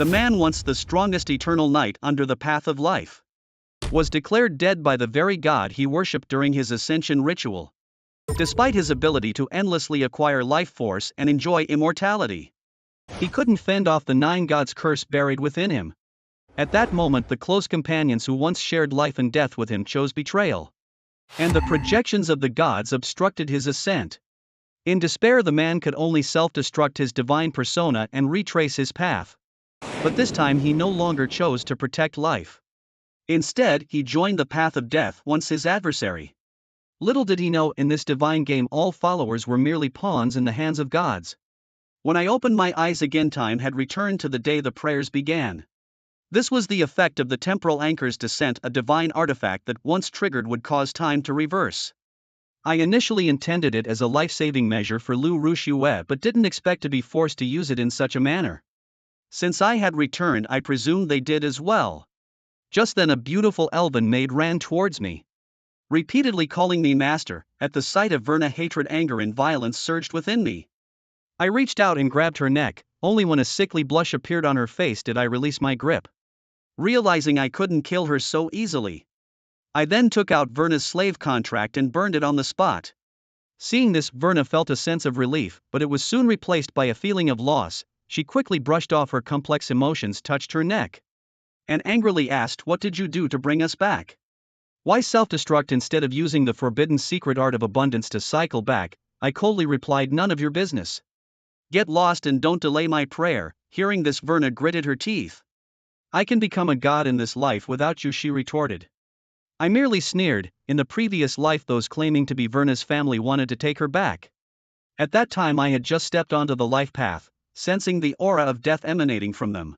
The man, once the strongest eternal knight under the path of life, was declared dead by the very god he worshipped during his ascension ritual. Despite his ability to endlessly acquire life force and enjoy immortality, he couldn't fend off the nine gods' curse buried within him. At that moment, the close companions who once shared life and death with him chose betrayal, and the projections of the gods obstructed his ascent. In despair, the man could only self-destruct his divine persona and retrace his path. But this time he no longer chose to protect life. Instead, he joined the path of death, once his adversary. Little did he know, in this divine game all followers were merely pawns in the hands of gods. When I opened my eyes again, time had returned to the day the prayers began. This was the effect of the temporal anchor's descent, a divine artifact that, once triggered, would cause time to reverse. I initially intended it as a life-saving measure for Lu Ruxue, but didn't expect to be forced to use it in such a manner. Since I had returned, I presumed they did as well. Just then a beautiful elven maid ran towards me, repeatedly calling me master. At the sight of Verna, hatred, anger and violence surged within me. I reached out and grabbed her neck. Only when a sickly blush appeared on her face did I release my grip, realizing I couldn't kill her so easily. I then took out Verna's slave contract and burned it on the spot. Seeing this, Verna felt a sense of relief, but it was soon replaced by a feeling of loss. She quickly brushed off her complex emotions, touched her neck, and angrily asked, "What did you do to bring us back? Why self-destruct instead of using the forbidden secret art of abundance to cycle back?" I coldly replied, "None of your business. Get lost and don't delay my prayer." Hearing this, Verna gritted her teeth. "I can become a god in this life without you," she retorted. I merely sneered. In the previous life, those claiming to be Verna's family wanted to take her back. At that time I had just stepped onto the life path, sensing the aura of death emanating from them.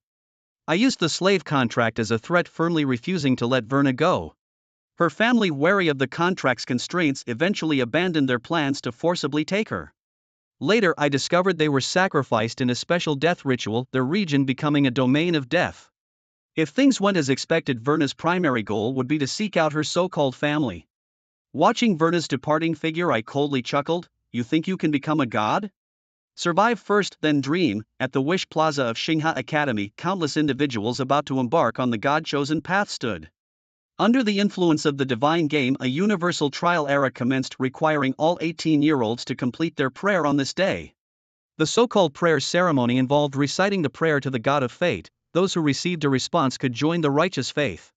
I used the slave contract as a threat, firmly refusing to let Verna go. Her family, wary of the contract's constraints, eventually abandoned their plans to forcibly take her. Later I discovered they were sacrificed in a special death ritual, their region becoming a domain of death. If things went as expected, Verna's primary goal would be to seek out her so-called family. Watching Verna's departing figure, I coldly chuckled. "You think you can become a god? Survive first, then dream." At the Wish Plaza of Xingha Academy, countless individuals about to embark on the god-chosen path stood. Under the influence of the divine game, a universal trial era commenced, requiring all 18-year-olds to complete their prayer on this day. The so-called prayer ceremony involved reciting the prayer to the god of fate. Those who received a response could join the righteous faith.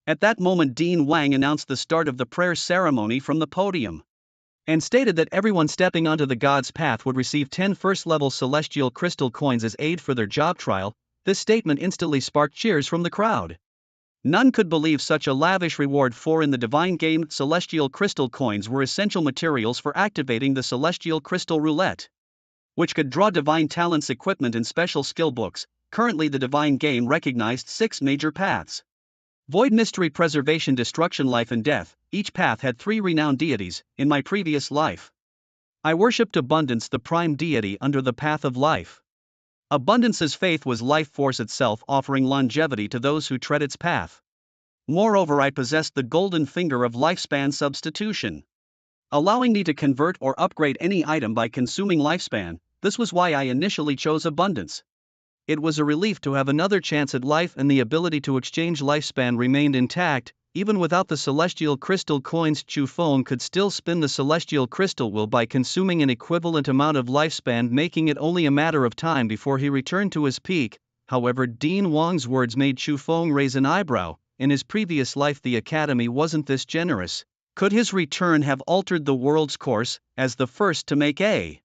At that moment, Dean Wang announced the start of the prayer ceremony from the podium, and stated that everyone stepping onto the god's path would receive 10 first-level celestial crystal coins as aid for their job trial. This statement instantly sparked cheers from the crowd. None could believe such a lavish reward, for in the divine game, celestial crystal coins were essential materials for activating the celestial crystal roulette, which could draw divine talents, equipment and special skill books. Currently, the divine game recognized 6 major paths: Void, Mystery, Preservation, Destruction, Life and Death. Each path had 3 renowned deities. In my previous life, I worshipped Abundance, the prime deity under the path of life. Abundance's faith was life force itself, offering longevity to those who tread its path. Moreover, I possessed the golden finger of lifespan substitution, allowing me to convert or upgrade any item by consuming lifespan. This was why I initially chose Abundance. It was a relief to have another chance at life, and the ability to exchange lifespan remained intact. Even without the celestial crystal coins, Chu Feng could still spin the celestial crystal wheel by consuming an equivalent amount of lifespan, making it only a matter of time before he returned to his peak. However, Dean Wang's words made Chu Feng raise an eyebrow. In his previous life, the academy wasn't this generous. Could his return have altered the world's course? As the first to make a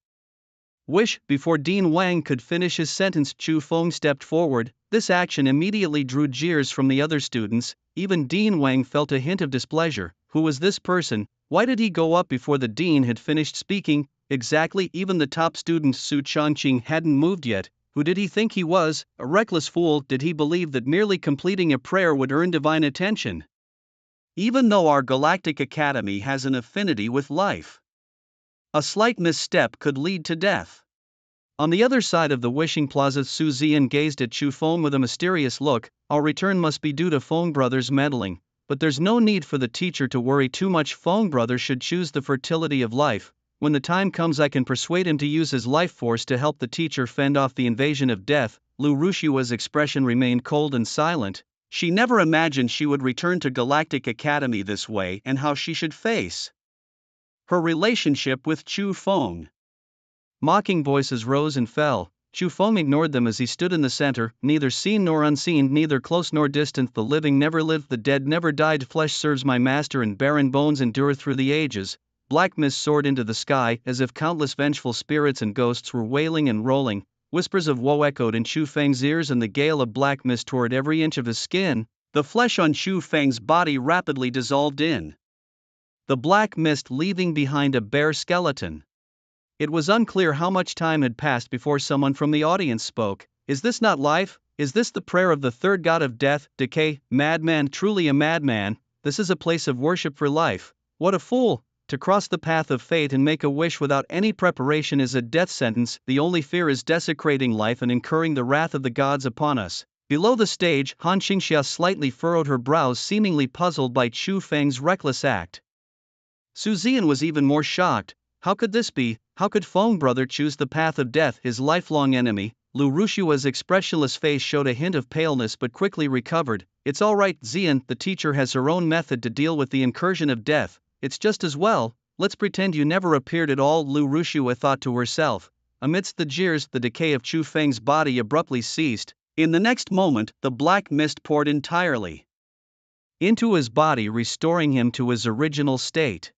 wish, before Dean Wang could finish his sentence, Chu Feng stepped forward. This action immediately drew jeers from the other students. Even Dean Wang felt a hint of displeasure. Who was this person? Why did he go up before the dean had finished speaking? Exactly, even the top student Su Changqing hadn't moved yet. Who did he think he was? A reckless fool. Did he believe that merely completing a prayer would earn divine attention? Even though our Galactic Academy has an affinity with life, a slight misstep could lead to death. On the other side of the Wishing Plaza, Su Zian gazed at Chu Feng with a mysterious look. Our return must be due to Feng brothers meddling, but there's no need for the teacher to worry too much. Feng brothers should choose the fertility of life. When the time comes, I can persuade him to use his life force to help the teacher fend off the invasion of death. Lu Rushua's expression remained cold and silent. She never imagined she would return to Galactic Academy this way and how she should face her relationship with Chu Feng. Mocking voices rose and fell. Chu Feng ignored them as he stood in the center, neither seen nor unseen, neither close nor distant. The living never lived, the dead never died. Flesh serves my master, and barren bones endure through the ages. Black mist soared into the sky, as if countless vengeful spirits and ghosts were wailing and rolling. Whispers of woe echoed in Chu Feng's ears, and the gale of black mist tore at every inch of his skin. The flesh on Chu Feng's body rapidly dissolved in the black mist, leaving behind a bare skeleton. It was unclear how much time had passed before someone from the audience spoke. Is this not life? Is this the prayer of the third god of death, decay? Madman, truly a madman. This is a place of worship for life. What a fool! To cross the path of fate and make a wish without any preparation is a death sentence. The only fear is desecrating life and incurring the wrath of the gods upon us. Below the stage, Han Qingxia slightly furrowed her brows, seemingly puzzled by Chu Feng's reckless act. Su Zian was even more shocked. How could this be? How could Feng brother choose the path of death, his lifelong enemy? Lu Rushua's expressionless face showed a hint of paleness but quickly recovered. It's all right, Zian, the teacher has her own method to deal with the incursion of death. It's just as well, let's pretend you never appeared at all, Lu Rushua thought to herself. Amidst the jeers, the decay of Chu Feng's body abruptly ceased. In the next moment, the black mist poured entirely into his body, restoring him to his original state.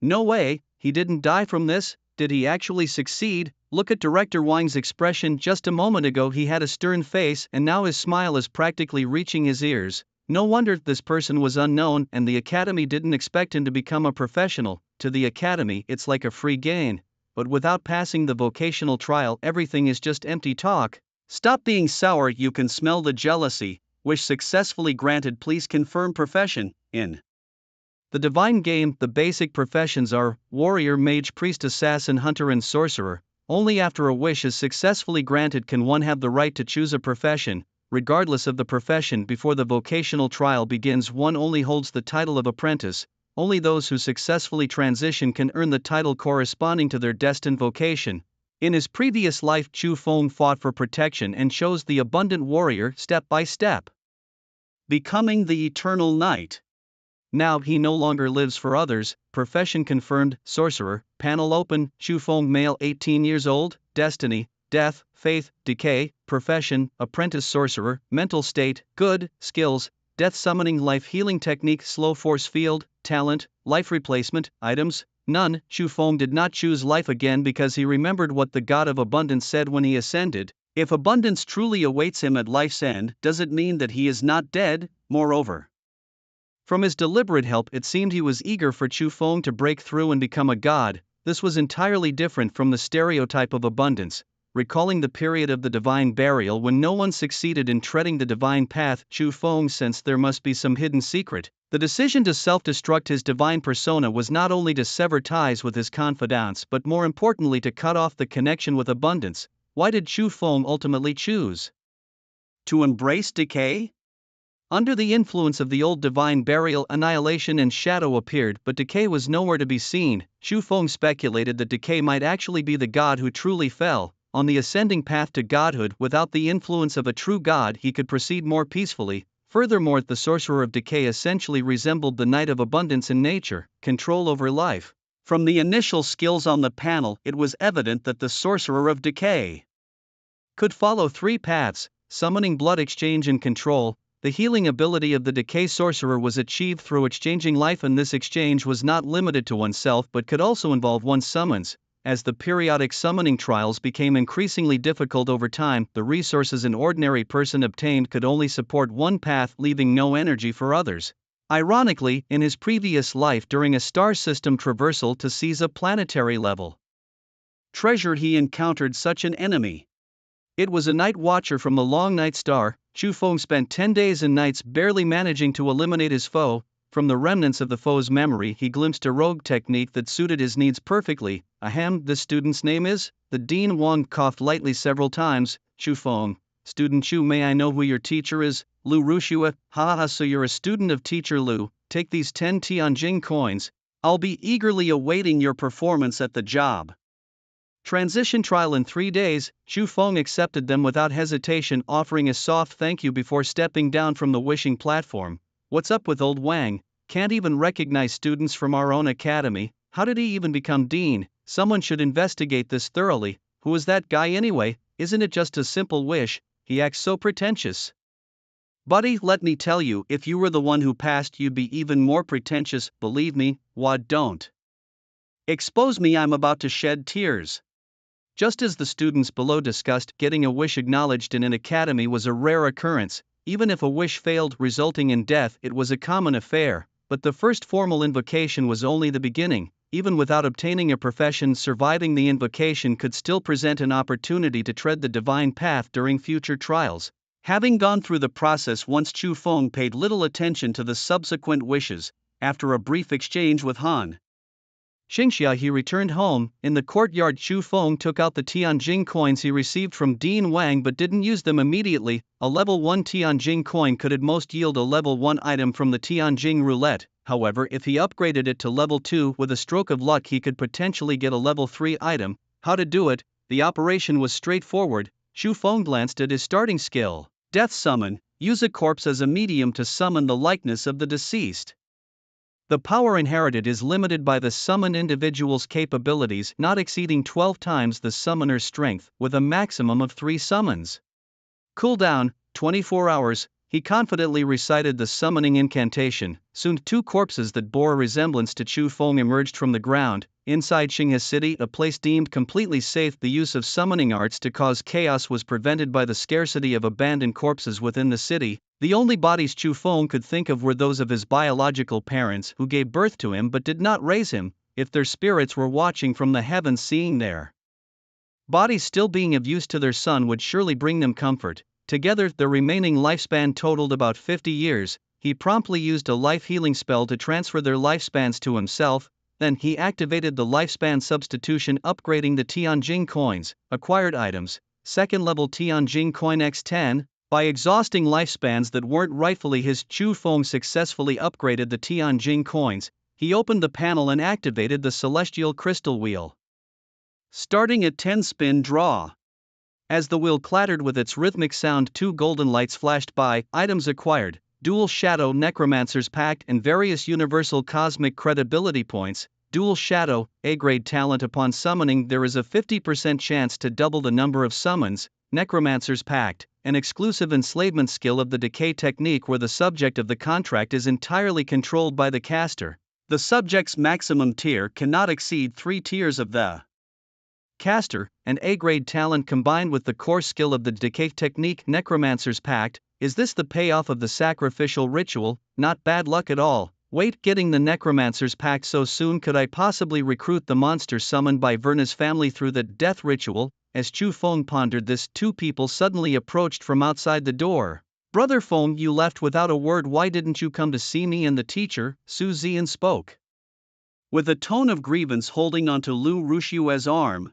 No way, he didn't die from this. Did he actually succeed? Look at Director Wang's expression. Just a moment ago he had a stern face, and now his smile is practically reaching his ears. No wonder this person was unknown, and the academy didn't expect him to become a professional. To the academy, it's like a free gain. But without passing the vocational trial, everything is just empty talk. Stop being sour, you can smell the jealousy. Wish successfully granted, please confirm profession. In the divine game, the basic professions are warrior, mage, priest, assassin, hunter, and sorcerer. Only after a wish is successfully granted can one have the right to choose a profession. Regardless of the profession, before the vocational trial begins, one only holds the title of apprentice. Only those who successfully transition can earn the title corresponding to their destined vocation. In his previous life, Chu Feng fought for protection and chose the abundant warrior step by step, becoming the eternal knight. Now he no longer lives for others. Profession confirmed, sorcerer. Panel open. Chu Feng, male, 18 years old. Destiny, death, faith, decay. Profession, apprentice sorcerer. Mental state, good. Skills, death summoning, life healing technique, slow force field. Talent, life replacement. Items, none. Chu Feng did not choose life again because he remembered what the god of abundance said when he ascended. If abundance truly awaits him at life's end, does it mean that he is not dead? Moreover, from his deliberate help, it seemed he was eager for Chu Feng to break through and become a god. This was entirely different from the stereotype of abundance. Recalling the period of the divine burial when no one succeeded in treading the divine path, Chu Feng sensed there must be some hidden secret. The decision to self-destruct his divine persona was not only to sever ties with his confidants but more importantly to cut off the connection with abundance. Why did Chu Feng ultimately choose to embrace decay? Under the influence of the old divine burial, annihilation and shadow appeared, but decay was nowhere to be seen. Chu Feng speculated that decay might actually be the god who truly fell. On the ascending path to godhood, without the influence of a true god, he could proceed more peacefully. Furthermore, the sorcerer of decay essentially resembled the knight of abundance in nature, control over life. From the initial skills on the panel, it was evident that the sorcerer of decay could follow three paths: summoning, blood exchange, and control. The healing ability of the decay sorcerer was achieved through exchanging life, and this exchange was not limited to oneself but could also involve one's summons. As the periodic summoning trials became increasingly difficult over time, the resources an ordinary person obtained could only support one path, leaving no energy for others. Ironically, in his previous life during a star system traversal to seize a planetary level treasure, he encountered such an enemy. It was a night watcher from the long night star. Chu Feng spent 10 days and nights barely managing to eliminate his foe. From the remnants of the foe's memory, he glimpsed a rogue technique that suited his needs perfectly. Ahem, this student's name is? The Dean Wang coughed lightly several times. Chu Feng. Student Chu, may I know who your teacher is? Lu Rushua. Ha, so you're a student of teacher Lu. Take these 10 Tianjin coins. I'll be eagerly awaiting your performance at the job. Transition trial in 3 days, Chu Feng accepted them without hesitation, offering a soft thank you before stepping down from the wishing platform. What's up with old Wang? Can't even recognize students from our own academy. How did he even become dean? Someone should investigate this thoroughly. Who is that guy anyway? Isn't it just a simple wish? He acts so pretentious. Buddy, let me tell you, if you were the one who passed, you'd be even more pretentious, believe me. Wad, don't expose me, I'm about to shed tears. Just as the students below discussed, getting a wish acknowledged in an academy was a rare occurrence. Even if a wish failed, resulting in death, it was a common affair. But the first formal invocation was only the beginning. Even without obtaining a profession, surviving the invocation could still present an opportunity to tread the divine path during future trials. Having gone through the process once, Chu Feng paid little attention to the subsequent wishes. After a brief exchange with Han Xingxia, he returned home. In the courtyard, Chu Feng took out the Tianjing coins he received from Dean Wang but didn't use them immediately. A level 1 Tianjing coin could at most yield a level 1 item from the Tianjing roulette. However, if he upgraded it to level 2 with a stroke of luck, he could potentially get a level 3 item. How to do it? The operation was straightforward. Chu Feng glanced at his starting skill. Death Summon. Use a corpse as a medium to summon the likeness of the deceased. The power inherited is limited by the summoned individual's capabilities, not exceeding 12 times the summoner's strength, with a maximum of 3 summons. Cooldown, 24 hours. He confidently recited the summoning incantation. Soon 2 corpses that bore a resemblance to Chu Feng emerged from the ground. Inside Xinghe City, a place deemed completely safe, the use of summoning arts to cause chaos was prevented by the scarcity of abandoned corpses within the city. The only bodies Chu Feng could think of were those of his biological parents, who gave birth to him but did not raise him. If their spirits were watching from the heavens, seeing their bodies still being of use to their son would surely bring them comfort. Together, their remaining lifespan totaled about 50 years. He promptly used a life healing spell to transfer their lifespans to himself. Then he activated the lifespan substitution, upgrading the Tianjing coins. Acquired items: second level Tianjing coin x10. By exhausting lifespans that weren't rightfully his, Chu Feng successfully upgraded the Tianjing coins. He opened the panel and activated the celestial crystal wheel. Starting at 10 spin draw. As the wheel clattered with its rhythmic sound, 2 golden lights flashed by. Items acquired: Dual Shadow Necromancer's Pact and various universal cosmic credibility points. Dual Shadow, A-grade talent. Upon summoning, there is a 50% chance to double the number of summons. Necromancer's Pact, an exclusive enslavement skill of the decay technique where the subject of the contract is entirely controlled by the caster. The subject's maximum tier cannot exceed 3 tiers of the caster. An A-grade talent combined with the core skill of the decay technique. Necromancer's Pact. Is this the payoff of the sacrificial ritual? Not bad luck at all. Wait, getting the Necromancer's Pact so soon? Could I possibly recruit the monster summoned by Verna's family through the death ritual? As Chu Feng pondered this, 2 people suddenly approached from outside the door. Brother Feng, you left without a word. Why didn't you come to see me and the teacher? Su Ziyan spoke with a tone of grievance, holding onto Lu Rushue's arm.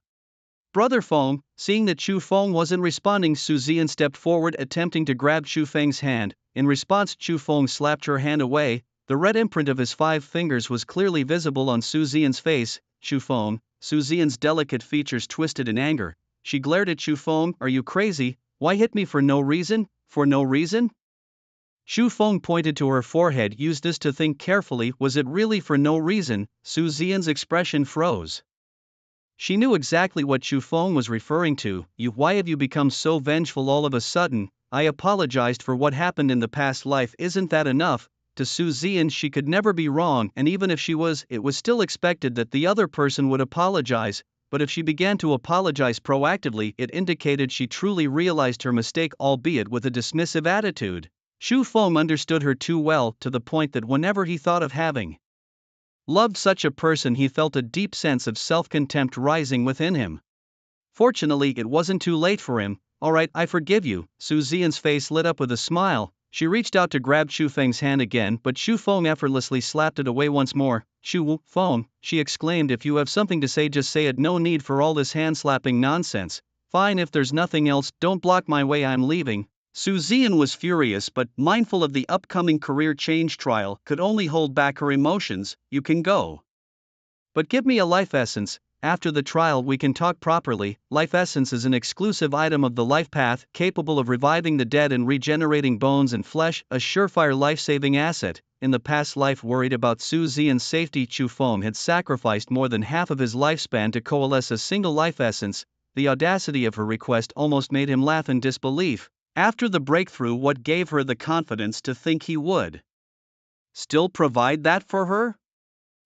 Brother Feng, seeing that Chu Feng wasn't responding, Su Ziyan stepped forward, attempting to grab Chu Feng's hand. In response, Chu Feng slapped her hand away. The red imprint of his 5 fingers was clearly visible on Su Ziyan's face. Chu Feng. Su Ziyan's delicate features twisted in anger. She glared at Chu Feng. Are you crazy? Why hit me for no reason? For no reason? Chu Feng pointed to her forehead. Used this to think carefully. Was it really for no reason? Su Ziyan's expression froze. She knew exactly what Chu Feng was referring to. Why have you become so vengeful all of a sudden? I apologized for what happened in the past life. Isn't that enough? To Su Ziyan, she could never be wrong, and even if she was, it was still expected that the other person would apologize. But if she began to apologize proactively, it indicated she truly realized her mistake, albeit with a dismissive attitude. Chu Feng understood her too well, to the point that whenever he thought of having loved such a person, he felt a deep sense of self-contempt rising within him. Fortunately, it wasn't too late for him. Alright, I forgive you. Su Ziyan's face lit up with a smile. She reached out to grab Chu Feng's hand again, but Chu Feng effortlessly slapped it away once more. Chu Feng, she exclaimed, if you have something to say, just say it. No need for all this hand-slapping nonsense. Fine, if there's nothing else, don't block my way, I'm leaving. Su Ziyan was furious, but, mindful of the upcoming career change trial, could only hold back her emotions. You can go, but give me a life essence. after the trial we can talk properly. Life essence is an exclusive item of the life path, capable of reviving the dead and regenerating bones and flesh, a surefire life-saving asset. In the past life worried about Su Zian's safety, Chu Feng had sacrificed more than half of his lifespan to coalesce a single life essence. The audacity of her request almost made him laugh in disbelief. After the breakthrough, what gave her the confidence to think he would still provide that for her?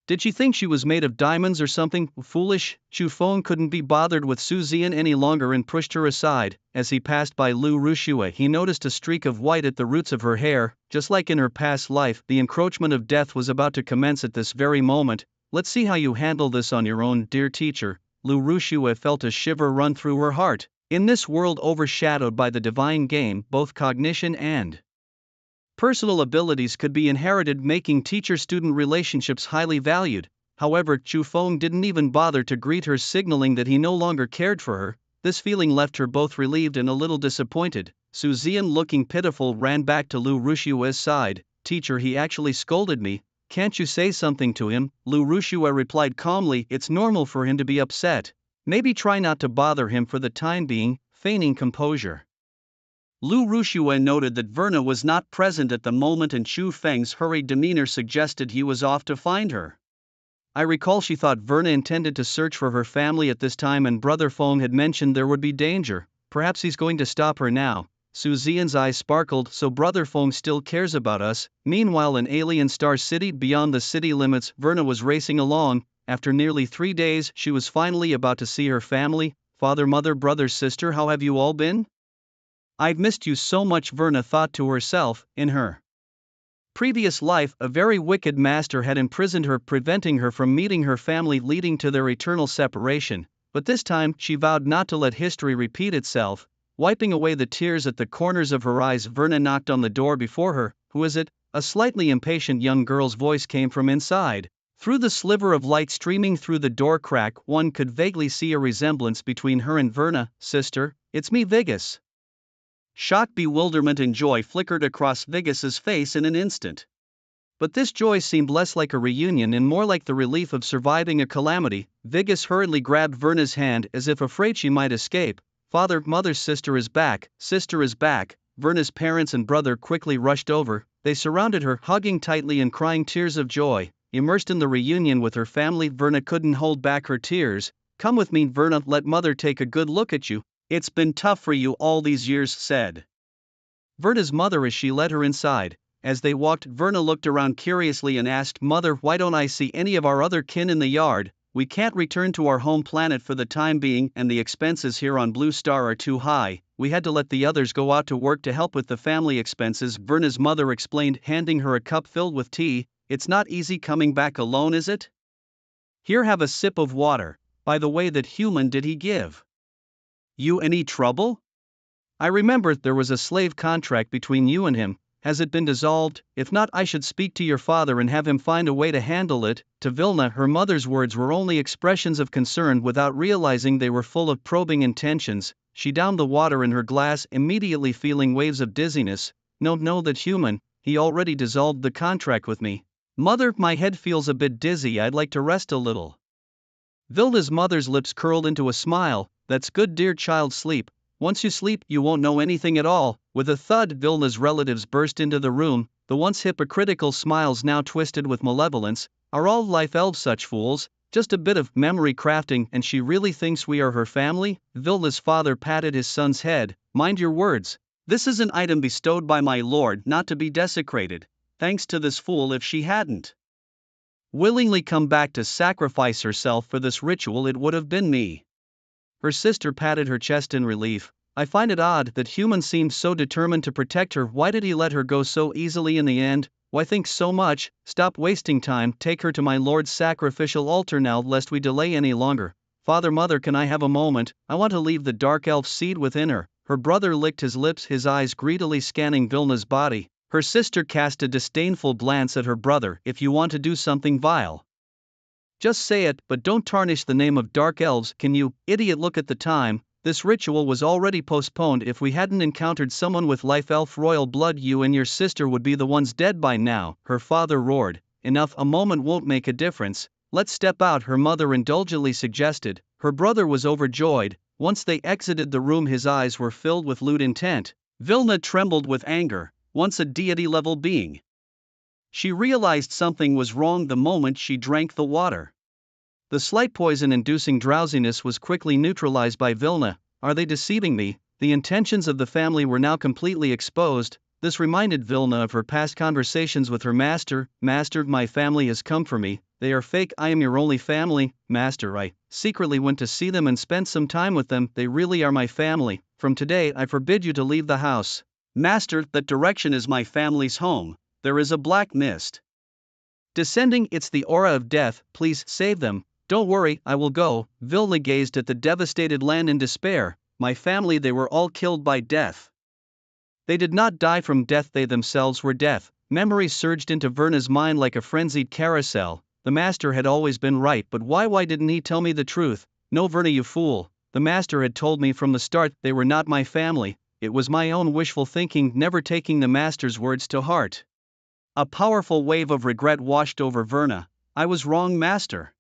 Did she think she was made of diamonds or something? Foolish. Chu Feng couldn't be bothered with Su Zian any longer and pushed her aside. As he passed by Lu Rushue, he noticed a streak of white at the roots of her hair. Just like in her past life, the encroachment of death was about to commence at this very moment. Let's see how you handle this on your own, dear teacher. Lu Rushue felt a shiver run through her heart. In this world overshadowed by the divine game, both cognition and personal abilities could be inherited, making teacher-student relationships highly valued. However, Chu Feng didn't even bother to greet her, signaling that he no longer cared for her. This feeling left her both relieved and a little disappointed. Su Zian, looking pitiful, ran back to Lu Rushue's side. Teacher, he actually scolded me. Can't you say something to him? Lu Rushue replied calmly, it's normal for him to be upset. Maybe try not to bother him for the time being, feigning composure. Lu Rushue noted that Verna was not present at the moment, and Chu Feng's hurried demeanor suggested he was off to find her. I recall she thought Verna intended to search for her family at this time, and Brother Feng had mentioned there would be danger. Perhaps he's going to stop her now. Su Zian's eyes sparkled. So Brother Feng still cares about us. Meanwhile, in Alien Star City, beyond the city limits, Verna was racing along. After nearly 3 days, she was finally about to see her family. Father, mother, brother, sister, how have you all been? I've missed you so much, Verna thought to herself. In her previous life, a very wicked master had imprisoned her, preventing her from meeting her family, leading to their eternal separation. But this time, she vowed not to let history repeat itself. Wiping away the tears at the corners of her eyes, Verna knocked on the door before her. Who is it? A slightly impatient young girl's voice came from inside. Through the sliver of light streaming through the door crack, one could vaguely see a resemblance between her and Verna. Sister, it's me, Vigas. Shock, bewilderment and joy flickered across Vigas's face in an instant. But this joy seemed less like a reunion and more like the relief of surviving a calamity. Vigas hurriedly grabbed Verna's hand as if afraid she might escape. Father, mother, sister is back, sister is back. Verna's parents and brother quickly rushed over. They surrounded her, hugging tightly and crying tears of joy. Immersed in the reunion with her family, Verna couldn't hold back her tears. Come with me, Verna, let mother take a good look at you. It's been tough for you all these years, said Verna's mother as she led her inside. As they walked, Verna looked around curiously and asked, Mother, why don't I see any of our other kin in the yard? We can't return to our home planet for the time being, and the expenses here on Blue Star are too high. We had to let the others go out to work to help with the family expenses, Verna's mother explained, handing her a cup filled with tea. It's not easy coming back alone, is it? Here, have a sip of water. By the way, that human, did he give you any trouble? I remember there was a slave contract between you and him. Has it been dissolved? If not, I should speak to your father and have him find a way to handle it. To Vilna, her mother's words were only expressions of concern without realizing they were full of probing intentions. She downed the water in her glass, immediately feeling waves of dizziness. No, that human, he already dissolved the contract with me. Mother, my head feels a bit dizzy, I'd like to rest a little. Vilna's mother's lips curled into a smile. That's good, dear child, sleep. Once you sleep, you won't know anything at all. With a thud, Vilna's relatives burst into the room, the once hypocritical smiles now twisted with malevolence. Are all life elves such fools? Just a bit of memory crafting and she really thinks we are her family? Vilna's father patted his son's head. Mind your words. This is an item bestowed by my lord, not to be desecrated. Thanks to this fool, if she hadn't willingly come back to sacrifice herself for this ritual, it would have been me. Her sister patted her chest in relief. I find it odd that human seemed so determined to protect her. Why did he let her go so easily in the end? Why think so much? Stop wasting time, take her to my lord's sacrificial altar now, lest we delay any longer. Father, mother, can I have a moment? I want to leave the dark elf seed within her. Her brother licked his lips, his eyes greedily scanning Vilna's body. Her sister cast a disdainful glance at her brother. If you want to do something vile, just say it, but don't tarnish the name of dark elves, can you? Idiot, look at the time. This ritual was already postponed. If we hadn't encountered someone with life elf royal blood, you and your sister would be the ones dead by now. Her father roared. Enough, a moment won't make a difference. Let's step out, her mother indulgently suggested. Her brother was overjoyed. Once they exited the room, his eyes were filled with lewd intent. Vilna trembled with anger, once a deity-level being. She realized something was wrong the moment she drank the water. The slight poison-inducing drowsiness was quickly neutralized by Vilna. Are they deceiving me? The intentions of the family were now completely exposed. This reminded Vilna of her past conversations with her master. Master, my family has come for me. They are fake. I am your only family. Master, I secretly went to see them and spent some time with them. They really are my family. From today I forbid you to leave the house. Master, that direction is my family's home. There is a black mist descending. It's the aura of death. Please save them. Don't worry, I will go. Vilna gazed at the devastated land in despair. My family, they were all killed by death. They did not die from death, they themselves were death. Memories surged into Verna's mind like a frenzied carousel. The master had always been right, but why didn't he tell me the truth? No, Verna, you fool. The master had told me from the start they were not my family. It was my own wishful thinking, never taking the master's words to heart. A powerful wave of regret washed over Verna. I was wrong, master.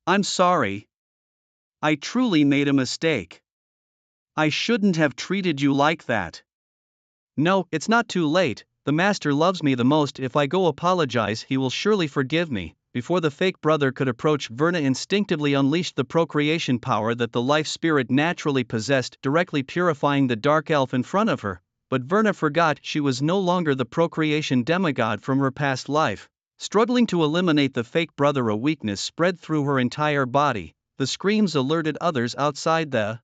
I'm sorry. I truly made a mistake. I shouldn't have treated you like that. No, it's not too late. The master loves me the most. If I go apologize, he will surely forgive me. Before the fake brother could approach, Verna instinctively unleashed the procreation power that the life spirit naturally possessed, directly purifying the dark elf in front of her. But Verna forgot she was no longer the procreation demigod from her past life. Struggling to eliminate the fake brother, a weakness spread through her entire body. The screams alerted others outside the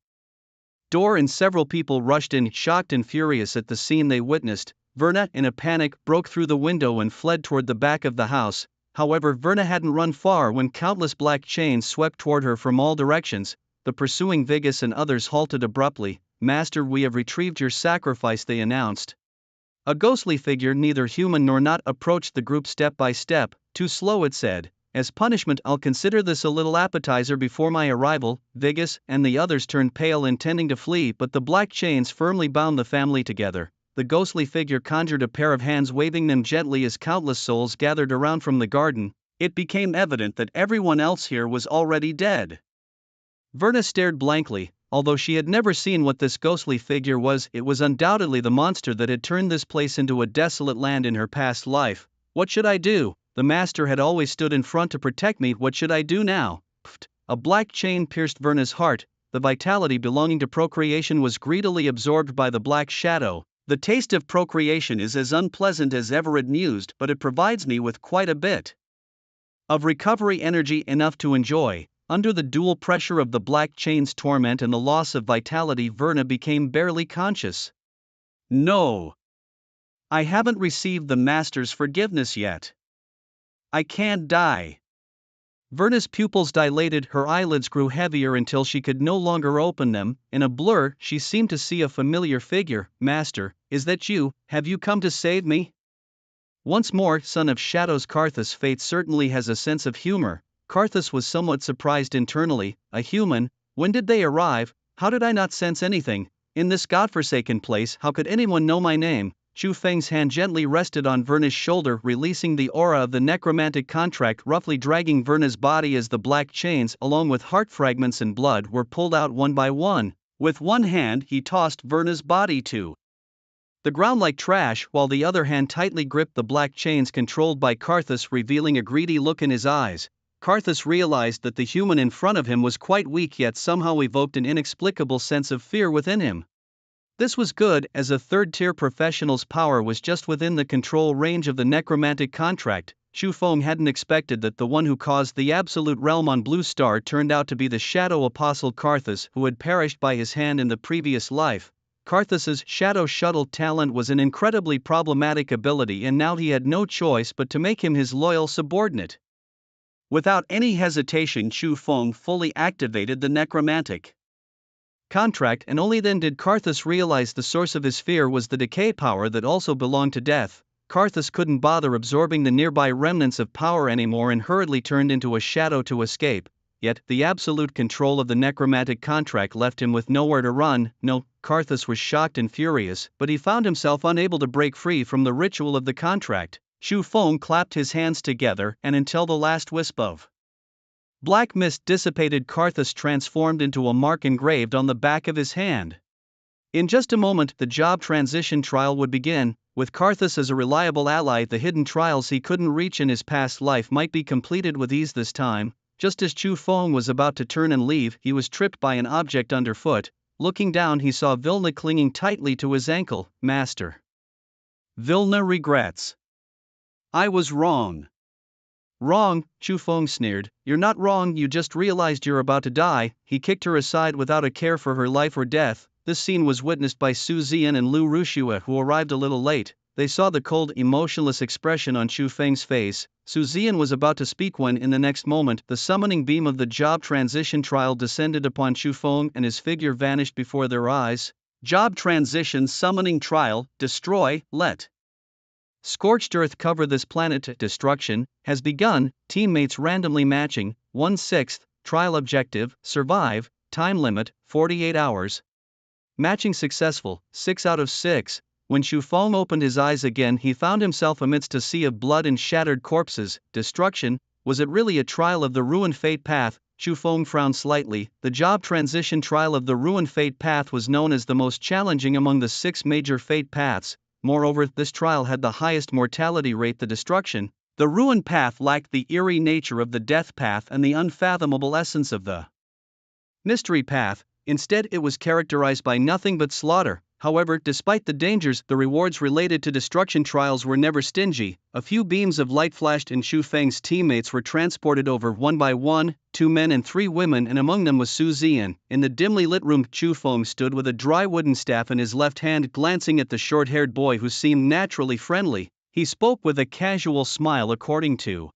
door, and several people rushed in, shocked and furious at the scene they witnessed. Verna, in a panic, broke through the window and fled toward the back of the house. However, Verna hadn't run far when countless black chains swept toward her from all directions. The pursuing Vigus and others halted abruptly. Master, we have retrieved your sacrifice, they announced. A ghostly figure, neither human nor not, approached the group step by step. Too slow, it said. As punishment, I'll consider this a little appetizer before my arrival. Vigus and the others turned pale, intending to flee, but the black chains firmly bound the family together. The ghostly figure conjured a pair of hands, waving them gently as countless souls gathered around from the garden. It became evident that everyone else here was already dead. Verna stared blankly. Although she had never seen what this ghostly figure was, it was undoubtedly the monster that had turned this place into a desolate land in her past life. What should I do? The master had always stood in front to protect me. What should I do now? Pfft! A black chain pierced Verna's heart. The vitality belonging to procreation was greedily absorbed by the black shadow. The taste of procreation is as unpleasant as Everett mused, but it provides me with quite a bit of recovery energy, enough to enjoy. Under the dual pressure of the black chain's torment and the loss of vitality, Verna became barely conscious. No. I haven't received the master's forgiveness yet. I can't die. Verna's pupils dilated, her eyelids grew heavier until she could no longer open them. In a blur, she seemed to see a familiar figure. Master, is that you? Have you come to save me? Once more, son of shadows, Karthus. Fate certainly has a sense of humor. Karthus was somewhat surprised internally. A human? When did they arrive? How did I not sense anything? In this godforsaken place, how could anyone know my name? Chu Feng's hand gently rested on Verna's shoulder, releasing the aura of the necromantic contract, roughly dragging Verna's body as the black chains, along with heart fragments and blood, were pulled out one by one. With one hand, he tossed Verna's body to the ground like trash, while the other hand tightly gripped the black chains controlled by Karthus, revealing a greedy look in his eyes. Karthus realized that the human in front of him was quite weak, yet somehow evoked an inexplicable sense of fear within him. This was good, as a third-tier professional's power was just within the control range of the necromantic contract. Chu Feng hadn't expected that the one who caused the absolute realm on Blue Star turned out to be the shadow apostle Karthus, who had perished by his hand in the previous life. Karthus's shadow shuttle talent was an incredibly problematic ability, and now he had no choice but to make him his loyal subordinate. Without any hesitation, Chu Feng fully activated the necromantic contract, and only then did Karthus realize the source of his fear was the decay power that also belonged to death. Karthus couldn't bother absorbing the nearby remnants of power anymore and hurriedly turned into a shadow to escape. Yet, the absolute control of the necromantic contract left him with nowhere to run. No, Karthus was shocked and furious, but he found himself unable to break free from the ritual of the contract. Chu Feng clapped his hands together, and until the last wisp of Black mist dissipated. Karthus transformed into a mark engraved on the back of his hand. In just a moment, the job transition trial would begin. With Karthus as a reliable ally, the hidden trials he couldn't reach in his past life might be completed with ease this time. Just as Chu Feng was about to turn and leave, he was tripped by an object underfoot. Looking down, he saw Vilna clinging tightly to his ankle. Master. Vilna regrets. I was wrong. Wrong, Chu Feng sneered. You're not wrong, you just realized you're about to die. He kicked her aside without a care for her life or death. This scene was witnessed by Su Zian and Lu Rushua, who arrived a little late. They saw the cold, emotionless expression on Chu Feng's face. Su Zian was about to speak when, in the next moment, the summoning beam of the job transition trial descended upon Chu Feng and his figure vanished before their eyes. Job transition summoning trial, destroy, let. Scorched earth cover this planet. Destruction has begun. Teammates randomly matching. 1/6. Trial objective, survive. Time limit, 48 hours. Matching successful, 6 out of 6. When Chu Feng opened his eyes again, he found himself amidst a sea of blood and shattered corpses. Destruction? Was it really a trial of the Ruined Fate Path? Chu Feng frowned slightly. The job transition trial of the Ruined Fate Path was known as the most challenging among the 6 major fate paths. Moreover, this trial had the highest mortality rate. The destruction, the ruined path, lacked the eerie nature of the death path and the unfathomable essence of the mystery path. Instead, it was characterized by nothing but slaughter. However, despite the dangers, the rewards related to destruction trials were never stingy. A few beams of light flashed and Chu Feng's teammates were transported over one by one, 2 men and 3 women, and among them was Su Zian. In the dimly lit room, Chu Feng stood with a dry wooden staff in his left hand, glancing at the short-haired boy who seemed naturally friendly. He spoke with a casual smile. According to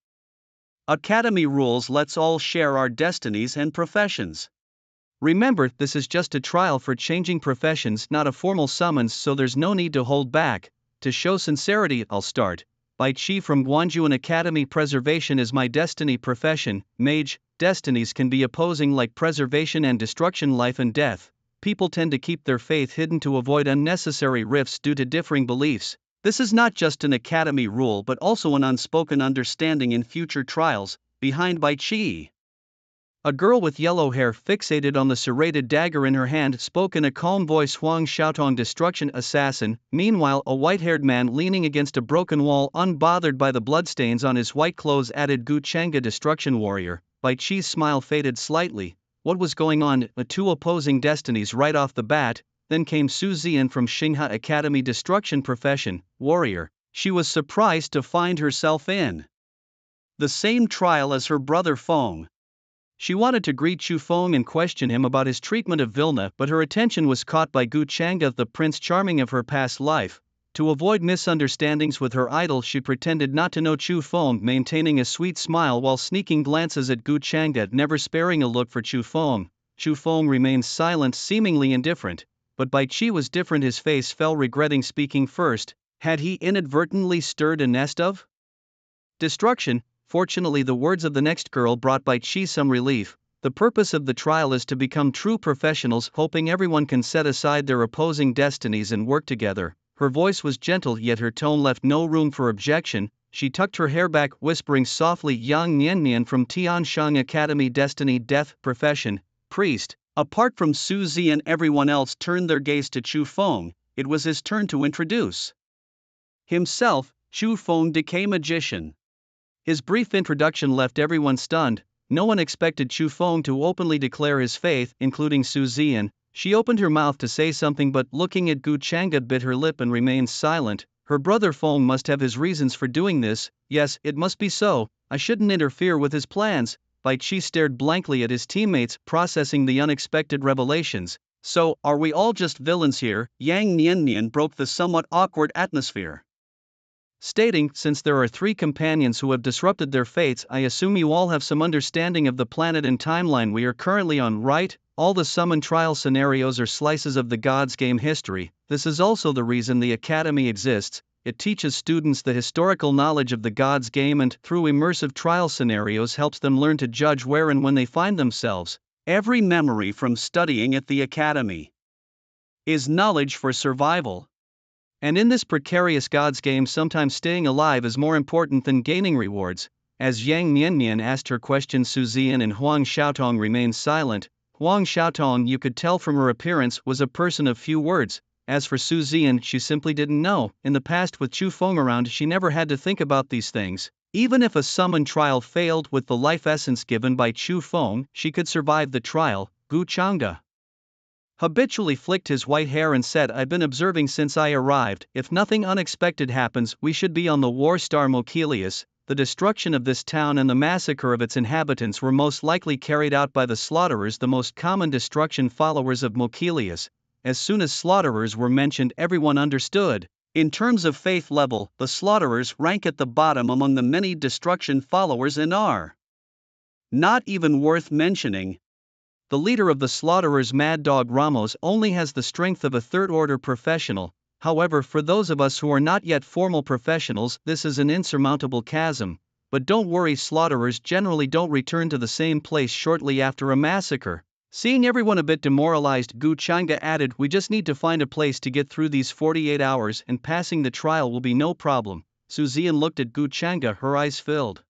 Academy rules, let's all share our destinies and professions. Remember, this is just a trial for changing professions, not a formal summons, so there's no need to hold back. To show sincerity, I'll start. Bai Qi from Guanjuan Academy. Preservation is my destiny. Profession, mage. Destinies can be opposing, like preservation and destruction, life and death. People tend to keep their faith hidden to avoid unnecessary rifts due to differing beliefs. This is not just an academy rule but also an unspoken understanding in future trials. Behind Bai Qi, a girl with yellow hair fixated on the serrated dagger in her hand spoke in a calm voice. Huang Xiaotong, destruction assassin. Meanwhile, a white-haired man leaning against a broken wall, unbothered by the bloodstains on his white clothes, added, Gu Chang'e, destruction warrior. Bai Qi's smile faded slightly. What was going on? Two opposing destinies right off the bat. Then came Su Zian from Xinghe Academy, destruction profession, warrior. She was surprised to find herself in the same trial as her brother Feng. She wanted to greet Chu Feng and question him about his treatment of Vilna, but her attention was caught by Gu Chang'e, the Prince Charming of her past life. To avoid misunderstandings with her idol, she pretended not to know Chu Feng, maintaining a sweet smile while sneaking glances at Gu Chang'e, never sparing a look for Chu Feng. Chu Feng remained silent, seemingly indifferent. But Bai Qi was different. His face fell, regretting speaking first. Had he inadvertently stirred a nest of destruction? Fortunately, the words of the next girl brought Bai Qi some relief. The purpose of the trial is to become true professionals, hoping everyone can set aside their opposing destinies and work together. Her voice was gentle, yet her tone left no room for objection. She tucked her hair back, whispering softly, Yang Nian from Tianshang Academy, destiny, death, profession, priest. Apart from Su Zian, everyone else turned their gaze to Chu Feng. It was his turn to introduce himself. Chu Feng, decay magician. His brief introduction left everyone stunned. No one expected Chu Feng to openly declare his faith, including Su Zian. She opened her mouth to say something, but looking at Gu Chang'e, bit her lip and remained silent. Her brother Feng must have his reasons for doing this. Yes, it must be so. I shouldn't interfere with his plans. Bai Qi stared blankly at his teammates, processing the unexpected revelations. So, are we all just villains here? Yang Nian broke the somewhat awkward atmosphere, stating, since there are 3 companions who have disrupted their fates, I assume you all have some understanding of the planet and timeline we are currently on, right? All the summon trial scenarios are slices of the God's Game history. This is also the reason the Academy exists. It teaches students the historical knowledge of the God's Game and, through immersive trial scenarios, helps them learn to judge where and when they find themselves. Every memory from studying at the Academy is knowledge for survival. And in this precarious God's Game, sometimes staying alive is more important than gaining rewards. As Yang Mianmian asked her question, Su Zian and Huang Xiaotong remained silent. Huang Xiaotong, you could tell from her appearance, was a person of few words. As for Su Zian, she simply didn't know. In the past, with Chu Feng around, she never had to think about these things. Even if a summon trial failed with the life essence given by Chu Feng, she could survive the trial. Gu Changde habitually flicked his white hair and said, I've been observing since I arrived. If nothing unexpected happens, we should be on the war star Mochelius. The destruction of this town and the massacre of its inhabitants were most likely carried out by the slaughterers, the most common destruction followers of Mochelius. As soon as slaughterers were mentioned, everyone understood. In terms of faith level, the slaughterers rank at the bottom among the many destruction followers and are not even worth mentioning. The leader of the slaughterers, Mad Dog Ramos, only has the strength of a third-order professional. However, for those of us who are not yet formal professionals, this is an insurmountable chasm. But don't worry, slaughterers generally don't return to the same place shortly after a massacre. Seeing everyone a bit demoralized, Gu Changde added, we just need to find a place to get through these 48 hours and passing the trial will be no problem. Su Zian looked at Gu Changde, her eyes filled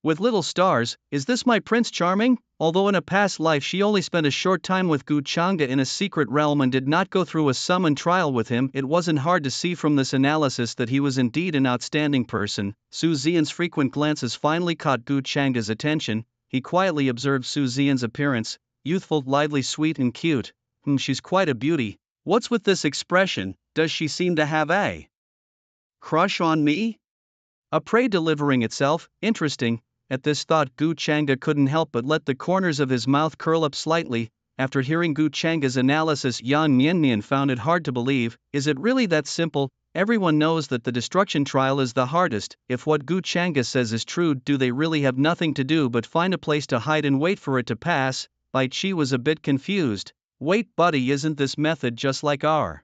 with little stars. Is this my Prince Charming? Although in a past life she only spent a short time with Gu Changde in a secret realm and did not go through a summon trial with him, it wasn't hard to see from this analysis that he was indeed an outstanding person. Su Zian's frequent glances finally caught Gu Changde's attention. He quietly observed Su Zian's appearance, youthful, lively, sweet and cute. She's quite a beauty. What's with this expression? Does she seem to have a crush on me? A prey delivering itself? Interesting. At this thought, Gu Changde couldn't help but let the corners of his mouth curl up slightly. After hearing Gu Changde's analysis, Yang Mianmian found it hard to believe. Is it really that simple? Everyone knows that the destruction trial is the hardest. If what Gu Changde says is true, do they really have nothing to do but find a place to hide and wait for it to pass? Bai Qi was a bit confused. Wait, buddy, isn't this method just like our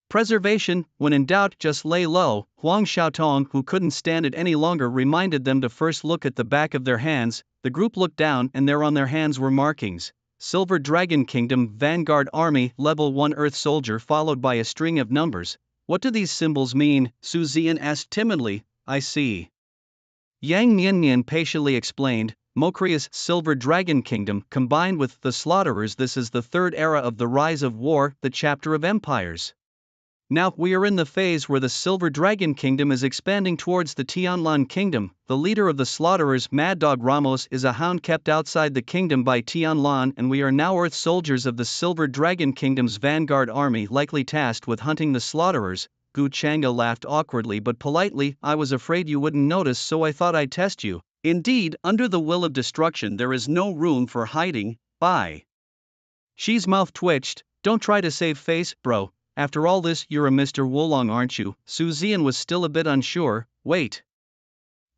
preservation? When in doubt, just lay low. Huang Xiaotong, who couldn't stand it any longer, reminded them to first look at the back of their hands. The group looked down, and there on their hands were markings. Silver Dragon Kingdom, Vanguard Army, Level 1 Earth Soldier, followed by a string of numbers. What do these symbols mean? Su Zian asked timidly. I see. Yang Mianmian patiently explained. Mochelius, Silver Dragon Kingdom, combined with the Slaughterers, this is the third era of the rise of war, the chapter of empires. Now, we are in the phase where the Silver Dragon Kingdom is expanding towards the Tianlan Kingdom. The leader of the slaughterers, Mad Dog Ramos, is a hound kept outside the kingdom by Tianlan, and we are now Earth soldiers of the Silver Dragon Kingdom's vanguard army, likely tasked with hunting the slaughterers. Gu Changde laughed awkwardly but politely. I was afraid you wouldn't notice, so I thought I'd test you. Indeed, under the will of destruction there is no room for hiding. Bai Qi's mouth twitched. Don't try to save face, bro. After all this, you're a Mr. Wolong, aren't you? Su Zian was still a bit unsure. Wait.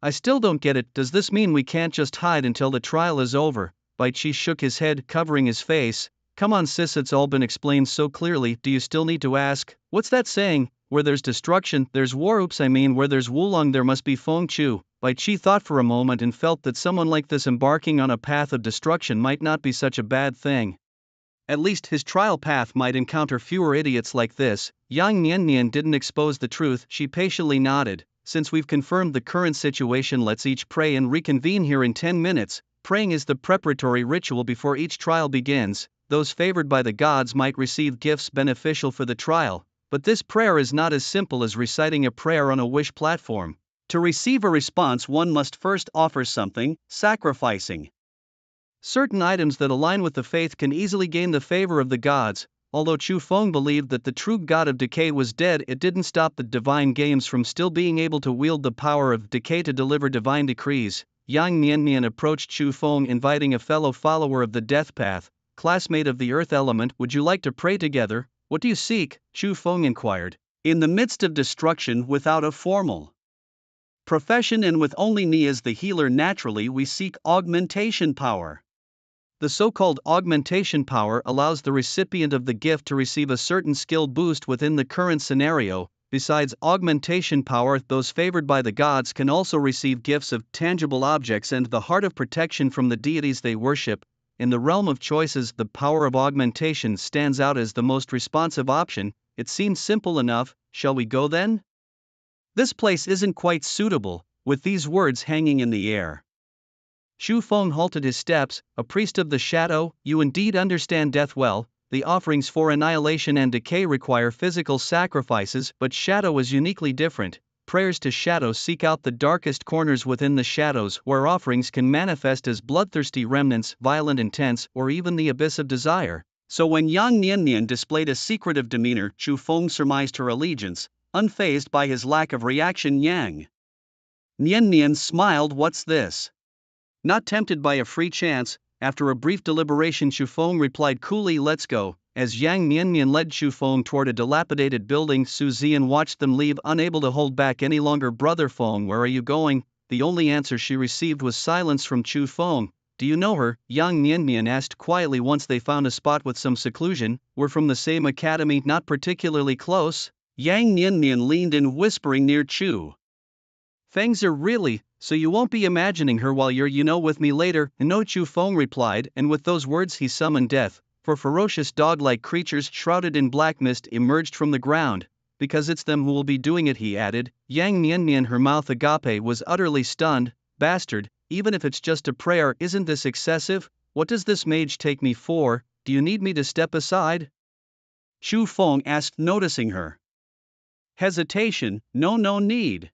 I still don't get it. Does this mean we can't just hide until the trial is over? Bai Qi shook his head, covering his face. Come on sis, it's all been explained so clearly. Do you still need to ask? What's that saying? Where there's destruction, there's war. Oops, I mean where there's Wolong there must be Feng Chu. Bai Qi thought for a moment and felt that someone like this embarking on a path of destruction might not be such a bad thing. At least his trial path might encounter fewer idiots like this. Yang Mianmian didn't expose the truth. She patiently nodded. Since we've confirmed the current situation, let's each pray and reconvene here in 10 minutes. Praying is the preparatory ritual before each trial begins. Those favored by the gods might receive gifts beneficial for the trial, but this prayer is not as simple as reciting a prayer on a wish platform. To receive a response, one must first offer something, sacrificing certain items that align with the faith can easily gain the favor of the gods. Although Chu Feng believed that the true god of decay was dead, it didn't stop the divine games from still being able to wield the power of decay to deliver divine decrees. Yang Mianmian approached Chu Feng, inviting a fellow follower of the death path, classmate of the earth element. Would you like to pray together? What do you seek? Chu Feng inquired. In the midst of destruction, without a formal profession and with only me as the healer, naturally we seek augmentation power. The so-called augmentation power allows the recipient of the gift to receive a certain skill boost within the current scenario. Besides augmentation power, those favored by the gods can also receive gifts of tangible objects and the heart of protection from the deities they worship. In the realm of choices, the power of augmentation stands out as the most responsive option. It seems simple enough. Shall we go then? This place isn't quite suitable. with these words hanging in the air. Chu Feng halted his steps. "A priest of the shadow, you indeed understand death well. The offerings for annihilation and decay require physical sacrifices, but shadow is uniquely different. Prayers to shadow seek out the darkest corners within the shadows, where offerings can manifest as bloodthirsty remnants, violent intents, or even the abyss of desire." So when Yang Niannian displayed a secretive demeanor, Chu Feng surmised her allegiance, unfazed by his lack of reaction. Yang Niannian smiled. "What's this?" Not tempted by a free chance, after a brief deliberation Chu Feng replied coolly, "Let's go." As Yang Niannian led Chu Feng toward a dilapidated building, Su Zian watched them leave, unable to hold back any longer. "Brother Feng, where are you going?" The only answer she received was silence from Chu Feng. "Do you know her?" Yang Niannian asked quietly once they found a spot with some seclusion. "We're from the same academy." "Not particularly close." Yang Niannian leaned in, whispering near Chu Feng's ear. "Really? So you won't be imagining her while you're with me later?" "No," Chu Feng replied, and with those words he summoned death. For ferocious dog-like creatures shrouded in black mist emerged from the ground. "Because it's them who will be doing it," he added. Yang Niannian, her mouth agape, was utterly stunned. "Bastard, even if it's just a prayer, isn't this excessive? What does this mage take me for? Do you need me to step aside?" Chu Feng asked, noticing her hesitation. No need."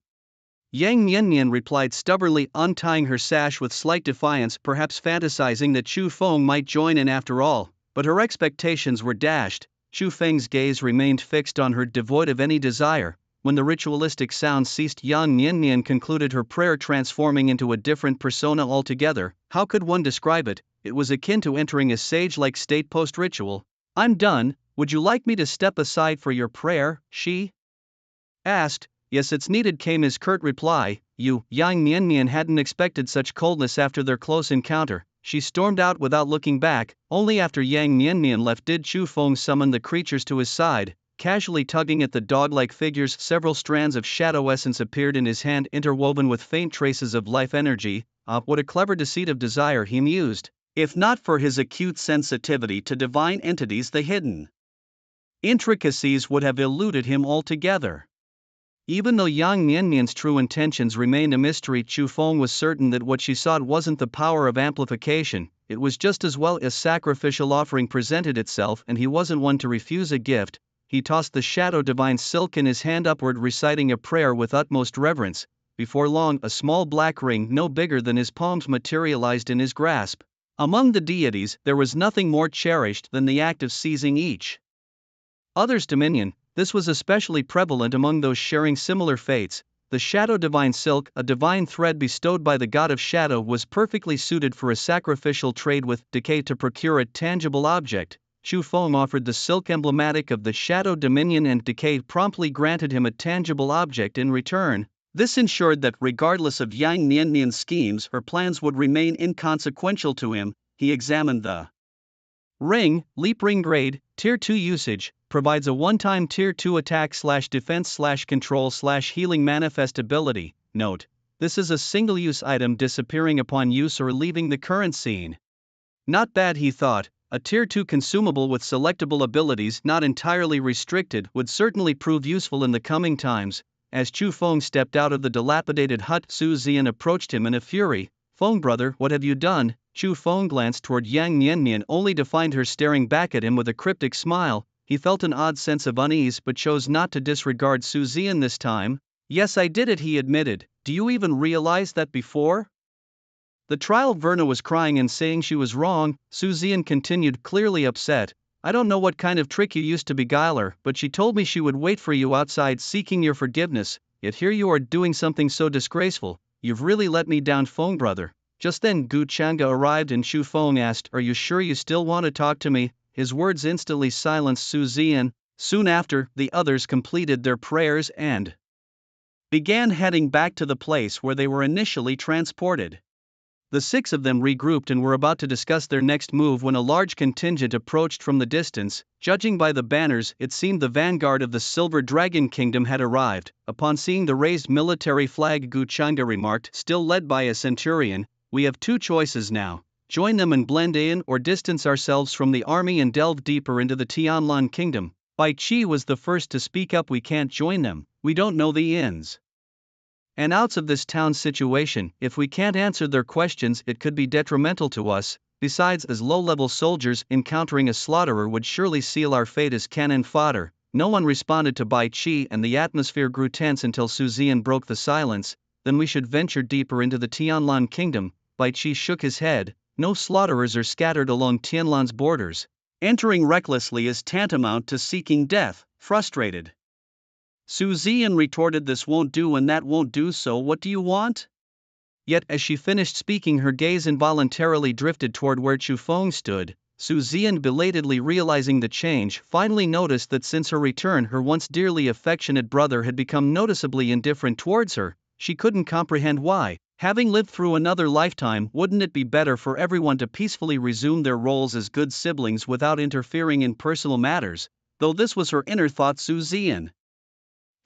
Yang Niannian replied stubbornly, untying her sash with slight defiance, perhaps fantasizing that Chu Feng might join in after all. But her expectations were dashed. Chu Feng's gaze remained fixed on her, devoid of any desire. When the ritualistic sound ceased, Yang Niannian concluded her prayer, transforming into a different persona altogether. How could one describe it? It was akin to entering a sage-like state post-ritual. "I'm done. Would you like me to step aside for your prayer?" she asked. "Yes, it's needed," came his curt reply. Yang Niannian hadn't expected such coldness after their close encounter. She stormed out without looking back. Only after Yang Niannian left did Chu Feng summon the creatures to his side. Casually tugging at the dog-like figures, several strands of shadow essence appeared in his hand, interwoven with faint traces of life energy. What a clever deceit of desire, he mused. If not for his acute sensitivity to divine entities, the hidden intricacies would have eluded him altogether. Even though Yang Niannian's true intentions remained a mystery, Chu Feng was certain that what she sought wasn't the power of amplification, it was just as well a sacrificial offering presented itself, and he wasn't one to refuse a gift. He tossed the shadow divine silk in his hand upward, reciting a prayer with utmost reverence. Before long, a small black ring no bigger than his palms materialized in his grasp. Among the deities, there was nothing more cherished than the act of seizing each other's dominion. This was especially prevalent among those sharing similar fates. The shadow divine silk, a divine thread bestowed by the god of shadow, was perfectly suited for a sacrificial trade with decay to procure a tangible object. Chu Feng offered the silk emblematic of the shadow dominion, and decay promptly granted him a tangible object in return. This ensured that regardless of Yang Niannian's schemes, her plans would remain inconsequential to him. He examined the ring. Leap ring grade, Tier 2 usage, provides a one-time Tier 2 attack/defense/control/healing manifestability. Note: this is a single-use item disappearing upon use or leaving the current scene. Not bad, he thought. A Tier 2 consumable with selectable abilities not entirely restricted would certainly prove useful in the coming times. As Chu Feng stepped out of the dilapidated hut, Su Zian approached him in a fury. "Feng brother, what have you done?" Chu Feng glanced toward Yang Niannian, only to find her staring back at him with a cryptic smile. He felt an odd sense of unease, but chose not to disregard Su Zian this time. "Yes, I did it," he admitted. "Do you even realize that before the trial Verna was crying and saying she was wrong?" Su Zian continued, clearly upset. "I don't know what kind of trick you used to beguile her, but she told me she would wait for you outside seeking your forgiveness, yet here you are doing something so disgraceful. You've really let me down, Feng brother." Just then Gu Changa arrived, and Chu Feng asked, "Are you sure you still want to talk to me?" His words instantly silenced Su Zian. Soon after, the others completed their prayers and began heading back to the place where they were initially transported. The six of them regrouped and were about to discuss their next move when a large contingent approached from the distance. Judging by the banners, it seemed the vanguard of the Silver Dragon Kingdom had arrived. Upon seeing the raised military flag, Gu Changa remarked, still led by a centurion, "We have two choices now. Join them and blend in, or distance ourselves from the army and delve deeper into the Tianlan Kingdom." Bai Qi was the first to speak up. "We can't join them, we don't know the ins and outs of this town's situation. If we can't answer their questions, it could be detrimental to us. Besides, as low-level soldiers, encountering a slaughterer would surely seal our fate as cannon fodder. No one responded to Bai Qi, and the atmosphere grew tense until Su Ziyan broke the silence. Then we should venture deeper into the Tianlan kingdom. Bai Qi shook his head. No slaughterers are scattered along Tianlan's borders. Entering recklessly is tantamount to seeking death. Frustrated, Su Ziyan retorted, this won't do and that won't do, so what do you want? Yet as she finished speaking, her gaze involuntarily drifted toward where Chu Feng stood. Su Ziyan, belatedly realizing the change, finally noticed that since her return her once dearly affectionate brother had become noticeably indifferent towards her. She couldn't comprehend why. Having lived through another lifetime, wouldn't it be better for everyone to peacefully resume their roles as good siblings without interfering in personal matters? Though this was her inner thought, Su Ziyan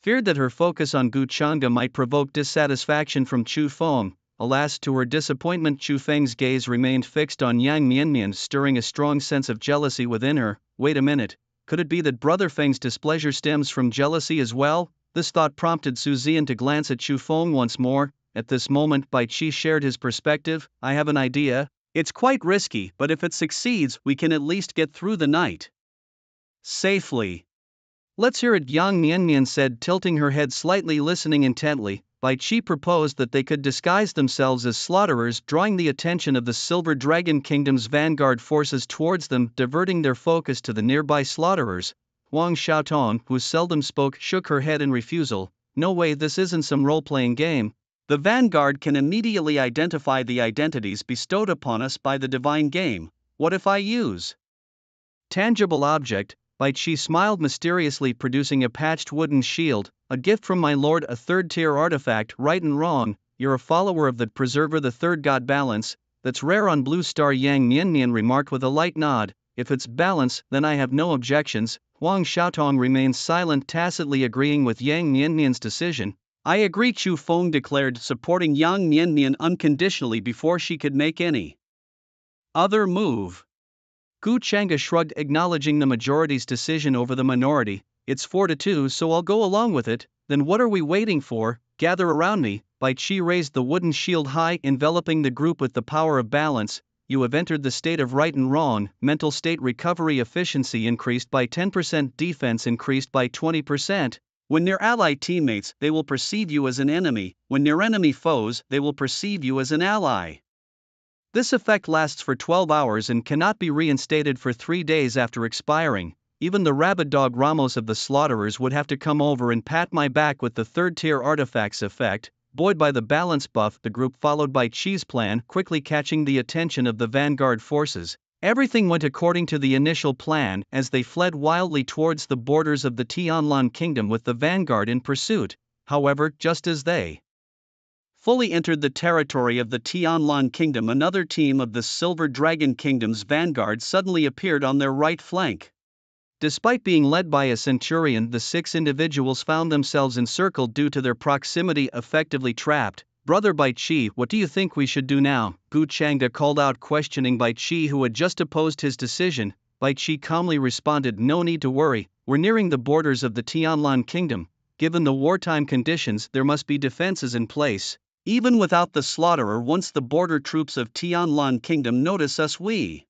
feared that her focus on Gu Chang'e might provoke dissatisfaction from Chu Feng. Alas, to her disappointment, Chu Feng's gaze remained fixed on Yang Mianmian, stirring a strong sense of jealousy within her. Wait a minute, could it be that Brother Feng's displeasure stems from jealousy as well? This thought prompted Su Ziyan to glance at Chu Feng once more. At this moment, Bai Qi shared his perspective. I have an idea. It's quite risky, but if it succeeds, we can at least get through the night safely. Let's hear it, Yang Mianmian said, tilting her head slightly, listening intently. Bai Qi proposed that they could disguise themselves as slaughterers, drawing the attention of the Silver Dragon Kingdom's vanguard forces towards them, diverting their focus to the nearby slaughterers. Huang Xiaotong, who seldom spoke, shook her head in refusal. No way, this isn't some role-playing game. The vanguard can immediately identify the identities bestowed upon us by the divine game. What if I use tangible object? Bai Qi smiled mysteriously, producing a patched wooden shield. A gift from my lord, a third-tier artifact. Right and wrong, you're a follower of the preserver, the third god Balance. That's rare on Blue Star, Yang Mianmian remarked with a light nod. If it's Balance, then I have no objections. Huang Xiaotong remained silent, tacitly agreeing with Yang Mianmian's decision. I agree, Chu Feng declared, supporting Yang Mianmian unconditionally before she could make any other move. Gu Chang'e shrugged, acknowledging the majority's decision over the minority. It's 4-2, so I'll go along with it. Then what are we waiting for? Gather around me. Bai Qi raised the wooden shield high, enveloping the group with the power of balance. You have entered the state of right and wrong. Mental state recovery efficiency increased by 10%, defense increased by 20%. When near ally teammates, they will perceive you as an enemy. When near enemy foes, they will perceive you as an ally. This effect lasts for 12 hours and cannot be reinstated for 3 days after expiring. Even the rabid dog Ramos of the slaughterers would have to come over and pat my back with the third-tier artifact's effect. Buoyed by the balance buff, the group followed Bai Qi's plan, quickly catching the attention of the vanguard forces. Everything went according to the initial plan as they fled wildly towards the borders of the Tianlan kingdom with the vanguard in pursuit. However, just as they fully entered the territory of the Tianlan kingdom, another team of the Silver Dragon Kingdom's vanguard suddenly appeared on their right flank. Despite being led by a centurion, the 6 individuals found themselves encircled due to their proximity, effectively trapped. Brother Bai Qi, what do you think we should do now? Gu Chang'e called out, questioning Bai Qi, who had just opposed his decision. Bai Qi calmly responded, no need to worry, we're nearing the borders of the Tianlan kingdom. Given the wartime conditions, there must be defenses in place. Even without the slaughterer, once the border troops of Tianlan kingdom notice us, we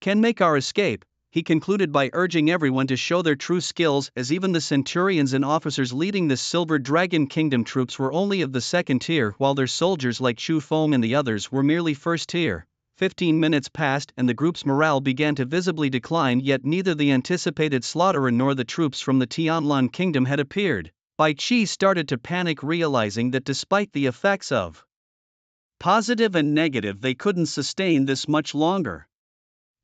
can make our escape. He concluded by urging everyone to show their true skills, as even the centurions and officers leading the Silver Dragon Kingdom troops were only of the second tier, while their soldiers like Chu Feng and the others were merely first tier. 15 minutes passed and the group's morale began to visibly decline, yet neither the anticipated slaughterer nor the troops from the Tianlan Kingdom had appeared. Bai Qi started to panic, realizing that despite the effects of positive and negative, they couldn't sustain this much longer.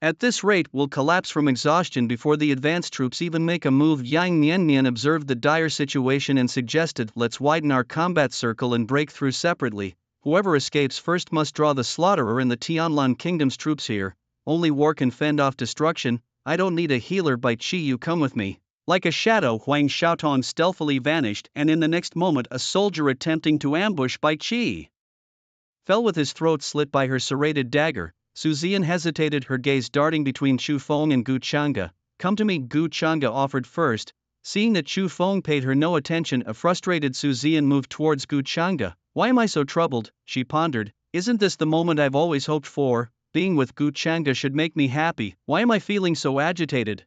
At this rate, we'll collapse from exhaustion before the advanced troops even make a move. Yang Mianmian observed the dire situation and suggested, let's widen our combat circle and break through separately. Whoever escapes first must draw the slaughterer and the Tianlan Kingdom's troops here. Only war can fend off destruction. I don't need a healer, Bai Qi, you come with me. Like a shadow, Huang Xiaotong stealthily vanished, and in the next moment a soldier attempting to ambush Bai Qi fell with his throat slit by her serrated dagger. Su Ziyan hesitated, her gaze darting between Chu Feng and Gu Chang'e. Come to me, Gu Chang'e offered first. Seeing that Chu Feng paid her no attention, a frustrated Su Ziyan moved towards Gu Chang'e. Why am I so troubled? She pondered. Isn't this the moment I've always hoped for? Being with Gu Chang'e should make me happy. Why am I feeling so agitated?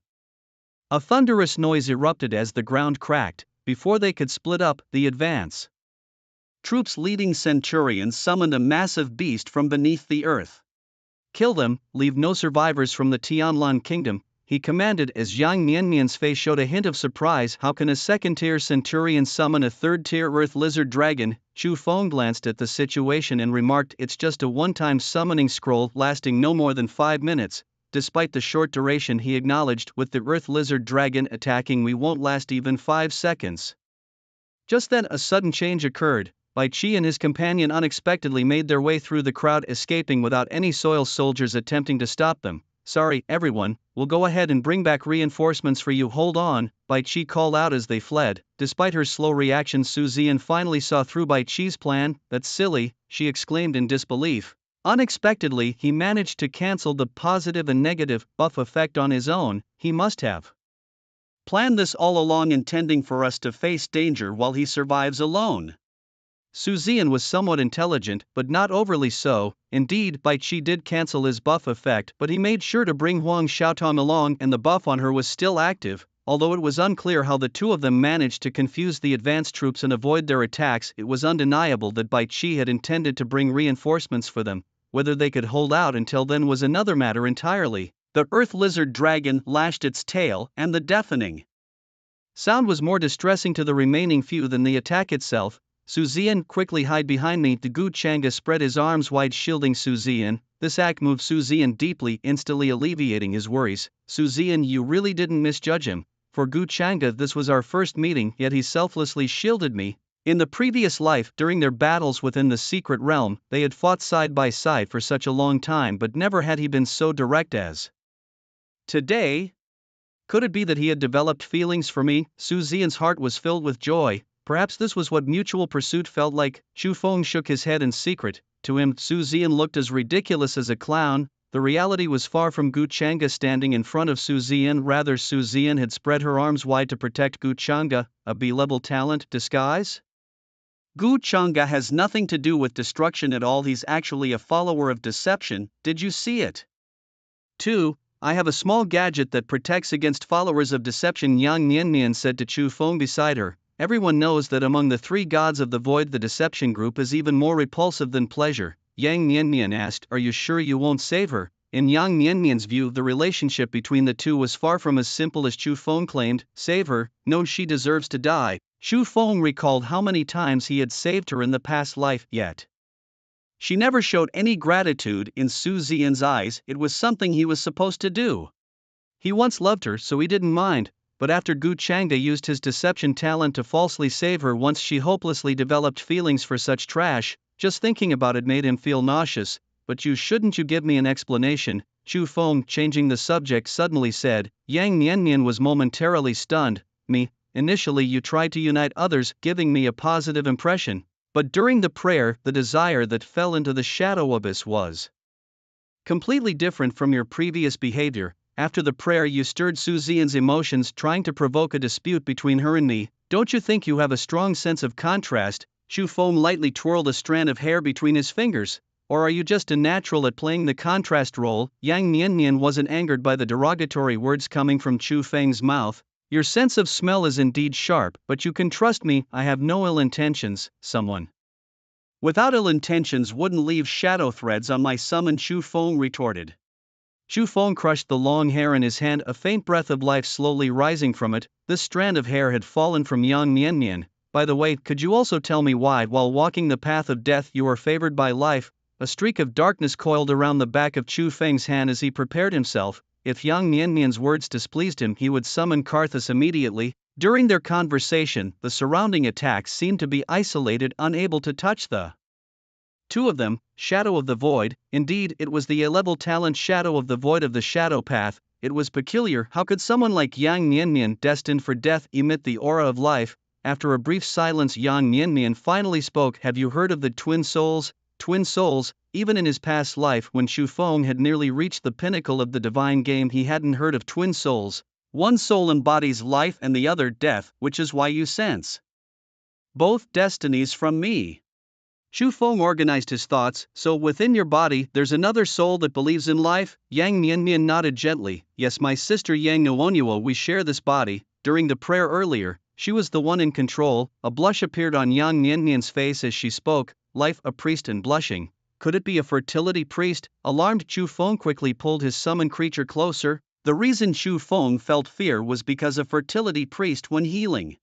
A thunderous noise erupted as the ground cracked. Before they could split up, the advance troops leading centurions summoned a massive beast from beneath the earth. Kill them, leave no survivors from the Tianlan kingdom, he commanded as Yang Mianmian's face showed a hint of surprise. How can a second-tier centurion summon a third-tier earth lizard dragon? Chu Feng glanced at the situation and remarked, it's just a one-time summoning scroll lasting no more than 5 minutes. Despite the short duration, he acknowledged, with the earth lizard dragon attacking we won't last even 5 seconds. Just then a sudden change occurred. Bai Qi and his companion unexpectedly made their way through the crowd, escaping without any Soil soldiers attempting to stop them. Sorry, everyone, we'll go ahead and bring back reinforcements for you. Hold on, Bai Qi called out as they fled. Despite her slow reaction, Su Ziyan finally saw through Bai Qi's plan. That's silly, she exclaimed in disbelief. Unexpectedly, he managed to cancel the positive and negative buff effect on his own. He must have planned this all along, intending for us to face danger while he survives alone. Su Ziyan was somewhat intelligent, but not overly so. Indeed, Bai Qi did cancel his buff effect, but he made sure to bring Huang Xiaotong along, and the buff on her was still active. Although it was unclear how the two of them managed to confuse the advanced troops and avoid their attacks, it was undeniable that Bai Qi had intended to bring reinforcements for them. Whether they could hold out until then was another matter entirely. The earth lizard dragon lashed its tail, and the deafening sound was more distressing to the remaining few than the attack itself. Su Ziyan, quickly hide behind me. The Gu Chang'e spread his arms wide, shielding Su Ziyan. This act moved Su Ziyan deeply, instantly alleviating his worries. Su Ziyan, you really didn't misjudge him. For Gu Chang'e, this was our first meeting, yet he selflessly shielded me. In the previous life, during their battles within the secret realm, they had fought side by side for such a long time, but never had he been so direct as today. Could it be that he had developed feelings for me? Su Ziyan's heart was filled with joy. Perhaps this was what mutual pursuit felt like. Chu Feng shook his head in secret. To him, Su Ziyan looked as ridiculous as a clown. The reality was far from Gu Chang'e standing in front of Su Ziyan. Rather, Su Ziyan had spread her arms wide to protect Gu Chang'e, a B-level talent. Disguise? Gu Chang'e has nothing to do with destruction at all. He's actually a follower of deception. Did you see it? 2. I have a small gadget that protects against followers of deception, Yang Nianmian said to Chu Feng beside her. Everyone knows that among the 3 gods of the void, the deception group is even more repulsive than pleasure. Yang Nianmian asked, are you sure you won't save her? In Yang Nianmian's view, the relationship between the two was far from as simple as Chu Feng claimed. Save her? No, she deserves to die. Chu Feng recalled how many times he had saved her in the past life, yet she never showed any gratitude. In Su Ziyan's eyes, it was something he was supposed to do. He once loved her, so he didn't mind. But after Gu Chang'e used his deception talent to falsely save her once, she hopelessly developed feelings for such trash. Just thinking about it made him feel nauseous. But shouldn't you give me an explanation? Chu Feng, changing the subject, suddenly said. Yang Nianmian was momentarily stunned. Me? Initially you tried to unite others, giving me a positive impression. But during the prayer, the desire that fell into the shadow abyss was completely different from your previous behavior. After the prayer you stirred Su Ziyan's emotions, trying to provoke a dispute between her and me. Don't you think you have a strong sense of contrast? Chu Feng lightly twirled a strand of hair between his fingers. Or are you just a natural at playing the contrast role? Yang Nianmian wasn't angered by the derogatory words coming from Chu Feng's mouth. Your sense of smell is indeed sharp, but you can trust me, I have no ill intentions. Someone without ill intentions wouldn't leave shadow threads on my summon, Chu Feng retorted. Chu Feng crushed the long hair in his hand, a faint breath of life slowly rising from it. This strand of hair had fallen from Yang Nianmian. By the way, could you also tell me why, while walking the path of death, you are favored by life? A streak of darkness coiled around the back of Chu Feng's hand as he prepared himself. If Yang Nianmian's words displeased him, he would summon Karthus immediately. During their conversation, the surrounding attacks seemed to be isolated, unable to touch the 2 of them. Shadow of the Void. Indeed, it was the A-level talent Shadow of the Void of the Shadow Path. It was peculiar. How could someone like Yang Nianmian, destined for death, emit the aura of life? After a brief silence, Yang Nianmian finally spoke. Have you heard of the Twin Souls? Twin Souls? Even in his past life, when Chu Feng had nearly reached the pinnacle of the divine game, he hadn't heard of Twin Souls. One soul embodies life and the other death, which is why you sense both destinies from me. Xu Feng organized his thoughts. So within your body there's another soul that believes in life? Yang Niannian nodded gently. Yes, my sister Yang Nuonyuo, we share this body. During the prayer earlier, she was the one in control. A blush appeared on Yang Niannian's face as she spoke. Life, a priest and blushing. Could it be a fertility priest? Alarmed, Xu Feng quickly pulled his summoned creature closer. The reason Xu Feng felt fear was because a fertility priest, when healing,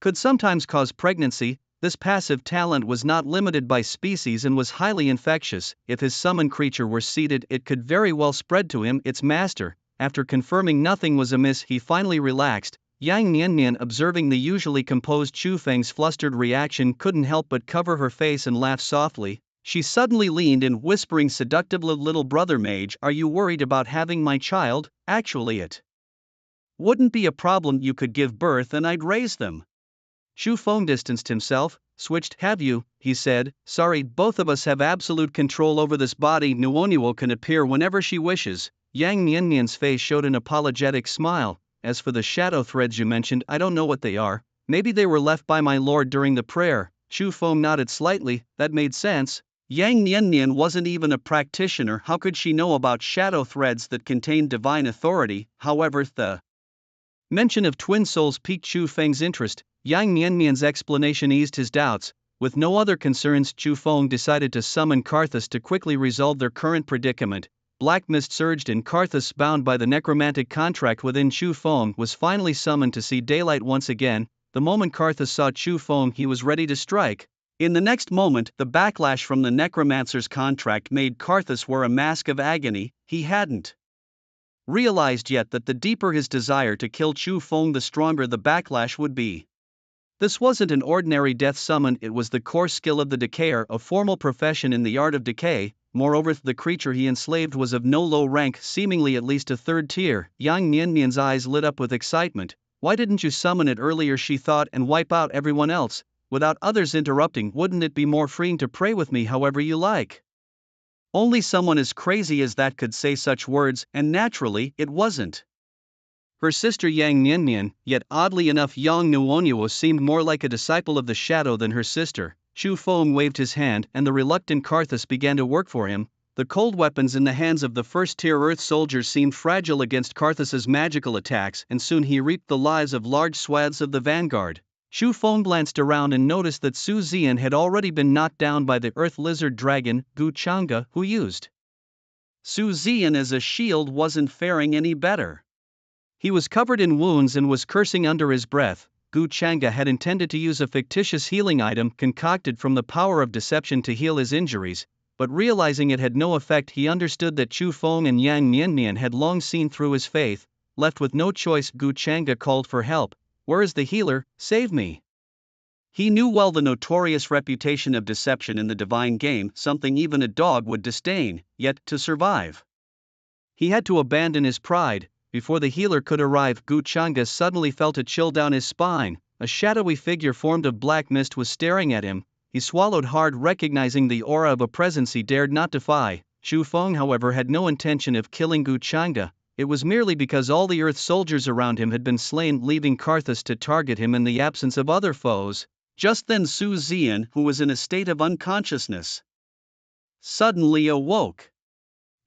could sometimes cause pregnancy. This passive talent was not limited by species and was highly infectious. If his summoned creature were seated, it could very well spread to him, its master. After confirming nothing was amiss, he finally relaxed. Yang Niannian, observing the usually composed Xu Feng's flustered reaction, couldn't help but cover her face and laugh softly. She suddenly leaned in, whispering seductively, little brother mage, are you worried about having my child? Actually, it wouldn't be a problem. You could give birth and I'd raise them. Xu Feng distanced himself. Switched, have you? He said. Sorry, both of us have absolute control over this body. Nuonyuo can appear whenever she wishes. Yang Niannian's face showed an apologetic smile. As for the shadow threads you mentioned, I don't know what they are. Maybe they were left by my lord during the prayer. Xu Feng nodded slightly. That made sense. Yang Niannian wasn't even a practitioner. How could she know about shadow threads that contained divine authority? However, the mention of twin souls piqued Xu Feng's interest. Yang Niannian's explanation eased his doubts. With no other concerns, Xu Feng decided to summon Karthus to quickly resolve their current predicament. Black mist surged and Karthus, bound by the necromantic contract within Xu Feng, was finally summoned to see daylight once again. The moment Karthus saw Xu Feng, he was ready to strike. In the next moment, the backlash from the necromancer's contract made Karthus wear a mask of agony. He hadn't realized yet that the deeper his desire to kill Xu Feng, the stronger the backlash would be. This wasn't an ordinary death summon, it was the core skill of the Decayer, a formal profession in the art of decay. Moreover, the creature he enslaved was of no low rank, seemingly at least a third tier. Yang Niannian's eyes lit up with excitement. Why didn't you summon it earlier, she thought, and wipe out everyone else, without others interrupting? Wouldn't it be more freeing to pray with me however you like? Only someone as crazy as that could say such words, and naturally, it wasn't her sister Yang Niannian, yet oddly enough Yang Nuonyuo seemed more like a disciple of the shadow than her sister. Xu Feng waved his hand and the reluctant Karthus began to work for him. The cold weapons in the hands of the first-tier earth soldiers seemed fragile against Karthus's magical attacks, and soon he reaped the lives of large swaths of the vanguard. Xu Feng glanced around and noticed that Su Zian had already been knocked down by the earth lizard dragon, Gu Chang'e, who used Su Zian as a shield, wasn't faring any better. He was covered in wounds and was cursing under his breath. Gu Chang'e had intended to use a fictitious healing item concocted from the power of deception to heal his injuries, but realizing it had no effect, he understood that Xu Feng and Yang Niannian had long seen through his faith. Left with no choice, Gu Chang'e called for help. Where is the healer? Save me. He knew well the notorious reputation of deception in the divine game, something even a dog would disdain, yet, to survive, he had to abandon his pride. Before the healer could arrive, Gu Chang'e suddenly felt a chill down his spine. A shadowy figure formed of black mist was staring at him. He swallowed hard, recognizing the aura of a presence he dared not defy. Xu Feng, however, had no intention of killing Gu Chang'e. It was merely because all the earth soldiers around him had been slain, leaving Karthus to target him in the absence of other foes. Just then Su Zian, who was in a state of unconsciousness, suddenly awoke.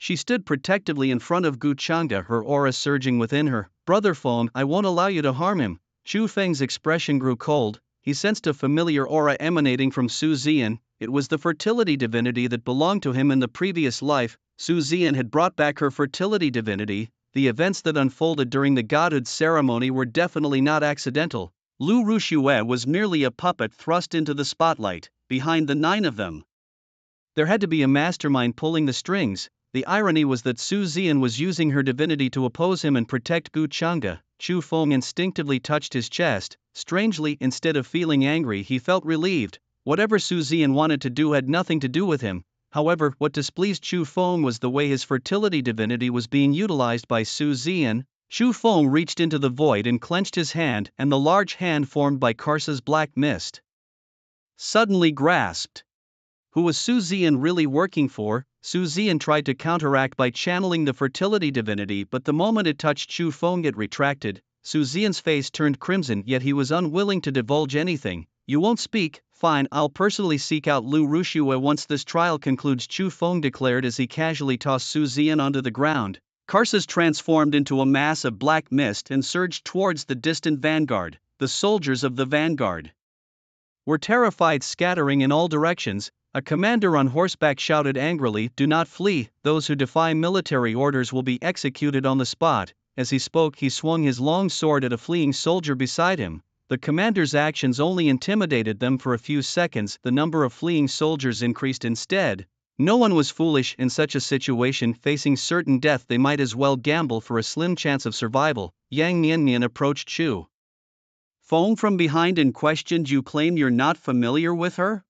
She stood protectively in front of Gu Chang'e, her aura surging within her. Brother Feng, I won't allow you to harm him. Xu Feng's expression grew cold. He sensed a familiar aura emanating from Su Zian. It was the fertility divinity that belonged to him in the previous life. Su Zian had brought back her fertility divinity. The events that unfolded during the godhood ceremony were definitely not accidental. Lu Ruxue was merely a puppet thrust into the spotlight. Behind the 9 of them, there had to be a mastermind pulling the strings. The irony was that Su Zian was using her divinity to oppose him and protect Gu Chang'e. Xu Feng instinctively touched his chest. Strangely, instead of feeling angry, he felt relieved. Whatever Su Zian wanted to do had nothing to do with him. However, what displeased Xu Feng was the way his fertility divinity was being utilized by Su Zian. Xu Feng reached into the void and clenched his hand, and the large hand formed by Karthus's black mist suddenly grasped. Who was Su Zian really working for? Su Zian tried to counteract by channeling the fertility divinity, but the moment it touched Chu Feng it retracted. Su Zian's face turned crimson, yet he was unwilling to divulge anything. You won't speak? Fine, I'll personally seek out Lu Rushue once this trial concludes, Chu Feng declared as he casually tossed Su Zian onto the ground. Karsus transformed into a mass of black mist and surged towards the distant vanguard. The soldiers of the vanguard were terrified, scattering in all directions. A commander on horseback shouted angrily, "Do not flee, those who defy military orders will be executed on the spot." As he spoke, he swung his long sword at a fleeing soldier beside him. The commander's actions only intimidated them for a few seconds, the number of fleeing soldiers increased instead. No one was foolish in such a situation, facing certain death they might as well gamble for a slim chance of survival. Yang Niannian approached Chu Feng from behind and questioned, "You claim you're not familiar with her?"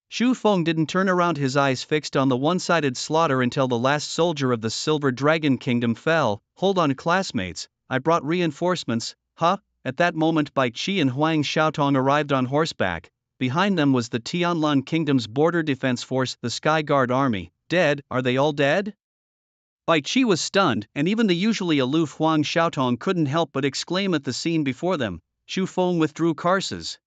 Chu Feng didn't turn around, his eyes fixed on the one-sided slaughter until the last soldier of the Silver Dragon Kingdom fell. "Hold on, classmates, I brought reinforcements." Huh? At that moment Bai Qi and Huang Xiaotong arrived on horseback. Behind them was the Tianlan Kingdom's border defense force, the Sky Guard army. Dead? Are they all dead? Bai Qi was stunned, and even the usually aloof Huang Xiaotong couldn't help but exclaim at the scene before them. Chu Feng withdrew Karsus,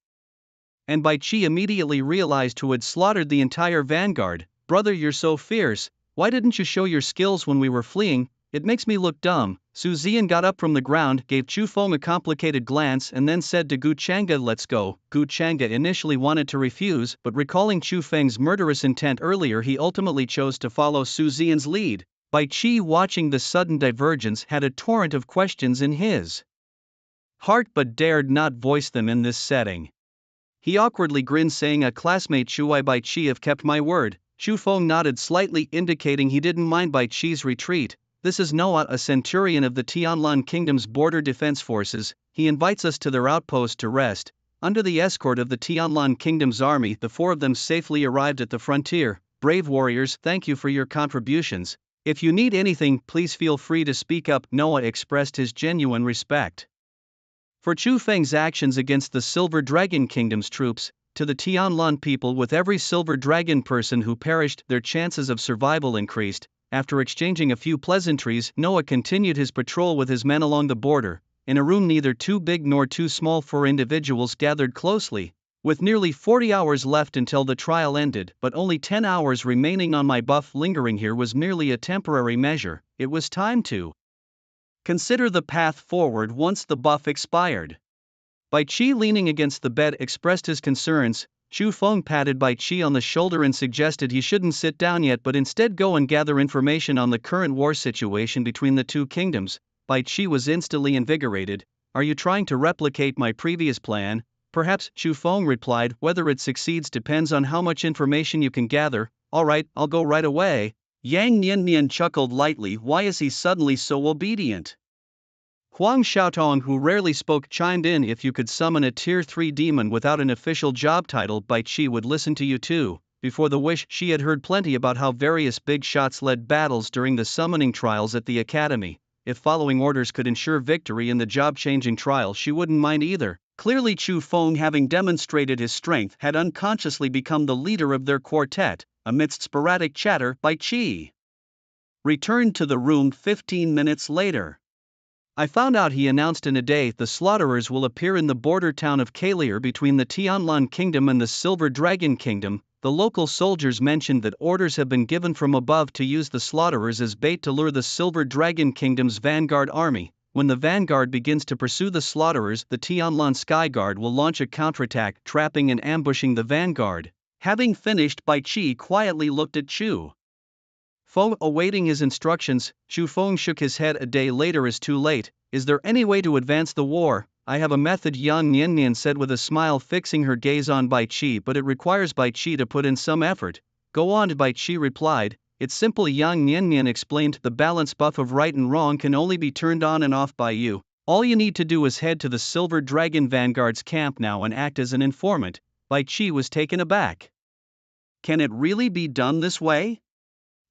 and Bai Qi immediately realized who had slaughtered the entire vanguard. "Brother, you're so fierce, why didn't you show your skills when we were fleeing? It makes me look dumb." Su Zian got up from the ground, gave Chu Feng a complicated glance and then said to Gu Changa, "Let's go." Gu Changa initially wanted to refuse, but recalling Chu Feng's murderous intent earlier, he ultimately chose to follow Su Zian's lead. Bai Qi, watching the sudden divergence, had a torrent of questions in his heart but dared not voice them in this setting. He awkwardly grinned, saying, "A classmate Shuai Bai Qi have kept my word." Chu Feng nodded slightly, indicating he didn't mind Bai Qi's retreat. "This is Noah, a centurion of the Tianlan Kingdom's border defense forces. He invites us to their outpost to rest." Under the escort of the Tianlan Kingdom's army, the four of them safely arrived at the frontier. "Brave warriors, thank you for your contributions. If you need anything, please feel free to speak up." Noah expressed his genuine respect for Chu Feng's actions against the Silver Dragon Kingdom's troops. To the Tianlan people, with every Silver Dragon person who perished, their chances of survival increased. After exchanging a few pleasantries, Noah continued his patrol with his men along the border. In a room neither too big nor too small, 4 individuals gathered closely. With nearly 40 hours left until the trial ended, but only 10 hours remaining on my buff, lingering here was merely a temporary measure. It was time to consider the path forward once the buff expired. Bai Qi, leaning against the bed, expressed his concerns. Chu Feng patted Bai Qi on the shoulder and suggested he shouldn't sit down yet but instead go and gather information on the current war situation between the two kingdoms. Bai Qi was instantly invigorated. "Are you trying to replicate my previous plan?" "Perhaps," Chu Feng replied. "Whether it succeeds depends on how much information you can gather." "All right, I'll go right away." Yang Niannian chuckled lightly. Why is he suddenly so obedient? Huang Xiaotong, who rarely spoke, chimed in. "If you could summon a Tier 3 demon without an official job title, Bai Qi would listen to you too." Before the wish, she had heard plenty about how various big shots led battles during the summoning trials at the academy. If following orders could ensure victory in the job-changing trial, she wouldn't mind either. Clearly Chu Feng, having demonstrated his strength, had unconsciously become the leader of their quartet. Amidst sporadic chatter, Bai Qi returned to the room 15 minutes later. "I found out," he announced in a day, "the slaughterers will appear in the border town of Kalir between the Tianlan Kingdom and the Silver Dragon Kingdom." The local soldiers mentioned that orders have been given from above to use the slaughterers as bait to lure the Silver Dragon Kingdom's vanguard army. When the vanguard begins to pursue the slaughterers, the Tianlan Sky Guard will launch a counterattack, trapping and ambushing the vanguard. Having finished, Bai Qi quietly looked at Chu Feng, awaiting his instructions. Chu Feng shook his head. "A day later is too late. Is there any way to advance the war?" "I have a method," Yang Niannian said with a smile, fixing her gaze on Bai Qi, "but it requires Bai Qi to put in some effort." "Go on," Bai Qi replied. "It's simple," Yang Niannian explained. "The balance buff of right and wrong can only be turned on and off by you. All you need to do is head to the Silver Dragon Vanguard's camp now and act as an informant." Bai Qi was taken aback. "Can it really be done this way?"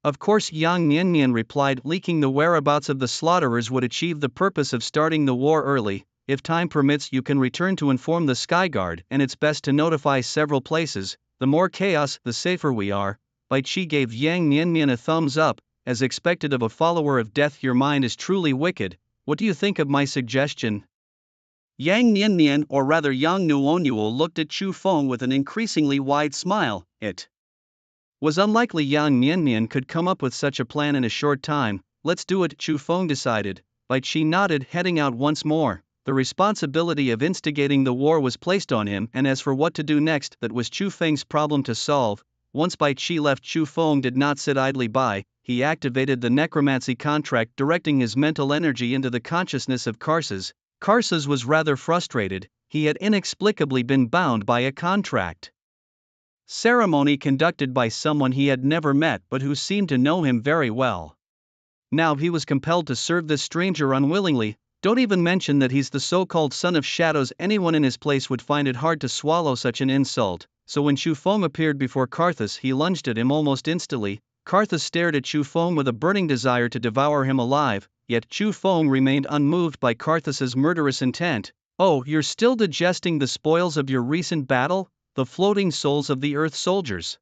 "Of course," Yang Niannian replied. "Leaking the whereabouts of the slaughterers would achieve the purpose of starting the war early. If time permits, you can return to inform the Sky Guard, and it's best to notify several places. The more chaos, the safer we are." Bai Qi gave Yang Niannian a thumbs up, as expected of a follower of death. Your mind is truly wicked, what do you think of my suggestion? Yang Niannian, or rather Yang Nuonuo, looked at Chu Feng with an increasingly wide smile. It was unlikely Yang Niannian could come up with such a plan in a short time. Let's do it, Chu Feng decided. Bai Qi nodded, heading out once more. The responsibility of instigating the war was placed on him, and as for what to do next, that was Chu Feng's problem to solve. Once Bai Qi left, Chu Feng did not sit idly by. He activated the necromancy contract, directing his mental energy into the consciousness of Karsus. Karsus was rather frustrated. He had inexplicably been bound by a contract ceremony conducted by someone he had never met but who seemed to know him very well. Now he was compelled to serve this stranger unwillingly. Don't even mention that he's the so-called son of shadows. Anyone in his place would find it hard to swallow such an insult. So when Chu Feng appeared before Karthus, he lunged at him almost instantly. Karthus stared at Chu Feng with a burning desire to devour him alive, yet Chu Feng remained unmoved by Karthus's murderous intent. Oh, you're still digesting the spoils of your recent battle? The floating souls of the Earth soldiers.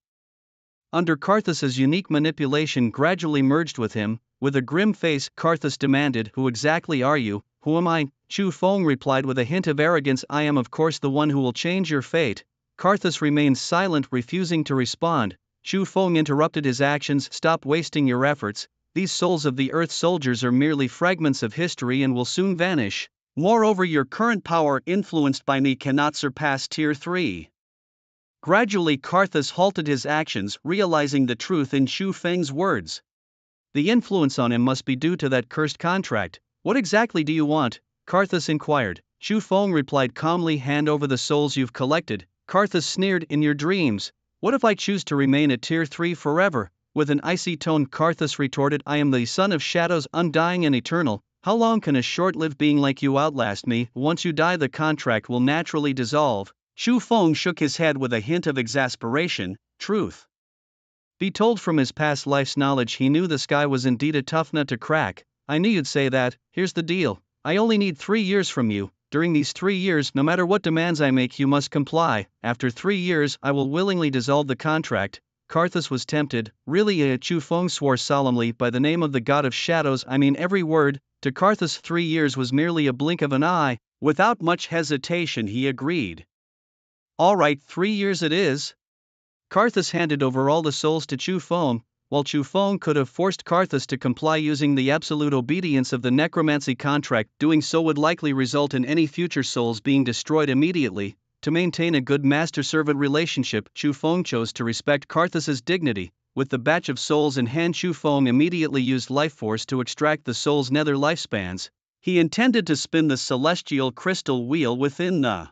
Under Karthus's unique manipulation gradually merged with him. With a grim face, Karthus demanded, who exactly are you? Who am I? Chu Feng replied with a hint of arrogance, I am of course the one who will change your fate. Karthus remained silent, refusing to respond. Chu Feng interrupted his actions. Stop wasting your efforts. These souls of the Earth soldiers are merely fragments of history and will soon vanish. Moreover, your current power influenced by me cannot surpass Tier 3. Gradually Karthus halted his actions, realizing the truth in Chu Feng's words. The influence on him must be due to that cursed contract. What exactly do you want? Karthus inquired. Chu Feng replied calmly, hand over the souls you've collected. Karthus sneered, in your dreams. What if I choose to remain at Tier 3 forever? With an icy tone, Karthus retorted, I am the son of shadows, undying and eternal. How long can a short-lived being like you outlast me? Once you die, the contract will naturally dissolve. Chu Feng shook his head with a hint of exasperation. Truth be told, from his past life's knowledge, he knew the sky was indeed a tough nut to crack. I knew you'd say that. Here's the deal. I only need 3 years from you. During these 3 years, no matter what demands I make, you must comply. After 3 years, I will willingly dissolve the contract. Karthus was tempted. Really? Chu Feng swore solemnly, by the name of the god of shadows, I mean every word. To Karthus, 3 years was merely a blink of an eye. Without much hesitation, he agreed. All right, 3 years it is. Karthus handed over all the souls to Chu Feng. While Chu Feng could have forced Karthus to comply using the absolute obedience of the necromancy contract, doing so would likely result in any future souls being destroyed immediately. To maintain a good master-servant relationship, Chu Feng chose to respect Karthus's dignity. With the batch of souls in hand, Chu Feng immediately used life force to extract the souls' nether lifespans. He intended to spin the celestial crystal wheel within the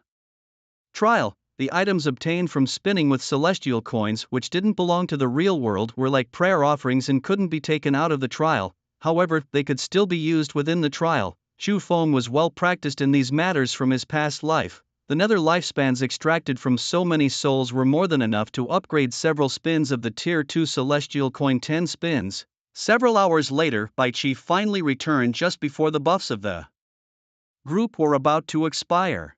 trial. The items obtained from spinning with celestial coins, which didn't belong to the real world, were like prayer offerings and couldn't be taken out of the trial. However, they could still be used within the trial. Chu Feng was well practiced in these matters from his past life. The nether lifespans extracted from so many souls were more than enough to upgrade several spins of the Tier 2 celestial coin. 10 spins. Several hours later, Bai Qi finally returned just before the buffs of the group were about to expire.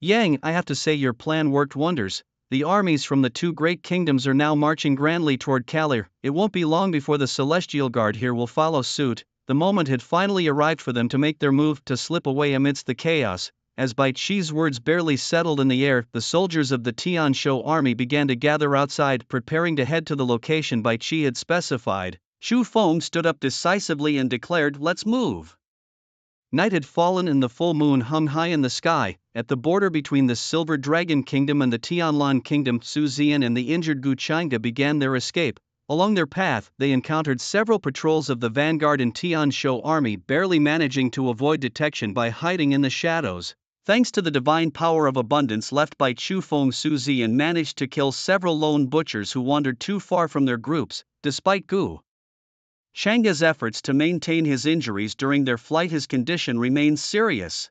Yang, I have to say your plan worked wonders. The armies from the 2 great kingdoms are now marching grandly toward Kalir. It won't be long before the Celestial Guard here will follow suit. The moment had finally arrived for them to make their move, to slip away amidst the chaos. As Bai Qi's words barely settled in the air, the soldiers of the Tian Shou army began to gather outside, preparing to head to the location Bai Qi had specified. Chu Feng stood up decisively and declared, let's move. Night had fallen and the full moon hung high in the sky. At the border between the Silver Dragon Kingdom and the Tianlan Kingdom, Su Zian and the injured Gu Chang'e began their escape. Along their path, they encountered several patrols of the vanguard and Tian Shou army, barely managing to avoid detection by hiding in the shadows. Thanks to the divine power of abundance left by Chu Feng, Su Zian managed to kill several lone butchers who wandered too far from their groups. Despite Gu Chang'e's efforts to maintain his injuries during their flight, his condition remained serious.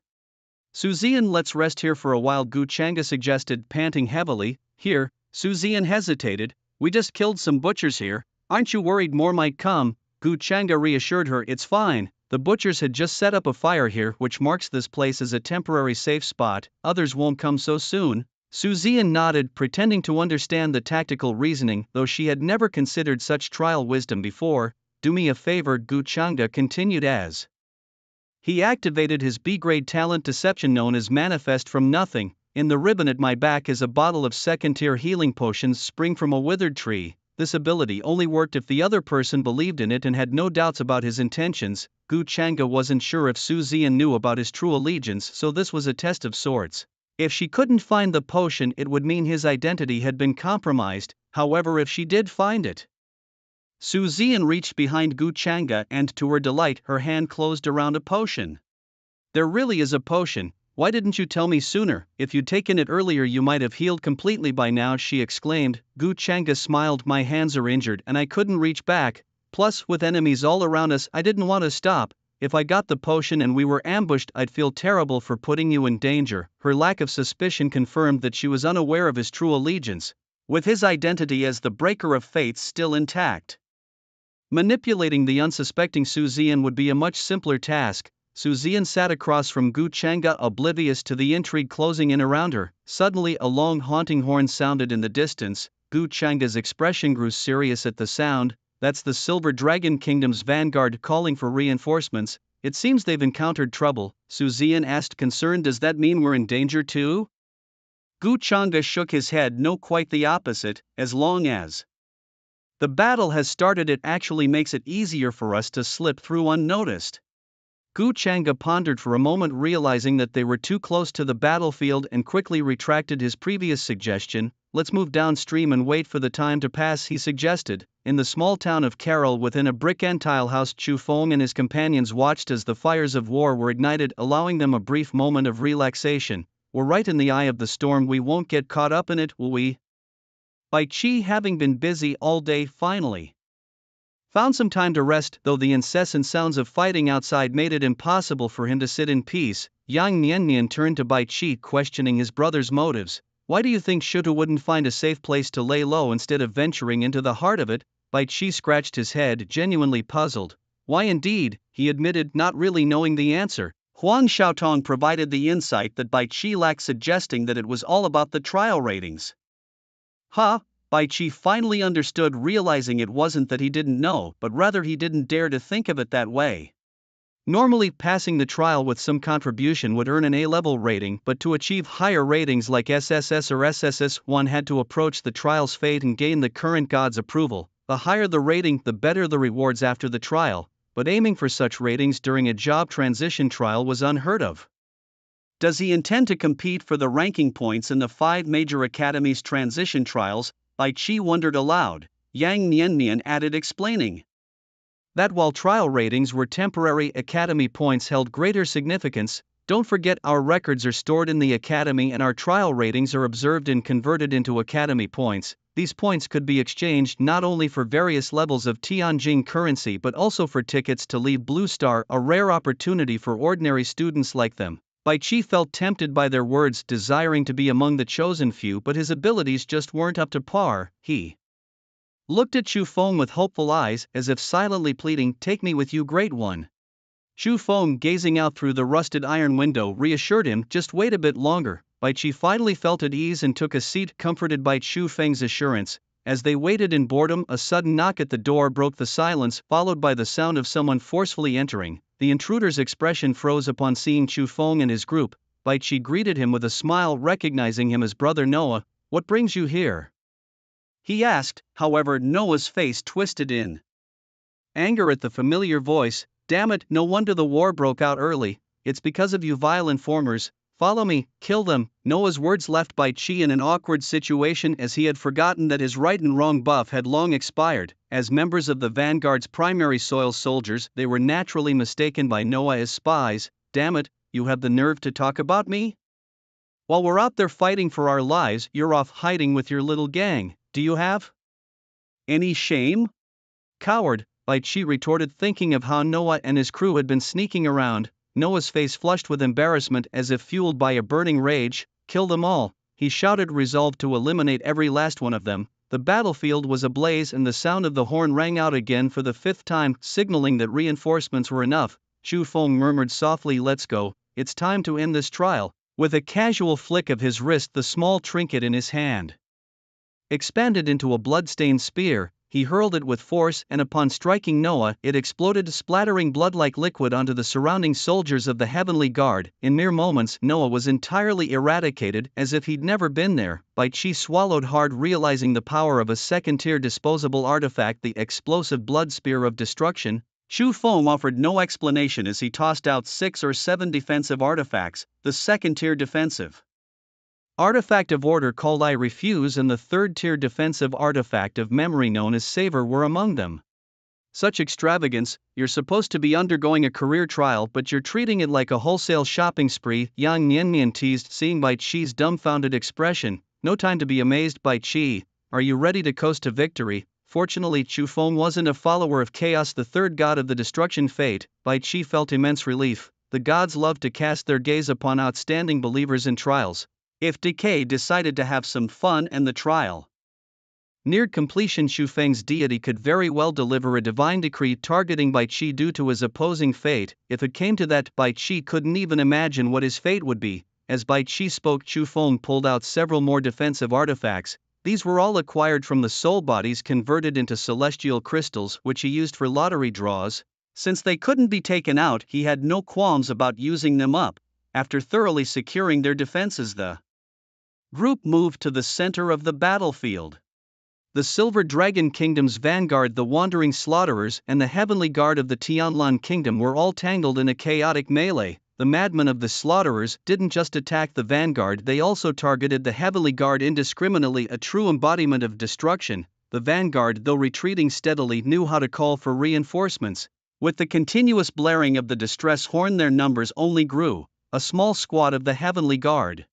Su Zian, let's rest here for a while, Gu Chang'e suggested, panting heavily. Here? Su Zian hesitated. We just killed some butchers here. Aren't you worried more might come? Gu Chang'e reassured her, it's fine. The butchers had just set up a fire here, which marks this place as a temporary safe spot. Others won't come so soon. Su Zian nodded, pretending to understand the tactical reasoning, though she had never considered such trial wisdom before. Do me a favor, Gu Changde continued as he activated his B-grade talent deception known as Manifest from Nothing. In the ribbon at my back is a bottle of second-tier healing potions spring from a withered tree. This ability only worked if the other person believed in it and had no doubts about his intentions. Gu Changde wasn't sure if Su Zian knew about his true allegiance, so this was a test of sorts. If she couldn't find the potion, it would mean his identity had been compromised. However, if she did find it, Su Zian reached behind Gu Changde and, to her delight, her hand closed around a potion. There really is a potion. Why didn't you tell me sooner? If you'd taken it earlier you might have healed completely by now, she exclaimed. Gu Changde smiled. My hands are injured and I couldn't reach back. Plus, with enemies all around us, I didn't want to stop. If I got the potion and we were ambushed, I'd feel terrible for putting you in danger. Her lack of suspicion confirmed that she was unaware of his true allegiance, with his identity as the Breaker of Fates still intact. Manipulating the unsuspecting Su Zian would be a much simpler task. Su Zian sat across from Gu Changde, oblivious to the intrigue closing in around her. Suddenly a long haunting horn sounded in the distance. Gu Changde's expression grew serious at the sound. That's the Silver Dragon Kingdom's vanguard calling for reinforcements. It seems they've encountered trouble, Su Zian asked, concerned. Does that mean we're in danger too? Gu Changde shook his head. No, quite the opposite. As long as the battle has started, it actually makes it easier for us to slip through unnoticed. Gu Changde pondered for a moment, realizing that they were too close to the battlefield, and quickly retracted his previous suggestion. Let's move downstream and wait for the time to pass, he suggested. In the small town of Carol, within a brick and tile house, Chu Feng and his companions watched as the fires of war were ignited, allowing them a brief moment of relaxation. We're right in the eye of the storm. We won't get caught up in it, will we? Bai Qi, having been busy all day, finally found some time to rest, though the incessant sounds of fighting outside made it impossible for him to sit in peace. Yang Niannian turned to Bai Qi, questioning his brother's motives. Why do you think Shutu wouldn't find a safe place to lay low instead of venturing into the heart of it? Bai Qi scratched his head, genuinely puzzled. Why indeed, he admitted, not really knowing the answer. Huang Xiaotong provided the insight that Bai Qi lacked, suggesting that it was all about the trial ratings. Huh? Bai Qi finally understood, realizing it wasn't that he didn't know, but rather he didn't dare to think of it that way. Normally, passing the trial with some contribution would earn an A-level rating, but to achieve higher ratings like SSS or SSS, one had to approach the trial's fate and gain the current god's approval. The higher the rating, the better the rewards after the trial, but aiming for such ratings during a job transition trial was unheard of. Does he intend to compete for the ranking points in the 5 major academies' transition trials? Bai Qi wondered aloud. Yang Niannian added, explaining that while trial ratings were temporary, academy points held greater significance. Don't forget, our records are stored in the academy and our trial ratings are observed and converted into academy points. These points could be exchanged not only for various levels of Tianjing currency but also for tickets to leave Blue Star, a rare opportunity for ordinary students like them. Bai Qi felt tempted by their words, desiring to be among the chosen few, but his abilities just weren't up to par. He looked at Chu Feng with hopeful eyes, as if silently pleading, take me with you, great one. Chu Feng, gazing out through the rusted iron window, reassured him, just wait a bit longer. Bai Qi finally felt at ease and took a seat, comforted by Chu Feng's assurance. As they waited in boredom, a sudden knock at the door broke the silence, followed by the sound of someone forcefully entering. The intruder's expression froze upon seeing Chu Feng and his group. Bai Qi greeted him with a smile, recognizing him as Brother Noah. What brings you here? He asked. However, Noah's face twisted in anger at the familiar voice. Damn it, no wonder the war broke out early. It's because of you vile informers. Follow me, kill them. Noah's words left Bai Qi in an awkward situation, as he had forgotten that his right and wrong buff had long expired. As members of the Vanguard's primary soil soldiers, they were naturally mistaken by Noah as spies. Damn it, you have the nerve to talk about me? While we're out there fighting for our lives, you're off hiding with your little gang. Do you have any shame? Coward, Bai Qi retorted, thinking of how Noah and his crew had been sneaking around. Noah's face flushed with embarrassment, as if fueled by a burning rage. Kill them all, he shouted, resolved to eliminate every last one of them. The battlefield was ablaze and the sound of the horn rang out again for the 5th time, signaling that reinforcements were enough. Chu Feng murmured softly, let's go, it's time to end this trial. With a casual flick of his wrist, the small trinket in his hand expanded into a blood-stained spear. He hurled it with force, and upon striking Noah, it exploded, splattering blood-like liquid onto the surrounding soldiers of the Heavenly Guard. In mere moments, Noah was entirely eradicated, as if he'd never been there. Bai Chi swallowed hard, realizing the power of a second-tier disposable artifact, the explosive blood spear of destruction. Chu Feng offered no explanation as he tossed out 6 or 7 defensive artifacts, the second-tier defensive artifact of order called I Refuse and the third-tier defensive artifact of memory known as Savor were among them. Such extravagance, you're supposed to be undergoing a career trial but you're treating it like a wholesale shopping spree, Yang Nianmian teased, seeing Bai Chi's dumbfounded expression. No time to be amazed, Bai Chi. Are you ready to coast to victory? Fortunately, Chu Feng wasn't a follower of chaos, the third god of the destruction fate. Bai Chi felt immense relief. The gods love to cast their gaze upon outstanding believers in trials. If Decay decided to have some fun and the trial neared completion, Xu Feng's deity could very well deliver a divine decree targeting Bai Chi due to his opposing fate. If it came to that, Bai Chi couldn't even imagine what his fate would be. As Bai Chi spoke, Chu Feng pulled out several more defensive artifacts. These were all acquired from the soul bodies converted into celestial crystals, which he used for lottery draws. Since they couldn't be taken out, he had no qualms about using them up. After thoroughly securing their defenses, the group moved to the center of the battlefield. The Silver Dragon Kingdom's vanguard, the Wandering Slaughterers, and the Heavenly Guard of the Tianlan Kingdom were all tangled in a chaotic melee. The madmen of the Slaughterers didn't just attack the vanguard, they also targeted the Heavenly Guard indiscriminately, a true embodiment of destruction. The vanguard, though retreating steadily, knew how to call for reinforcements. With the continuous blaring of the distress horn, their numbers only grew. A small squad of the Heavenly Guard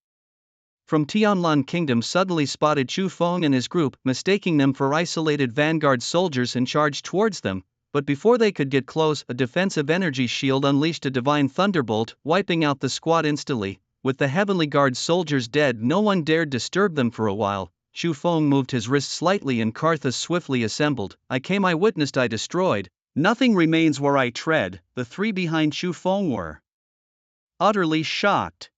from Tianlan Kingdom suddenly spotted Chu Feng and his group, mistaking them for isolated vanguard soldiers, and charged towards them. But before they could get close, a defensive energy shield unleashed a divine thunderbolt, wiping out the squad instantly. With the Heavenly Guard soldiers dead, no one dared disturb them for a while. Chu Feng moved his wrist slightly and Karthus swiftly assembled. I came, I witnessed, I destroyed. Nothing remains where I tread. The three behind Chu Feng were utterly shocked.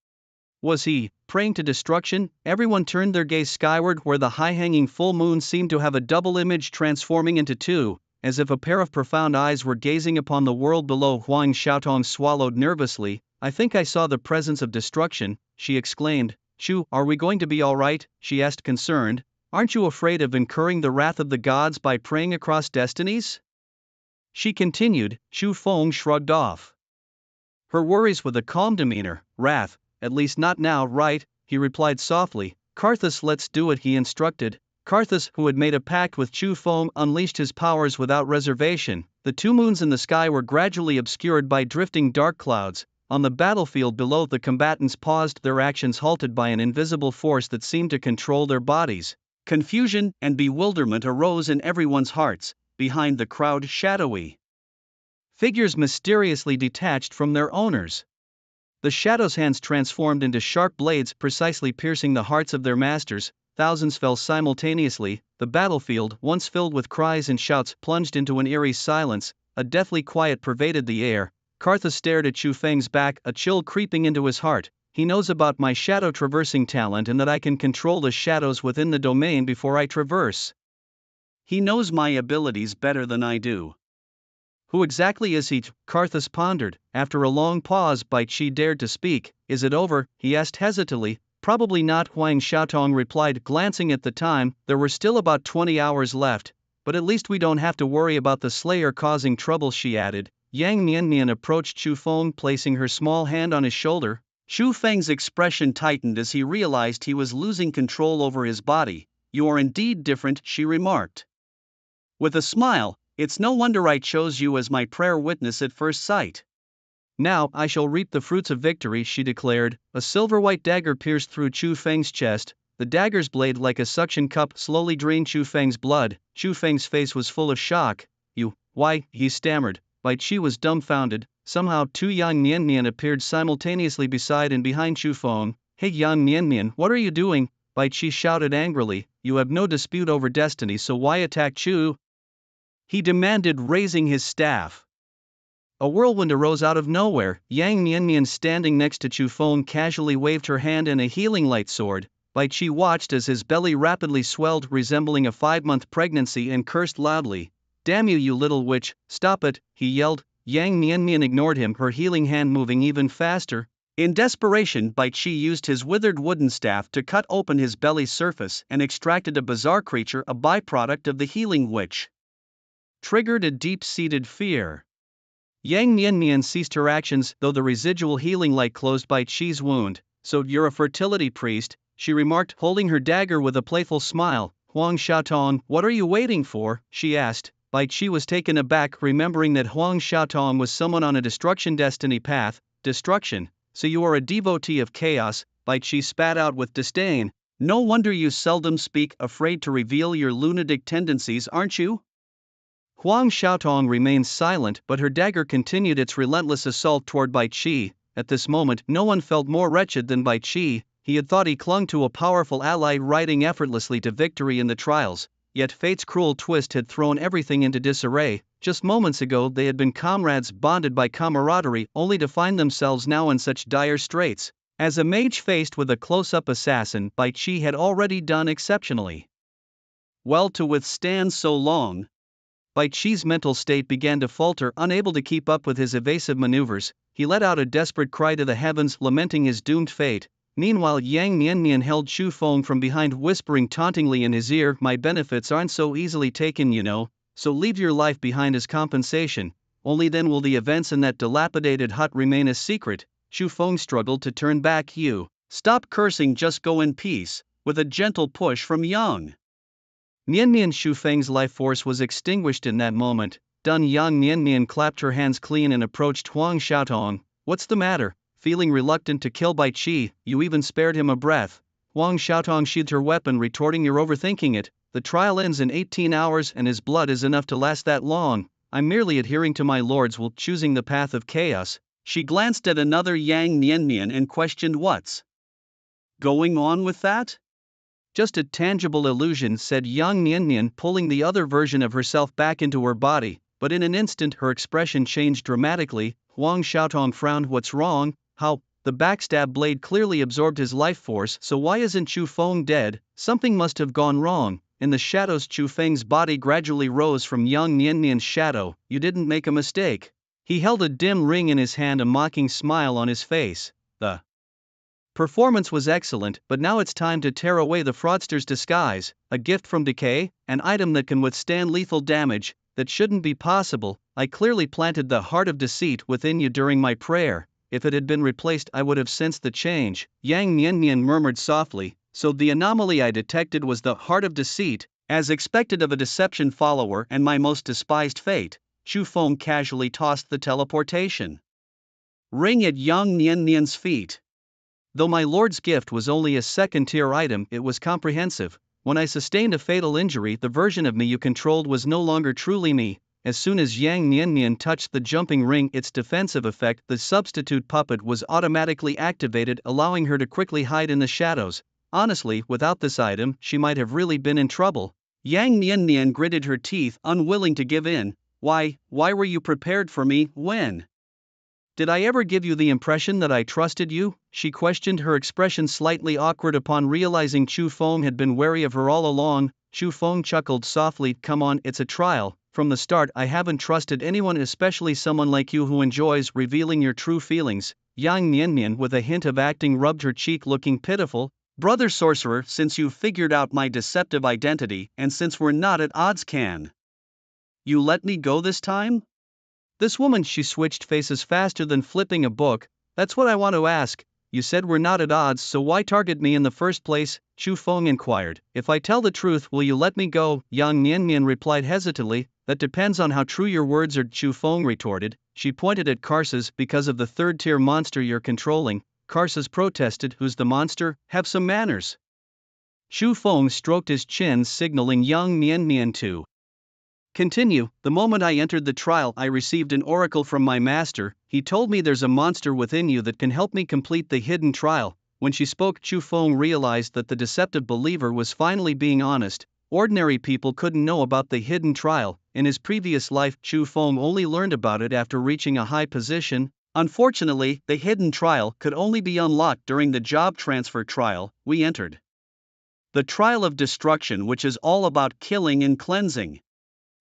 Was he praying to destruction? Everyone turned their gaze skyward, where the high-hanging full moon seemed to have a double image, transforming into two, as if a pair of profound eyes were gazing upon the world below. Huang Xiaotong swallowed nervously. I think I saw the presence of destruction, she exclaimed. Chu, are we going to be all right? She asked, concerned. Aren't you afraid of incurring the wrath of the gods by praying across destinies? She continued. Chu Feng shrugged off her worries with a calm demeanor. Wrath? At least not now, right? He replied softly. Karthus, let's do it, he instructed. Karthus, who had made a pact with Chu Feng, unleashed his powers without reservation. The two moons in the sky were gradually obscured by drifting dark clouds. On the battlefield below, the combatants paused, their actions halted by an invisible force that seemed to control their bodies. Confusion and bewilderment arose in everyone's hearts. Behind the crowd, shadowy figures mysteriously detached from their owners. The shadows' hands transformed into sharp blades, precisely piercing the hearts of their masters. Thousands fell simultaneously. The battlefield, once filled with cries and shouts, plunged into an eerie silence. A deathly quiet pervaded the air. Karthus stared at Chu Feng's back, a chill creeping into his heart. He knows about my shadow traversing talent and that I can control the shadows within the domain before I traverse. He knows my abilities better than I do. Who exactly is he? Karthus pondered. After a long pause, Bai Chi dared to speak. Is it over? He asked hesitantly. Probably not, Huang Xiaotong replied, glancing at the time. There were still about 20 hours left. But at least we don't have to worry about the Slayer causing trouble, she added. Yang Nianmian approached Chu Feng, placing her small hand on his shoulder. Chu Feng's expression tightened as he realized he was losing control over his body. You are indeed different, she remarked with a smile. It's no wonder I chose you as my prayer witness at first sight. Now I shall reap the fruits of victory, she declared. A silver-white dagger pierced through Chu Feng's chest. The dagger's blade, like a suction cup, slowly drained Chu Feng's blood. Chu Feng's face was full of shock. Why, he stammered. Bai Chi was dumbfounded. Somehow two Yang Nianmian appeared simultaneously beside and behind Chu Feng. Hey Yang Nianmian, what are you doing? Bai Chi shouted angrily. You have no dispute over destiny, so why attack Chu? He demanded, raising his staff. A whirlwind arose out of nowhere. Yang Niannian, standing next to Chu Feng, casually waved her hand and a healing light soared. Bai Qi watched as his belly rapidly swelled, resembling a 5-month pregnancy, and cursed loudly. "Damn you, you little witch, stop it," he yelled. Yang Niannian ignored him, her healing hand moving even faster. In desperation, Bai Qi used his withered wooden staff to cut open his belly's surface and extracted a bizarre creature, a byproduct of the healing witch. Triggered a deep-seated fear. Yang Niannian ceased her actions, though the residual healing light closed Bai Qi's wound. "So you're a fertility priest," she remarked, holding her dagger with a playful smile. "Huang Xiaotong, what are you waiting for?" she asked. Bai Qi was taken aback, remembering that Huang Xiaotong was someone on a destruction destiny path. "Destruction? So you are a devotee of chaos," Bai Qi spat out with disdain. "No wonder you seldom speak, afraid to reveal your lunatic tendencies, aren't you?" Huang Xiaotong remained silent, but her dagger continued its relentless assault toward Bai Qi. At this moment, no one felt more wretched than Bai Qi. He had thought he clung to a powerful ally, riding effortlessly to victory in the trials, yet fate's cruel twist had thrown everything into disarray. Just moments ago they had been comrades, bonded by camaraderie, only to find themselves now in such dire straits. As a mage faced with a close-up assassin, Bai Qi had already done exceptionally well to withstand so long. Bai Qi's mental state began to falter, unable to keep up with his evasive maneuvers. He let out a desperate cry to the heavens, lamenting his doomed fate. Meanwhile, Yang Niannian held Chu Feng from behind, whispering tauntingly in his ear, "My benefits aren't so easily taken, you know, so leave your life behind as compensation. Only then will the events in that dilapidated hut remain a secret." Chu Feng struggled to turn back. "You stop cursing, just go in peace," with a gentle push from Yang Niannian. Chu Feng's life force was extinguished in that moment. Done. Yang Niannian clapped her hands clean and approached Huang Xiaotong. "What's the matter?" Feeling reluctant to kill Bai Qi, "You even spared him a breath." Huang Xiaotong sheathed her weapon, retorting, "You're overthinking it. The trial ends in 18 hours and his blood is enough to last that long. I'm merely adhering to my lord's will, choosing the path of chaos." She glanced at another Yang Niannian and questioned, "What's going on with that?" "Just a tangible illusion," said Yang Niannian, pulling the other version of herself back into her body, but in an instant her expression changed dramatically. Huang Xiaotong frowned. "What's wrong? How?" The backstab blade clearly absorbed his life force, so why isn't Chu Feng dead? Something must have gone wrong. In the shadows, Chu Feng's body gradually rose from Yang Niannian's shadow. "You didn't make a mistake." He held a dim ring in his hand, a mocking smile on his face. "The performance was excellent, but now it's time to tear away the fraudster's disguise. A gift from decay, an item that can withstand lethal damage. That shouldn't be possible. I clearly planted the heart of deceit within you during my prayer. If it had been replaced, I would have sensed the change." Yang Niannian murmured softly. "So the anomaly I detected was the heart of deceit, as expected of a deception follower and my most despised fate." Chu Feng casually tossed the teleportation ring at Yang Niannian's feet. "Though my lord's gift was only a second-tier item, it was comprehensive. When I sustained a fatal injury, the version of me you controlled was no longer truly me." As soon as Yang Niannian touched the jumping ring, its defensive effect, the substitute puppet, was automatically activated, allowing her to quickly hide in the shadows. Honestly, without this item, she might have really been in trouble. Yang Niannian gritted her teeth, unwilling to give in. Why were you prepared for me? When did I ever give you the impression that I trusted you?" she questioned, her expression slightly awkward upon realizing Chu Feng had been wary of her all along. Chu Feng chuckled softly. "Come on, it's a trial. From the start I haven't trusted anyone, especially someone like you who enjoys revealing your true feelings." Yang Niannian, with a hint of acting, rubbed her cheek, looking pitiful. "Brother sorcerer, since you've figured out my deceptive identity, and since we're not at odds, can you let me go this time?" This woman, she switched faces faster than flipping a book. "That's what I want to ask. You said we're not at odds, so why target me in the first place?" Chu Feng inquired. "If I tell the truth, will you let me go?" Yang Niannian replied hesitantly. "That depends on how true your words are," Chu Feng retorted. She pointed at Karsus. "Because of the third-tier monster you're controlling." Karsus protested. "Who's the monster? Have some manners." Chu Feng stroked his chin, signaling Yang Niannian to continue. "The moment I entered the trial, I received an oracle from my master. He told me there's a monster within you that can help me complete the hidden trial." When she spoke, Chu Feng realized that the deceptive believer was finally being honest. Ordinary people couldn't know about the hidden trial. In his previous life, Chu Feng only learned about it after reaching a high position. Unfortunately, the hidden trial could only be unlocked during the job transfer trial we entered. The trial of destruction, which is all about killing and cleansing.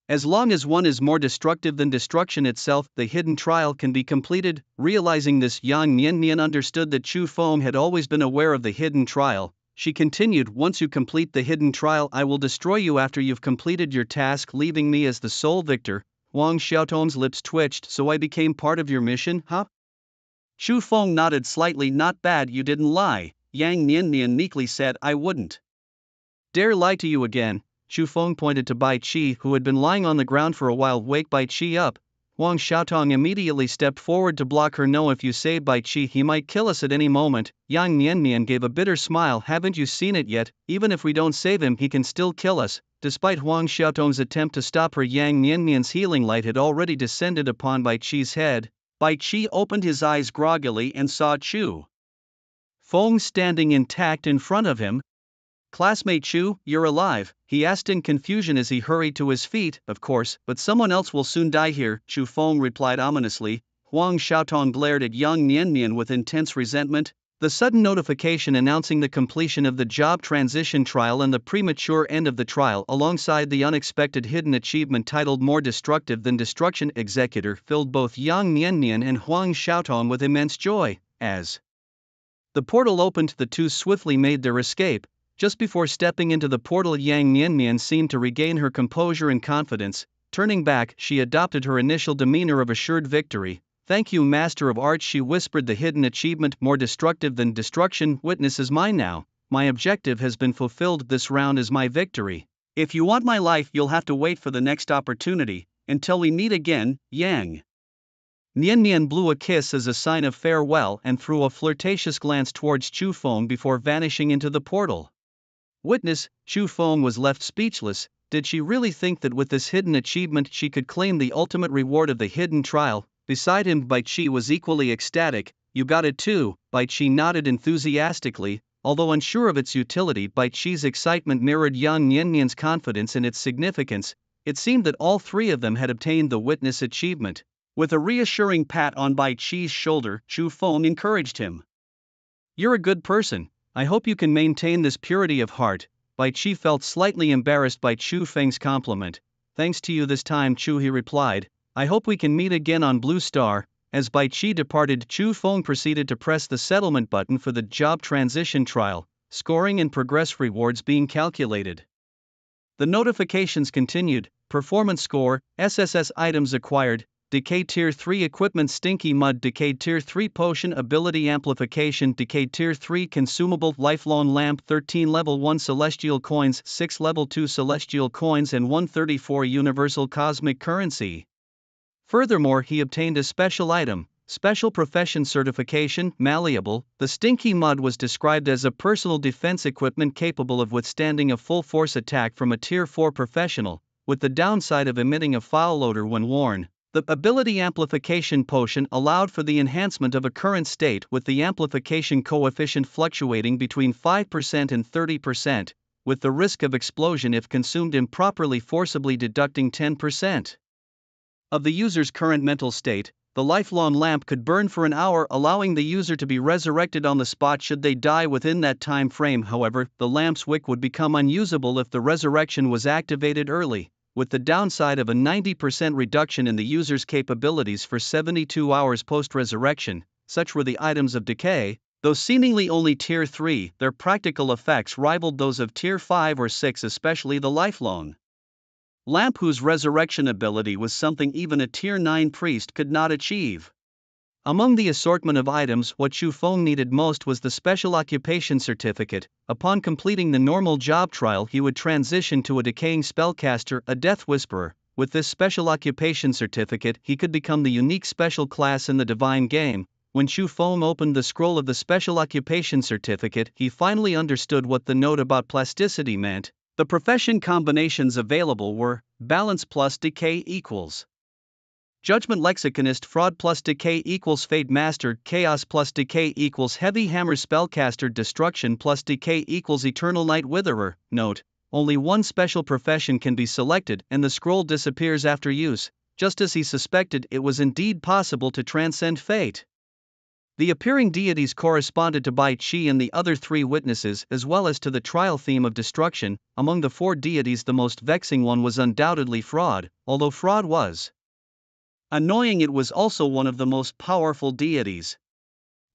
As long as one is more destructive than destruction itself, the hidden trial can be completed. Realizing this, Yang Niannian understood that Chu Feng had always been aware of the hidden trial. She continued, once you complete the hidden trial, I will destroy you after you've completed your task, leaving me as the sole victor. Huang Xiaotong's lips twitched. So I became part of your mission, huh? Chu Feng nodded slightly. Not bad, you didn't lie. Yang Niannian meekly said, I wouldn't dare lie to you again. Chu Feng pointed to Bai Qi, who had been lying on the ground for a while. Wake Bai Qi up. Huang Xiaotong immediately stepped forward to block her. No, if you save Bai Qi, he might kill us at any moment. Yang Niannian gave a bitter smile. Haven't you seen it yet? Even if we don't save him, he can still kill us. Despite Huang Xiaotong's attempt to stop her, Yang Niannian's healing light had already descended upon Bai Qi's head. Bai Qi opened his eyes groggily and saw Chu Feng standing intact in front of him. Classmate Chu, you're alive, he asked in confusion as he hurried to his feet. Of course, but someone else will soon die here, Chu Feng replied ominously. Huang Xiaotong glared at Yang Niannian with intense resentment. The sudden notification announcing the completion of the job transition trial and the premature end of the trial, alongside the unexpected hidden achievement titled More Destructive Than Destruction Executor, filled both Yang Niannian and Huang Xiaotong with immense joy. As the portal opened, the two swiftly made their escape. Just before stepping into the portal, Yang Niannian seemed to regain her composure and confidence. Turning back, she adopted her initial demeanor of assured victory. Thank you, Master of Arts, she whispered. The hidden achievement, More Destructive Than Destruction, witness is mine now. My objective has been fulfilled. This round is my victory. If you want my life, you'll have to wait for the next opportunity. Until we meet again, Yang Niannian blew a kiss as a sign of farewell and threw a flirtatious glance towards Chu Feng before vanishing into the portal. Witness, Chu Feng was left speechless. Did she really think that with this hidden achievement she could claim the ultimate reward of the hidden trial? Beside him, Bai Qi was equally ecstatic. You got it too, Bai Qi nodded enthusiastically. Although unsure of its utility, Bai Qi's excitement mirrored Yang Niannian's confidence in its significance. It seemed that all three of them had obtained the witness achievement. With a reassuring pat on Bai Qi's shoulder, Chu Feng encouraged him. You're a good person. I hope you can maintain this purity of heart. Bai Qi felt slightly embarrassed by Chu Feng's compliment. Thanks to you this time, Chu, he replied. I hope we can meet again on Blue Star. As Bai Qi departed, Chu Feng proceeded to press the settlement button for the job transition trial, scoring and progress rewards being calculated. The notifications continued. Performance score, SSS items acquired, Decay Tier 3 Equipment Stinky Mud, Decay Tier 3 Potion Ability Amplification, Decay Tier 3 Consumable Lifelong Lamp, 13 Level 1 Celestial Coins, 6 Level 2 Celestial Coins and 134 Universal Cosmic Currency. Furthermore, he obtained a special item, Special Profession Certification, Malleable. The Stinky Mud was described as a personal defense equipment capable of withstanding a full force attack from a Tier 4 professional, with the downside of emitting a foul odor when worn. The Ability Amplification Potion allowed for the enhancement of a current state with the amplification coefficient fluctuating between 5% and 30%, with the risk of explosion if consumed improperly forcibly deducting 10% of the user's current mental state. The lifelong lamp could burn for an hour, allowing the user to be resurrected on the spot should they die within that time frame. However, the lamp's wick would become unusable if the resurrection was activated early, with the downside of a 90% reduction in the user's capabilities for 72 hours post-resurrection. Such were the items of decay. Though seemingly only Tier 3, their practical effects rivaled those of Tier 5 or 6, especially the lifelong lamp, whose resurrection ability was something even a Tier 9 priest could not achieve. Among the assortment of items, what Chu Feng needed most was the Special Occupation Certificate. Upon completing the normal job trial, he would transition to a decaying spellcaster, a Death Whisperer. With this Special Occupation Certificate, he could become the unique special class in the Divine Game. When Chu Feng opened the scroll of the Special Occupation Certificate, he finally understood what the note about plasticity meant. The profession combinations available were Balance plus Decay equals Judgment Lexiconist, Fraud plus Decay equals Fate Master, Chaos plus Decay equals Heavy Hammer Spellcaster, Destruction plus Decay equals Eternal Night Witherer. Note: only one special profession can be selected and the scroll disappears after use, just as he suspected it was indeed possible to transcend fate. The appearing deities corresponded to Bai Qi and the other three witnesses, as well as to the trial theme of destruction. Among the four deities, the most vexing one was undoubtedly fraud. Although fraud was annoying, it was also one of the most powerful deities.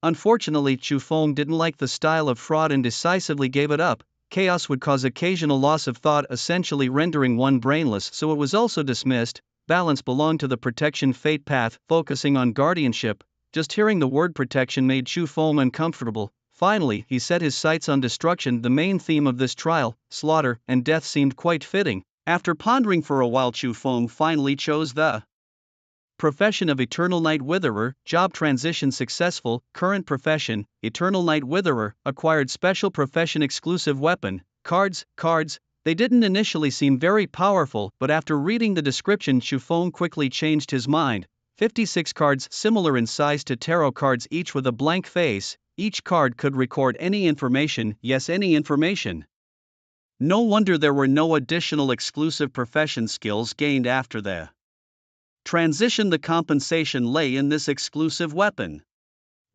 Unfortunately, Chu Feng didn't like the style of fraud and decisively gave it up. Chaos would cause occasional loss of thought, essentially rendering one brainless, so it was also dismissed. Balance belonged to the protection fate path, focusing on guardianship. Just hearing the word protection made Chu Feng uncomfortable. Finally, he set his sights on destruction. The main theme of this trial, slaughter and death, seemed quite fitting. After pondering for a while, Chu Feng finally chose the profession of Eternal Night Witherer. Job transition successful. Current profession, Eternal Night Witherer. Acquired special profession exclusive weapon. Cards. They didn't initially seem very powerful, but after reading the description, Chu Feng quickly changed his mind. 56 cards similar in size to tarot cards, each with a blank face. Each card could record any information, yes, any information. No wonder there were no additional exclusive profession skills gained after the transition. The compensation lay in this exclusive weapon.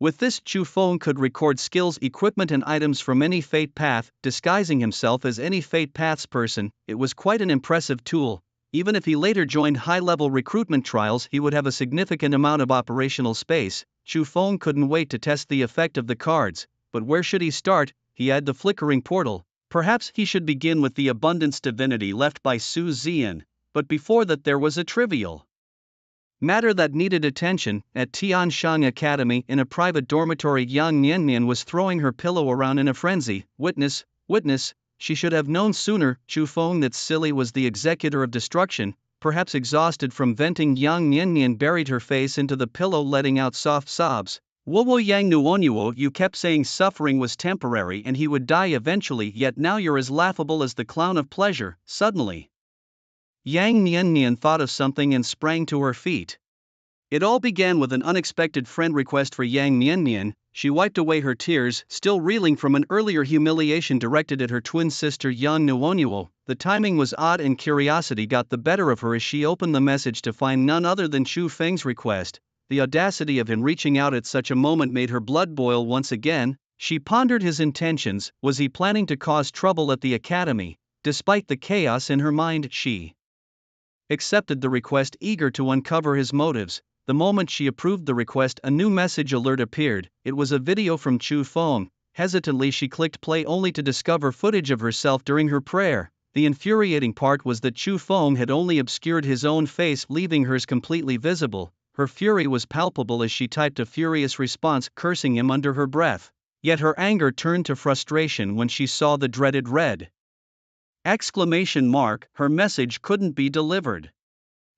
With this, Chu Feng could record skills, equipment and items from any fate path, disguising himself as any fate path's person. It was quite an impressive tool. Even if he later joined high-level recruitment trials, he would have a significant amount of operational space. Chu Feng couldn't wait to test the effect of the cards, but where should he start? He had the flickering portal. Perhaps he should begin with the abundance divinity left by Su Ziyan, but before that there was a trivial matter that needed attention. At Tianshang Academy, in a private dormitory, Yang Niannian was throwing her pillow around in a frenzy. Witness. She should have known sooner. Chu Feng, that's silly, was the executor of destruction. Perhaps exhausted from venting, Yang Niannian buried her face into the pillow, letting out soft sobs. Wowo Yang Nuonyuo, you kept saying suffering was temporary and he would die eventually, yet now you're as laughable as the clown of pleasure. Suddenly, Yang Niannian thought of something and sprang to her feet. It all began with an unexpected friend request for Yang Niannian. She wiped away her tears, still reeling from an earlier humiliation directed at her twin sister Yang Nuonyuo. The timing was odd and curiosity got the better of her as she opened the message to find none other than Chu Feng's request. The audacity of him reaching out at such a moment made her blood boil once again. She pondered his intentions. Was he planning to cause trouble at the academy? Despite the chaos in her mind, she accepted the request, eager to uncover his motives. The moment she approved the request, a new message alert appeared. It was a video from Chu Feng. Hesitantly, she clicked play only to discover footage of herself during her prayer. The infuriating part was that Chu Feng had only obscured his own face, leaving hers completely visible. Her fury was palpable as she typed a furious response, cursing him under her breath. Yet her anger turned to frustration when she saw the dreaded red exclamation mark. Her message couldn't be delivered.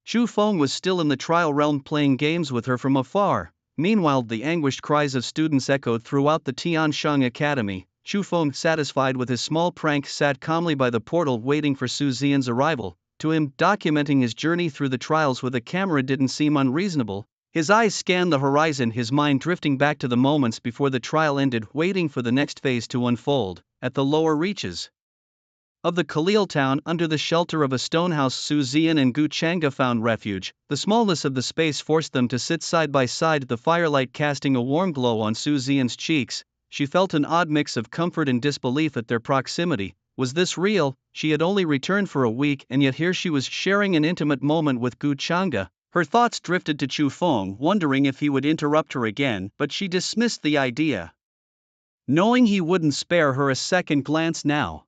Chu Feng was still in the trial realm, playing games with her from afar. Meanwhile, the anguished cries of students echoed throughout the Tianshang Academy. Chu Feng, satisfied with his small prank, sat calmly by the portal waiting for Su Ziyan's arrival. To him, documenting his journey through the trials with a camera didn't seem unreasonable. His eyes scanned the horizon, his mind drifting back to the moments before the trial ended, waiting for the next phase to unfold. At the lower reaches of the Khalil town, under the shelter of a stone house, Su Ziyan and Gu Chang'e found refuge. The smallness of the space forced them to sit side by side, the firelight casting a warm glow on Su Ziyan's cheeks. She felt an odd mix of comfort and disbelief at their proximity. Was this real? She had only returned for a week, and yet here she was sharing an intimate moment with Gu Chang'e. Her thoughts drifted to Chu Feng, wondering if he would interrupt her again, but she dismissed the idea, knowing he wouldn't spare her a second glance now.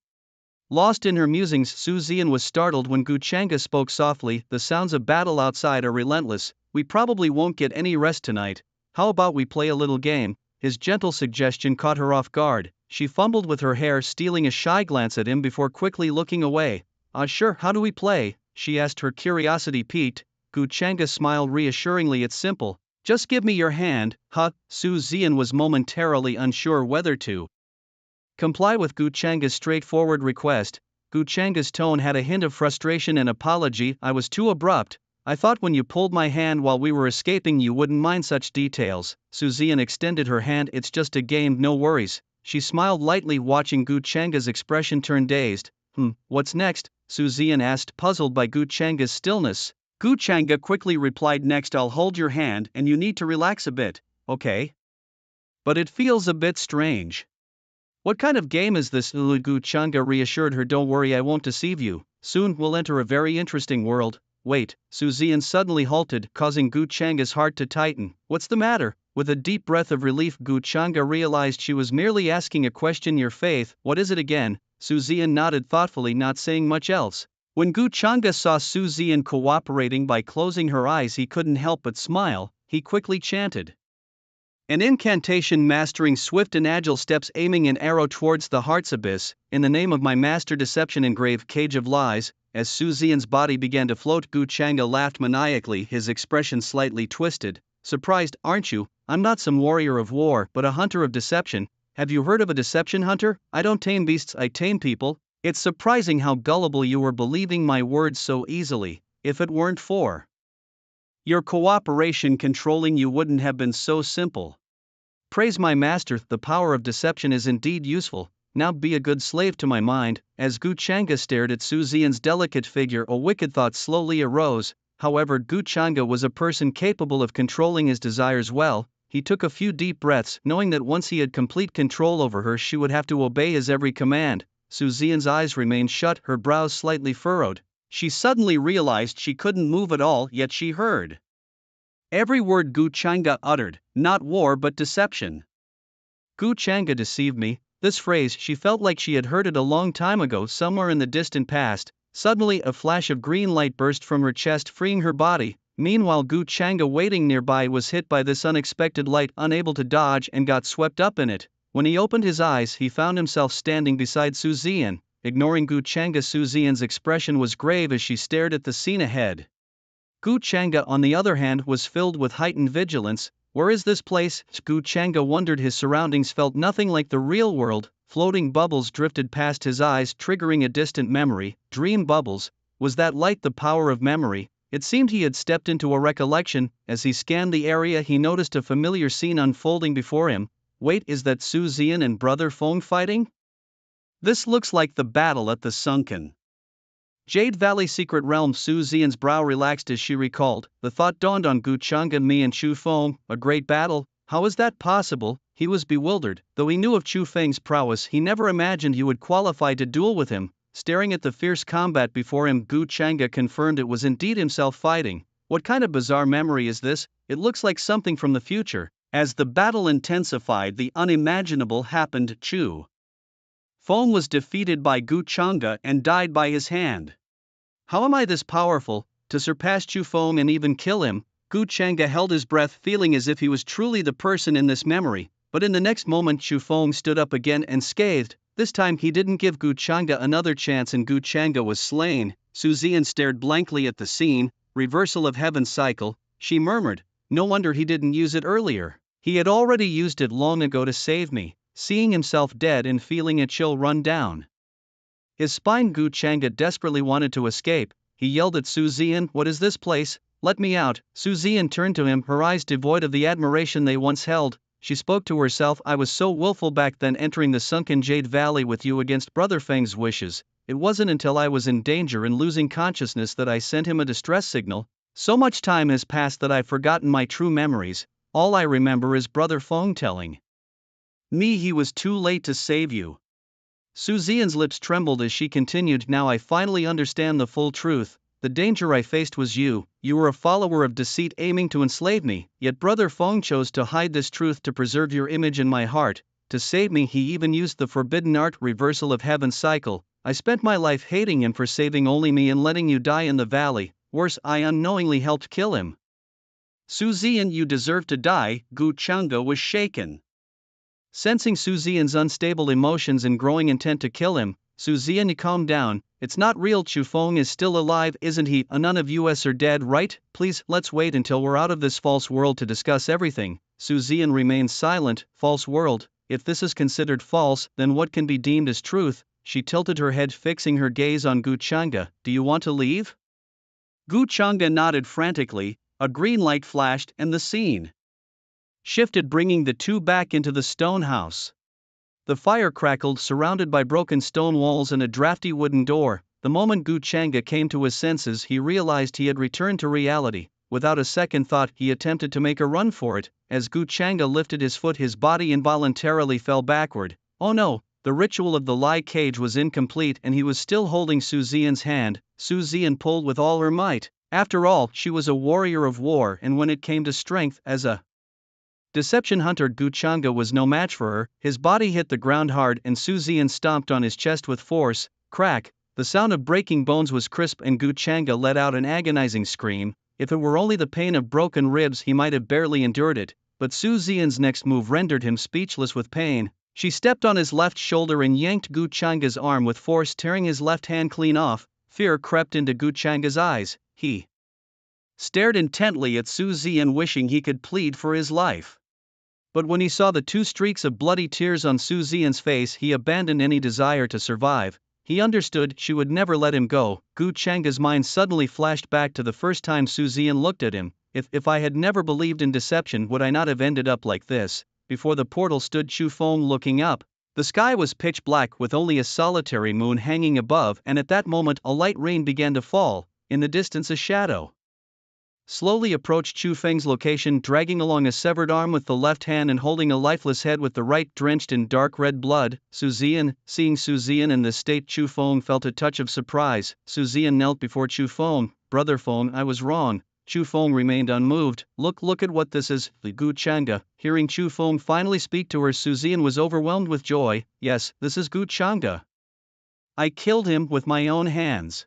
Lost in her musings, Su Ziyan was startled when Gu Chang'e spoke softly. The sounds of battle outside are relentless. We probably won't get any rest tonight. How about we play a little game? His gentle suggestion caught her off guard. She fumbled with her hair, stealing a shy glance at him before quickly looking away. Sure, how do we play? She asked, her curiosity piqued. Gu Chang'e smiled reassuringly. It's simple. Just give me your hand. Su Ziyan was momentarily unsure whether to comply with Gu Chang'e's straightforward request. Gu Chang'e's tone had a hint of frustration and apology. I was too abrupt. I thought when you pulled my hand while we were escaping you wouldn't mind such details. Su Ziyan extended her hand. It's just a game, no worries. She smiled lightly, watching Gu Chang'e's expression turn dazed. What's next? Su Ziyan asked, puzzled by Gu Changa's stillness. Gu Changa quickly replied, next I'll hold your hand and you need to relax a bit, okay? But it feels a bit strange. What kind of game is this? Gu Changa reassured her, don't worry, I won't deceive you. Soon we'll enter a very interesting world. Wait, Su Ziyan suddenly halted, causing Gu Changa's heart to tighten. What's the matter? With a deep breath of relief, Gu Changa realized she was merely asking a question. Your faith, what is it again? Su Ziyan nodded thoughtfully, not saying much else. When Gu Changa saw Su Ziyan cooperating by closing her eyes, he couldn't help but smile. He quickly chanted an incantation, mastering swift and agile steps, aiming an arrow towards the heart's abyss. In the name of my master, deception, engrave cage of lies. As Su Ziyan's body began to float, Gu Changa laughed maniacally, his expression slightly twisted. Surprised, aren't you? I'm not some warrior of war, but a hunter of deception. Have you heard of a deception hunter? I don't tame beasts, I tame people. It's surprising how gullible you were, believing my words so easily. If it weren't for your cooperation, controlling you wouldn't have been so simple. Praise my master, the power of deception is indeed useful. Now be a good slave to my mind. As Gu Changa stared at Su Ziyan's delicate figure, a wicked thought slowly arose. However, Gu Changa was a person capable of controlling his desires well. He took a few deep breaths, knowing that once he had complete control over her, she would have to obey his every command. Su Ziyan's eyes remained shut, her brows slightly furrowed. She suddenly realized she couldn't move at all, yet she heard every word Gu Changa uttered, not war but deception. Gu Changa deceived me. This phrase, she felt like she had heard it a long time ago, somewhere in the distant past. Suddenly a flash of green light burst from her chest, freeing her body. Meanwhile, Gu Changa, waiting nearby, was hit by this unexpected light, unable to dodge, and got swept up in it. When he opened his eyes, he found himself standing beside Su Ziyan. Ignoring Gu Changa, Su Ziyan's expression was grave as she stared at the scene ahead. Gu Changa, on the other hand, was filled with heightened vigilance. Where is this place? Gu Changa wondered. His surroundings felt nothing like the real world. Floating bubbles drifted past his eyes, triggering a distant memory. Dream bubbles. Was that light the power of memory? It seemed he had stepped into a recollection. As he scanned the area, he noticed a familiar scene unfolding before him. Wait, is that Su Ziyan and Brother Feng fighting? This looks like the battle at the sunken Jade Valley secret realm. Su Ziyan's brow relaxed as she recalled. The thought dawned on Gu Changa, me and Chu Feng, a great battle? How is that possible? He was bewildered. Though he knew of Chu Feng's prowess, he never imagined he would qualify to duel with him. Staring at the fierce combat before him, Gu Changa confirmed it was indeed himself fighting. What kind of bizarre memory is this? It looks like something from the future. As the battle intensified, the unimaginable happened. Chu Feng was defeated by Gu Changa and died by his hand. How am I this powerful, to surpass Chu Feng and even kill him? Gu Changa held his breath, feeling as if he was truly the person in this memory. But in the next moment, Chu Feng stood up again and scathed. This time he didn't give Gu Changa another chance, and Gu Changa was slain. Su Ziyan stared blankly at the scene. Reversal of heaven's cycle, she murmured. No wonder he didn't use it earlier. He had already used it long ago to save me. Seeing himself dead and feeling a chill run down his spine, Gu Changa desperately wanted to escape. He yelled at Su Ziyan, what is this place? Let me out. Su Ziyan turned to him, her eyes devoid of the admiration they once held. She spoke to herself, I was so willful back then, entering the sunken Jade Valley with you against Brother Feng's wishes. It wasn't until I was in danger and losing consciousness that I sent him a distress signal. So much time has passed that I've forgotten my true memories. All I remember is Brother Feng telling me he was too late to save you. Su Ziyan's lips trembled as she continued, now I finally understand the full truth. The danger I faced was you. You were a follower of deceit aiming to enslave me, yet Brother Feng chose to hide this truth to preserve your image in my heart. To save me, he even used the forbidden art, reversal of heaven's cycle. I spent my life hating him for saving only me and letting you die in the valley. Worse, I unknowingly helped kill him. Su Ziyan, you deserve to die. Gu Changa was shaken. Sensing Su Ziyan's unstable emotions and growing intent to kill him, Su Ziyan calmed down. It's not real. Chu Feng is still alive, isn't he? None of us are dead, right? Please, let's wait until we're out of this false world to discuss everything. Su Ziyan remained silent. False world? If this is considered false, then what can be deemed as truth? She tilted her head, fixing her gaze on Gu Changa. Do you want to leave? Gu Changa nodded frantically. A green light flashed and the scene shifted, bringing the two back into the stone house. The fire crackled, surrounded by broken stone walls and a drafty wooden door. The moment Gu Changa came to his senses, he realized he had returned to reality. Without a second thought, he attempted to make a run for it. As Gu Changa lifted his foot, his body involuntarily fell backward. Oh no! The ritual of the lie cage was incomplete and he was still holding Su Zian's hand. Su Zian pulled with all her might. After all, she was a warrior of war, and when it came to strength, as a deception hunter, Gu Changa was no match for her. His body hit the ground hard and Su Zian stomped on his chest with force. Crack! The sound of breaking bones was crisp and Gu Changa let out an agonizing scream. If it were only the pain of broken ribs, he might have barely endured it, but Su Zian's next move rendered him speechless with pain. She stepped on his left shoulder and yanked Gu Changa's arm with force, tearing his left hand clean off. Fear crept into Gu Changa's eyes. He stared intently at Su Zian, wishing he could plead for his life. But when he saw the 2 streaks of bloody tears on Su Zian's face, he abandoned any desire to survive. He understood she would never let him go. Gu Changa's mind suddenly flashed back to the first time Su Zian looked at him. If I had never believed in deception, would I not have ended up like this? Before the portal stood Chu Feng, looking up. The sky was pitch black with only a solitary moon hanging above, and at that moment a light rain began to fall. In the distance a shadow slowly approached Chu Feng's location, dragging along a severed arm with the left hand and holding a lifeless head with the right drenched in dark red blood. Su Zian. Seeing Su Zian in this state, Chu Feng felt a touch of surprise. Su Zian knelt before Chu Feng. Brother Feng, I was wrong. Chu Feng remained unmoved. Look at what this is. The Gu Changa. Hearing Chu Feng finally speak to her, Su Zian was overwhelmed with joy. Yes, this is Gu Changa. I killed him with my own hands.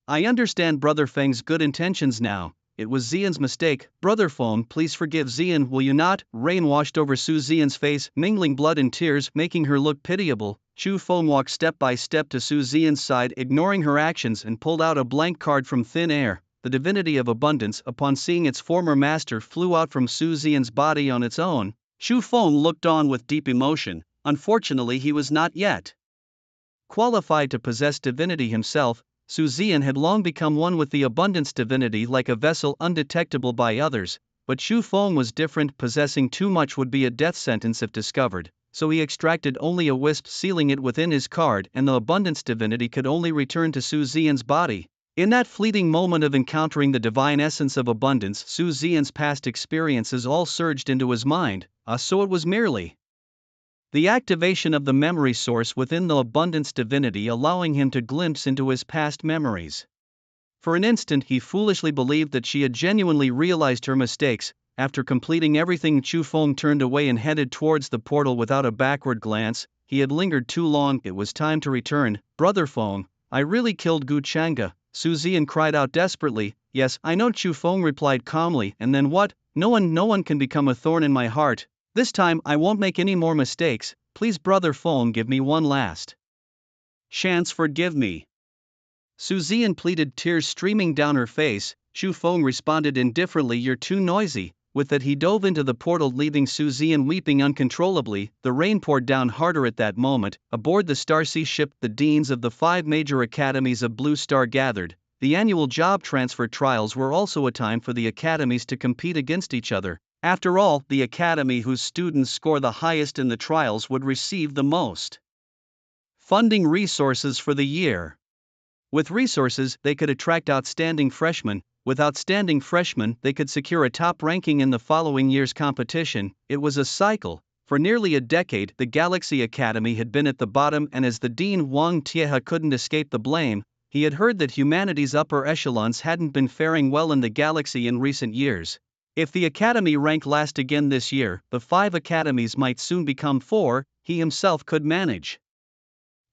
I understand Brother Feng's good intentions now. It was Zian's mistake. Brother Feng, please forgive Zian, will you not? Rain washed over Su Zian's face, mingling blood and tears, making her look pitiable. Chu Feng walked step by step to Su Zian's side, ignoring her actions, and pulled out a blank card from thin air. The divinity of abundance, upon seeing its former master, flew out from Su Zian's body on its own. Chu Feng looked on with deep emotion. Unfortunately, he was not yet qualified to possess divinity himself. Su Zian had long become one with the abundance divinity, like a vessel undetectable by others, but Chu Feng was different. Possessing too much would be a death sentence if discovered, so he extracted only a wisp, sealing it within his card, and the abundance divinity could only return to Su Zian's body. In that fleeting moment of encountering the divine essence of abundance, Su Zian's past experiences all surged into his mind. So it was merely the activation of the memory source within the abundance divinity, allowing him to glimpse into his past memories. For an instant he foolishly believed that she had genuinely realized her mistakes. After completing everything, Chu Feng turned away and headed towards the portal without a backward glance. He had lingered too long, it was time to return. Brother Feng, I really killed Gu Changa. Su Zian cried out desperately. Yes, I know, Chu Feng replied calmly, and then what? No one can become a thorn in my heart. This time I won't make any more mistakes. Please, Brother Feng, give me one last chance, forgive me. Su Zian pleaded, tears streaming down her face. Chu Feng responded indifferently, you're too noisy. With that he dove into the portal, leaving Su Zian weeping uncontrollably. The rain poured down harder at that moment. Aboard the Starsea ship, the deans of the 5 major academies of Blue Star gathered. The annual job transfer trials were also a time for the academies to compete against each other. After all, the academy whose students score the highest in the trials would receive the most funding resources for the year. With resources, they could attract outstanding freshmen. With outstanding freshmen, they could secure a top ranking in the following year's competition. It was a cycle. For nearly a decade, the Galaxy Academy had been at the bottom, and as the dean, Wang Tiehe couldn't escape the blame. He had heard that humanity's upper echelons hadn't been faring well in the galaxy in recent years. If the academy ranked last again this year, the 5 academies might soon become 4, he himself could manage.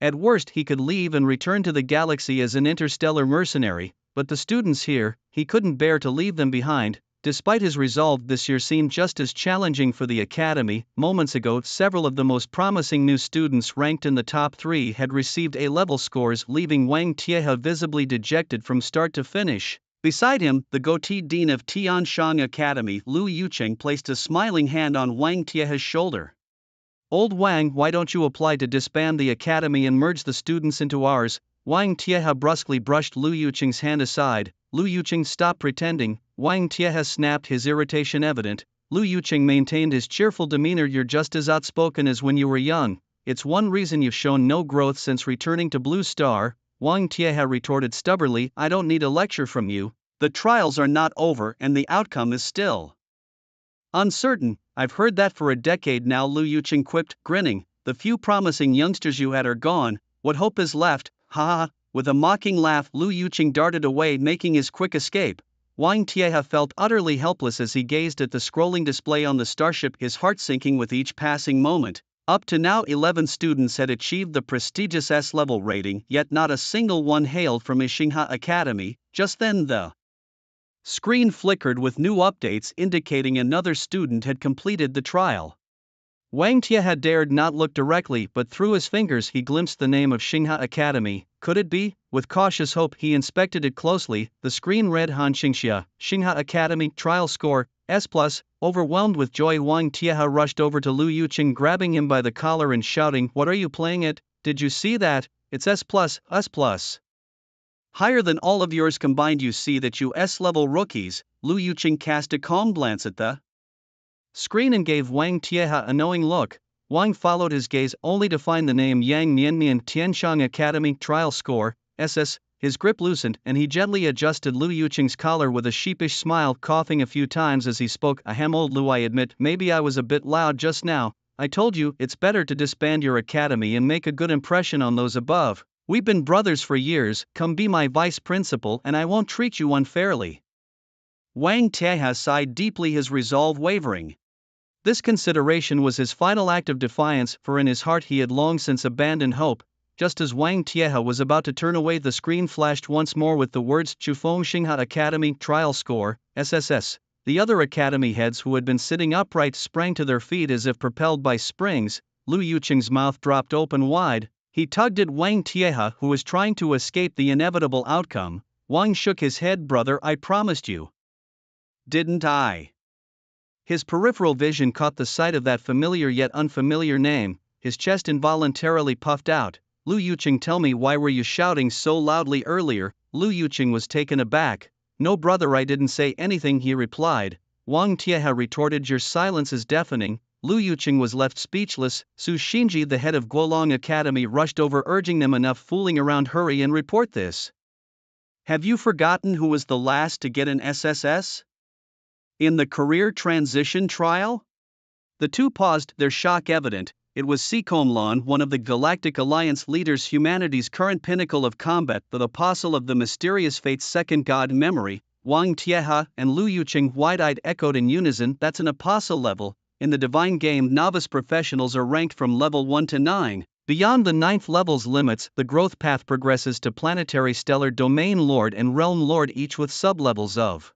At worst, he could leave and return to the galaxy as an interstellar mercenary, but the students here, he couldn't bear to leave them behind. Despite his resolve, this year seemed just as challenging for the academy. Moments ago, several of the most promising new students ranked in the top 3 had received A-level scores, leaving Wang Tiehe visibly dejected from start to finish. Beside him, the goatee dean of Tianshang Academy, Lu Yucheng, placed a smiling hand on Wang Tiehe's shoulder. Old Wang, why don't you apply to disband the academy and merge the students into ours? Wang Tiehe brusquely brushed Lu Yucheng's hand aside. Lu Yucheng stopped pretending. Wang Tiehe snapped, his irritation evident. Lu Yucheng maintained his cheerful demeanor. You're just as outspoken as when you were young. it's one reason you've shown no growth since returning to Blue Star, Wang Tieha retorted stubbornly. I don't need a lecture from you. The trials are not over and the outcome is still uncertain. I've heard that for a decade now, Lu Yuqing quipped, grinning. The few promising youngsters you had are gone. What hope is left? Ha ha. With a mocking laugh, Lu Yuqing darted away, making his quick escape. Wang Tieha felt utterly helpless as he gazed at the scrolling display on the starship, his heart sinking with each passing moment. Up to now 11 students had achieved the prestigious S-level rating, yet not a single one hailed from Xingha Academy. Just then the screen flickered with new updates indicating another student had completed the trial. Wang Tieha dared not look directly, but through his fingers he glimpsed the name of Xingha Academy. Could it be? With cautious hope he inspected it closely. The screen read Han Xingxia, Xingha Academy, trial score, S+. Overwhelmed with joy, Wang Tieha rushed over to Lu Yuqing, grabbing him by the collar and shouting, "What are you playing at? Did you see that? It's S+, S+. Higher than all of yours combined. You see that you S-level rookies." Lu Yuqing cast a calm glance at the screen and gave Wang Tieha a knowing look. Wang followed his gaze only to find the name Yang Nianmian Tianshang Academy, trial score, SS. His grip loosened and he gently adjusted Lu Yuqing's collar with a sheepish smile, coughing a few times as he spoke. Ahem, old Lu, I admit maybe I was a bit loud just now. I told you it's better to disband your academy and make a good impression on those above. We've been brothers for years. Come be my vice principal and I won't treat you unfairly. Wang Tieha sighed deeply, his resolve wavering. This consideration was his final act of defiance, for in his heart he had long since abandoned hope. Just as Wang Tieha was about to turn away, the screen flashed once more with the words Chufeng Xingha Academy, trial score, SSS. The other academy heads, who had been sitting upright, sprang to their feet as if propelled by springs. Lu Yuqing's mouth dropped open wide. He tugged at Wang Tieha, who was trying to escape the inevitable outcome. Wang shook his head. Brother, I promised you. Didn't I? His peripheral vision caught the sight of that familiar yet unfamiliar name. His chest involuntarily puffed out. Lu Yuqing, tell me, why were you shouting so loudly earlier? Lu Yuqing was taken aback. No, brother, I didn't say anything, he replied. Wang Tieha retorted, your silence is deafening. Lu Yuqing was left speechless. Su Xinji, the head of Guolong Academy, rushed over, urging them, enough fooling around, hurry and report this. Have you forgotten who was the last to get an SSS? In the career transition trial? The two paused, their shock evident. It was Sikomlan, one of the Galactic Alliance leaders, humanity's current pinnacle of combat, the apostle of the mysterious fate's second god, memory. Wang Tieha and Lu Yuqing, wide-eyed, echoed in unison, that's an apostle level. In the divine game, novice professionals are ranked from level 1 to 9. Beyond the 9th level's limits, the growth path progresses to planetary, stellar, domain lord and realm lord, each with sublevels of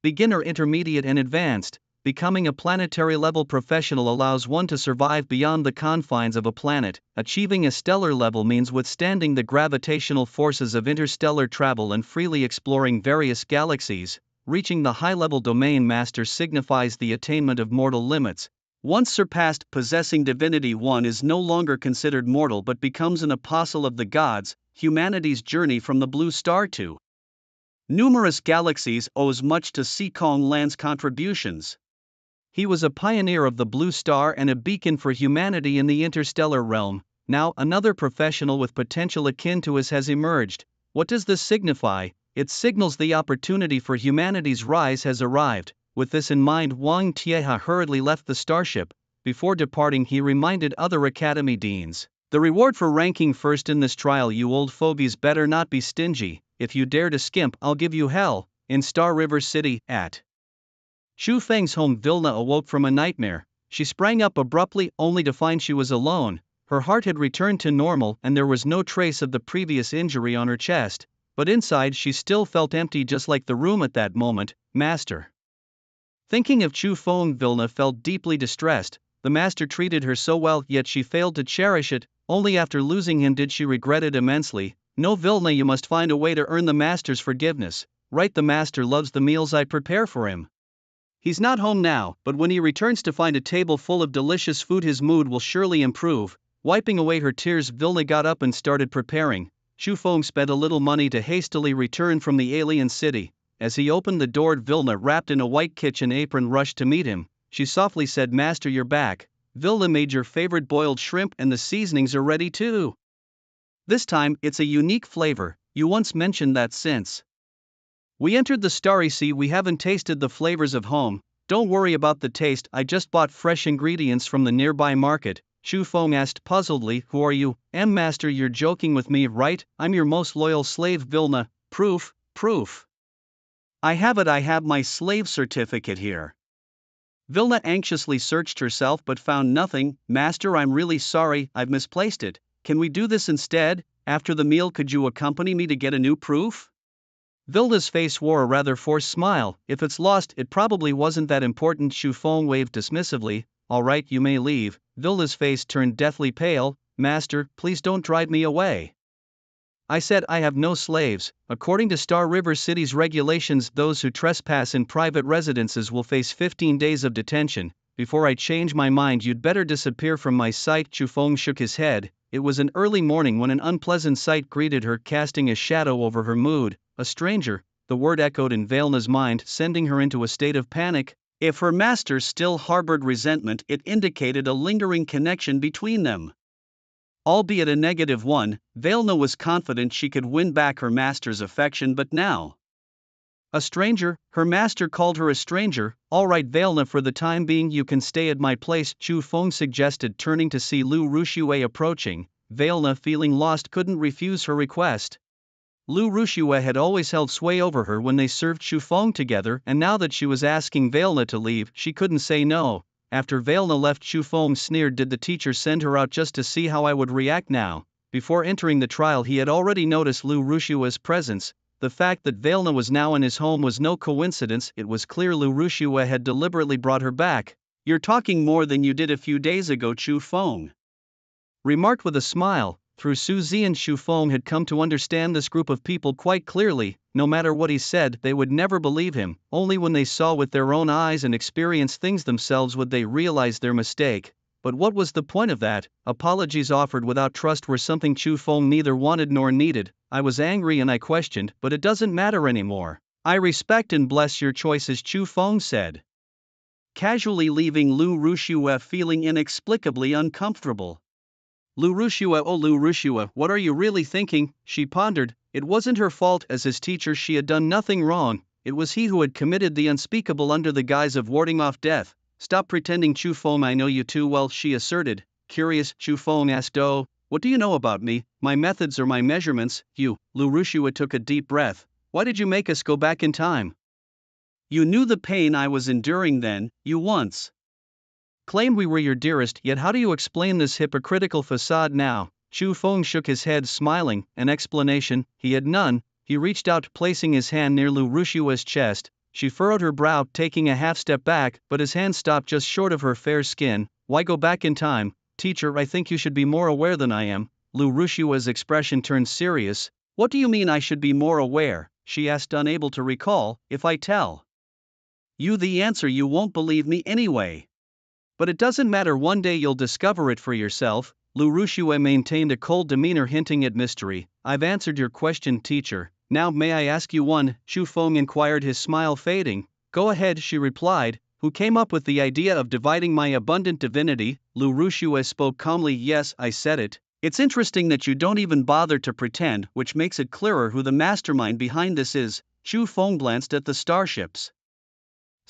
beginner, intermediate and advanced. Becoming a planetary level professional allows one to survive beyond the confines of a planet. Achieving a stellar level means withstanding the gravitational forces of interstellar travel and freely exploring various galaxies. Reaching the high-level domain master signifies the attainment of mortal limits. Once surpassed, possessing divinity, one is no longer considered mortal but becomes an apostle of the gods. Humanity's journey from the Blue Star to numerous galaxies owes much to Sikomlan's contributions. He was a pioneer of the Blue Star and a beacon for humanity in the interstellar realm. Now, another professional with potential akin to his has emerged. What does this signify? It signals the opportunity for humanity's rise has arrived. With this in mind, Wang Tieha hurriedly left the starship. Before departing, he reminded other academy deans, the reward for ranking first in this trial, you old fogies better not be stingy. If you dare to skimp, I'll give you hell. In Star River City, at Xu Feng's home, Vilna awoke from a nightmare. She sprang up abruptly, only to find she was alone. Her heart had returned to normal and there was no trace of the previous injury on her chest, but inside she still felt empty, just like the room at that moment. Master. Thinking of Chu Feng, Vilna felt deeply distressed. The master treated her so well, yet she failed to cherish it. Only after losing him did she regret it immensely. No, Vilna, you must find a way to earn the master's forgiveness. Right, the master loves the meals I prepare for him. He's not home now, but when he returns to find a table full of delicious food, his mood will surely improve. Wiping away her tears, Vilna got up and started preparing. Xu Feng spent a little money to hastily return from the alien city. As he opened the door, Vilna, wrapped in a white kitchen apron, rushed to meet him. She softly said, Master, you're back. Vilna made your favorite boiled shrimp and the seasonings are ready too. This time, it's a unique flavor, you once mentioned that since we entered the Starry Sea we haven't tasted the flavors of home. Don't worry about the taste, I just bought fresh ingredients from the nearby market. Chu Feng asked puzzledly. Who are you? Master, you're joking with me, right? I'm your most loyal slave Vilna. Proof. I have my slave certificate here. Vilna anxiously searched herself but found nothing. Master, I'm really sorry, I've misplaced it. Can we do this instead? After the meal, could you accompany me to get a new proof? Vilna's face wore a rather forced smile. If it's lost, it probably wasn't that important. Chu Feng waved dismissively. All right, you may leave. Vilna's face turned deathly pale. Master, please don't drive me away. I said I have no slaves. According to Star River City's regulations, those who trespass in private residences will face 15 days of detention. Before I change my mind, you'd better disappear from my sight. Chu Feng shook his head. It was an early morning when an unpleasant sight greeted her, casting a shadow over her mood. A stranger, the word echoed in Vilna's mind, sending her into a state of panic. If her master still harbored resentment, it indicated a lingering connection between them. Albeit a negative one, Vilna was confident she could win back her master's affection, but now. A stranger, her master called her a stranger. All right Vilna, for the time being you can stay at my place, Chu Feng suggested, turning to see Lu Rushue approaching. Vilna, feeling lost, couldn't refuse her request. Lu Rushue had always held sway over her when they served Chu Feng together, and now that she was asking Vilna to leave, she couldn't say no. After Vilna left, Chu Feng sneered. Did the teacher send her out just to see how I would react now? Before entering the trial he had already noticed Lu Rushue's presence. The fact that Vilna was now in his home was no coincidence, it was clear Lu Rushue had deliberately brought her back. You're talking more than you did a few days ago, Chu Feng remarked with a smile. Through Su Zian, Chu Feng had come to understand this group of people quite clearly. No matter what he said, they would never believe him. Only when they saw with their own eyes and experienced things themselves would they realize their mistake. But what was the point of that? Apologies offered without trust were something Chu Feng neither wanted nor needed. I was angry and I questioned, but it doesn't matter anymore. I respect and bless your choices, Chu Feng said, casually, leaving Lu Rushue feeling inexplicably uncomfortable. Lu Rushue, oh Lu Rushue, what are you really thinking? She pondered. It wasn't her fault. As his teacher she had done nothing wrong. It was he who had committed the unspeakable under the guise of warding off death. Stop pretending, Chu Feng, I know you too well, she asserted. Curious, Chu Feng asked. Oh, what do you know about me, my methods or my measurements? You. Lu Rushue took a deep breath. Why did you make us go back in time? You knew the pain I was enduring then. You once claimed we were your dearest, yet how do you explain this hypocritical facade now? Chu Feng shook his head, smiling. An explanation? He had none. He reached out, placing his hand near Lu Rushue's chest. She furrowed her brow, taking a half step back, but his hand stopped just short of her fair skin. Why go back in time? Teacher, I think you should be more aware than I am. Lu Rushue's expression turned serious. What do you mean I should be more aware? She asked, unable to recall. If I tell you the answer, you won't believe me anyway. But it doesn't matter, one day you'll discover it for yourself. Lu Rushue maintained a cold demeanor, hinting at mystery. I've answered your question, teacher. Now may I ask you one? Chu Feng inquired, his smile fading. Go ahead, she replied. Who came up with the idea of dividing my abundant divinity? Lu Rushue spoke calmly. Yes, I said it. It's interesting that you don't even bother to pretend, which makes it clearer who the mastermind behind this is. Chu Feng glanced at the starships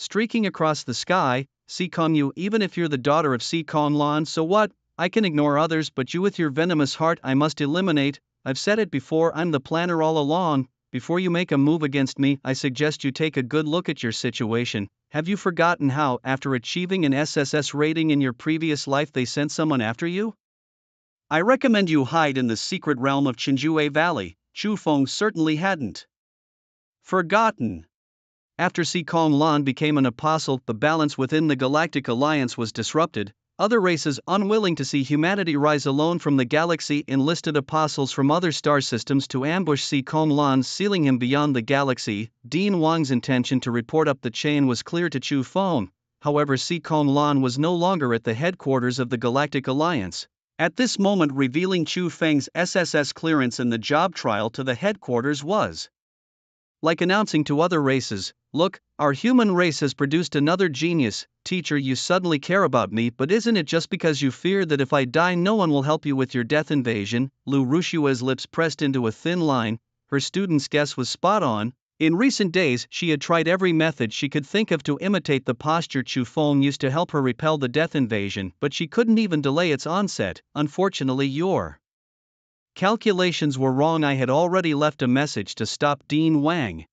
streaking across the sky. Sikong, you, even if you're the daughter of Sikong Lan, so what? I can ignore others, but you with your venomous heart I must eliminate. I've said it before, I'm the planner all along. Before you make a move against me, I suggest you take a good look at your situation. Have you forgotten how, after achieving an SSS rating in your previous life, they sent someone after you? I recommend you hide in the secret realm of Qinjue Valley. Chu Feng certainly hadn't forgotten. After Sikong Lan became an apostle, the balance within the Galactic Alliance was disrupted. Other races, unwilling to see humanity rise alone from the galaxy, enlisted apostles from other star systems to ambush Sikong Lan, sealing him beyond the galaxy. Dean Wang's intention to report up the chain was clear to Chu Feng. However, Sikong Lan was no longer at the headquarters of the Galactic Alliance. At this moment, revealing Chu Feng's SSS clearance in the job trial to the headquarters was Like announcing to other races, "Look, our human race has produced another genius. Teacher, you suddenly care about me, but isn't it just because you fear that if I die no one will help you with your death invasion?" Lu Rushua's lips pressed into a thin line. Her student's guess was spot on. In recent days, she had tried every method she could think of to imitate the posture Chu Feng used to help her repel the death invasion, but she couldn't even delay its onset. "Unfortunately, your calculations were wrong. I had already left a message to stop Dean Wang.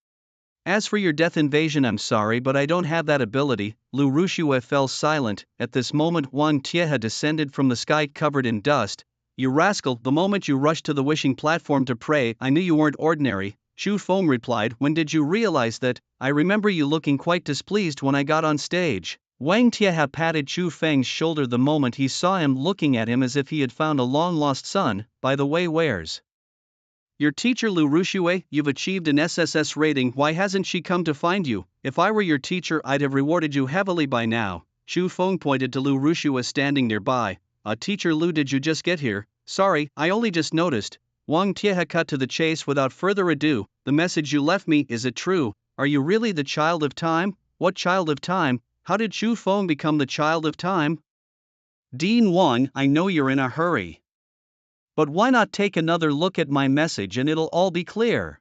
As for your death invasion, I'm sorry, but I don't have that ability." Lu Rushue fell silent. At this moment, Wang Tiehe descended from the sky covered in dust. "You rascal, the moment you rushed to the wishing platform to pray, I knew you weren't ordinary," Chu Feng replied. "When did you realize that? I remember you looking quite displeased when I got on stage." Wang Tiehe patted Chu Feng's shoulder the moment he saw him, looking at him as if he had found a long-lost son. "By the way, where's your teacher, Lu Rushue? You've achieved an SSS rating, why hasn't she come to find you? If I were your teacher I'd have rewarded you heavily by now." Chu Feng pointed to Lu Rushue standing nearby. Teacher Lu, did you just get here?" "Sorry, I only just noticed." Wang Tiehe cut to the chase without further ado. "The message you left me, is it true? Are you really the child of time?" "What child of time? How did Chu Feng become the child of time?" "Dean Wang, I know you're in a hurry, but why not take another look at my message and it'll all be clear?"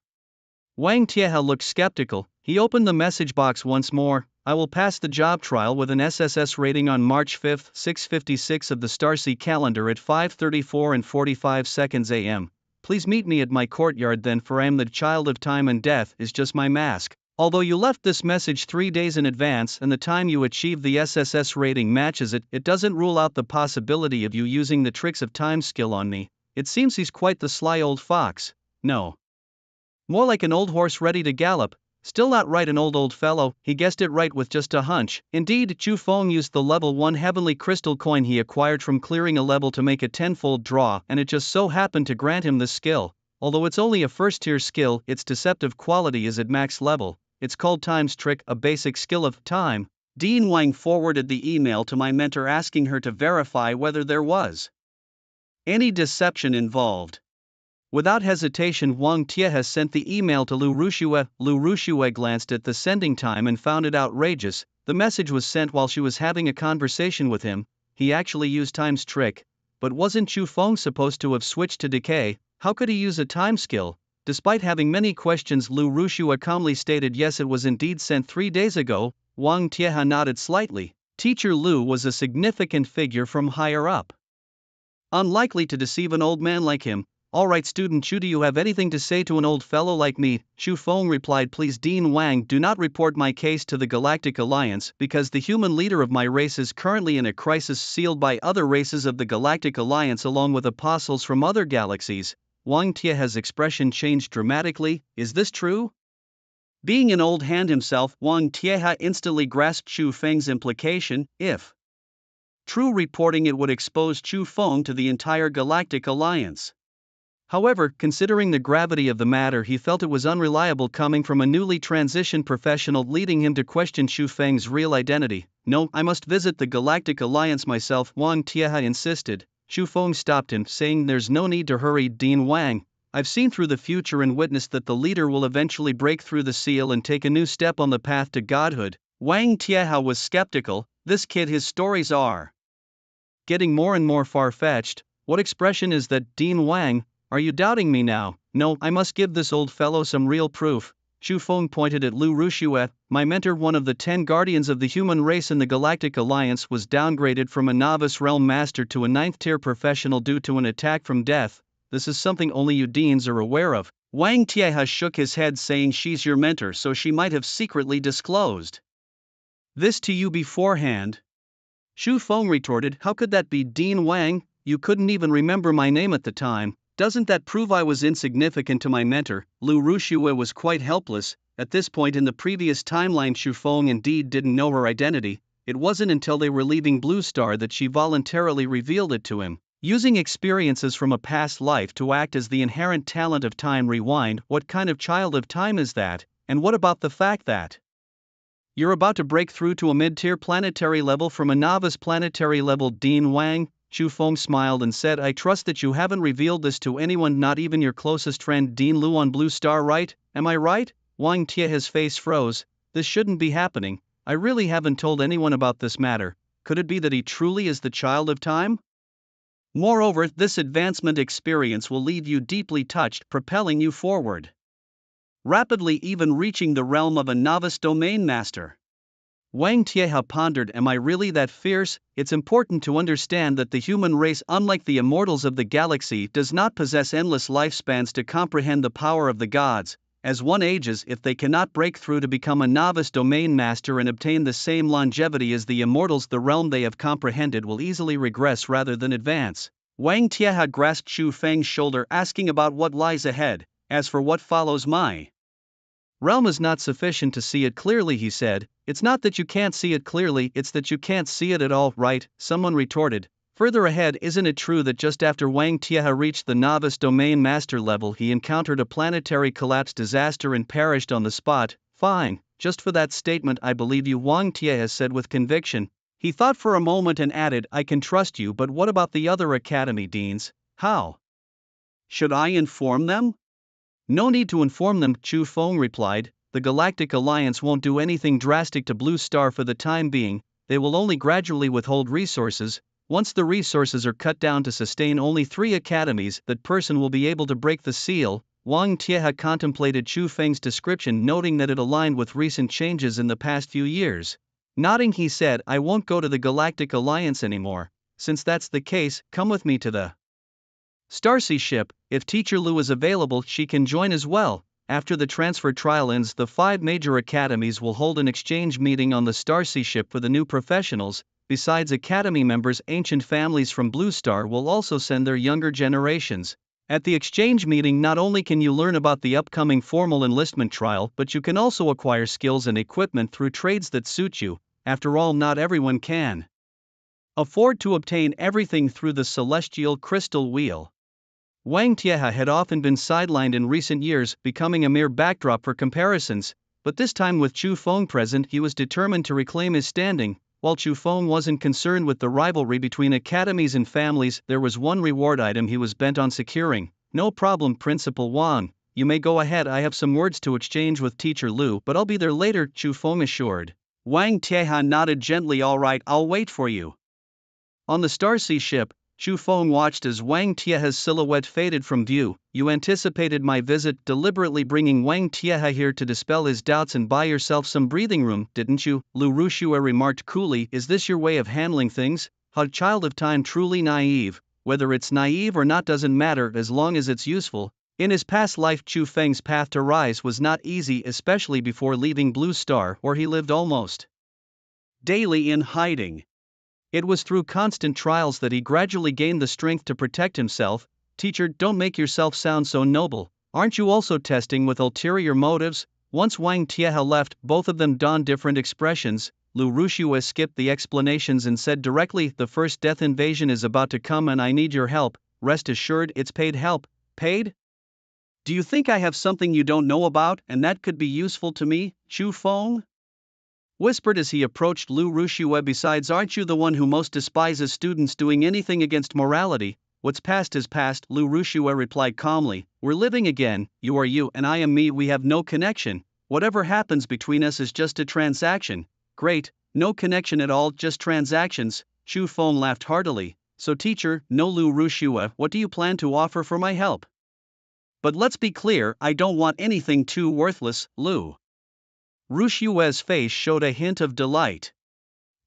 Wang Tiehe looked skeptical. He opened the message box once more. "I will pass the job trial with an SSS rating on March 5, 6:56 of the Starseed calendar at 5:34 and 45 seconds AM. Please meet me at my courtyard then, for I am the child of time and death is just my mask." Although you left this message 3 days in advance and the time you achieved the SSS rating matches it, it doesn't rule out the possibility of you using the tricks of time skill on me. It seems he's quite the sly old fox. No, more like an old horse ready to gallop. Still not right, an old fellow. He guessed it right with just a hunch. Indeed, Chu Feng used the level 1 heavenly crystal coin he acquired from clearing a level to make a tenfold draw, and it just so happened to grant him this skill. Although it's only a first-tier skill, its deceptive quality is at max level. It's called Time's Trick, a basic skill of time. Dean Wang forwarded the email to my mentor asking her to verify whether there was any deception involved. Without hesitation, Wang Tiehe sent the email to Lu Rushue. Lu Rushue glanced at the sending time and found it outrageous. The message was sent while she was having a conversation with him. He actually used Time's Trick. But wasn't Chu Feng supposed to have switched to decay? How could he use a time skill? Despite having many questions, Lu Rushue calmly stated yes, it was indeed sent 3 days ago. Wang Tiehe nodded slightly. Teacher Lu was a significant figure from higher up. Unlikely to deceive an old man like him. "Alright, student Chu, do you have anything to say to an old fellow like me?" Chu Feng replied, "Please Dean Wang, do not report my case to the Galactic Alliance, because the human leader of my race is currently in a crisis sealed by other races of the Galactic Alliance along with apostles from other galaxies." Wang Tiehe's expression changed dramatically. "Is this true?" Being an old hand himself, Wang Tiehe instantly grasped Chu Feng's implication. If true, reporting it would expose Chu Feng to the entire Galactic Alliance. However, considering the gravity of the matter, he felt it was unreliable coming from a newly transitioned professional, leading him to question Chu Feng's real identity. "No, I must visit the Galactic Alliance myself," Wang Tiehe insisted. Chu Feng stopped him, saying, "There's no need to hurry, Dean Wang. I've seen through the future and witnessed that the leader will eventually break through the seal and take a new step on the path to godhood." Wang Tiehe was skeptical. This kid, his stories are getting more and more far-fetched. "What expression is that, Dean Wang? Are you doubting me now?" "No, I must give this old fellow some real proof." Chu Feng pointed at Lu Rushue. "My mentor, one of the 10 guardians of the human race in the Galactic Alliance, was downgraded from a novice realm master to a 9th-tier professional due to an attack from death. This is something only you Deans are aware of." Wang Tiehe shook his head, saying, "She's your mentor, so she might have secretly disclosed this to you beforehand." Chu Feng retorted, "How could that be, Dean Wang? You couldn't even remember my name at the time. Doesn't that prove I was insignificant to my mentor?" Lu Rushue was quite helpless. At this point in the previous timeline, Chu Feng indeed didn't know her identity. It wasn't until they were leaving Blue Star that she voluntarily revealed it to him. Using experiences from a past life to act as the inherent talent of time rewind, what kind of child of time is that? And what about the fact that you're about to break through to a mid-tier planetary level from a novice planetary level, Dean Wang? Chu Feng smiled and said, "I trust that you haven't revealed this to anyone, not even your closest friend Dean Lu on Blue Star, right? Am I right?" Wang Tiehe's face froze. This shouldn't be happening. I really haven't told anyone about this matter. Could it be that he truly is the child of time? Moreover, this advancement experience will leave you deeply touched, propelling you forward, rapidly even reaching the realm of a novice domain master. Wang Tiehe pondered, am I really that fierce? It's important to understand that the human race, unlike the immortals of the galaxy, does not possess endless lifespans to comprehend the power of the gods. As one ages, if they cannot break through to become a novice domain master and obtain the same longevity as the immortals, the realm they have comprehended will easily regress rather than advance. Wang Tiehe grasped Chu Feng's shoulder, asking about what lies ahead. As for what follows, my realm is not sufficient to see it clearly, he said. It's not that you can't see it clearly, it's that you can't see it at all, right? Someone retorted. Further ahead, isn't it true that just after Wang Tiehe reached the novice domain master level, he encountered a planetary collapse disaster and perished on the spot? Fine, just for that statement I believe you, Wang Tiehe said with conviction. He thought for a moment and added, I can trust you, but what about the other academy deans? How should I inform them? No need to inform them, Chu Feng replied. The Galactic Alliance won't do anything drastic to Blue Star for the time being. They will only gradually withhold resources. Once the resources are cut down to sustain only 3 academies, that person will be able to break the seal. Wang Tiehe contemplated Chu Feng's description, noting that it aligned with recent changes in the past few years. Nodding, he said, I won't go to the Galactic Alliance anymore. Since that's the case, come with me to the Starsea ship. If Teacher Lu is available, she can join as well. After the transfer trial ends, the 5 major academies will hold an exchange meeting on the Starsea ship for the new professionals. Besides academy members, ancient families from Blue Star will also send their younger generations. At the exchange meeting, not only can you learn about the upcoming formal enlistment trial, but you can also acquire skills and equipment through trades that suit you. After all, not everyone can afford to obtain everything through the celestial crystal wheel. Wang Tiehe had often been sidelined in recent years, becoming a mere backdrop for comparisons, but this time with Chu Feng present, he was determined to reclaim his standing. While Chu Feng wasn't concerned with the rivalry between academies and families, there was one reward item he was bent on securing. No problem, Principal Wang. You may go ahead, I have some words to exchange with Teacher Lu, but I'll be there later, Chu Feng assured. Wang Tiehe nodded gently, all right, I'll wait for you. On the Starsea ship, Chu Feng watched as Wang Tiehe's silhouette faded from view. You anticipated my visit, deliberately bringing Wang Tiehe here to dispel his doubts and buy yourself some breathing room, didn't you? Lu Rushue remarked coolly. Is this your way of handling things? A child of time, truly naive. Whether it's naive or not doesn't matter as long as it's useful. In his past life, Chu Feng's path to rise was not easy, especially before leaving Blue Star, where he lived almost daily in hiding. It was through constant trials that he gradually gained the strength to protect himself. Teacher, don't make yourself sound so noble. Aren't you also testing with ulterior motives? Once Wang Tiehe left, both of them donned different expressions. Lu Rushue skipped the explanations and said directly, the first death invasion is about to come and I need your help. Rest assured, it's paid help. Paid? Do you think I have something you don't know about and that could be useful to me, Chu Feng? Whispered as he approached Lu Rushue. Besides, aren't you the one who most despises students doing anything against morality? What's past is past, Lu Rushue replied calmly. We're living again, you are you and I am me, we have no connection. Whatever happens between us is just a transaction. Great, no connection at all, just transactions. Chu Feng laughed heartily. So teacher, no Lu Rushue, what do you plan to offer for my help? But let's be clear, I don't want anything too worthless, Lu Rushue's face showed a hint of delight.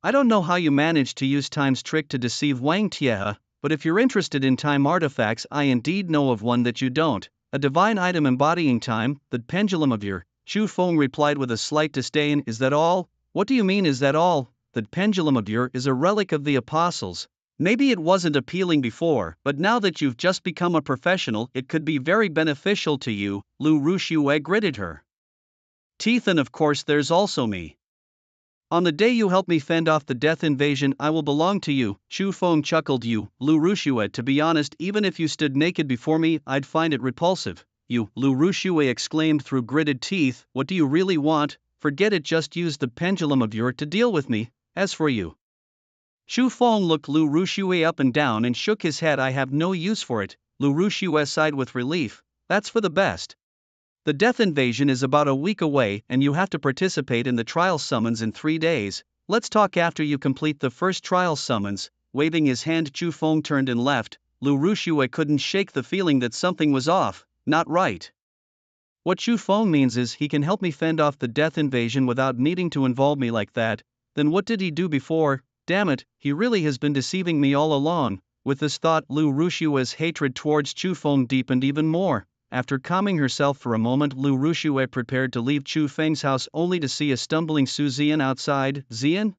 I don't know how you managed to use time's trick to deceive Wang Tiehe, but if you're interested in time artifacts, I indeed know of one that you don't. A divine item embodying time, the pendulum of your. Chu Feng replied with a slight disdain. Is that all? What do you mean, is that all? The pendulum of your is a relic of the apostles. Maybe it wasn't appealing before, but now that you've just become a professional, it could be very beneficial to you, Lu Rushue gritted her teeth. And of course there's also me. On the day you help me fend off the death invasion, I will belong to you. Chu Feng chuckled. You, Lu Rushue, to be honest, even if you stood naked before me, I'd find it repulsive. You, Lu Rushue exclaimed through gritted teeth, what do you really want? Forget it, just use the pendulum of your to deal with me. As for you. Chu Feng looked Lu Rushue up and down and shook his head. I have no use for it. Lu Rushue sighed with relief. That's for the best. The death invasion is about a week away and you have to participate in the trial summons in 3 days. Let's talk after you complete the first trial summons. Waving his hand, Chu Feng turned and left. Lu Rushue couldn't shake the feeling that something was off, not right. What Chu Feng means is he can help me fend off the death invasion without needing to involve me like that. Then what did he do before? Damn it, he really has been deceiving me all along. With this thought, Lu Rushue's hatred towards Chu Feng deepened even more. After calming herself for a moment, Lu Rushue prepared to leave Chu Feng's house only to see a stumbling Su Zian outside. Zian?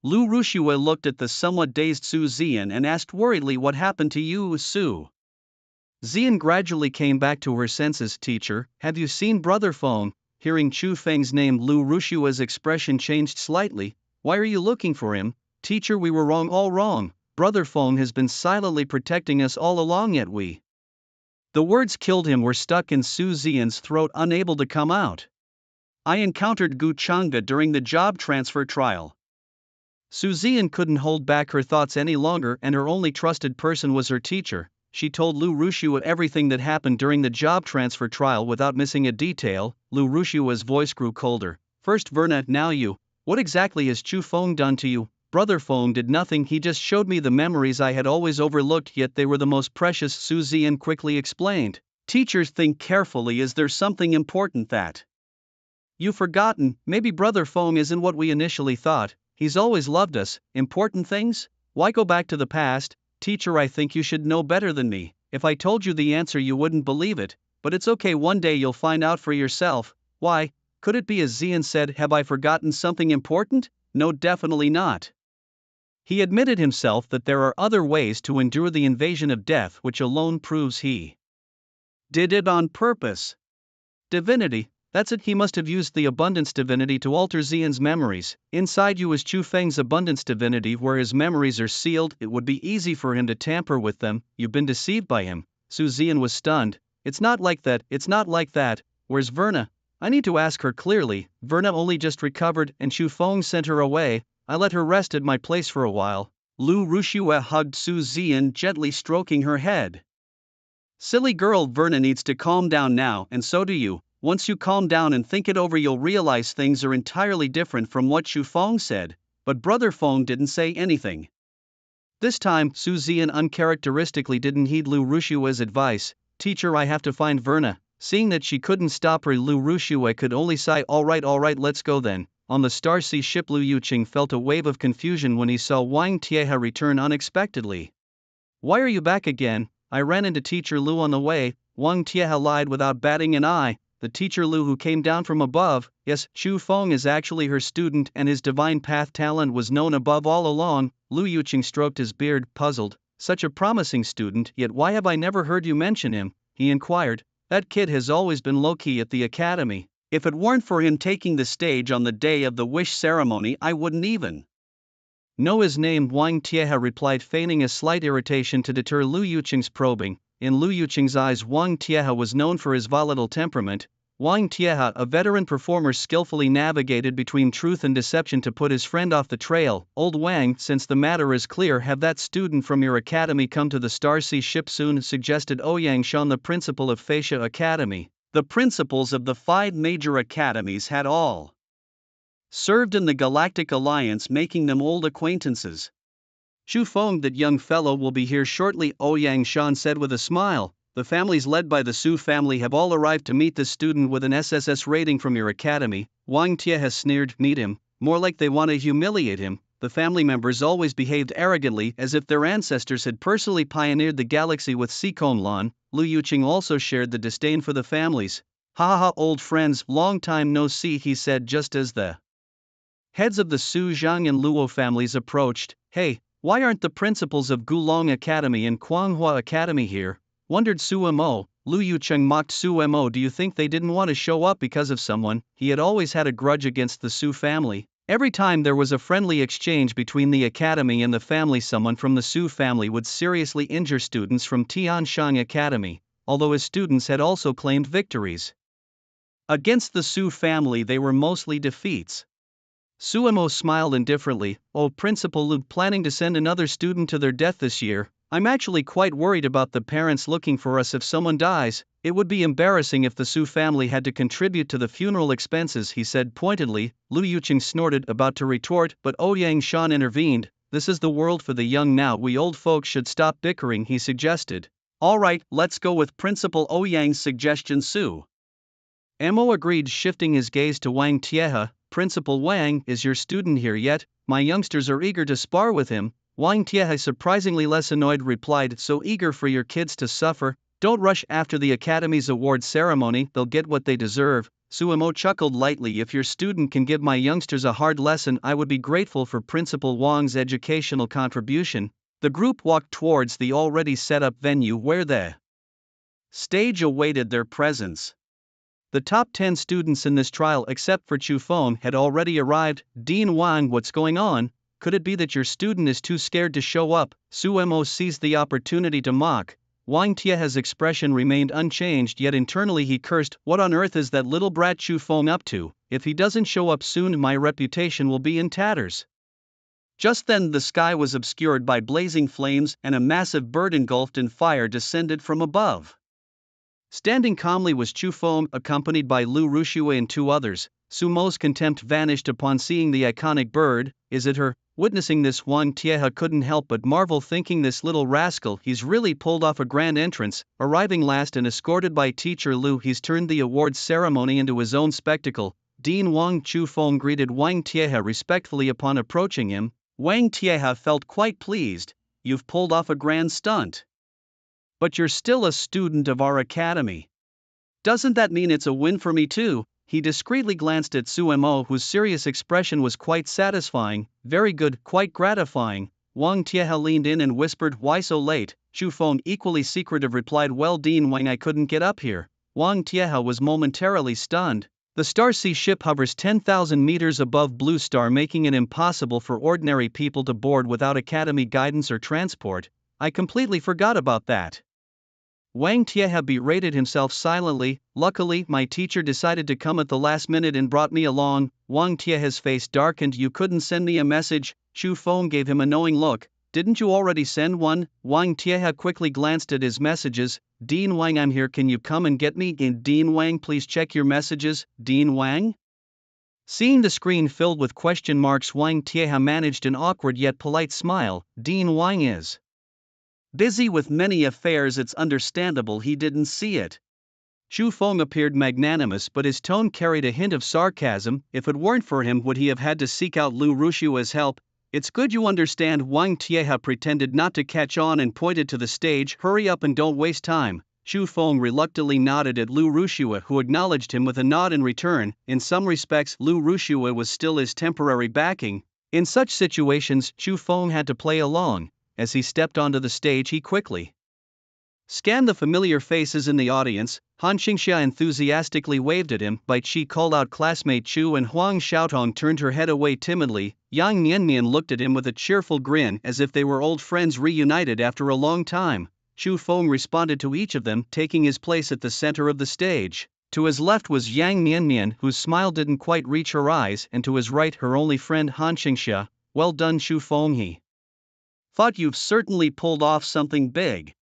Lu Rushue looked at the somewhat dazed Su Zian and asked worriedly, what happened to you, Su? Zian gradually came back to her senses. Teacher, have you seen Brother Feng? Hearing Chu Feng's name, Lu Rushue's expression changed slightly. Why are you looking for him? Teacher, we were wrong, all wrong. Brother Feng has been silently protecting us all along, yet we. The words killed him were stuck in Su Zian's throat, unable to come out. I encountered Gu Changge during the job transfer trial. Su Zian couldn't hold back her thoughts any longer, and her only trusted person was her teacher. She told Lu Rushue everything that happened during the job transfer trial without missing a detail. Lu Rushue's voice grew colder. First Verna, now you. What exactly has Chu Feng done to you? Brother Feng did nothing, he just showed me the memories I had always overlooked, yet they were the most precious, Su Zian quickly explained. Teachers, think carefully, is there something important that you've forgotten? Maybe Brother Feng isn't what we initially thought, he's always loved us. Important things? Why go back to the past? Teacher, I think you should know better than me. If I told you the answer you wouldn't believe it, but it's okay, one day you'll find out for yourself. Why? Could it be, as Zian said, have I forgotten something important? No, definitely not. He admitted himself that there are other ways to endure the invasion of death, which alone proves he did it on purpose. Divinity, that's it, he must have used the abundance divinity to alter Zian's memories. Inside you is Chu Feng's abundance divinity, where his memories are sealed. It would be easy for him to tamper with them. You've been deceived by him. Su Zian was stunned. It's not like that, it's not like that. Where's Verna? I need to ask her clearly. Verna only just recovered and Chu Feng sent her away. I let her rest at my place for a while. Lu Rushue hugged Su Zian, gently stroking her head. Silly girl, Verna needs to calm down now, and so do you. Once you calm down and think it over, you'll realize things are entirely different from what Chu Feng said. But Brother Feng didn't say anything. This time, Su Zian uncharacteristically didn't heed Lu Rushue's advice. Teacher, I have to find Verna. Seeing that she couldn't stop her, Lu Rushue could only sigh. All right, let's go then. On the Star Sea ship, Lu Yuqing felt a wave of confusion when he saw Wang Tiehe return unexpectedly. Why are you back again? I ran into Teacher Lu on the way, Wang Tiehe lied without batting an eye. The Teacher Lu who came down from above. Yes, Chu Feng is actually her student, and his divine path talent was known above all along. Lu Yuqing stroked his beard, puzzled. Such a promising student, yet why have I never heard you mention him? He inquired. That kid has always been low-key at the academy. If it weren't for him taking the stage on the day of the wish ceremony, I wouldn't even know his name, Wang Tiehe replied, feigning a slight irritation to deter Lu Yuqing's probing. In Lu Yuqing's eyes, Wang Tiehe was known for his volatile temperament. Wang Tiehe, a veteran performer, skillfully navigated between truth and deception to put his friend off the trail. Old Wang, since the matter is clear, have that student from your academy come to the Star Sea ship soon, suggested Ouyang Shan, the principal of Feisha Academy. The principals of the 5 major academies had all served in the Galactic Alliance, making them old acquaintances. Chu Feng, that young fellow, will be here shortly, Ouyang Shan said with a smile. The families led by the Su family have all arrived to meet the student with an SSS rating from your academy. Wang Tiehe sneered. Meet him? More like they want to humiliate him. The family members always behaved arrogantly, as if their ancestors had personally pioneered the galaxy with Sikon Lan. Lu Yuqing also shared the disdain for the families. Ha ha, old friends, long time no see, he said just as the heads of the Su Zhang and Luo families approached. Hey, why aren't the principals of Gulong Academy and Quanghua Academy here? Wondered Su Mo. Lu Yuqing mocked Su Mo. Do you think they didn't want to show up because of someone? He had always had a grudge against the Su family. Every time there was a friendly exchange between the academy and the family, someone from the Su family would seriously injure students from Tianshang Academy, although his students had also claimed victories against the Su family, they were mostly defeats. Suemo smiled indifferently. Oh, Principal Lu, planning to send another student to their death this year? I'm actually quite worried about the parents looking for us if someone dies. It would be embarrassing if the Su family had to contribute to the funeral expenses, he said pointedly. Lu Yuqing snorted, about to retort, but Ouyang Shan intervened. This is the world for the young now. We old folks should stop bickering, he suggested. All right, let's go with Principal Ouyang's suggestion, Su. Mo agreed, shifting his gaze to Wang Tiehe. Principal Wang, is your student here yet? My youngsters are eager to spar with him. Wang Tiehe, surprisingly less annoyed, replied, so eager for your kids to suffer? Don't rush after the Academy's award ceremony, they'll get what they deserve. Su Mo chuckled lightly. If your student can give my youngsters a hard lesson, I would be grateful for Principal Wang's educational contribution. The group walked towards the already set up venue where the stage awaited their presence. The top 10 students in this trial, except for Chu Feng, had already arrived. Dean Wang, what's going on? Could it be that your student is too scared to show up? Su Mo seized the opportunity to mock. Wang Tiehe's expression remained unchanged, yet internally he cursed. What on earth is that little brat Chu Feng up to? If he doesn't show up soon, my reputation will be in tatters. Just then the sky was obscured by blazing flames, and a massive bird engulfed in fire descended from above. Standing calmly was Chu Feng, accompanied by Lu Rushue and 2 others. Su Mo's contempt vanished upon seeing the iconic bird. Is it her? Witnessing this, Wang Tiehe couldn't help but marvel, thinking, this little rascal, he's really pulled off a grand entrance. Arriving last and escorted by Teacher Lu, he's turned the awards ceremony into his own spectacle. Dean Wang. Chu Feng greeted Wang Tiehe respectfully upon approaching him. Wang Tiehe felt quite pleased. You've pulled off a grand stunt. But you're still a student of our academy. Doesn't that mean it's a win for me too? He discreetly glanced at Su Mo, whose serious expression was quite satisfying. Very good, quite gratifying. Wang Tiehe leaned in and whispered, why so late? Chu Feng, equally secretive, replied, well, Dean Wang, I couldn't get up here. Wang Tiehe was momentarily stunned. The Starsea ship hovers 10,000 meters above Blue Star, making it impossible for ordinary people to board without academy guidance or transport. I completely forgot about that. Wang Tiehe berated himself silently. Luckily, my teacher decided to come at the last minute and brought me along. Wang Tiehe's face darkened. You couldn't send me a message? Chu Feng gave him a knowing look. Didn't you already send one? Wang Tiehe quickly glanced at his messages. Dean Wang, I'm here, can you come and get me? Dean Wang, please check your messages. Dean Wang? Seeing the screen filled with question marks, Wang Tiehe managed an awkward yet polite smile. Dean Wang is busy with many affairs, it's understandable he didn't see it. Chu Feng appeared magnanimous, but his tone carried a hint of sarcasm. If it weren't for him, would he have had to seek out Lu Rushue's help? It's good you understand. Wang Tiehe pretended not to catch on and pointed to the stage. Hurry up and don't waste time. Chu Feng reluctantly nodded at Lu Rushue, who acknowledged him with a nod in return. In some respects, Lu Rushue was still his temporary backing. In such situations, Chu Feng had to play along. As he stepped onto the stage, he quickly scanned the familiar faces in the audience. Han Qingxia enthusiastically waved at him. Bai Qi called out classmate Chu, and Huang Xiaotong turned her head away timidly. Yang Niannian looked at him with a cheerful grin, as if they were old friends reunited after a long time. Chu Feng responded to each of them, taking his place at the center of the stage. To his left was Yang Niannian, whose smile didn't quite reach her eyes, and to his right her only friend Han Qingxia. Well done, Chu Feng, he thought. You've certainly pulled off something big.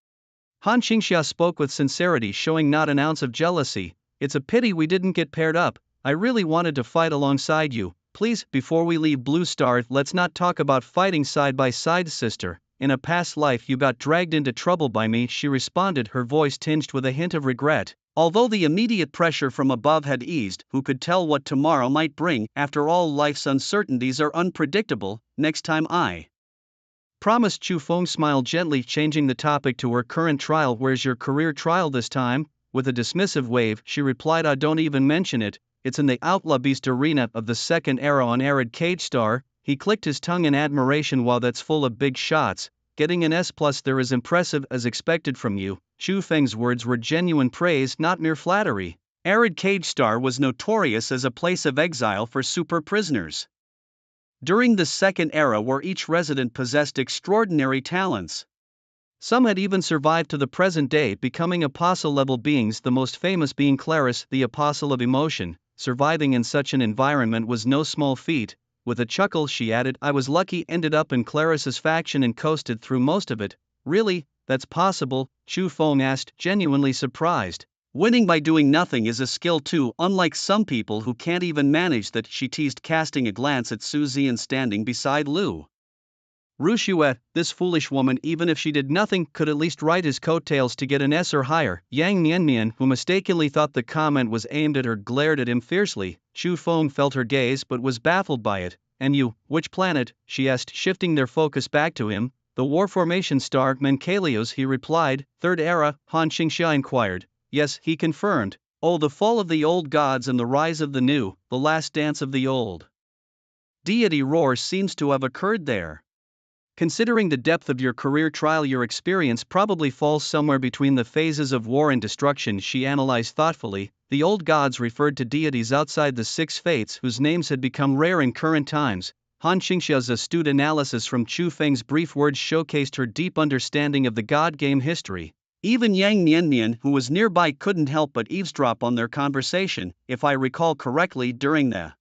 Han Qingxia spoke with sincerity, showing not an ounce of jealousy. It's a pity we didn't get paired up. I really wanted to fight alongside you. Please, before we leave Blue Star, let's not talk about fighting side by side, sister. In a past life you got dragged into trouble by me, she responded, her voice tinged with a hint of regret. Although the immediate pressure from above had eased, who could tell what tomorrow might bring? After all, life's uncertainties are unpredictable. Next time I promise. Chu Feng smiled gently, changing the topic to her current trial. Where's your career trial this time? With a dismissive wave, she replied, I don't even mention it. It's in the Outlaw Beast arena of the second era on Arid Cage Star. He clicked his tongue in admiration. While that's full of big shots. Getting an S+ there is impressive as expected from you. Chu Feng's words were genuine praise, not mere flattery. Arid Cage Star was notorious as a place of exile for super prisoners during the second era, where each resident possessed extraordinary talents. Some had even survived to the present day, becoming apostle-level beings, the most famous being Claris, the apostle of emotion. Surviving in such an environment was no small feat. With a chuckle she added, I was lucky, ended up in Claris's faction and coasted through most of it. Really, that's possible? Chu Feng asked, genuinely surprised. Winning by doing nothing is a skill too, unlike some people who can't even manage that, she teased, casting a glance at Su Zian standing beside Lu Rushue. This foolish woman, even if she did nothing, could at least ride his coattails to get an S or higher. Yang Nianmian, who mistakenly thought the comment was aimed at her, glared at him fiercely. Chu Feng felt her gaze but was baffled by it. And you, which planet? She asked, shifting their focus back to him. The war formation star Menkalios, he replied. Third era? Han Qingxia inquired. Yes, he confirmed. Oh, the fall of the old gods and the rise of the new, the last dance of the old deity roar seems to have occurred there. Considering the depth of your career trial, your experience probably falls somewhere between the phases of war and destruction, she analyzed thoughtfully. The old gods referred to deities outside the six fates whose names had become rare in current times. Han Qingxia's astute analysis from Chu Feng's brief words showcased her deep understanding of the god game history. Even Yang Nianmian, who was nearby, couldn't help but eavesdrop on their conversation. If I recall correctly, during the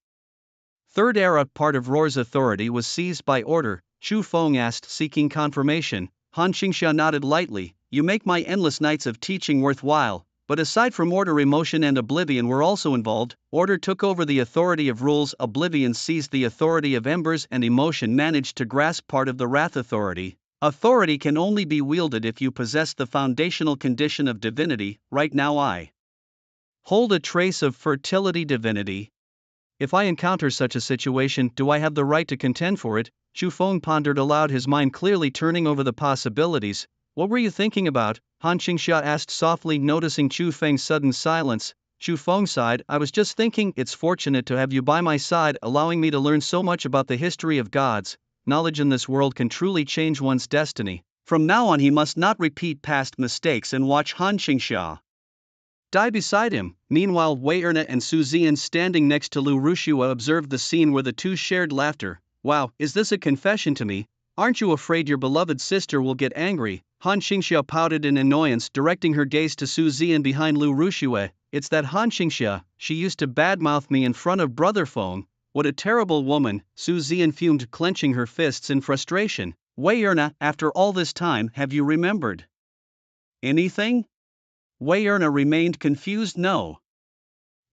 Third Era, part of Roar's authority was seized by order, Chu Feng asked, seeking confirmation. Han Qingxia nodded lightly. You make my endless nights of teaching worthwhile. But aside from order, emotion and oblivion were also involved. Order took over the authority of rules, oblivion seized the authority of embers, and emotion managed to grasp part of the wrath authority. Authority can only be wielded if you possess the foundational condition of divinity. Right now I hold a trace of fertility divinity. If I encounter such a situation, do I have the right to contend for it? Chu Feng pondered aloud, his mind clearly turning over the possibilities. What were you thinking about? Han Qingxia asked softly, noticing Chu Feng's sudden silence. Chu Feng sighed. I was just thinking, it's fortunate to have you by my side, allowing me to learn so much about the history of gods. Knowledge in this world can truly change one's destiny. From now on he must not repeat past mistakes and watch Han Qingxia die beside him. Meanwhile, Wei Erna and Su Zian, standing next to Lu Rushue, observed the scene where the two shared laughter. Wow, is this a confession to me? Aren't you afraid your beloved sister will get angry? Han Qingxia pouted in annoyance, directing her gaze to Su Zian behind Lu Rushue. It's that Han Qingxia, she used to badmouth me in front of Brother Feng. What a terrible woman, Su Zian fumed, clenching her fists in frustration. Wei Erna, after all this time, have you remembered anything? Wei Erna remained confused. No.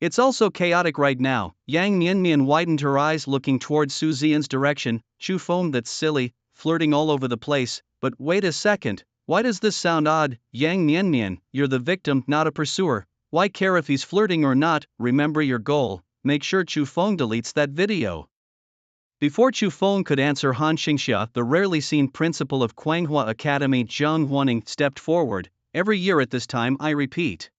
It's all so chaotic right now. Yang Nianmian widened her eyes, looking towards Su Zian's direction. Chu Feng, that's silly, flirting all over the place. But wait a second, why does this sound odd? Yang Nianmian, you're the victim, not a pursuer. Why care if he's flirting or not? Remember your goal. Make sure Chu Feng deletes that video. Before Chu Feng could answer, Han Qingxia, the rarely seen principal of Kuanghua Academy, Zhang Huaning, stepped forward. Every year at this time I repeat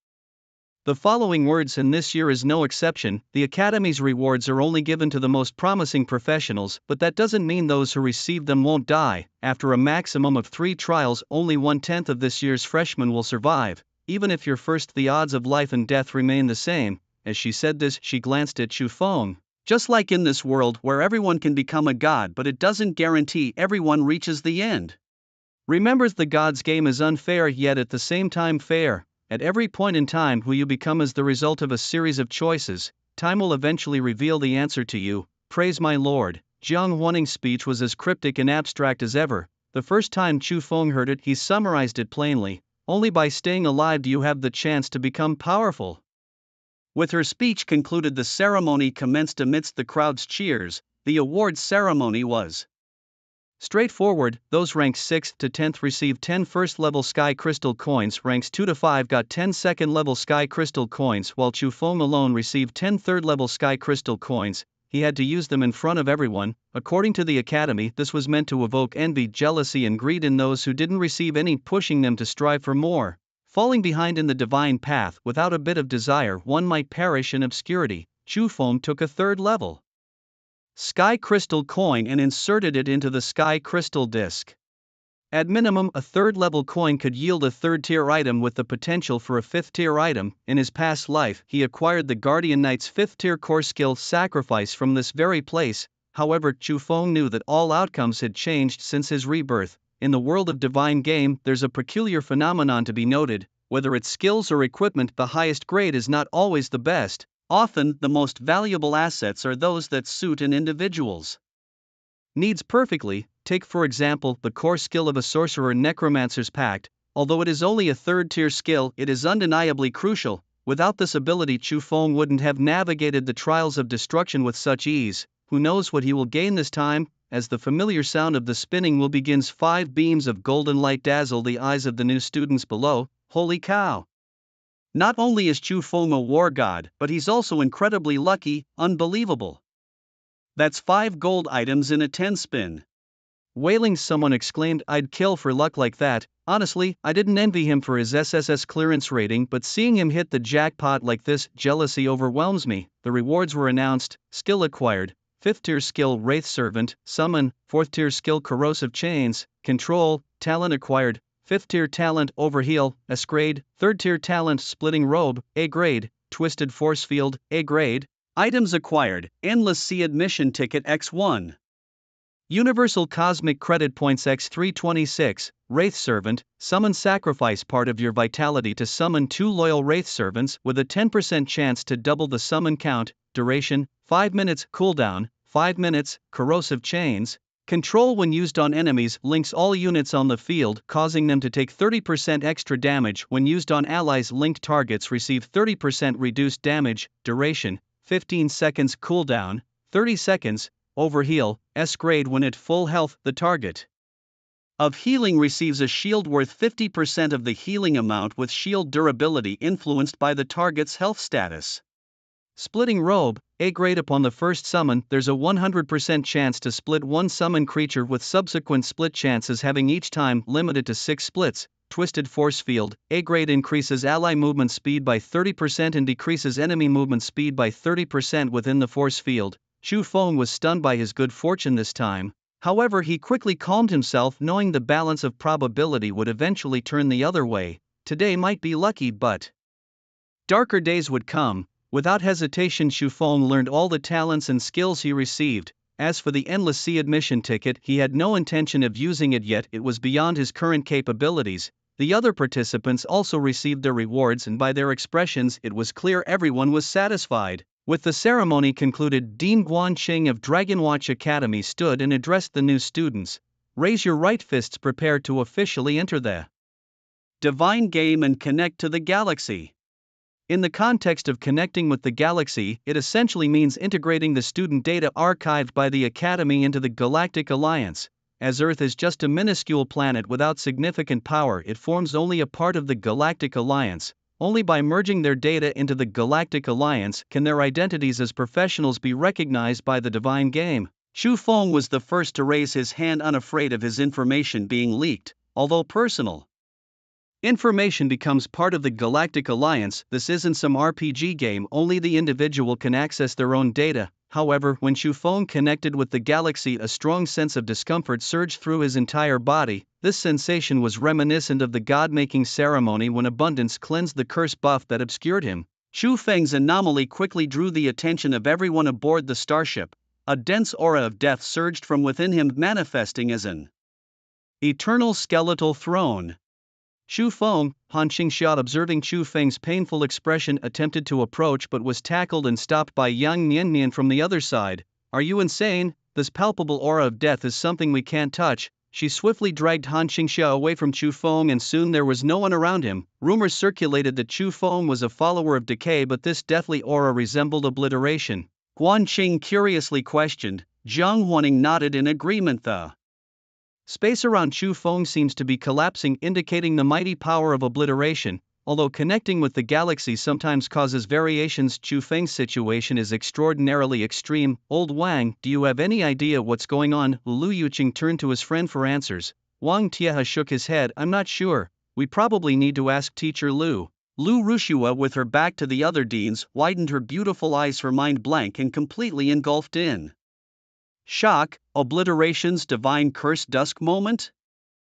the following words, and this year is no exception. The Academy's rewards are only given to the most promising professionals, but that doesn't mean those who receive them won't die. After a maximum of 3 trials, only 1/10 of this year's freshmen will survive. Even if you're first, the odds of life and death remain the same. As she said this, she glanced at Chu Feng. Just like in this world where everyone can become a god, but it doesn't guarantee everyone reaches the end. Remember, the god's game is unfair, yet at the same time fair. At every point in time, who you become is the result of a series of choices. Time will eventually reveal the answer to you. Praise my lord. Jiang Huaning's speech was as cryptic and abstract as ever. The first time Chu Feng heard it, he summarized it plainly. Only by staying alive do you have the chance to become powerful. With her speech concluded, the ceremony commenced amidst the crowd's cheers. The awards ceremony was straightforward. Those ranked 6th to 10th received 10 first-level Sky Crystal coins, ranks 2 to 5 got 10 second-level Sky Crystal coins, while Chu Feng alone received 10 third-level Sky Crystal coins. He had to use them in front of everyone. According to the Academy, this was meant to evoke envy, jealousy and greed in those who didn't receive any, pushing them to strive for more. Falling behind in the divine path without a bit of desire, one might perish in obscurity. Chu Feng took a third-level Sky Crystal coin and inserted it into the Sky Crystal disc. At minimum, a third-level coin could yield a third-tier item with the potential for a fifth-tier item. In his past life, he acquired the Guardian Knight's fifth-tier core skill, Sacrifice, from this very place. However, Chu Feng knew that all outcomes had changed since his rebirth. In the world of divine game, there's a peculiar phenomenon to be noted. Whether it's skills or equipment, the highest grade is not always the best. Often, the most valuable assets are those that suit an individual's needs perfectly. Take for example the core skill of a sorcerer Necromancer's Pact. Although it is only a third-tier skill, it is undeniably crucial. Without this ability, Chu Feng wouldn't have navigated the trials of destruction with such ease. Who knows what he will gain this time? As the familiar sound of the spinning wheel begins, 5 beams of golden light dazzle the eyes of the new students below. Holy cow! Not only is Chu Feng a war god, but he's also incredibly lucky. Unbelievable. That's 5 gold items in a 10 spin. Wailing, someone exclaimed. I'd kill for luck like that. Honestly, I didn't envy him for his SSS clearance rating, but seeing him hit the jackpot like this, jealousy overwhelms me. The rewards were announced. Skill acquired: 5th tier skill Wraith Servant, Summon; 4th tier skill Corrosive Chains, Control; talent acquired: 5th tier talent Overheal, S grade; 3rd tier talent Splitting Robe, A grade; Twisted Force Field, A grade. Items acquired: Endless Sea Admission Ticket X1. Universal Cosmic Credit Points X326, Wraith Servant, summon. Sacrifice part of your vitality to summon 2 loyal Wraith Servants with a 10% chance to double the summon count. Duration: 5 minutes. Cooldown: 5 minutes. Corrosive Chains. Control when used on enemies links all units on the field, causing them to take 30% extra damage. When used on allies, linked targets receive 30% reduced damage. Duration: 15 seconds. Cooldown: 30 seconds. Overheal, S grade. When at full health, the target of healing receives a shield worth 50% of the healing amount, with shield durability influenced by the target's health status. Splitting Robe, A grade. Upon the first summon, there's a 100% chance to split one summon creature, with subsequent split chances having each time limited to 6 splits. Twisted Force Field, A grade. Increases ally movement speed by 30% and decreases enemy movement speed by 30% within the force field. Chu Feng was stunned by his good fortune this time. However, he quickly calmed himself, knowing the balance of probability would eventually turn the other way. Today might be lucky, but darker days would come. Without hesitation, Chu Feng learned all the talents and skills he received. As for the Endless Sea Admission Ticket, he had no intention of using it yet. It was beyond his current capabilities. The other participants also received their rewards, and by their expressions it was clear everyone was satisfied. With the ceremony concluded, Dean Guanqing of Dragonwatch Academy stood and addressed the new students. Raise your right fists, prepare to officially enter the divine game and connect to the galaxy. In the context of connecting with the galaxy, it essentially means integrating the student data archived by the Academy into the Galactic Alliance. As Earth is just a minuscule planet without significant power, it forms only a part of the Galactic Alliance. Only by merging their data into the Galactic Alliance can their identities as professionals be recognized by the divine game. Chu Feng was the first to raise his hand, unafraid of his information being leaked. Although personal information becomes part of the Galactic Alliance, this isn't some RPG game. Only the individual can access their own data. However, when Chu Feng connected with the galaxy, a strong sense of discomfort surged through his entire body. This sensation was reminiscent of the god-making ceremony when abundance cleansed the curse buff that obscured him. Chu Feng's anomaly quickly drew the attention of everyone aboard the starship. A dense aura of death surged from within him, manifesting as an eternal skeletal throne. Chu Feng, Han Qingxia, observing Chu Feng's painful expression, attempted to approach but was tackled and stopped by Yang Niannian from the other side. Are you insane? This palpable aura of death is something we can't touch. She swiftly dragged Han Qingxia away from Chu Feng, and soon there was no one around him. Rumors circulated that Chu Feng was a follower of decay, but this deathly aura resembled obliteration. Guanqing curiously questioned. Zhang Huaning nodded in agreement. The space around Chu Feng seems to be collapsing, indicating the mighty power of obliteration. Although connecting with the galaxy sometimes causes variations, Chu Feng's situation is extraordinarily extreme. Old Wang, do you have any idea what's going on? Lu Yuqing turned to his friend for answers. Wang Tiehe shook his head. I'm not sure. We probably need to ask Teacher Lu. Lu Rushua, with her back to the other deans, widened her beautiful eyes, her mind blank and completely engulfed in shock. Obliteration's divine curse dusk moment?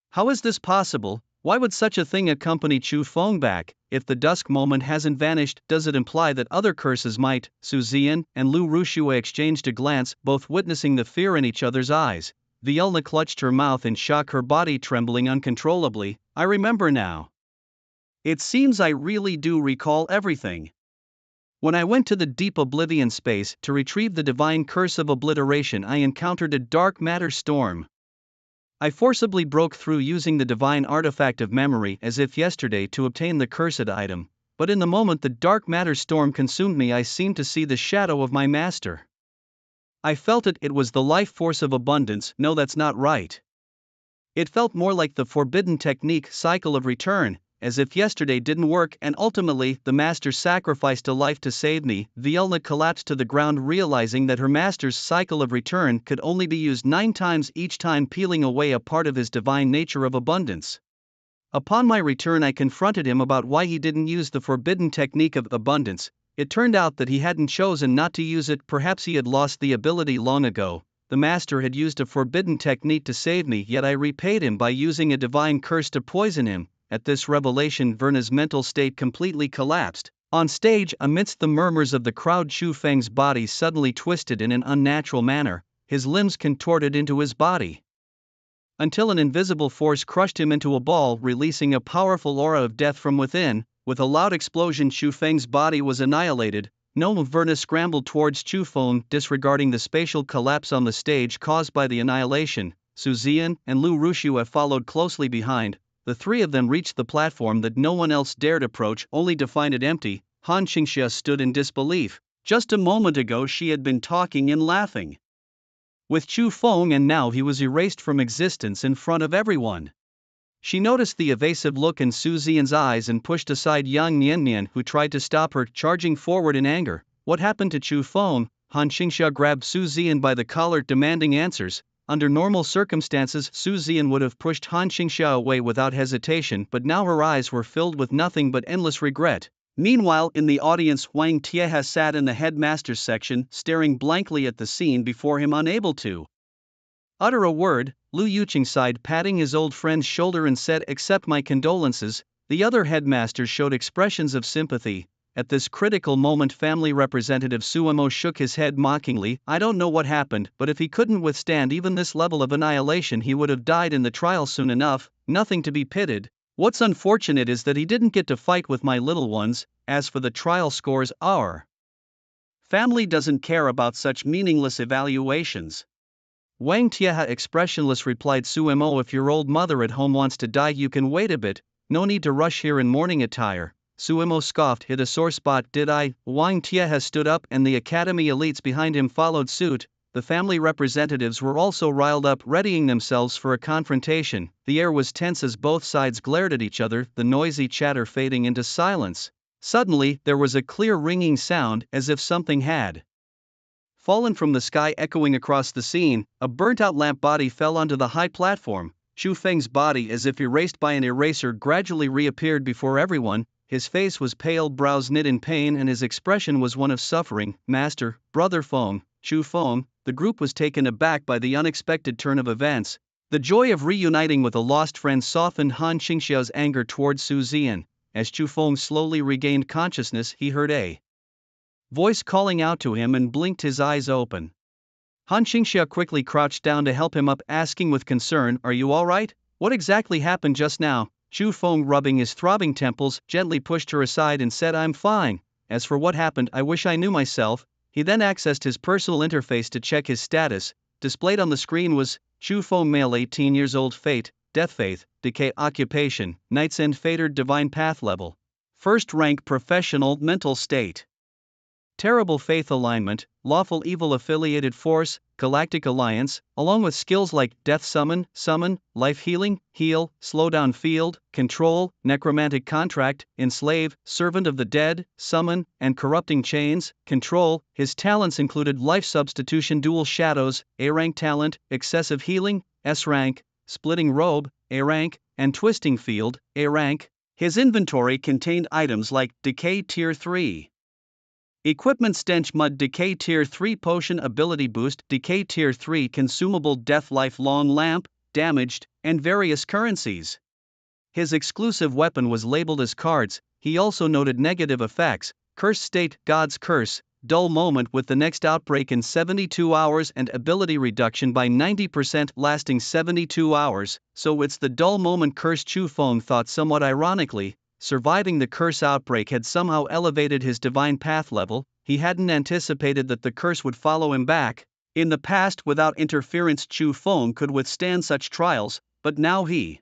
How is this possible? Why would such a thing accompany Chu Feng back? If the dusk moment hasn't vanished, does it imply that other curses might? Su Zian and Lu Rushua exchanged a glance, both witnessing the fear in each other's eyes. Vielna clutched her mouth in shock, her body trembling uncontrollably. I remember now. It seems I really do recall everything. When I went to the deep oblivion space to retrieve the divine curse of obliteration, I encountered a dark matter storm. I forcibly broke through using the divine artifact of memory as if yesterday to obtain the cursed item, but in the moment the dark matter storm consumed me, I seemed to see the shadow of my master. I felt it, it was the life force of abundance. No, that's not right. It felt more like the forbidden technique, cycle of return, as if yesterday didn't work and ultimately the master sacrificed a life to save me. Vielna collapsed to the ground, realizing that her master's cycle of return could only be used 9 times, each time peeling away a part of his divine nature of abundance. Upon my return, I confronted him about why he didn't use the forbidden technique of abundance. It turned out that he hadn't chosen not to use it, perhaps he had lost the ability long ago. The master had used a forbidden technique to save me, yet I repaid him by using a divine curse to poison him. At this revelation, Verna's mental state completely collapsed. On stage, amidst the murmurs of the crowd, Chu Feng's body suddenly twisted in an unnatural manner, his limbs contorted into his body, until an invisible force crushed him into a ball, releasing a powerful aura of death from within. With a loud explosion, Chu Feng's body was annihilated. No, Verna scrambled towards Chu Feng, disregarding the spatial collapse on the stage caused by the annihilation. Su Zian and Lu Rushue followed closely behind. The 3 of them reached the platform that no one else dared approach, only to find it empty. Han Qingxia stood in disbelief. Just a moment ago she had been talking and laughing with Chu Feng, and now he was erased from existence in front of everyone. She noticed the evasive look in Su Zian's eyes and pushed aside Yang Niannian, who tried to stop her, charging forward in anger. What happened to Chu Feng? Han Qingxia grabbed Su Zian by the collar, demanding answers. Under normal circumstances, Su Zian would have pushed Han Qingxia away without hesitation, but now her eyes were filled with nothing but endless regret. Meanwhile, in the audience, Wang Tieha sat in the headmaster's section, staring blankly at the scene before him, unable to utter a word. Lu Yuqing sighed, patting his old friend's shoulder, and said, "Accept my condolences." The other headmasters showed expressions of sympathy. At this critical moment, family representative Suemo shook his head mockingly. "I don't know what happened, but if he couldn't withstand even this level of annihilation, he would have died in the trial soon enough. Nothing to be pitied. What's unfortunate is that he didn't get to fight with my little ones. As for the trial scores, our family doesn't care about such meaningless evaluations." Wang Tieha, expressionless, replied, "Suemo, if your old mother at home wants to die, you can wait a bit. No need to rush here in mourning attire." Suemo scoffed. "Hit a sore spot, did I?" Wang Tieha stood up and the academy elites behind him followed suit. The family representatives were also riled up, readying themselves for a confrontation. The air was tense as both sides glared at each other, the noisy chatter fading into silence. Suddenly, there was a clear ringing sound, as if something had fallen from the sky, echoing across the scene. A burnt-out lamp body fell onto the high platform. Chu Feng's body, as if erased by an eraser, gradually reappeared before everyone. His face was pale, brows knit in pain, and his expression was one of suffering. "Master, Brother Feng, Chu Feng." The group was taken aback by the unexpected turn of events. The joy of reuniting with a lost friend softened Han Qingxia's anger towards Su Zian. As Chu Feng slowly regained consciousness, he heard a voice calling out to him and blinked his eyes open. Han Qingxia quickly crouched down to help him up, asking with concern, "Are you all right? What exactly happened just now?" Chu Feng, rubbing his throbbing temples, gently pushed her aside and said, "I'm fine. As for what happened, I wish I knew myself." He then accessed his personal interface to check his status. Displayed on the screen was Chu Feng, male, 18 years old, fate, death, faith, decay, occupation, Knight's End, fated, divine path level. First rank, professional, mental state. Terrible faith alignment, lawful evil affiliated force, galactic alliance, along with skills like death summon, life healing, heal, slow down field, control, necromantic contract, enslave, servant of the dead, summon, and corrupting chains, control. His talents included life substitution, dual shadows, A rank talent, excessive healing, S rank, splitting robe, A rank, and twisting field, A rank. His inventory contained items like Decay Tier 3. Equipment, Stench Mud, Decay Tier 3 Potion, Ability Boost, Decay Tier 3 Consumable, Death, Lifelong Lamp, Damaged, and various currencies. His exclusive weapon was labeled as cards. He also noted negative effects: Curse State, God's Curse, Dull Moment with the next outbreak in 72 hours, and ability reduction by 90% lasting 72 hours. So it's the Dull Moment curse, Chu Feng thought somewhat ironically. surviving the curse outbreak had somehow elevated his divine path level. He hadn't anticipated that the curse would follow him back. In the past, without interference, Chu Feng could withstand such trials, but now he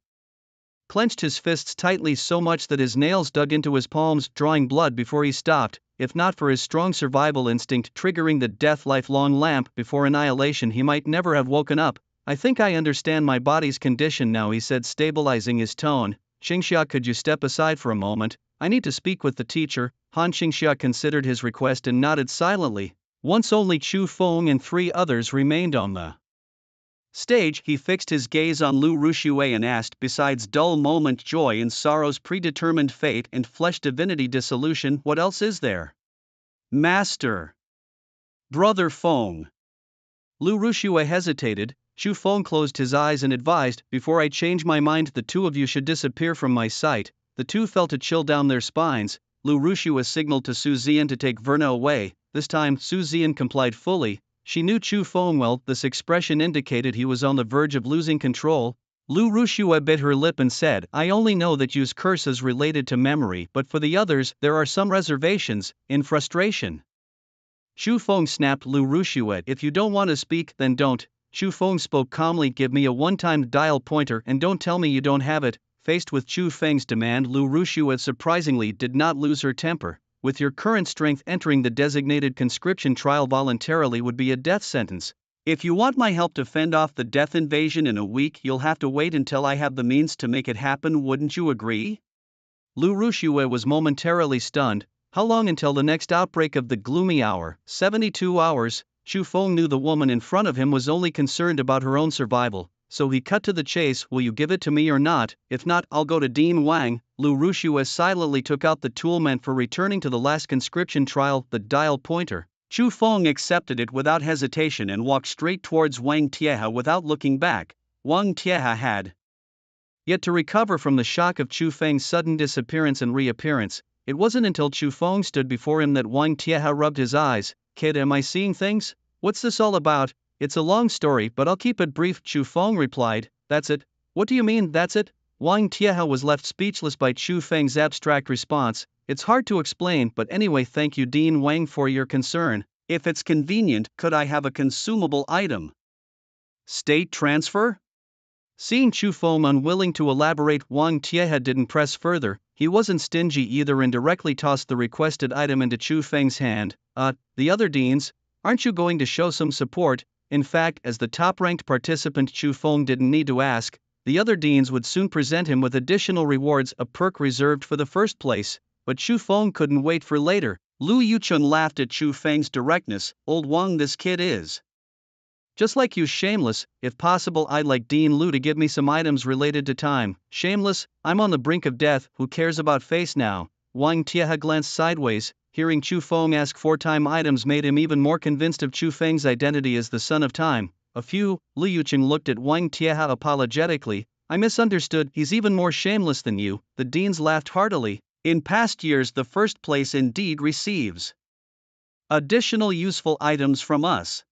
clenched his fists tightly so much that his nails dug into his palms, drawing blood before he stopped. If not for his strong survival instinct triggering the death lifelong lamp before annihilation, he might never have woken up. I think I understand my body's condition now, he said, stabilizing his tone. Xingxia, could you step aside for a moment? I need to speak with the teacher. Han Xingxia considered his request and nodded silently. Once only Chu Feng and 3 others remained on the stage. He fixed his gaze on Lu Ruxue and asked, besides dull moment, joy and sorrow's predetermined fate and flesh divinity dissolution, what else is there? Master. Brother Feng. Lu Ruxue hesitated. Chu Feng closed his eyes and advised, before I change my mind, the 2 of you should disappear from my sight. The 2 felt a chill down their spines. Lu Ruxue signaled to Su Zian to take Verna away. This time, Su Zian complied fully. She knew Chu Feng well. This expression indicated he was on the verge of losing control. Lu Ruxue bit her lip and said, I only know that Yu's curse is related to memory, but for the others, there are some reservations. In frustration, Chu Feng snapped Lu Ruxue, if you don't want to speak, then don't. Chu Feng spoke calmly, give me a one-time dial pointer and don't tell me you don't have it. Faced with Chu Feng's demand, Lu Ruxue surprisingly did not lose her temper. With your current strength, entering the designated conscription trial voluntarily would be a death sentence. If you want my help to fend off the death invasion in a week, you'll have to wait until I have the means to make it happen, wouldn't you agree? Lu Ruxue was momentarily stunned. How long until the next outbreak of the gloomy hour? 72 hours. Chu Feng knew the woman in front of him was only concerned about her own survival, so he cut to the chase. Will you give it to me or not? If not, I'll go to Dean Wang. Lu Ruxue silently took out the tool meant for returning to the last conscription trial, the dial pointer. Chu Feng accepted it without hesitation and walked straight towards Wang Tiehe without looking back. Wang Tiehe had yet to recover from the shock of Chu Feng's sudden disappearance and reappearance. It wasn't until Chu Feng stood before him that Wang Tiehe rubbed his eyes. Kid, am I seeing things? What's this all about? It's a long story, but I'll keep it brief, Chu Feng replied. That's it? What do you mean, that's it? Wang Tiehe was left speechless by Chu Feng's abstract response. It's hard to explain, but anyway, thank you, Dean Wang, for your concern. If it's convenient, could I have a consumable item? State transfer? Seeing Chu Feng unwilling to elaborate, Wang Tiehe didn't press further. He wasn't stingy either and directly tossed the requested item into Chu Feng's hand. The other deans, aren't you going to show some support? In fact, as the top-ranked participant, Chu Feng didn't need to ask. The other deans would soon present him with additional rewards, a perk reserved for the first place. But Chu Feng couldn't wait for later. Lu Yuchun laughed at Chu Feng's directness. Old Wang, this kid is just like you, shameless. If possible, I'd like Dean Lu to give me some items related to time. Shameless? I'm on the brink of death, who cares about face now? Wang Tiehe glanced sideways. Hearing Chu Feng ask for time items made him even more convinced of Chu Feng's identity as the son of time. Lu Yuchun looked at Wang Tiehe apologetically. I misunderstood, he's even more shameless than you. The deans laughed heartily. In past years, the first place indeed receives additional useful items from us.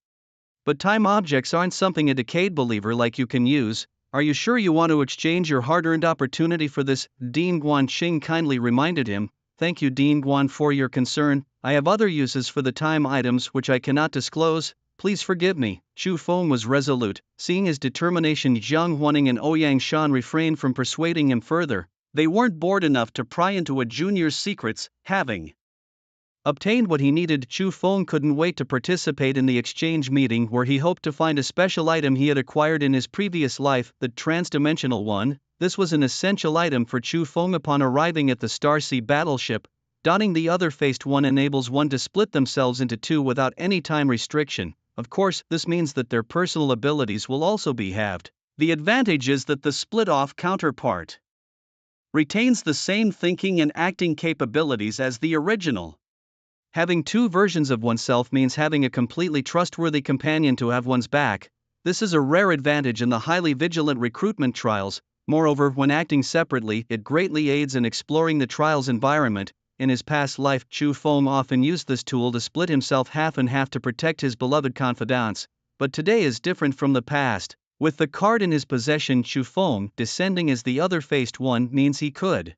But time objects aren't something a decayed believer like you can use. Are you sure you want to exchange your hard-earned opportunity for this? Dean Guanxing kindly reminded him. Thank you, Dean Guan, for your concern. I have other uses for the time items which I cannot disclose. Please forgive me. Chu Feng was resolute. Seeing his determination, Jiang Huaning and Ouyang Shan refrained from persuading him further. They weren't bored enough to pry into a junior's secrets. Having obtained what he needed, Chu Feng couldn't wait to participate in the exchange meeting where he hoped to find a special item he had acquired in his previous life, the transdimensional one. This was an essential item for Chu Feng upon arriving at the Starsea battleship. Donning the other-faced one enables one to split themselves into 2 without any time restriction. Of course, this means that their personal abilities will also be halved. The advantage is that the split-off counterpart retains the same thinking and acting capabilities as the original. Having 2 versions of oneself means having a completely trustworthy companion to have one's back. This is a rare advantage in the highly vigilant recruitment trials. Moreover, when acting separately, it greatly aids in exploring the trial's environment. In his past life, Chu Feng often used this tool to split himself half and half to protect his beloved confidants. But today is different from the past. With the card in his possession, Chu Feng, descending as the other-faced one, means he could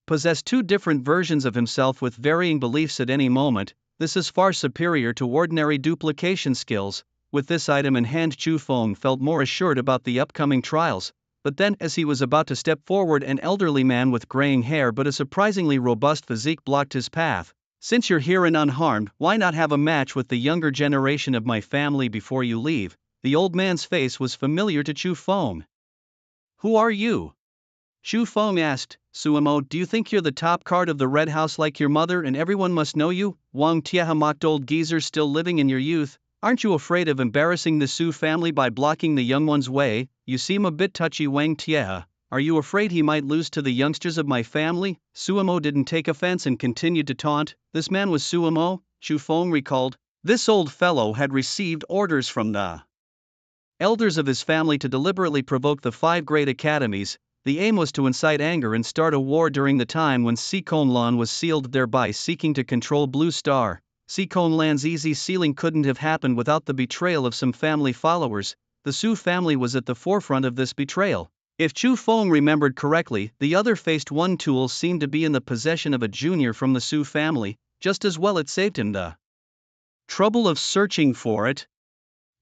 possess two different versions of himself with varying beliefs at any moment. This is far superior to ordinary duplication skills. With this item in hand, Chu Feng felt more assured about the upcoming trials. But then, as he was about to step forward, an elderly man with graying hair but a surprisingly robust physique blocked his path. "Since you're here and unharmed, why not have a match with the younger generation of my family before you leave?" The old man's face was familiar to Chu Feng. "Who are you?" Chu Feng asked. "Suemo, do you think you're the top card of the Red House like your mother and everyone must know you?" Wang Tieha mocked. "Old geezer, still living in your youth. Aren't you afraid of embarrassing the Su family by blocking the young one's way? You seem a bit touchy, Wang Tieha. Are you afraid he might lose to the youngsters of my family?" Suemo didn't take offense and continued to taunt. This man was Suemo, Chu Feng recalled. This old fellow had received orders from the elders of his family to deliberately provoke the 5 great academies. The aim was to incite anger and start a war during the time when Sikonlan was sealed, thereby seeking to control Blue Star. Sikonlan's easy sealing couldn't have happened without the betrayal of some family followers. The Su family was at the forefront of this betrayal. If Chu Feng remembered correctly, the other faced one tool seemed to be in the possession of a junior from the Su family. Just as well it saved him the trouble of searching for it.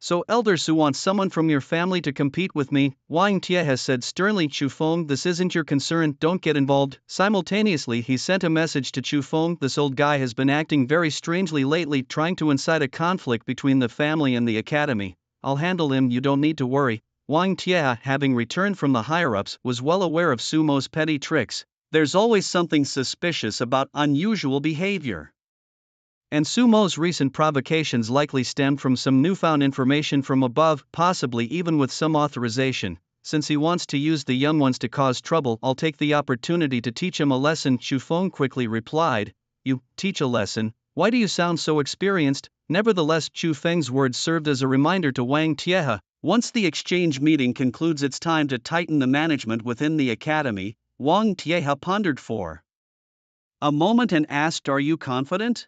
"So Elder Su wants someone from your family to compete with me," Wang Tieha said sternly. "Chu Feng, this isn't your concern, don't get involved." Simultaneously he sent a message to Chu Feng. "This old guy has been acting very strangely lately, trying to incite a conflict between the family and the academy. I'll handle him, you don't need to worry." Wang Tieha, having returned from the higher-ups, was well aware of Sumo's petty tricks. There's always something suspicious about unusual behavior. And Sumo's recent provocations likely stemmed from some newfound information from above, possibly even with some authorization. Since he wants to use the young ones to cause trouble, I'll take the opportunity to teach him a lesson. Chu Feng quickly replied. "You teach a lesson? Why do you sound so experienced?" Nevertheless, Chu Feng's words served as a reminder to Wang Tieha. Once the exchange meeting concludes, it's time to tighten the management within the academy. Wang Tieha pondered for a moment and asked, "Are you confident?"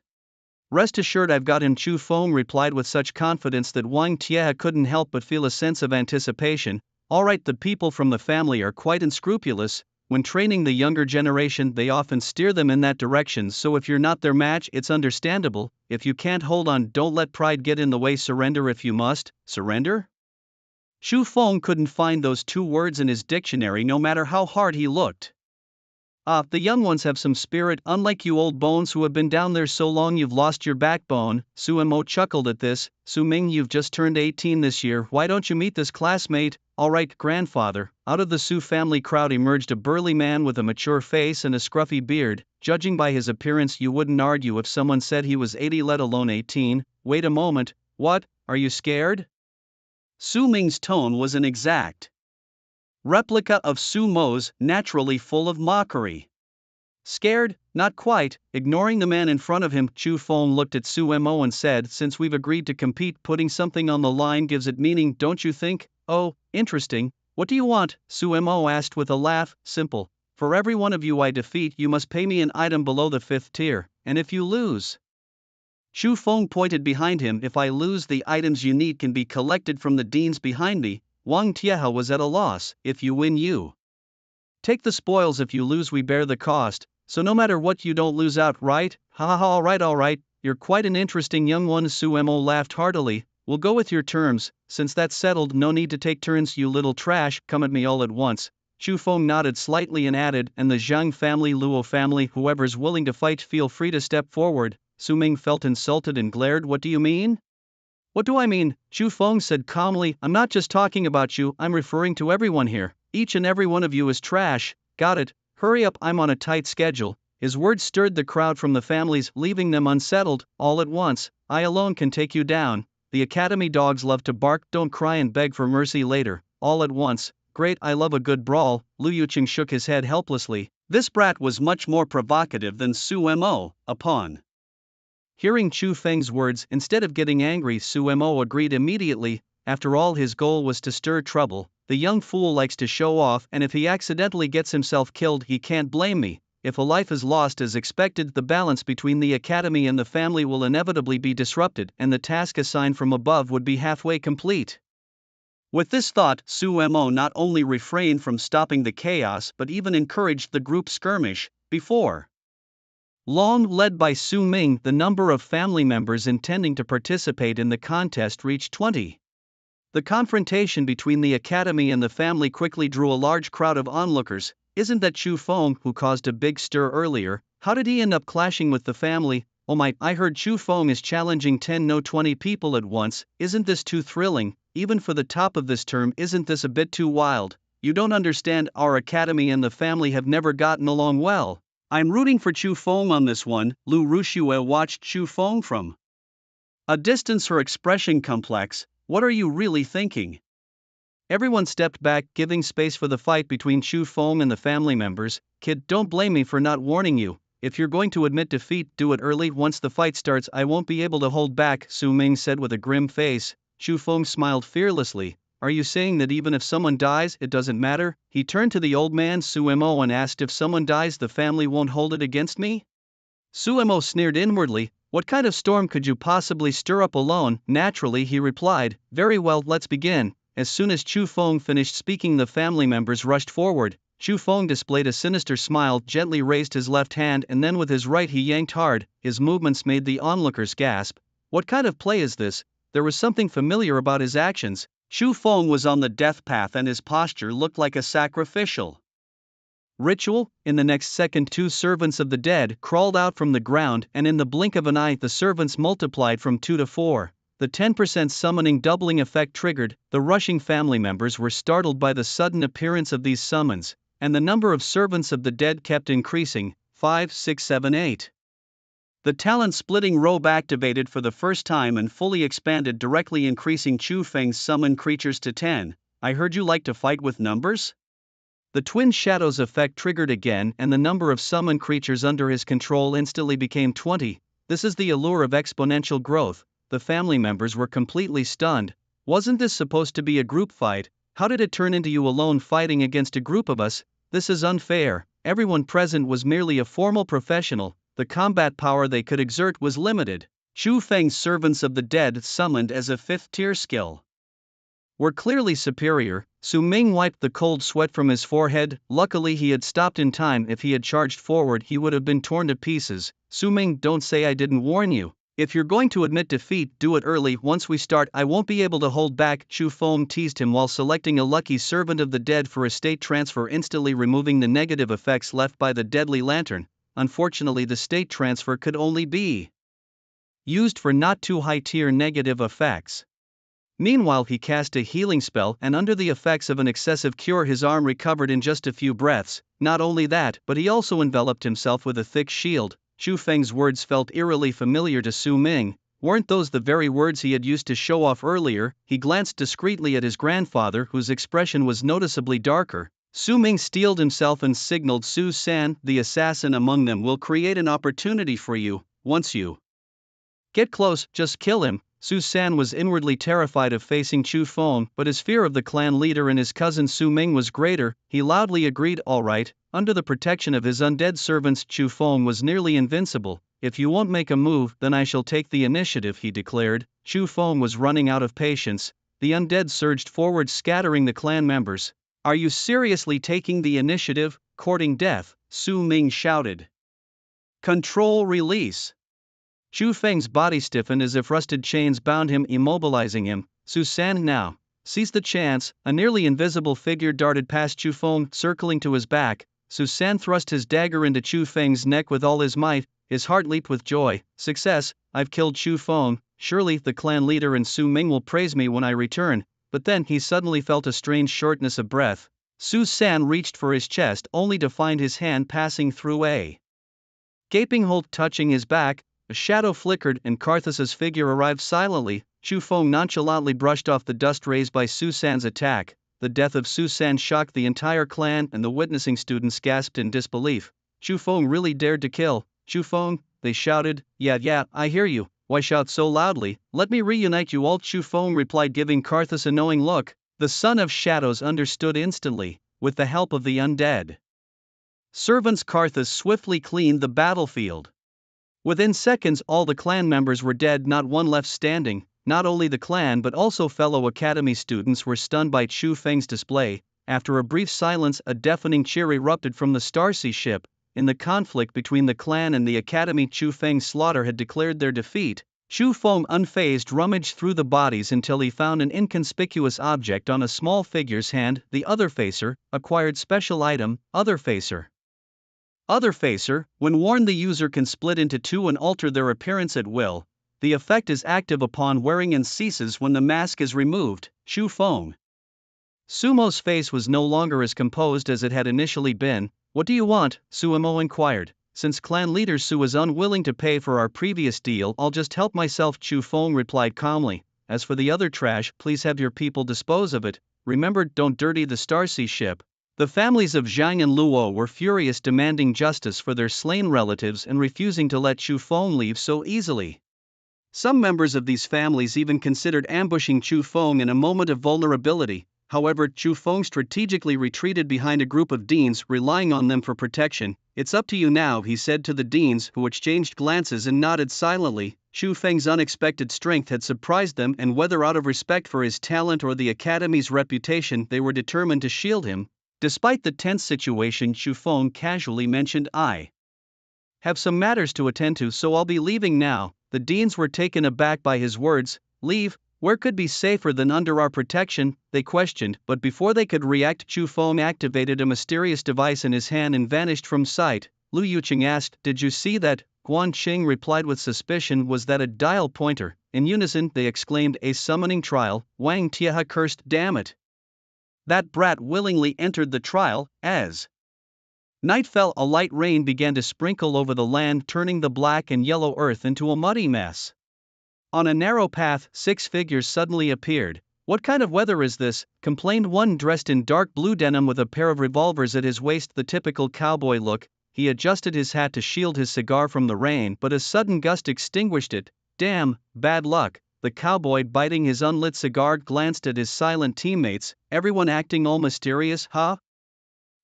"Rest assured I've got him," Chu Feng replied with such confidence that Wang Tieha couldn't help but feel a sense of anticipation. "Alright, the people from the family are quite unscrupulous. When training the younger generation they often steer them in that direction, so if you're not their match it's understandable. If you can't hold on, don't let pride get in the way, surrender if you must." "Surrender?" Chu Feng couldn't find those 2 words in his dictionary no matter how hard he looked. The young ones have some spirit, unlike you old bones who have been down there so long you've lost your backbone." Suemo chuckled at this. "Su Ming, you've just turned 18 this year, why don't you meet this classmate?" "Alright, grandfather." Out of the Su family crowd emerged a burly man with a mature face and a scruffy beard. Judging by his appearance you wouldn't argue if someone said he was 80, let alone 18. "Wait a moment, what, are you scared?" Su Ming's tone was an exact replica of Sumo's, naturally full of mockery. "Scared? Not quite." Ignoring the man in front of him, Chu Feng looked at Suemo and said, "Since we've agreed to compete, putting something on the line gives it meaning, don't you think?" "Oh, interesting. What do you want?" Suemo asked with a laugh. "Simple. For every one of you I defeat you must pay me an item below the 5th tier, and if you lose..." Chu Feng pointed behind him. "If I lose, the items you need can be collected from the deans behind me." Wang Tieha was at a loss. "If you win you take the spoils, if you lose we bear the cost, so no matter what you don't lose out, right?" "Ha ha ha, alright, you're quite an interesting young one." Suemo laughed heartily. "We'll go with your terms. Since that's settled, no need to take turns, you little trash, come at me all at once." Chu Feng nodded slightly and added, "And the Zhang family, Luo family, whoever's willing to fight feel free to step forward." Su Ming felt insulted and glared. "What do you mean?" "What do I mean?" Chu Feng said calmly. "I'm not just talking about you, I'm referring to everyone here. Each and every one of you is trash." "Got it, hurry up, I'm on a tight schedule." His words stirred the crowd from the families, leaving them unsettled. "All at once, I alone can take you down. The academy dogs love to bark, don't cry and beg for mercy later." "All at once, great, I love a good brawl." Lu Yuqing shook his head helplessly. This brat was much more provocative than Suemo. Upon hearing Chu Feng's words, instead of getting angry, Suemo agreed immediately. After all, his goal was to stir trouble. The young fool likes to show off, and if he accidentally gets himself killed, he can't blame me. If a life is lost as expected, the balance between the academy and the family will inevitably be disrupted, and the task assigned from above would be halfway complete. With this thought, Suemo not only refrained from stopping the chaos but even encouraged the group skirmish. Before long, led by Su Ming, the number of family members intending to participate in the contest reached 20. The confrontation between the academy and the family quickly drew a large crowd of onlookers. Isn't that Chu Feng who caused a big stir earlier? How did he end up clashing with the family? Oh my, I heard Chu Feng is challenging 10 no 20 people at once. Isn't this too thrilling? Even for the top of this term, isn't this a bit too wild? You don't understand, our academy and the family have never gotten along well. I'm rooting for Chu Feng on this one. Lu Rushue watched Chu Feng from a distance, her expression complex. What are you really thinking? Everyone stepped back, giving space for the fight between Chu Feng and the family members. Kid, don't blame me for not warning you. If you're going to admit defeat, do it early. Once the fight starts, I won't be able to hold back, Su Ming said with a grim face. Chu Feng smiled fearlessly. Are you saying that even if someone dies, it doesn't matter? He turned to the old man Su Mo and asked, if someone dies, the family won't hold it against me? Su Mo sneered inwardly. What kind of storm could you possibly stir up alone? Naturally, he replied. Very well, let's begin. As soon as Chu Feng finished speaking, the family members rushed forward. Chu Feng displayed a sinister smile, gently raised his left hand, and then with his right he yanked hard. His movements made the onlookers gasp. What kind of play is this? There was something familiar about his actions. Chu Feng was on the death path and his posture looked like a sacrificial ritual. In the next second, 2 servants of the dead crawled out from the ground, and in the blink of an eye the servants multiplied from 2 to 4. The 10% summoning doubling effect triggered. The rushing family members were startled by the sudden appearance of these summons, and the number of servants of the dead kept increasing. 5, 6, 7, 8. The talent-splitting robe activated for the first time and fully expanded, directly increasing Chu Feng's summoned creatures to 10. I heard you like to fight with numbers? The twin shadows effect triggered again, and the number of summoned creatures under his control instantly became 20. This is the allure of exponential growth. The family members were completely stunned. Wasn't this supposed to be a group fight? How did it turn into you alone fighting against a group of us? This is unfair. Everyone present was merely a formal professional. The combat power they could exert was limited. Chu Feng's servants of the dead, summoned as a 5th-tier skill, were clearly superior. Su Ming wiped the cold sweat from his forehead. Luckily he had stopped in time. If he had charged forward, he would have been torn to pieces. Su Ming, don't say I didn't warn you. If you're going to admit defeat, do it early. Once we start, I won't be able to hold back. Chu Feng teased him while selecting a lucky servant of the dead for a state transfer, instantly removing the negative effects left by the deadly lantern. Unfortunately, the state transfer could only be used for not too high-tier negative effects. Meanwhile, he cast a healing spell, and under the effects of an excessive cure, his arm recovered in just a few breaths. Not only that, but he also enveloped himself with a thick shield. Chu Feng's words felt eerily familiar to Su Ming. Weren't those the very words he had used to show off earlier? He glanced discreetly at his grandfather, whose expression was noticeably darker. Su Ming steeled himself and signaled Su San, the assassin among them, will create an opportunity for you. Once you get close, just kill him. Su San was inwardly terrified of facing Chu Feng, but his fear of the clan leader and his cousin Su Ming was greater. He loudly agreed, all right. Under the protection of his undead servants, Chu Feng was nearly invincible. If you won't make a move, then I shall take the initiative, he declared. Chu Feng was running out of patience. The undead surged forward, scattering the clan members. Are you seriously taking the initiative? Courting death, Su Ming shouted. Control release. Chu Feng's body stiffened as if rusted chains bound him, immobilizing him. Su San now seized the chance. A nearly invisible figure darted past Chu Feng, circling to his back. Su San thrust his dagger into Chu Feng's neck with all his might. His heart leaped with joy. Success! I've killed Chu Feng. Surely the clan leader and Su Ming will praise me when I return. But then he suddenly felt a strange shortness of breath. Su San reached for his chest, only to find his hand passing through a gaping hole. Touching his back, a shadow flickered and Karthus's figure arrived silently. Chu Feng nonchalantly brushed off the dust raised by Su San's attack. The death of Su San shocked the entire clan, and the witnessing students gasped in disbelief. Chu Feng really dared to kill Chu Feng, they shouted. Yeah, I hear you. Why shout so loudly? Let me reunite you all, Chu Feng replied, giving Karthus a knowing look. The Son of Shadows understood instantly. With the help of the undead servants, Karthus swiftly cleaned the battlefield. Within seconds, all the clan members were dead, not one left standing. Not only the clan but also fellow academy students were stunned by Chu Feng's display. After a brief silence, a deafening cheer erupted from the Starsea ship. in the conflict between the clan and the academy. Chu Feng's slaughter had declared their defeat. Chu Feng unfazed rummaged through the bodies until he found an inconspicuous object on a small figure's hand. The other facer, acquired special item, other facer. Other facer, when worn the user can split into two and alter their appearance at will. The effect is active upon wearing and ceases when the mask is removed. Chu Feng. Sumo's face was no longer as composed as it had initially been. What do you want? Sumo inquired. Since clan leader Su is unwilling to pay for our previous deal, I'll just help myself. Chu Feng replied calmly. As for the other trash, please have your people dispose of it. Remember, don't dirty the Starsea ship. The families of Zhang and Luo were furious, demanding justice for their slain relatives and refusing to let Chu Feng leave so easily. Some members of these families even considered ambushing Chu Feng in a moment of vulnerability. However, Chu Feng strategically retreated behind a group of deans, relying on them for protection. It's up to you now, he said to the deans, who exchanged glances and nodded silently. Chu Feng's unexpected strength had surprised them, and whether out of respect for his talent or the academy's reputation, they were determined to shield him. Despite the tense situation, Chu Feng casually mentioned, I have some matters to attend to, so I'll be leaving now. The deans were taken aback by his words. Leave? Where could be safer than under our protection? They questioned, but before they could react, Chu Feng activated a mysterious device in his hand and vanished from sight. Lu Yuqing asked, did you see that? Guan Qing replied with suspicion, was that a dial pointer? In unison, they exclaimed, a summoning trial. Wang Tieha cursed, damn it. That brat willingly entered the trial. As night fell, a light rain began to sprinkle over the land, turning the black and yellow earth into a muddy mess. On a narrow path, 6 figures suddenly appeared. What kind of weather is this? Complained one dressed in dark blue denim with a pair of revolvers at his waist, the typical cowboy look. He adjusted his hat to shield his cigar from the rain, but a sudden gust extinguished it. Damn, bad luck. The cowboy, biting his unlit cigar, glanced at his silent teammates. Everyone acting all mysterious, huh?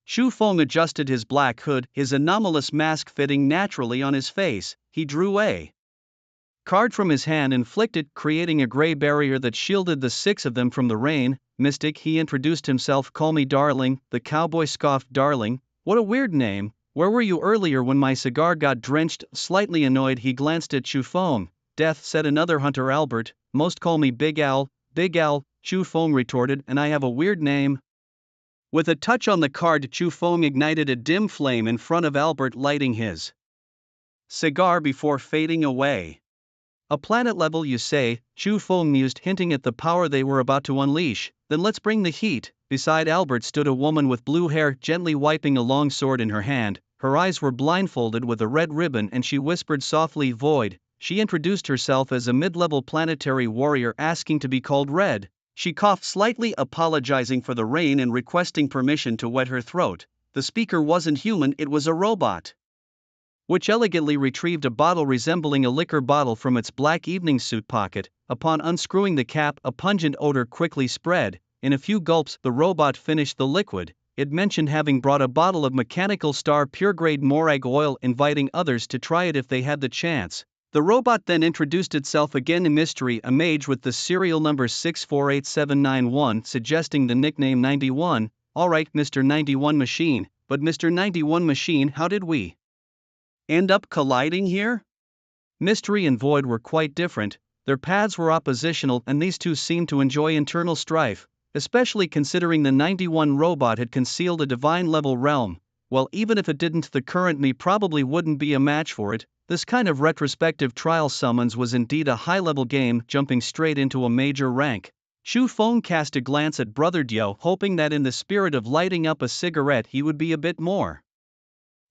Chu Feng adjusted his black hood, his anomalous mask fitting naturally on his face. He drew a card from his hand and flicked it, creating a gray barrier that shielded the 6 of them from the rain. Mystic, he introduced himself. Call me Darling. The cowboy scoffed. Darling? What a weird name. Where were you earlier when my cigar got drenched? Slightly annoyed, he glanced at Chu Feng. Death, said another hunter. Albert. Most call me Big Al. Big Al, Chu Feng retorted, and I have a weird name. With a touch on the card, Chu Feng ignited a dim flame in front of Albert, lighting his cigar before fading away. A planet level, you say? Chu Feng mused, hinting at the power they were about to unleash. Then let's bring the heat. Beside Albert stood a woman with blue hair, gently wiping a long sword in her hand. Her eyes were blindfolded with a red ribbon, and she whispered softly, Void. She introduced herself as a mid-level planetary warrior, asking to be called Red. She coughed slightly, apologizing for the rain and requesting permission to wet her throat. The speaker wasn't human, it was a robot, which elegantly retrieved a bottle resembling a liquor bottle from its black evening suit pocket. Upon unscrewing the cap, a pungent odor quickly spread. In a few gulps, the robot finished the liquid. It mentioned having brought a bottle of Mechanical Star pure-grade Morag oil, inviting others to try it if they had the chance. The robot then introduced itself again in mystery, a mage with the serial number 648791, suggesting the nickname 91. Alright, Mr. 91 Machine. But Mr. 91 Machine, how did we end up colliding here? Mystery and Void were quite different. Their paths were oppositional, and these two seemed to enjoy internal strife, especially considering the 91 robot had concealed a divine-level realm. Well, even if it didn't, the current me probably wouldn't be a match for it. This kind of retrospective trial summons was indeed a high-level game, jumping straight into a major rank. Chu Feng cast a glance at Brother Dio, hoping that in the spirit of lighting up a cigarette he would be a bit more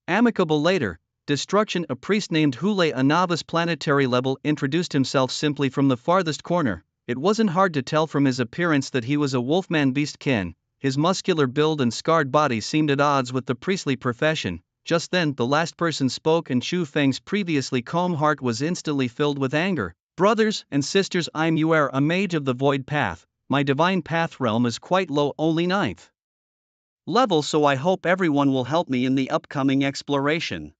amicable later. Destruction, a priest named Hule, a novice planetary level, introduced himself simply from the farthest corner. It wasn't hard to tell from his appearance that he was a wolfman beastkin. His muscular build and scarred body seemed at odds with the priestly profession. Just then, the last person spoke, and Chu Feng's previously calm heart was instantly filled with anger. Brothers and sisters, I'm Yuer, a mage of the Void Path. My divine path realm is quite low, only 9th level, so I hope everyone will help me in the upcoming exploration.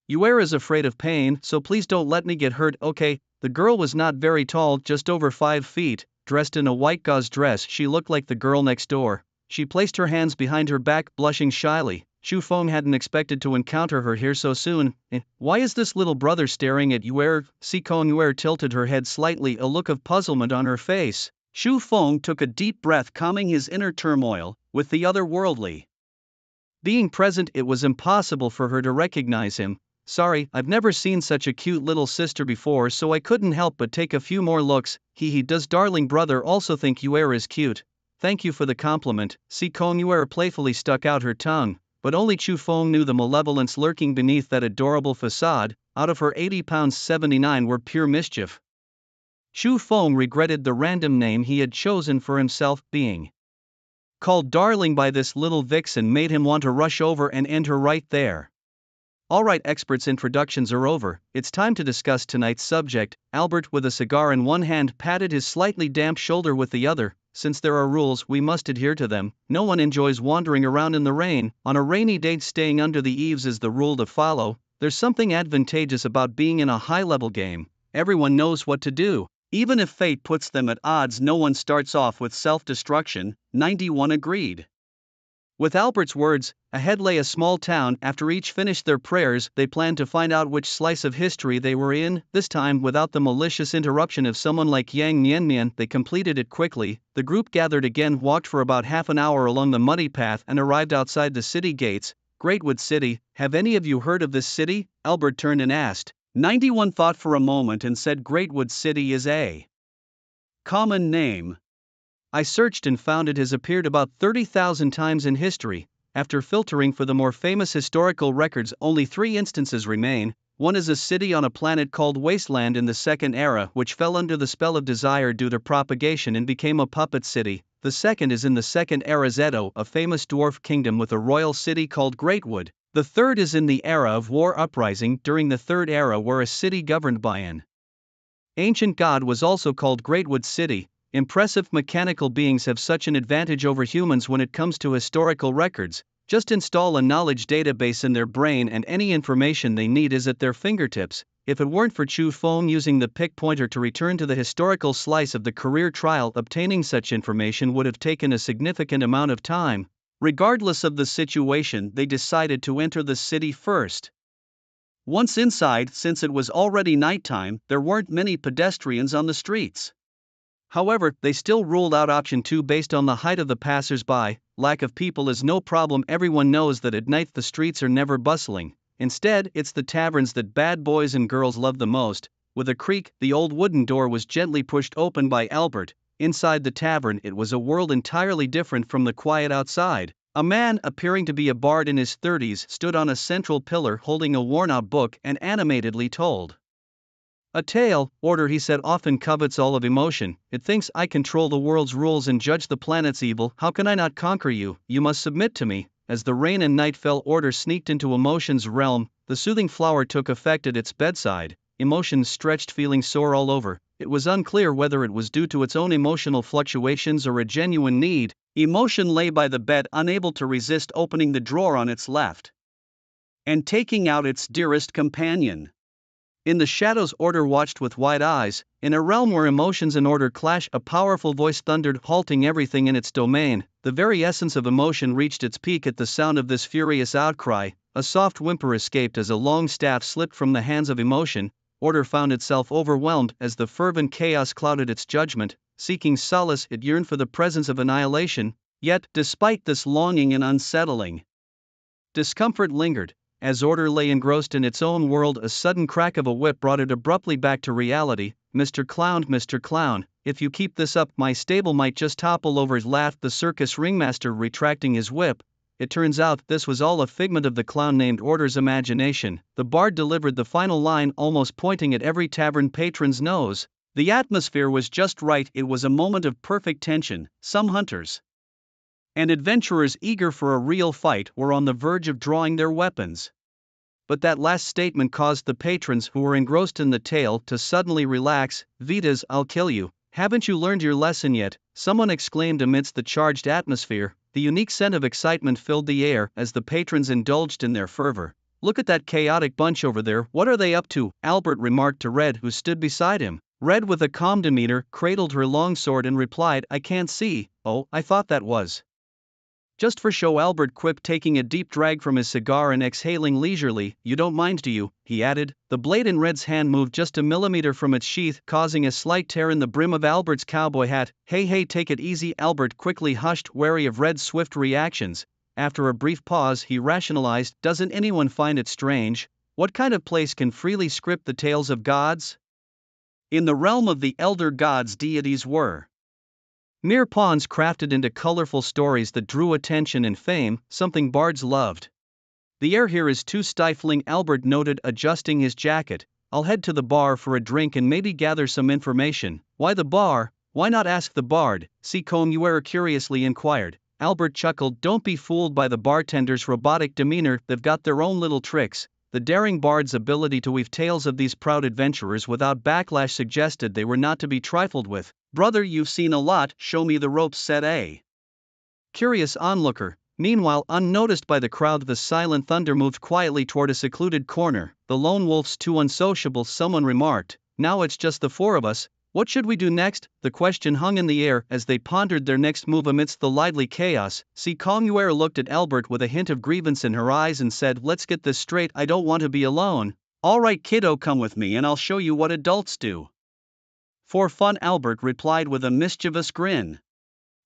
Yuer is afraid of pain, so please don't let me get hurt, okay? The girl was not very tall, just over 5 feet, dressed in a white gauze dress. She looked like the girl next door. She placed her hands behind her back, blushing shyly. Xu Feng hadn't expected to encounter her here so soon. Why is this little brother staring at you? Si Kongyuer tilted her head slightly, a look of puzzlement on her face. Xu Feng took a deep breath, calming his inner turmoil. With the otherworldly being present, it was impossible for her to recognize him. Sorry, I've never seen such a cute little sister before, so I couldn't help but take a few more looks. Does darling brother also think Yuer is cute? Thank you for the compliment. Si Kongyuer playfully stuck out her tongue, but only Xu Feng knew the malevolence lurking beneath that adorable facade. Out of her 80 pounds 79 were pure mischief. Xu Feng regretted the random name he had chosen for himself. Being called darling by this little vixen made him want to rush over and end her right there. Alright, experts' introductions are over, it's time to discuss tonight's subject. Albert, with a cigar in one hand, patted his slightly damp shoulder with the other. Since there are rules, we must adhere to them. No one enjoys wandering around in the rain. On a rainy day, staying under the eaves is the rule to follow. There's something advantageous about being in a high-level game. Everyone knows what to do. Even if fate puts them at odds, no one starts off with self-destruction. 91 agreed. With Albert's words, ahead lay a small town. After each finished their prayers, they planned to find out which slice of history they were in. This time, without the malicious interruption of someone like Yang Nianmian, they completed it quickly. The group gathered again, walked for about half an hour along the muddy path, and arrived outside the city gates. Greatwood City. Have any of you heard of this city? Albert turned and asked. 91 thought for a moment and said Greatwood City is a common name. I searched and found it has appeared about 30,000 times in history. After filtering for the more famous historical records, only 3 instances remain. One is a city on a planet called Wasteland in the Second Era, which fell under the spell of desire due to propagation and became a puppet city. The second is in the Second Era Zeto, a famous dwarf kingdom with a royal city called Greatwood. The third is in the era of war uprising during the Third Era, where a city governed by an ancient god was also called Greatwood City. Impressive mechanical beings have such an advantage over humans when it comes to historical records. Just install a knowledge database in their brain and any information they need is at their fingertips. If it weren't for Xu Feng using the pick pointer to return to the historical slice of the career trial, obtaining such information would have taken a significant amount of time. Regardless of the situation, they decided to enter the city first. Once inside, since it was already nighttime, there weren't many pedestrians on the streets. However, they still ruled out option 2 based on the height of the passers-by. Lack of people is no problem. Everyone knows that at night the streets are never bustling. Instead, it's the taverns that bad boys and girls love the most. With a creak, the old wooden door was gently pushed open by Albert. Inside the tavern, it was a world entirely different from the quiet outside. A man, appearing to be a bard in his 30s, stood on a central pillar holding a worn-out book and animatedly told a tale. Order, he said, often covets all of emotion. It thinks I control the world's rules and judge the planet's evil. How can I not conquer you? You must submit to me. As the rain and night fell, order sneaked into emotion's realm. The soothing flower took effect at its bedside. Emotion stretched, feeling sore all over. It was unclear whether it was due to its own emotional fluctuations or a genuine need. Emotion lay by the bed, unable to resist opening the drawer on its left and taking out its dearest companion. In the shadows, order watched with wide eyes. In a realm where emotions and order clash, a powerful voice thundered, halting everything in its domain. The very essence of emotion reached its peak at the sound of this furious outcry. A soft whimper escaped as a long staff slipped from the hands of emotion. Order found itself overwhelmed as the fervent chaos clouded its judgment. Seeking solace, it yearned for the presence of annihilation. Yet, despite this longing and unsettling discomfort lingered. As order lay engrossed in its own world, a sudden crack of a whip brought it abruptly back to reality. Mr. Clown, if you keep this up, my stable might just topple over, laughed the circus ringmaster, retracting his whip. It turns out this was all a figment of the clown named Order's imagination. The bard delivered the final line, almost pointing at every tavern patron's nose. The atmosphere was just right. It was a moment of perfect tension. Some hunters and adventurers eager for a real fight were on the verge of drawing their weapons. But that last statement caused the patrons who were engrossed in the tale to suddenly relax. Vitas, I'll kill you. Haven't you learned your lesson yet? Someone exclaimed amidst the charged atmosphere. The unique scent of excitement filled the air as the patrons indulged in their fervor. Look at that chaotic bunch over there. What are they up to? Albert remarked to Red, who stood beside him. Red, with a calm demeanor, cradled her long sword and replied, I can't see. Oh, I thought that was Just for show, Albert quipped, taking a deep drag from his cigar and exhaling leisurely. You don't mind, do you? He added. The blade in Red's hand moved just a millimeter from its sheath, causing a slight tear in the brim of Albert's cowboy hat. Hey, take it easy. Albert quickly hushed, wary of Red's swift reactions. After a brief pause, he rationalized, doesn't anyone find it strange? What kind of place can freely script the tales of gods? In the realm of the elder gods, deities were mere pawns crafted into colorful stories that drew attention and fame, something bards loved. The air here is too stifling, Albert noted, adjusting his jacket. I'll head to the bar for a drink and maybe gather some information. Why the bar? Why not ask the bard? C. Comuer curiously inquired. Albert chuckled. Don't be fooled by the bartender's robotic demeanor, they've got their own little tricks. The daring bard's ability to weave tales of these proud adventurers without backlash suggested they were not to be trifled with. Brother, you've seen a lot, show me the ropes, said a curious onlooker. Meanwhile, unnoticed by the crowd, the silent thunder moved quietly toward a secluded corner. The lone wolf's too unsociable, someone remarked. Now it's just the four of us. What should we do next? The question hung in the air as they pondered their next move amidst the lively chaos. C. Comuer looked at Albert with a hint of grievance in her eyes and said, let's get this straight, I don't want to be alone. All right, kiddo, come with me and I'll show you what adults do. For fun, Albert replied with a mischievous grin.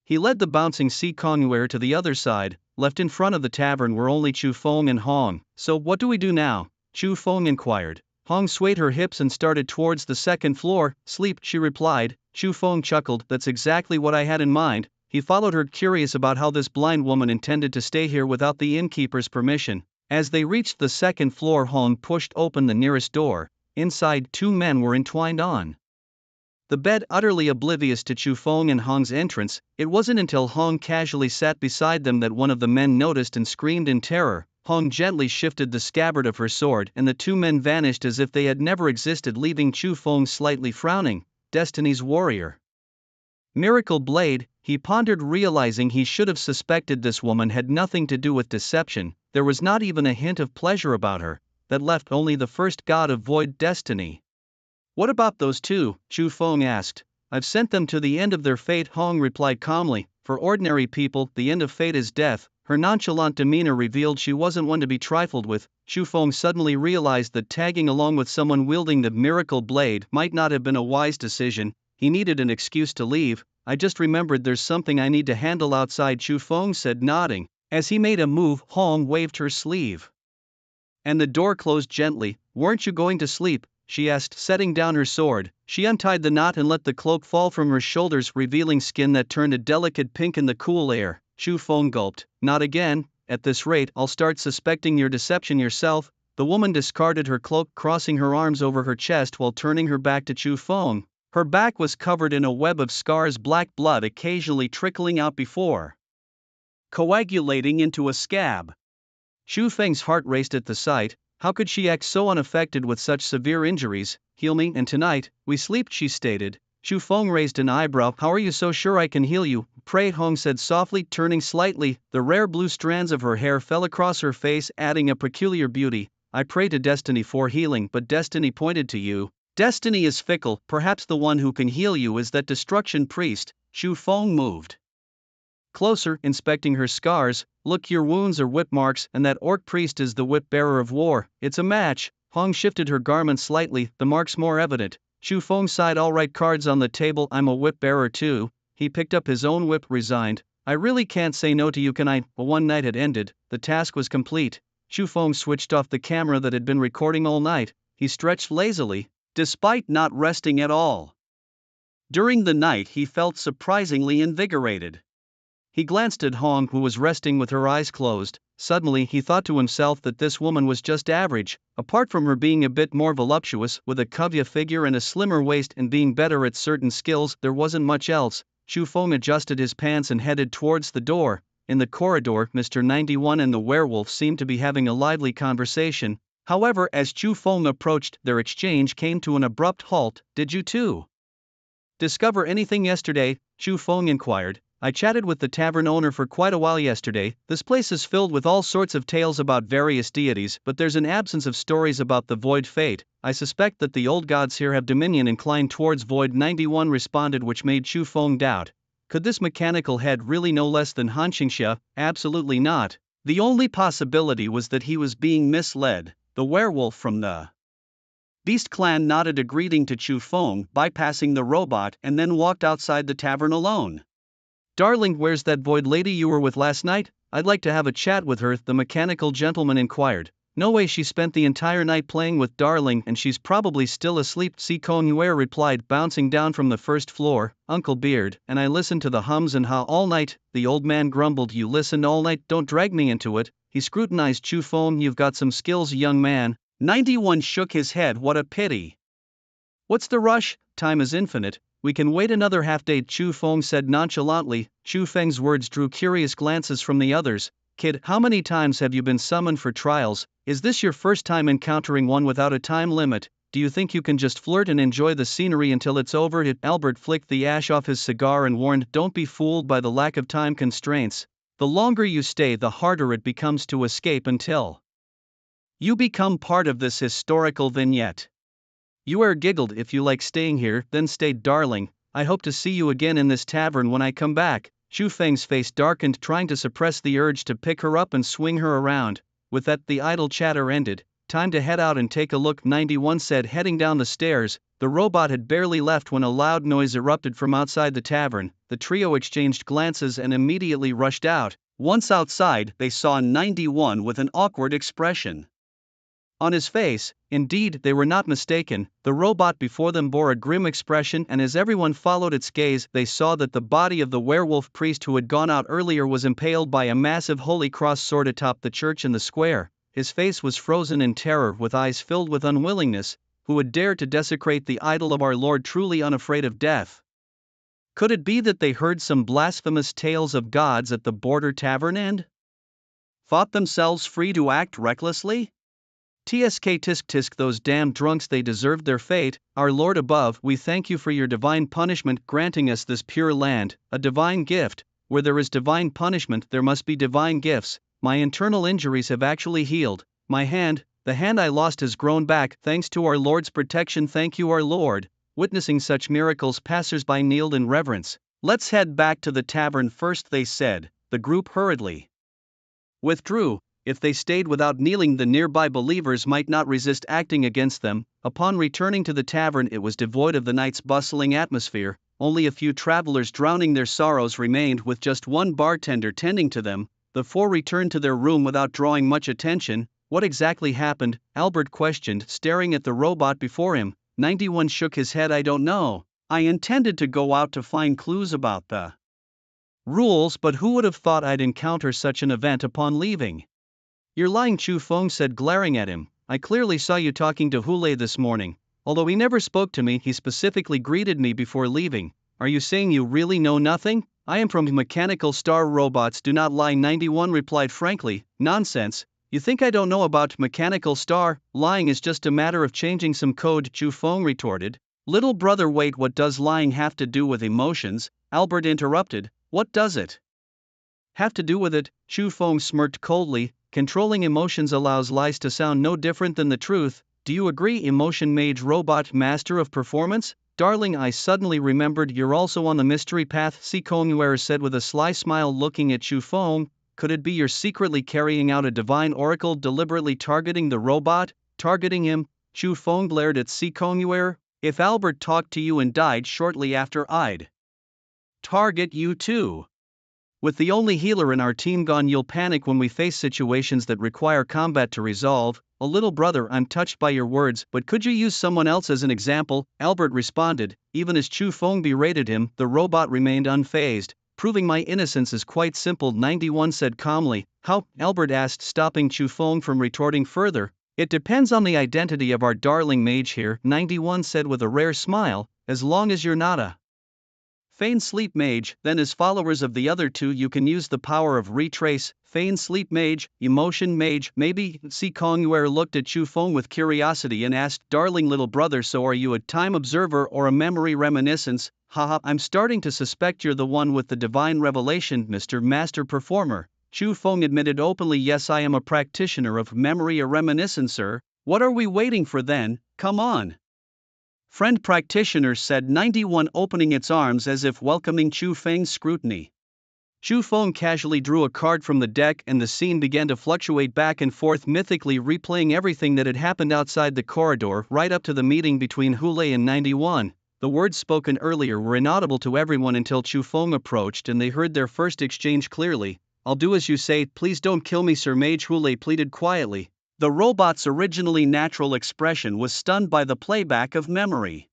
He led the bouncing C. Comuer to the other side. Left in front of the tavern were only Chu Feng and Hong. So what do we do now? Chu Feng inquired. Hong swayed her hips and started towards the second floor. Sleep, she replied. Chu Feng chuckled. That's exactly what I had in mind. He followed her, curious about how this blind woman intended to stay here without the innkeeper's permission. As they reached the second floor, Hong pushed open the nearest door. Inside, two men were entwined on the bed, utterly oblivious to Chu Feng and Hong's entrance. It wasn't until Hong casually sat beside them that one of the men noticed and screamed in terror. Hong gently shifted the scabbard of her sword and the two men vanished as if they had never existed, leaving Chu Feng slightly frowning. Destiny's warrior. Miracle blade, he pondered, realizing he should have suspected this woman had nothing to do with deception. There was not even a hint of pleasure about her. That left only the first god of void, destiny. What about those two? Chu Feng asked. I've sent them to the end of their fate, Hong replied calmly. For ordinary people, the end of fate is death. Her nonchalant demeanor revealed she wasn't one to be trifled with. Chu Feng suddenly realized that tagging along with someone wielding the miracle blade might not have been a wise decision. He needed an excuse to leave. I just remembered there's something I need to handle outside, Chu Feng said, nodding. As he made a move, Hong waved her sleeve. And the door closed gently. Weren't you going to sleep? She asked, setting down her sword. She untied the knot and let the cloak fall from her shoulders, revealing skin that turned a delicate pink in the cool air. Chu Feng gulped. Not again. At this rate, I'll start suspecting your deception yourself. The woman discarded her cloak, crossing her arms over her chest while turning her back to Chu Feng. Her back was covered in a web of scars, black blood occasionally trickling out before coagulating into a scab. Chu Feng's heart raced at the sight. How could she act so unaffected with such severe injuries? Heal me, and tonight, we sleep, she stated. Chu Feng raised an eyebrow. How are you so sure I can heal you? Pray, Hong said softly, turning slightly. The rare blue strands of her hair fell across her face, adding a peculiar beauty. I pray to Destiny for healing, but Destiny pointed to you. Destiny is fickle. Perhaps the one who can heal you is that destruction priest. Chu Feng moved closer, inspecting her scars. Look, your wounds are whip marks, and that orc priest is the whip bearer of war. It's a match. Hong shifted her garment slightly, the marks more evident. Chu Feng sighed. All right, cards on the table, I'm a whip bearer too. He picked up his own whip, resigned. I really can't say no to you, can I? Well, one night had ended, the task was complete. Chu Feng switched off the camera that had been recording all night. He stretched lazily, despite not resting at all. During the night he felt surprisingly invigorated. He glanced at Hong, who was resting with her eyes closed. Suddenly he thought to himself that this woman was just average. Apart from her being a bit more voluptuous, with a cuvia figure and a slimmer waist, and being better at certain skills, there wasn't much else. Chu Feng adjusted his pants and headed towards the door. In the corridor, Mr. 91 and the werewolf seemed to be having a lively conversation. However, as Chu Feng approached, their exchange came to an abrupt halt. Did you two discover anything yesterday? Chu Feng inquired. I chatted with the tavern owner for quite a while yesterday. This place is filled with all sorts of tales about various deities, but there's an absence of stories about the void fate. I suspect that the old gods here have dominion. Inclined towards void, 91 responded, which made Chu Feng doubt. Could this mechanical head really know less than Hanxingxia? Absolutely not. The only possibility was that he was being misled. The werewolf from the Beast Clan nodded a greeting to Chu Feng, bypassing the robot, and then walked outside the tavern alone. Darling, where's that void lady you were with last night? I'd like to have a chat with her, the mechanical gentleman inquired. No way, she spent the entire night playing with Darling and she's probably still asleep, Si Kongyue replied, bouncing down from the first floor. Uncle Beard, and I listened to the hums and ha all night, the old man grumbled. You listened all night, don't drag me into it. He scrutinized Chu Feng. You've got some skills, young man. 91 shook his head. What a pity. What's the rush? Time is infinite. We can wait another half day, Chu Feng said nonchalantly. Chu Feng's words drew curious glances from the others. Kid, how many times have you been summoned for trials? Is this your first time encountering one without a time limit? Do you think you can just flirt and enjoy the scenery until it's over? Albert flicked the ash off his cigar and warned, don't be fooled by the lack of time constraints. The longer you stay, the harder it becomes to escape until you become part of this historical vignette. You giggled. If you like staying here, then stay, darling. I hope to see you again in this tavern when I come back. Chu Feng's face darkened, trying to suppress the urge to pick her up and swing her around. With that, the idle chatter ended. Time to head out and take a look, 91 said, heading down the stairs. The robot had barely left when a loud noise erupted from outside the tavern. The trio exchanged glances and immediately rushed out. Once outside, they saw 91 with an awkward expression on his face. Indeed, they were not mistaken. The robot before them bore a grim expression, and as everyone followed its gaze, they saw that the body of the werewolf priest who had gone out earlier was impaled by a massive holy cross sword atop the church in the square. His face was frozen in terror, with eyes filled with unwillingness. Who would dare to desecrate the idol of our Lord, truly unafraid of death? Could it be that they heard some blasphemous tales of gods at the border tavern and thought themselves free to act recklessly? Tsk tisk tisk, those damn drunks, they deserved their fate. Our Lord above, we thank you for your divine punishment, granting us this pure land, a divine gift. Where there is divine punishment, there must be divine gifts. My internal injuries have actually healed. My hand, the hand I lost, has grown back, thanks to our Lord's protection. Thank you, our Lord. Witnessing such miracles, passers-by kneeled in reverence. Let's head back to the tavern first, they said. The group hurriedly withdrew. If they stayed without kneeling, the nearby believers might not resist acting against them. Upon returning to the tavern, it was devoid of the night's bustling atmosphere. Only a few travelers drowning their sorrows remained, with just one bartender tending to them. The four returned to their room without drawing much attention. What exactly happened? Albert questioned, staring at the robot before him. 91 shook his head. I don't know. I intended to go out to find clues about the rules, but who would have thought I'd encounter such an event upon leaving? You're lying, Chu Feng said, glaring at him. I clearly saw you talking to Hule this morning. Although he never spoke to me, he specifically greeted me before leaving. Are you saying you really know nothing? I am from Mechanical Star. Robots do not lie, 91 replied frankly. Nonsense. You think I don't know about Mechanical Star? Lying is just a matter of changing some code, Chu Feng retorted. Little brother, wait, what does lying have to do with emotions? Albert interrupted. What does it have to do with it? Chu Feng smirked coldly. Controlling emotions allows lies to sound no different than the truth. Do you agree, emotion mage robot master of performance? Darling, I suddenly remembered you're also on the mystery path, Si Kongyue said with a sly smile, looking at Chu Feng. Could it be you're secretly carrying out a divine oracle, deliberately targeting the robot? Targeting him? Chu Feng glared at Si Kongyue. If Albert talked to you and died shortly after, I'd target you too. With the only healer in our team gone, you'll panic when we face situations that require combat to resolve. A little brother, I'm touched by your words, but could you use someone else as an example? Albert responded. Even as Chu Feng berated him, the robot remained unfazed. Proving my innocence is quite simple, 91 said calmly. How? Albert asked, stopping Chu Feng from retorting further. It depends on the identity of our darling mage here, 91 said with a rare smile. As long as you're not a Feign Sleep Mage, then as followers of the other two you can use the power of retrace. Feign Sleep Mage, Emotion Mage, maybe? Si Kongyue looked at Chu Feng with curiosity and asked, darling little brother, so are you a time observer or a memory reminiscence? Haha, I'm starting to suspect you're the one with the divine revelation, Mr. Master Performer. Chu Feng admitted openly, yes, I am a practitioner of memory or reminiscence, sir. What are we waiting for then? Come on. Friend practitioner, said 91, opening its arms as if welcoming Chu Feng's scrutiny. Chu Feng casually drew a card from the deck and the scene began to fluctuate back and forth, mythically replaying everything that had happened outside the corridor right up to the meeting between Hulei and 91. The words spoken earlier were inaudible to everyone until Chu Feng approached and they heard their first exchange clearly. I'll do as you say, please don't kill me, Sir Mage, Hulei pleaded quietly. The robot's originally natural expression was stunned by the playback of memory.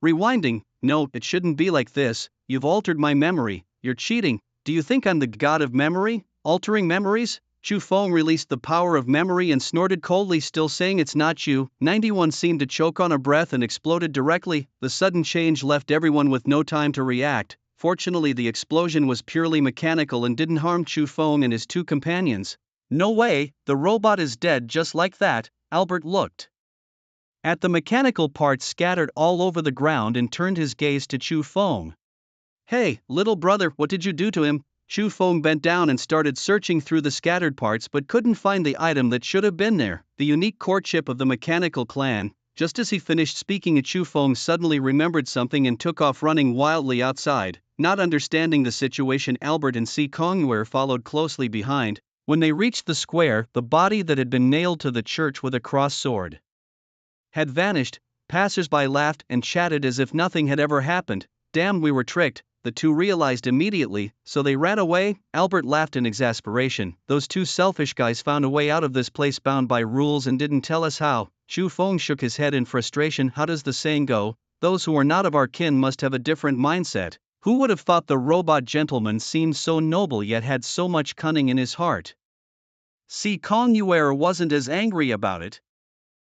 Rewinding, no, it shouldn't be like this, you've altered my memory, you're cheating. Do you think I'm the god of memory, altering memories? Chu Feng released the power of memory and snorted coldly, still saying it's not you. 91 seemed to choke on a breath and exploded directly. The sudden change left everyone with no time to react. Fortunately, the explosion was purely mechanical and didn't harm Chu Feng and his two companions. No way, the robot is dead just like that. Albert looked at the mechanical parts scattered all over the ground and turned his gaze to Chu Feng. Hey, little brother, what did you do to him? Chu Feng bent down and started searching through the scattered parts but couldn't find the item that should have been there, the unique courtship of the mechanical clan. Just as he finished speaking, Chu Feng suddenly remembered something and took off running wildly outside. Not understanding the situation, Albert and Si Kongwei followed closely behind. When they reached the square, the body that had been nailed to the church with a cross sword had vanished. Passers-by laughed and chatted as if nothing had ever happened. Damn, we were tricked, the two realized immediately, so they ran away. Albert laughed in exasperation. Those two selfish guys found a way out of this place bound by rules and didn't tell us how. Chu Feng shook his head in frustration. How does the saying go? Those who are not of our kin must have a different mindset. Who would have thought the robot gentleman seemed so noble yet had so much cunning in his heart? Si Kongwei wasn't as angry about it.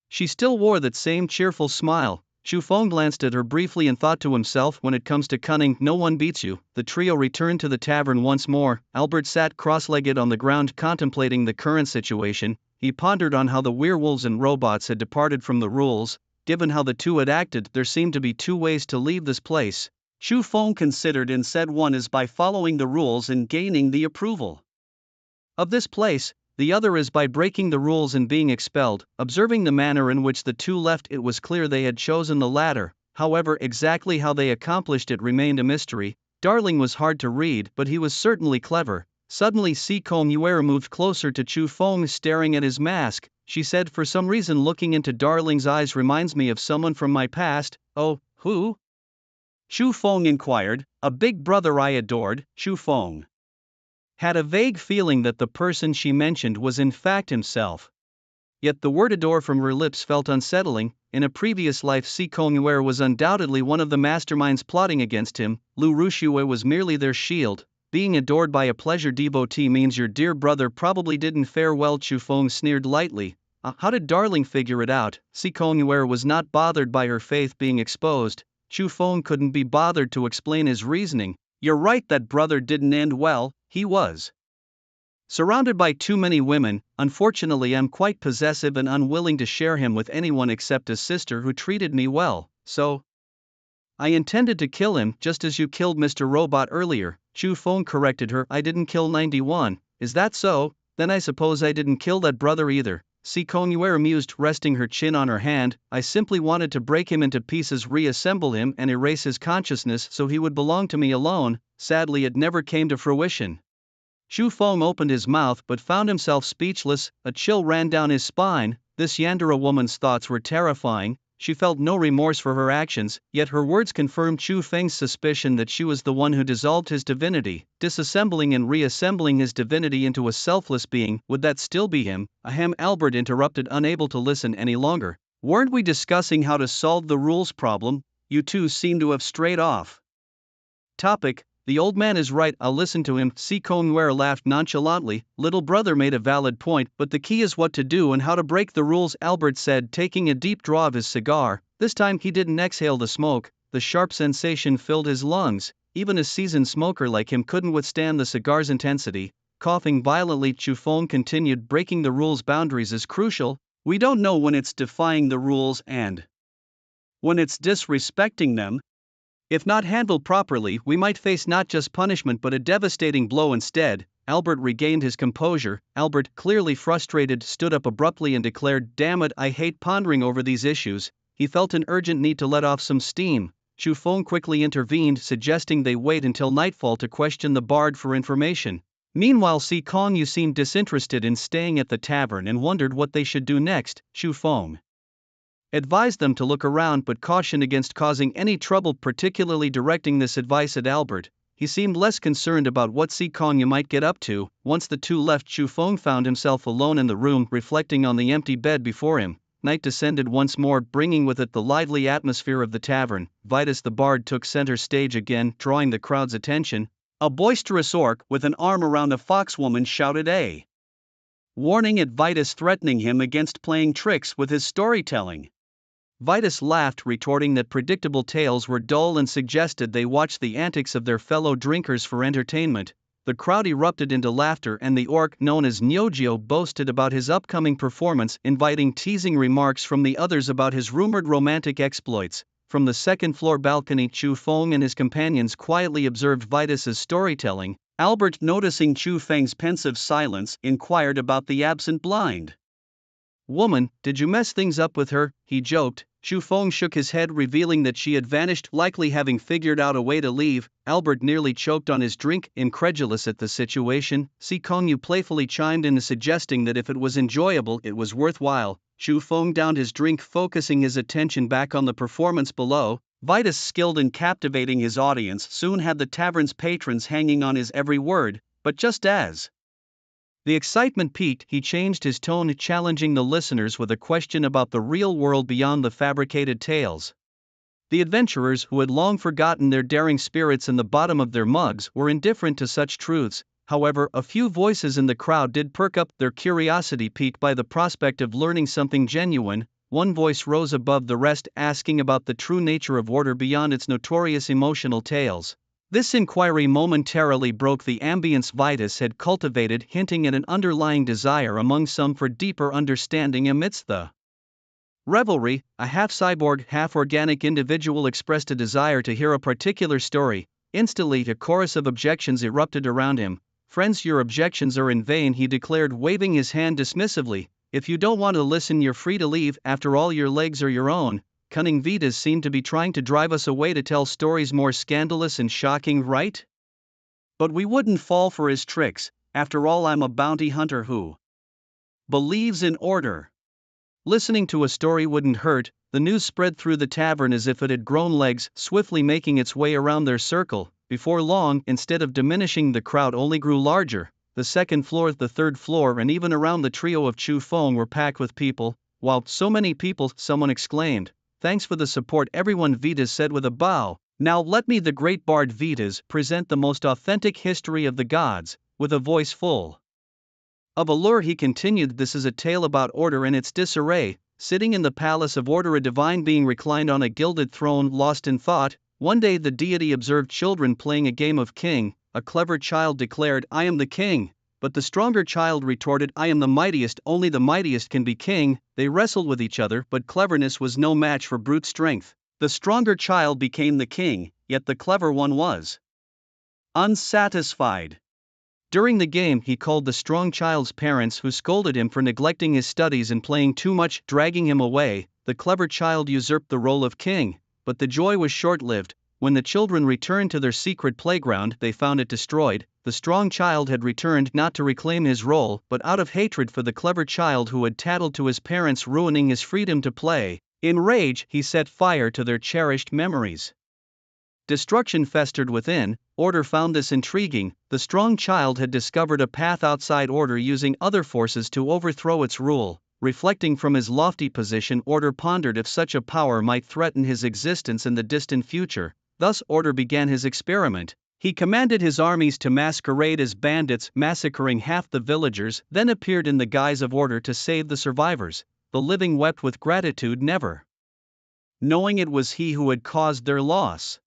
She still wore that same cheerful smile. Chu Feng glanced at her briefly and thought to himself, when it comes to cunning, no one beats you. The trio returned to the tavern once more. Albert sat cross-legged on the ground contemplating the current situation. He pondered on how the werewolves and robots had departed from the rules. Given how the two had acted, there seemed to be two ways to leave this place. Chu Feng considered and said one is by following the rules and gaining the approval of this place. The other is by breaking the rules and being expelled. Observing the manner in which the two left, it was clear they had chosen the latter. However, exactly how they accomplished it remained a mystery. Darling was hard to read, but he was certainly clever. Suddenly Si Kongwei moved closer to Chu Feng, staring at his mask. She said, for some reason looking into Darling's eyes reminds me of someone from my past. Oh, who? Chu Feng inquired. A big brother I adored. Chu Feng had a vague feeling that the person she mentioned was in fact himself. Yet the word adore from her lips felt unsettling. In a previous life, Si Kongwei was undoubtedly one of the masterminds plotting against him. Lu Rushue was merely their shield. Being adored by a pleasure devotee means your dear brother probably didn't fare well. Chu Feng sneered lightly. How did Darling figure it out? Si Kongwei was not bothered by her faith being exposed. Chu Feng couldn't be bothered to explain his reasoning. You're right, that brother didn't end well. He was surrounded by too many women. Unfortunately, I'm quite possessive and unwilling to share him with anyone except a sister who treated me well, so I intended to kill him just as you killed Mr. Robot earlier. Chu Feng corrected her. I didn't kill 91. Is that so? Then I suppose I didn't kill that brother either. Si Kongwei mused, resting her chin on her hand. I simply wanted to break him into pieces, reassemble him and erase his consciousness so he would belong to me alone. Sadly, it never came to fruition. Chu Feng opened his mouth but found himself speechless. A chill ran down his spine. This Yandere woman's thoughts were terrifying. She felt no remorse for her actions, yet her words confirmed Chu Feng's suspicion that she was the one who dissolved his divinity. Disassembling and reassembling his divinity into a selfless being, would that still be him? Ahem, Albert interrupted, unable to listen any longer. Weren't we discussing how to solve the rules problem? You two seem to have strayed off topic. The old man is right, I'll listen to him. Si Kongwei laughed nonchalantly. Little brother made a valid point, but the key is what to do and how to break the rules, Albert said, taking a deep draw of his cigar. This time he didn't exhale the smoke. The sharp sensation filled his lungs. Even a seasoned smoker like him couldn't withstand the cigar's intensity. Coughing violently, Chu Feng continued, breaking the rules' boundaries is crucial. We don't know when it's defying the rules and when it's disrespecting them. If not handled properly, we might face not just punishment but a devastating blow instead. Albert regained his composure. Albert, clearly frustrated, stood up abruptly and declared, damn it, I hate pondering over these issues. he felt an urgent need to let off some steam. Chu Feng quickly intervened, suggesting they wait until nightfall to question the bard for information. Meanwhile, Si Kongyu seemed disinterested in staying at the tavern and wondered what they should do next. Chu Feng advised them to look around but cautioned against causing any trouble, particularly directing this advice at Albert. He seemed less concerned about what Si Kongyu might get up to. Once the two left, Chu Feng found himself alone in the room, reflecting on the empty bed before him. Night descended once more, bringing with it the lively atmosphere of the tavern. Vitus the bard took center stage again, drawing the crowd's attention. A boisterous orc with an arm around a foxwoman shouted a warning at Vitus, threatening him against playing tricks with his storytelling. Vitus laughed, retorting that predictable tales were dull and suggested they watch the antics of their fellow drinkers for entertainment. The crowd erupted into laughter, and the orc, known as Nyojio, boasted about his upcoming performance, inviting teasing remarks from the others about his rumored romantic exploits. From the second-floor balcony, Chu Feng and his companions quietly observed Vitus's storytelling. Albert, noticing Chu Feng's pensive silence, inquired about the absent blind woman. "Did you mess things up with her?" he joked. Chu Feng shook his head, revealing that she had vanished, likely having figured out a way to leave. Albert nearly choked on his drink, incredulous at the situation. Si Kongyu playfully chimed in, suggesting that if it was enjoyable, it was worthwhile. Chu Feng downed his drink, focusing his attention back on the performance below. Vitus, skilled in captivating his audience, soon had the tavern's patrons hanging on his every word. But just as the excitement peaked, he changed his tone, challenging the listeners with a question about the real world beyond the fabricated tales. The adventurers, who had long forgotten their daring spirits in the bottom of their mugs, were indifferent to such truths. However, a few voices in the crowd did perk up, their curiosity piqued by the prospect of learning something genuine. One voice rose above the rest, asking about the true nature of order beyond its notorious emotional tales. This inquiry momentarily broke the ambience Vitus had cultivated, hinting at an underlying desire among some for deeper understanding amidst the revelry. A half-cyborg, half-organic individual expressed a desire to hear a particular story. Instantly, a chorus of objections erupted around him. "Friends, your objections are in vain," he declared, waving his hand dismissively. "If you don't want to listen, you're free to leave. After all, your legs are your own. Cunning Vitus seemed to be trying to drive us away to tell stories more scandalous and shocking, right? But we wouldn't fall for his tricks. After all, I'm a bounty hunter who believes in order." Listening to a story wouldn't hurt. The news spread through the tavern as if it had grown legs, swiftly making its way around their circle. Before long, instead of diminishing, the crowd only grew larger. The second floor, the third floor, and even around the trio of Chu Feng were packed with people. "Wow, so many people," someone exclaimed. "Thanks for the support, everyone," Vitus said with a bow. "Now let me, the great bard Vitus, present the most authentic history of the gods." With a voice full of allure, he continued, "This is a tale about order and its disarray." Sitting in the palace of order, a divine being reclined on a gilded throne, lost in thought. One day the deity observed children playing a game of king. A clever child declared, "I am the king." But the stronger child retorted, "I am the mightiest, only the mightiest can be king." They wrestled with each other, but cleverness was no match for brute strength. The stronger child became the king, yet the clever one was unsatisfied. During the game, he called the strong child's parents, who scolded him for neglecting his studies and playing too much, dragging him away. The clever child usurped the role of king, but the joy was short-lived. When the children returned to their secret playground, they found it destroyed. The strong child had returned not to reclaim his role, but out of hatred for the clever child who had tattled to his parents, ruining his freedom to play. In rage, he set fire to their cherished memories. Destruction festered within. Order found this intriguing. The strong child had discovered a path outside order, using other forces to overthrow its rule. Reflecting from his lofty position, Order pondered if such a power might threaten his existence in the distant future. Thus Order began his experiment. He commanded his armies to masquerade as bandits, massacring half the villagers, then appeared in the guise of Order to save the survivors. The living wept with gratitude, never knowing it was he who had caused their loss.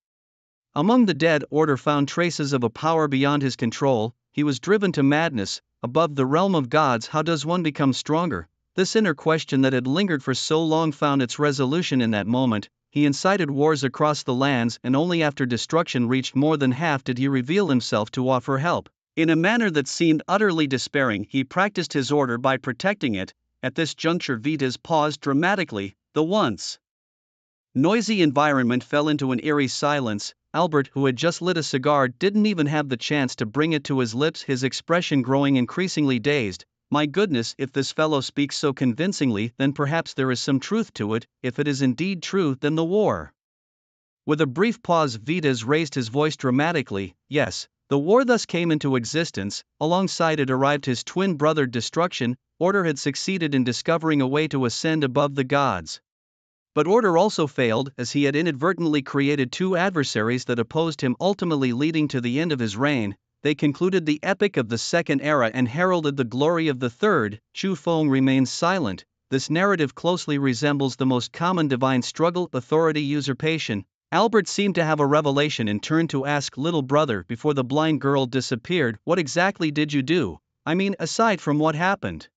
Among the dead, Order found traces of a power beyond his control. He was driven to madness. Above the realm of gods, how does one become stronger? This inner question that had lingered for so long found its resolution in that moment. He incited wars across the lands, and only after destruction reached more than half did he reveal himself to offer help. In a manner that seemed utterly despairing, he practiced his order by protecting it. At this juncture, Vitus paused dramatically. The once noisy environment fell into an eerie silence. Albert, who had just lit a cigar, didn't even have the chance to bring it to his lips, his expression growing increasingly dazed. My goodness, if this fellow speaks so convincingly, then perhaps there is some truth to it. If it is indeed true, then the war. With a brief pause, Vitas raised his voice dramatically. Yes, the war thus came into existence. Alongside it arrived his twin brother Destruction. Order had succeeded in discovering a way to ascend above the gods. But Order also failed, as he had inadvertently created two adversaries that opposed him, ultimately leading to the end of his reign. They concluded the epic of the Second Era and heralded the glory of the Third. Chu Feng remains silent. This narrative closely resembles the most common divine struggle, authority usurpation. Albert seemed to have a revelation and turned to ask little brother before the blind girl disappeared, "What exactly did you do? I mean, aside from what happened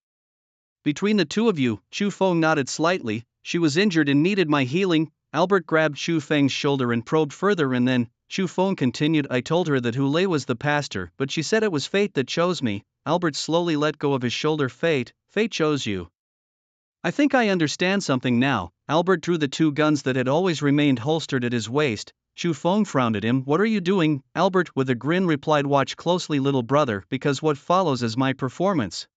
between the two of you?" Chu Feng nodded slightly. "She was injured and needed my healing." Albert grabbed Chu Feng's shoulder and probed further, and then, Chu Feng continued, "I told her that Hu Lei was the pastor, but she said it was fate that chose me." Albert slowly let go of his shoulder. Fate chose you. I think I understand something now." Albert drew the two guns that had always remained holstered at his waist. Chu Feng frowned at him. "What are you doing?" Albert, with a grin, replied, "Watch closely, little brother, because what follows is my performance.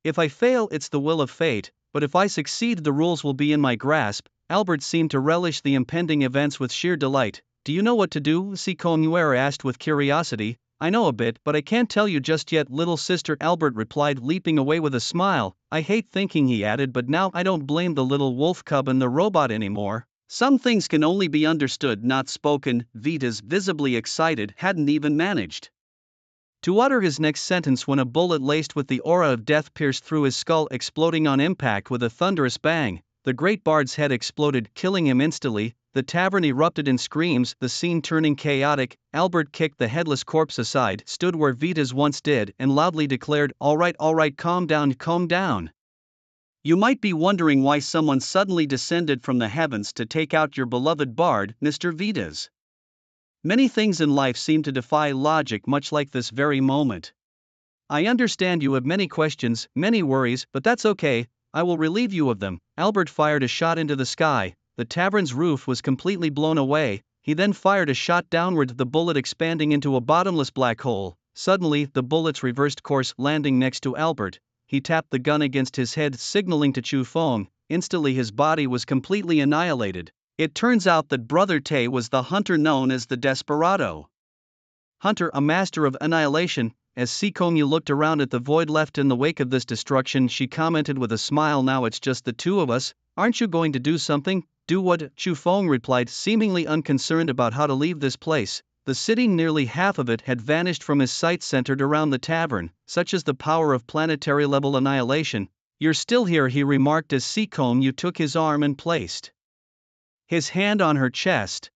If I fail, it's the will of fate, but if I succeed, the rules will be in my grasp." Albert seemed to relish the impending events with sheer delight. "Do you know what to do?" Si Kongnuer asked with curiosity. "I know a bit, but I can't tell you just yet, little sister," Albert replied, leaping away with a smile. "I hate thinking," he added, "but now I don't blame the little wolf cub and the robot anymore. Some things can only be understood, not spoken." Vitas, visibly excited, hadn't even managed to utter his next sentence when a bullet laced with the aura of death pierced through his skull, exploding on impact with a thunderous bang. The great bard's head exploded, killing him instantly. The tavern erupted in screams, the scene turning chaotic. Albert kicked the headless corpse aside, stood where Vitas once did, and loudly declared, all right, calm down. You might be wondering why someone suddenly descended from the heavens to take out your beloved bard, Mr. Vitas. Many things in life seem to defy logic, much like this very moment. I understand you have many questions, many worries, but that's okay, I will relieve you of them." Albert fired a shot into the sky. The tavern's roof was completely blown away. He then fired a shot downward, the bullet expanding into a bottomless black hole. Suddenly, the bullets reversed course, landing next to Albert. He tapped the gun against his head, signaling to Chu Feng. Instantly his body was completely annihilated. It turns out that Brother Tay was the hunter known as the Desperado Hunter, a master of annihilation. As Si Kongyu looked around at the void left in the wake of this destruction, she commented with a smile, "Now it's just the two of us. Aren't you going to do something?" "Do what?" Chu Feng replied, seemingly unconcerned about how to leave this place. The city, nearly half of it, had vanished from his sight, centered around the tavern. Such is the power of planetary level annihilation. "You're still here," he remarked as Si Kongyu took his arm and placed his hand on her chest.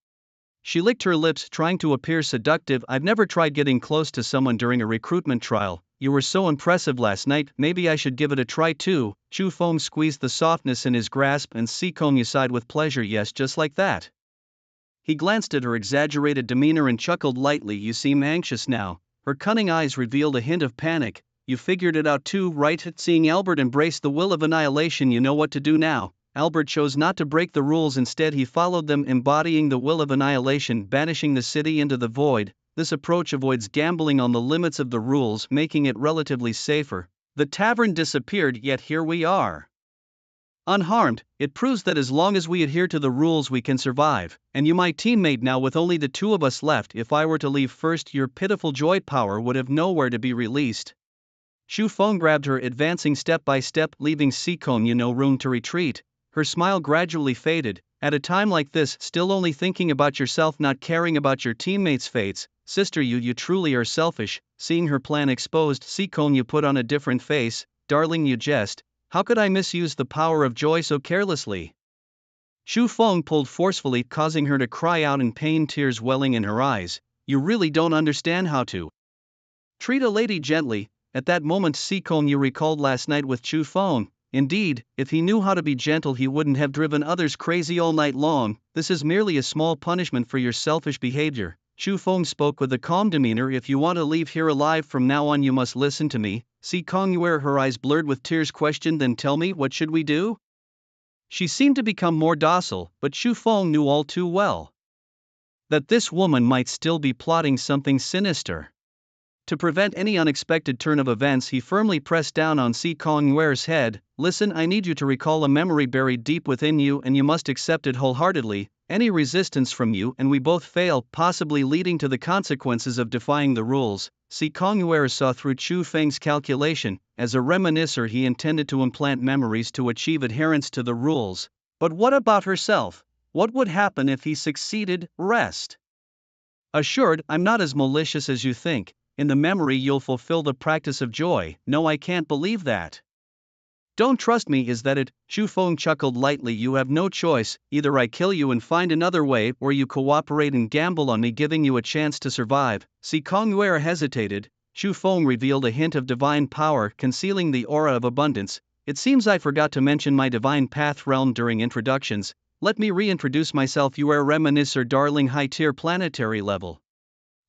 She licked her lips, trying to appear seductive. "I've never tried getting close to someone during a recruitment trial. You were so impressive last night, maybe I should give it a try too." Chu Feng squeezed the softness in his grasp, and Si Kongyu sighed with pleasure. "Yes, just like that." He glanced at her exaggerated demeanor and chuckled lightly. "You seem anxious now." Her cunning eyes revealed a hint of panic. "You figured it out too, right?" Seeing Albert embrace the will of annihilation, "You know what to do now." Albert chose not to break the rules, instead he followed them, embodying the will of annihilation, banishing the city into the void. This approach avoids gambling on the limits of the rules, making it relatively safer. The tavern disappeared, yet here we are, unharmed. It proves that as long as we adhere to the rules we can survive. And you, my teammate, now with only the two of us left. If I were to leave first, your pitiful joy power would have nowhere to be released." Chu Feng grabbed her, advancing step by step, leaving Si Kongyu no room to retreat. Her smile gradually faded. "At a time like this, still only thinking about yourself, not caring about your teammates' fates. Sister, you truly are selfish." Seeing her plan exposed, Si Kongyu put on a different face. "Darling, you jest. How could I misuse the power of joy so carelessly?" Chu Feng pulled forcefully, causing her to cry out in pain, tears welling in her eyes. "You really don't understand how to treat a lady gently." At that moment, Si Kongyu recalled last night with Chu Feng. Indeed, if he knew how to be gentle, he wouldn't have driven others crazy all night long. "This is merely a small punishment for your selfish behavior." Chu Feng spoke with a calm demeanor. "If you want to leave here alive from now on, you must listen to me." Si Kongyu, her eyes blurred with tears, questioned, "Then tell me, what should we do?" She seemed to become more docile, but Chu Feng knew all too well that this woman might still be plotting something sinister. To prevent any unexpected turn of events, he firmly pressed down on Si Kong-yuer's head. Listen, I need you to recall a memory buried deep within you, and you must accept it wholeheartedly. Any resistance from you and we both fail, possibly leading to the consequences of defying the rules. Si Kong-yuer saw through Chu Feng's calculation. As a reminiscer, he intended to implant memories to achieve adherence to the rules. But what about herself? What would happen if he succeeded? Rest assured, I'm not as malicious as you think. In the memory you'll fulfill the practice of joy. No, I can't believe that. Don't trust me, is that it? Chu Feng chuckled lightly. You have no choice, either I kill you and find another way, or you cooperate and gamble on me giving you a chance to survive. Si Kong-yuer hesitated. Chu Feng revealed a hint of divine power concealing the aura of abundance. It seems I forgot to mention my divine path realm during introductions. Let me reintroduce myself. You are reminiscer darling high-tier planetary level.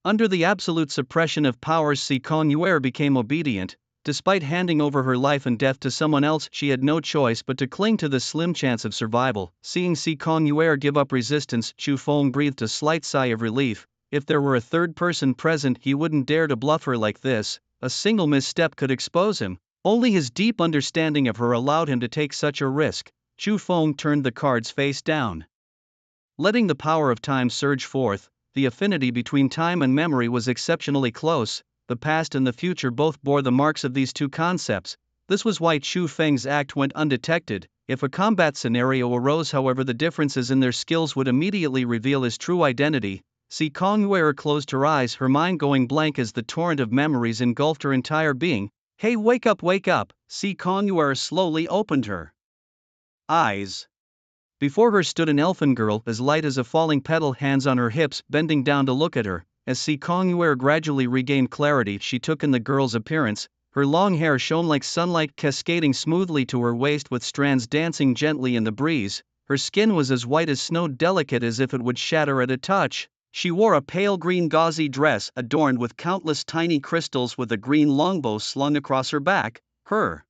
Under the absolute suppression of powers, Si Kong-yuer became obedient. Despite handing over her life and death to someone else, she had no choice but to cling to the slim chance of survival. Seeing Si Kong-yuer give up resistance, Chu Feng breathed a slight sigh of relief. If there were a third person present, he wouldn't dare to bluff her like this. A single misstep could expose him. Only his deep understanding of her allowed him to take such a risk. Chu Feng turned the cards face down. Letting the power of time surge forth, the affinity between time and memory was exceptionally close. The past and the future both bore the marks of these two concepts. This was why Chu Feng's act went undetected. If a combat scenario arose, however, the differences in their skills would immediately reveal his true identity. Si Kong-yuer closed her eyes, her mind going blank as the torrent of memories engulfed her entire being. Hey, wake up, wake up! Si Kong-yuer slowly opened her eyes. Before her stood an elfin girl, as light as a falling petal, hands on her hips, bending down to look at her. As Si Kong-yuer gradually regained clarity, she took in the girl's appearance. Her long hair shone like sunlight, cascading smoothly to her waist with strands dancing gently in the breeze. Her skin was as white as snow, delicate as if it would shatter at a touch. She wore a pale green gauzy dress adorned with countless tiny crystals, with a green longbow slung across her back. Her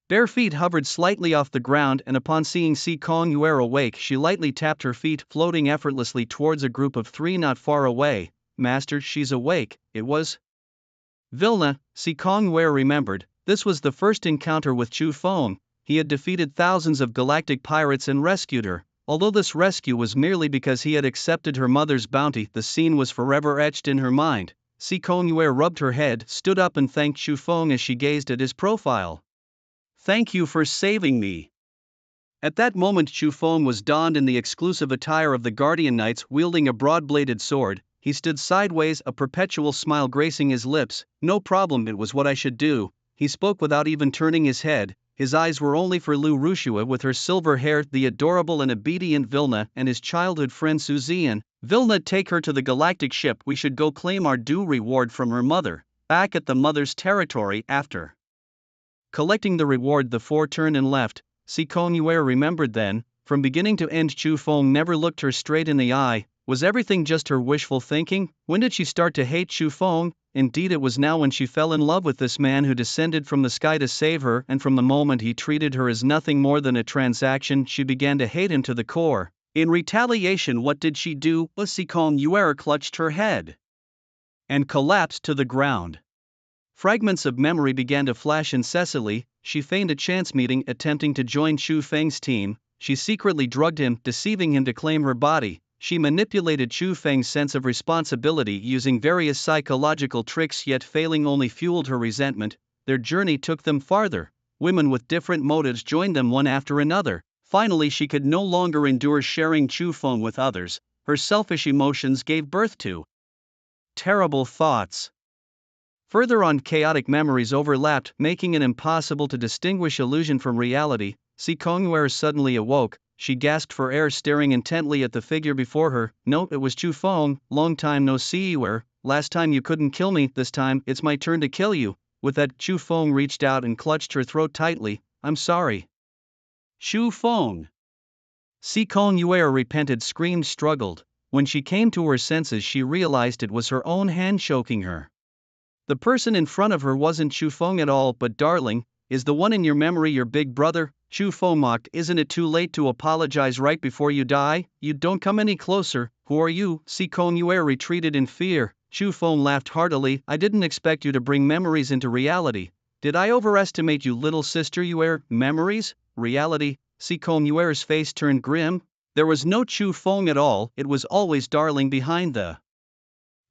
bare feet hovered slightly off the ground, and upon seeing Si Kong-yuer awake, she lightly tapped her feet, floating effortlessly towards a group of three not far away. Master, she's awake. It was Vilna. Si Kong-yuer remembered. This was the first encounter with Chu Feng. He had defeated thousands of galactic pirates and rescued her. Although this rescue was merely because he had accepted her mother's bounty, the scene was forever etched in her mind. Si Kong-yuer rubbed her head, stood up and thanked Chu Feng as she gazed at his profile. Thank you for saving me. At that moment Chu Feng was donned in the exclusive attire of the Guardian Knights, wielding a broad-bladed sword. He stood sideways, a perpetual smile gracing his lips. No problem, it was what I should do. He spoke without even turning his head. His eyes were only for Lu Rushua with her silver hair, the adorable and obedient Vilna, and his childhood friend Suzian. Vilna, take her to the galactic ship. We should go claim our due reward from her mother. Back at the mother's territory, after collecting the reward, the four turned and left. Si Kong-yuer remembered then. From beginning to end, Chu Feng never looked her straight in the eye. Was everything just her wishful thinking? When did she start to hate Chu Feng? Indeed, it was now when she fell in love with this man who descended from the sky to save her, and from the moment he treated her as nothing more than a transaction, she began to hate him to the core. In retaliation, what did she do? Si Kong-yuer clutched her head and collapsed to the ground. Fragments of memory began to flash incessantly. She feigned a chance meeting, attempting to join Chu Feng's team. She secretly drugged him, deceiving him to claim her body. She manipulated Chu Feng's sense of responsibility using various psychological tricks, yet failing only fueled her resentment. Their journey took them farther. Women with different motives joined them one after another. Finally, she could no longer endure sharing Chu Feng with others. Her selfish emotions gave birth to terrible thoughts. Further on, chaotic memories overlapped, making it impossible to distinguish illusion from reality. Si Kong-yuer suddenly awoke. She gasped for air, staring intently at the figure before her. No, it was Chu Feng. Long time no see, Yuer. Last time you couldn't kill me, this time it's my turn to kill you. With that, Chu Feng reached out and clutched her throat tightly. I'm sorry. Chu Feng. Si Kong-yuer repented, screamed, struggled. When she came to her senses, she realized it was her own hand choking her. The person in front of her wasn't Chu Feng at all, but darling, is the one in your memory your big brother? Chu Feng mocked. Isn't it too late to apologize right before you die? You don't come any closer. Who are you? Sikong Yue retreated in fear. Chu Feng laughed heartily. I didn't expect you to bring memories into reality. Did I overestimate you, little sister Yue? Memories? Reality? Sikong Yue's face turned grim. There was no Chu Feng at all, it was always Darling behind the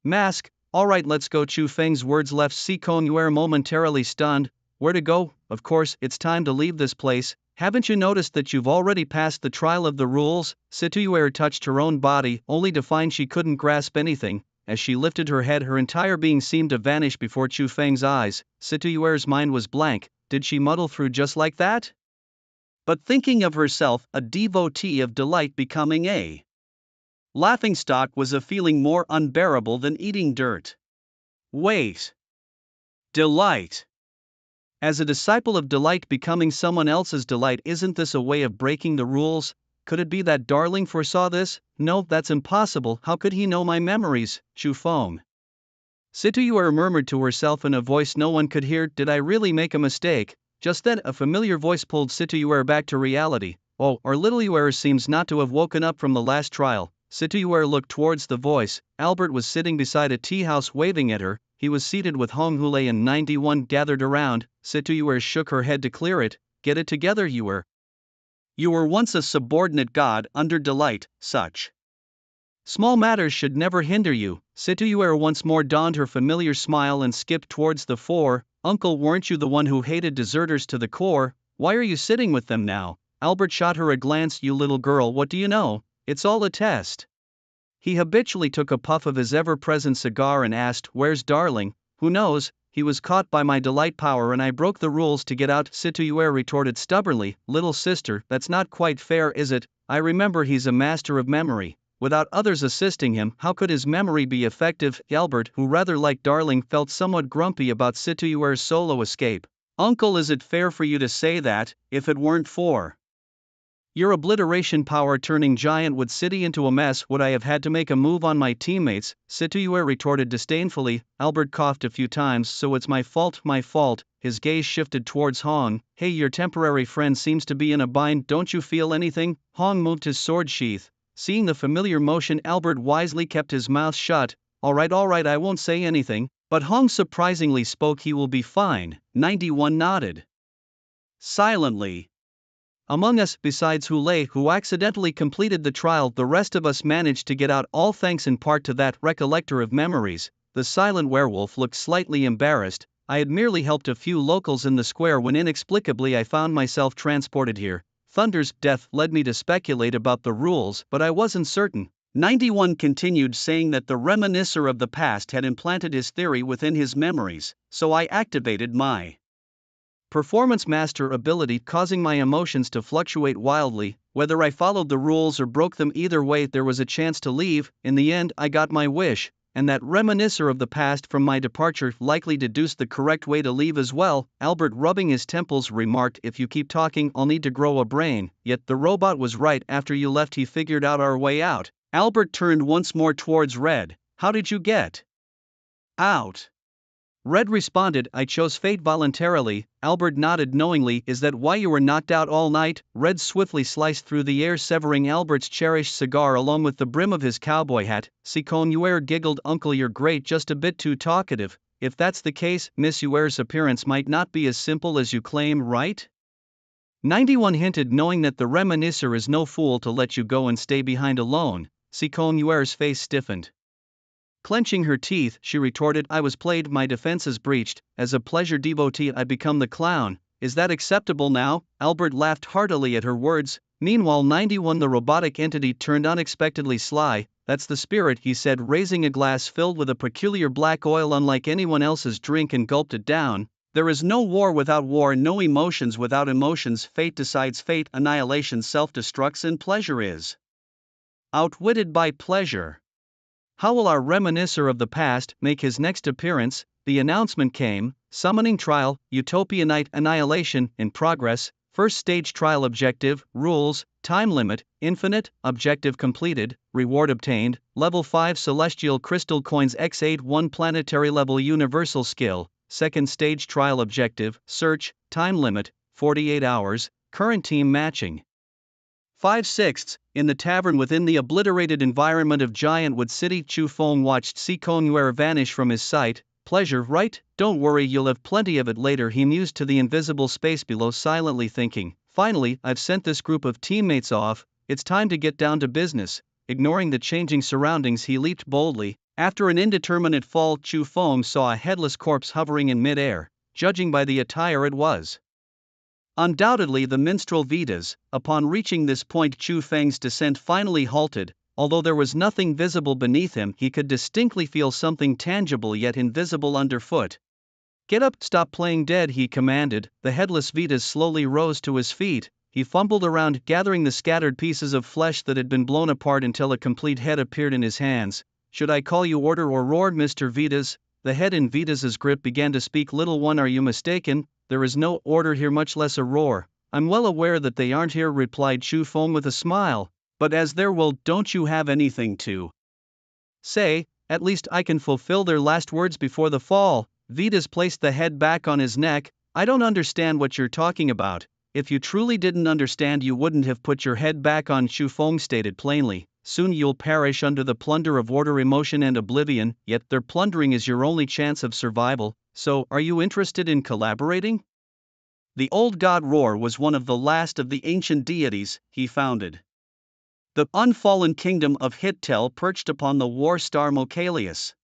mask. Alright, let's go. Chu Feng's words left Sikong Yue momentarily stunned. Where to go? Of course, it's time to leave this place. Haven't you noticed that you've already passed the trial of the rules? Situyue touched her own body, only to find she couldn't grasp anything. As she lifted her head, her entire being seemed to vanish before Chu Feng's eyes. Situyue's mind was blank. Did she muddle through just like that? But thinking of herself, a devotee of delight, becoming a laughingstock was a feeling more unbearable than eating dirt. Wait. Delight. As a disciple of delight, becoming someone else's delight, isn't this a way of breaking the rules? Could it be that Darling foresaw this? No, that's impossible. How could he know my memories? Chu Feng. Situyue murmured to herself in a voice no one could hear. Did I really make a mistake? Just then, a familiar voice pulled Situyue back to reality. Oh, our little Yue seems not to have woken up from the last trial. Situyue looked towards the voice. Albert was sitting beside a tea house waving at her. He was seated with Hong Hule and 91 gathered around. Situyue shook her head to clear it. Get it together, Yue. You were once a subordinate god under delight. Such small matters should never hinder you. Situyue once more donned her familiar smile and skipped towards the fore. Uncle, weren't you the one who hated deserters to the core? Why are you sitting with them now? Albert shot her a glance. You little girl, what do you know? It's all a test. He habitually took a puff of his ever-present cigar and asked, where's Darling? Who knows? He was caught by my delight power and I broke the rules to get out. Situyue retorted stubbornly. Little sister, that's not quite fair, is it? I remember he's a master of memory. Without others assisting him, how could his memory be effective? Albert, who rather liked Darling, felt somewhat grumpy about Situyue's solo escape. Uncle, is it fair for you to say that, if it weren't for your obliteration power turning Giant Wood City into a mess, would I have had to make a move on my teammates? Situyue retorted disdainfully. Albert coughed a few times. So it's my fault, my fault. His gaze shifted towards Hong. Hey, your temporary friend seems to be in a bind, don't you feel anything? Hong moved his sword sheath. Seeing the familiar motion, Albert wisely kept his mouth shut. Alright, I won't say anything. But Hong surprisingly spoke. He will be fine. 91 nodded silently. Among us, besides Hule, who accidentally completed the trial, the rest of us managed to get out, all thanks in part to that recollector of memories. The silent werewolf looked slightly embarrassed. I had merely helped a few locals in the square when inexplicably I found myself transported here. Thunder's death led me to speculate about the rules, but I wasn't certain. 91 continued, saying that the reminiscer of the past had implanted his theory within his memories, so I activated my Performance Master ability, causing my emotions to fluctuate wildly. Whether I followed the rules or broke them, either way there was a chance to leave. In the end, I got my wish, and that reminiscer of the past from my departure likely deduced the correct way to leave as well. Albert, rubbing his temples, remarked, if you keep talking, I'll need to grow a brain. Yet the robot was right. After you left, he figured out our way out. Albert turned once more towards Red. How did you get out? Red responded, I chose fate voluntarily. Albert nodded knowingly. Is that why you were knocked out all night? Red swiftly sliced through the air, severing Albert's cherished cigar along with the brim of his cowboy hat. Sikong Yue giggled. Uncle, you're great, just a bit too talkative. If that's the case, Miss Yue's appearance might not be as simple as you claim, right? 91 hinted, knowing that the reminiscer is no fool to let you go and stay behind alone. Sikong Yue's face stiffened. Clenching her teeth, she retorted, I was played, my defenses breached. As a pleasure devotee, I become the clown. Is that acceptable now? Albert laughed heartily at her words. Meanwhile, 91, the robotic entity, turned unexpectedly sly. That's the spirit, he said, raising a glass filled with a peculiar black oil unlike anyone else's drink, and gulped it down. There is no war without war, no emotions without emotions. Fate decides fate, annihilation self-destructs, and pleasure is outwitted by pleasure. How will our reminiscer of the past make his next appearance? The announcement came. Summoning trial, Utopia Night, annihilation, in progress. First stage trial objective, rules, time limit, infinite, objective completed, reward obtained, level 5 celestial crystal coins X8 1 planetary level universal skill. Second stage trial objective, search, time limit, 48 hours, current team matching. 5/6. In the tavern within the obliterated environment of Giantwood City, Chu Feng watched Si Kongyuer vanish from his sight. Pleasure, right? Don't worry, you'll have plenty of it later, he mused to the invisible space below, silently thinking. Finally, I've sent this group of teammates off, it's time to get down to business. Ignoring the changing surroundings, he leaped boldly. After an indeterminate fall, Chu Feng saw a headless corpse hovering in mid-air. Judging by the attire, it was undoubtedly the minstrel Vidas. Upon reaching this point, Chu Feng's descent finally halted. Although there was nothing visible beneath him, he could distinctly feel something tangible yet invisible underfoot. Get up, stop playing dead, he commanded. The headless Vidas slowly rose to his feet. He fumbled around, gathering the scattered pieces of flesh that had been blown apart until a complete head appeared in his hands. Should I call you order or roared Mr. Vidas? The head in Vidas's grip began to speak. Little one, are you mistaken? There is no order here, much less a roar. I'm well aware that they aren't here, replied Chu Feng with a smile. But as their will, don't you have anything to say? At least I can fulfill their last words before the fall. Vidas placed the head back on his neck. I don't understand what you're talking about. If you truly didn't understand, you wouldn't have put your head back on, Chu Feng stated plainly. Soon you'll perish under the plunder of order, emotion, and oblivion, yet their plundering is your only chance of survival. So, are you interested in collaborating? The old god Roar was one of the last of the ancient deities he founded. The unfallen kingdom of Hittel perched upon the war star Mokalius.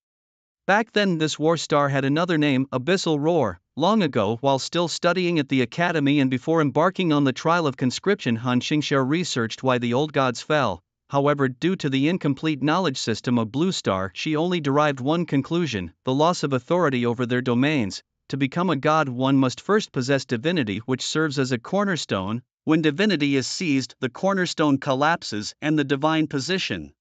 Back then, this war star had another name, Abyssal Roar. Long ago, while still studying at the academy and before embarking on the trial of conscription, Han Xingxia researched why the old gods fell. However, due to the incomplete knowledge system of Blue Star, she only derived one conclusion: the loss of authority over their domains. To become a god, one must first possess divinity, which serves as a cornerstone. When divinity is seized, the cornerstone collapses and the divine position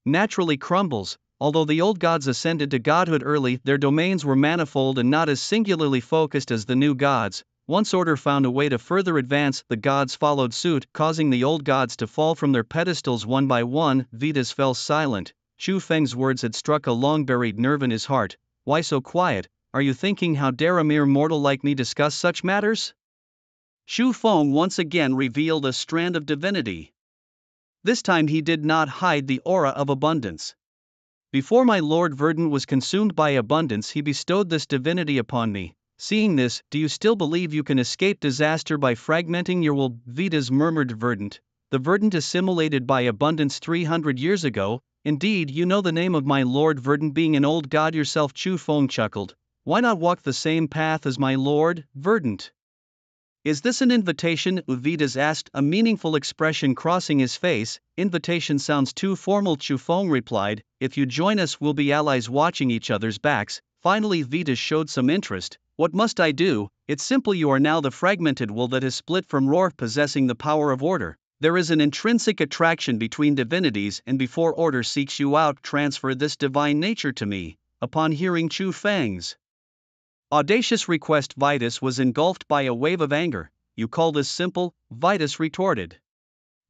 naturally crumbles. Although the old gods ascended to godhood early, their domains were manifold and not as singularly focused as the new gods. Once order found a way to further advance, the gods followed suit, causing the old gods to fall from their pedestals one by one. Vidas fell silent. Chu Feng's words had struck a long-buried nerve in his heart. Why so quiet? Are you thinking, how dare a mere mortal like me discuss such matters? Chu Feng once again revealed a strand of divinity. This time he did not hide the aura of abundance. Before my Lord Verdant was consumed by abundance, he bestowed this divinity upon me. Seeing this, do you still believe you can escape disaster by fragmenting your will? Vidas murmured. Verdant. The Verdant assimilated by abundance 300 years ago. Indeed, you know the name of my Lord Verdant, being an old god yourself. Chu Feng chuckled. Why not walk the same path as my Lord Verdant? Is this an invitation? Vidas asked, a meaningful expression crossing his face. Invitation sounds too formal, Chu Feng replied. If you join us, we'll be allies, watching each other's backs. Finally, Vidas showed some interest. What must I do? It's simple. You are now the fragmented will that is split from Roar, possessing the power of order. There is an intrinsic attraction between divinities, and before order seeks you out, transfer this divine nature to me. Upon hearing Chu Feng's audacious request, Vidas was engulfed by a wave of anger. You call this simple? Vidas retorted.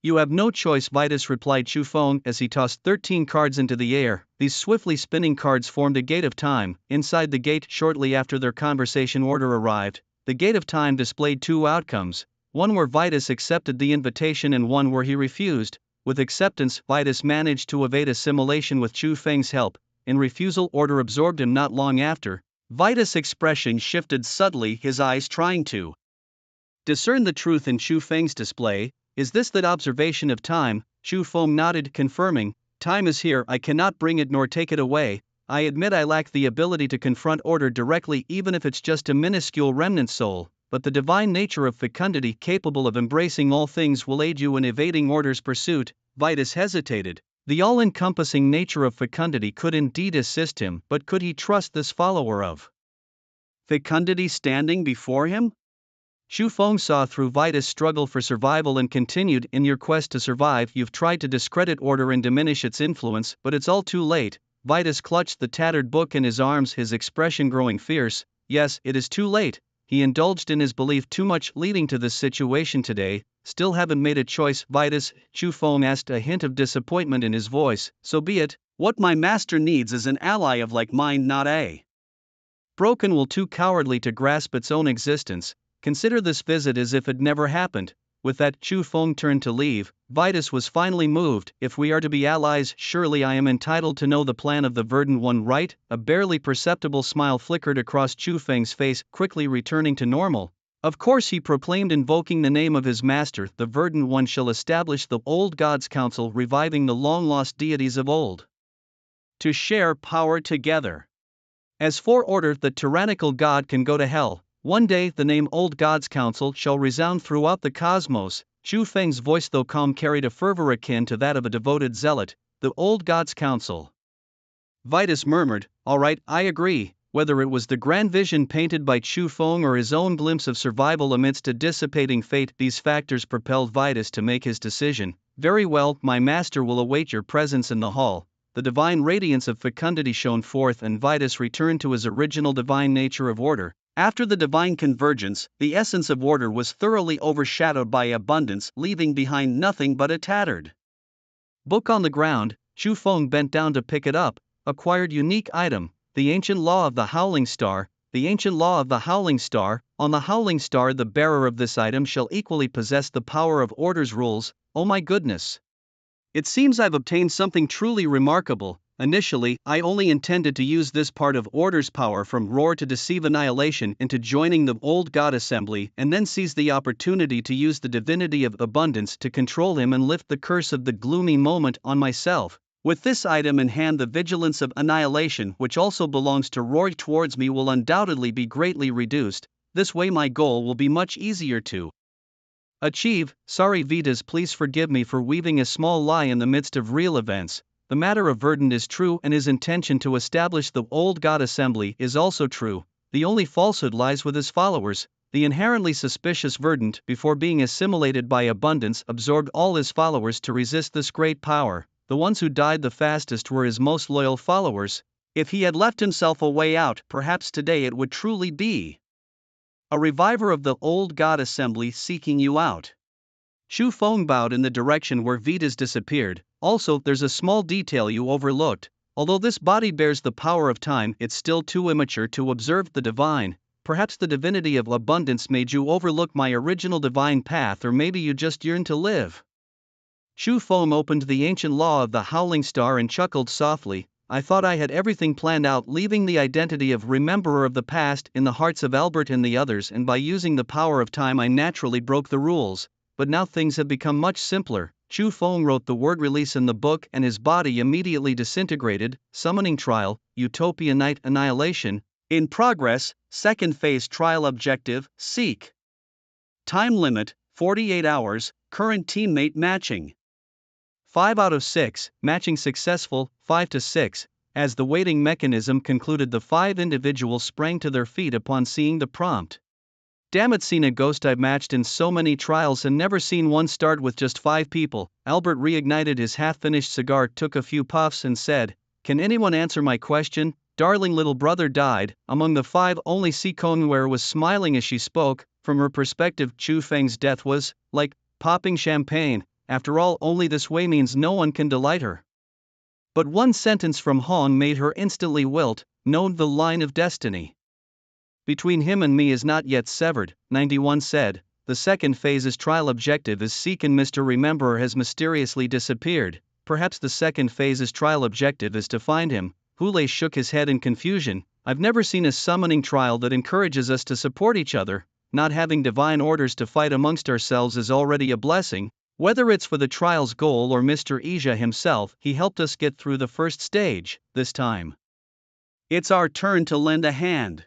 You have no choice, Vidas replied Chu Feng as he tossed 13 cards into the air. These swiftly spinning cards formed a gate of time. Inside the gate, shortly after their conversation, order arrived. The gate of time displayed two outcomes, one where Vidas accepted the invitation and one where he refused. With acceptance, Vidas managed to evade assimilation with Chu Feng's help. In refusal, order absorbed him. Not long after, Vidas' expression shifted subtly, his eyes trying to discern the truth in Chu Feng's display. Is this that observation of time? Chu Feng nodded, confirming. Time is here, I cannot bring it nor take it away. I admit I lack the ability to confront order directly, even if it's just a minuscule remnant soul, but the divine nature of fecundity, capable of embracing all things, will aid you in evading order's pursuit. Vidas hesitated. The all-encompassing nature of fecundity could indeed assist him, but could he trust this follower of fecundity standing before him? Chu Feng saw through Vidas' struggle for survival and continued, in your quest to survive, you've tried to discredit order and diminish its influence, but it's all too late. Vidas clutched the tattered book in his arms, his expression growing fierce. Yes, it is too late. He indulged in his belief too much, leading to this situation today. Still haven't made a choice, Vidas? Chu Feng asked, a hint of disappointment in his voice. So be it. What my master needs is an ally of like mind, not a broken will too cowardly to grasp its own existence. consider this visit as if it never happened. With that, Chu Feng turned to leave. Vitus was finally moved. If we are to be allies, surely I am entitled to know the plan of the Verdant One, right? A barely perceptible smile flickered across Chu Feng's face, quickly returning to normal. Of course, he proclaimed, invoking the name of his master. The Verdant One shall establish the old gods' council, reviving the long-lost deities of old, to share power together. As for order, the tyrannical god can go to hell. One day the name Old Gods Council shall resound throughout the cosmos. Chu Feng's voice, though calm, carried a fervor akin to that of a devoted zealot. The Old Gods Council. Vitus murmured, "All right, I agree." Whether it was the grand vision painted by Chu Feng or his own glimpse of survival amidst a dissipating fate, these factors propelled Vitus to make his decision. "Very well, my master will await your presence in the hall." The divine radiance of fecundity shone forth, and Vitus returned to his original divine nature of order. After the divine convergence, the essence of order was thoroughly overshadowed by abundance, leaving behind nothing but a tattered book on the ground. Chu Feng bent down to pick it up. Acquired unique item, the ancient law of the Howling Star. The ancient law of the Howling Star. On the Howling Star, the bearer of this item shall equally possess the power of order's rules. Oh my goodness! It seems I've obtained something truly remarkable. Initially, I only intended to use this part of Order's power from Roar to deceive Annihilation into joining the Old God Assembly, and then seize the opportunity to use the divinity of abundance to control him and lift the curse of the gloomy moment on myself. With this item in hand, the vigilance of Annihilation, which also belongs to Roar towards me, will undoubtedly be greatly reduced. This way my goal will be much easier to achieve. Sorry Vitus, please forgive me for weaving a small lie in the midst of real events. The matter of Verdant is true, and his intention to establish the Old God Assembly is also true. The only falsehood lies with his followers. The inherently suspicious Verdant, before being assimilated by abundance, absorbed all his followers to resist this great power. The ones who died the fastest were his most loyal followers. If he had left himself a way out, perhaps today it would truly be a reviver of the Old God Assembly seeking you out. Chu Feng bowed in the direction where Vitus disappeared. Also, there's a small detail you overlooked. Although this body bears the power of time, it's still too immature to observe the divine. Perhaps the divinity of abundance made you overlook my original divine path, or maybe you just yearn to live. Chu Feng opened the ancient law of the Howling Star and chuckled softly. I thought I had everything planned out, leaving the identity of rememberer of the past in the hearts of Albert and the others, and by using the power of time I naturally broke the rules. But now things have become much simpler. Chu Feng wrote the word release in the book and his body immediately disintegrated. Summoning trial, Utopia Night Annihilation. In progress, second phase trial objective, seek. Time limit, 48 hours, current teammate matching. 5 out of 6, matching successful, 5 to 6. As the waiting mechanism concluded, the 5 individuals sprang to their feet upon seeing the prompt. Damn it, seen a ghost. I've matched in so many trials and never seen one start with just 5 people. Albert reignited his half-finished cigar, took a few puffs and said, "Can anyone answer my question? Darling little brother died." Among the 5, only Si Konware was smiling as she spoke. From her perspective, Chu Feng's death was like popping champagne. After all, only this way means no one can delight her. But one sentence from Han made her instantly wilt. "No, the line of destiny between him and me is not yet severed," 91 said. The second phase's trial objective is seek, and Mr. Rememberer has mysteriously disappeared. Perhaps the second phase's trial objective is to find him. Hule shook his head in confusion. I've never seen a summoning trial that encourages us to support each other. Not having divine orders to fight amongst ourselves is already a blessing. Whether it's for the trial's goal or Mr. Ija himself, he helped us get through the first stage. This time, it's our turn to lend a hand.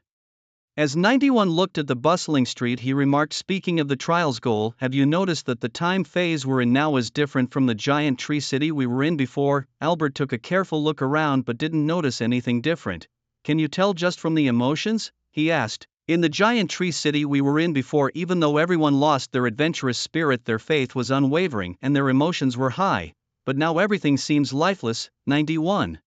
As 91 looked at the bustling street, he remarked, speaking of the trial's goal, have you noticed that the time phase we're in now is different from the giant tree city we were in before? Albert took a careful look around but didn't notice anything different. Can you tell just from the emotions? He asked. In the giant tree city we were in before, even though everyone lost their adventurous spirit, their faith was unwavering and their emotions were high. But now everything seems lifeless. 91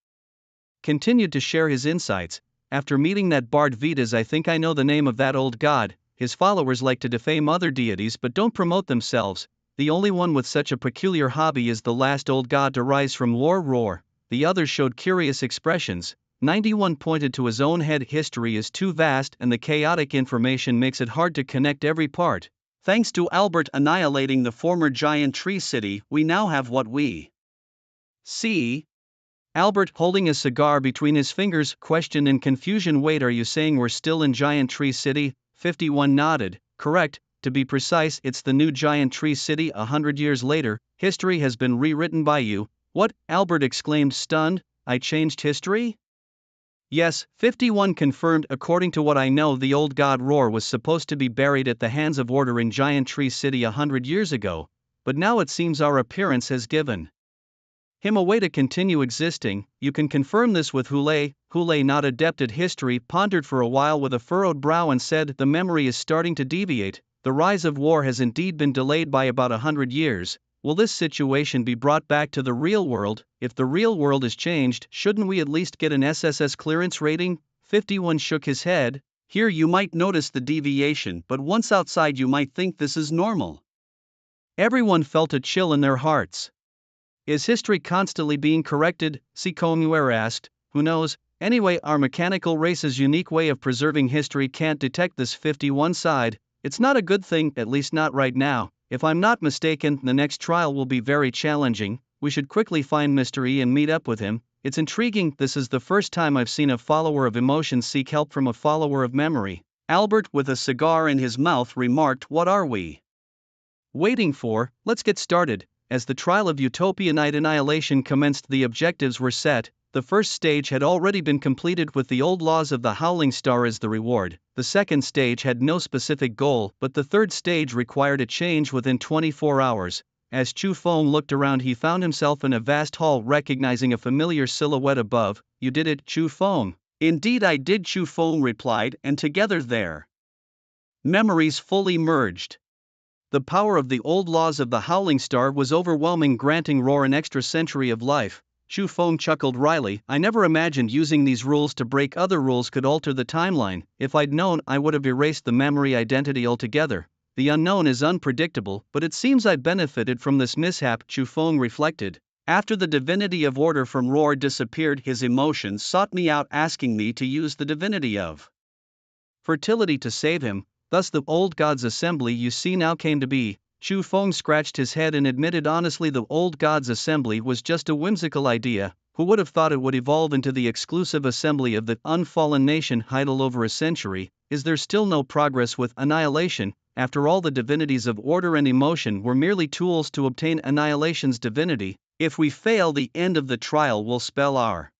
continued to share his insights. After meeting that bard Vitus, I think I know the name of that old god. His followers like to defame other deities but don't promote themselves. The only one with such a peculiar hobby is the last old god to rise from Roar. The others showed curious expressions. 91 pointed to his own head. History is too vast and the chaotic information makes it hard to connect every part. Thanks to Albert annihilating the former giant tree city, we now have what we see. Albert, holding a cigar between his fingers, questioned in confusion. Wait, are you saying we're still in Giant Tree City? 51 nodded. Correct, to be precise, it's the new Giant Tree City. 100 years later, history has been rewritten by you. What? Albert exclaimed, stunned. I changed history? Yes, 51 confirmed. According to what I know, the old god Roar was supposed to be buried at the hands of Order in Giant Tree City 100 years ago, but now it seems our appearance has given him a way to continue existing. You can confirm this with Hule. Hule, not adept at history, pondered for a while with a furrowed brow and said, the memory is starting to deviate. The rise of war has indeed been delayed by about 100 years. Will this situation be brought back to the real world? If the real world is changed, shouldn't we at least get an SSS clearance rating? 51 shook his head. Here you might notice the deviation, but once outside you might think this is normal. Everyone felt a chill in their hearts. Is history constantly being corrected? Sikomuer asked. Who knows? Anyway, our mechanical race's unique way of preserving history can't detect this. 51 sighed. It's not a good thing, at least not right now. If I'm not mistaken, the next trial will be very challenging. We should quickly find Mr. E and meet up with him. It's intriguing. This is the first time I've seen a follower of emotion seek help from a follower of memory. Albert, with a cigar in his mouth, remarked, what are we waiting for? Let's get started. As the trial of Utopia Night Annihilation commenced, the objectives were set. The first stage had already been completed with the old laws of the Howling Star as the reward. The second stage had no specific goal, but the third stage required a change within 24 hours. As Chu Feng looked around, he found himself in a vast hall, recognizing a familiar silhouette above. You did it, Chu Feng. Indeed I did, Chu Feng replied, and together their memories fully merged. The power of the old laws of the Howling Star was overwhelming, granting Roar an extra century of life. Chu Feng chuckled wryly. I never imagined using these rules to break other rules could alter the timeline. If I'd known, I would have erased the memory identity altogether. The unknown is unpredictable, but it seems I benefited from this mishap, Chu Feng reflected. After the divinity of order from Roar disappeared, his emotions sought me out, asking me to use the divinity of fertility to save him. Thus the old gods' assembly you see now came to be. Chu Feng scratched his head and admitted honestly the old gods' assembly was just a whimsical idea. Who would have thought it would evolve into the exclusive assembly of the unfallen nation? Idle over a century. Is there still no progress with annihilation? After all, the divinities of order and emotion were merely tools to obtain annihilation's divinity. If we fail, the end of the trial will spell our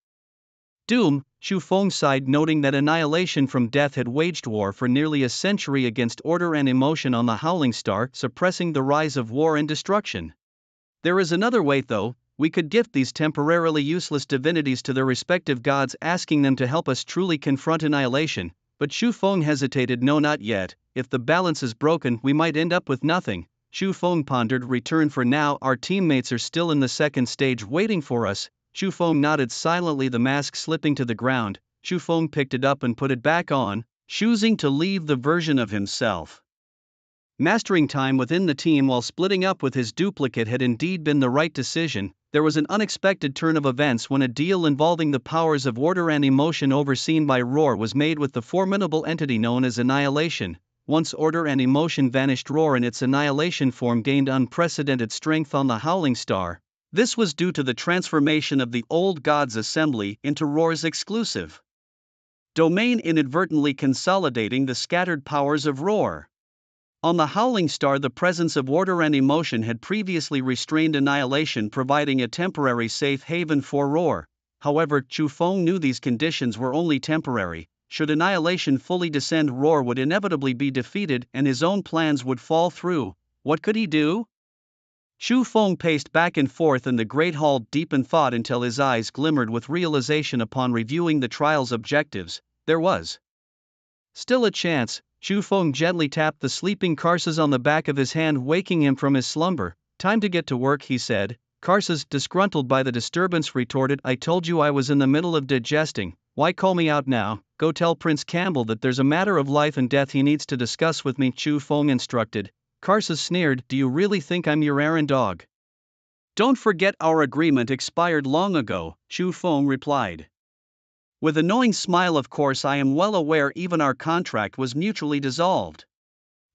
doom. Chu Feng sighed, noting that annihilation from death had waged war for nearly a century against order and emotion on the Howling Star, suppressing the rise of war and destruction. There is another way though. We could gift these temporarily useless divinities to their respective gods, asking them to help us truly confront annihilation. But Chu Feng hesitated. No, not yet. If the balance is broken, we might end up with nothing. Chu Feng pondered. Return for now. Our teammates are still in the second stage waiting for us. Chu Feng nodded silently, the mask slipping to the ground. Chu Feng picked it up and put it back on, choosing to leave the version of himself mastering time within the team while splitting up with his duplicate had indeed been the right decision. There was an unexpected turn of events when a deal involving the powers of order and emotion overseen by Roar was made with the formidable entity known as Annihilation. Once order and emotion vanished, Roar in its annihilation form gained unprecedented strength on the Howling Star. This was due to the transformation of the old gods' assembly into Roar's exclusive domain, inadvertently consolidating the scattered powers of Roar. On the Howling Star, the presence of order and emotion had previously restrained annihilation, providing a temporary safe haven for Roar. However, Chu Feng knew these conditions were only temporary. Should annihilation fully descend, Roar would inevitably be defeated and his own plans would fall through. What could he do? Chu Feng paced back and forth in the great hall, deep in thought, until his eyes glimmered with realization upon reviewing the trial's objectives. There was still a chance. Chu Feng gently tapped the sleeping Karsus on the back of his hand, waking him from his slumber. Time to get to work, he said. Karsus, disgruntled by the disturbance, retorted, I told you I was in the middle of digesting. Why call me out now? Go tell Prince Campbell that there's a matter of life and death he needs to discuss with me, Chu Feng instructed. Karsus sneered, do you really think I'm your errand dog? Don't forget our agreement expired long ago, Chu Feng replied. With a knowing smile, of course, I am well aware even our contract was mutually dissolved.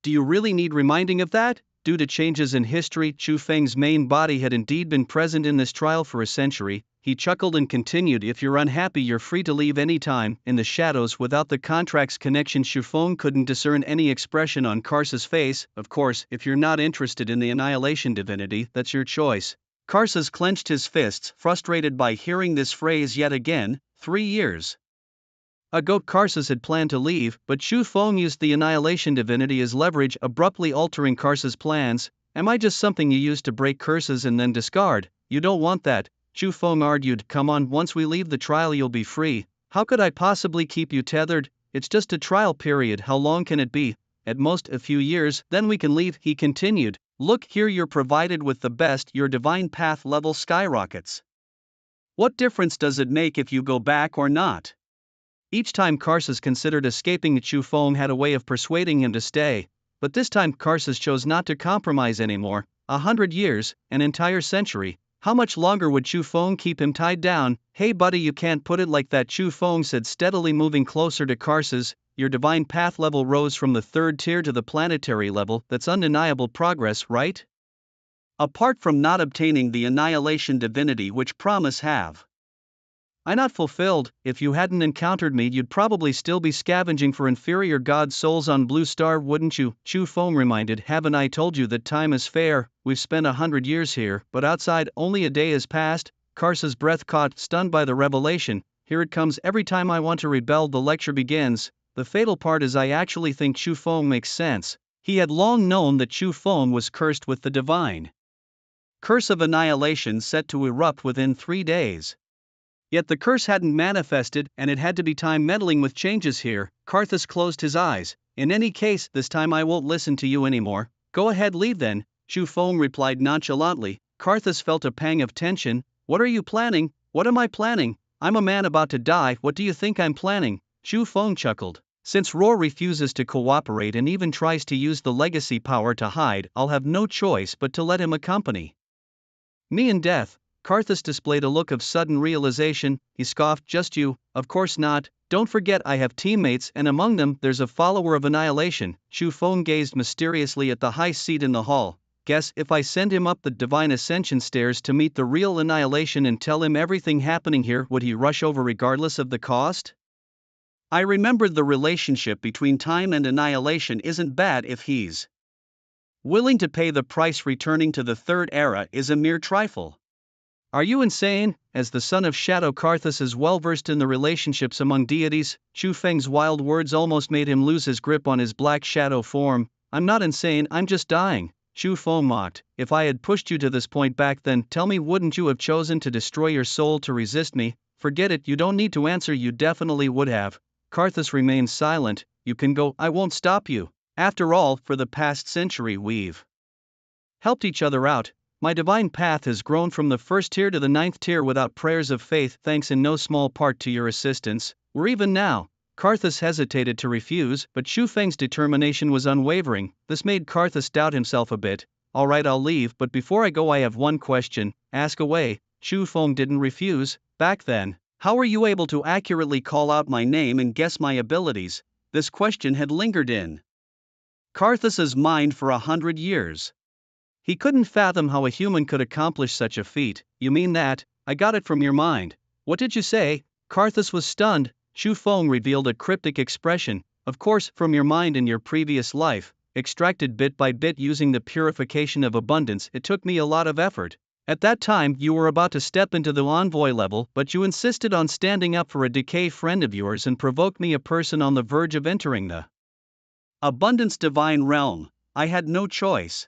Do you really need reminding of that? Due to changes in history, Chu Feng's main body had indeed been present in this trial for a century. He chuckled and continued, if you're unhappy you're free to leave any time. In the shadows without the contract's connection, Chu Feng couldn't discern any expression on Karsa's face. Of course, if you're not interested in the annihilation divinity, that's your choice. Karsa clenched his fists, frustrated by hearing this phrase yet again. 3 years ago Karsa had planned to leave, but Chu Feng used the annihilation divinity as leverage, abruptly altering Karsa's plans. Am I just something you use to break curses and then discard? You don't want that, Chu Feng argued. Come on, once we leave the trial you'll be free. How could I possibly keep you tethered? It's just a trial period, how long can it be? At most a few years, then we can leave, he continued. Look here, you're provided with the best, your divine path level skyrockets. What difference does it make if you go back or not? Each time Karsa considered escaping, Chu Feng had a way of persuading him to stay, but this time Karsa chose not to compromise anymore. 100 years, an entire century. How much longer would Chu Feng keep him tied down? Hey buddy, you can't put it like that, Chu Feng said, steadily moving closer to Karsa. Your divine path level rose from the 3rd tier to the planetary level. That's undeniable progress, right? Apart from not obtaining the annihilation divinity, which promise have I not fulfilled. If you hadn't encountered me you'd probably still be scavenging for inferior god souls on Blue Star, wouldn't you? Chu Feng reminded. Haven't I told you that time is fair? We've spent 100 years here, but outside only a day has passed. Karsa's breath caught, stunned by the revelation. Here it comes. Every time I want to rebel the lecture begins. The fatal part is I actually think Chu Feng makes sense. He had long known that Chu Feng was cursed with the divine curse of annihilation set to erupt within 3 days. Yet the curse hadn't manifested, and it had to be time meddling with changes here. Karthus closed his eyes. In any case, this time I won't listen to you anymore. Go ahead, leave then, Chu Feng replied nonchalantly. Karthus felt a pang of tension. What are you planning? What am I planning? I'm a man about to die, what do you think I'm planning? Chu Feng chuckled. Since Roar refuses to cooperate and even tries to use the legacy power to hide, I'll have no choice but to let him accompany me in death. Karthus displayed a look of sudden realization. He scoffed. Just you? Of course not. Don't forget I have teammates, and among them there's a follower of annihilation. Chu Feng gazed mysteriously at the high seat in the hall. Guess if I send him up the divine ascension stairs to meet the real annihilation and tell him everything happening here, would he rush over regardless of the cost? I remembered the relationship between time and annihilation isn't bad. If he's willing to pay the price, returning to the 3rd era is a mere trifle. Are you insane? As the son of Shadow, Karthus is well versed in the relationships among deities. Chu Feng's wild words almost made him lose his grip on his black shadow form. I'm not insane, I'm just dying. Chu Feng mocked. If I had pushed you to this point back then, tell me, wouldn't you have chosen to destroy your soul to resist me? Forget it, you don't need to answer, you definitely would have. Karthus remained silent. You can go, I won't stop you. After all, for the past century we've helped each other out. My divine path has grown from the 1st tier to the 9th tier without prayers of faith, thanks in no small part to your assistance. We're even now. Karthus hesitated to refuse, but Chu Feng's determination was unwavering. This made Karthus doubt himself a bit. Alright, I'll leave, but before I go I have one question. Ask away. Chu Feng didn't refuse. Back then, how were you able to accurately call out my name and guess my abilities? This question had lingered in Karthus's mind for 100 years. He couldn't fathom how a human could accomplish such a feat. You mean that? I got it from your mind. What did you say? Karthus was stunned. Chu Feng revealed a cryptic expression. Of course, from your mind in your previous life, extracted bit by bit using the purification of abundance. It took me a lot of effort. At that time, you were about to step into the envoy level, but you insisted on standing up for a decay friend of yours and provoked me, a person on the verge of entering the abundance divine realm. I had no choice.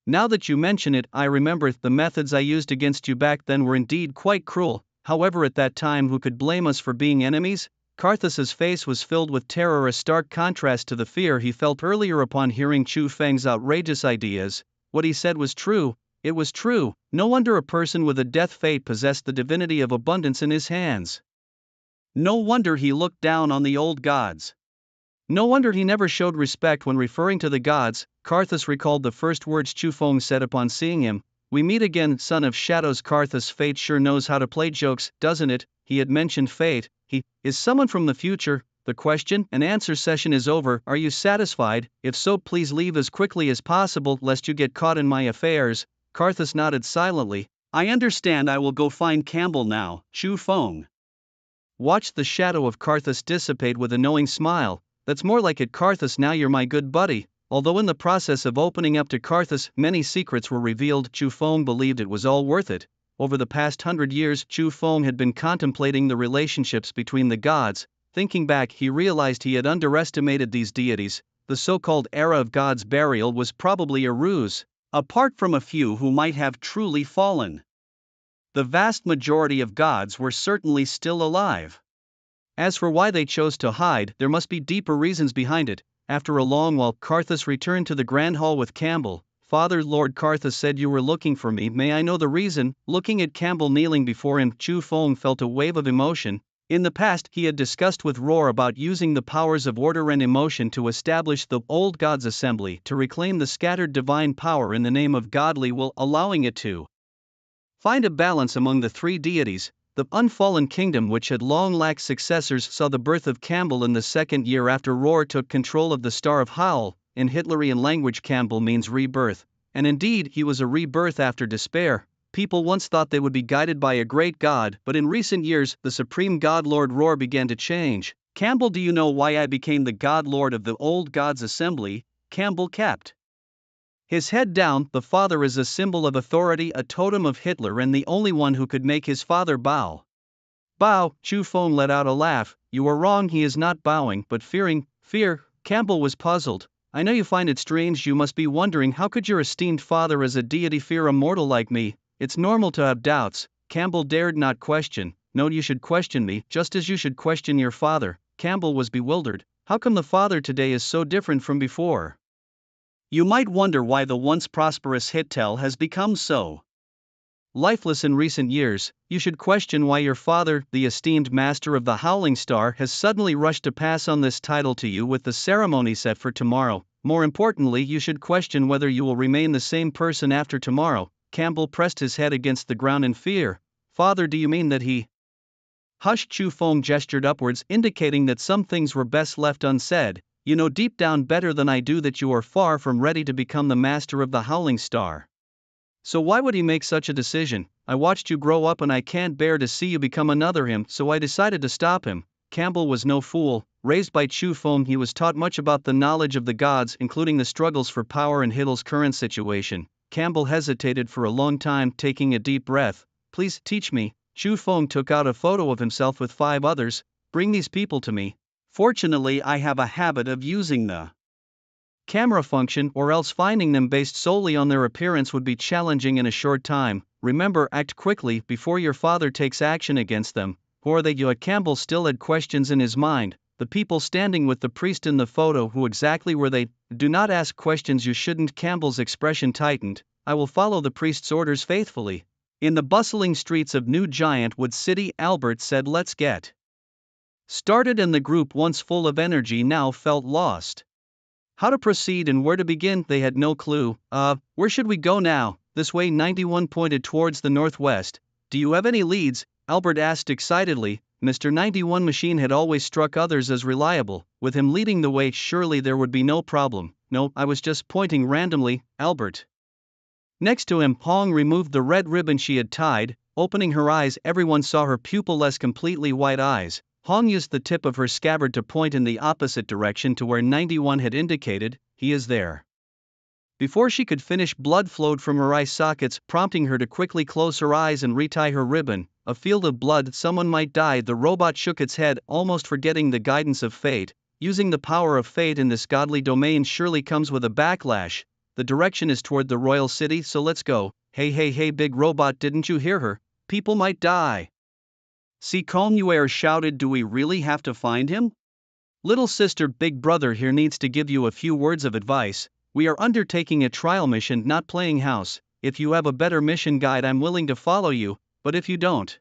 Now that you mention it, I remember the methods I used against you back then were indeed quite cruel. However, at that time, who could blame us for being enemies? Karthus's face was filled with terror, a stark contrast to the fear he felt earlier upon hearing Chu Feng's outrageous ideas. What he said was true. It was true. No wonder a person with a death fate possessed the divinity of abundance in his hands. No wonder he looked down on the old gods. No wonder he never showed respect when referring to the gods. Karthus recalled the first words Chu Feng said upon seeing him. We meet again, son of shadows. Karthus, fate sure knows how to play jokes, doesn't it? He had mentioned fate, He is someone from the future. The question and answer session is over. Are you satisfied? If so, please leave as quickly as possible lest you get caught in my affairs. Karthus nodded silently. I understand. I will go find Campbell now. Chu Feng watched the shadow of Karthus dissipate with a knowing smile. That's more like it, Karthus. Now you're my good buddy. Although in the process of opening up to Karthus, many secrets were revealed, Chu Feng believed it was all worth it. Over the past 100 years, Chu Feng had been contemplating the relationships between the gods. Thinking back, he realized he had underestimated these deities. The so-called era of gods' burial was probably a ruse. Apart from a few who might have truly fallen, the vast majority of gods were certainly still alive. As for why they chose to hide, there must be deeper reasons behind it. After a long while, Karthus returned to the Grand Hall with Campbell. Father, Lord Karthus said you were looking for me. May I know the reason? Looking at Campbell kneeling before him, Chu Feng felt a wave of emotion. In the past, he had discussed with Roar about using the powers of order and emotion to establish the Old Gods Assembly to reclaim the scattered divine power in the name of godly will, allowing it to find a balance among the three deities. The unfallen kingdom, which had long lacked successors, saw the birth of Campbell in the second year after Roar took control of the Star of Howl. In Hitlerian language, Campbell means rebirth, and indeed he was a rebirth after despair. People once thought they would be guided by a great god, but in recent years, the supreme god Lord Roar began to change. Campbell, do you know why I became the god lord of the Old Gods Assembly? Campbell kept his head down. The father is a symbol of authority, a totem of Hitler, and the only one who could make his father bow. Bow? Chu Feng let out a laugh. You are wrong, he is not bowing, but fearing. Fear? Campbell was puzzled. I know you find it strange. You must be wondering, how could your esteemed father as a deity fear a mortal like me? It's normal to have doubts. Campbell dared not question. No, you should question me, just as you should question your father. Campbell was bewildered. How come the father today is so different from before? You might wonder why the once prosperous Hittel has become so lifeless in recent years. You should question why your father, the esteemed master of the Howling Star, has suddenly rushed to pass on this title to you with the ceremony set for tomorrow. More importantly, you should question whether you will remain the same person after tomorrow. Campbell pressed his head against the ground in fear. Father, do you mean that he... Hush. Chu Feng gestured upwards, indicating that some things were best left unsaid. You know deep down better than I do that you are far from ready to become the master of the Howling Star. So why would he make such a decision? I watched you grow up and I can't bear to see you become another him, so I decided to stop him. Campbell was no fool. Raised by Chu Feng, he was taught much about the knowledge of the gods, including the struggles for power in Hittel's current situation. Campbell hesitated for a long time, taking a deep breath. Please, teach me. Chu Feng took out a photo of himself with 5 others. Bring these people to me. Fortunately, I have a habit of using the camera function, or else finding them based solely on their appearance would be challenging in a short time. Remember, act quickly before your father takes action against them. Or that you. Campbell still had questions in his mind. The people standing with the priest in the photo, who exactly were they? Do not ask questions you shouldn't. Campbell's expression tightened. I will follow the priest's orders faithfully. In the bustling streets of New Giant Wood City, Albert said, let's get started, and the group, once full of energy, now felt lost. How to proceed and where to begin, they had no clue. Where should we go now? This way. 91 pointed towards the northwest. Do you have any leads? Albert asked excitedly. Mr. 91 Machine had always struck others as reliable. With him leading the way, surely there would be no problem. No, I was just pointing randomly, Albert. Next to him, Hong removed the red ribbon she had tied. Opening her eyes, everyone saw her pupil-less, completely white eyes. Hong used the tip of her scabbard to point in the opposite direction to where 91 had indicated. He is there. Before she could finish, blood flowed from her eye sockets, prompting her to quickly close her eyes and retie her ribbon. A field of blood, someone might die. The robot shook its head, almost forgetting the guidance of fate. Using the power of fate in this godly domain surely comes with a backlash. The direction is toward the royal city, so let's go. Hey, big robot, didn't you hear her? People might die. Si Conmuer shouted. Do we really have to find him? Little sister, big brother here needs to give you a few words of advice. We are undertaking a trial mission, not playing house. If you have a better mission guide, I'm willing to follow you, but if you don't...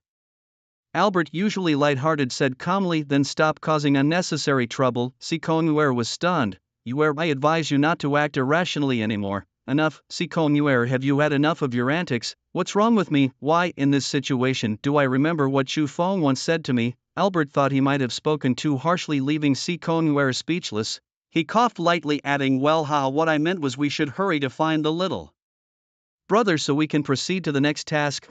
Albert, usually light-hearted, said calmly, then stop causing unnecessary trouble. Si Conmuer was stunned. I advise you not to act irrationally anymore. Enough. Si Conmuer, have you had enough of your antics? What's wrong with me? Why, in this situation, do I remember what Chu Feng once said to me? Albert thought he might have spoken too harshly, leaving Si Konguer speechless. He coughed lightly, adding, "Well, what I meant was we should hurry to find the little brother so we can proceed to the next task."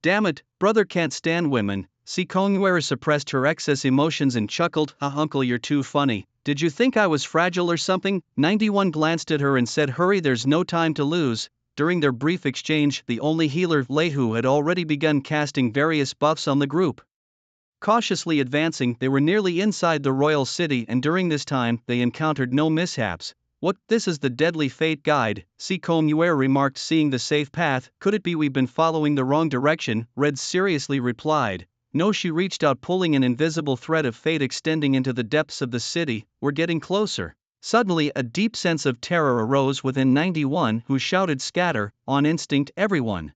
Damn it, brother can't stand women. Si Konguer suppressed her excess emotions and chuckled, "Uncle, you're too funny. Did you think I was fragile or something?" 91 glanced at her and said, "Hurry, there's no time to lose." During their brief exchange, the only healer, Lehu, had already begun casting various buffs on the group. Cautiously advancing, they were nearly inside the royal city, and during this time, they encountered no mishaps. "What, this is the Deadly Fate Guide," Si Konguer remarked, seeing the safe path. "Could it be we've been following the wrong direction?" Red seriously replied. "No." She reached out, pulling an invisible thread of fate extending into the depths of the city. "We're getting closer." Suddenly, a deep sense of terror arose within 91, who shouted, "Scatter!" On instinct, everyone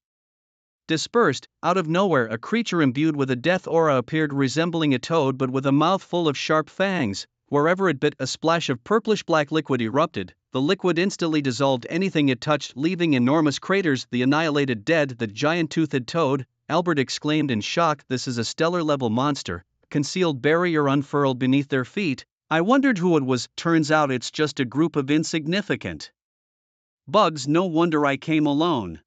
dispersed. Out of nowhere, a creature imbued with a death aura appeared, resembling a toad but with a mouth full of sharp fangs. Wherever it bit, a splash of purplish-black liquid erupted. The liquid instantly dissolved anything it touched, leaving enormous craters. "The annihilated dead, the giant-toothed toad," Albert exclaimed in shock. "This is a stellar-level monster." Concealed barrier unfurled beneath their feet. "I wondered who it was. Turns out it's just a group of insignificant bugs. No wonder I came alone."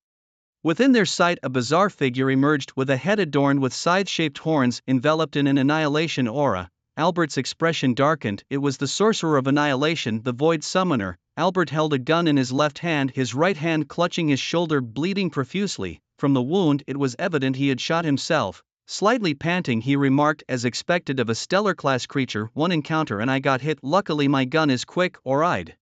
Within their sight, a bizarre figure emerged, with a head adorned with scythe-shaped horns, enveloped in an annihilation aura. Albert's expression darkened. It was the sorcerer of annihilation, the Void Summoner. Albert held a gun in his left hand, his right hand clutching his shoulder, bleeding profusely. From the wound, it was evident he had shot himself. Slightly panting, he remarked, as expected of a stellar-class creature, "One encounter and I got hit. Luckily my gun is quick, or I'd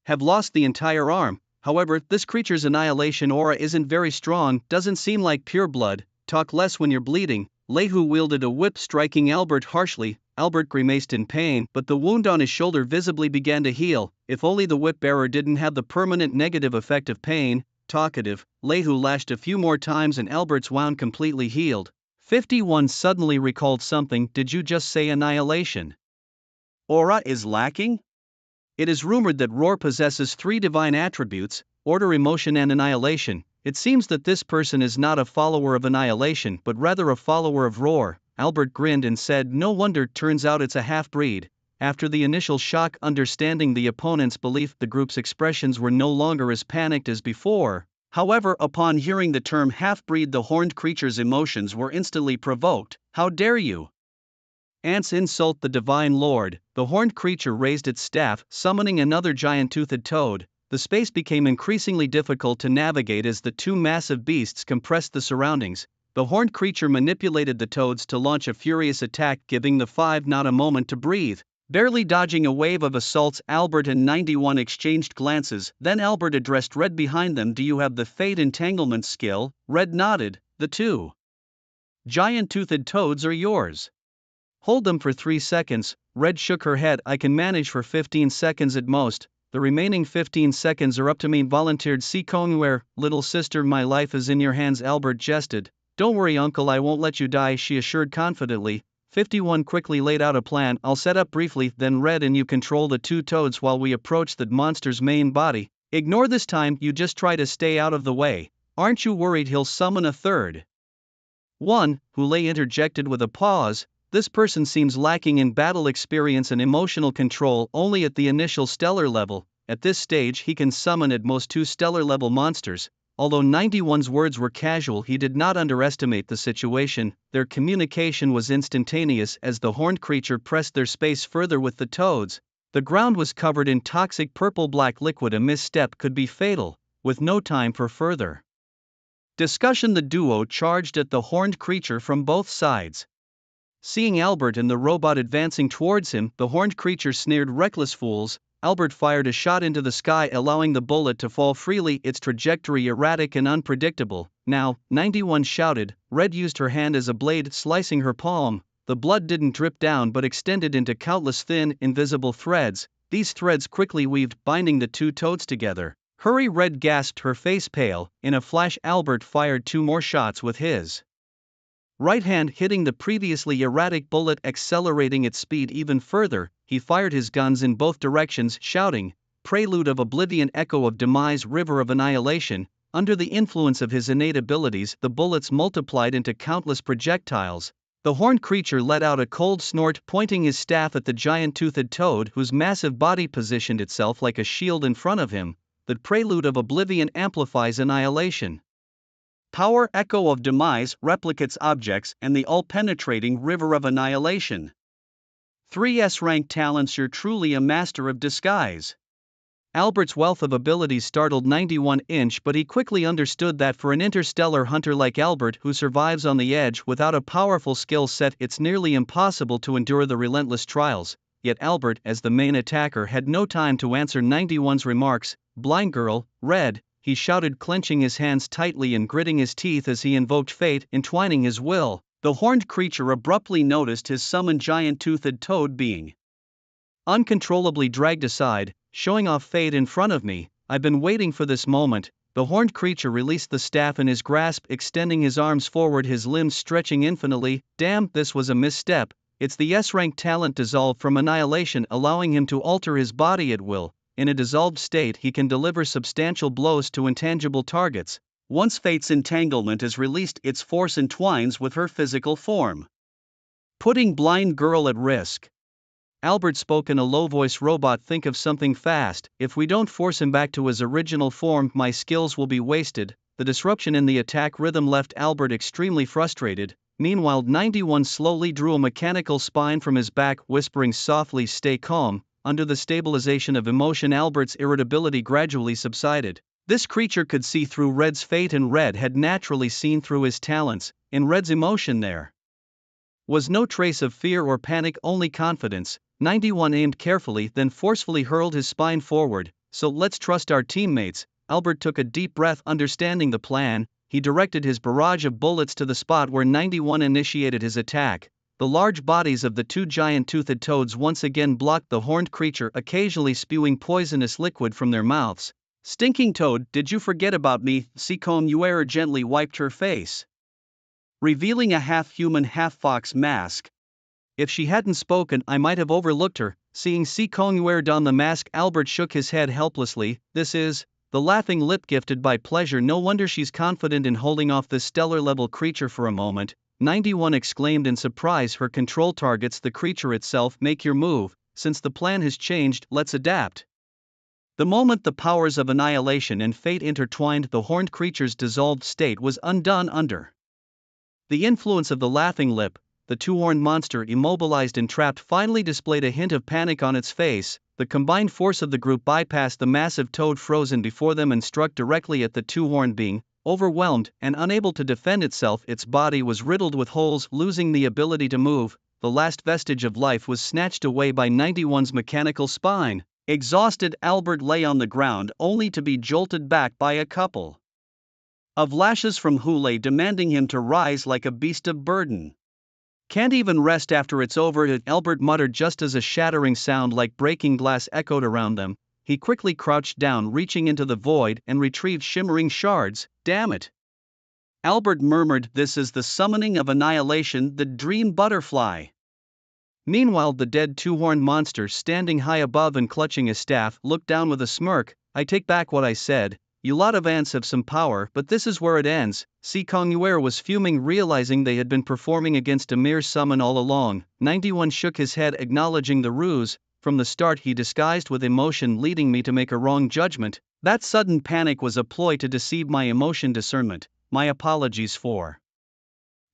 have lost the entire arm. However, this creature's annihilation aura isn't very strong, doesn't seem like pure blood." "Talk less when you're bleeding." Lehu wielded a whip, striking Albert harshly. Albert grimaced in pain, but the wound on his shoulder visibly began to heal. If only the whip bearer didn't have the permanent negative effect of pain. Talkative, Lehu lashed a few more times and Albert's wound completely healed. 51 suddenly recalled something. "Did you just say annihilation aura is lacking?" It is rumored that Roar possesses 3 divine attributes: order, emotion, and annihilation. It seems that this person is not a follower of annihilation but rather a follower of Roar. Albert grinned and said, "No wonder, turns out it's a half-breed." After the initial shock, understanding the opponent's belief, the group's expressions were no longer as panicked as before. However, upon hearing the term half-breed, the horned creature's emotions were instantly provoked. "How dare you ants insult the Divine Lord?" The horned creature raised its staff, summoning another giant-toothed toad. The space became increasingly difficult to navigate as the 2 massive beasts compressed the surroundings. The horned creature manipulated the toads to launch a furious attack, giving the 5 not a moment to breathe. Barely dodging a wave of assaults, Albert and 91 exchanged glances. Then Albert addressed Red behind them. "Do you have the Fate Entanglement skill?" Red nodded. "The 2 giant-toothed toads are yours. Hold them for 3 seconds. Red shook her head. "I can manage for 15 seconds at most. The remaining 15 seconds are up to me," volunteered Si Konguer. "Little sister, my life is in your hands," Albert jested. "Don't worry, uncle, I won't let you die," she assured confidently. 51 quickly laid out a plan. "I'll set up briefly, then Red and you control the 2 toads while we approach the monster's main body. Ignore this time, you just try to stay out of the way. Aren't you worried he'll summon a third one?" Hule interjected with a pause. "This person seems lacking in battle experience and emotional control, only at the initial stellar level. At this stage he can summon at most 2 stellar level monsters." Although 91's words were casual, he did not underestimate the situation. Their communication was instantaneous as the horned creature pressed their space further with the toads. The ground was covered in toxic purple-black liquid. A misstep could be fatal. With no time for further discussion, the duo charged at the horned creature from both sides. Seeing Albert and the robot advancing towards him, the horned creature sneered, "Reckless fools." Albert fired a shot into the sky, allowing the bullet to fall freely, its trajectory erratic and unpredictable. "Now," 91 shouted. Red used her hand as a blade, slicing her palm. The blood didn't drip down but extended into countless thin, invisible threads. These threads quickly weaved, binding the 2 toads together. "Hurry!" Red gasped, her face pale. In a flash, Albert fired 2 more shots with his right hand, hitting the previously erratic bullet, accelerating its speed even further. He fired his guns in both directions, shouting, "Prelude of Oblivion, Echo of Demise, River of Annihilation." Under the influence of his innate abilities, the bullets multiplied into countless projectiles. The horned creature let out a cold snort, pointing his staff at the giant-toothed toad, whose massive body positioned itself like a shield in front of him. The prelude of oblivion amplifies annihilation. Power echo of demise replicates objects and the all-penetrating river of annihilation. 3 S-rank talents. You're truly a master of disguise. Albert's wealth of abilities startled 91-inch, but he quickly understood that for an interstellar hunter like Albert, who survives on the edge without a powerful skill set, it's nearly impossible to endure the relentless trials. Yet Albert, as the main attacker, had no time to answer 91's remarks. "Blind girl, Red," he shouted, clenching his hands tightly and gritting his teeth as he invoked fate, entwining his will. The horned creature abruptly noticed his summoned giant-toothed toad being uncontrollably dragged aside, showing off fate in front of me. "I've been waiting for this moment." The horned creature released the staff in his grasp, extending his arms forward, his limbs stretching infinitely. Damn, this was a misstep. It's the S-rank talent dissolved from annihilation, allowing him to alter his body at will. In a dissolved state, he can deliver substantial blows to intangible targets. Once fate's entanglement is released, its force entwines with her physical form, putting blind girl at risk. Albert spoke in a low voice. "Robot, think of something fast. If we don't force him back to his original form, my skills will be wasted." The disruption in the attack rhythm left Albert extremely frustrated. Meanwhile, 91 slowly drew a mechanical spine from his back, whispering softly, "Stay calm." Under the stabilization of emotion, Albert's irritability gradually subsided. This creature could see through Red's fate, and Red had naturally seen through his talents. In Red's emotion there was no trace of fear or panic, only confidence. 91 aimed carefully, then forcefully hurled his spine forward. "So let's trust our teammates." Albert took a deep breath, understanding the plan. He directed his barrage of bullets to the spot where 91 initiated his attack. The large bodies of the 2 giant-toothed toads once again blocked the horned creature, occasionally spewing poisonous liquid from their mouths. "Stinking toad, did you forget about me?" Seacon gently wiped her face, revealing a half-human, half-fox mask. "If she hadn't spoken, I might have overlooked her." Seeing Seacon don the mask, Albert shook his head helplessly. "This is the laughing lip gifted by pleasure. No wonder she's confident in holding off this stellar-level creature for a moment." 91 exclaimed in surprise. "Her control targets the creature itself. Make your move. Since the plan has changed, let's adapt." The moment the powers of annihilation and fate intertwined, the horned creature's dissolved state was undone under the influence of the laughing lip. The two-horned monster, immobilized and trapped, finally displayed a hint of panic on its face. The combined force of the group bypassed the massive toad frozen before them and struck directly at the two-horned being. Overwhelmed and unable to defend itself, its body was riddled with holes, losing the ability to move. The last vestige of life was snatched away by 91's mechanical spine. Exhausted, Albert lay on the ground, only to be jolted back by a couple of lashes from Hule, demanding him to rise like a beast of burden. "Can't even rest after it's over," Albert muttered just as a shattering sound like breaking glass echoed around them. He quickly crouched down, reaching into the void, and retrieved shimmering shards. "Damn it!" Albert murmured. "This is the summoning of annihilation, the dream butterfly." Meanwhile, the dead two-horned monster, standing high above and clutching his staff, looked down with a smirk. "I take back what I said. You lot of ants have some power, but this is where it ends." Seacon was fuming, realizing they had been performing against a mere summon all along. 91 shook his head, acknowledging the ruse. "From the start he disguised with emotion, leading me to make a wrong judgment. That sudden panic was a ploy to deceive my emotion discernment. My apologies for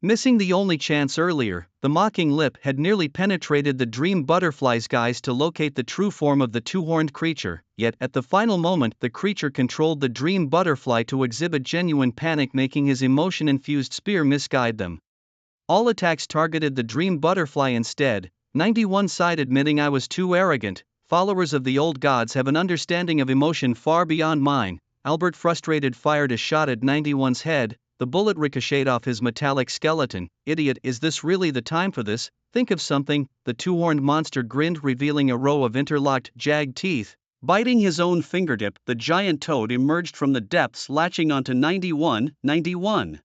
missing the only chance earlier." The mocking lip had nearly penetrated the dream butterfly's guise to locate the true form of the two-horned creature, yet at the final moment the creature controlled the dream butterfly to exhibit genuine panic, making his emotion-infused spear misguide them. All attacks targeted the dream butterfly instead. 91 sighed, admitting, "I was too arrogant. Followers of the old gods have an understanding of emotion far beyond mine." Albert, frustrated, fired a shot at 91's head. The bullet ricocheted off his metallic skeleton. "Idiot, is this really the time for this? Think of something." The two-horned monster grinned, revealing a row of interlocked, jagged teeth. Biting his own fingertip, the giant toad emerged from the depths, latching onto 91. 91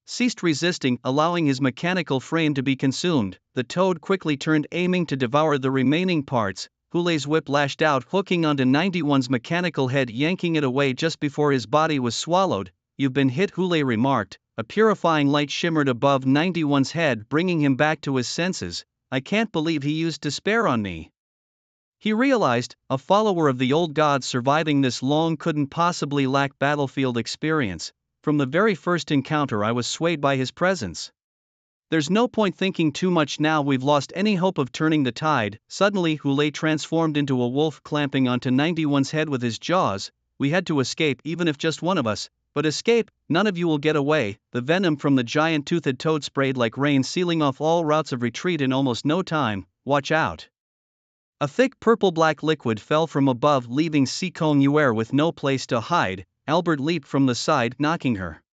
ceased resisting, allowing his mechanical frame to be consumed. The toad quickly turned, aiming to devour the remaining parts. Hule's whip lashed out, hooking onto 91's mechanical head, yanking it away just before his body was swallowed. you've been hit," Hule remarked. A purifying light shimmered above 91's head, bringing him back to his senses. "I can't believe he used despair on me." He realized, a follower of the old gods surviving this long couldn't possibly lack battlefield experience. From the very first encounter I was swayed by his presence. There's no point thinking too much now, we've lost any hope of turning the tide. Suddenly Hule transformed into a wolf, clamping onto 91's head with his jaws. "We had to escape, even if just one of us. But escape, none of you will get away." The venom from the giant toothed toad sprayed like rain, sealing off all routes of retreat in almost no time. "Watch out." A thick purple-black liquid fell from above, leaving Sikong Yuer with no place to hide. Albert leaped from the side, knocking her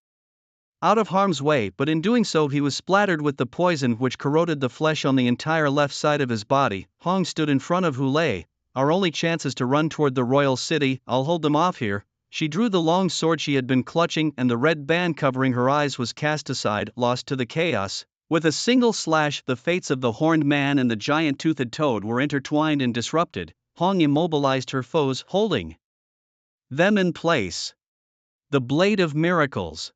out of harm's way, but in doing so he was splattered with the poison which corroded the flesh on the entire left side of his body. Hong stood in front of Hule. "Our only chance is to run toward the royal city. I'll hold them off here." She drew the long sword she had been clutching, and the red band covering her eyes was cast aside, lost to the chaos. With a single slash, the fates of the horned man and the giant toothed toad were intertwined and disrupted. Hong immobilized her foes, holding them in place. The blade of miracles.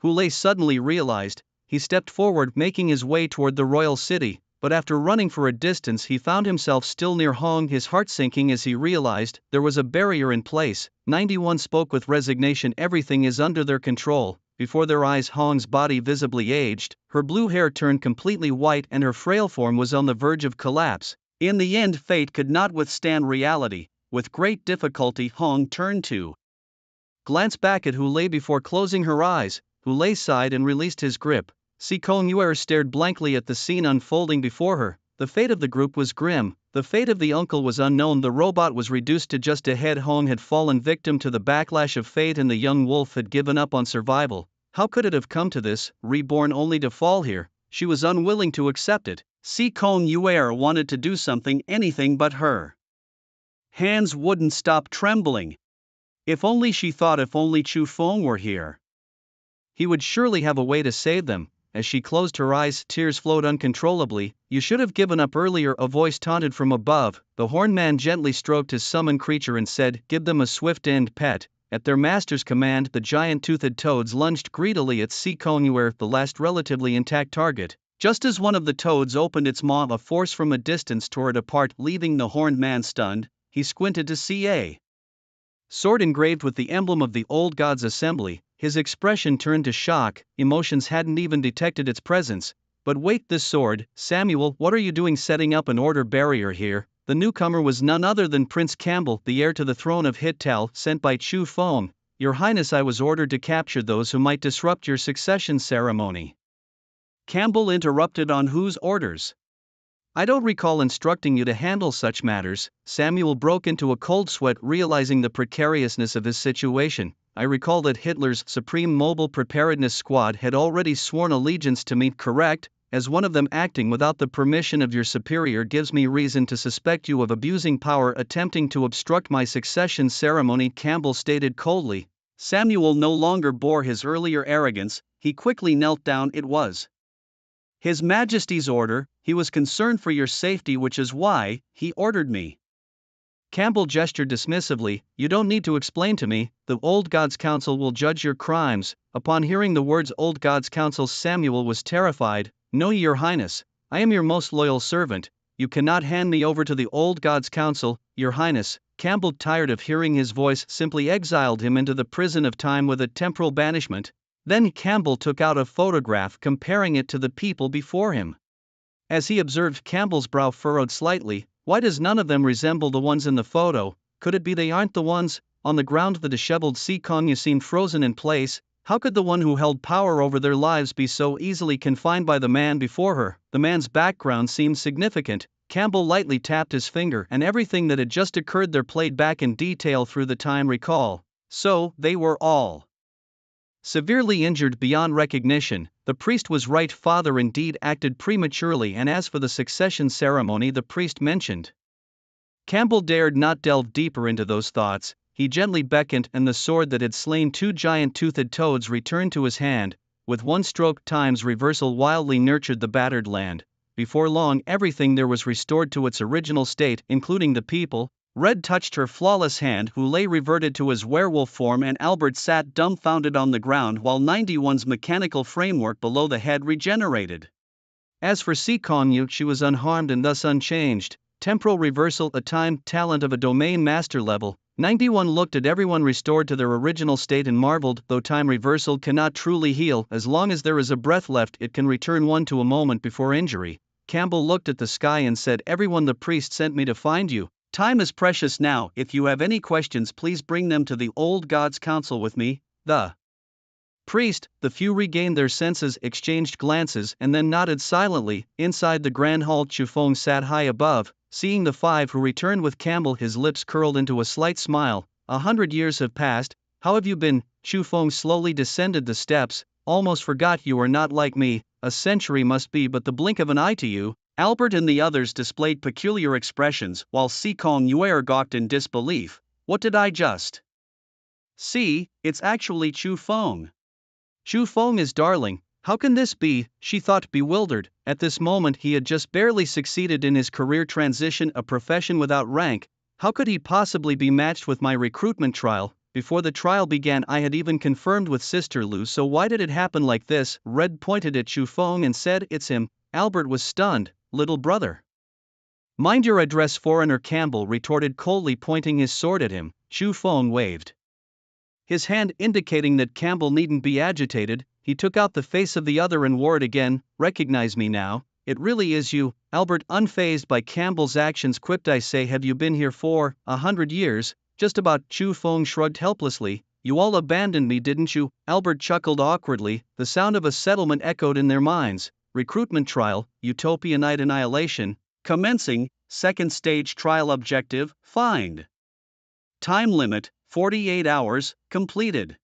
Hule suddenly realized. He stepped forward, making his way toward the royal city, but after running for a distance he found himself still near Hong, his heart sinking as he realized there was a barrier in place. 91 spoke with resignation. "Everything is under their control." Before their eyes Hong's body visibly aged, her blue hair turned completely white and her frail form was on the verge of collapse. In the end fate could not withstand reality. With great difficulty Hong turned to glance back at Hule before closing her eyes. Hule sighed and released his grip. Sikong Yuer stared blankly at the scene unfolding before her. The fate of the group was grim. The fate of the uncle was unknown. The robot was reduced to just a head. Hong had fallen victim to the backlash of fate and the young wolf had given up on survival. How could it have come to this, reborn only to fall here? She was unwilling to accept it. Sikong Yuer wanted to do something, anything, but her hands wouldn't stop trembling. If only, she thought, if only Chu Feng were here. He would surely have a way to save them. As she closed her eyes, tears flowed uncontrollably. "You should have given up earlier," a voice taunted from above. The horned man gently stroked his summoned creature and said, "Give them a swift end, pet." At their master's command, the giant toothed toads lunged greedily at Sikong Yuer, the last relatively intact target. Just as one of the toads opened its maw, a force from a distance tore it apart, leaving the horned man stunned. He squinted to see a sword engraved with the emblem of the old gods' assembly. His expression turned to shock. Emotions hadn't even detected its presence. "But wait, this sword, Samuel, what are you doing setting up an order barrier here?" The newcomer was none other than Prince Campbell, the heir to the throne of Hittal, sent by Chu Feng. "Your Highness, I was ordered to capture those who might disrupt your succession ceremony." Campbell interrupted. "On whose orders? I don't recall instructing you to handle such matters." Samuel broke into a cold sweat, realizing the precariousness of his situation. "I recall that Hitler's Supreme Mobile Preparedness Squad had already sworn allegiance to me, correct? As one of them, acting without the permission of your superior gives me reason to suspect you of abusing power, attempting to obstruct my succession ceremony," Campbell stated coldly. Samuel no longer bore his earlier arrogance. He quickly knelt down. "It was His Majesty's order. He was concerned for your safety, which is why he ordered me." Campbell gestured dismissively. "You don't need to explain to me. The Old Gods Council will judge your crimes." Upon hearing the words Old Gods Council, Samuel was terrified. "No, Your Highness. I am your most loyal servant. You cannot hand me over to the Old Gods Council, Your Highness." Campbell, tired of hearing his voice, simply exiled him into the prison of time with a temporal banishment. Then Campbell took out a photograph, comparing it to the people before him. As he observed, Campbell's brow furrowed slightly. Why does none of them resemble the ones in the photo? Could it be they aren't the ones? On the ground, the disheveled Sikong Yuer seemed frozen in place. How could the one who held power over their lives be so easily confined by the man before her? The man's background seemed significant. Campbell lightly tapped his finger, and everything that had just occurred there played back in detail through the time recall. So, they were all severely injured beyond recognition. The priest was right. Father indeed acted prematurely, and as for the succession ceremony the priest mentioned, Campbell dared not delve deeper into those thoughts. He gently beckoned, and the sword that had slain two giant toothed toads returned to his hand. With one stroke, time's reversal wildly nurtured the battered land. Before long, everything there was restored to its original state, including the people. Red touched her flawless hand, who lay reverted to his werewolf form, and Albert sat dumbfounded on the ground while 91's mechanical framework below the head regenerated. As for Si Kong Yu, she was unharmed and thus unchanged. Temporal reversal, a time talent of a domain master level. 91 looked at everyone restored to their original state and marveled, though time reversal cannot truly heal, as long as there is a breath left it can return one to a moment before injury. Campbell looked at the sky and said, "Everyone, the priest sent me to find you. Time is precious now. If you have any questions, please bring them to the Old Gods Council with me." The priest, the few regained their senses, exchanged glances, and then nodded silently. Inside the grand hall, Chu Feng sat high above. Seeing the five who returned with Campbell, his lips curled into a slight smile. 100 years have passed. How have you been? Chu Feng slowly descended the steps. Almost forgot you are not like me. A century must be but the blink of an eye to you. Albert and the others displayed peculiar expressions, while Si Kong Yuer gawked in disbelief. What did I just see? It's actually Chu Feng. Chu Feng is darling. How can this be? She thought, bewildered. At this moment he had just barely succeeded in his career transition, a profession without rank. How could he possibly be matched with my recruitment trial? Before the trial began I had even confirmed with Sister Lu, so why did it happen like this? Red pointed at Chu Feng and said, "It's him." Albert was stunned. "Little brother." "Mind your address, foreigner," Campbell retorted coldly, pointing his sword at him. Chu Feng waved his hand, indicating that Campbell needn't be agitated. He took out the face of the other and wore it again. "Recognize me now? It really is you." Albert, unfazed by Campbell's actions, quipped, "I say, have you been here for 100 years? Just about." Chu Feng shrugged helplessly. "You all abandoned me, didn't you?" Albert chuckled awkwardly. The sound of a settlement echoed in their minds. Recruitment trial, Utopia Night annihilation, commencing. Second stage trial objective, find. Time limit, 48 hours, completed.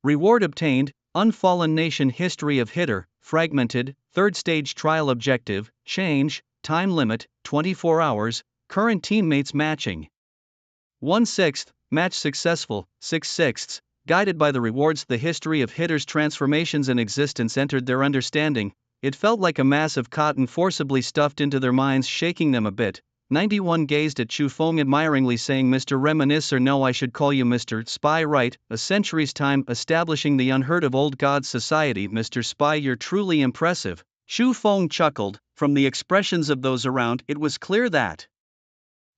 Reward obtained, Unfallen Nation History of Hitter, fragmented. Third stage trial objective, change, time limit, 24 hours, current teammates matching. 1/6, match successful. 6/6, guided by the rewards, the history of Hitter's transformations and existence entered their understanding. It felt like a mass of cotton forcibly stuffed into their minds, shaking them a bit. 91 gazed at Chu Feng admiringly, saying, "Mr. Reminisce, or no, I should call you Mr. Spy, right? A century's time establishing the unheard of Old Gods Society. Mr. Spy, you're truly impressive." Chu Feng chuckled. From the expressions of those around, it was clear that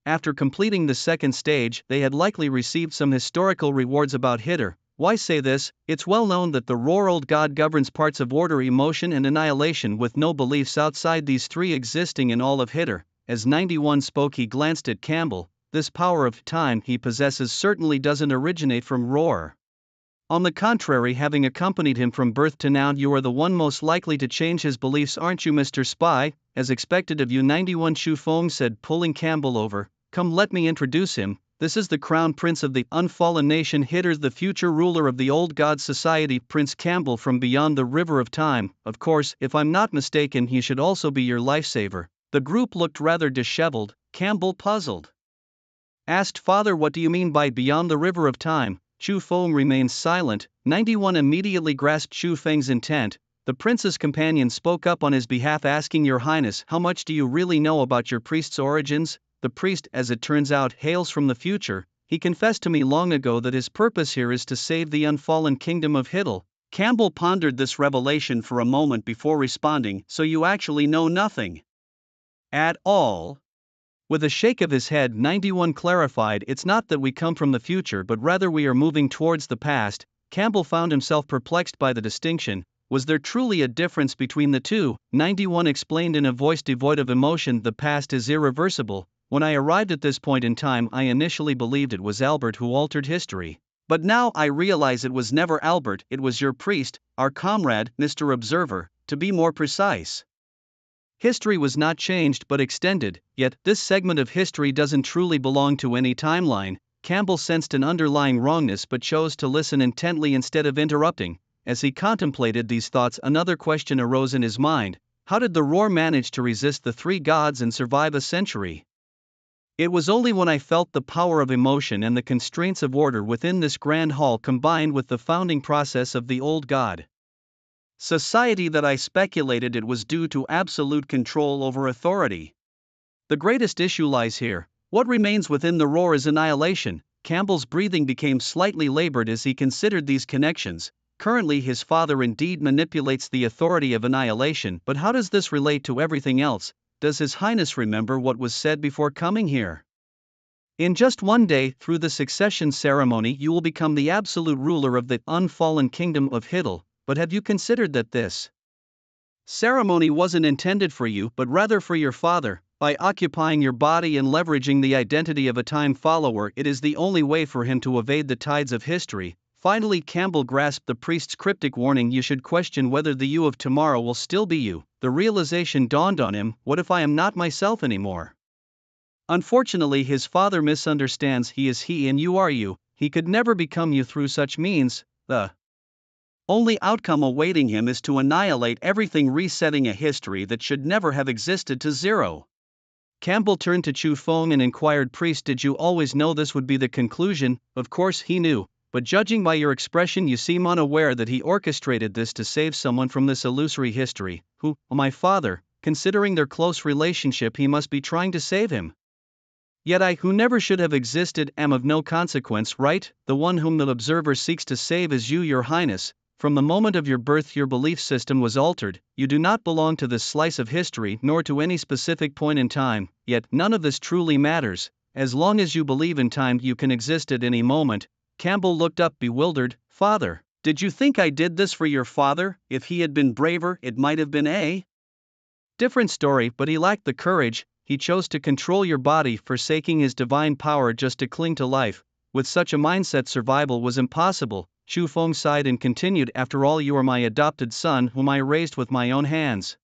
after completing the second stage, they had likely received some historical rewards about Hitter. Why say this? It's well known that the Roar Old God governs parts of order, emotion, and annihilation, with no beliefs outside these three existing in all of Hitter. As 91 spoke, he glanced at Campbell. This power of time he possesses certainly doesn't originate from Roar. On the contrary, having accompanied him from birth to now, you are the one most likely to change his beliefs, aren't you, Mr. Spy? As expected of you, 91, Chu Feng said, pulling Campbell over. "Come, let me introduce him. This is the Crown Prince of the Unfallen Nation Hitter, the future ruler of the Old God Society, Prince Campbell from beyond the River of Time. Of course, if I'm not mistaken, he should also be your lifesaver." The group looked rather disheveled. Campbell, puzzled, asked, "Father, what do you mean by beyond the River of Time?" Chu Feng remained silent. 91 immediately grasped Chu Feng's intent. The prince's companion spoke up on his behalf, asking, "Your Highness, how much do you really know about your priest's origins?" The priest, as it turns out, hails from the future. He confessed to me long ago that his purpose here is to save the unfallen kingdom of Hittle. Campbell pondered this revelation for a moment before responding, "So you actually know nothing at all?" With a shake of his head, 91 clarified, "It's not that we come from the future, but rather we are moving towards the past." Campbell found himself perplexed by the distinction. Was there truly a difference between the two? 91 explained in a voice devoid of emotion, "The past is irreversible. When I arrived at this point in time, I initially believed it was Albert who altered history. But now I realize it was never Albert, it was your priest, our comrade, Mr. Observer, to be more precise. History was not changed but extended, yet this segment of history doesn't truly belong to any timeline." Campbell sensed an underlying wrongness but chose to listen intently instead of interrupting. As he contemplated these thoughts, another question arose in his mind. How did the Roar manage to resist the three gods and survive a century? It was only when I felt the power of emotion and the constraints of order within this grand hall combined with the founding process of the Old God Society that I speculated it was due to absolute control over authority. The greatest issue lies here. What remains within the roar is annihilation. Campbell's breathing became slightly labored as he considered these connections. Currently, his father indeed manipulates the authority of annihilation, but how does this relate to everything else? Does His Highness remember what was said before coming here? In just one day, through the succession ceremony, you will become the absolute ruler of the unfallen kingdom of Hiddle. But have you considered that this ceremony wasn't intended for you, but rather for your father? By occupying your body and leveraging the identity of a time follower, it is the only way for him to evade the tides of history. Finally, Campbell grasped the priest's cryptic warning, you should question whether the you of tomorrow will still be you. The realization dawned on him, what if I am not myself anymore? Unfortunately, his father misunderstands, he is he and you are you. He could never become you through such means. The only outcome awaiting him is to annihilate everything, resetting a history that should never have existed to zero. Campbell turned to Chu Feng and inquired, priest, did you always know this would be the conclusion? Of course he knew, but judging by your expression you seem unaware that he orchestrated this to save someone from this illusory history. Who? My father. Considering their close relationship, he must be trying to save him. Yet I, who never should have existed, am of no consequence, right? The one whom the observer seeks to save is you, your highness. From the moment of your birth your belief system was altered, you do not belong to this slice of history nor to any specific point in time, yet none of this truly matters. As long as you believe in time you can exist at any moment. Campbell looked up bewildered. Father, did you think I did this for your father? If he had been braver it might have been a different story, but he lacked the courage. He chose to control your body, forsaking his divine power just to cling to life. With such a mindset survival was impossible. Chu Feng sighed and continued, after all you are my adopted son whom I raised with my own hands.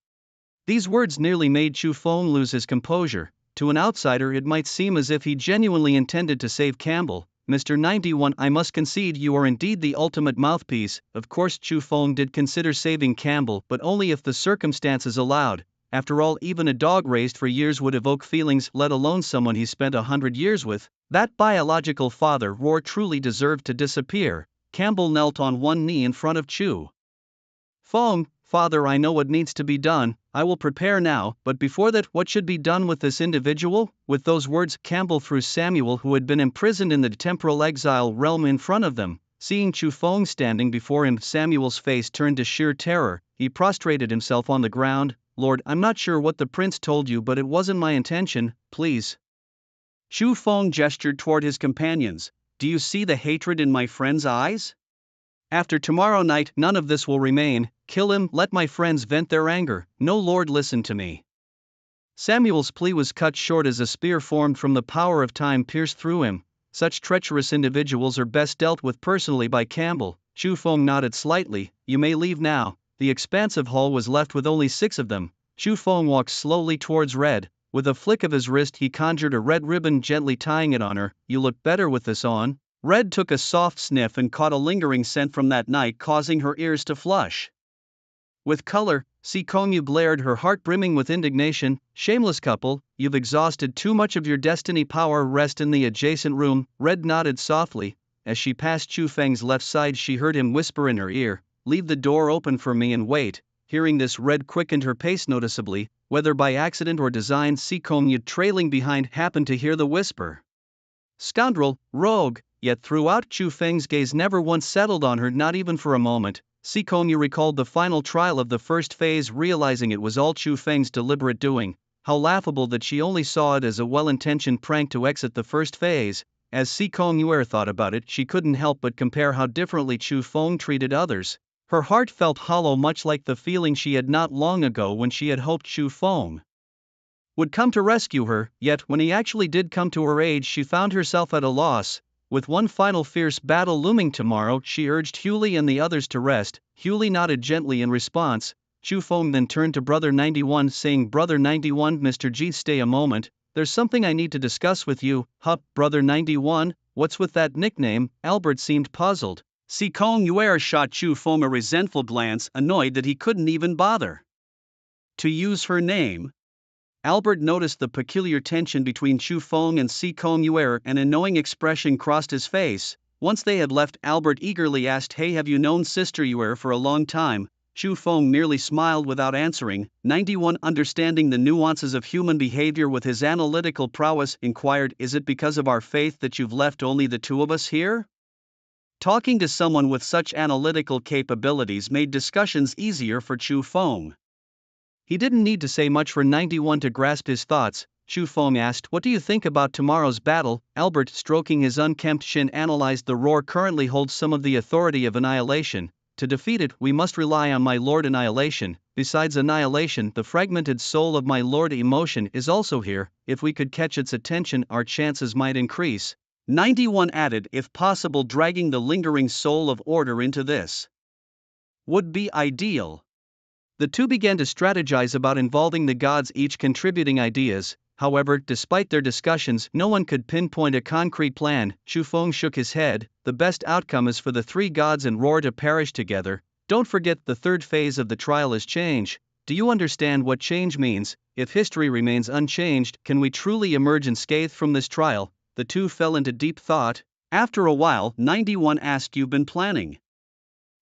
These words nearly made Chu Feng lose his composure. To an outsider it might seem as if he genuinely intended to save Campbell. Mr. 91, I must concede you are indeed the ultimate mouthpiece. Of course Chu Feng did consider saving Campbell, but only if the circumstances allowed. After all, even a dog raised for years would evoke feelings, let alone someone he spent 100 years with. That biological father roar truly deserved to disappear. Campbell knelt on one knee in front of Chu Feng. Father, I know what needs to be done, I will prepare now, but before that, what should be done with this individual? With those words, Campbell threw Samuel, who had been imprisoned in the temporal exile realm, in front of them. Seeing Chu Feng standing before him, Samuel's face turned to sheer terror. He prostrated himself on the ground. Lord, I'm not sure what the prince told you, but it wasn't my intention, please. Chu Feng gestured toward his companions. Do you see the hatred in my friend's eyes? After tomorrow night, none of this will remain. Kill him, let my friends vent their anger. No, Lord, listen to me. Samuel's plea was cut short as a spear formed from the power of time pierced through him. Such treacherous individuals are best dealt with personally by Campbell. Chu Feng nodded slightly. You may leave now. The expansive hall was left with only 6 of them. Chu Feng walked slowly towards Red. With a flick of his wrist he conjured a red ribbon, gently tying it on her. You look better with this on. Red took a soft sniff and caught a lingering scent from that night, causing her ears to flush with color. Si Kongyu glared, her heart brimming with indignation. Shameless couple, you've exhausted too much of your destiny power. Rest in the adjacent room. Red nodded softly. As she passed Chu Feng's left side she heard him whisper in her ear, leave the door open for me and wait. Hearing this, Red quickened her pace noticeably. Whether by accident or design, Si Kongyu, trailing behind, happened to hear the whisper. Scoundrel, rogue. Yet throughout, Chu Feng's gaze never once settled on her, not even for a moment. Si Kongyu recalled the final trial of the first phase, realizing it was all Chu Feng's deliberate doing. How laughable that she only saw it as a well-intentioned prank to exit the first phase. As Si Kongyu thought about it, she couldn't help but compare how differently Chu Feng treated others. Her heart felt hollow, much like the feeling she had not long ago when she had hoped Chu Feng would come to rescue her. Yet when he actually did come to her aid, she found herself at a loss. With one final fierce battle looming tomorrow, she urged Huli and the others to rest. Huli nodded gently in response. Chu Feng then turned to Brother 91, saying, Brother 91, Mr. G, stay a moment. There's something I need to discuss with you. Huh, Brother 91, what's with that nickname? Albert seemed puzzled. Si Kongyu shot Chu Feng a resentful glance, annoyed that he couldn't even bother to use her name. Albert noticed the peculiar tension between Chu Feng and Si Kongyu. An annoying expression crossed his face. Once they had left, Albert eagerly asked, Hey, have you known Sister Yuer for a long time? Xu Feng merely smiled without answering. 91 Understanding the nuances of human behavior with his analytical prowess, inquired, "Is it because of our faith that you've left only the two of us here?" Talking to someone with such analytical capabilities made discussions easier for Xu Feng. He didn't need to say much for 91 to grasp his thoughts. Xu Feng asked, "What do you think about tomorrow's battle?" Albert, stroking his unkempt chin, analyzed, "The roar currently holds some of the authority of Annihilation. To defeat it, we must rely on my Lord Annihilation. Besides Annihilation, the fragmented soul of my Lord Emotion is also here. If we could catch its attention, our chances might increase." 91 added, "If possible, dragging the lingering soul of order into this would be ideal." The two began to strategize about involving the gods, each contributing ideas. However, despite their discussions, no one could pinpoint a concrete plan. Xu Feng shook his head. "The best outcome is for the three gods and roar to perish together. Don't forget, the third phase of the trial is change. Do you understand what change means? If history remains unchanged, can we truly emerge unscathed from this trial?" The two fell into deep thought. After a while, 91 asked, "You've been planning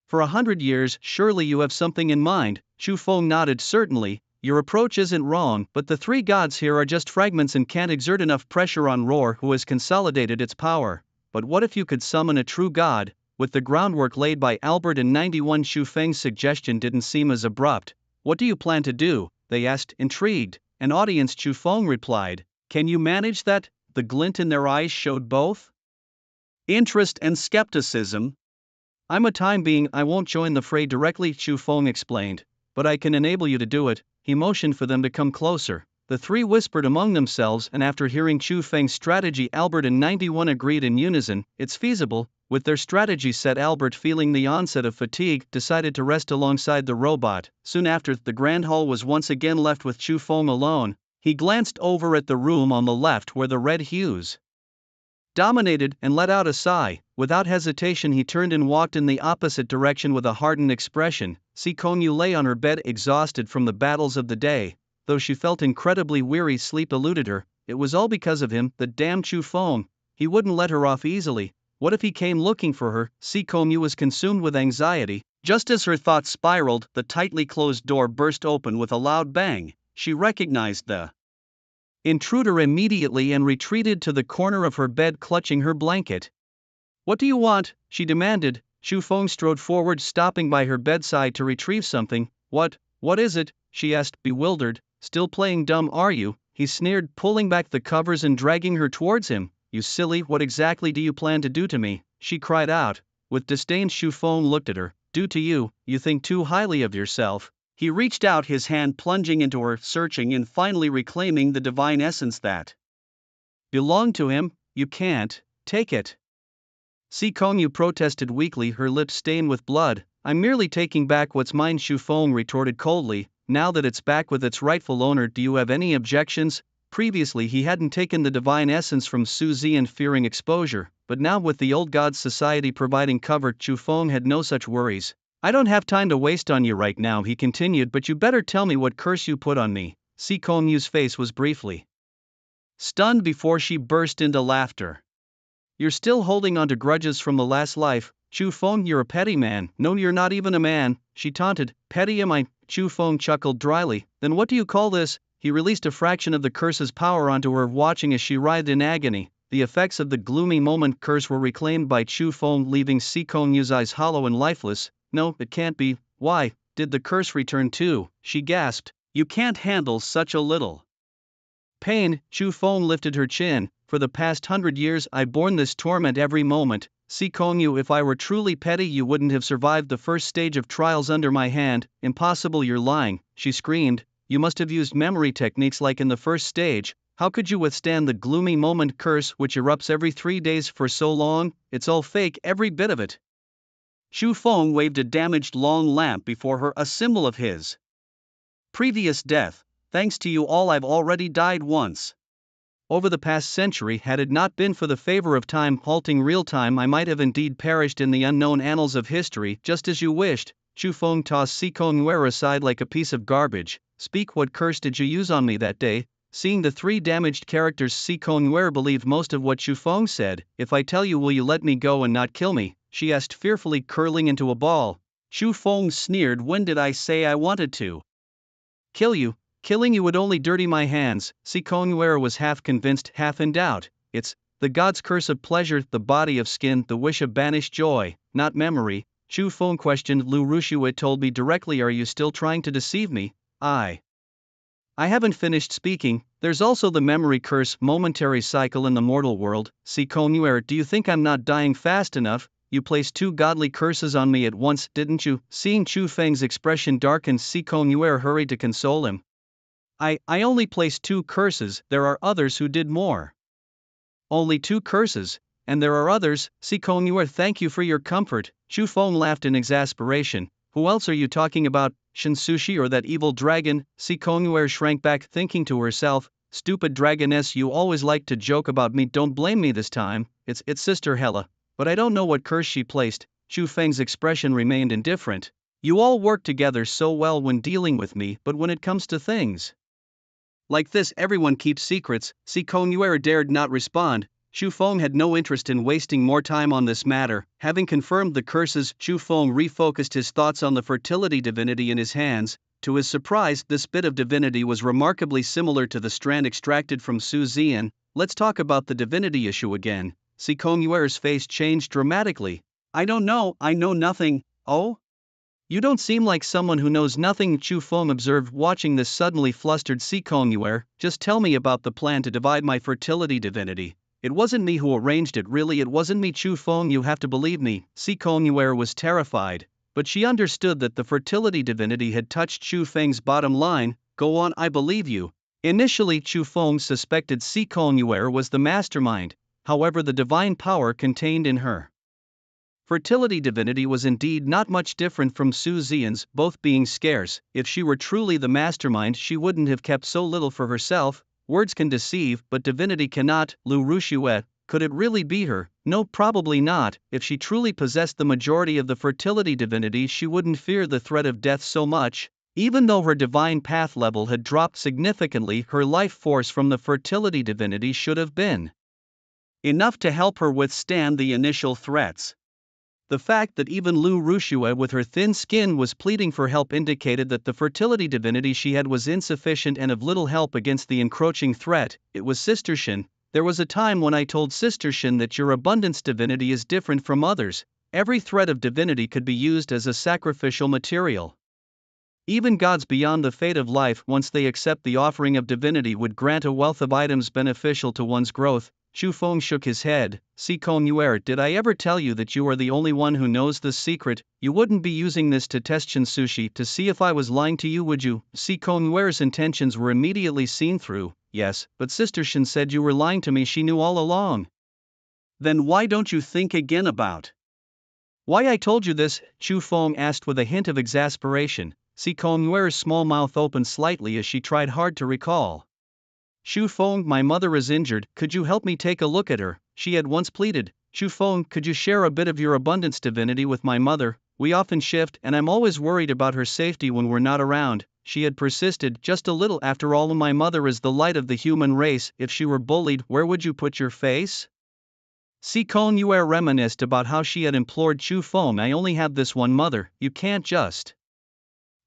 for 100 years, surely you have something in mind?" Xu Feng nodded. "Certainly. Your approach isn't wrong, but the three gods here are just fragments and can't exert enough pressure on Roar, who has consolidated its power. But what if you could summon a true god?" With the groundwork laid by Albert and 91, Xu Feng's suggestion didn't seem as abrupt. "What do you plan to do?" they asked, intrigued. An audience, Xu Feng replied. "Can you manage that?" The glint in their eyes showed both interest and skepticism. "I'm a time being, I won't join the fray directly," Xu Feng explained. "But I can enable you to do it." He motioned for them to come closer. The three whispered among themselves, and after hearing Xu Feng's strategy, Albert and 91 agreed in unison, "It's feasible." With their strategy set, Albert, feeling the onset of fatigue, decided to rest alongside the robot. Soon after, the grand hall was once again left with Xu Feng alone. He glanced over at the room on the left where the red hues dominated and let out a sigh. Without hesitation, he turned and walked in the opposite direction with a hardened expression. Si Kongyu lay on her bed, exhausted from the battles of the day. Though she felt incredibly weary, sleep eluded her. It was all because of him, the damn Xu Feng. He wouldn't let her off easily. What if he came looking for her? Si Kongyu was consumed with anxiety. Just as her thoughts spiraled, the tightly closed door burst open with a loud bang. She recognized the intruder immediately and retreated to the corner of her bed, clutching her blanket. "What do you want?" she demanded. Xu Feng strode forward, stopping by her bedside to retrieve something. What is it?" she asked, bewildered. "Still playing dumb, are you?" he sneered, pulling back the covers and dragging her towards him. "You silly, what exactly do you plan to do to me?" she cried out. With disdain, Xu Feng looked at her. "Do to you? You think too highly of yourself." He reached out his hand, plunging into her, searching and finally reclaiming the divine essence that belonged to him. "You can't take it." Si Kongyu protested weakly, her lips stained with blood. "I'm merely taking back what's mine," Xu Feng retorted coldly. "Now that it's back with its rightful owner, do you have any objections?" Previously, he hadn't taken the divine essence from Su Zian, fearing exposure, but now, with the Old Gods Society providing cover, Xu Feng had no such worries. "I don't have time to waste on you right now," he continued, "but you better tell me what curse you put on me." Si Kongyu's face was briefly stunned before she burst into laughter. "You're still holding on to grudges from the last life, Xu Feng. You're a petty man." "No, you're not even a man," she taunted. "Petty am I?" Xu Feng chuckled dryly. "Then what do you call this?" He released a fraction of the curse's power onto her, watching as she writhed in agony. The effects of the gloomy moment curse were reclaimed by Xu Feng, leaving Si Kongyu's eyes hollow and lifeless. "No, it can't be. Why, did the curse return too?" she gasped. "You can't handle such a little pain." Xu Feng lifted her chin. "For the past 100 years, I've borne this torment every moment. Si Kongyu, if I were truly petty, you wouldn't have survived the first stage of trials under my hand." "Impossible, you're lying," she screamed. "You must have used memory techniques like in the first stage. How could you withstand the gloomy moment curse, which erupts every 3 days for so long? It's all fake, every bit of it." Xu Feng waved a damaged long lamp before her, a symbol of his previous death. "Thanks to you all, I've already died once. Over the past century, had it not been for the favor of time halting real time, I might have indeed perished in the unknown annals of history, just as you wished." Xu Feng tossed Si Kongyu aside like a piece of garbage. "Speak, what curse did you use on me that day?" Seeing the three damaged characters, Si Kongyu believed most of what Xu Feng said. "If I tell you, will you let me go and not kill me?" she asked fearfully, curling into a ball. Chu Feng sneered. When did I say I wanted to kill you? Killing you would only dirty my hands. Si Kongyuer was half convinced, half in doubt. It's the god's curse of pleasure, the body of skin, the wish of banished joy, not memory. Chu Feng questioned. Lu Rushue told me directly. Are you still trying to deceive me? I haven't finished speaking. There's also the memory curse, momentary cycle in the mortal world. Si Kongyuer, do you think I'm not dying fast enough? You placed 2 godly curses on me at once, didn't you? Seeing Chu Feng's expression darken, Si Kongyuer hurried to console him. I only placed 2 curses, there are others who did more. Only 2 curses, and there are others. Si Kongyuer, thank you for your comfort. Chu Feng laughed in exasperation. Who else are you talking about, Shinsushi or that evil dragon? Si Kongyuer shrank back, thinking to herself, stupid dragoness, you always like to joke about me. Don't blame me this time, it's Sister Hela. But I don't know what curse she placed. Chu Feng's expression remained indifferent. You all work together so well when dealing with me, but when it comes to things like this, everyone keeps secrets. Si Kongyuer dared not respond. Chu Feng had no interest in wasting more time on this matter. Having confirmed the curses, Chu Feng refocused his thoughts on the fertility divinity in his hands. To his surprise, this bit of divinity was remarkably similar to the strand extracted from Su Zian. Let's talk about the divinity issue again. Si Kongyuer's face changed dramatically. I don't know, I know nothing. Oh? You don't seem like someone who knows nothing, Chu Feng observed, watching this suddenly flustered Si Kongyuer. Just tell me about the plan to divide my fertility divinity. It wasn't me who arranged it, really, it wasn't me, Chu Feng, you have to believe me. Si Kongyuer was terrified, but she understood that the fertility divinity had touched Chu Feng's bottom line. Go on, I believe you. Initially, Chu Feng suspected Si Kongyuer was the mastermind, however the divine power contained in her fertility divinity was indeed not much different from Su Zian's, both being scarce. If she were truly the mastermind, she wouldn't have kept so little for herself. Words can deceive, but divinity cannot. Lu Rushue, could it really be her? No, probably not. If she truly possessed the majority of the fertility divinity, she wouldn't fear the threat of death so much. Even though her divine path level had dropped significantly, her life force from the fertility divinity should have been enough to help her withstand the initial threats. The fact that even Lu Rushue with her thin skin was pleading for help indicated that the fertility divinity she had was insufficient and of little help against the encroaching threat. It was Sister Shin. There was a time when I told Sister Shin that your abundance divinity is different from others. Every thread of divinity could be used as a sacrificial material. Even gods beyond the fate of life, once they accept the offering of divinity, would grant a wealth of items beneficial to one's growth. Chu Feng shook his head. Si Kongyuer, did I ever tell you that you are the only one who knows this secret? You wouldn't be using this to test Shinsushi to see if I was lying to you, would you? Si Kongyuer's intentions were immediately seen through. Yes, but Sister Shin said you were lying to me. She knew all along. Then why don't you think again about why I told you this? Chu Feng asked with a hint of exasperation. Si Kongyuer's small mouth opened slightly as she tried hard to recall. Chu Feng, my mother is injured, could you help me take a look at her? She had once pleaded. Chu Feng, could you share a bit of your abundance divinity with my mother? We often shift, and I'm always worried about her safety when we're not around. She had persisted, just a little. After all, my mother is the light of the human race. If she were bullied, where would you put your face? Si Kongyuer reminisced about how she had implored Chu Feng, I only have this one mother, you can't just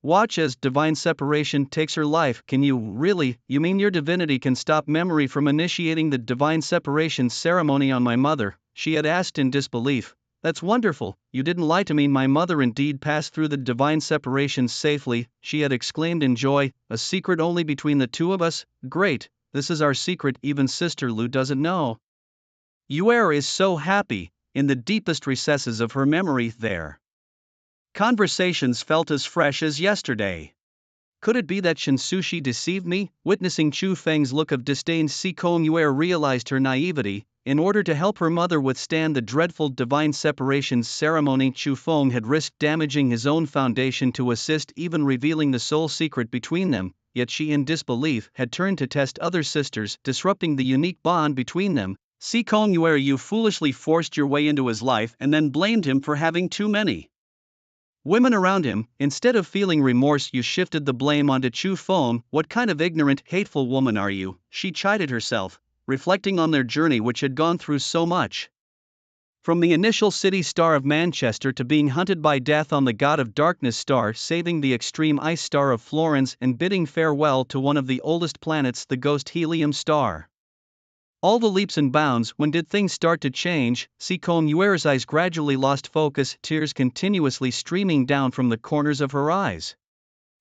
watch as divine separation takes her life. Can you really? You mean your divinity can stop memory from initiating the divine separation ceremony on my mother? She had asked in disbelief. That's wonderful, you didn't lie to me. My mother indeed passed through the divine separation safely, she had exclaimed in joy. A secret only between the two of us? Great, this is our secret, even Sister Lu doesn't know. Yuer is so happy. In the deepest recesses of her memory, there conversations felt as fresh as yesterday. Could it be that Shinsushi deceived me? Witnessing Chu Feng's look of disdain, Si Kongyuer realized her naivety. In order to help her mother withstand the dreadful divine separation ceremony, Chu Feng had risked damaging his own foundation to assist, even revealing the sole secret between them. Yet she, in disbelief, had turned to test other sisters, disrupting the unique bond between them. Si Kongyuer, you foolishly forced your way into his life and then blamed him for having too many women around him. Instead of feeling remorse, you shifted the blame onto Chu Feng. What kind of ignorant, hateful woman are you? She chided herself, reflecting on their journey which had gone through so much From the initial city star of Manchester to being hunted by death on the God of Darkness star, saving the extreme ice star of Florence, and bidding farewell to one of the oldest planets, the ghost Helium star. All the leaps and bounds. When did things start to change? Sicon-Uer's eyes gradually lost focus, tears continuously streaming down from the corners of her eyes.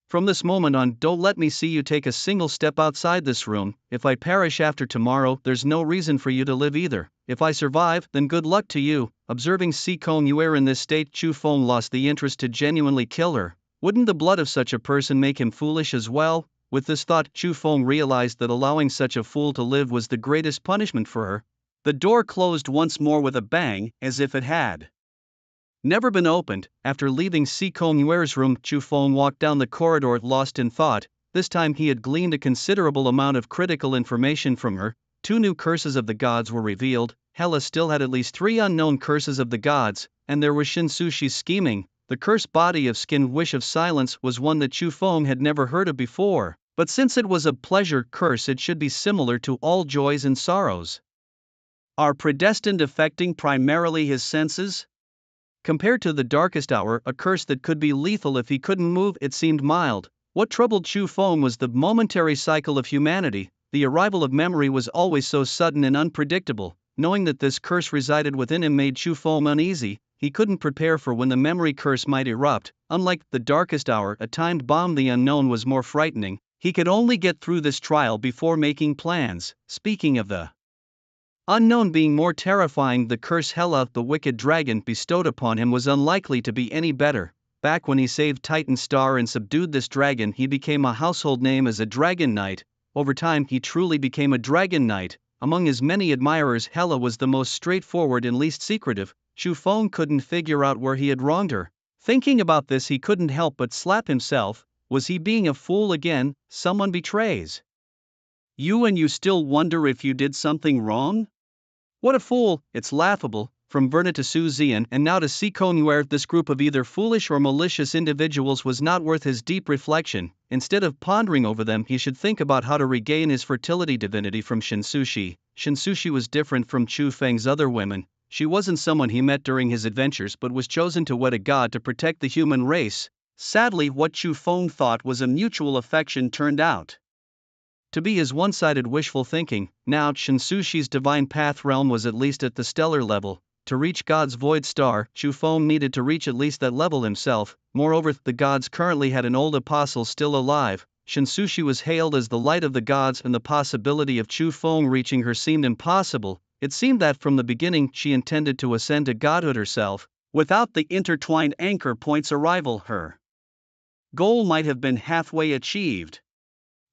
From this moment on, don't let me see you take a single step outside this room. If I perish after tomorrow, there's no reason for you to live either. If I survive, then good luck to you. Observing Sicon-Uer in this state, Chu Feng lost the interest to genuinely kill her. Wouldn't the blood of such a person make him foolish as well? With this thought, Chu Feng realized that allowing such a fool to live was the greatest punishment for her. The door closed once more with a bang, as if it had never been opened. After leaving Sicon-Uer's room, Chu Feng walked down the corridor lost in thought. This time he had gleaned a considerable amount of critical information from her. 2 new curses of the gods were revealed. Hela still had at least 3 unknown curses of the gods, and there was Shinsushi's scheming. The cursed body of skin wish of silence was one that Chu Feng had never heard of before, but since it was a pleasure curse, it should be similar to all joys and sorrows. Are predestined affecting primarily his senses? Compared to the darkest hour, a curse that could be lethal if he couldn't move, it seemed mild. What troubled Chu Feng was the momentary cycle of humanity. The arrival of memory was always so sudden and unpredictable. Knowing that this curse resided within him made Chu Feng uneasy. He couldn't prepare for when the memory curse might erupt. Unlike the darkest hour, a timed bomb, the unknown was more frightening. He could only get through this trial before making plans. Speaking of the unknown being more terrifying, the curse Hela, the wicked dragon, bestowed upon him was unlikely to be any better. Back when he saved Titan Star and subdued this dragon, he became a household name as a Dragon Knight. Over time, he truly became a Dragon Knight. Among his many admirers, Hela was the most straightforward and least secretive. Chu Feng couldn't figure out where he had wronged her. Thinking about this, he couldn't help but slap himself. Was he being a fool again? Someone betrays you and you still wonder if you did something wrong? What a fool! It's laughable. From Verna to Su Zian and now to Sicon-Uer, this group of either foolish or malicious individuals was not worth his deep reflection. Instead of pondering over them, he should think about how to regain his fertility divinity from Shinsushi. Shinsushi was different from Chu Feng's other women. She wasn't someone he met during his adventures but was chosen to wed a god to protect the human race. Sadly, what Chu Feng thought was a mutual affection turned out to be his one-sided wishful thinking. Now, Shinsushi's divine path realm was at least at the stellar level. To reach God's void star, Chu Feng needed to reach at least that level himself. Moreover, the gods currently had an old apostle still alive. Shinsushi was hailed as the light of the gods, and the possibility of Chu Feng reaching her seemed impossible. It seemed that from the beginning she intended to ascend to godhood herself. Without the intertwined anchor points arrival, her goal might have been halfway achieved.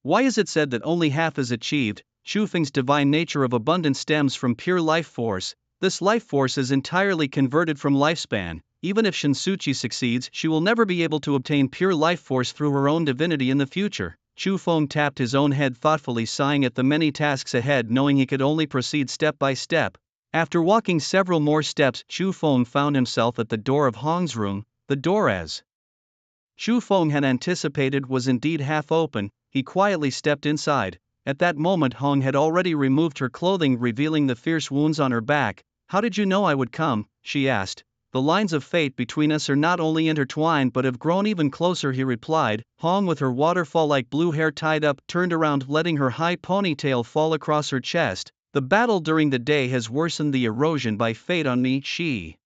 Why is it said that only half is achieved? Chu Feng's divine nature of abundance stems from pure life force. This life force is entirely converted from lifespan. Even if Shinsuchi succeeds, she will never be able to obtain pure life force through her own divinity in the future. Chu Feng tapped his own head thoughtfully, sighing at the many tasks ahead, knowing he could only proceed step by step. After walking several more steps, Chu Feng found himself at the door of Hong's room. The door, as Chu Feng had anticipated, was indeed half open. He quietly stepped inside. At that moment, Hong had already removed her clothing, revealing the fierce wounds on her back. "How did you know I would come?" she asked. "The lines of fate between us are not only intertwined but have grown even closer," he replied. Hong, with her waterfall-like blue hair tied up, turned around, letting her high ponytail fall across her chest. "The battle during the day has worsened the erosion by fate on me," she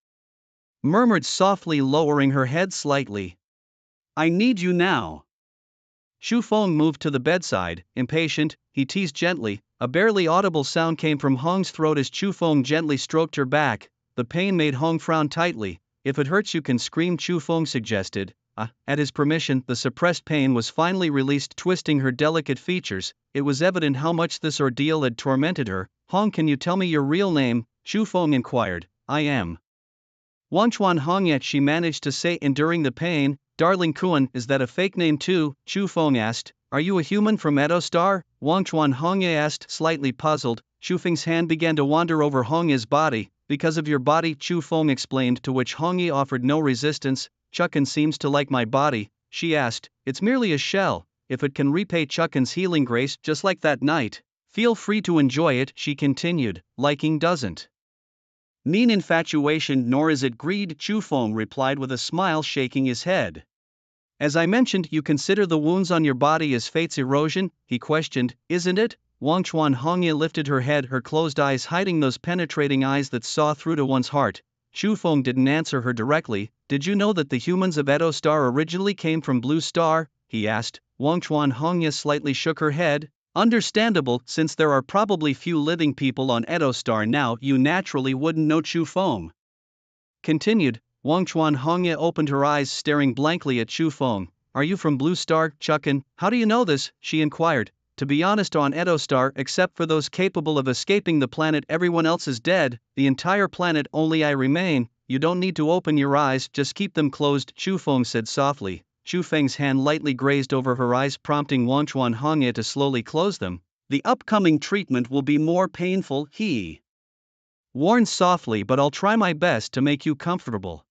murmured softly, lowering her head slightly. "I need you now." Chu Feng moved to the bedside. Impatient, he teased gently. A barely audible sound came from Hong's throat as Chu Feng gently stroked her back. The pain made Hong frown tightly. "If it hurts, you can scream," Chu Feng suggested. At his permission, the suppressed pain was finally released, twisting her delicate features. It was evident how much this ordeal had tormented her. "Hong, can you tell me your real name?" Chu Feng inquired. "I am Wangchuan Hong," yet she managed to say, enduring the pain. "Darling Kuan, is that a fake name too?" Chu Feng asked. "Are you a human from Edo Star?" Wangchuan Hongye asked, slightly puzzled. Chu Feng's hand began to wander over Hongye's body. "Because of your body," Chu Feng explained, to which Hongye offered no resistance. "Chukken seems to like my body," she asked. "It's merely a shell. If it can repay Chukken's healing grace, just like that night, feel free to enjoy it," she continued. "Liking doesn't Nein infatuation nor is it greed, Chu Feng replied with a smile, shaking his head. As I mentioned, you consider the wounds on your body as fate's erosion, he questioned, isn't it? Wang Chuan Hongye lifted her head, her closed eyes hiding those penetrating eyes that saw through to one's heart. Chu Feng didn't answer her directly. Did you know that the humans of Edo Star originally came from Blue Star? He asked. Wang Chuan Hongye slightly shook her head. Understandable, since there are probably few living people on Edo Star now, you naturally wouldn't know, Chu Feng continued. Wang Chuan Hongye opened her eyes, staring blankly at Chu Feng. Are you from Blue Star, Chukin? How do you know this? She inquired. To be honest, on Edo Star, except for those capable of escaping the planet, everyone else is dead. The entire planet, only I remain. You don't need to open your eyes, just keep them closed, Chu Feng said softly. Chu Feng's hand lightly grazed over her eyes, prompting Wang Chuan Hongye to slowly close them. The upcoming treatment will be more painful, he warned softly, but I'll try my best to make you comfortable.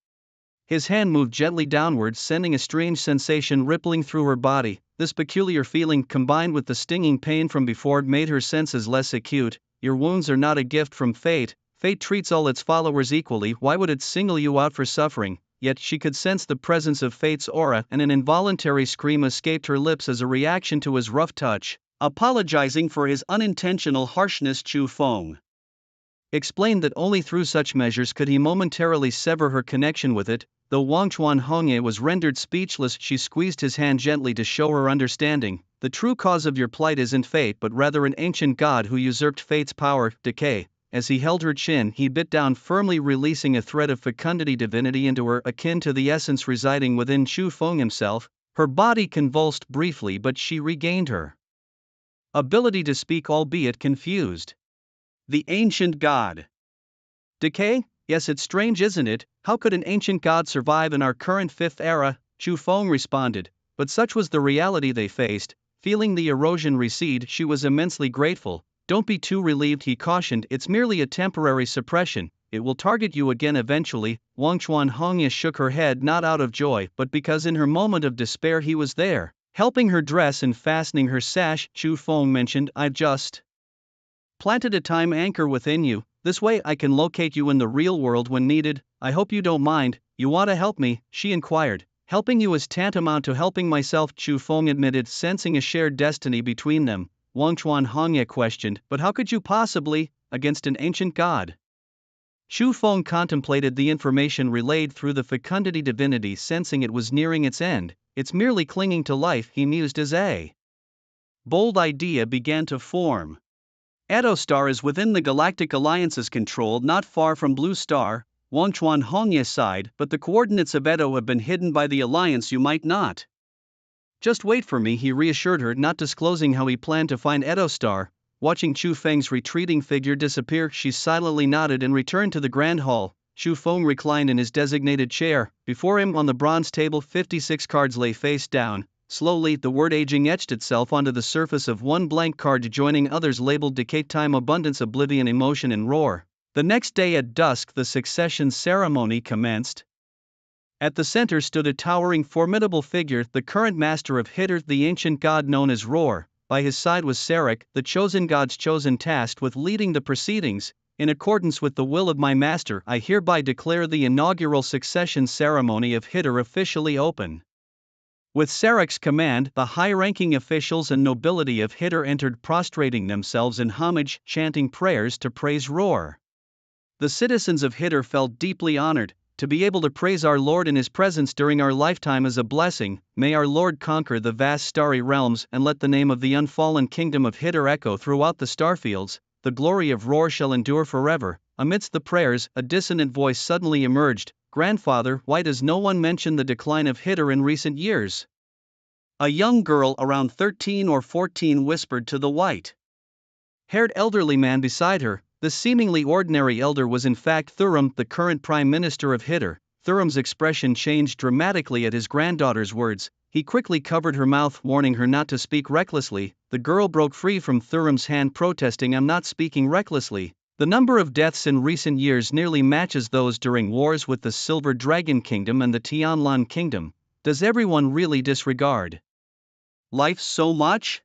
His hand moved gently downwards, sending a strange sensation rippling through her body. This peculiar feeling, combined with the stinging pain from before, made her senses less acute. Your wounds are not a gift from fate. Fate treats all its followers equally. Why would it single you out for suffering? Yet she could sense the presence of fate's aura, and an involuntary scream escaped her lips as a reaction to his rough touch. Apologizing for his unintentional harshness, Chu Feng explained that only through such measures could he momentarily sever her connection with it. Though Wang Chuan Hongye was rendered speechless, she squeezed his hand gently to show her understanding. The true cause of your plight isn't fate, but rather an ancient god who usurped fate's power, decay. As he held her chin, he bit down firmly, releasing a thread of fecundity divinity into her, akin to the essence residing within Chu Feng himself. Her body convulsed briefly, but she regained her ability to speak, albeit confused. The ancient god. Decay? Yes, it's strange, isn't it? How could an ancient god survive in our current fifth era? Chu Feng responded. But such was the reality they faced. Feeling the erosion recede, she was immensely grateful. Don't be too relieved, he cautioned. It's merely a temporary suppression. It will target you again eventually. Wang Chuan Hongye shook her head, not out of joy, but because in her moment of despair he was there, helping her dress and fastening her sash. Chu Feng mentioned, I just planted a time anchor within you. This way I can locate you in the real world when needed. I hope you don't mind. You want to help me? She inquired. Helping you is tantamount to helping myself, Chu Feng admitted, sensing a shared destiny between them. Wang Chuan Hongye questioned, but how could you possibly, against an ancient god? Chu Feng contemplated the information relayed through the fecundity divinity, sensing it was nearing its end. It's merely clinging to life, he mused as a bold idea began to form. Edo Star is within the Galactic Alliance's control, not far from Blue Star. Wang Chuan Hongye sighed, but the coordinates of Edo have been hidden by the Alliance. You might not. Just wait for me, he reassured her, not disclosing how he planned to find Edo Star. Watching Chu Feng's retreating figure disappear, she silently nodded and returned to the Grand Hall. Chu Feng reclined in his designated chair. Before him on the bronze table, 56 cards lay face down. Slowly, the word aging etched itself onto the surface of one blank card, joining others labeled decay, time, abundance, oblivion, emotion, and roar. The next day at dusk, the succession ceremony commenced. At the center stood a towering, formidable figure, the current master of Hitter, the ancient god known as Roar. By his side was Sarek, the chosen god's chosen, tasked with leading the proceedings. In accordance with the will of my master, I hereby declare the inaugural succession ceremony of Hitter officially open. With Sarek's command, the high-ranking officials and nobility of Hitter entered, prostrating themselves in homage, chanting prayers to praise Roar. The citizens of Hitter felt deeply honored. To be able to praise our Lord in his presence during our lifetime is a blessing. May our Lord conquer the vast starry realms and let the name of the unfallen kingdom of Hitter echo throughout the starfields. The glory of Roar shall endure forever. Amidst the prayers, a dissonant voice suddenly emerged. Grandfather, why does no one mention the decline of Hitter in recent years? A young girl around 13 or 14 whispered to the white-haired elderly man beside her. The seemingly ordinary elder was in fact Thurum, the current prime minister of Hitter. Thurum's expression changed dramatically at his granddaughter's words. He quickly covered her mouth, warning her not to speak recklessly. The girl broke free from Thurum's hand, protesting, I'm not speaking recklessly. The number of deaths in recent years nearly matches those during wars with the Silver Dragon Kingdom and the Tianlan Kingdom. Does everyone really disregard life so much?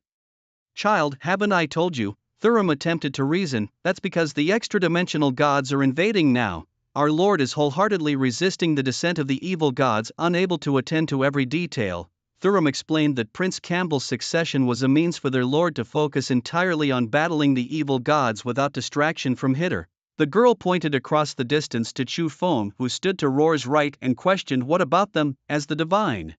Child, haven't I told you? Thurum attempted to reason, that's because the extra-dimensional gods are invading now. Our Lord is wholeheartedly resisting the descent of the evil gods, unable to attend to every detail. Thurum explained that Prince Campbell's succession was a means for their Lord to focus entirely on battling the evil gods without distraction from Hitter. The girl pointed across the distance to Chu Feng, who stood to Roar's right and questioned what about them, as the divine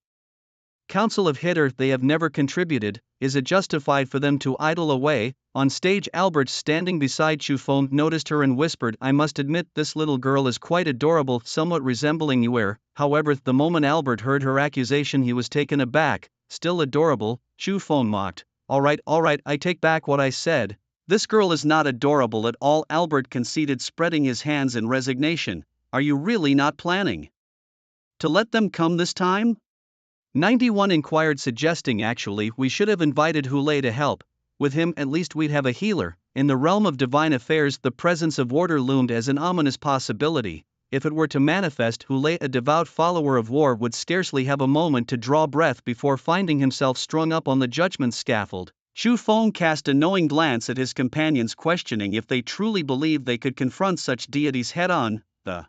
Council of Hitter they have never contributed. Is it justified for them to idle away? On stage, Albert, standing beside Chu Feng, noticed her and whispered, I must admit this little girl is quite adorable, somewhat resembling Yuer. However, the moment Albert heard her accusation he was taken aback. Still adorable, Chu Feng mocked. All right, I take back what I said. This girl is not adorable at all, Albert conceded, spreading his hands in resignation. Are you really not planning to let them come this time? 91 inquired, suggesting actually we should have invited Hule to help. With him at least we'd have a healer. In the realm of divine affairs the presence of order loomed as an ominous possibility. If it were to manifest, Hule, a devout follower of war, would scarcely have a moment to draw breath before finding himself strung up on the judgment scaffold. Chu Feng cast a knowing glance at his companions, questioning if they truly believed they could confront such deities head-on. The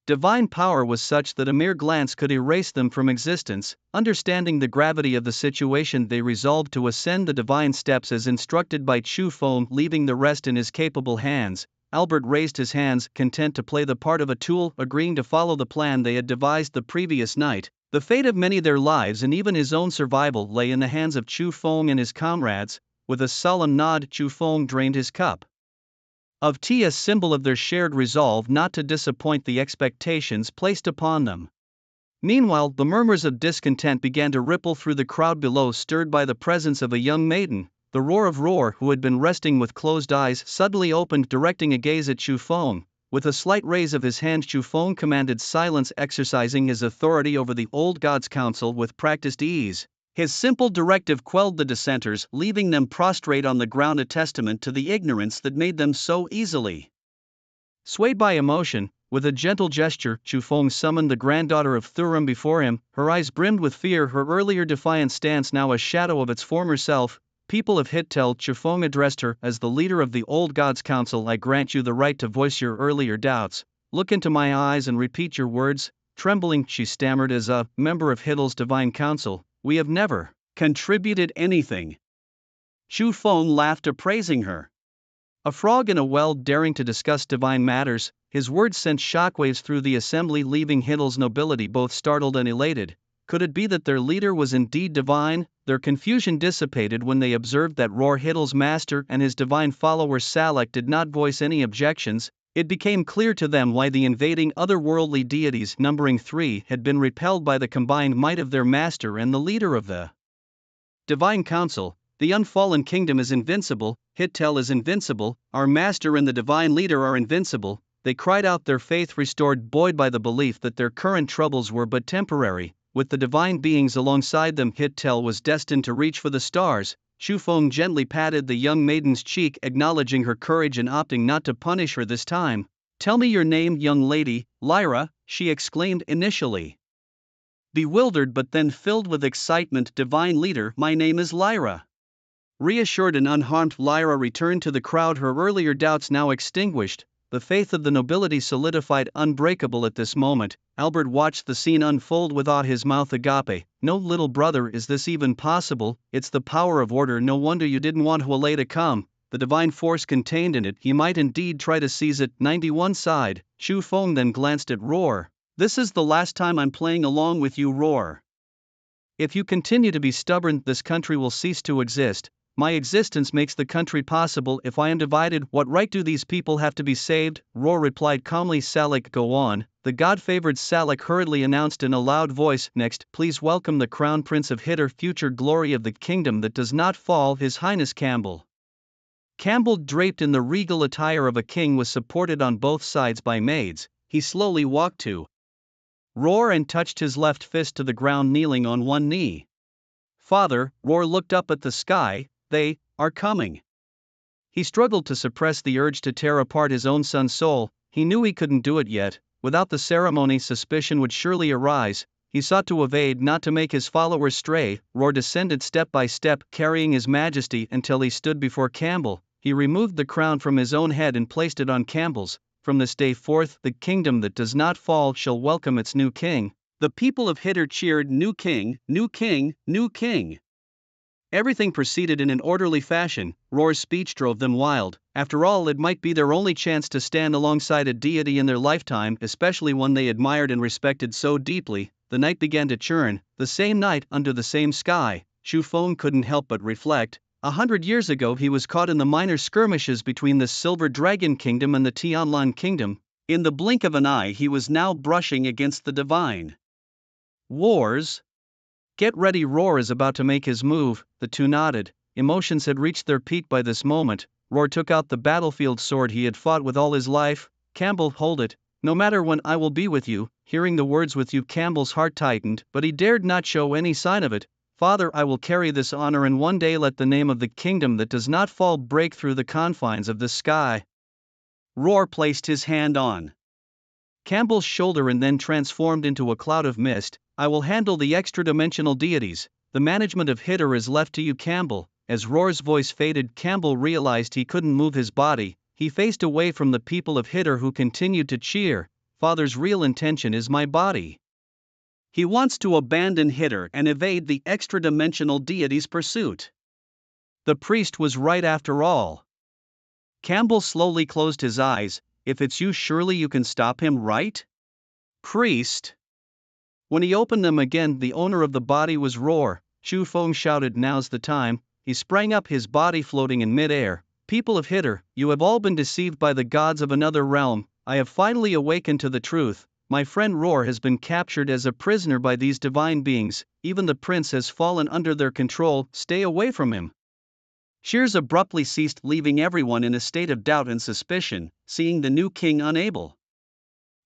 divine power was such that a mere glance could erase them from existence. Understanding the gravity of the situation, they resolved to ascend the divine steps as instructed by Chu Feng, leaving the rest in his capable hands. Albert raised his hands, content to play the part of a tool, agreeing to follow the plan they had devised the previous night. The fate of many, their lives and even his own survival, lay in the hands of Chu Feng and his comrades. With a solemn nod, Chu Feng drained his cup of tea, a symbol of their shared resolve not to disappoint the expectations placed upon them. Meanwhile, the murmurs of discontent began to ripple through the crowd below, stirred by the presence of a young maiden. The roar of Roar, who had been resting with closed eyes, suddenly opened, directing a gaze at Chu Feng. With a slight raise of his hand, Chu Feng commanded silence, exercising his authority over the old gods' council with practiced ease. His simple directive quelled the dissenters, leaving them prostrate on the ground, a testament to the ignorance that made them so easily swayed by emotion. With a gentle gesture, Chu Feng summoned the granddaughter of Thurum before him. Her eyes brimmed with fear, her earlier defiant stance now a shadow of its former self. People of Hittel, Chu Feng addressed her, as the leader of the old gods' council, I grant you the right to voice your earlier doubts. Look into my eyes and repeat your words. Trembling, she stammered, as a member of Hittel's divine council, we have never contributed anything. Chu Feng laughed, appraising her. A frog in a well, daring to discuss divine matters. His words sent shockwaves through the assembly, leaving Hittel's nobility both startled and elated. Could it be that their leader was indeed divine? Their confusion dissipated when they observed that Roar, Hittel's master, and his divine follower Salak did not voice any objections. It became clear to them why the invading otherworldly deities, numbering 3, had been repelled by the combined might of their master and the leader of the divine council. The unfallen kingdom is invincible, Hittel is invincible, our master and the divine leader are invincible. They cried out, their faith restored, buoyed by the belief that their current troubles were but temporary. With the divine beings alongside them, Hittel was destined to reach for the stars. Chu Feng gently patted the young maiden's cheek, acknowledging her courage and opting not to punish her this time. Tell me your name, young lady. Lyra, she exclaimed, initially bewildered but then filled with excitement. Divine leader, my name is Lyra. Reassured and unharmed, Lyra returned to the crowd, her earlier doubts now extinguished. The faith of the nobility solidified, unbreakable at this moment. Albert watched the scene unfold with awe, his mouth agape. No, little brother, is this even possible? It's the power of order. No wonder you didn't want Hule to come. The divine force contained in it, he might indeed try to seize it. 91 sighed. Chu Feng then glanced at Roar. This is the last time I'm playing along with you, Roar. If you continue to be stubborn, this country will cease to exist. My existence makes the country possible. If I am divided, what right do these people have to be saved? Roar replied calmly. Salak, go on. The god-favored Salak hurriedly announced in a loud voice. Next, please welcome the crown prince of Hitter, future glory of the kingdom that does not fall, His Highness Campbell. Campbell, draped in the regal attire of a king, was supported on both sides by maids. He slowly walked to Roar and touched his left fist to the ground, kneeling on one knee. Father, Roar looked up at the sky. They are coming. He struggled to suppress the urge to tear apart his own son's soul. He knew he couldn't do it yet. Without the ceremony, suspicion would surely arise. He sought to evade, not to make his followers stray. Roar descended step by step, carrying his majesty until he stood before Campbell. he removed the crown from his own head and placed it on Campbell's. From this day forth, the kingdom that does not fall shall welcome its new king. The people of Hither cheered, "New king, new king, new king." Everything proceeded in an orderly fashion. Roar's speech drove them wild. After all, it might be their only chance to stand alongside a deity in their lifetime, especially one they admired and respected so deeply. The night began to churn. The same night, under the same sky, Chu Feng couldn't help but reflect. 100 years ago he was caught in the minor skirmishes between the Silver Dragon Kingdom and the Tianlan Kingdom. In the blink of an eye he was now brushing against the divine. Wars? Get ready, Roar is about to make his move. The two nodded. Emotions had reached their peak by this moment. Roar took out the battlefield sword he had fought with all his life. "Campbell, hold it. No matter when, I will be with you." Hearing the words "with you," Campbell's heart tightened, but he dared not show any sign of it. "Father, I will carry this honor, and one day let the name of the kingdom that does not fall break through the confines of the sky." Roar placed his hand on Campbell's shoulder and then transformed into a cloud of mist. "I will handle the extra-dimensional deities. The management of Hither is left to you, Campbell." As Roar's voice faded, Campbell realized he couldn't move his body. He faced away from the people of Hither who continued to cheer. "Father's real intention is my body. He wants to abandon Hither and evade the extra-dimensional deity's pursuit." The priest was right after all. Campbell slowly closed his eyes. "If it's you, surely you can stop him, right, priest?" When he opened them again, the owner of the body was Roar. Chu Feng shouted, "Now's the time." He sprang up, his body floating in mid-air. "People of Hither, you have all been deceived by the gods of another realm. I have finally awakened to the truth. My friend Roar has been captured as a prisoner by these divine beings. Even the prince has fallen under their control. Stay away from him." Cheers abruptly ceased, leaving everyone in a state of doubt and suspicion. Seeing the new king unable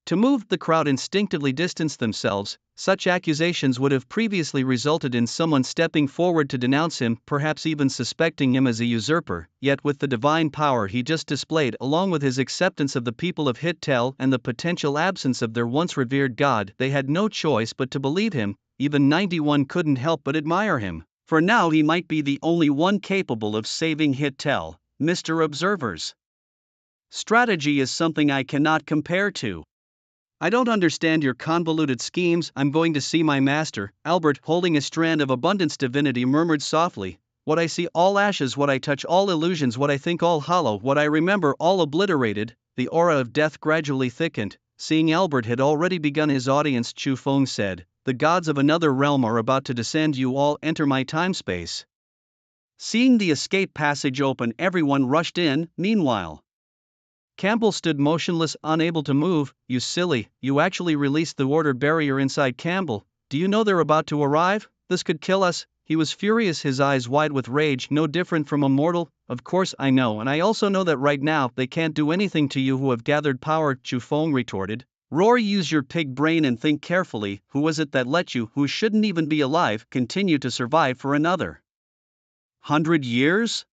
to move, the crowd instinctively distanced themselves. Such accusations would have previously resulted in someone stepping forward to denounce him, perhaps even suspecting him as a usurper. Yet with the divine power he just displayed, along with his acceptance of the people of Hittel and the potential absence of their once revered god, they had no choice but to believe him. Even 91 couldn't help but admire him. For now he might be the only one capable of saving Hittel. Mr. Observers, strategy is something I cannot compare to. I don't understand your convoluted schemes. I'm going to see my master." Albert, holding a strand of abundance divinity, murmured softly, "What I see all ashes, what I touch all illusions, what I think all hollow, what I remember all obliterated." The aura of death gradually thickened. Seeing Albert had already begun his audience, Chu Feng said, "The gods of another realm are about to descend. You all enter my time-space." Seeing the escape passage open, everyone rushed in. Meanwhile, Campbell stood motionless, unable to move. "You silly, you actually released the order barrier inside." "Campbell, do you know they're about to arrive? This could kill us." He was furious, his eyes wide with rage. "No different from a mortal." "Of course I know, and I also know that right now they can't do anything to you who have gathered power," Chu Feng retorted. "Roar, use your pig brain and think carefully. Who was it that let you, who shouldn't even be alive, continue to survive for another 100 years?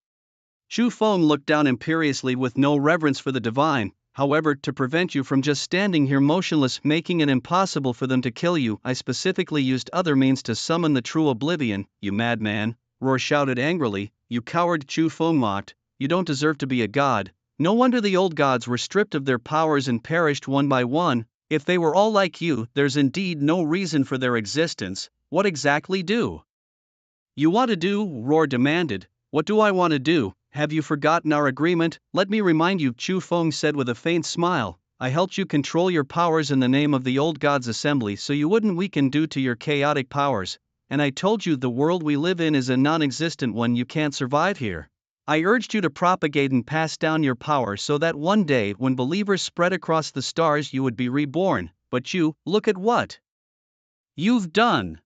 Chu Feng looked down imperiously with no reverence for the divine. "However, to prevent you from just standing here motionless, making it impossible for them to kill you, I specifically used other means to summon the true oblivion." "You madman!" Roar shouted angrily. "You coward!" Chu Feng mocked. "You don't deserve to be a god. No wonder the old gods were stripped of their powers and perished one by one. If they were all like you, there's indeed no reason for their existence. What exactly do you want to do?" Roar demanded. "What do I want to do? Have you forgotten our agreement?" "Let me remind you," Chu Feng said with a faint smile. "I helped you control your powers in the name of the old gods' assembly so you wouldn't weaken due to your chaotic powers. And I told you the world we live in is a non-existent one. You can't survive here. I urged you to propagate and pass down your power so that one day, when believers spread across the stars, you would be reborn. But you, look at what you've done.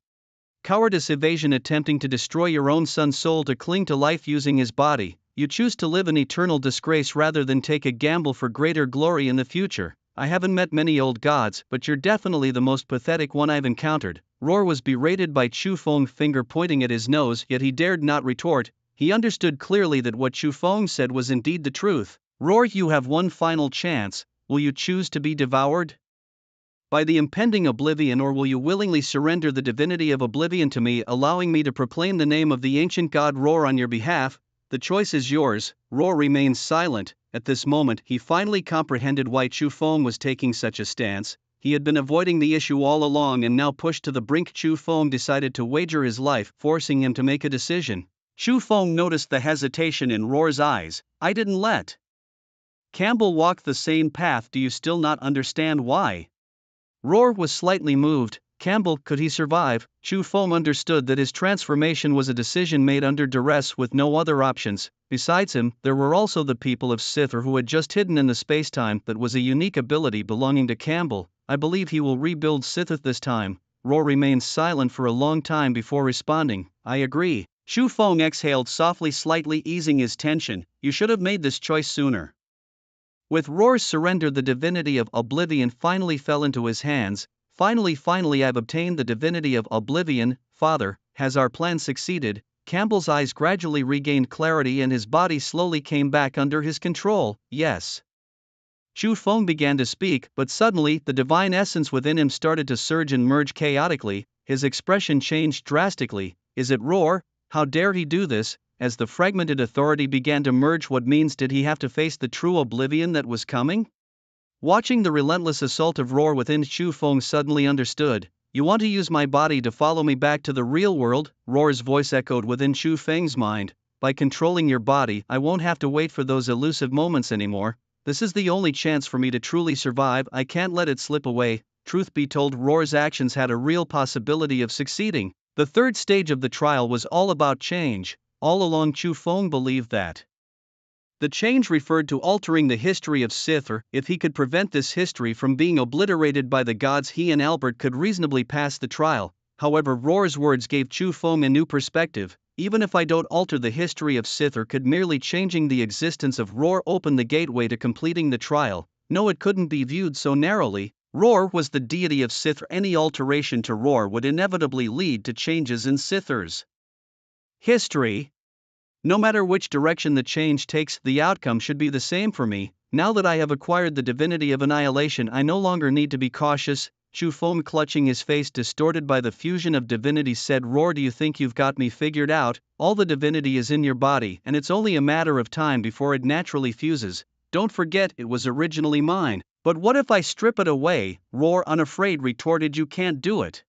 Cowardice, evasion, attempting to destroy your own son's soul to cling to life using his body. You choose to live in eternal disgrace rather than take a gamble for greater glory in the future. I haven't met many old gods, but you're definitely the most pathetic one I've encountered." Roar was berated by Chu Feng, finger pointing at his nose, yet he dared not retort. He understood clearly that what Chu Feng said was indeed the truth. "Roar, you have one final chance. Will you choose to be devoured by the impending oblivion, or will you willingly surrender the divinity of oblivion to me, allowing me to proclaim the name of the ancient god Roar on your behalf?" The choice is yours. Roar remained silent. At this moment he finally comprehended why Chu Feng was taking such a stance. He had been avoiding the issue all along and now pushed to the brink. Chu Feng decided to wager his life, forcing him to make a decision. Chu Feng noticed the hesitation in Roar's eyes. I didn't let Campbell walk the same path. Do you still not understand why? Roar was slightly moved. Campbell, could he survive? Chu Feng understood that his transformation was a decision made under duress with no other options. Besides him, there were also the people of Sithor who had just hidden in the spacetime. That was a unique ability belonging to Campbell. I believe he will rebuild Sithor this time. Roar remained silent for a long time before responding. I agree. Chu Feng exhaled softly, slightly easing his tension. You should have made this choice sooner. With Roar's surrender, the divinity of Oblivion finally fell into his hands. Finally I've obtained the divinity of Oblivion. Father, has our plan succeeded? Campbell's eyes gradually regained clarity and his body slowly came back under his control. Yes. Chu Feng began to speak, but suddenly the divine essence within him started to surge and merge chaotically. His expression changed drastically. Is it Roar? How dare he do this? As the fragmented authority began to merge, what means did he have to face the true oblivion that was coming? Watching the relentless assault of Roar within, Chu Feng suddenly understood. You want to use my body to follow me back to the real world? Roar's voice echoed within Chu Feng's mind. By controlling your body, I won't have to wait for those elusive moments anymore. This is the only chance for me to truly survive. I can't let it slip away. Truth be told, Roar's actions had a real possibility of succeeding. The third stage of the trial was all about change. All along Chu Feng believed that the change referred to altering the history of Sithor. If he could prevent this history from being obliterated by the gods, he and Albert could reasonably pass the trial. However, Roar's words gave Chu Feng a new perspective. Even if I don't alter the history of Sithor, could merely changing the existence of Roar open the gateway to completing the trial? No, it couldn't be viewed so narrowly. Roar was the deity of Sithor. Any alteration to Roar would inevitably lead to changes in Sithor's history. No matter which direction the change takes, the outcome should be the same for me. Now that I have acquired the divinity of annihilation, I no longer need to be cautious. Chu Feng, clutching his face distorted by the fusion of divinity, said, Roar, do you think you've got me figured out? All the divinity is in your body, and it's only a matter of time before it naturally fuses. Don't forget, it was originally mine. But what if I strip it away? Roar, unafraid, retorted. You can't do it.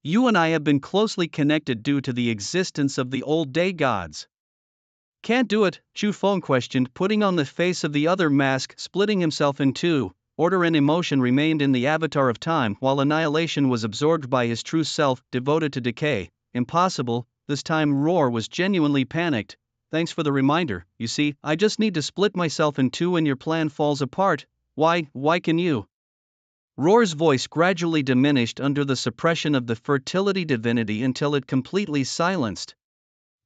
You and I have been closely connected due to the existence of the old day gods. Can't do it? Chu Feng questioned, putting on the face of the other mask, splitting himself in two. Order and emotion remained in the avatar of time, while annihilation was absorbed by his true self, devoted to decay. Impossible. This time Roar was genuinely panicked. Thanks for the reminder. You see, I just need to split myself in two and your plan falls apart. Why can you? Roar's voice gradually diminished under the suppression of the fertility divinity until it completely silenced.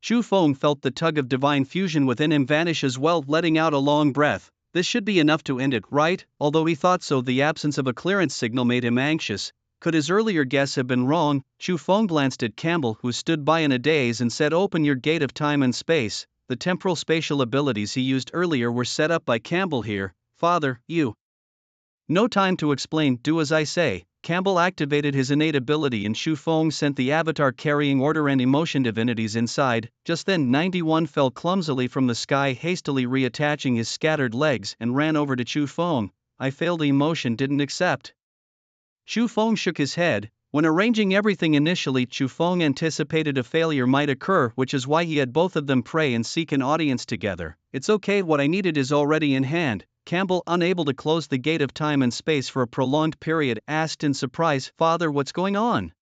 Chu Feng felt the tug of divine fusion within him vanish as well, letting out a long breath. This should be enough to end it, right? Although he thought so, the absence of a clearance signal made him anxious. Could his earlier guess have been wrong? Chu Feng glanced at Campbell, who stood by in a daze, and said, Open your gate of time and space. The temporal spatial abilities he used earlier were set up by Campbell here. Father, you. No time to explain, do as I say. Campbell activated his innate ability and Chu Feng sent the avatar carrying order and emotion divinities inside. Just then 91 fell clumsily from the sky, hastily reattaching his scattered legs, and ran over to Chu Feng. I failed, the emotion didn't accept. Chu Feng shook his head. When arranging everything initially, Chu Feng anticipated a failure might occur, which is why he had both of them pray and seek an audience together. It's okay, what I needed is already in hand. Campbell, unable to close the gate of time and space for a prolonged period, asked in surprise, Father, what's going on?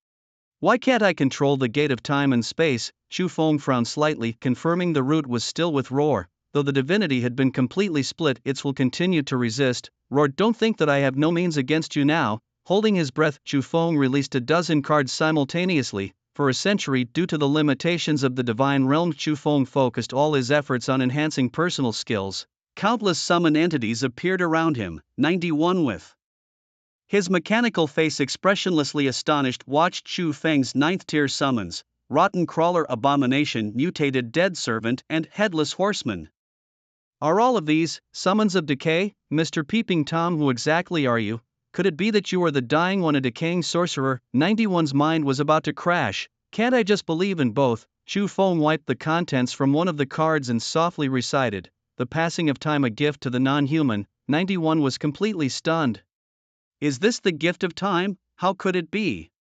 Why can't I control the gate of time and space? Chu Feng frowned slightly, confirming the root was still with Roar. Though the divinity had been completely split, it will continue to resist. Roar, don't think that I have no means against you now. Holding his breath, Chu Feng released a dozen cards simultaneously. For a century, due to the limitations of the divine realm, Chu Feng focused all his efforts on enhancing personal skills. Countless summoned entities appeared around him. 91 with his mechanical face expressionlessly astonished watched Chu Feng's 9th-tier summons: Rotten Crawler, Abomination, Mutated Dead Servant, and Headless Horseman. Are all of these summons of decay? Mr. Peeping Tom, who exactly are you? Could it be that you are the dying one, a decaying sorcerer? 91's mind was about to crash. Can't I just believe in both? Chu Feng wiped the contents from one of the cards and softly recited, "The passing of time, a gift to the non-human." 91 was completely stunned. Is this the gift of time? How could it be?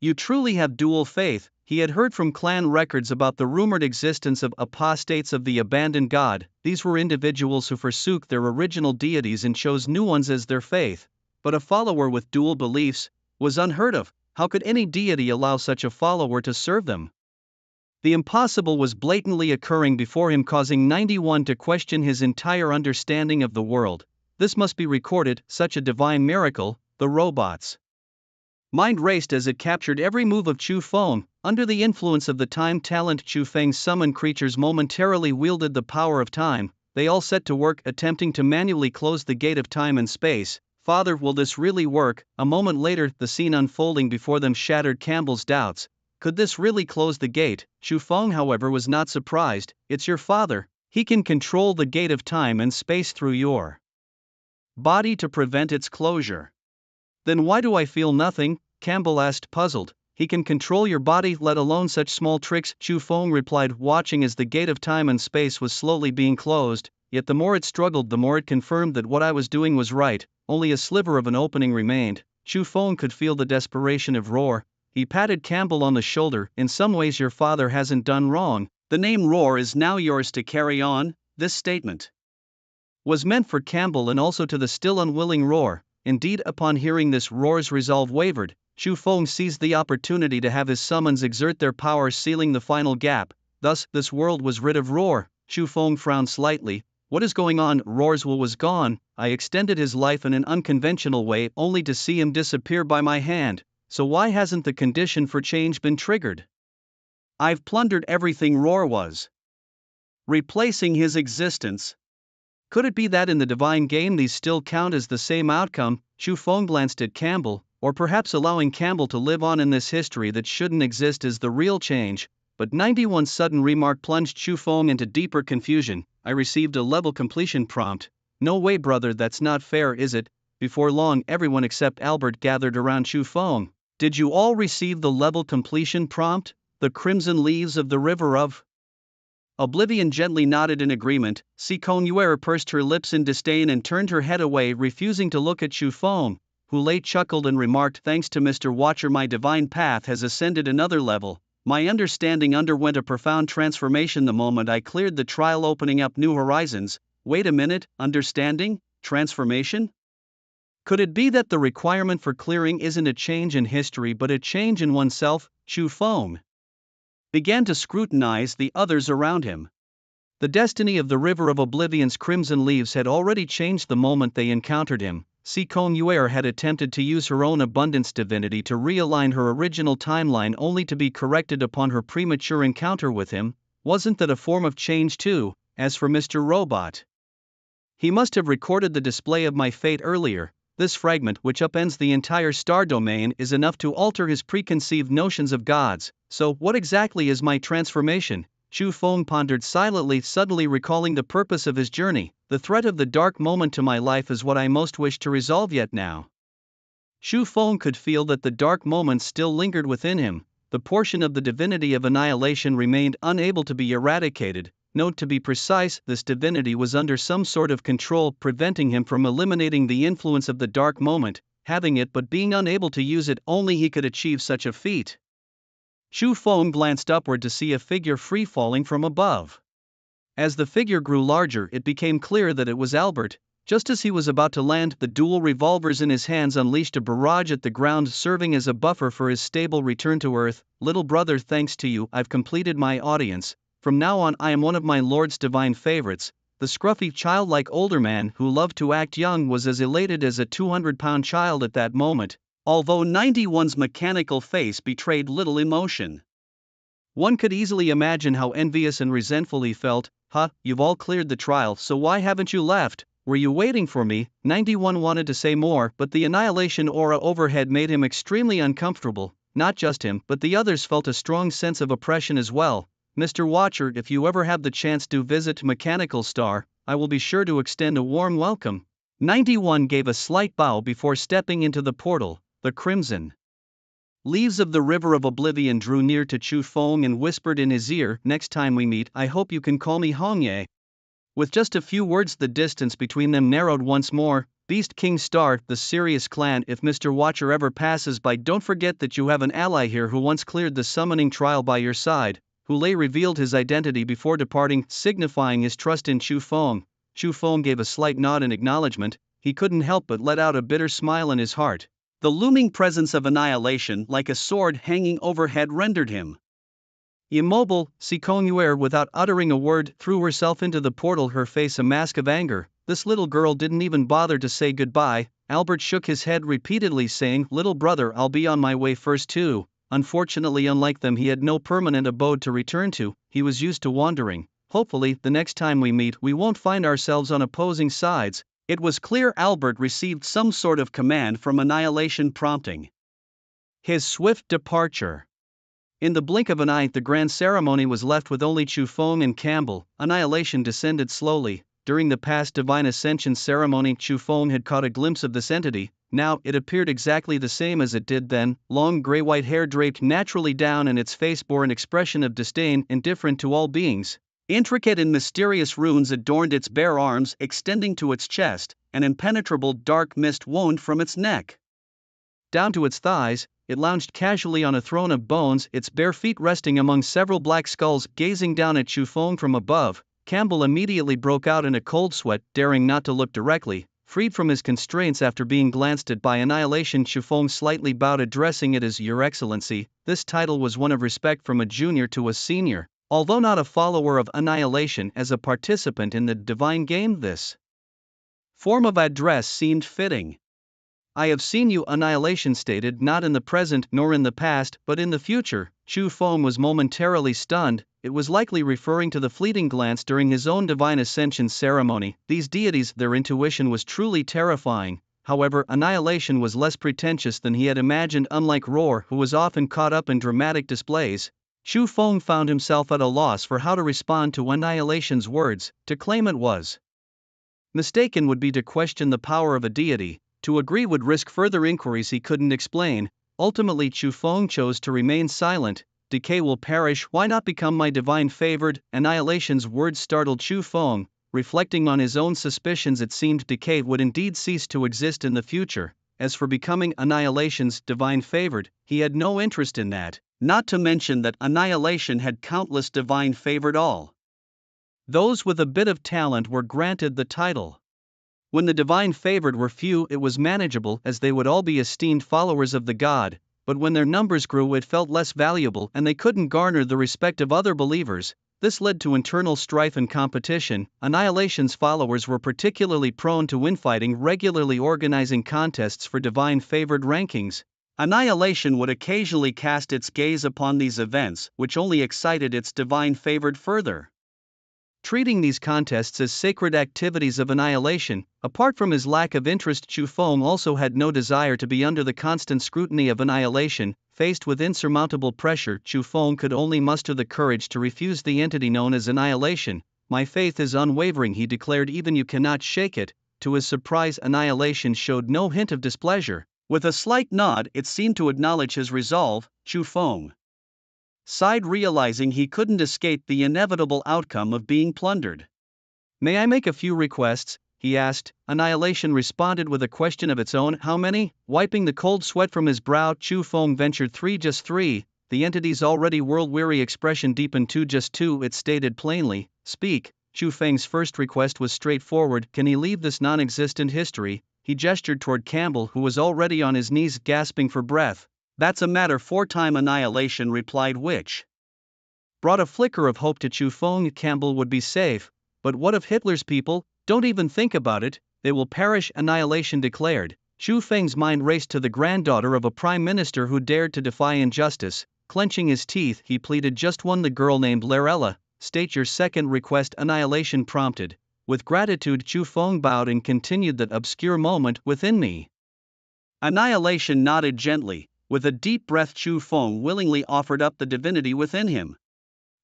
You truly have dual faith. He had heard from clan records about the rumored existence of apostates of the abandoned god. These were individuals who forsook their original deities and chose new ones as their faith. But a follower with dual beliefs was unheard of. How could any deity allow such a follower to serve them? The impossible was blatantly occurring before him, causing 91 to question his entire understanding of the world. This must be recorded, such a divine miracle. The robot's mind raced as it captured every move of Chu Feng. Under the influence of the time talent, Chu Feng's summoned creatures momentarily wielded the power of time. They all set to work, attempting to manually close the gate of time and space. Father, will this really work? A moment later, the scene unfolding before them shattered Campbell's doubts. Could this really close the gate? Chu Feng, however, was not surprised. It's your father. He can control the gate of time and space through your body to prevent its closure. Then why do I feel nothing? Campbell asked, puzzled. He can control your body, let alone such small tricks, Chu Feng replied, watching as the gate of time and space was slowly being closed. Yet the more it struggled, the more it confirmed that what I was doing was right. Only a sliver of an opening remained. Chu Feng could feel the desperation of Roar. He patted Campbell on the shoulder. In some ways your father hasn't done wrong. The name Roar is now yours to carry on. This statement was meant for Campbell and also to the still unwilling Roar. Indeed, upon hearing this, Roar's resolve wavered. Chu Feng seized the opportunity to have his summons exert their power, sealing the final gap. Thus, this world was rid of Roar. Chu Feng frowned slightly. What is going on? Roar's will was gone. I extended his life in an unconventional way only to see him disappear by my hand. So why hasn't the condition for change been triggered? I've plundered everything Roar was, replacing his existence. Could it be that in the divine game these still count as the same outcome? Chu Feng glanced at Campbell. Or perhaps allowing Campbell to live on in this history that shouldn't exist is the real change. But 91's sudden remark plunged Chu Feng into deeper confusion. I received a level completion prompt. No way, brother, that's not fair, is it? Before long, everyone except Albert gathered around Chu Feng. Did you all receive the level completion prompt? The crimson leaves of the river of Oblivion gently nodded in agreement. Sikon Yuer pursed her lips in disdain and turned her head away, refusing to look at Chu Feng, who lay chuckled and remarked, thanks to Mr. Watcher, my divine path has ascended another level. My understanding underwent a profound transformation the moment I cleared the trial, opening up new horizons. Wait a minute, understanding? Transformation? Could it be that the requirement for clearing isn't a change in history but a change in oneself? Chu Feng began to scrutinize the others around him. The destiny of the River of Oblivion's crimson leaves had already changed the moment they encountered him. Sikon Yuer had attempted to use her own abundance divinity to realign her original timeline only to be corrected upon her premature encounter with him. Wasn't that a form of change too? As for Mr. Robot, he must have recorded the display of my fate earlier. This fragment, which upends the entire star domain, is enough to alter his preconceived notions of gods. So, what exactly is my transformation? Chu Feng pondered silently, suddenly recalling the purpose of his journey. The threat of the dark moment to my life is what I most wish to resolve, yet now Chu Feng could feel that the dark moments still lingered within him. The portion of the divinity of annihilation remained unable to be eradicated. Note, to be precise, this divinity was under some sort of control, preventing him from eliminating the influence of the dark moment. Having it but being unable to use it, only he could achieve such a feat. Chu Feng glanced upward to see a figure free-falling from above. As the figure grew larger, it became clear that it was Albert. Just as he was about to land, the dual revolvers in his hands unleashed a barrage at the ground, serving as a buffer for his stable return to Earth. Little brother, thanks to you, I've completed my audience. From now on, I am one of my Lord's divine favorites. The scruffy, childlike older man, who loved to act young, was as elated as a 200-pound child at that moment, although 91's mechanical face betrayed little emotion. One could easily imagine how envious and resentful he felt. You've all cleared the trial, so why haven't you left? Were you waiting for me? 91 wanted to say more, but the annihilation aura overhead made him extremely uncomfortable. Not just him, but the others felt a strong sense of oppression as well. Mr. Watcher, if you ever have the chance to visit Mechanical Star, I will be sure to extend a warm welcome. 91 gave a slight bow before stepping into the portal. The crimson Leaves of the River of Oblivion drew near to Chu Feng and whispered in his ear, "Next time we meet, I hope you can call me Hongye." With just a few words, the distance between them narrowed once more. Beast King Star, the Sirius clan, if Mr. Watcher ever passes by, don't forget that you have an ally here who once cleared the summoning trial by your side. Hulei revealed his identity before departing, signifying his trust in Chu Feng. Chu Feng gave a slight nod in acknowledgement. He couldn't help but let out a bitter smile in his heart. The looming presence of annihilation, like a sword hanging overhead, rendered him immobile. Sikongyuer, without uttering a word, threw herself into the portal, her face a mask of anger. This little girl didn't even bother to say goodbye. Albert shook his head repeatedly, saying, "Little brother, I'll be on my way first too." Unfortunately, unlike them, he had no permanent abode to return to. He was used to wandering. "Hopefully, the next time we meet, we won't find ourselves on opposing sides." It was clear Albert received some sort of command from Annihilation, prompting his swift departure. In the blink of an eye, the grand ceremony was left with only Chu Feng and Campbell. Annihilation descended slowly. During the past Divine Ascension ceremony, Chu Feng had caught a glimpse of this entity. Now, it appeared exactly the same as it did then. Long gray-white hair draped naturally down, and its face bore an expression of disdain, indifferent to all beings. Intricate and mysterious runes adorned its bare arms, extending to its chest. An impenetrable dark mist wound from its neck down to its thighs. It lounged casually on a throne of bones, its bare feet resting among several black skulls. Gazing down at Chu Feng from above, Campbell immediately broke out in a cold sweat, daring not to look directly. Freed from his constraints after being glanced at by Annihilation, Chu Feng slightly bowed, addressing it as Your Excellency. This title was one of respect from a junior to a senior. Although not a follower of Annihilation, as a participant in the divine game, this form of address seemed fitting. "I have seen you," Annihilation stated, "not in the present nor in the past, but in the future." Chu Feng was momentarily stunned. It was likely referring to the fleeting glance during his own Divine Ascension ceremony. These deities, their intuition was truly terrifying. However, Annihilation was less pretentious than he had imagined. Unlike Roar, who was often caught up in dramatic displays, Chu Feng found himself at a loss for how to respond to Annihilation's words. To claim it was mistaken would be to question the power of a deity. To agree would risk further inquiries he couldn't explain. Ultimately, Chu Feng chose to remain silent. "Decay will perish, why not become my divine favored?" Annihilation's words startled Chu Feng. Reflecting on his own suspicions, it seemed decay would indeed cease to exist in the future. As for becoming Annihilation's divine favored, he had no interest in that. Not to mention that Annihilation had countless divine favored. All those with a bit of talent were granted the title. When the divine favored were few, it was manageable, as they would all be esteemed followers of the god. But when their numbers grew, it felt less valuable, and they couldn't garner the respect of other believers. This led to internal strife and competition. Annihilation's followers were particularly prone to infighting, regularly organizing contests for divine favored rankings. Annihilation would occasionally cast its gaze upon these events, which only excited its divine favored further. Treating these contests as sacred activities of Annihilation, apart from his lack of interest, Chu Feng also had no desire to be under the constant scrutiny of Annihilation. Faced with insurmountable pressure, Chu Feng could only muster the courage to refuse the entity known as Annihilation. "My faith is unwavering," he declared, "even you cannot shake it." To his surprise, Annihilation showed no hint of displeasure. With a slight nod, it seemed to acknowledge his resolve. Chu Feng sighed, realizing he couldn't escape the inevitable outcome of being plundered. "May I make a few requests?" he asked. Annihilation responded with a question of its own. "How many?" Wiping the cold sweat from his brow, Chu Feng ventured, "3, just 3. The entity's already world-weary expression deepened to "just 2, it stated plainly. "Speak." Chu Feng's first request was straightforward. "Can he leave this non-existent history?" He gestured toward Campbell, who was already on his knees gasping for breath. "That's a matter for time," Annihilation replied, which brought a flicker of hope to Chu Feng. Campbell would be safe, but what of Hitler's people? "Don't even think about it, they will perish," Annihilation declared. Chu Feng's mind raced to the granddaughter of a prime minister who dared to defy injustice. Clenching his teeth, he pleaded, "Just one, the girl named Larella." "State your second request," Annihilation prompted. With gratitude, Chu Feng bowed and continued, "That obscure moment within me." Annihilation nodded gently. With a deep breath, Chu Feng willingly offered up the divinity within him.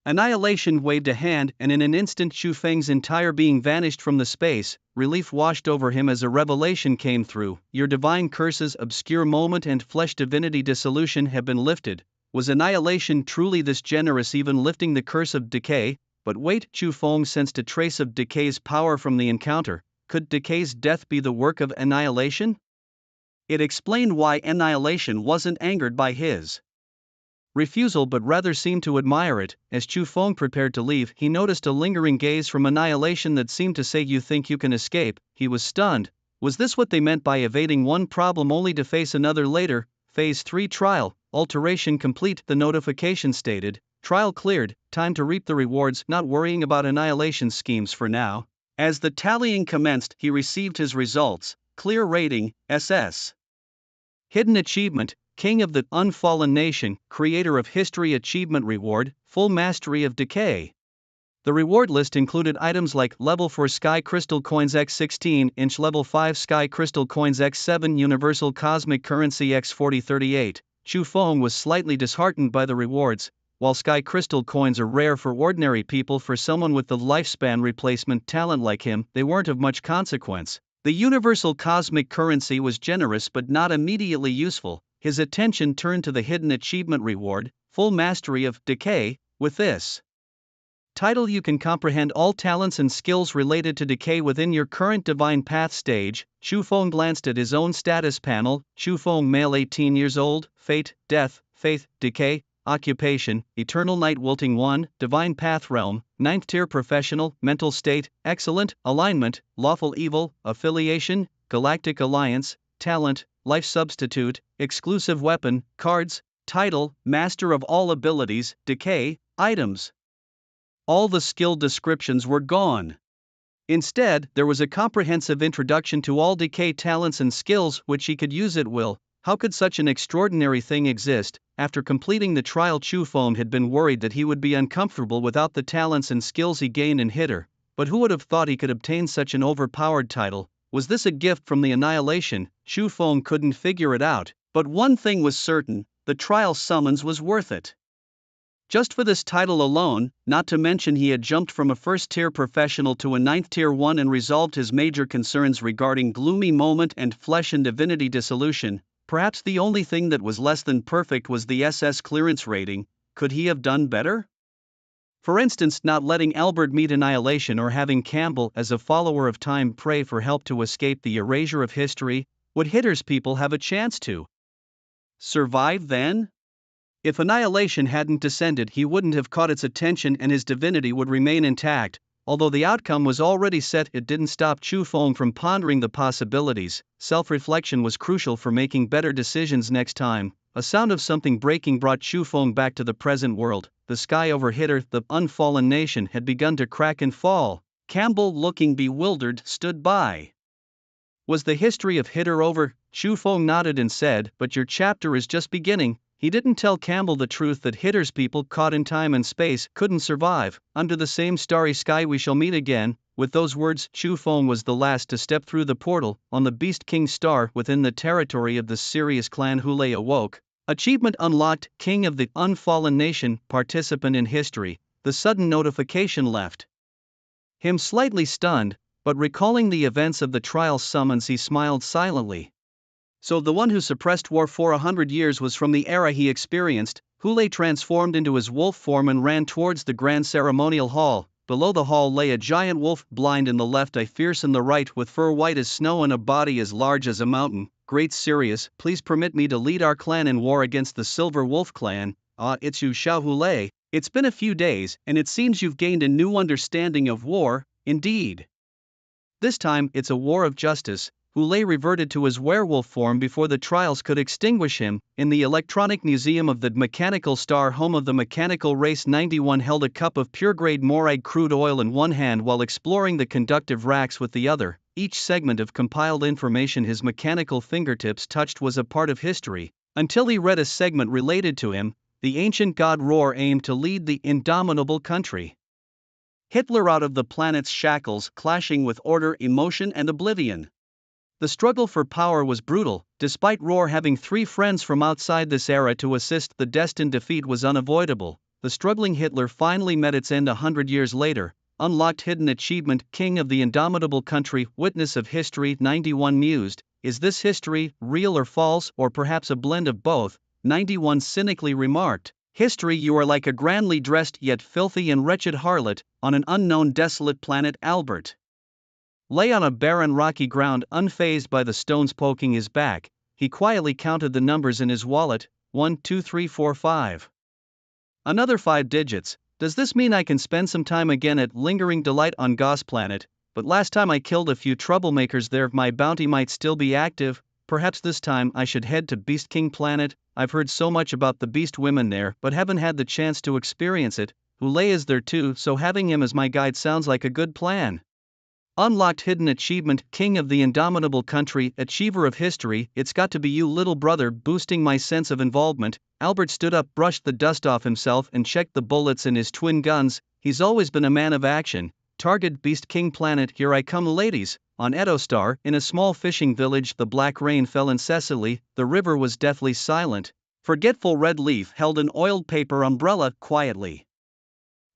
Annihilation waved a hand, and in an instant Xu Feng's entire being vanished from the space. Relief washed over him as a revelation came through. Your divine curses, obscure moment, and flesh divinity dissolution have been lifted. Was annihilation truly this generous, even lifting the curse of decay? But wait, Xu Feng sensed a trace of decay's power from the encounter. Could decay's death be the work of annihilation? It explained why annihilation wasn't angered by his refusal but rather seemed to admire it. As Xu Feng prepared to leave, he noticed a lingering gaze from annihilation that seemed to say, "You think you can escape?" He was stunned. Was this what they meant by evading one problem only to face another later? Phase 3 trial, alteration complete, the notification stated. Trial cleared, time to reap the rewards, not worrying about annihilation schemes for now. As the tallying commenced, he received his results. Clear rating, SS. Hidden achievement, King of the Unfallen Nation, Creator of History Achievement Reward, Full Mastery of Decay. The reward list included items like Level 4 Sky Crystal Coins x 16-inch, Level 5 Sky Crystal Coins x 7, Universal Cosmic Currency x 4038. Xu Feng was slightly disheartened by the rewards. While Sky Crystal Coins are rare for ordinary people, for someone with the lifespan replacement talent like him, they weren't of much consequence. The Universal Cosmic Currency was generous but not immediately useful. His attention turned to the hidden achievement reward, Full Mastery of Decay. With this title, you can comprehend all talents and skills related to decay within your current divine path stage. Xu Feng glanced at his own status panel. Xu Feng, male, 18 years old, fate, death, faith, decay, occupation, eternal night, wilting 1, divine path realm, 9th tier professional, mental state, excellent, alignment, lawful evil, affiliation, galactic alliance, talent, life substitute, exclusive weapon, cards, title, master of all abilities, decay, items. All the skill descriptions were gone. Instead, there was a comprehensive introduction to all decay talents and skills which he could use at will. How could such an extraordinary thing exist? After completing the trial, Xu Feng had been worried that he would be uncomfortable without the talents and skills he gained in Hitter. But who would have thought he could obtain such an overpowered title? Was this a gift from the annihilation? Xu Feng couldn't figure it out. But one thing was certain, the trial summons was worth it. Just for this title alone, not to mention he had jumped from a first-tier professional to a 9th-tier one and resolved his major concerns regarding gloomy moment and flesh and divinity dissolution. Perhaps the only thing that was less than perfect was the SS clearance rating. Could he have done better? For instance, not letting Albert meet annihilation, or having Campbell, as a follower of time, pray for help to escape the erasure of history. Would Hitter's people have a chance to survive then? If annihilation hadn't descended, he wouldn't have caught its attention and his divinity would remain intact. Although the outcome was already set, it didn't stop Xu Feng from pondering the possibilities. Self-reflection was crucial for making better decisions next time. A sound of something breaking brought Xu Feng back to the present world. The sky over Hitter, the unfallen nation, had begun to crack and fall. Campbell, looking bewildered, stood by. Was the history of Hitter over? Xu Feng nodded and said, "But your chapter is just beginning." He didn't tell Campbell the truth that Hitter's people, caught in time and space, couldn't survive. Under the same starry sky we shall meet again. With those words, Xu Feng was the last to step through the portal. On the Beast King star within the territory of the Sirius clan, Hulei awoke. Achievement unlocked, King of the Unfallen Nation, participant in history. The sudden notification left him slightly stunned, but recalling the events of the trial summons, he smiled silently. So the one who suppressed war for 100 years was from the era he experienced. Hulei transformed into his wolf form and ran towards the grand ceremonial hall. Below the hall lay a giant wolf, blind in the left eye, fierce in the right, with fur white as snow and a body as large as a mountain. Great Sirius, please permit me to lead our clan in war against the Silver Wolf clan. Ah, it's you, Xiao Hulei. It's been a few days, and it seems you've gained a new understanding of war. Indeed. This time, it's a war of justice. Hulei reverted to his werewolf form before the trials could extinguish him. In the Electronic Museum of the Mechanical Star, home of the mechanical race, 91 held a cup of pure-grade Moride crude oil in one hand while exploring the conductive racks with the other. Each segment of compiled information his mechanical fingertips touched was a part of history. Until he read a segment related to him, the ancient god Roar aimed to lead the indomitable country Hitler out of the planet's shackles, clashing with order, emotion, and oblivion. The struggle for power was brutal. Despite Roar having 3 friends from outside this era to assist, the destined defeat was unavoidable. the struggling Hitler finally met its end 100 years later. Unlocked hidden achievement, King of the Indomitable Country, Witness of History. 91 mused, is this history, real or false, or perhaps a blend of both? 91 cynically remarked, history, you are like a grandly dressed yet filthy and wretched harlot, on an unknown desolate planet. Albert lay on a barren rocky ground, unfazed by the stones poking his back. He quietly counted the numbers in his wallet, 1 2 3 4 5. Another 5 digits. Does this mean I can spend some time again at Lingering Delight on Gauss Planet? But last time I killed a few troublemakers there, my bounty might still be active. Perhaps this time I should head to Beast King Planet. I've heard so much about the beast women there, but haven't had the chance to experience it. Ulay is there too, so having him as my guide sounds like a good plan. Unlocked hidden achievement, King of the Indomitable Country, Achiever of History. It's got to be you, little brother, boosting my sense of involvement. Albert stood up, brushed the dust off himself, and checked the bullets in his twin guns. He's always been a man of action. Target Beast King Planet, here I come, ladies. On Edostar, in a small fishing village, the black rain fell incessantly. The river was deathly silent. Forgetful Red Leaf held an oiled paper umbrella, quietly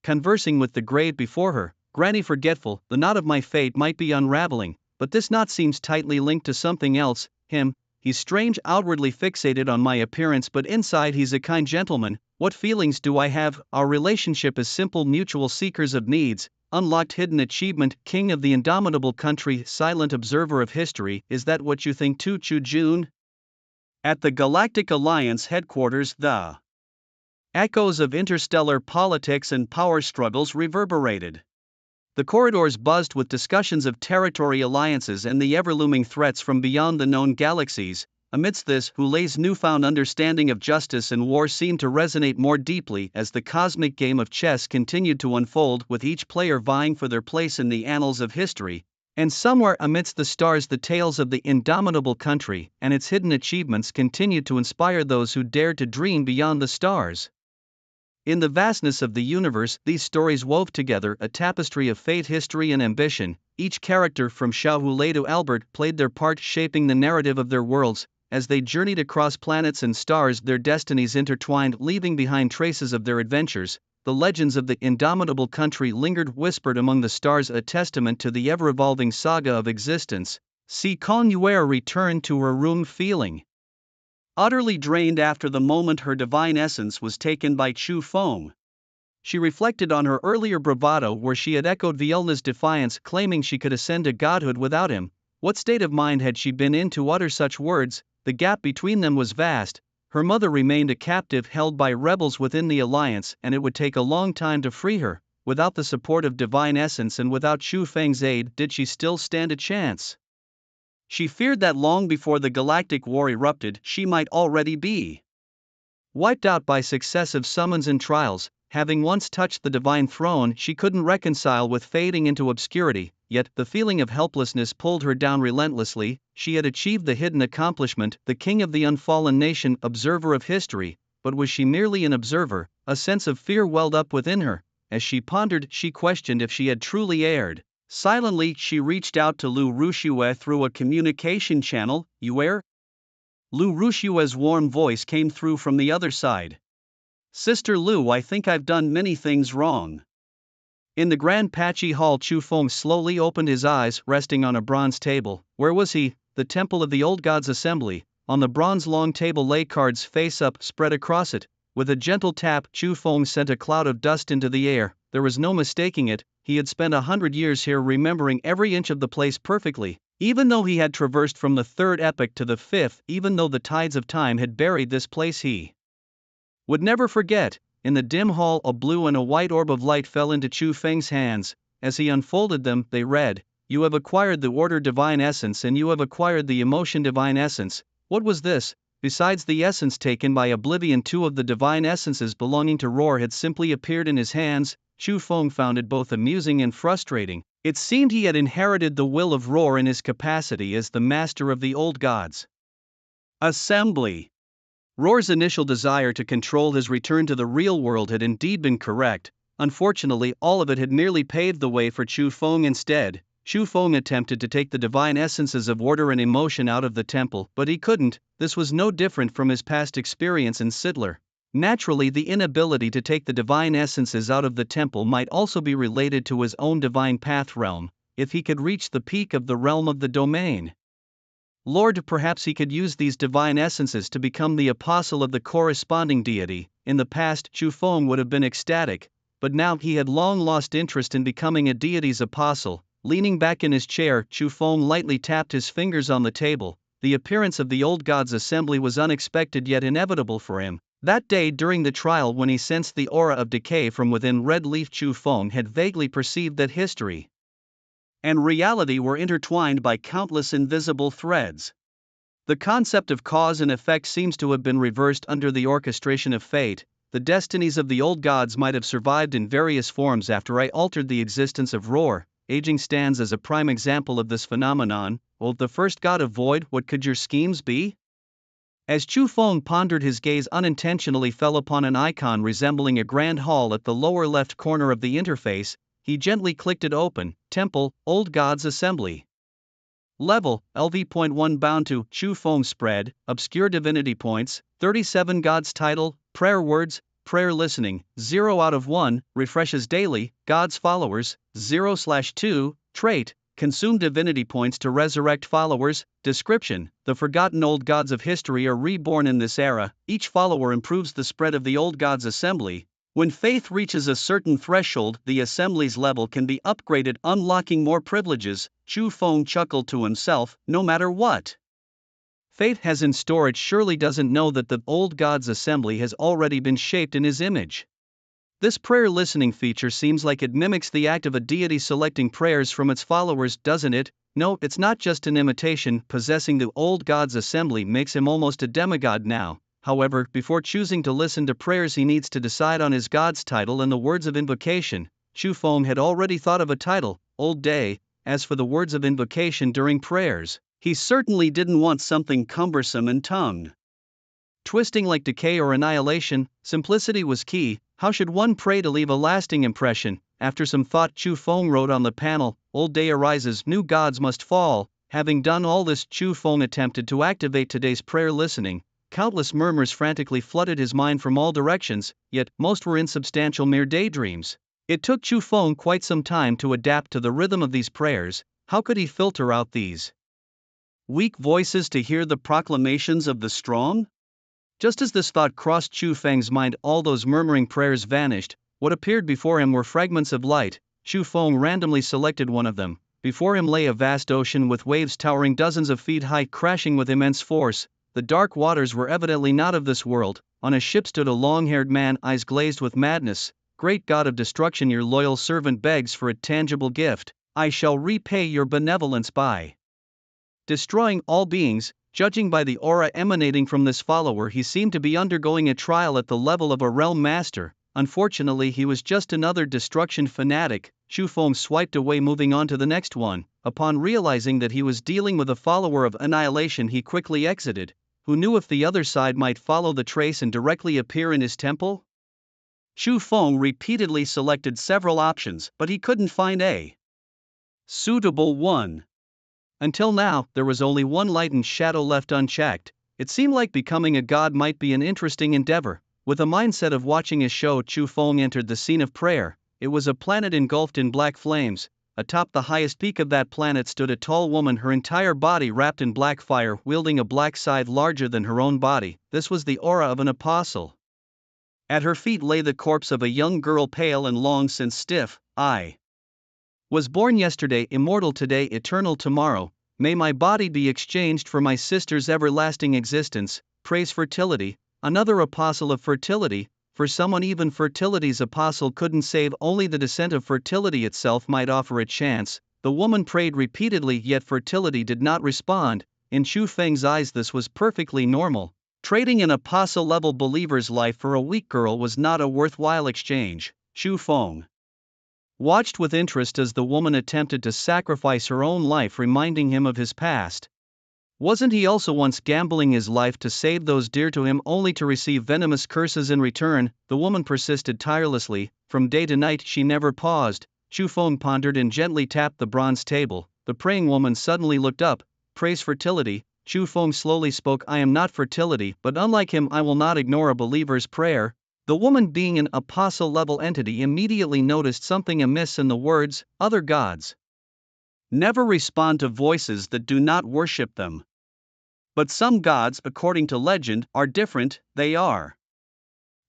conversing with the grave before her. Granny Forgetful, the knot of my fate might be unraveling, but this knot seems tightly linked to something else. Him, he's strange, outwardly fixated on my appearance, but inside he's a kind gentleman. What feelings do I have? Our relationship is simple, mutual seekers of needs. Unlocked hidden achievement, King of the Indomitable Country, Silent Observer of History. Is that what you think too, Chu Jun? At the Galactic Alliance headquarters, the echoes of interstellar politics and power struggles reverberated. The corridors buzzed with discussions of territory alliances and the ever-looming threats from beyond the known galaxies. Amidst this, Ulay's newfound understanding of justice and war seemed to resonate more deeply as the cosmic game of chess continued to unfold, with each player vying for their place in the annals of history. And somewhere amidst the stars, the tales of the Indomitable Country and its hidden achievements continued to inspire those who dared to dream beyond the stars. In the vastness of the universe, these stories wove together a tapestry of fate, history, and ambition. Each character, from Xiao Hulei to Albert, played their part, shaping the narrative of their worlds. As they journeyed across planets and stars, their destinies intertwined, leaving behind traces of their adventures. The legends of the Indomitable Country lingered, whispered among the stars, a testament to the ever-evolving saga of existence. Si Connuer returned to her room feeling utterly drained after the moment her divine essence was taken by Chu Feng. She reflected on her earlier bravado, where she had echoed Vielna's defiance, claiming she could ascend to godhood without him. What state of mind had she been in to utter such words? The gap between them was vast. Her mother remained a captive, held by rebels within the alliance, and it would take a long time to free her. Without the support of divine essence and without Chu Feng's aid, did she still stand a chance? She feared that long before the galactic war erupted, she might already be wiped out by successive summons and trials. Having once touched the divine throne, she couldn't reconcile with fading into obscurity, yet the feeling of helplessness pulled her down relentlessly. She had achieved the hidden accomplishment, the king of the unfallen nation, observer of history, but was she merely an observer? A sense of fear welled up within her. As she pondered, she questioned if she had truly erred. Silently, she reached out to Lu Rushue through a communication channel. "You?" Lu Rushue's warm voice came through from the other side. "Sister Lu, I think I've done many things wrong." In the grand patchy hall, Chu Feng slowly opened his eyes, resting on a bronze table. Where was he? The temple of the old gods' assembly. On the bronze long table lay cards face up, spread across it. With a gentle tap, Chu Feng sent a cloud of dust into the air. There was no mistaking it. He had spent 100 years here, remembering every inch of the place perfectly. Even though he had traversed from the third epoch to the fifth, even though the tides of time had buried this place, he would never forget. In the dim hall, a blue and a white orb of light fell into Chu Feng's hands. As he unfolded them, they read, "You have acquired the order divine essence, and you have acquired the emotion divine essence." What was this? Besides the essence taken by Oblivion, 2 of the divine essences belonging to Roar had simply appeared in his hands. Chu Feng found it both amusing and frustrating. It seemed he had inherited the will of Roar in his capacity as the master of the old gods' assembly. Roar's initial desire to control his return to the real world had indeed been correct. Unfortunately, all of it had merely paved the way for Chu Feng instead. Chu Feng attempted to take the divine essences of order and emotion out of the temple, but he couldn't. This was no different from his past experience in Siddler. Naturally, the inability to take the divine essences out of the temple might also be related to his own divine path realm, if he could reach the peak of the realm of the domain. Lord, perhaps he could use these divine essences to become the apostle of the corresponding deity. In the past, Chu Feng would have been ecstatic, but now he had long lost interest in becoming a deity's apostle. Leaning back in his chair, Chu Feng lightly tapped his fingers on the table. The appearance of the old god's assembly was unexpected yet inevitable for him. That day during the trial, when he sensed the aura of decay from within Red Leaf, Chu Feng had vaguely perceived that history and reality were intertwined by countless invisible threads. The concept of cause and effect seems to have been reversed under the orchestration of fate. The destinies of the old gods might have survived in various forms after I altered the existence of Roar. Aging stands as a prime example of this phenomenon. O the first god of void, what could your schemes be? As Chu Feng pondered, his gaze unintentionally fell upon an icon resembling a grand hall at the lower left corner of the interface. He gently clicked it open. Temple, Old Gods Assembly. Level, LV.1 bound to Chu Feng spread, obscure divinity points, 37 gods title, prayer words, prayer listening, 0 out of 1, refreshes daily, God's followers, 0/2, trait, consume divinity points to resurrect followers. Description: the forgotten old gods of history are reborn in this era. Each follower improves the spread of the old gods assembly. When faith reaches a certain threshold, the assembly's level can be upgraded, unlocking more privileges. Chu Feng chuckled to himself, no matter what faith has in store, it surely doesn't know that the old gods assembly has already been shaped in his image. This prayer listening feature seems like it mimics the act of a deity selecting prayers from its followers, doesn't it? No, it's not just an imitation. Possessing the old gods assembly makes him almost a demigod now. However, before choosing to listen to prayers, he needs to decide on his god's title and the words of invocation. Chu Feng had already thought of a title, Old Day. As for the words of invocation during prayers, he certainly didn't want something cumbersome and tongue twisting like decay or annihilation. Simplicity was key. How should one pray to leave a lasting impression? After some thought, Chu Feng wrote on the panel, Old Day arises, new gods must fall. Having done all this, Chu Feng attempted to activate today's prayer listening. Countless murmurs frantically flooded his mind from all directions, yet most were insubstantial, mere daydreams. It took Chu Feng quite some time to adapt to the rhythm of these prayers. How could he filter out these weak voices to hear the proclamations of the strong? Just as this thought crossed Chu Feng's mind, all those murmuring prayers vanished. What appeared before him were fragments of light. Chu Feng randomly selected one of them. Before him lay a vast ocean with waves towering dozens of feet high, crashing with immense force. The dark waters were evidently not of this world. On a ship stood a long-haired man, eyes glazed with madness. Great God of destruction, your loyal servant begs for a tangible gift. I shall repay your benevolence by destroying all beings. Judging by the aura emanating from this follower, he seemed to be undergoing a trial at the level of a realm master. Unfortunately, he was just another destruction fanatic. Chu Feng swiped away, moving on to the next one. Upon realizing that he was dealing with a follower of annihilation, he quickly exited. Who knew if the other side might follow the trace and directly appear in his temple? Chu Feng repeatedly selected several options, but he couldn't find a suitable one. Until now, there was only one light and shadow left unchecked. It seemed like becoming a god might be an interesting endeavor. With a mindset of watching a show, Chu Feng entered the scene of prayer. It was a planet engulfed in black flames. Atop the highest peak of that planet stood a tall woman, her entire body wrapped in black fire, wielding a black scythe larger than her own body. This was the aura of an apostle. At her feet lay the corpse of a young girl, pale and long since stiff. I was born yesterday, immortal today, eternal tomorrow. May my body be exchanged for my sister's everlasting existence. Praise fertility, another apostle of fertility. For someone, even fertility's apostle couldn't save, only the descent of fertility itself might offer a chance. The woman prayed repeatedly, yet fertility did not respond. In Chu Feng's eyes, this was perfectly normal. Trading an apostle-level believer's life for a weak girl was not a worthwhile exchange. Chu Feng watched with interest as the woman attempted to sacrifice her own life, reminding him of his past. Wasn't he also once gambling his life to save those dear to him, only to receive venomous curses in return? The woman persisted tirelessly. From day to night she never paused. Chu Feng pondered and gently tapped the bronze table. The praying woman suddenly looked up. Praise fertility, Chu Feng slowly spoke. I am not fertility, but unlike him, I will not ignore a believer's prayer. The woman, being an apostle-level entity, immediately noticed something amiss in the words, other gods never respond to voices that do not worship them. But some gods, according to legend, are different. They are.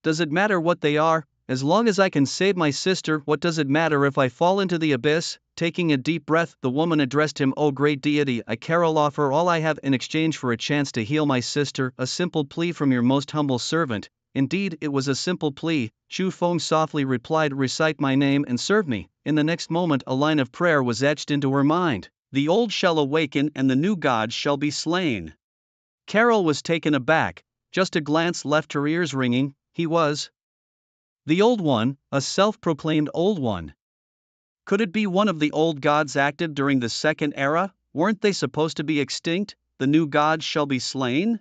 Does it matter what they are? As long as I can save my sister, what does it matter if I fall into the abyss? Taking a deep breath, the woman addressed him. O great deity, I Carol offer all I have in exchange for a chance to heal my sister, a simple plea from your most humble servant. Indeed, it was a simple plea. Chu Feng softly replied, recite my name and serve me. In the next moment, a line of prayer was etched into her mind. The old shall awaken and the new god shall be slain. Carol was taken aback. Just a glance left her ears ringing. He was the old one, a self-proclaimed old one. Could it be one of the old gods active during the Second Era? Weren't they supposed to be extinct? The new god shall be slain?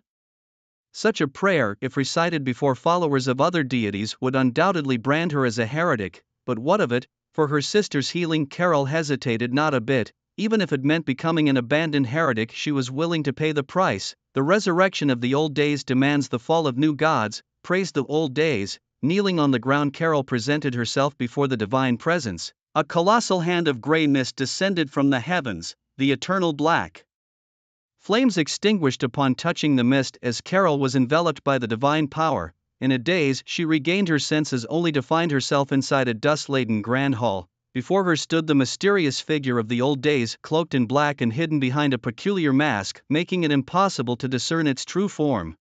Such a prayer, if recited before followers of other deities, would undoubtedly brand her as a heretic, but what of it? For her sister's healing, Carol hesitated not a bit. Even if it meant becoming an abandoned heretic, she was willing to pay the price. The resurrection of the old days demands the fall of new gods. Praise the old days. Kneeling on the ground, Carol presented herself before the divine presence. A colossal hand of gray mist descended from the heavens, the eternal black flames extinguished upon touching the mist as Carol was enveloped by the divine power. In a daze, she regained her senses only to find herself inside a dust-laden grand hall. Before her stood the mysterious figure of the old days, cloaked in black and hidden behind a peculiar mask, making it impossible to discern its true form.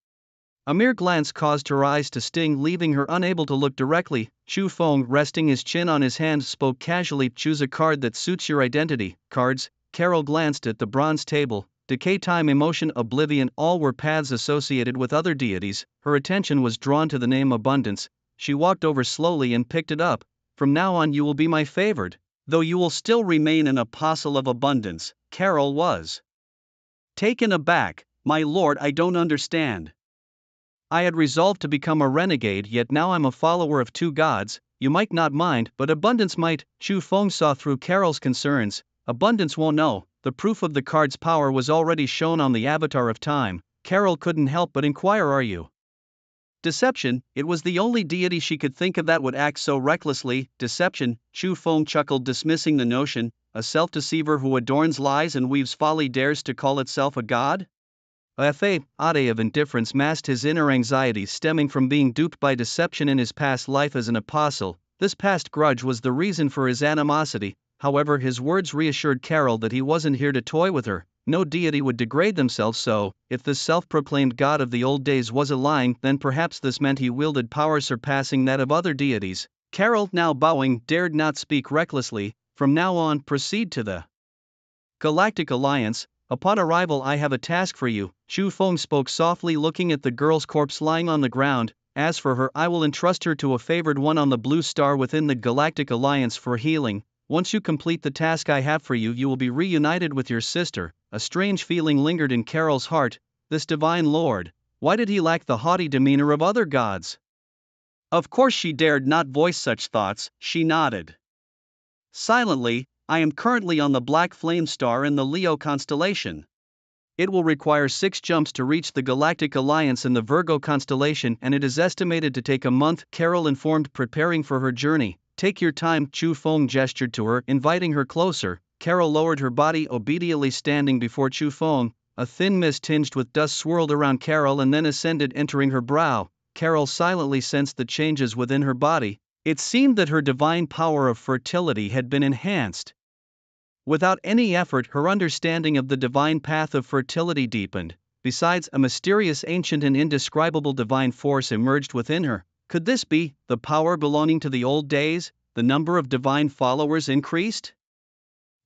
A mere glance caused her eyes to sting, leaving her unable to look directly. Chu Feng, resting his chin on his hand, spoke casually, choose a card that suits your identity. Cards. Carol glanced at the bronze table. Decay, time, emotion, oblivion, all were paths associated with other deities. Her attention was drawn to the name abundance. She walked over slowly and picked it up. From now on you will be my favored. Though you will still remain an apostle of abundance. Carol was taken aback. My lord, I don't understand. I had resolved to become a renegade, yet now I'm a follower of two gods. You might not mind, but abundance might. Chu Feng saw through Carol's concerns. Abundance won't know. The proof of the card's power was already shown on the avatar of time. Carol couldn't help but inquire, are you deception? It was the only deity she could think of that would act so recklessly. Deception, Chu Feng chuckled, dismissing the notion. A self-deceiver who adorns lies and weaves folly dares to call itself a god? A fa ade of indifference masked his inner anxieties stemming from being duped by deception in his past life as an apostle. This past grudge was the reason for his animosity. However, his words reassured Carol that he wasn't here to toy with her. No deity would degrade themselves so. If this self-proclaimed god of the old days was a lying, then perhaps this meant he wielded power surpassing that of other deities. Carol, now bowing, dared not speak recklessly. From now on, proceed to the Galactic Alliance. Upon arrival I have a task for you. Chu Feng spoke softly, looking at the girl's corpse lying on the ground. As for her, I will entrust her to a favored one on the blue star within the Galactic Alliance for healing. Once you complete the task I have for you, you will be reunited with your sister. A strange feeling lingered in Carol's heart. This divine lord, why did he lack the haughty demeanor of other gods? Of course she dared not voice such thoughts. She nodded silently. I am currently on the Black Flame Star in the Leo constellation. It will require 6 jumps to reach the Galactic Alliance in the Virgo constellation, and it is estimated to take a month, Carol informed, preparing for her journey. Take your time, Chu Feng gestured to her, inviting her closer. Carol lowered her body, obediently standing before Chu Feng. A thin mist tinged with dust swirled around Carol and then ascended, entering her brow. Carol silently sensed the changes within her body. It seemed that her divine power of fertility had been enhanced. Without any effort, her understanding of the divine path of fertility deepened. Besides, a mysterious, ancient and indescribable divine force emerged within her. Could this be the power belonging to the old days? The number of divine followers increased.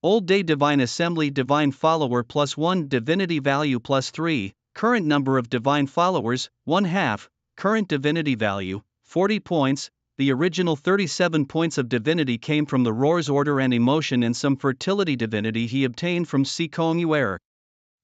Old Day Divine Assembly, divine follower +1, divinity value +3, current number of divine followers 1/2, current divinity value 40 points. The original 37 points of divinity came from the Roar's order and emotion, and some fertility divinity he obtained from Si Kong Yuer.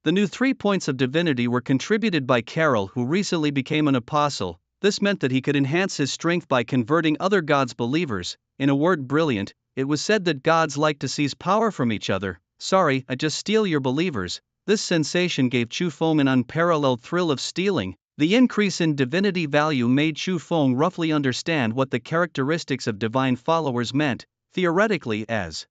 The new 3 points of divinity were contributed by Carol, who recently became an apostle. This meant that he could enhance his strength by converting other gods' believers. In a word, brilliant. It was said that gods like to seize power from each other. Sorry, I just steal your believers. This sensation gave Chu Feng an unparalleled thrill of stealing. The increase in divinity value made Chu Feng roughly understand what the characteristics of divine followers meant. Theoretically, as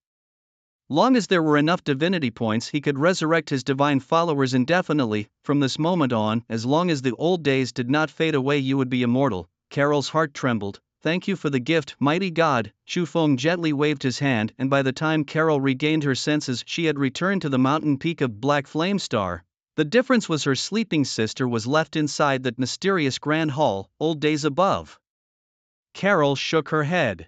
long as there were enough divinity points, he could resurrect his divine followers indefinitely. From this moment on, as long as the old days did not fade away, you would be immortal. Carol's heart trembled. Thank you for the gift, mighty God. Chu Feng gently waved his hand, and by the time Carol regained her senses, she had returned to the mountain peak of Black Flame Star. The difference was her sleeping sister was left inside that mysterious grand hall, old days above. Carol shook her head.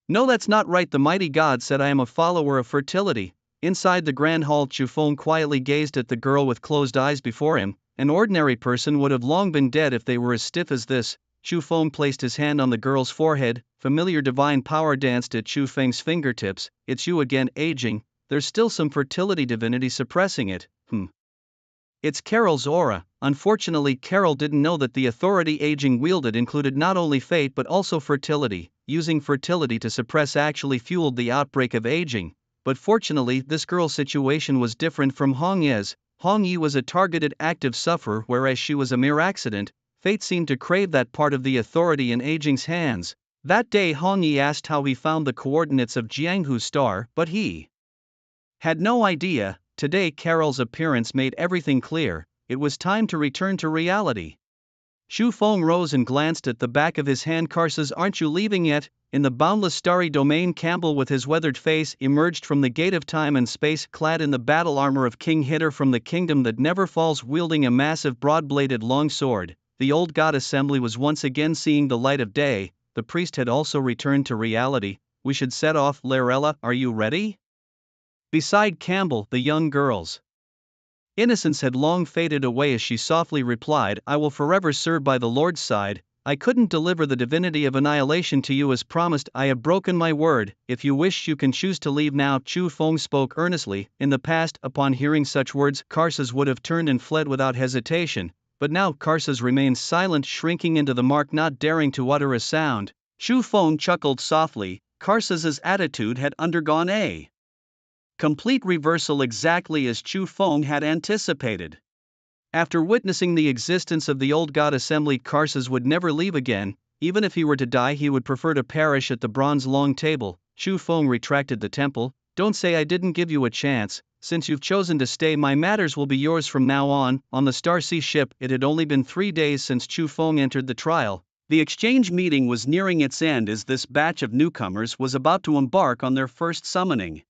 No, that's not right. The mighty God said I am a follower of fertility. Inside the grand hall, Chu Feng quietly gazed at the girl with closed eyes before him. An ordinary person would have long been dead if they were as stiff as this. Chu Feng placed his hand on the girl's forehead. Familiar divine power danced at Chu Feng's fingertips. It's you again, aging. There's still some fertility divinity suppressing it. It's Carol's aura. Unfortunately, Carol didn't know that the authority aging wielded included not only fate but also fertility. Using fertility to suppress actually fueled the outbreak of aging. But fortunately, this girl's situation was different from Hong Ye's. Hong Ye was a targeted active sufferer, whereas she was a mere accident. Fate seemed to crave that part of the authority in aging's hands. That day, Hong Ye asked how he found the coordinates of Jianghu's star, but he had no idea. Today, Carol's appearance made everything clear. It was time to return to reality. Chu Feng rose and glanced at the back of his hand. Karsus, aren't you leaving yet? In the boundless starry domain, Campbell with his weathered face emerged from the gate of time and space, clad in the battle armor of King Hitter from the kingdom that never falls, wielding a massive broad-bladed long sword. The old god assembly was once again seeing the light of day. The priest had also returned to reality. We should set off. Larella, are you ready? Beside Campbell, the young girl's innocence had long faded away as she softly replied, I will forever serve by the Lord's side. I couldn't deliver the divinity of annihilation to you as promised. I have broken my word. If you wish, you can choose to leave now. Chu Feng spoke earnestly. In the past, upon hearing such words, Karsus would have turned and fled without hesitation. But now Karsus remained silent, shrinking into the mark, not daring to utter a sound. Chu Feng chuckled softly. Karsus's attitude had undergone a complete reversal, exactly as Chu Feng had anticipated. After witnessing the existence of the old god assembly, Karsus would never leave again. Even if he were to die, he would prefer to perish at the bronze long table. Chu Feng retracted the temple. Don't say I didn't give you a chance. Since you've chosen to stay, my matters will be yours from now on. On the Star Sea ship, it had only been 3 days since Chu Feng entered the trial. The exchange meeting was nearing its end as this batch of newcomers was about to embark on their first summoning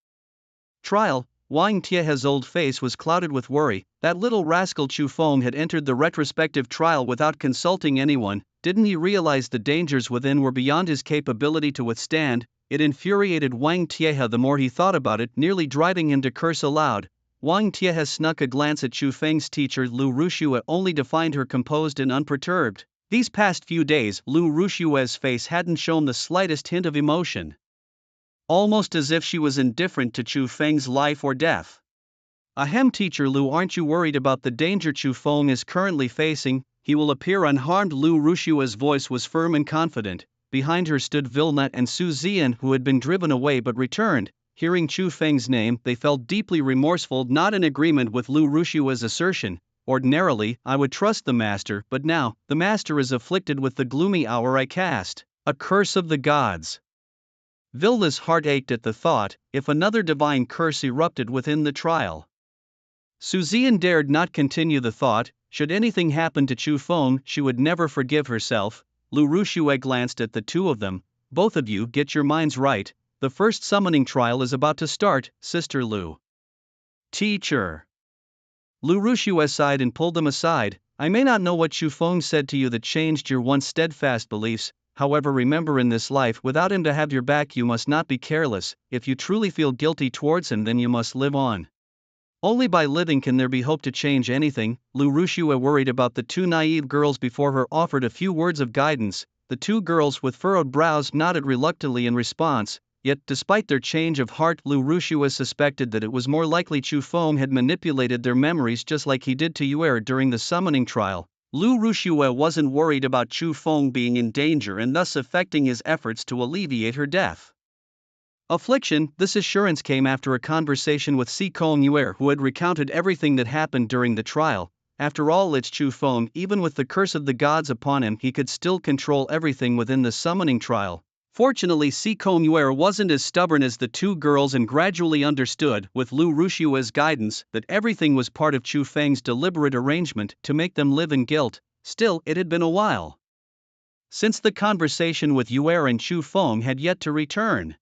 trial. Wang Tiehe's old face was clouded with worry. That little rascal Chu Feng had entered the retrospective trial without consulting anyone. Didn't he realize the dangers within were beyond his capability to withstand? It infuriated Wang Tiehe the more he thought about it, nearly driving him to curse aloud. Wang Tiehe snuck a glance at Chu Feng's teacher Lu Rushue, only to find her composed and unperturbed. These past few days, Lu Rushue's face hadn't shown the slightest hint of emotion. Almost as if she was indifferent to Chu Feng's life or death. Ahem, teacher Lu, aren't you worried about the danger Chu Feng is currently facing? He will appear unharmed. Lu Rushue's voice was firm and confident. Behind her stood Vilna and Su Zian, who had been driven away but returned. Hearing Chu Feng's name, they felt deeply remorseful, not in agreement with Lu Rushue's assertion. Ordinarily, I would trust the master, but now, the master is afflicted with the gloomy hour I cast. A curse of the gods. Vilna's heart ached at the thought, if another divine curse erupted within the trial. Su Zian dared not continue the thought. Should anything happen to Chu Feng, she would never forgive herself. Lu Rushue glanced at the two of them. Both of you get your minds right. The first summoning trial is about to start, Sister Lu. Teacher. Lu Rushue sighed and pulled them aside. I may not know what Chu Feng said to you that changed your once steadfast beliefs. However, remember, in this life, without him to have your back, you must not be careless. If you truly feel guilty towards him, then you must live on. Only by living can there be hope to change anything. Lu Rushue, worried about the two naive girls before her, offered a few words of guidance. The two girls with furrowed brows nodded reluctantly in response. Yet, despite their change of heart, Lu Rushue suspected that it was more likely Chu Feng had manipulated their memories just like he did to Yuer during the summoning trial. Lu Rushue wasn't worried about Chu Feng being in danger and thus affecting his efforts to alleviate her death. Affliction. This assurance came after a conversation with Si Kong Yue, who had recounted everything that happened during the trial. After all, it's Chu Feng, even with the curse of the gods upon him, he could still control everything within the summoning trial. Fortunately, Si Kong Yue wasn't as stubborn as the two girls and gradually understood, with Lu Rushua's guidance, that everything was part of Chu Feng's deliberate arrangement to make them live in guilt. Still, it had been a while since the conversation with Yue, and Chu Feng had yet to return.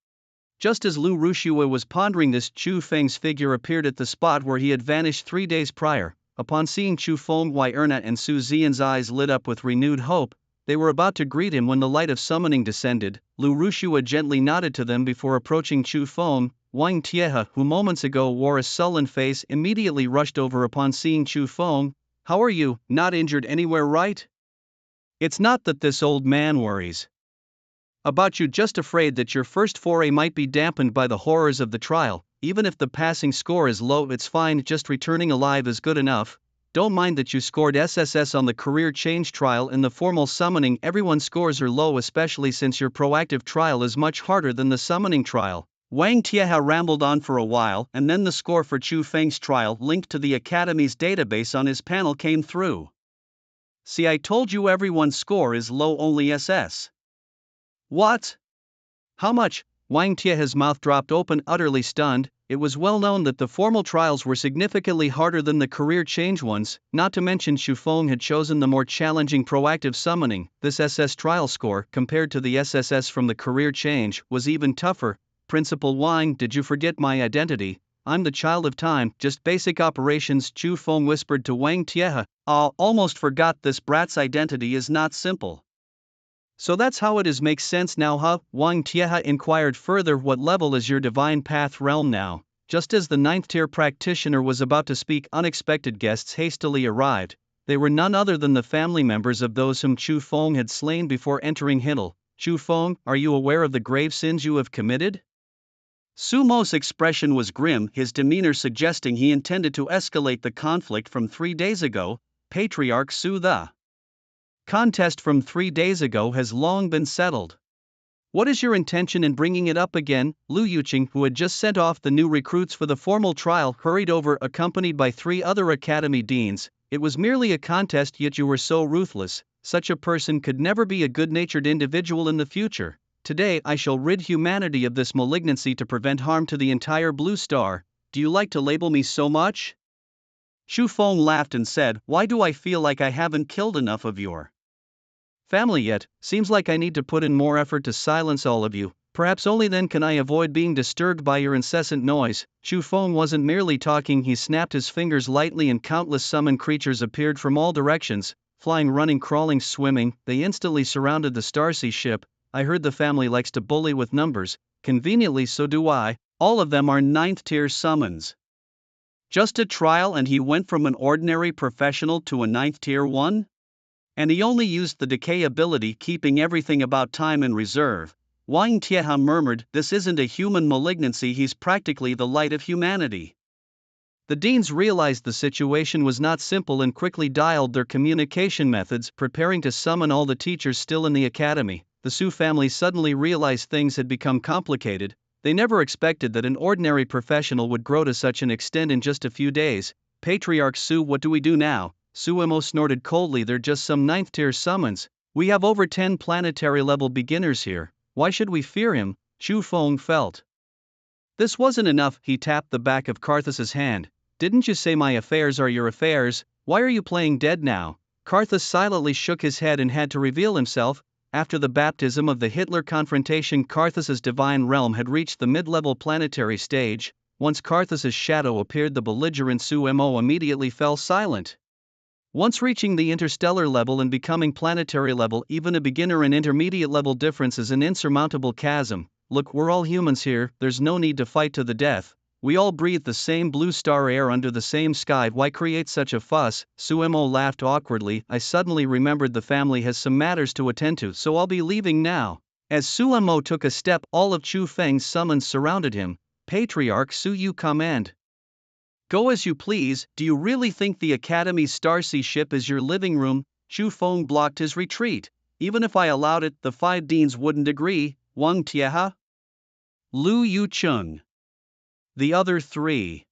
Just as Lu Rushua was pondering this, Chu Feng's figure appeared at the spot where he had vanished 3 days prior. Upon seeing Chu Feng, Erna and Su Xian's eyes lit up with renewed hope. They were about to greet him when the light of summoning descended. Lu Rushua gently nodded to them before approaching Chu Feng. Wang Tiehe, who moments ago wore a sullen face, immediately rushed over upon seeing Chu Feng. "How are you? Not injured anywhere, right? It's not that this old man worries about you, just afraid that your first foray might be dampened by the horrors of the trial. Even if the passing score is low, it's fine, just returning alive is good enough. Don't mind that you scored SSS on the career change trial. In the formal summoning, everyone's scores are low, especially since your proactive trial is much harder than the summoning trial." Wang Tiehe rambled on for a while, and then the score for Chu Feng's trial, linked to the Academy's database on his panel, came through. "See, I told you everyone's score is low, only SS." "What? How much?" Wang Tiehe's mouth dropped open, utterly stunned. It was well known that the formal trials were significantly harder than the career change ones, not to mention Chu Feng had chosen the more challenging proactive summoning. This SS trial score, compared to the SSS from the career change, was even tougher. "Principal Wang, did you forget my identity? I'm the child of time, just basic operations," Chu Feng whispered to Wang Tiehe. Almost forgot, this brat's identity is not simple." "So that's how it is, makes sense now, huh?" Wang Tiehe inquired further. "What level is your divine path realm now?" Just as the 9th tier practitioner was about to speak, unexpected guests hastily arrived. They were none other than the family members of those whom Chu Feng had slain before entering Hiddle. "Chu Feng, are you aware of the grave sins you have committed?" Su Mo's expression was grim, his demeanor suggesting he intended to escalate the conflict from 3 days ago. "Patriarch Su, the contest from 3 days ago has long been settled. What is your intention in bringing it up again?" Lu Yuqing, who had just sent off the new recruits for the formal trial, hurried over, accompanied by 3 other academy deans. "It was merely a contest, yet you were so ruthless. Such a person could never be a good-natured individual in the future. Today I shall rid humanity of this malignancy to prevent harm to the entire Blue Star. Do you like to label me so much?" Chu Feng laughed and said, "Why do I feel like I haven't killed enough of your family yet? Seems like I need to put in more effort to silence all of you. Perhaps only then can I avoid being disturbed by your incessant noise." Chu Feng wasn't merely talking, he snapped his fingers lightly and countless summon creatures appeared from all directions, flying, running, crawling, swimming. They instantly surrounded the Starsea ship. "I heard the family likes to bully with numbers. Conveniently, so do I. All of them are 9th tier summons. Just a trial and he went from an ordinary professional to a 9th tier one? And he only used the decay ability, keeping everything about time in reserve." Wang Tiehe murmured, "This isn't a human malignancy, he's practically the light of humanity." The deans realized the situation was not simple and quickly dialed their communication methods, preparing to summon all the teachers still in the academy. The Su family suddenly realized things had become complicated. They never expected that an ordinary professional would grow to such an extent in just a few days. "Patriarch Su, what do we do now?" Su Mo snorted coldly, "They're just some 9th tier summons. We have over 10 planetary level beginners here. Why should we fear him?" Chu Feng felt this wasn't enough. He tapped the back of Karthus's hand. "Didn't you say my affairs are your affairs? Why are you playing dead now?" Karthus silently shook his head and had to reveal himself. After the baptism of the Hitler confrontation, Karthus's divine realm had reached the mid-level planetary stage. Once Karthus's shadow appeared, the belligerent Su Mo immediately fell silent. Once reaching the interstellar level and becoming planetary level, even a beginner and intermediate level difference is an insurmountable chasm. "Look, we're all humans here, there's no need to fight to the death. We all breathe the same blue star air under the same sky, why create such a fuss?" Su Mo laughed awkwardly. "I suddenly remembered the family has some matters to attend to, so I'll be leaving now." As Su Mo took a step, all of Chu Feng's summons surrounded him. "Patriarch Su, you command. Go as you please. Do you really think the Academy's Starsea ship is your living room?" Chu Feng blocked his retreat. "Even if I allowed it, the 5 deans wouldn't agree." "Wang Tiehe? Lu Yu Chung. The other three.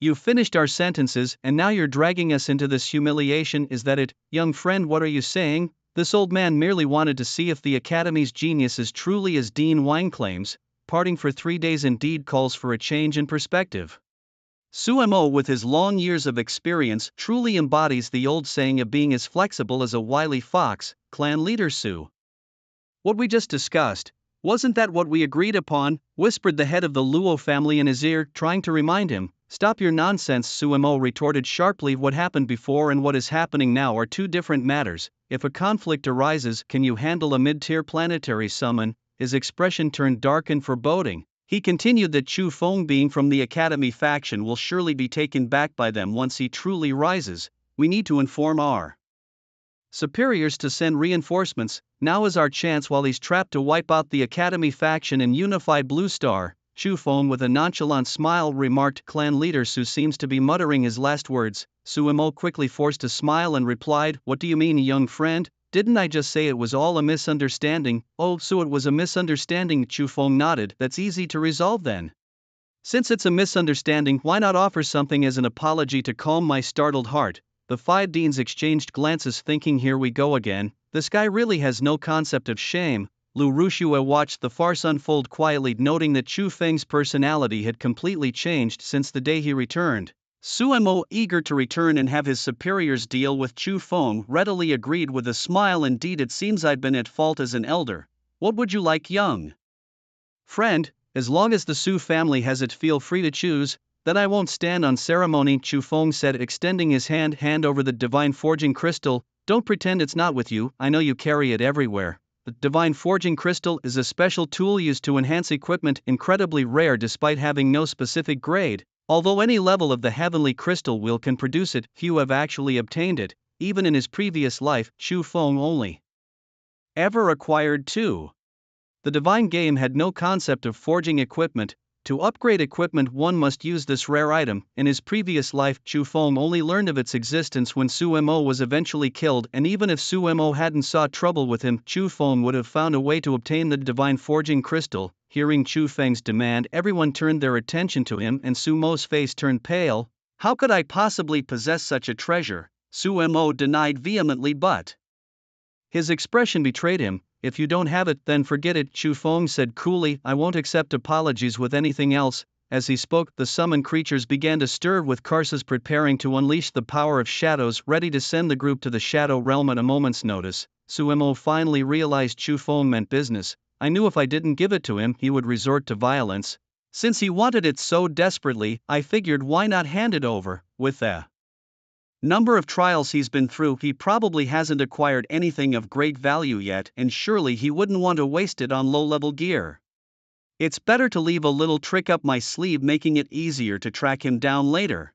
You finished our sentences and now you're dragging us into this humiliation, is that it? Young friend, what are you saying? This old man merely wanted to see if the Academy's genius is truly as Dean Wine claims. Parting for 3 days indeed calls for a change in perspective. Su Mo, with his long years of experience, truly embodies the old saying of being as flexible as a wily fox. Clan leader Su. What we just discussed, wasn't that what we agreed upon? Whispered the head of the Luo family in his ear, trying to remind him. Stop your nonsense, Su Mo retorted sharply. What happened before and what is happening now are two different matters. If a conflict arises, can you handle a mid-tier planetary summon? His expression turned dark and foreboding. He continued that Chu Feng, being from the Academy faction, will surely be taken back by them once he truly rises. We need to inform our superiors to send reinforcements. Now is our chance while he's trapped to wipe out the Academy faction and unify Blue Star. Chu Feng, with a nonchalant smile, remarked. Clan leader Su seems to be muttering his last words. Su Mo quickly forced a smile and replied, what do you mean, young friend? Didn't I just say it was all a misunderstanding? Oh, so it was a misunderstanding. Chu Feng nodded. That's easy to resolve then. Since it's a misunderstanding, why not offer something as an apology to calm my startled heart? The 5 deans exchanged glances, thinking, here we go again. This guy really has no concept of shame. Lu Rushue watched the farce unfold quietly, noting that Chu Feng's personality had completely changed since the day he returned. Su Mo, eager to return and have his superiors deal with Chu Feng, readily agreed with a smile. Indeed, it seems I'd been at fault as an elder. What would you like, young friend? As long as the Su family has it, feel free to choose. Then I won't stand on ceremony, Chu Feng said, extending his hand over the divine forging crystal. Don't pretend it's not with you, I know you carry it everywhere. The divine forging crystal is a special tool used to enhance equipment, incredibly rare despite having no specific grade. Although any level of the heavenly crystal wheel can produce it, few have actually obtained it. Even in his previous life, Chu Feng only ever acquired 2. The divine game had no concept of forging equipment. To upgrade equipment, one must use this rare item. In his previous life, Chu Feng only learned of its existence when Su Mo was eventually killed, and even if Su Mo hadn't sought trouble with him, Chu Feng would have found a way to obtain the divine forging crystal. Hearing Chu Feng's demand, everyone turned their attention to him, and Su Mo's face turned pale. How could I possibly possess such a treasure? Su Mo denied vehemently, but his expression betrayed him. If you don't have it, then forget it, Chu Feng said coolly. I won't accept apologies with anything else. As he spoke, the summoned creatures began to stir, with Karsus preparing to unleash the power of shadows, ready to send the group to the shadow realm at a moment's notice. Su Mo finally realized Chu Feng meant business. I knew if I didn't give it to him, he would resort to violence. Since he wanted it so desperately, I figured why not hand it over. With the number of trials he's been through, he probably hasn't acquired anything of great value yet, and surely he wouldn't want to waste it on low-level gear. It's better to leave a little trick up my sleeve, making it easier to track him down later.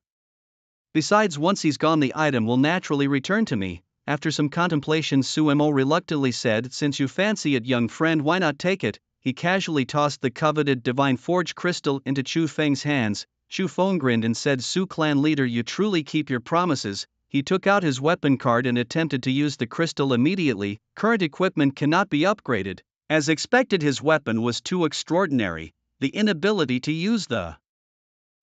Besides, once he's gone, the item will naturally return to me. After some contemplation, Su Mo reluctantly said, since you fancy it, young friend, why not take it? He casually tossed the coveted divine forge crystal into Chu Feng's hands. Chu Feng grinned and said, Su clan leader, you truly keep your promises. He took out his weapon card and attempted to use the crystal immediately. Current equipment cannot be upgraded. As expected, his weapon was too extraordinary. The inability to use the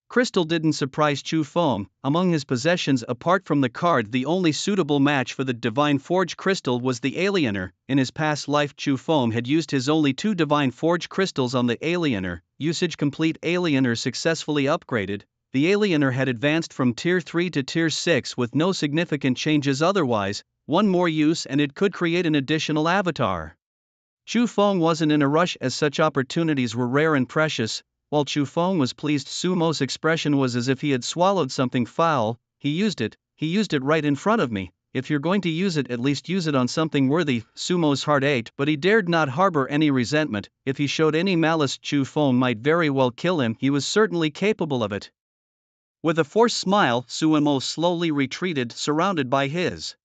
crystal didn't surprise Chu Feng. Among his possessions apart from the card, the only suitable match for the divine forge crystal was the Aliener. In his past life, Chu Feng had used his only 2 divine forge crystals on the Aliener. Usage complete. Aliener successfully upgraded. The Aliener had advanced from Tier 3 to Tier 6 with no significant changes otherwise. One more use and it could create an additional avatar. Chu Feng wasn't in a rush, as such opportunities were rare and precious. While Chu Feng was pleased, Su Mo's expression was as if he had swallowed something foul. He used it right in front of me. If you're going to use it, at least use it on something worthy. Su Mo's heart ached, but he dared not harbor any resentment. If he showed any malice, Chu Feng might very well kill him. He was certainly capable of it. With a forced smile, Su Mo slowly retreated, surrounded by his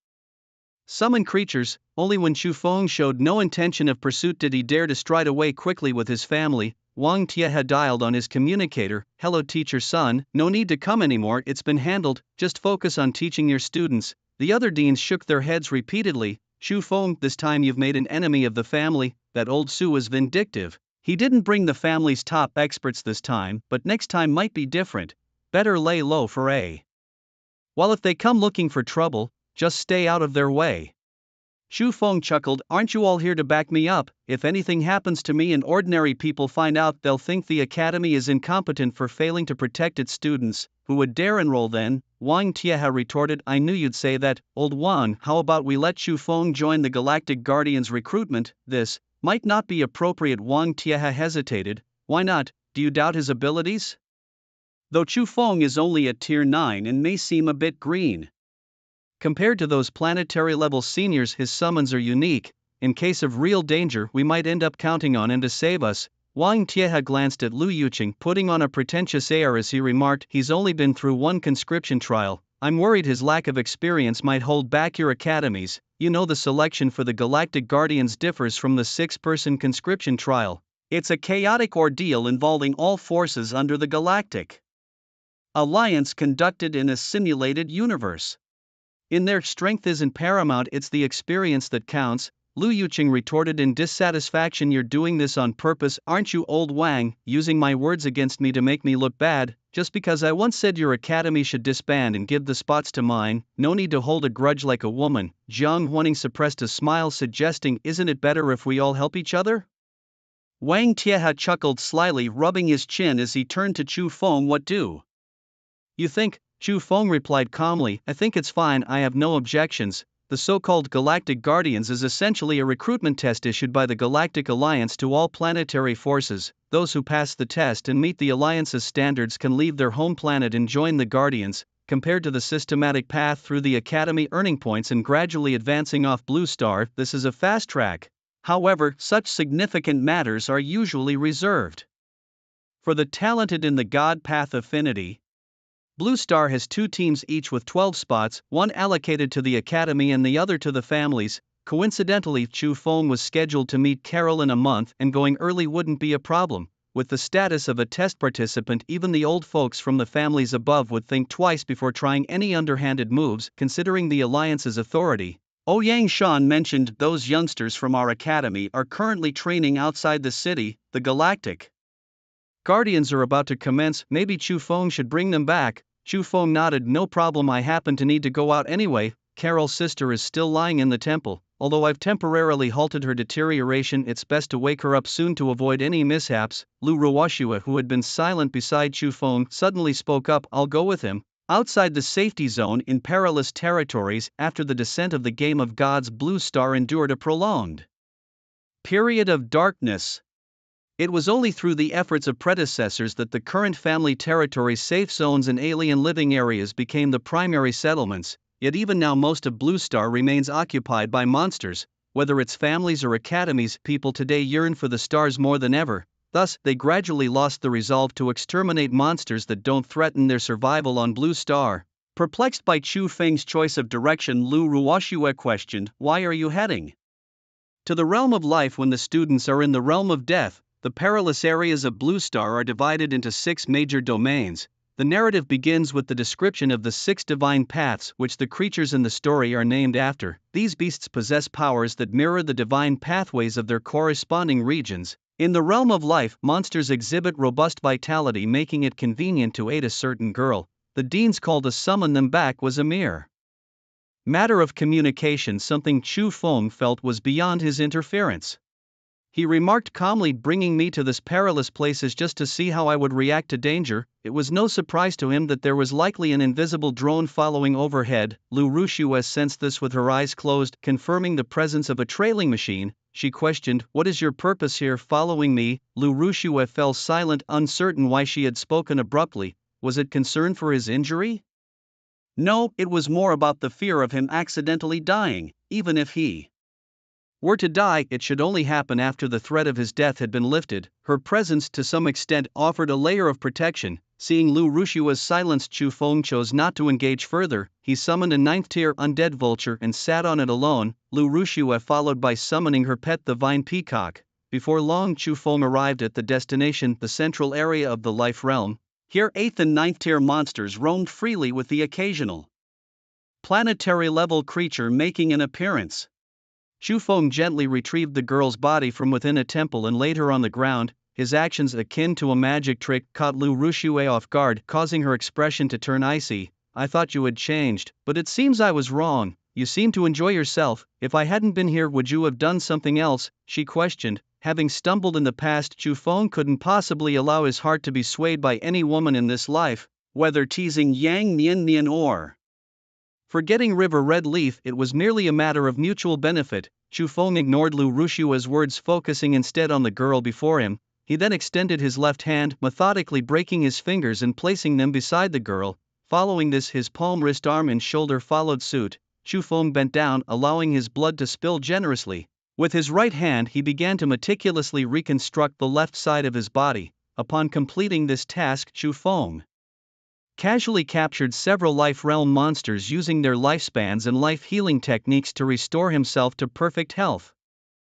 summoned creatures. Only when Chu Feng showed no intention of pursuit did he dare to stride away quickly with his family. Wang Tie had dialed on his communicator. Hello teacher son, no need to come anymore, it's been handled, just focus on teaching your students. The other deans shook their heads repeatedly. Chu Feng, this time you've made an enemy of the family. That old Su is vindictive. He didn't bring the family's top experts this time, but next time might be different. Better lay low for a while. If they come looking for trouble, just stay out of their way. Chu Feng chuckled, aren't you all here to back me up? If anything happens to me and ordinary people find out, they'll think the academy is incompetent for failing to protect its students. Who would dare enroll then? Wang Tieha retorted, I knew you'd say that, old Wang. How about we let Chu Feng join the Galactic Guardians recruitment? This might not be appropriate. Wang Tieha hesitated. Why not? Do you doubt his abilities? Though Chu Feng is only at tier 9 and may seem a bit green compared to those planetary-level seniors, his summons are unique. In case of real danger, we might end up counting on him to save us. Wang Tieha glanced at Lu Yuqing, putting on a pretentious air as he remarked, he's only been through one conscription trial. I'm worried his lack of experience might hold back your academies. You know, the selection for the Galactic Guardians differs from the 6-person conscription trial. It's a chaotic ordeal involving all forces under the Galactic Alliance, conducted in a simulated universe. In their strength isn't paramount, it's the experience that counts. Lu Yuqing retorted in dissatisfaction, you're doing this on purpose, aren't you, old Wang, using my words against me to make me look bad? Just because I once said your academy should disband and give the spots to mine, no need to hold a grudge like a woman. Jiang Huaning suppressed a smile, suggesting, isn't it better if we all help each other? Wang Tieha chuckled slyly, rubbing his chin as he turned to Chu Feng. What do you think? Chu Feng replied calmly, I think it's fine, I have no objections. The so-called Galactic Guardians is essentially a recruitment test issued by the Galactic Alliance to all planetary forces. Those who pass the test and meet the Alliance's standards can leave their home planet and join the Guardians. Compared to the systematic path through the Academy, earning points and gradually advancing off Blue Star, this is a fast track. However, such significant matters are usually reserved for the talented in the God Path affinity. Blue Star has 2 teams each with 12 spots, one allocated to the academy and the other to the families. Coincidentally, Chu Feng was scheduled to meet Carol in a month, and going early wouldn't be a problem. With the status of a test participant, even the old folks from the families above would think twice before trying any underhanded moves, considering the Alliance's authority. Ouyang Shan mentioned, those youngsters from our academy are currently training outside the city. The Galactic Guardians are about to commence, maybe Chu Feng should bring them back. Chu Feng nodded, no problem, I happen to need to go out anyway. Carol's sister is still lying in the temple. Although I've temporarily halted her deterioration, it's best to wake her up soon to avoid any mishaps. Lu Ruoshua, who had been silent beside Chu Feng, suddenly spoke up, I'll go with him. Outside the safety zone in perilous territories, after the descent of the Game of Gods, Blue Star endured a prolonged period of darkness. It was only through the efforts of predecessors that the current family territories, safe zones and alien living areas became the primary settlements, yet even now most of Blue Star remains occupied by monsters. Whether it's families or academies, people today yearn for the stars more than ever. Thus, they gradually lost the resolve to exterminate monsters that don't threaten their survival on Blue Star. Perplexed by Chu Feng's choice of direction, Lu Ruoshua questioned, why are you heading to the realm of life when the students are in the realm of death? The perilous areas of Blue Star are divided into 6 major domains. The narrative begins with the description of the 6 divine paths, which the creatures in the story are named after. These beasts possess powers that mirror the divine pathways of their corresponding regions. In the realm of life, monsters exhibit robust vitality, making it convenient to aid a certain girl. The dean's call to summon them back was a mere matter of communication, something Chu Feng felt was beyond his interference. He remarked calmly, bringing me to this perilous place is just to see how I would react to danger. It was no surprise to him that there was likely an invisible drone following overhead. Lu Ruoshua sensed this with her eyes closed, confirming the presence of a trailing machine. She questioned, what is your purpose here, following me? Lu Ruoshua fell silent, uncertain why she had spoken abruptly. Was it concern for his injury? No, it was more about the fear of him accidentally dying. Even if he were to die, it should only happen after the threat of his death had been lifted. Her presence to some extent offered a layer of protection. Seeing Lu Ruoshua's silence, Chu Feng chose not to engage further. He summoned a 9th-tier undead vulture and sat on it alone, Lu Ruoshua followed by summoning her pet, the vine peacock. Before long, Chu Feng arrived at the destination, the central area of the life realm. Here 8th and 9th-tier monsters roamed freely, with the occasional planetary-level creature making an appearance. Chu Feng gently retrieved the girl's body from within a temple and laid her on the ground. His actions, akin to a magic trick, caught Lu Ruxue off guard, causing her expression to turn icy. I thought you had changed, but it seems I was wrong. You seem to enjoy yourself. If I hadn't been here, would you have done something else? She questioned. Having stumbled in the past, Chu Feng couldn't possibly allow his heart to be swayed by any woman in this life, whether teasing Yang Nian or forgetting River Red Leaf. It was merely a matter of mutual benefit. Chu Feng ignored Lu Rushua's words, focusing instead on the girl before him. He then extended his left hand, methodically breaking his fingers and placing them beside the girl. Following this, his palm, wrist, arm and shoulder followed suit. Chu Feng bent down, allowing his blood to spill generously. With his right hand, he began to meticulously reconstruct the left side of his body. Upon completing this task, Chu Feng casually captured several life realm monsters, using their lifespans and life healing techniques to restore himself to perfect health.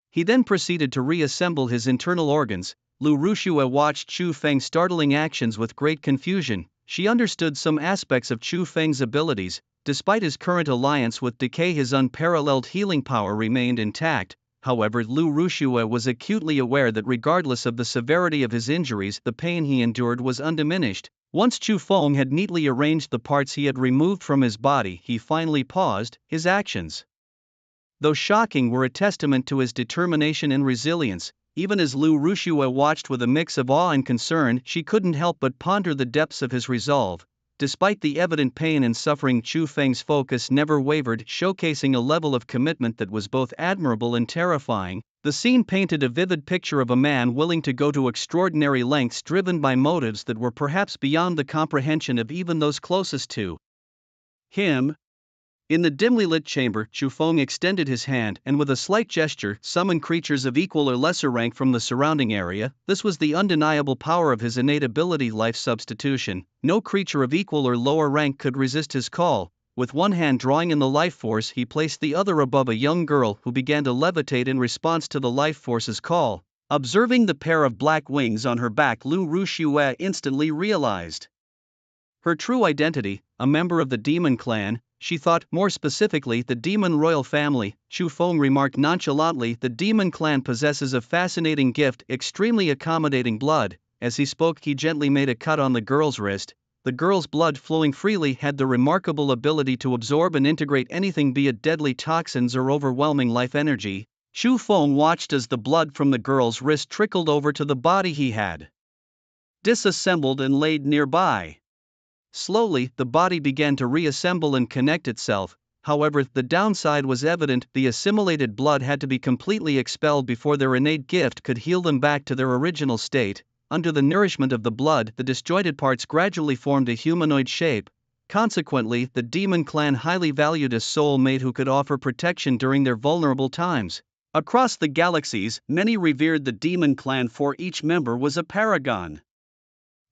He then proceeded to reassemble his internal organs. Lu Ruxue watched Chu Feng's startling actions with great confusion. She understood some aspects of Chu Feng's abilities. Despite his current alliance with decay, his unparalleled healing power remained intact. However, Lu Ruxue was acutely aware that regardless of the severity of his injuries, the pain he endured was undiminished. Once Chu Feng had neatly arranged the parts he had removed from his body, he finally paused. His actions, though shocking, were a testament to his determination and resilience. Even as Lu Ruxue watched with a mix of awe and concern, she couldn't help but ponder the depths of his resolve. Despite the evident pain and suffering, Chu Feng's focus never wavered, showcasing a level of commitment that was both admirable and terrifying. The scene painted a vivid picture of a man willing to go to extraordinary lengths, driven by motives that were perhaps beyond the comprehension of even those closest to him. In the dimly lit chamber, Chu Feng extended his hand and with a slight gesture summoned creatures of equal or lesser rank from the surrounding area. This was the undeniable power of his innate ability, life substitution. No creature of equal or lower rank could resist his call. With one hand drawing in the life force, he placed the other above a young girl who began to levitate in response to the life force's call. Observing the pair of black wings on her back, Lu Ruxue instantly realized her true identity, a member of the demon clan. She thought, more specifically, the demon royal family. Chu Feng remarked nonchalantly, the demon clan possesses a fascinating gift, extremely accommodating blood. As he spoke, he gently made a cut on the girl's wrist. The girl's blood, flowing freely, had the remarkable ability to absorb and integrate anything, be it deadly toxins or overwhelming life energy. Chu Feng watched as the blood from the girl's wrist trickled over to the body he had disassembled and laid nearby. Slowly, the body began to reassemble and connect itself. However, the downside was evident: the assimilated blood had to be completely expelled before their innate gift could heal them back to their original state. Under the nourishment of the blood, the disjointed parts gradually formed a humanoid shape. Consequently, the demon clan highly valued a soulmate who could offer protection during their vulnerable times. Across the galaxies, many revered the demon clan, for each member was a paragon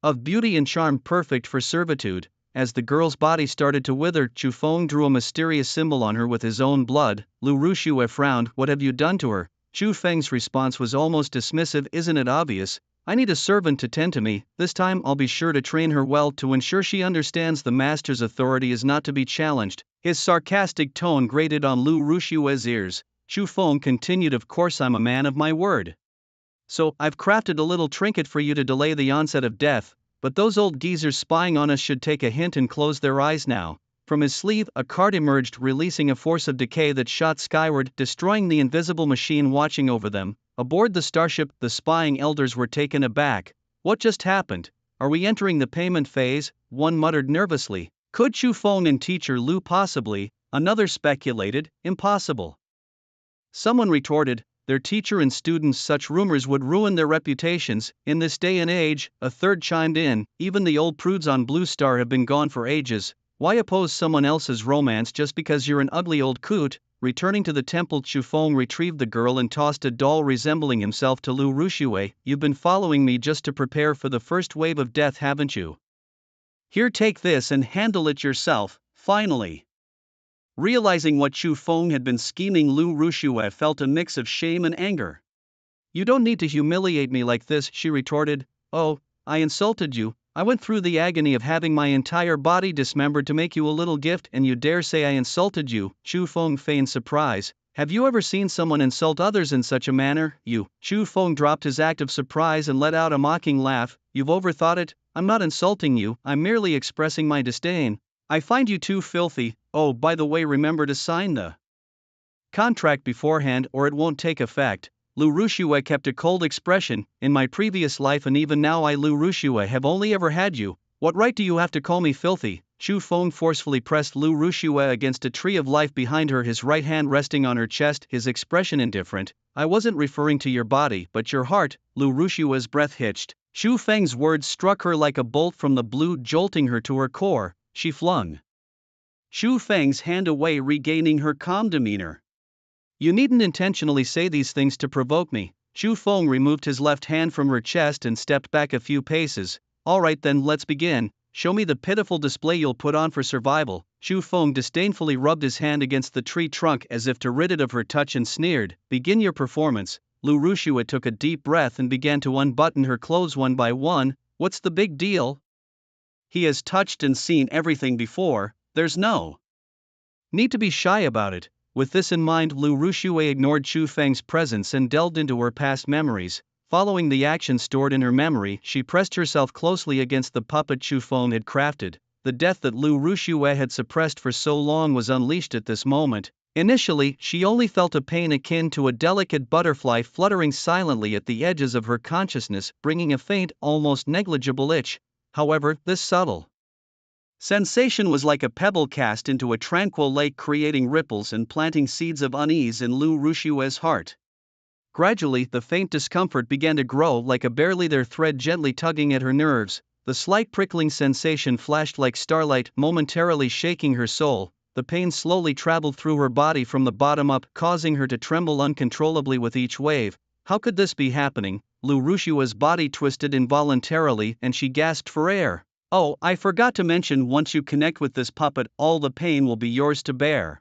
of beauty and charm, perfect for servitude. As the girl's body started to wither, Chu Feng drew a mysterious symbol on her with his own blood. Lu Ruxue frowned. What have you done to her? Chu Feng's response was almost dismissive. Isn't it obvious? I need a servant to tend to me. This time I'll be sure to train her well to ensure she understands the master's authority is not to be challenged. His sarcastic tone grated on Lu Rushue's ears. Chu Feng continued, of course I'm a man of my word. So, I've crafted a little trinket for you to delay the onset of death, but those old geezers spying on us should take a hint and close their eyes now. From his sleeve, a card emerged, releasing a force of decay that shot skyward, destroying the invisible machine watching over them. Aboard the starship, the spying elders were taken aback. What just happened? Are we entering the payment phase? One muttered nervously. Could Chu Feng and teacher Lu possibly? Another speculated. Impossible. Someone retorted, their teacher and students, such rumors would ruin their reputations. In this day and age, a third chimed in, even the old prudes on Blue Star have been gone for ages. Why oppose someone else's romance just because you're an ugly old coot? Returning to the temple, Chu Feng retrieved the girl and tossed a doll resembling himself to Lu Ruxue. You've been following me just to prepare for the first wave of death, haven't you? Here, take this and handle it yourself. Finally, realizing what Chu Feng had been scheming, Lu Ruxue felt a mix of shame and anger. You don't need to humiliate me like this, she retorted. Oh, I insulted you. I went through the agony of having my entire body dismembered to make you a little gift, and you dare say I insulted you? Chu Feng feigned surprise. Have you ever seen someone insult others in such a manner? Chu Feng dropped his act of surprise and let out a mocking laugh. You've overthought it. I'm not insulting you, I'm merely expressing my disdain. I find you too filthy. Oh, by the way, remember to sign the contract beforehand or it won't take effect. Lu Rushue kept a cold expression. In my previous life and even now I, Lu Rushue, have only ever had you. What right do you have to call me filthy? Chu Feng forcefully pressed Lu Rushue against a tree of life behind her, his right hand resting on her chest, his expression indifferent. I wasn't referring to your body but your heart. Lu Rushue's breath hitched. Chu Feng's words struck her like a bolt from the blue, jolting her to her core. She flung Chu Feng's hand away, regaining her calm demeanor. You needn't intentionally say these things to provoke me. Chu Feng removed his left hand from her chest and stepped back a few paces. All right then, let's begin. Show me the pitiful display you'll put on for survival. Chu Feng disdainfully rubbed his hand against the tree trunk as if to rid it of her touch and sneered. Begin your performance. Lu Rushue took a deep breath and began to unbutton her clothes one by one. What's the big deal? He has touched and seen everything before, there's no need to be shy about it. With this in mind, Lu Rushue ignored Chu Feng's presence and delved into her past memories. Following the action stored in her memory, she pressed herself closely against the puppet Chu Feng had crafted. The death that Lu Rushue had suppressed for so long was unleashed at this moment. Initially, she only felt a pain akin to a delicate butterfly fluttering silently at the edges of her consciousness, bringing a faint, almost negligible itch. However, this subtle sensation was like a pebble cast into a tranquil lake, creating ripples and planting seeds of unease in Lu Rushue's heart. Gradually, the faint discomfort began to grow, like a barely there thread gently tugging at her nerves. The slight prickling sensation flashed like starlight, momentarily shaking her soul. The pain slowly traveled through her body from the bottom up, causing her to tremble uncontrollably with each wave. How could this be happening? Lu Rushue's body twisted involuntarily and she gasped for air. Oh, I forgot to mention, once you connect with this puppet, all the pain will be yours to bear.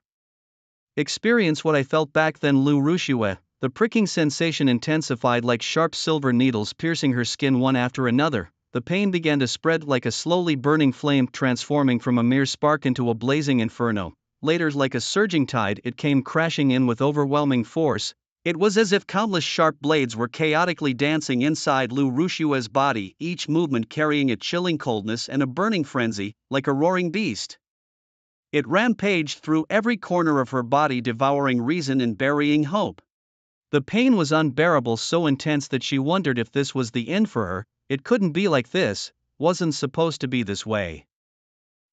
Experience what I felt back then, Lu Rushue. The pricking sensation intensified like sharp silver needles piercing her skin one after another. The pain began to spread like a slowly burning flame, transforming from a mere spark into a blazing inferno. Later, like a surging tide, it came crashing in with overwhelming force. It was as if countless sharp blades were chaotically dancing inside Lu Rushue's body, each movement carrying a chilling coldness and a burning frenzy, like a roaring beast. It rampaged through every corner of her body, devouring reason and burying hope. The pain was unbearable, so intense that she wondered if this was the end for her. It couldn't be like this, wasn't supposed to be this way.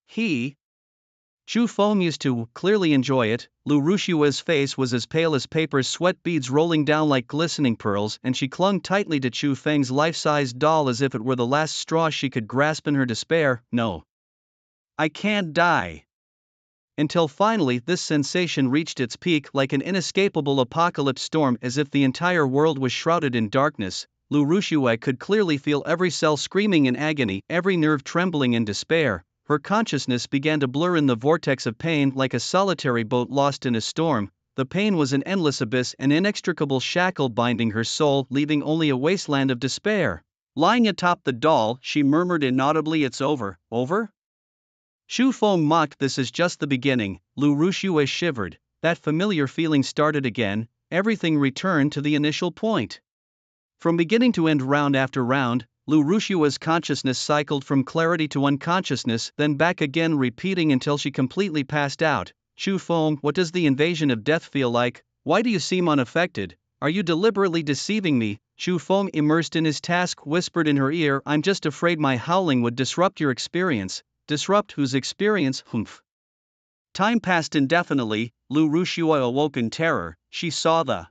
Chu Feng used to clearly enjoy it. Lu Rushue's face was as pale as paper, sweat beads rolling down like glistening pearls, and she clung tightly to Chu Feng's life-sized doll as if it were the last straw she could grasp in her despair. No, I can't die. Until finally, this sensation reached its peak, like an inescapable apocalypse storm, as if the entire world was shrouded in darkness. Lu Rushue could clearly feel every cell screaming in agony, every nerve trembling in despair. Her consciousness began to blur in the vortex of pain, like a solitary boat lost in a storm. The pain was an endless abyss, an inextricable shackle binding her soul, leaving only a wasteland of despair. Lying atop the doll, she murmured inaudibly, "It's over." Over? Chu Feng mocked, "This is just the beginning." Lu Rushue shivered. That familiar feeling started again. Everything returned to the initial point. From beginning to end, round after round, Lu Rushue's consciousness cycled from clarity to unconsciousness, then back again, repeating until she completely passed out. Chu Feng, what does the invasion of death feel like? Why do you seem unaffected? Are you deliberately deceiving me? Chu Feng, immersed in his task, whispered in her ear, "I'm just afraid my howling would disrupt your experience." Disrupt whose experience? Humph. Time passed indefinitely. Lu Rushue awoke in terror. She saw the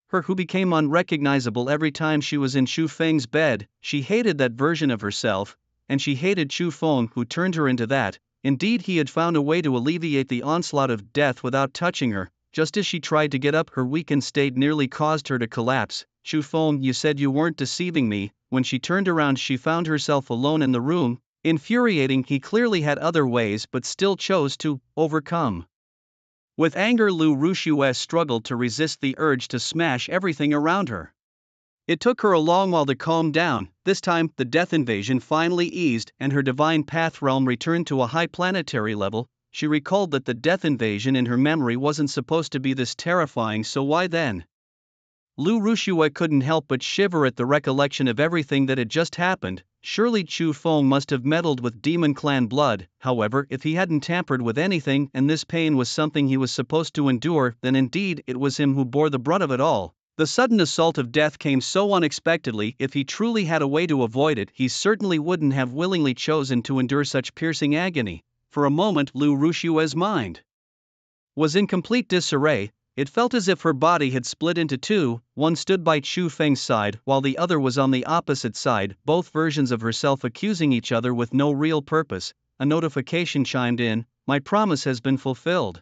her who became unrecognizable every time she was in Chu Feng's bed. She hated that version of herself, and she hated Chu Feng who turned her into that. Indeed, he had found a way to alleviate the onslaught of death without touching her. Just as she tried to get up, her weakened state nearly caused her to collapse. "Chu Feng, you said you weren't deceiving me." When she turned around, she found herself alone in the room. Infuriating, he clearly had other ways but still chose to overcome. With anger, Lu Rushue struggled to resist the urge to smash everything around her. It took her a long while to calm down. This time, the death invasion finally eased and her divine path realm returned to a high planetary level. she recalled that the death invasion in her memory wasn't supposed to be this terrifying, so why then? Lu Rushue couldn't help but shiver at the recollection of everything that had just happened. Surely Chu Feng must have meddled with Demon Clan blood. However, if he hadn't tampered with anything and this pain was something he was supposed to endure, then indeed it was him who bore the brunt of it all. The sudden assault of death came so unexpectedly. If he truly had a way to avoid it, he certainly wouldn't have willingly chosen to endure such piercing agony. For a moment Lu Rushue's mind was in complete disarray. It felt as if her body had split into two. One stood by Chu Feng's side while the other was on the opposite side, both versions of herself accusing each other with no real purpose. A notification chimed in. My promise has been fulfilled.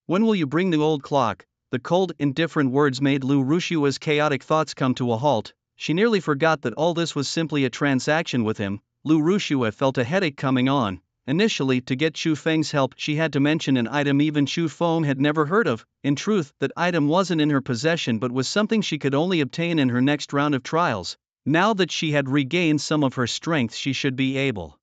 When will you bring the old clock? The cold, indifferent words made Lu Rushue's chaotic thoughts come to a halt. She nearly forgot that all this was simply a transaction with him. Lu Rushue felt a headache coming on. Initially, to get Chu Feng's help, she had to mention an item even Chu Feng had never heard of. In truth, that item wasn't in her possession but was something she could only obtain in her next round of trials. Now that she had regained some of her strength, she should be able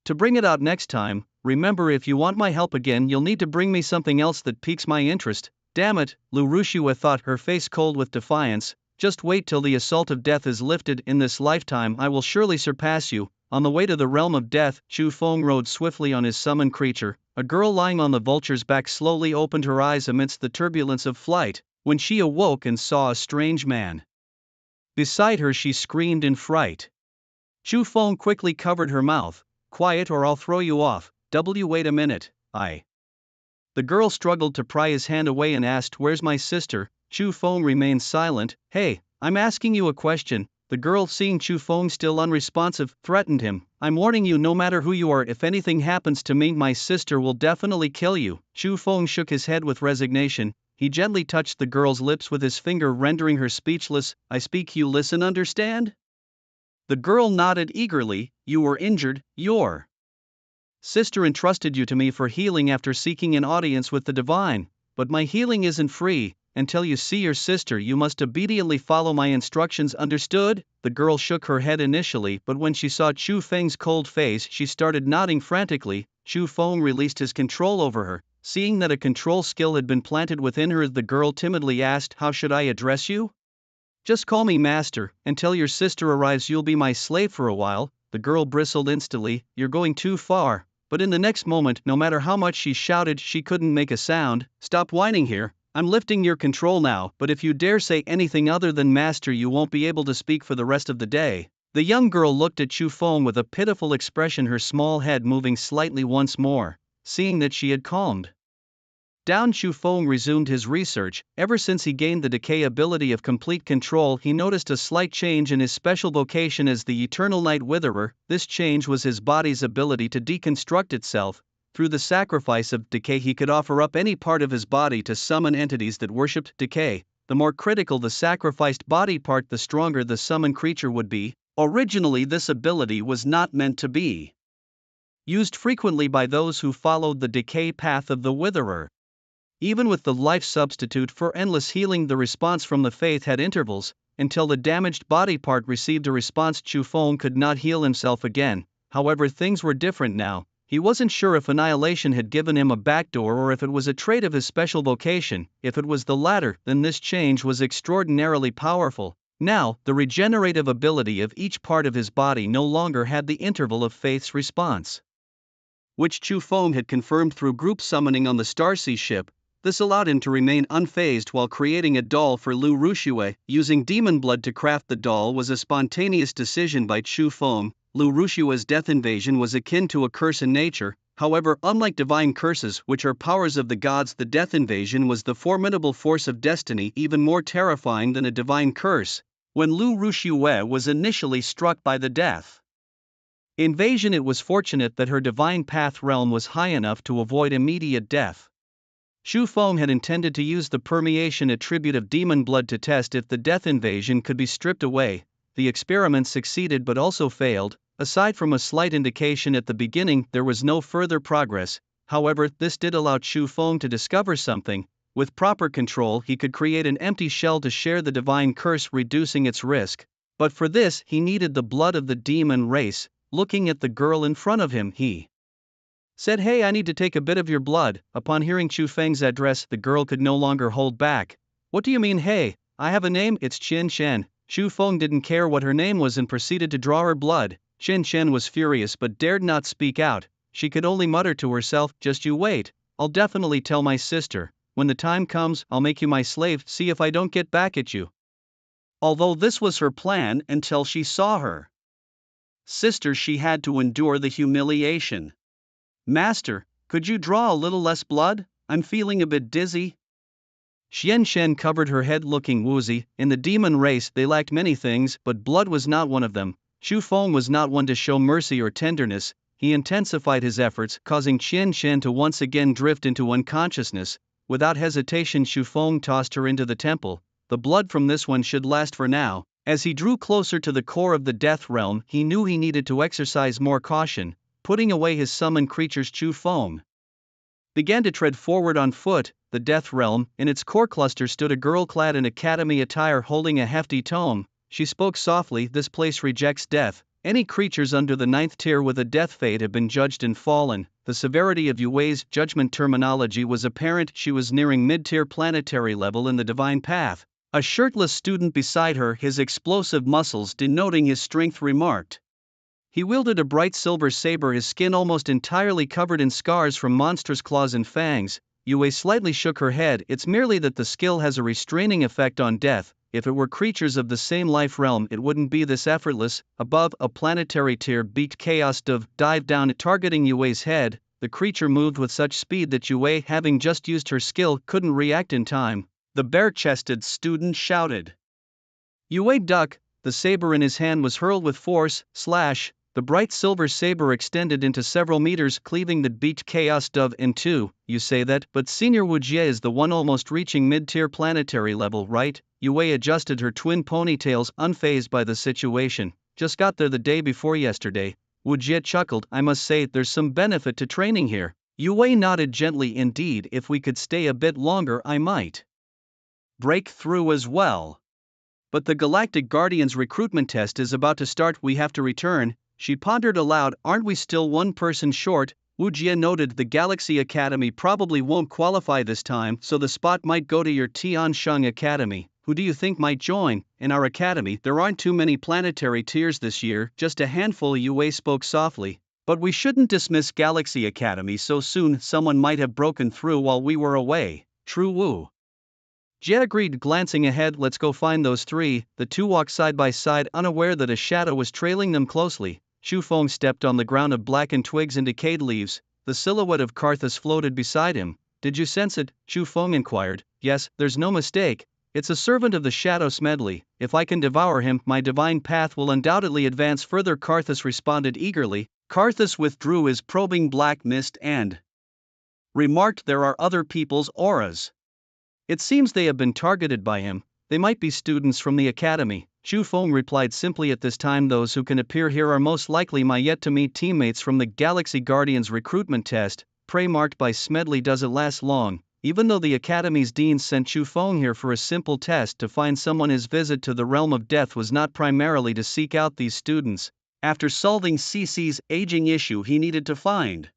to bring it out next time. Remember, if you want my help again, you'll need to bring me something else that piques my interest. Damn it, Lu Rushue thought, her face cold with defiance. Just wait till the assault of death is lifted. In this lifetime I will surely surpass you. On the way to the realm of death, Chu Feng rode swiftly on his summoned creature. A girl lying on the vulture's back slowly opened her eyes amidst the turbulence of flight. When she awoke and saw a strange man beside her, she screamed in fright. Chu Feng quickly covered her mouth. Quiet or I'll throw you off. Wait a minute, The girl struggled to pry his hand away and asked, where's my sister? Chu Feng remained silent. Hey, I'm asking you a question. The girl, seeing Chu Feng still unresponsive, threatened him. I'm warning you, no matter who you are, if anything happens to me, my sister will definitely kill you. Chu Feng shook his head with resignation. He gently touched the girl's lips with his finger, rendering her speechless. I speak, you listen, understand? The girl nodded eagerly. You were injured, your sister entrusted you to me for healing after seeking an audience with the divine. But my healing isn't free. Until you see your sister, you must obediently follow my instructions, understood? The girl shook her head initially, but when she saw Chu Feng's cold face, she started nodding frantically. Chu Feng released his control over her. Seeing that a control skill had been planted within her, the girl timidly asked, how should I address you? Just call me master. Until your sister arrives, you'll be my slave for a while. The girl bristled instantly. You're going too far. But in the next moment, no matter how much she shouted, she couldn't make a sound. Stop whining here. I'm lifting your control now, but if you dare say anything other than master, you won't be able to speak for the rest of the day. The young girl looked at Chu Feng with a pitiful expression, her small head moving slightly once more. Seeing that she had calmed down, Chu Feng resumed his research. Ever since he gained the decay ability of complete control, he noticed a slight change in his special vocation as the Eternal Night Witherer. This change was his body's ability to deconstruct itself. Through the sacrifice of decay, he could offer up any part of his body to summon entities that worshipped decay. The more critical the sacrificed body part, the stronger the summoned creature would be. Originally, this ability was not meant to be used frequently by those who followed the decay path of the Witherer. Even with the life substitute for endless healing, the response from the faith had intervals. Until the damaged body part received a response, Chu Feng could not heal himself again. However, things were different now. He wasn't sure if annihilation had given him a backdoor or if it was a trait of his special vocation. If it was the latter, then this change was extraordinarily powerful. Now, the regenerative ability of each part of his body no longer had the interval of faith's response, which Chu Feng had confirmed through group summoning on the Starsea ship. This allowed him to remain unfazed while creating a doll for Lu Rushue. Using demon blood to craft the doll was a spontaneous decision by Chu Feng. Lu Rushue's death invasion was akin to a curse in nature. However, unlike divine curses, which are powers of the gods, the death invasion was the formidable force of destiny, even more terrifying than a divine curse. When Lu Rushue was initially struck by the death invasion, it was fortunate that her divine path realm was high enough to avoid immediate death. Chu Feng had intended to use the permeation attribute of demon blood to test if the death invasion could be stripped away. The experiment succeeded but also failed. Aside from a slight indication at the beginning, there was no further progress. However, this did allow Chu Feng to discover something. With proper control, he could create an empty shell to share the divine curse, reducing its risk. But for this, he needed the blood of the demon race. Looking at the girl in front of him, he Said, "Hey, I need to take a bit of your blood." Upon hearing Chu Feng's address, the girl could no longer hold back. "What do you mean, hey? I have a name, it's Qian Shen." Chu Feng didn't care what her name was and proceeded to draw her blood. Qian Shen was furious but dared not speak out. She could only mutter to herself, "Just you wait. I'll definitely tell my sister. When the time comes, I'll make you my slave, see if I don't get back at you." Although this was her plan until she saw her sister, she had to endure the humiliation. "Master, could you draw a little less blood? I'm feeling a bit dizzy." Xian Shen covered her head, looking woozy. In the demon race they lacked many things, but blood was not one of them. Chu Feng was not one to show mercy or tenderness. He intensified his efforts, causing Qian Shen to once again drift into unconsciousness. Without hesitation, Chu Feng tossed her into the temple. The blood from this one should last for now. As he drew closer to the core of the death realm, he knew he needed to exercise more caution. Putting away his summoned creatures, Chu Feng began to tread forward on foot. The death realm, in its core cluster stood a girl clad in academy attire holding a hefty tome. She spoke softly, "This place rejects death. Any creatures under the 9th tier with a death fate have been judged and fallen." The severity of Yue Wei's judgment terminology was apparent. She was nearing mid-tier planetary level in the divine path. A shirtless student beside her, his explosive muscles denoting his strength, remarked. He wielded a bright silver saber, his skin almost entirely covered in scars from monstrous claws and fangs. Yue slightly shook her head. "It's merely that the skill has a restraining effect on death. If it were creatures of the same life realm, it wouldn't be this effortless." Above, a planetary tier beaked chaos dove dived down, targeting Yue's head. The creature moved with such speed that Yue, having just used her skill, couldn't react in time. The bare-chested student shouted. Yue, duck! The saber in his hand was hurled with force. Slash! The bright silver saber extended into several meters, cleaving the beaked chaos dove in two. "You say that, but Senior Wu Jie is the one almost reaching mid-tier planetary level, right?" Yue adjusted her twin ponytails, unfazed by the situation. "Just got there the day before yesterday." Wu Jie chuckled. "I must say, there's some benefit to training here." Yue nodded gently. "Indeed, if we could stay a bit longer, I might break through as well. But the Galactic Guardians recruitment test is about to start, we have to return." She pondered aloud. "Aren't we still one person short?" Wu Jie noted. "The Galaxy Academy probably won't qualify this time, so the spot might go to your Tiansheng Academy. Who do you think might join? In our academy, there aren't too many planetary tiers this year, just a handful." Yue spoke softly. "But we shouldn't dismiss Galaxy Academy so soon. Someone might have broken through while we were away." "True." Wu Jie agreed, glancing ahead. "Let's go find those three." The two walked side by side, unaware that a shadow was trailing them closely. Chu Feng stepped on the ground of blackened twigs and decayed leaves. The silhouette of Karthus floated beside him. "Did you sense it?" Chu Feng inquired. "Yes, there's no mistake. It's a servant of the shadow, Smedley. If I can devour him, my divine path will undoubtedly advance further." Karthus responded eagerly. Karthus withdrew his probing black mist and remarked, "There are other people's auras. It seems they have been targeted by him. They might be students from the academy." Chu Feng replied simply, "At this time, those who can appear here are most likely my yet-to-meet teammates from the Galaxy Guardians recruitment test." Prey marked by Smedley doesn't last long. Even though the Academy's dean sent Chu Feng here for a simple test to find someone, his visit to the realm of death was not primarily to seek out these students. After solving CC's aging issue, he needed to find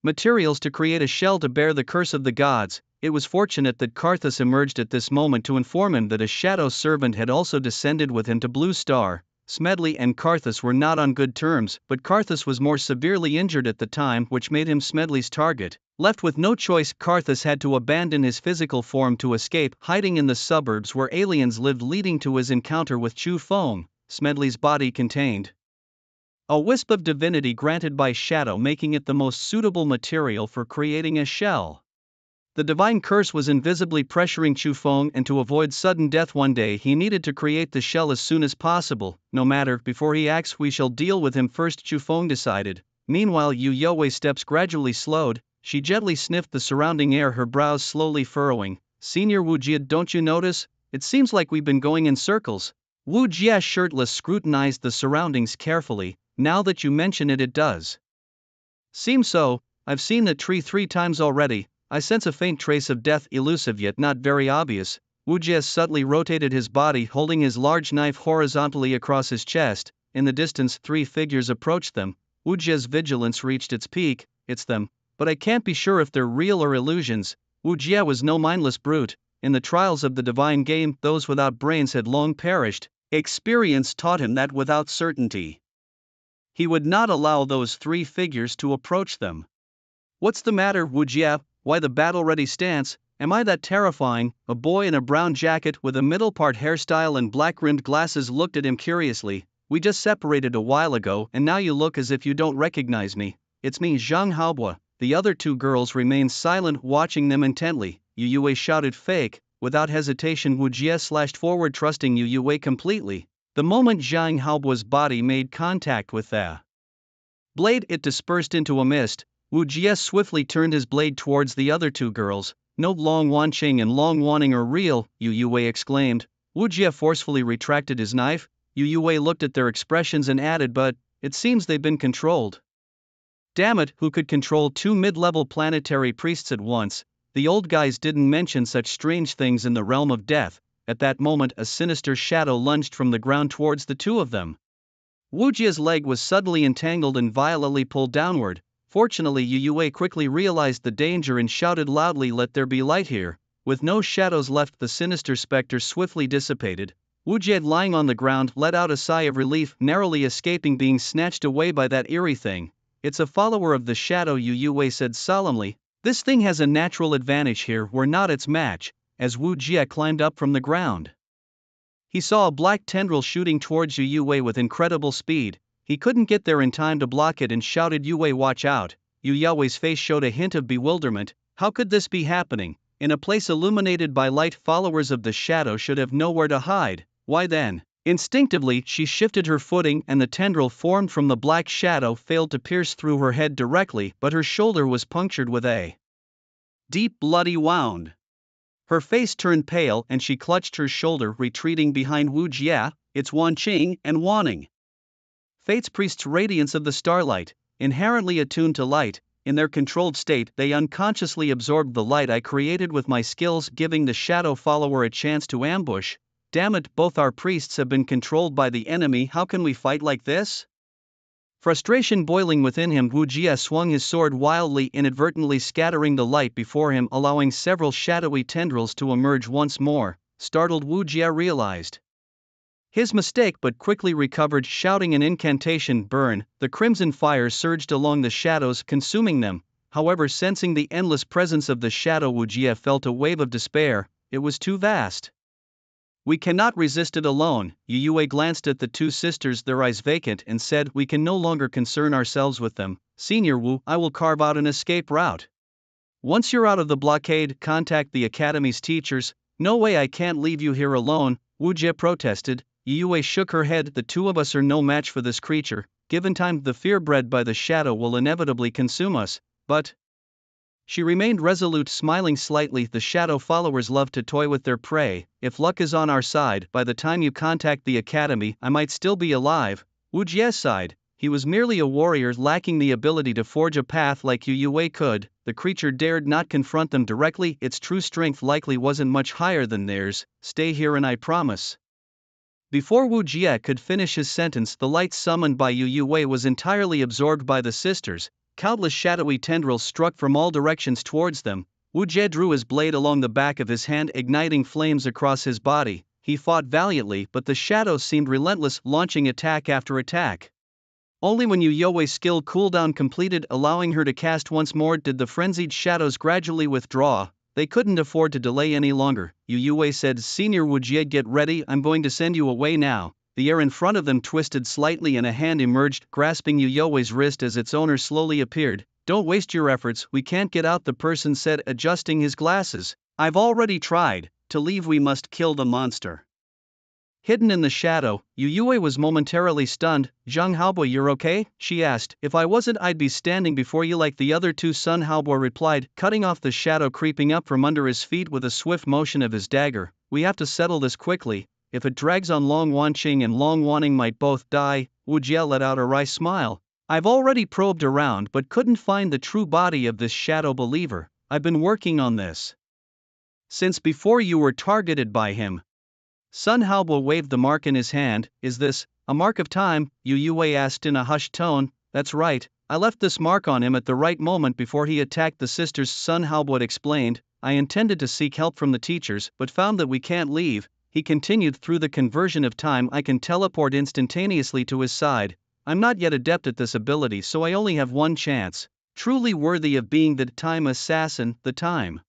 materials to create a shell to bear the curse of the gods. It was fortunate that Karthus emerged at this moment to inform him that a shadow servant had also descended with him to Blue Star. Smedley and Karthus were not on good terms, but Karthus was more severely injured at the time, which made him Smedley's target. Left with no choice, Karthus had to abandon his physical form to escape, hiding in the suburbs where aliens lived, leading to his encounter with Chu Feng. Smedley's body contained a wisp of divinity granted by Shadow, making it the most suitable material for creating a shell. The divine curse was invisibly pressuring Chu Feng, and to avoid sudden death one day, he needed to create the shell as soon as possible. "No matter, before he acts, we shall deal with him first," Chu Feng decided. Meanwhile, Yue's steps gradually slowed. She gently sniffed the surrounding air, her brows slowly furrowing. "Senior Wu Jie, don't you notice? It seems like we've been going in circles." Wu Jie, shirtless, scrutinized the surroundings carefully. "Now that you mention it, it does seem so. I've seen the tree 3 times already. I sense a faint trace of death, elusive yet not very obvious." Wu Jie subtly rotated his body, holding his large knife horizontally across his chest. In the distance, 3 figures approached them. Wu Jie's vigilance reached its peak. it's them, but I can't be sure if they're real or illusions. Wu Jie was no mindless brute. In the trials of the divine game, those without brains had long perished. Experience taught him that without certainty, he would not allow those three figures to approach them. What's the matter, Wu Jie? Why the battle-ready stance? Am I that terrifying? A boy in a brown jacket with a middle-part hairstyle and black-rimmed glasses looked at him curiously. We just separated a while ago and now you look as if you don't recognize me. It's me, Zhang Haobo. The other two girls remained silent, watching them intently. Yu Yue shouted, fake. Without hesitation, Wu Jie slashed forward, trusting Yu Yue completely. The moment Zhang Haobo's body made contact with the blade, it dispersed into a mist. Wu Jie swiftly turned his blade towards the other two girls. No, Long Wanqing and Long Wanning are real, Yu Yue exclaimed. Wu Jie forcefully retracted his knife. Yu Yue looked at their expressions and added, but it seems they've been controlled. Damn it, who could control two mid-level planetary priests at once? The old guys didn't mention such strange things in the realm of death. At that moment, a sinister shadow lunged from the ground towards the two of them. Wu Jie's leg was suddenly entangled and violently pulled downward. Fortunately, Yu Yue quickly realized the danger and shouted loudly, let there be light here. With no shadows left, the sinister specter swiftly dissipated. Wu Jie, lying on the ground, let out a sigh of relief, narrowly escaping being snatched away by that eerie thing. It's a follower of the shadow, Yu Yue said solemnly. This thing has a natural advantage here, we're not its match. As Wu Jie climbed up from the ground, he saw a black tendril shooting towards Yu Yue with incredible speed. He couldn't get there in time to block it and shouted, Yue, watch out. Yu Yue's face showed a hint of bewilderment. How could this be happening? In a place illuminated by light, followers of the shadow should have nowhere to hide. Why then? Instinctively, she shifted her footing and the tendril formed from the black shadow failed to pierce through her head directly, but her shoulder was punctured with a deep bloody wound. Her face turned pale and she clutched her shoulder, retreating behind Wu Jie. It's Wanqing and Wanning, Fate's priests, radiance of the starlight, inherently attuned to light. In their controlled state, they unconsciously absorbed the light I created with my skills, giving the shadow follower a chance to ambush. Damn it, both our priests have been controlled by the enemy. How can we fight like this? Frustration boiling within him, Wu Jie swung his sword wildly, inadvertently scattering the light before him, allowing several shadowy tendrils to emerge once more. Startled, Wu Jie realized his mistake but quickly recovered, shouting an incantation, burn. The crimson fire surged along the shadows, consuming them. However, sensing the endless presence of the shadow, Wu Jie felt a wave of despair. It was too vast. We cannot resist it alone. Yu Yue glanced at the two sisters, their eyes vacant, and said, we can no longer concern ourselves with them. Senior Wu, I will carve out an escape route. Once you're out of the blockade, contact the academy's teachers. No way, I can't leave you here alone, Wu Jie protested. Yu Yue shook her head. The two of us are no match for this creature. Given time, the fear bred by the shadow will inevitably consume us. But she remained resolute, smiling slightly. The shadow followers love to toy with their prey. If luck is on our side, by the time you contact the academy, I might still be alive. Wu Jie sighed. He was merely a warrior, lacking the ability to forge a path like Yu Yue could. The creature dared not confront them directly. Its true strength likely wasn't much higher than theirs. Stay here and I promise. Before Wu Jie could finish his sentence, the light summoned by Yu Yue was entirely absorbed by the sisters. Countless shadowy tendrils struck from all directions towards them. Wu Jie drew his blade along the back of his hand, igniting flames across his body. He fought valiantly, but the shadows seemed relentless, launching attack after attack. Only when Yu Yue's skill cooldown completed, allowing her to cast once more, did the frenzied shadows gradually withdraw. They couldn't afford to delay any longer. Yu Yue said, Senior Wu Jie, get ready, I'm going to send you away now. The air in front of them twisted slightly and a hand emerged, grasping Yu Yue's wrist as its owner slowly appeared. Don't waste your efforts, we can't get out, the person said, adjusting his glasses. I've already tried. To leave we must kill the monster. Hidden in the shadow, Yu Yue was momentarily stunned. Zhang Haobo, you're okay? She asked. If I wasn't, I'd be standing before you like the other two, Sun Haobo replied, cutting off the shadow creeping up from under his feet with a swift motion of his dagger. We have to settle this quickly. If it drags on, Long Wanqing and Long Wanning might both die. Wu Jie let out a wry smile. I've already probed around but couldn't find the true body of this shadow believer. I've been working on this since before you were targeted by him. Sun Haobo waved the mark in his hand. Is this a mark of time? Yu Yue asked in a hushed tone. That's right, I left this mark on him at the right moment before he attacked the sisters, Sun Halbwood explained. I intended to seek help from the teachers, but found that we can't leave. He continued, through the conversion of time I can teleport instantaneously to his side. I'm not yet adept at this ability, so I only have one chance. Truly worthy of being the time assassin, the time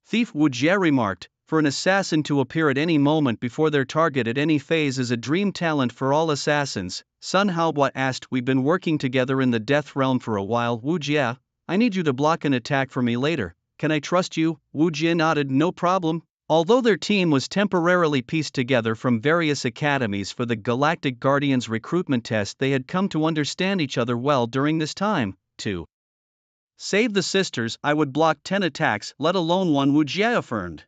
thief, Wu Jie remarked. For an assassin to appear at any moment before their target at any phase is a dream talent for all assassins. Sun Halbwa asked. We've been working together in the Death Realm for a while, Wu Jie. I need you to block an attack for me later. Can I trust you? Wu Jie nodded. No problem. Although their team was temporarily pieced together from various academies for the Galactic Guardians recruitment test, they had come to understand each other well during this time. To save the sisters, I would block 10 attacks, let alone one, Wu Jie affirmed.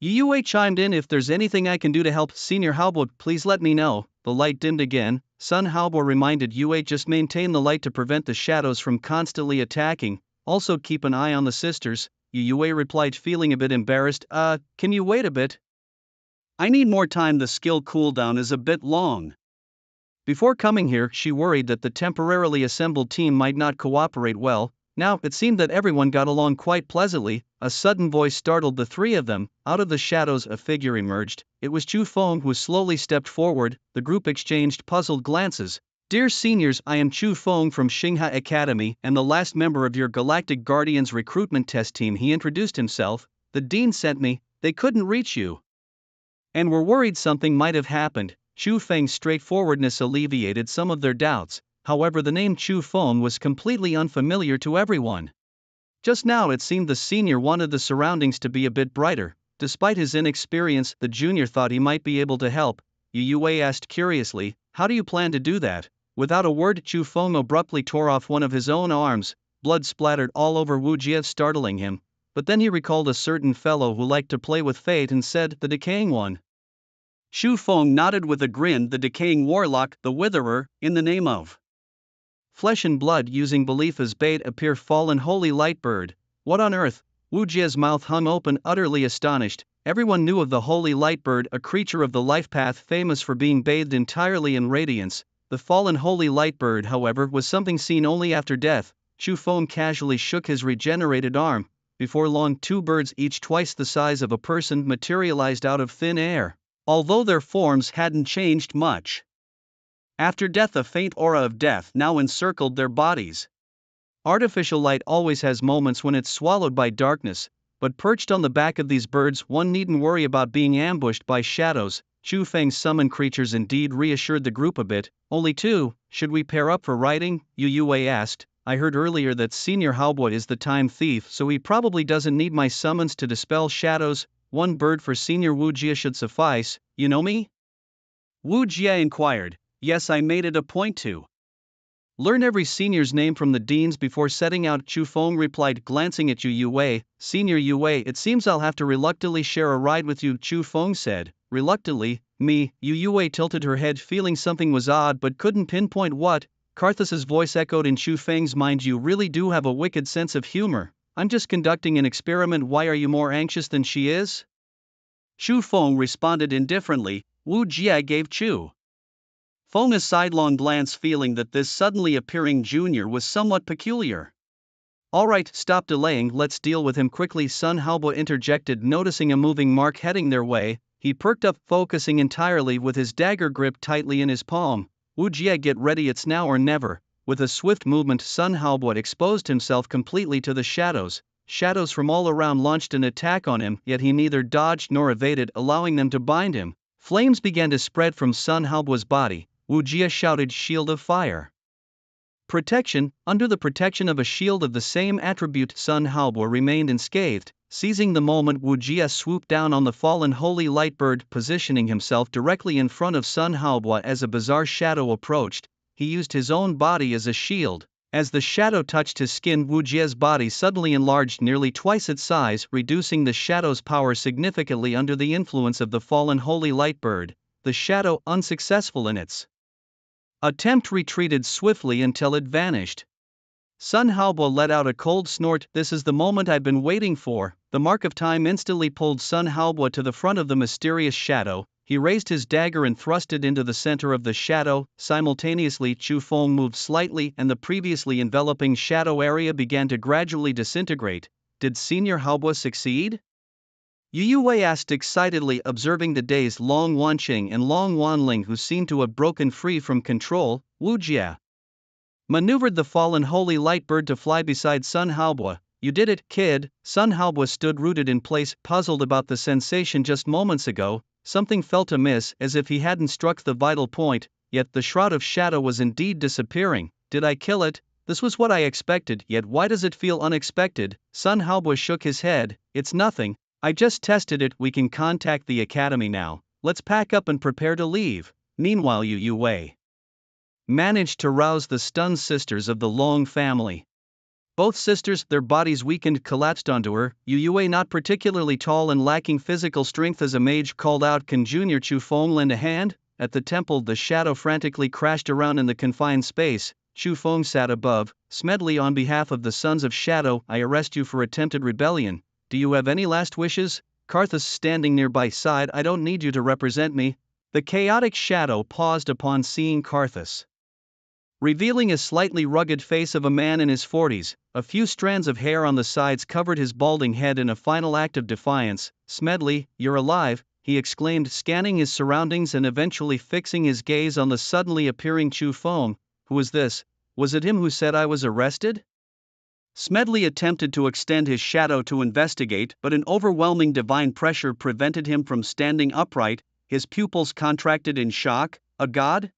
Yue chimed in. If there's anything I can do to help, Senior Halbo, please let me know. The light dimmed again. Sun Halbo reminded Yue, just maintain the light to prevent the shadows from constantly attacking. Also keep an eye on the sisters. Yue replied, feeling a bit embarrassed. Can you wait a bit? I need more time, the skill cooldown is a bit long. Before coming here, she worried that the temporarily assembled team might not cooperate well. Now, it seemed that everyone got along quite pleasantly. A sudden voice startled the three of them. Out of the shadows a figure emerged. It was Chu Feng, who slowly stepped forward. The group exchanged puzzled glances. Dear seniors, I am Chu Feng from Xingha Academy and the last member of your Galactic Guardians recruitment test team. He introduced himself. The dean sent me. They couldn't reach you and were worried something might have happened. Chu Feng's straightforwardness alleviated some of their doubts. However, the name Chu Feng was completely unfamiliar to everyone. Just now it seemed the senior wanted the surroundings to be a bit brighter. Despite his inexperience, the junior thought he might be able to help. Yue asked curiously, how do you plan to do that? Without a word, Chu Feng abruptly tore off one of his own arms. Blood splattered all over Wu Jie, startling him. But then he recalled a certain fellow who liked to play with fate and said, the Decaying One. Chu Feng nodded with a grin. The Decaying Warlock, the Witherer, in the name of Flesh and Blood, using belief as bait, appear fallen holy light bird. What on earth? Wu Jie's mouth hung open, utterly astonished. Everyone knew of the holy light bird, a creature of the life path famous for being bathed entirely in radiance. The fallen holy light bird, however, was something seen only after death. Chu Feng casually shook his regenerated arm. Before long, two birds, each twice the size of a person, materialized out of thin air. Although their forms hadn't changed much after death, a faint aura of death now encircled their bodies. Artificial light always has moments when it's swallowed by darkness, but perched on the back of these birds, one needn't worry about being ambushed by shadows. Chu Feng's summoned creatures indeed reassured the group a bit. Only two, should we pair up for riding? Yue asked. I heard earlier that Senior Halbo is the time thief, so he probably doesn't need my summons to dispel shadows. One bird for Senior Wu Jie should suffice. You know me? Wu Jie inquired. Yes, I made it a point to learn every senior's name from the deans before setting out, Chu Feng replied, glancing at Yue. Senior Yue, it seems I'll have to reluctantly share a ride with you, Chu Feng said. Reluctantly? Me? Yue tilted her head, feeling something was odd but couldn't pinpoint what. Karthus's voice echoed in Chu Feng's mind. You really do have a wicked sense of humor. I'm just conducting an experiment. Why are you more anxious than she is? Chu Feng responded indifferently. Wu Jie gave Chu Feng a sidelong glance, feeling that this suddenly appearing junior was somewhat peculiar. Alright, stop delaying, let's deal with him quickly, Sun Halbo interjected, noticing a moving mark heading their way. He perked up, focusing entirely with his dagger gripped tightly in his palm. Wu Jie, get ready, it's now or never. With a swift movement, Sun Halbo exposed himself completely to the shadows. Shadows from all around launched an attack on him, yet he neither dodged nor evaded, allowing them to bind him. Flames began to spread from Sun Halbo's body. Wu Jie shouted, Shield of Fire. Protection. Under the protection of a shield of the same attribute, Sun Halbo remained unscathed. Seizing the moment, Wu Jie swooped down on the fallen holy light bird, positioning himself directly in front of Sun Halbo as a bizarre shadow approached. He used his own body as a shield. As the shadow touched his skin, Wu Jie's body suddenly enlarged nearly twice its size, reducing the shadow's power significantly under the influence of the fallen holy light bird. The shadow, unsuccessful in its attempt, retreated swiftly until it vanished. Sun Halbo let out a cold snort. This is the moment I've been waiting for. The mark of time instantly pulled Sun Halbo to the front of the mysterious shadow. he raised his dagger and thrust it into the center of the shadow. Simultaneously, Chu Feng moved slightly and the previously enveloping shadow area began to gradually disintegrate. Did Senior Haobo succeed? Yu Wei asked excitedly, observing the days-long Wanqing and Long Wanling, who seemed to have broken free from control. Wu Jie maneuvered the fallen holy light bird to fly beside Sun Haobo. You did it, kid. Sun Haobo stood rooted in place, puzzled about the sensation just moments ago. Something felt amiss, as if he hadn't struck the vital point, yet the shroud of shadow was indeed disappearing. Did I kill it? This was what I expected, yet why does it feel unexpected? Sun Haobo shook his head. It's nothing. I just tested it. We can contact the academy now. Let's pack up and prepare to leave. Meanwhile, Yu Wei managed to rouse the stunned sisters of the Long family. Both sisters, their bodies weakened, collapsed onto her. Yu Wei, not particularly tall and lacking physical strength as a mage, called out, "Can Junior Chu Feng lend a hand?" At the temple, the shadow frantically crashed around in the confined space. Chu Feng sat above. Smedley, on behalf of the Sons of Shadow, I arrest you for attempted rebellion. Do you have any last wishes? Karthus, standing nearby, sighed. I don't need you to represent me. The chaotic shadow paused upon seeing Karthus, revealing a slightly rugged face of a man in his 40s. A few strands of hair on the sides covered his balding head in a final act of defiance. Smedley, you're alive, he exclaimed, scanning his surroundings and eventually fixing his gaze on the suddenly appearing Chu Feng. Who is this? Was it him who said I was arrested? Smedley attempted to extend his shadow to investigate, but an overwhelming divine pressure prevented him from standing upright. His pupils contracted in shock. A god?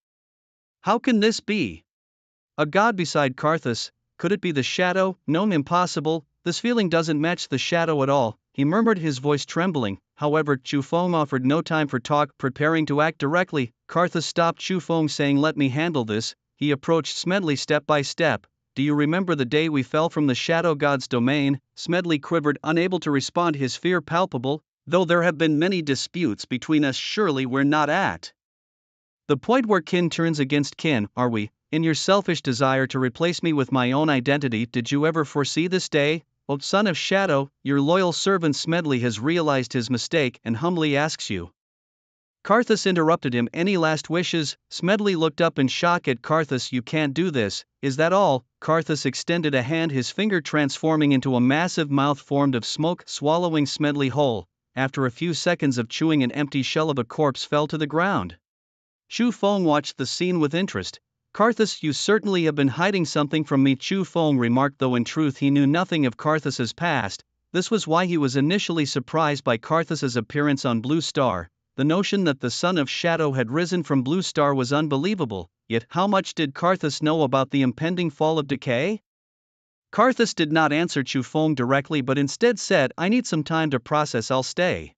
How can this be? A god beside Karthus? Could it be the shadow? No, impossible. This feeling doesn't match the shadow at all, he murmured, his voice trembling. However, Chu Feng offered no time for talk, preparing to act directly. Karthus stopped Chu Feng, saying, "Let me handle this." He approached Smedley step by step. Do you remember the day we fell from the shadow god's domain? Smedley quivered, unable to respond, his fear palpable. Though there have been many disputes between us, surely we're not at the point where kin turns against kin, are we? In your selfish desire to replace me with my own identity, did you ever foresee this day? O Son of Shadow, your loyal servant Smedley has realized his mistake and humbly asks you. Karthus interrupted him. Any last wishes? Smedley looked up in shock at Karthus. You can't do this. Is that all? Karthus extended a hand, his finger transforming into a massive mouth formed of smoke, swallowing Smedley whole. After a few seconds of chewing, an empty shell of a corpse fell to the ground. Chu Feng watched the scene with interest. Karthus, you certainly have been hiding something from me, Chu Feng remarked, though in truth he knew nothing of Karthus's past. This was why he was initially surprised by Karthus's appearance on Blue Star. The notion that the Son of Shadow had risen from Blue Star was unbelievable, yet how much did Karthus know about the impending fall of decay? Karthus did not answer Chu Feng directly, but instead said, I need some time to process, I'll stay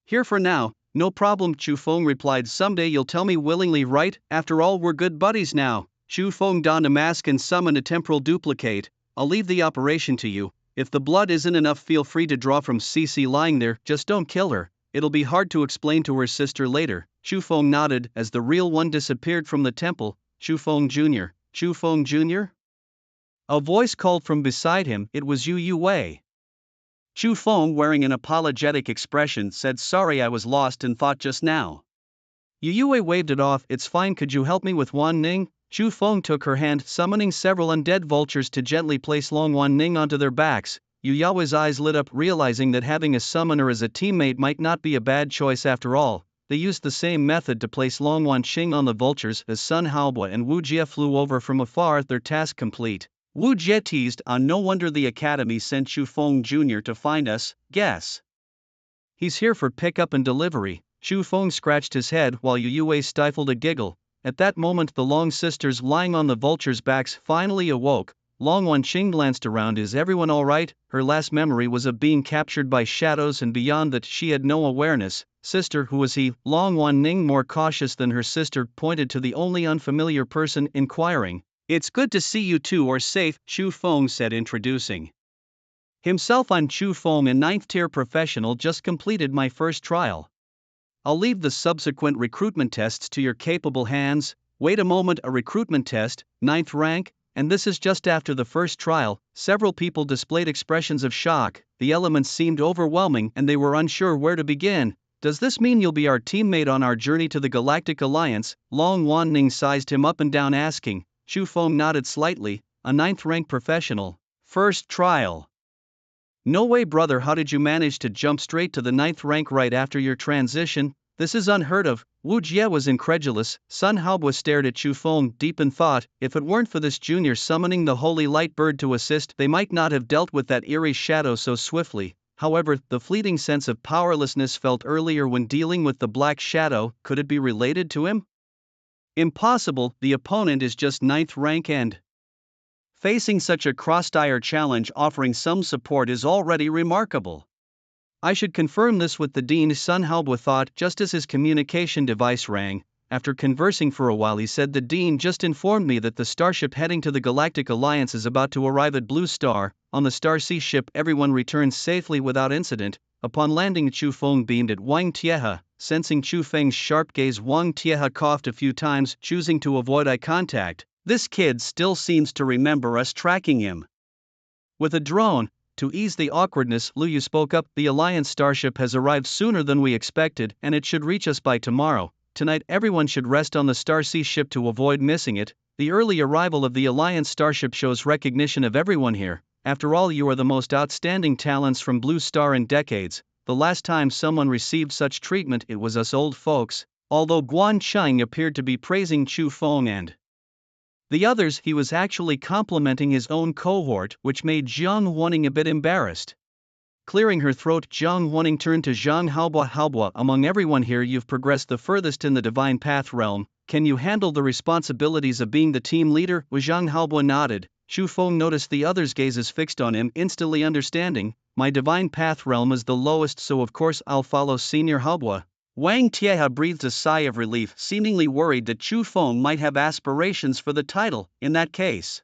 here for now. No problem, Chu Feng replied, someday you'll tell me willingly, right? After all, we're good buddies now. Chu Feng donned a mask and summoned a temporal duplicate. I'll leave the operation to you. If the blood isn't enough, feel free to draw from CC lying there, just don't kill her. It'll be hard to explain to her sister later. Chu Feng nodded as the real one disappeared from the temple. Chu Feng Jr. Chu Feng Jr.? A voice called from beside him. It was Yu Wei. Chu Feng, wearing an apologetic expression, said, sorry, I was lost in thought just now. Yu Wei waved it off. It's fine, could you help me with Wan Ning? Chu Feng took her hand, summoning several undead vultures to gently place Long Wan Ning onto their backs. Yu Wei's eyes lit up, realizing that having a summoner as a teammate might not be a bad choice after all. They used the same method to place Long Wanqing on the vultures as Sun Haobo and Wu Jie flew over from afar, their task complete. Wu Jie teased, no wonder the academy sent Chu Feng Jr. to find us, guess he's here for pickup and delivery. Chu Feng scratched his head while Yu Wei stifled a giggle. At that moment the Long sisters lying on the vultures' backs finally awoke. Long Wanqing glanced around. Is everyone alright? Her last memory was of being captured by shadows, and beyond that she had no awareness. Sister, who was he? Long Wanning, more cautious than her sister, pointed to the only unfamiliar person, inquiring. It's good to see you two are safe, Chu Feng said, introducing himself. I'm Chu Feng, a 9th tier professional, just completed my first trial. I'll leave the subsequent recruitment tests to your capable hands. Wait a moment, a recruitment test, 9th rank? And this is just after the first trial. Several people displayed expressions of shock. The elements seemed overwhelming and they were unsure where to begin. Does this mean you'll be our teammate on our journey to the Galactic Alliance? Long Wanning sized him up and down asking. Chu Feng nodded slightly, a 9th-rank professional. First trial. No way, brother, how did you manage to jump straight to the 9th rank right after your transition? This is unheard of. Wu Jie was incredulous. Sun Haobo stared at Chu Feng, deep in thought. If it weren't for this junior summoning the holy light bird to assist, they might not have dealt with that eerie shadow so swiftly. However, the fleeting sense of powerlessness felt earlier when dealing with the black shadow. Could it be related to him? Impossible, the opponent is just 9th rank and facing such a cross-dire challenge offering some support is already remarkable. I should confirm this with the Dean, Sun Haobo thought just as his communication device rang. After conversing for a while he said, the Dean just informed me that the starship heading to the Galactic Alliance is about to arrive at Blue Star. On the Star Sea ship everyone returned safely without incident. Upon landing, Chu Feng beamed at Wang Tiehe. Sensing Chu Feng's sharp gaze, Wang Tiehe coughed a few times, choosing to avoid eye contact. This kid still seems to remember us tracking him with a drone. To ease the awkwardness, Lu Yu spoke up. The Alliance starship has arrived sooner than we expected, and it should reach us by tomorrow. Tonight everyone should rest on the Star Sea ship to avoid missing it. The early arrival of the Alliance starship shows recognition of everyone here. After all, you are the most outstanding talents from Blue Star in decades. The last time someone received such treatment, it was us old folks. Although Guan Cheng appeared to be praising Chu Feng and the others, he was actually complimenting his own cohort, which made Zhang Huaning a bit embarrassed. Clearing her throat, Zhang Huaning turned to Zhang Haobo. Haobo, among everyone here you've progressed the furthest in the Divine Path realm. Can you handle the responsibilities of being the team leader? Zhang Haobo nodded. Chu Feng noticed the others' gazes fixed on him, instantly understanding. My Divine Path realm is the lowest, so of course I'll follow Senior Haobo. Wang Tiehe breathed a sigh of relief, seemingly worried that Chu Feng might have aspirations for the title. In that case,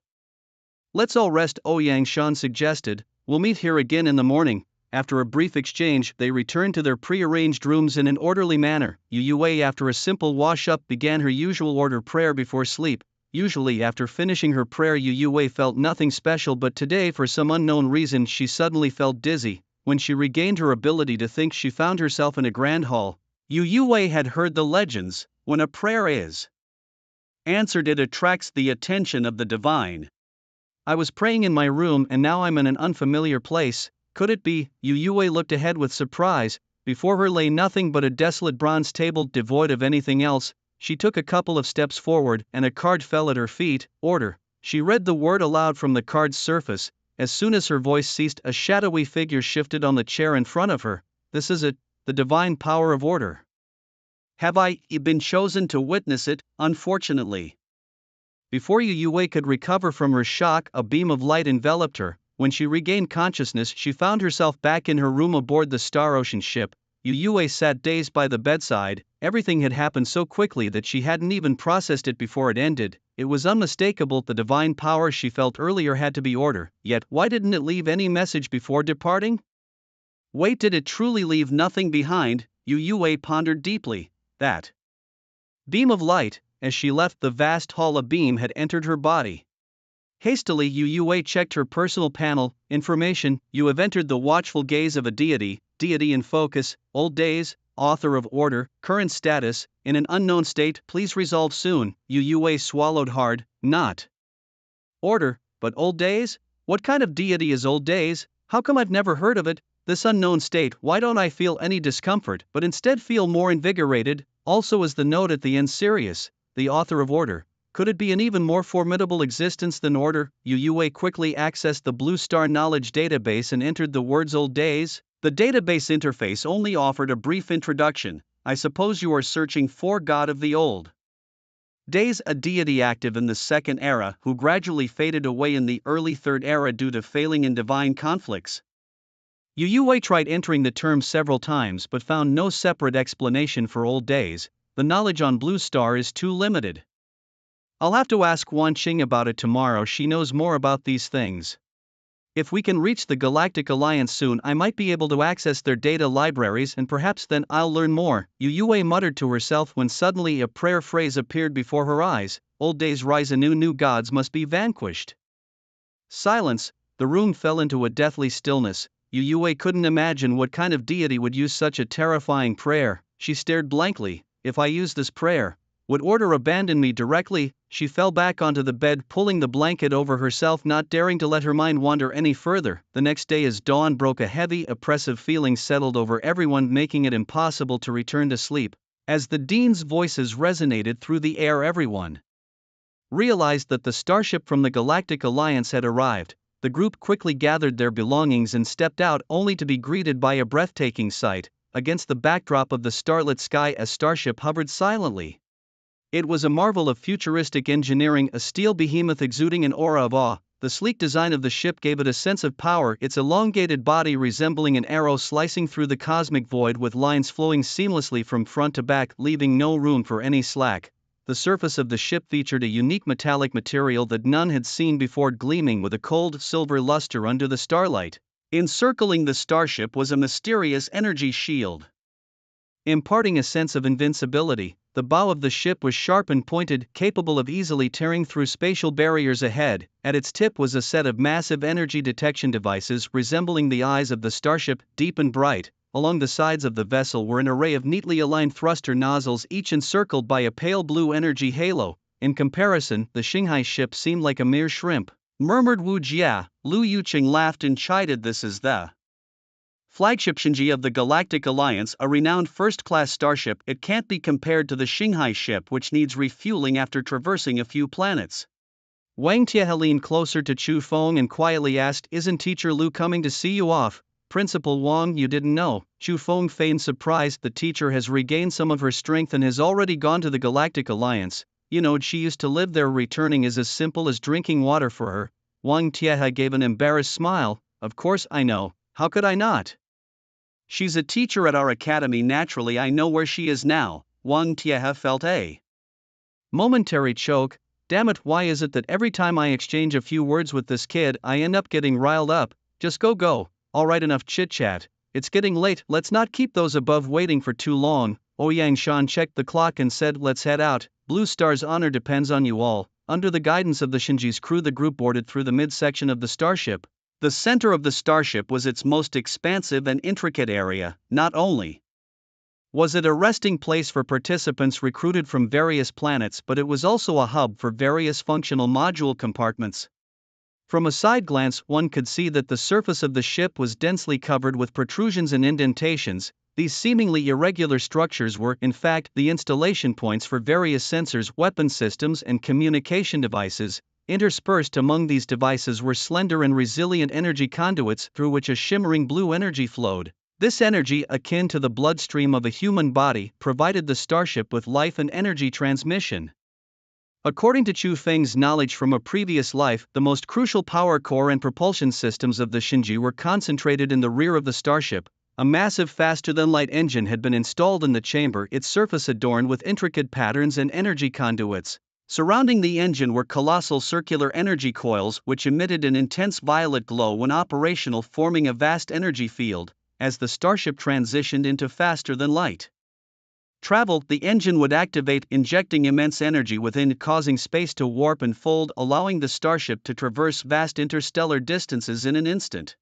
let's all rest, Ouyang Shan suggested. We'll meet here again in the morning. After a brief exchange, they returned to their pre-arranged rooms in an orderly manner. Yu Yue, after a simple wash-up, began her usual order prayer before sleep. Usually after finishing her prayer, Yu Yue felt nothing special, but today for some unknown reason she suddenly felt dizzy. When she regained her ability to think, she found herself in a grand hall. Yu Yue had heard the legends. When a prayer is answered, it attracts the attention of the divine. I was praying in my room and now I'm in an unfamiliar place. Could it be? Yu Yue looked ahead with surprise. Before her lay nothing but a desolate bronze table devoid of anything else. She took a couple of steps forward and a card fell at her feet. Order. She read the word aloud from the card's surface. As soon as her voice ceased, a shadowy figure shifted on the chair in front of her. This is it. The divine power of order. Have I been chosen to witness it? Unfortunately. Before Yu Yue could recover from her shock, a beam of light enveloped her. When she regained consciousness, she found herself back in her room aboard the Star Ocean ship. Yu Yue sat dazed by the bedside. Everything had happened so quickly that she hadn't even processed it before it ended. It was unmistakable. The divine power she felt earlier had to be order. Yet, why didn't it leave any message before departing? Wait, did it truly leave nothing behind? Yu Yue pondered deeply. That beam of light, as she left the vast hall, a beam had entered her body. Hastily, Yu Yue checked her personal panel. Information: you have entered the watchful gaze of a deity. Deity in focus. Old days. Author of order. Current status: in an unknown state. Please resolve soon. Yu Yue swallowed hard. Not order, but old days? What kind of deity is old days? How come I've never heard of it? This unknown state, why don't I feel any discomfort, but instead feel more invigorated? Also, is the note at the end serious? The author of order. Could it be an even more formidable existence than order? Yu Yue quickly accessed the Blue Star Knowledge database and entered the words old days. The database interface only offered a brief introduction. I suppose you are searching for God of the old days, a deity active in the Second Era who gradually faded away in the early Third Era due to failing in divine conflicts. Yu Yue tried entering the term several times but found no separate explanation for old days. The knowledge on Blue Star is too limited. I'll have to ask Wan Qing about it tomorrow. She knows more about these things. If we can reach the Galactic Alliance soon, I might be able to access their data libraries and perhaps then I'll learn more. Yu Yue muttered to herself when suddenly a prayer phrase appeared before her eyes. Old days rise anew, new gods must be vanquished. Silence. The room fell into a deathly stillness. Yu Yue couldn't imagine what kind of deity would use such a terrifying prayer. She stared blankly. If I use this prayer, would order abandon me directly? She fell back onto the bed, pulling the blanket over herself, not daring to let her mind wander any further. The next day as dawn broke, a heavy, oppressive feeling settled over everyone, making it impossible to return to sleep. As the dean's voices resonated through the air, everyone realized that the starship from the Galactic Alliance had arrived. The group quickly gathered their belongings and stepped out, only to be greeted by a breathtaking sight. Against the backdrop of the starlit sky, a starship hovered silently. It was a marvel of futuristic engineering, a steel behemoth exuding an aura of awe. The sleek design of the ship gave it a sense of power, its elongated body resembling an arrow slicing through the cosmic void, with lines flowing seamlessly from front to back, leaving no room for any slack. The surface of the ship featured a unique metallic material that none had seen before, gleaming with a cold silver luster under the starlight. Encircling the starship was a mysterious energy shield, imparting a sense of invincibility. The bow of the ship was sharp and pointed, capable of easily tearing through spatial barriers ahead. At its tip was a set of massive energy detection devices resembling the eyes of the starship, deep and bright. Along the sides of the vessel were an array of neatly aligned thruster nozzles, each encircled by a pale blue energy halo. In comparison, the Xinghai ship seemed like a mere shrimp, murmured Wu Jia. Lu Yuqing laughed and chided, "This is the flagship Xinji of the Galactic Alliance, a renowned first-class starship. It can't be compared to the Xinghai ship, which needs refueling after traversing a few planets." Wang Tiehe leaned closer to Chu Feng and quietly asked, "Isn't Teacher Lu coming to see you off?" "Principal Wang, you didn't know?" Chu Feng feigned surprise. "The teacher has regained some of her strength and has already gone to the Galactic Alliance. You know, she used to live there. Returning is as simple as drinking water for her." Wang Tiehe gave an embarrassed smile. "Of course I know, how could I not? She's a teacher at our academy, naturally I know where she is now." Wang Tiehe felt a momentary choke. "Damn it, why is it that every time I exchange a few words with this kid I end up getting riled up? Just go. Alright, enough chit-chat. It's getting late, let's not keep those above waiting for too long." Ouyang Shan checked the clock and said, "Let's head out. Blue Star's honor depends on you all." Under the guidance of the Xinji's crew, the group boarded through the midsection of the starship. The center of the starship was its most expansive and intricate area. Not only was it a resting place for participants recruited from various planets, but it was also a hub for various functional module compartments. From a side glance, one could see that the surface of the ship was densely covered with protrusions and indentations. These seemingly irregular structures were, in fact, the installation points for various sensors, weapon systems, and communication devices. Interspersed among these devices were slender and resilient energy conduits through which a shimmering blue energy flowed. This energy, akin to the bloodstream of a human body, provided the starship with life and energy transmission. According to Chu Feng's knowledge from a previous life, the most crucial power core and propulsion systems of the Xinji were concentrated in the rear of the starship. A massive faster-than-light engine had been installed in the chamber, its surface adorned with intricate patterns and energy conduits. Surrounding the engine were colossal circular energy coils which emitted an intense violet glow when operational, forming a vast energy field. As the starship transitioned into faster-than-light travel, the engine would activate, injecting immense energy within it, causing space to warp and fold, allowing the starship to traverse vast interstellar distances in an instant.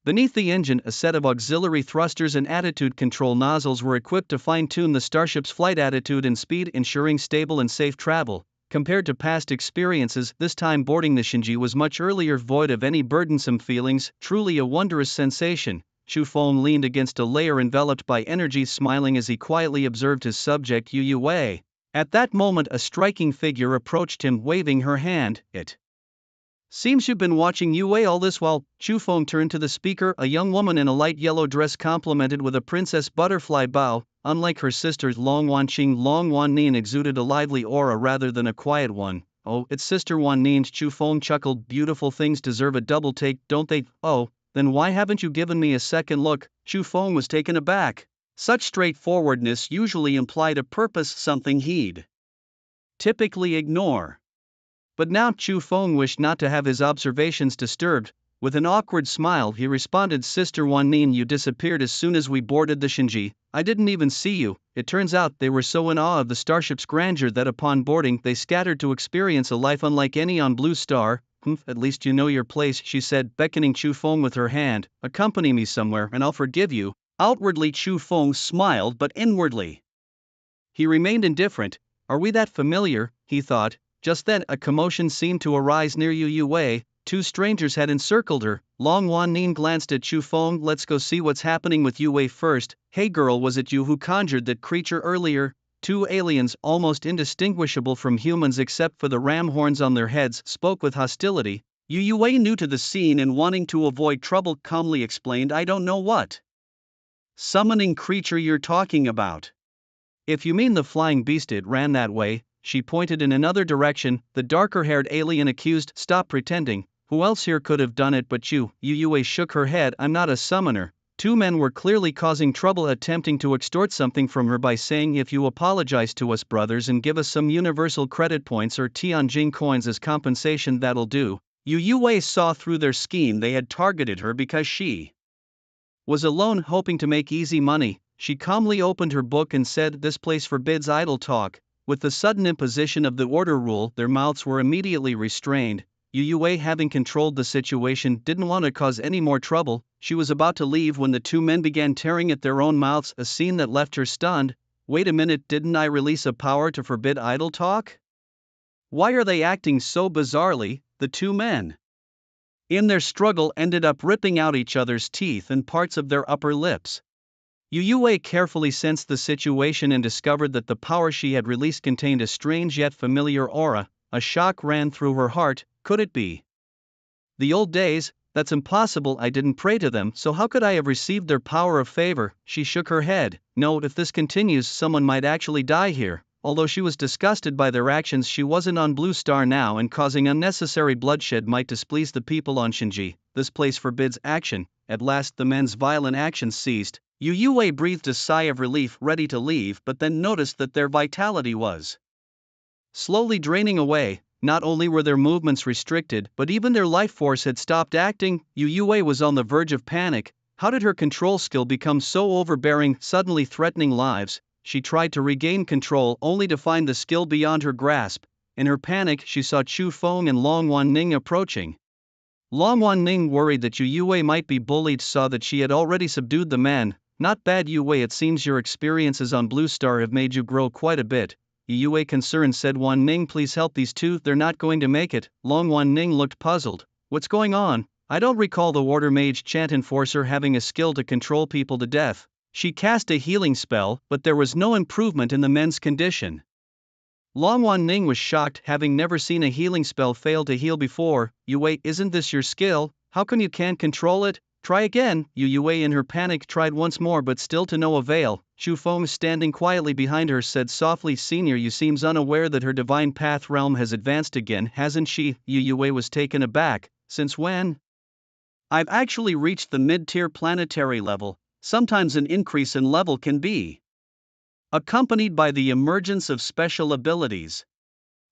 Beneath the engine, a set of auxiliary thrusters and attitude control nozzles were equipped to fine-tune the starship's flight attitude and speed, ensuring stable and safe travel. Compared to past experiences, this time boarding the Xinji was much earlier, void of any burdensome feelings, truly a wondrous sensation. Chu Feng leaned against a layer enveloped by energy, smiling as he quietly observed his subject Yu Yue. At that moment a striking figure approached him, waving her hand. "It seems you've been watching Yue all this while." Chu Feng turned to the speaker, a young woman in a light yellow dress complemented with a princess butterfly bow. Unlike her sisters Long Wanqing, Long Wannin exuded a lively aura rather than a quiet one. "Oh, it's Sister Wannin," Chu Feng chuckled. "Beautiful things deserve a double take, don't they? Oh, then why haven't you given me a second look?" Chu Feng was taken aback. Such straightforwardness usually implied a purpose, something he'd typically ignore. But now Chu Feng wished not to have his observations disturbed. With an awkward smile he responded, "Sister Wannin, you disappeared as soon as we boarded the Xinji. I didn't even see you." It turns out they were so in awe of the starship's grandeur that upon boarding they scattered to experience a life unlike any on Blue Star. At least you know your place, she said, beckoning Chu Feng with her hand. Accompany me somewhere and I'll forgive you. Outwardly Chu Feng smiled, but inwardly he remained indifferent. Are we that familiar, he thought. Just then a commotion seemed to arise near Yu Wei. Two strangers had encircled her. Long Wan Ning glanced at Chu Feng. Let's go see what's happening with Yu Wei first. Hey girl, was it you who conjured that creature earlier? Two aliens, almost indistinguishable from humans except for the ram horns on their heads, spoke with hostility. Yu Wei, new to the scene and wanting to avoid trouble, calmly explained, I don't know what summoning creature you're talking about. If you mean the flying beast, it ran that way. She pointed in another direction. The darker-haired alien accused, stop pretending. Who else here could have done it but you? Yu Wei shook her head. I'm not a summoner. Two men were clearly causing trouble, attempting to extort something from her by saying, if you apologize to us brothers and give us some universal credit points or Tianjin coins as compensation, that'll do. Yu Wei saw through their scheme. They had targeted her because she was alone, hoping to make easy money. She calmly opened her book and said, this place forbids idle talk. With the sudden imposition of the order rule, their mouths were immediately restrained. Yu Wei, having controlled the situation, didn't want to cause any more trouble. She was about to leave when the two men began tearing at their own mouths, a scene that left her stunned. Wait a minute, didn't I release a power to forbid idle talk? Why are they acting so bizarrely? The two men, in their struggle, ended up ripping out each other's teeth and parts of their upper lips. Yu Wei carefully sensed the situation and discovered that the power she had released contained a strange yet familiar aura. A shock ran through her heart. Could it be the old days? That's impossible. I didn't pray to them, so how could I have received their power of favor? She shook her head. No, if this continues, someone might actually die here. Although she was disgusted by their actions, she wasn't on Blue Star now, and causing unnecessary bloodshed might displease the people on Shinji. This place forbids action. At last the men's violent actions ceased. Yu Wei breathed a sigh of relief, ready to leave, but then noticed that their vitality was slowly draining away. Not only were their movements restricted, but even their life force had stopped acting. Yu Wei was on the verge of panic. How did her control skill become so overbearing, suddenly threatening lives? She tried to regain control, only to find the skill beyond her grasp. In her panic, she saw Chu Feng and Long Wan Ning approaching. Long Wan Ning, worried that Yu Wei might be bullied, saw that she had already subdued the men. Not bad, Yu Wei, it seems your experiences on Blue Star have made you grow quite a bit. Yu Wei, concerned, said, Wan Ning, please help these two, they're not going to make it. Long Wan Ning looked puzzled. What's going on? I don't recall the Water Mage Chant Enforcer having a skill to control people to death. She cast a healing spell, but there was no improvement in the men's condition. Long Wan Ning was shocked, having never seen a healing spell fail to heal before. Yu Wei, isn't this your skill? How come you can't control it? Try again. Yu Wei, in her panic, tried once more, but still to no avail. Chu Feng, standing quietly behind her, said softly, Senior, you seems unaware that her divine path realm has advanced again, hasn't she? Yu Wei was taken aback. Since when? I've actually reached the mid-tier planetary level. Sometimes an increase in level can be accompanied by the emergence of special abilities.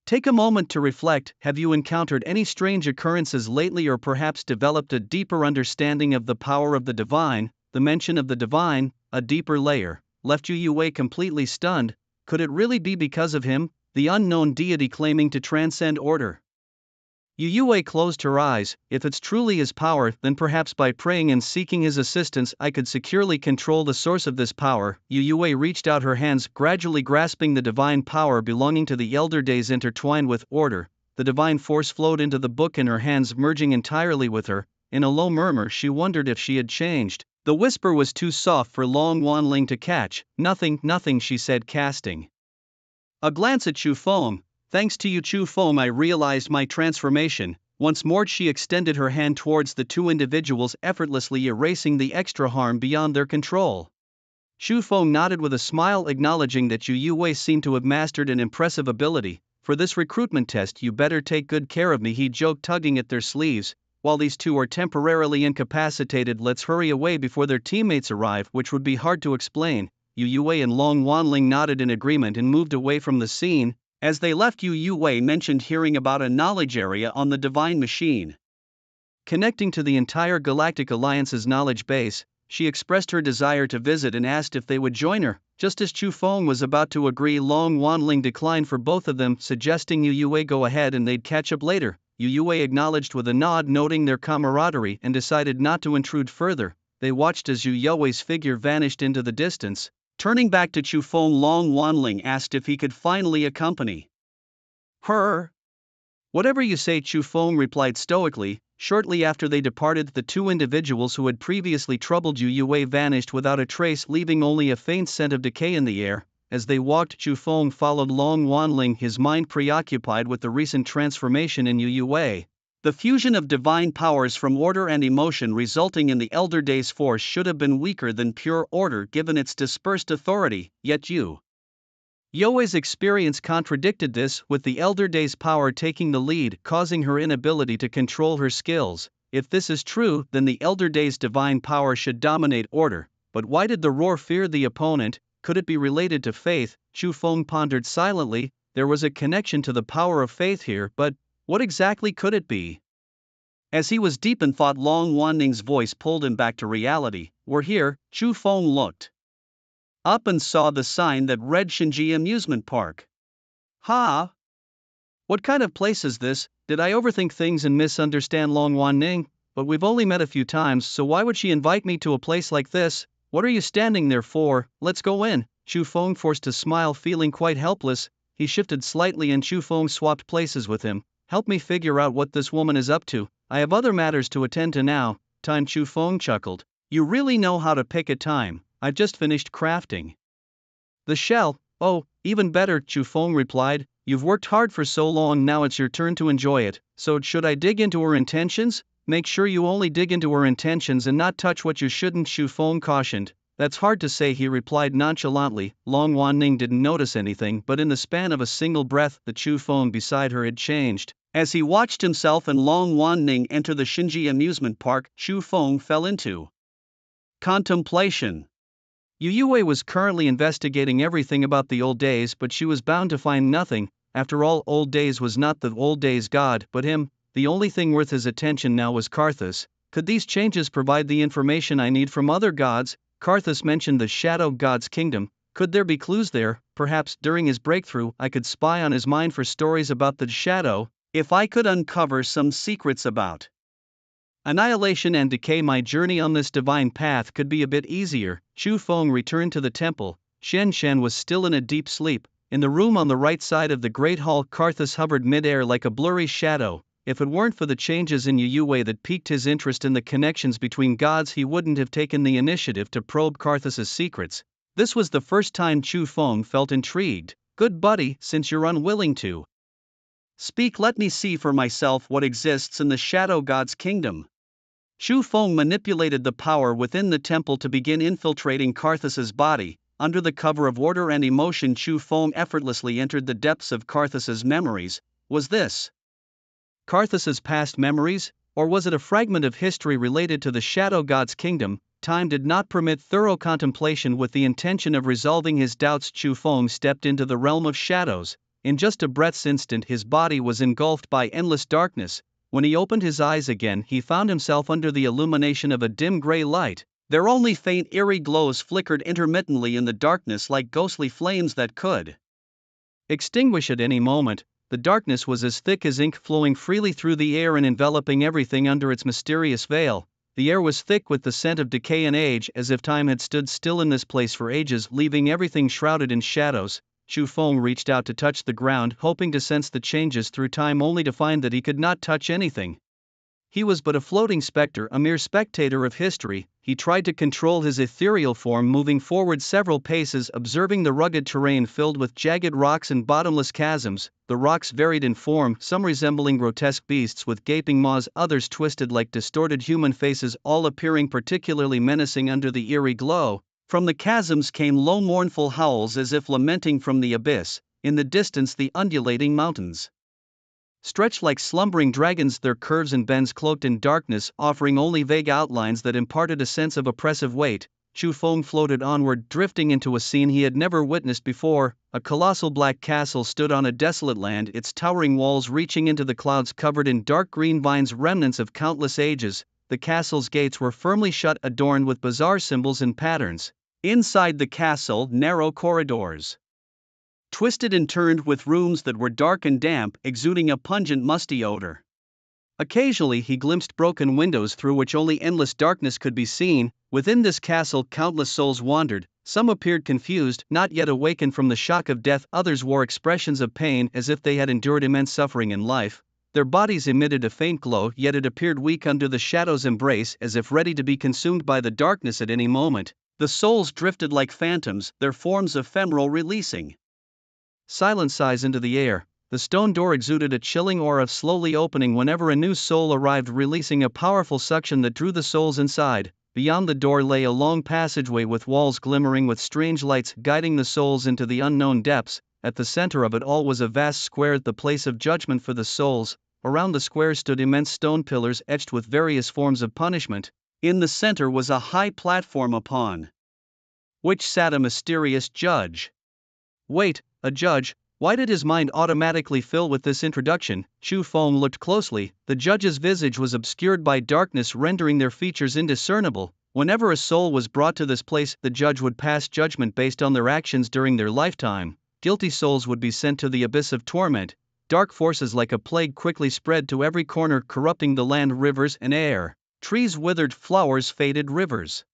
Take a moment to reflect. Have you encountered any strange occurrences lately, or perhaps developed a deeper understanding of the power of the divine? The mention of the divine, a deeper layer, left Yu Wei completely stunned. Could it really be because of him, the unknown deity claiming to transcend order? Yu Wei closed her eyes. If it's truly his power, then perhaps by praying and seeking his assistance I could securely control the source of this power. Yu Wei reached out her hands, gradually grasping the divine power belonging to the elder days intertwined with order. The divine force flowed into the book in her hands, merging entirely with her. In a low murmur, she wondered if she had changed. The whisper was too soft for Long Wan Ling to catch. Nothing, she said, casting a glance at Chu Feng. Thanks to you, Chu Feng, I realized my transformation. Once more she extended her hand towards the two individuals, effortlessly erasing the extra harm beyond their control. Chu Feng nodded with a smile, acknowledging that Yu Wei seemed to have mastered an impressive ability. For this recruitment test you better take good care of me, he joked, tugging at their sleeves. While these two are temporarily incapacitated, let's hurry away before their teammates arrive, which would be hard to explain. Yu Wei and Long Wan Ling nodded in agreement and moved away from the scene. As they left, Yu Wei mentioned hearing about a knowledge area on the Divine Machine connecting to the entire Galactic Alliance's knowledge base. She expressed her desire to visit and asked if they would join her. Just as Chu Feng was about to agree, Long Wan Ling declined for both of them, suggesting Yu Wei go ahead and they'd catch up later. Yu Yue acknowledged with a nod, noting their camaraderie, and decided not to intrude further. They watched as Yu Yue's figure vanished into the distance. Turning back to Chu Feng, Long Wanling asked if he could finally accompany her. Whatever you say, Chu Feng replied stoically. Shortly after they departed, the two individuals who had previously troubled Yu Yue vanished without a trace, leaving only a faint scent of decay in the air. As they walked, Chu Feng followed Long Wanling, his mind preoccupied with the recent transformation in Yu Yue. The fusion of divine powers from order and emotion resulting in the Elder Days force should have been weaker than pure order given its dispersed authority, yet Yu Yue's experience contradicted this, with the Elder Days power taking the lead, causing her inability to control her skills. If this is true, then the Elder Days divine power should dominate order. But why did the roar fear the opponent? Could it be related to faith? Chu Feng pondered silently. There was a connection to the power of faith here, but what exactly could it be? As he was deep in thought, Long Wanling's voice pulled him back to reality. We're here. Chu Feng looked up and saw the sign that read Shinji Amusement Park. Ha! What kind of place is this? Did I overthink things and misunderstand Long Wanling? But we've only met a few times, so why would she invite me to a place like this? What are you standing there for? Let's go in. Chu Feng forced a smile, feeling quite helpless. He shifted slightly and Chu Feng swapped places with him. Help me figure out what this woman is up to. I have other matters to attend to now. Time. Chu Feng chuckled. You really know how to pick a time. I've just finished crafting the shell. Oh, even better, Chu Feng replied. You've worked hard for so long, now it's your turn to enjoy it. So should I dig into her intentions? Make sure you only dig into her intentions and not touch what you shouldn't, Chu Feng cautioned. That's hard to say, he replied nonchalantly. Long Wanling didn't notice anything, but in the span of a single breath, the Chu Feng beside her had changed. As he watched himself and Long Wanling enter the Shinji Amusement Park, Chu Feng fell into contemplation. Yu Yue was currently investigating everything about the old days, but she was bound to find nothing. After all, old days was not the old days god, but him. The only thing worth his attention now was Karthus. Could these changes provide the information I need from other gods? Karthus mentioned the Shadow God's kingdom. Could there be clues there? Perhaps, during his breakthrough, I could spy on his mind for stories about the Shadow. If I could uncover some secrets about annihilation and decay, my journey on this divine path could be a bit easier. Chu Feng returned to the temple. Shen Shen was still in a deep sleep. In the room on the right side of the Great Hall, Karthus hovered mid-air like a blurry shadow. If it weren't for the changes in Yu Yue that piqued his interest in the connections between gods, he wouldn't have taken the initiative to probe Karthus's secrets. This was the first time Chu Feng felt intrigued. Good buddy, since you're unwilling to speak, let me see for myself what exists in the Shadow God's kingdom. Chu Feng manipulated the power within the temple to begin infiltrating Karthus's body. Under the cover of order and emotion, Chu Feng effortlessly entered the depths of Karthus's memories. Was this Karthus's past memories, or was it a fragment of history related to the Shadow God's kingdom? Time did not permit thorough contemplation. With the intention of resolving his doubts, Chu Feng stepped into the realm of shadows. In just a breath's instant, his body was engulfed by endless darkness. When he opened his eyes again, he found himself under the illumination of a dim gray light. Their only faint eerie glows flickered intermittently in the darkness like ghostly flames that could extinguish at any moment. The darkness was as thick as ink, flowing freely through the air and enveloping everything under its mysterious veil. The air was thick with the scent of decay and age, as if time had stood still in this place for ages, leaving everything shrouded in shadows. Chu Feng reached out to touch the ground, hoping to sense the changes through time, only to find that he could not touch anything. He was but a floating specter, a mere spectator of history. He tried to control his ethereal form, moving forward several paces, observing the rugged terrain filled with jagged rocks and bottomless chasms. The rocks varied in form, some resembling grotesque beasts with gaping maws, others twisted like distorted human faces, all appearing particularly menacing under the eerie glow. From the chasms came low mournful howls as if lamenting from the abyss. In the distance, the undulating mountains stretched like slumbering dragons, their curves and bends cloaked in darkness, offering only vague outlines that imparted a sense of oppressive weight. Chu Feng floated onward, drifting into a scene he had never witnessed before. A colossal black castle stood on a desolate land, its towering walls reaching into the clouds, covered in dark green vines, remnants of countless ages. The castle's gates were firmly shut, adorned with bizarre symbols and patterns. Inside the castle, narrow corridors twisted and turned with rooms that were dark and damp, exuding a pungent musty odor. Occasionally he glimpsed broken windows through which only endless darkness could be seen. Within this castle countless souls wandered, some appeared confused, not yet awakened from the shock of death, others wore expressions of pain as if they had endured immense suffering in life. Their bodies emitted a faint glow, yet it appeared weak under the shadow's embrace, as if ready to be consumed by the darkness at any moment. The souls drifted like phantoms, their forms ephemeral, releasing silent sighs into the air. The stone door exuded a chilling aura, slowly opening whenever a new soul arrived, releasing a powerful suction that drew the souls inside. Beyond the door lay a long passageway with walls glimmering with strange lights, guiding the souls into the unknown depths. At the center of it all was a vast square, the place of judgment for the souls. Around the square stood immense stone pillars etched with various forms of punishment. In the center was a high platform upon which sat a mysterious judge. Wait, a judge? Why did his mind automatically fill with this introduction? Chu Feng looked closely. The judge's visage was obscured by darkness, rendering their features indiscernible. Whenever a soul was brought to this place, the judge would pass judgment based on their actions during their lifetime. Guilty souls would be sent to the abyss of torment. Dark forces like a plague quickly spread to every corner, corrupting the land, rivers, and air. Trees withered, flowers faded, rivers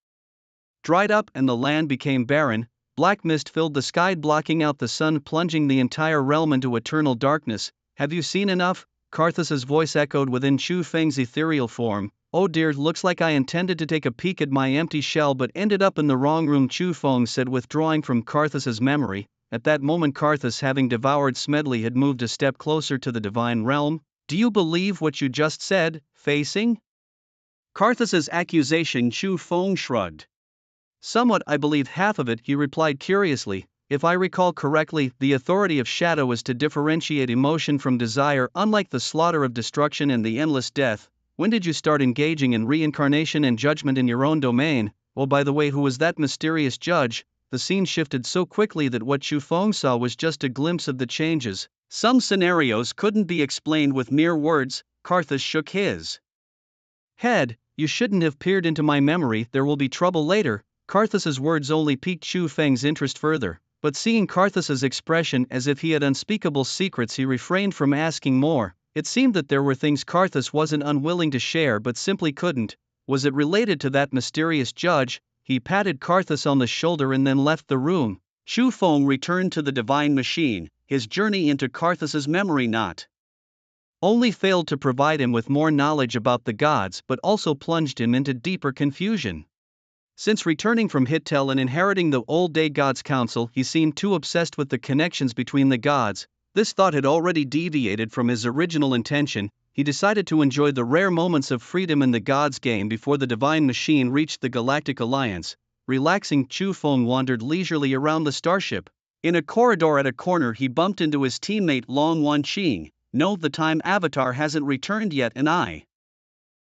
dried up, and the land became barren. Black mist filled the sky, blocking out the sun, plunging the entire realm into eternal darkness. Have you seen enough? Karthus's voice echoed within Chu Feng's ethereal form. Oh dear, looks like I intended to take a peek at my empty shell but ended up in the wrong room, Chu Feng said, withdrawing from Karthus's memory. At that moment Karthus, having devoured Smedley, had moved a step closer to the divine realm. Do you believe what you just said? Facing Karthus's accusation, Chu Feng shrugged. Somewhat, I believe half of it, he replied curiously. If I recall correctly, the authority of shadow is to differentiate emotion from desire, unlike the slaughter of destruction and the endless death. When did you start engaging in reincarnation and judgment in your own domain? Oh, by the way, who was that mysterious judge? The scene shifted so quickly that what Chu Feng saw was just a glimpse of the changes. Some scenarios couldn't be explained with mere words. Karthus shook his head. You shouldn't have peered into my memory, there will be trouble later. Karthus's words only piqued Chu Feng's interest further, but seeing Karthus's expression as if he had unspeakable secrets, he refrained from asking more. It seemed that there were things Karthus wasn't unwilling to share but simply couldn't. Was it related to that mysterious judge? He patted Karthus on the shoulder and then left the room. Chu Feng returned to the divine machine. His journey into Karthus's memory not only failed to provide him with more knowledge about the gods but also plunged him into deeper confusion. Since returning from Hittel and inheriting the old day gods' council, he seemed too obsessed with the connections between the gods. This thought had already deviated from his original intention. He decided to enjoy the rare moments of freedom in the gods' game before the divine machine reached the Galactic Alliance. Relaxing, Chu Feng wandered leisurely around the starship. In a corridor at a corner he bumped into his teammate Long Wanqing. No, the time avatar hasn't returned yet and I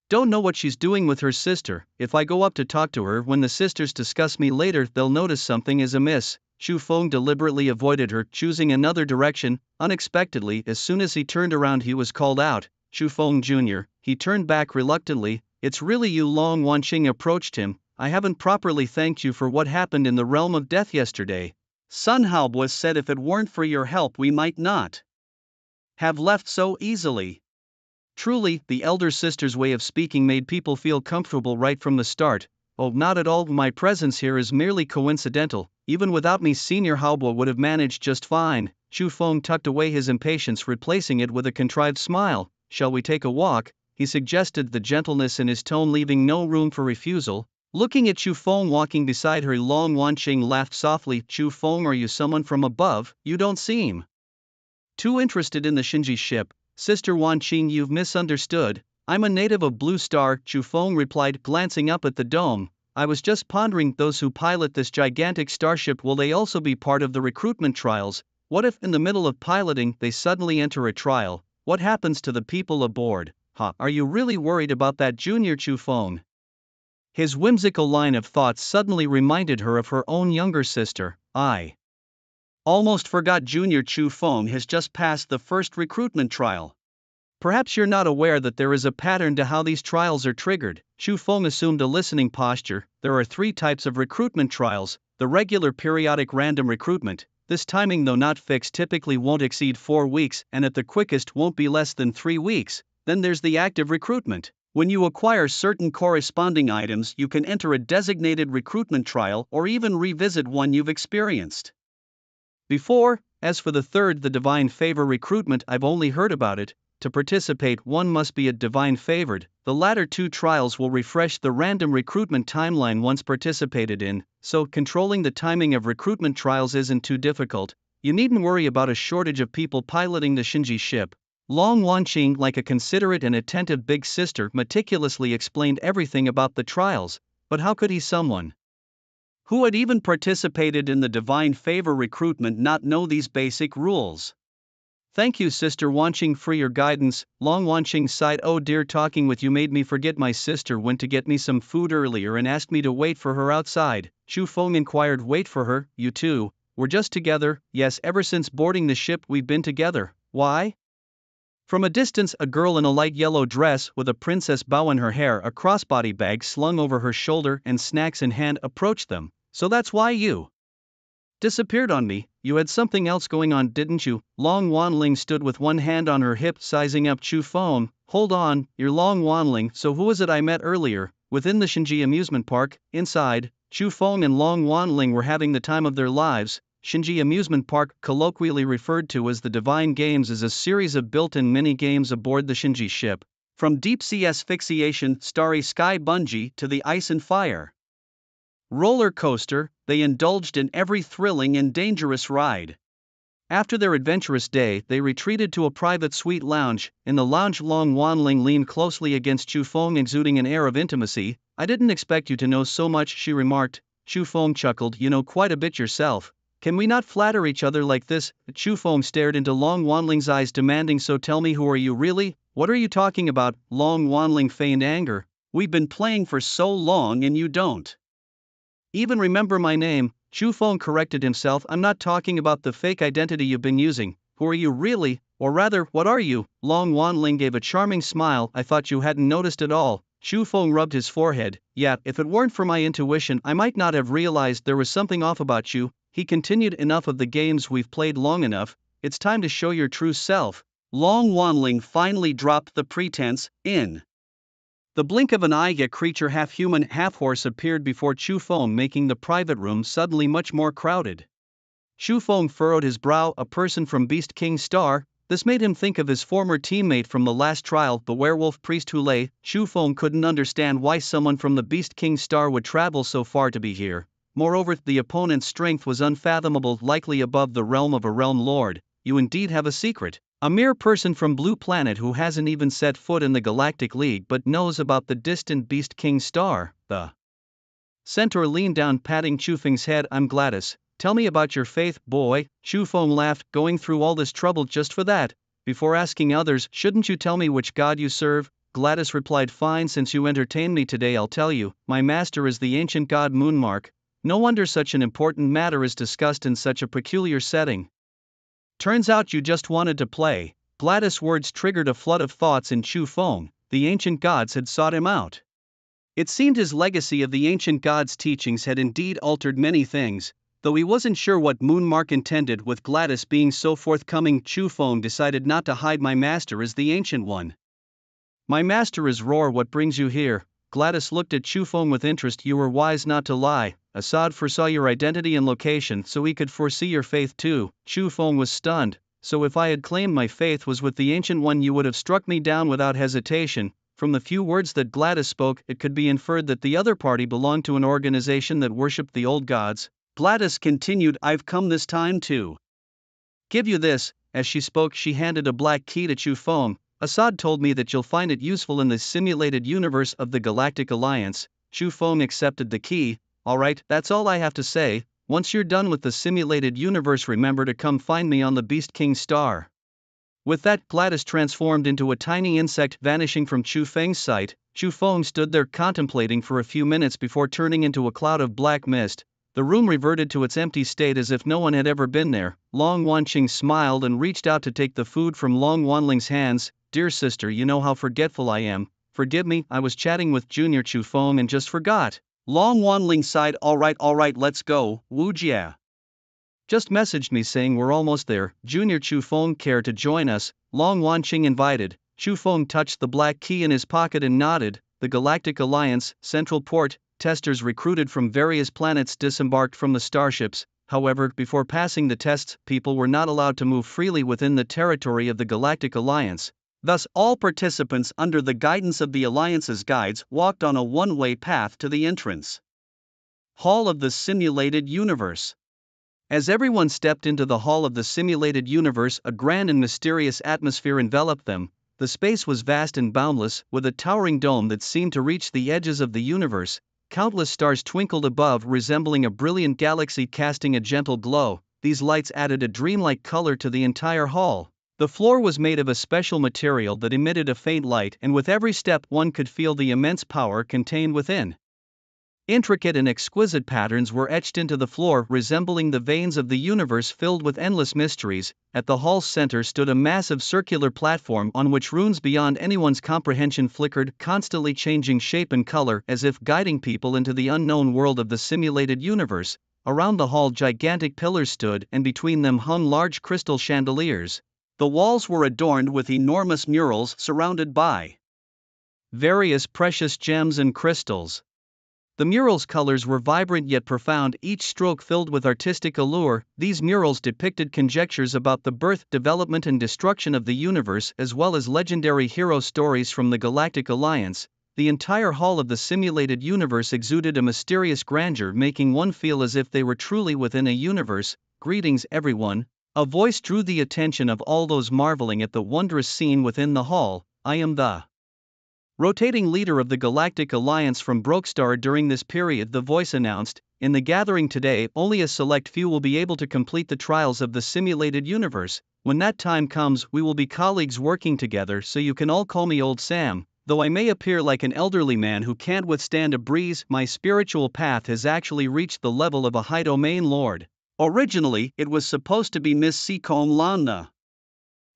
don't know what she's doing with her sister. If I go up to talk to her when the sisters discuss me later, they'll notice something is amiss. Chu Feng deliberately avoided her, choosing another direction. Unexpectedly, as soon as he turned around, he was called out. Chu Feng Jr. He turned back reluctantly. It's really you? Long Wanqing approached him. I haven't properly thanked you for what happened in the realm of death yesterday. Sun Haobo said if it weren't for your help we might not have left so easily. Truly, the elder sister's way of speaking made people feel comfortable right from the start. Oh, not at all, my presence here is merely coincidental. Even without me, Senior Haobo would have managed just fine. Chu Feng tucked away his impatience, replacing it with a contrived smile. Shall we take a walk? He suggested, the gentleness in his tone leaving no room for refusal. Looking at Chu Feng walking beside her, Long Wanqing laughed softly. Chu Feng, are you someone from above? You don't seem too interested in the Shinji ship. Sister Wanqing, you've misunderstood. I'm a native of Blue Star, Chu Feng replied, glancing up at the dome. I was just pondering, those who pilot this gigantic starship, will they also be part of the recruitment trials? What if, in the middle of piloting, they suddenly enter a trial? What happens to the people aboard? Are you really worried about that, Junior? Chu Feng. His whimsical line of thought suddenly reminded her of her own younger sister. I almost forgot Junior. Chu Feng has just passed the first recruitment trial. Perhaps you're not aware that there is a pattern to how these trials are triggered. Chu Feng assumed a listening posture. There are 3 types of recruitment trials. The regular periodic random recruitment. This timing, though not fixed, typically won't exceed 4 weeks and at the quickest won't be less than 3 weeks. Then there's the active recruitment. When you acquire certain corresponding items, you can enter a designated recruitment trial or even revisit one you've experienced before. As for the third, the divine favor recruitment, I've only heard about it. To participate, one must be a divine favored. The latter two trials will refresh the random recruitment timeline once participated in, so controlling the timing of recruitment trials isn't too difficult. You needn't worry about a shortage of people piloting the Shinji ship. Long Wanqing, like a considerate and attentive big sister, meticulously explained everything about the trials, but how could someone who had even participated in the divine favor recruitment not know these basic rules? Thank you, Sister Wanqing, for your guidance. Long Wanqing sighed. Oh dear, talking with you made me forget my sister went to get me some food earlier and asked me to wait for her outside. Chu Feng inquired. Wait for her? You two were just together? Yes, ever since boarding the ship we've been together. Why? From a distance, a girl in a light yellow dress with a princess bow in her hair, a crossbody bag slung over her shoulder, and snacks in hand approached them. So that's why you disappeared on me. You had something else going on, didn't you? Long Wanling stood with one hand on her hip, sizing up Chu Feng. Hold on, you're Long Wanling, so who was it I met earlier? Within the Shinji amusement park, inside, Chu Feng and Long Wanling were having the time of their lives. Shinji Amusement Park, colloquially referred to as the Divine Games, is a series of built-in mini-games aboard the Shinji ship. From deep-sea asphyxiation, starry sky bungee, to the ice and fire roller coaster, they indulged in every thrilling and dangerous ride. After their adventurous day, they retreated to a private suite lounge. In the lounge, Long Wanling leaned closely against Chu Feng, exuding an air of intimacy. I didn't expect you to know so much, she remarked. Chu Feng chuckled. You know quite a bit yourself. Can we not flatter each other like this? Chu Feng stared into Long Wanling's eyes, demanding, so tell me, who are you really? What are you talking about? Long Wanling feigned anger. We've been playing for so long and you don't even remember my name. Chu Feng corrected himself. I'm not talking about the fake identity you've been using. Who are you really? Or rather, what are you? Long Wanling gave a charming smile. I thought you hadn't noticed at all. Chu Feng rubbed his forehead. Yeah, if it weren't for my intuition, I might not have realized there was something off about you. He continued. Enough of the games, we've played long enough. It's time to show your true self. Long Wanling finally dropped the pretense. In the blink of an eye, a creature half human, half horse appeared before Chu Feng, making the private room suddenly much more crowded. Chu Feng furrowed his brow. A person from Beast King Star? This made him think of his former teammate from the last trial, the werewolf priest Hule. Chu Feng couldn't understand why someone from the Beast King Star would travel so far to be here. Moreover, the opponent's strength was unfathomable, likely above the realm of a realm lord. You indeed have a secret. A mere person from Blue Planet who hasn't even set foot in the Galactic League but knows about the distant Beast King Star. The centaur leaned down, patting Chu Feng's head. I'm Gladys. Tell me about your faith, boy. Chu Feng laughed. Going through all this trouble just for that? Before asking others, shouldn't you tell me which god you serve? Gladys replied. Fine, since you entertain me today, I'll tell you. My master is the ancient god Moonmark. No wonder such an important matter is discussed in such a peculiar setting. Turns out you just wanted to play. Gladys' words triggered a flood of thoughts in Chu Feng. The ancient gods had sought him out. It seemed his legacy of the ancient gods' teachings had indeed altered many things, though he wasn't sure what Moonmark intended with Gladys being so forthcoming. Chu Feng decided not to hide. My master is the ancient one. My master is Roar. What brings you here? Gladys looked at Chu Feng with interest. You were wise not to lie. Assad foresaw your identity and location, so he could foresee your faith too. Chu Feng was stunned. So if I had claimed my faith was with the Ancient One, you would have struck me down without hesitation. From the few words that Gladys spoke, it could be inferred that the other party belonged to an organization that worshipped the old gods. Gladys continued. I've come this time to give you this. As she spoke, she handed a black key to Chu Feng. Assad told me that you'll find it useful in the simulated universe of the Galactic Alliance. Chu Feng accepted the key. Alright, that's all I have to say. Once you're done with the simulated universe, remember to come find me on the Beast King Star. With that, Gladys transformed into a tiny insect, vanishing from Chu Feng's sight. Chu Feng stood there contemplating for a few minutes before turning into a cloud of black mist. The room reverted to its empty state as if no one had ever been there. Long Wanqing smiled and reached out to take the food from Long Wanling's hands. Dear sister, you know how forgetful I am. Forgive me, I was chatting with Junior. Chu Feng and just forgot. Long Wanling sighed. Alright, let's go. Wu Jia just messaged me saying we're almost there. Junior. Chu Feng care to join us? Long Wanqing invited. Xu Feng touched the black key in his pocket and nodded. The Galactic Alliance, Central Port, testers recruited from various planets disembarked from the starships. However, before passing the tests, people were not allowed to move freely within the territory of the Galactic Alliance. Thus, all participants under the guidance of the Alliance's guides walked on a one-way path to the entrance hall of the simulated universe. As everyone stepped into the hall of the simulated universe, a grand and mysterious atmosphere enveloped them. The space was vast and boundless, with a towering dome that seemed to reach the edges of the universe. Countless stars twinkled above, resembling a brilliant galaxy casting a gentle glow. These lights added a dreamlike color to the entire hall. The floor was made of a special material that emitted a faint light, and with every step one could feel the immense power contained within. Intricate and exquisite patterns were etched into the floor, resembling the veins of the universe filled with endless mysteries. At the hall's center stood a massive circular platform on which runes beyond anyone's comprehension flickered, constantly changing shape and color as if guiding people into the unknown world of the simulated universe. Around the hall, gigantic pillars stood, and between them hung large crystal chandeliers. The walls were adorned with enormous murals surrounded by various precious gems and crystals. The murals' colors were vibrant yet profound, each stroke filled with artistic allure. These murals depicted conjectures about the birth, development, and destruction of the universe, as well as legendary hero stories from the Galactic Alliance. The entire hall of the simulated universe exuded a mysterious grandeur, making one feel as if they were truly within a universe. "Greetings, everyone," a voice drew the attention of all those marveling at the wondrous scene within the hall. "I am the rotating leader of the Galactic Alliance from Brokestar." During this period, the voice announced, "In the gathering today, only a select few will be able to complete the trials of the simulated universe. When that time comes, we will be colleagues working together, so you can all call me Old Sam. Though I may appear like an elderly man who can't withstand a breeze, my spiritual path has actually reached the level of a high domain lord." Originally, it was supposed to be Miss Sikon Landa,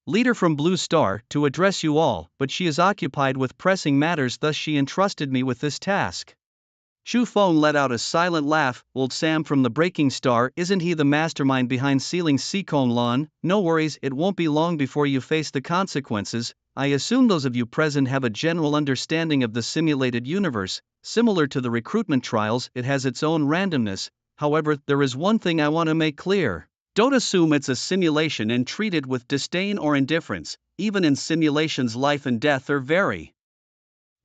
leader from Blue Star, to address you all, but she is occupied with pressing matters, thus she entrusted me with this task. Xu Feng let out a silent laugh. "Old Sam from the Breaking Star, isn't he the mastermind behind sealing Sikon Lan? No worries, it won't be long before you face the consequences. I assume those of you present have a general understanding of the simulated universe. Similar to the recruitment trials, it has its own randomness. However, there is one thing I want to make clear. Don't assume it's a simulation and treat it with disdain or indifference. Even in simulations, life and death are very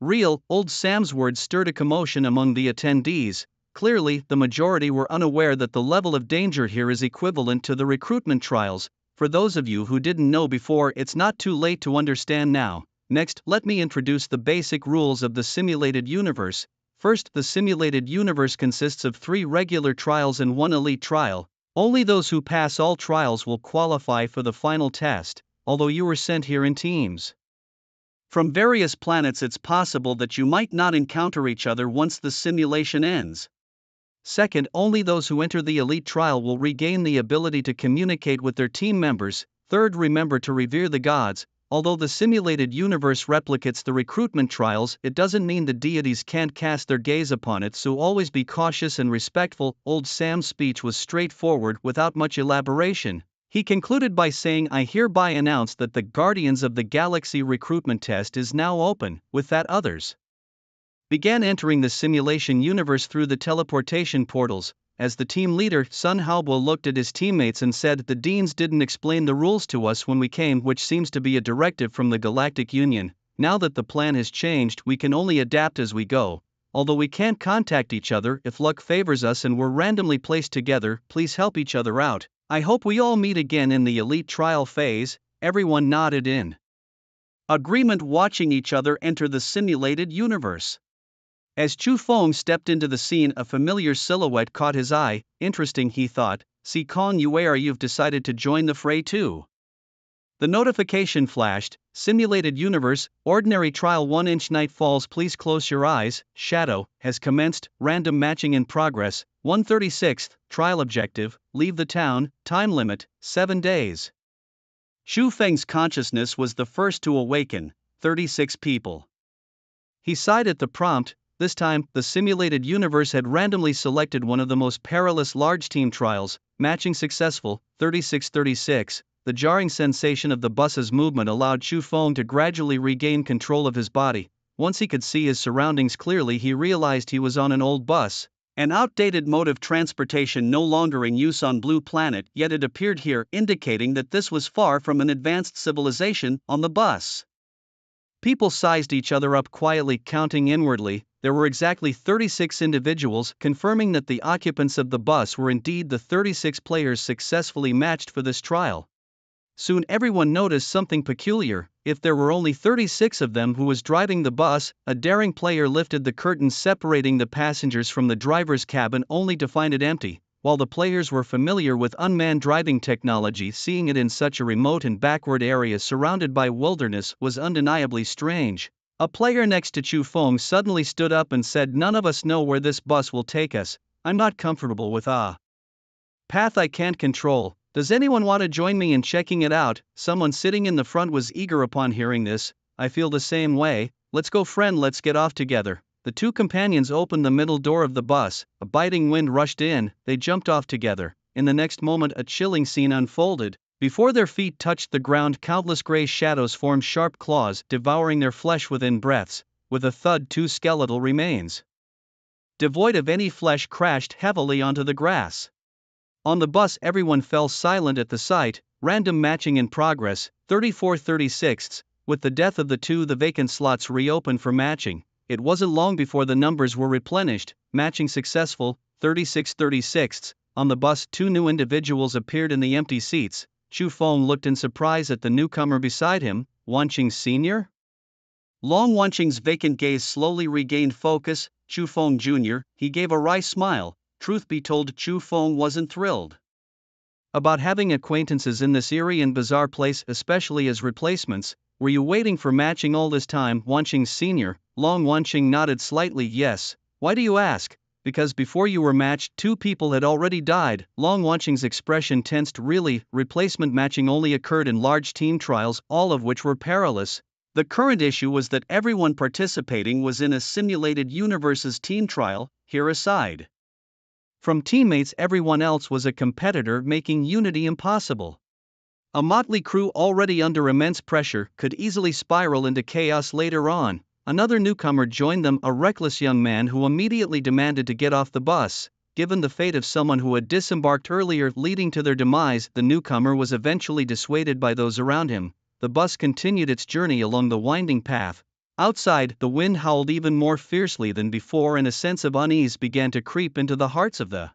real." Old Sam's words stirred a commotion among the attendees. Clearly, the majority were unaware that the level of danger here is equivalent to the recruitment trials. For those of you who didn't know before, it's not too late to understand now. Next, let me introduce the basic rules of the simulated universe. First, the simulated universe consists of 3 regular trials and 1 elite trial. Only those who pass all trials will qualify for the final test. Although you were sent here in teams from various planets, it's possible that you might not encounter each other once the simulation ends. Second, only those who enter the elite trial will regain the ability to communicate with their team members. Third, remember to revere the gods. Although the simulated universe replicates the recruitment trials, it doesn't mean the deities can't cast their gaze upon it, so always be cautious and respectful. Old Sam's speech was straightforward, without much elaboration. He concluded by saying, "I hereby announce that the Guardians of the Galaxy recruitment test is now open." With that, others began entering the simulation universe through the teleportation portals. As the team leader, Sun Haobo looked at his teammates and said, "The deans didn't explain the rules to us when we came, which seems to be a directive from the Galactic Union. Now that the plan has changed, we can only adapt as we go. Although we can't contact each other, if luck favors us and we're randomly placed together, please help each other out. I hope we all meet again in the elite trial phase." Everyone nodded in agreement, watching each other enter the simulated universe. As Xu Feng stepped into the scene, a familiar silhouette caught his eye. "Interesting," he thought. "See Kong Yuer, you've decided to join the fray too." The notification flashed. "Simulated universe, ordinary trial 1-inch night falls, please close your eyes. Shadow has commenced, random matching in progress. 136th, trial objective, leave the town, time limit, 7 days." Xu Feng's consciousness was the first to awaken. 36 people. He sighed at the prompt. This time, the simulated universe had randomly selected one of the most perilous large team trials. Matching successful, 36-36. the jarring sensation of the bus's movement allowed Chu Feng to gradually regain control of his body. Once he could see his surroundings clearly, he realized he was on an old bus, an outdated mode of transportation no longer in use on Blue Planet, yet it appeared here, indicating that this was far from an advanced civilization. On the bus, people sized each other up quietly, counting inwardly. There were exactly 36 individuals, confirming that the occupants of the bus were indeed the 36 players successfully matched for this trial. Soon everyone noticed something peculiar. If there were only 36 of them, who was driving the bus? A daring player lifted the curtains separating the passengers from the driver's cabin, only to find it empty. While the players were familiar with unmanned driving technology, seeing it in such a remote and backward area surrounded by wilderness was undeniably strange. A player next to Chu Feng suddenly stood up and said, "None of us know where this bus will take us. I'm not comfortable with a path I can't control. Does anyone want to join me in checking it out?" Someone sitting in the front was eager upon hearing this. "I feel the same way. Let's go, friend, let's get off together." The two companions opened the middle door of the bus. A biting wind rushed in. They jumped off together. In the next moment, a chilling scene unfolded. Before their feet touched the ground, countless gray shadows formed sharp claws, devouring their flesh within breaths. With a thud, two skeletal remains, devoid of any flesh, crashed heavily onto the grass. On the bus, everyone fell silent at the sight. Random matching in progress. 34-36. With the death of the two, the vacant slots reopened for matching. It wasn't long before the numbers were replenished. Matching successful. 36-36. On the bus, two new individuals appeared in the empty seats. Chu Feng looked in surprise at the newcomer beside him. Wanqing Sr.? Long Wanqing's vacant gaze slowly regained focus. Chu Feng Jr., he gave a wry smile. Truth be told, Chu Feng wasn't thrilled about having acquaintances in this eerie and bizarre place, especially as replacements. "Were you waiting for matching all this time?" Wanqing Sr. Long Wanqing nodded slightly. "Yes." "Why do you ask?" "Because before you were matched, two people had already died." Long Wanqing's expression tensed. "Really? Replacement matching only occurred in large team trials, all of which were perilous. The current issue was that everyone participating was in a simulated universe's team trial, here aside from teammates, everyone else was a competitor, making unity impossible. A motley crew already under immense pressure could easily spiral into chaos later on." Another newcomer joined them, a reckless young man who immediately demanded to get off the bus. Given the fate of someone who had disembarked earlier, leading to their demise, the newcomer was eventually dissuaded by those around him. The bus continued its journey along the winding path. Outside, the wind howled even more fiercely than before, and a sense of unease began to creep into the hearts of the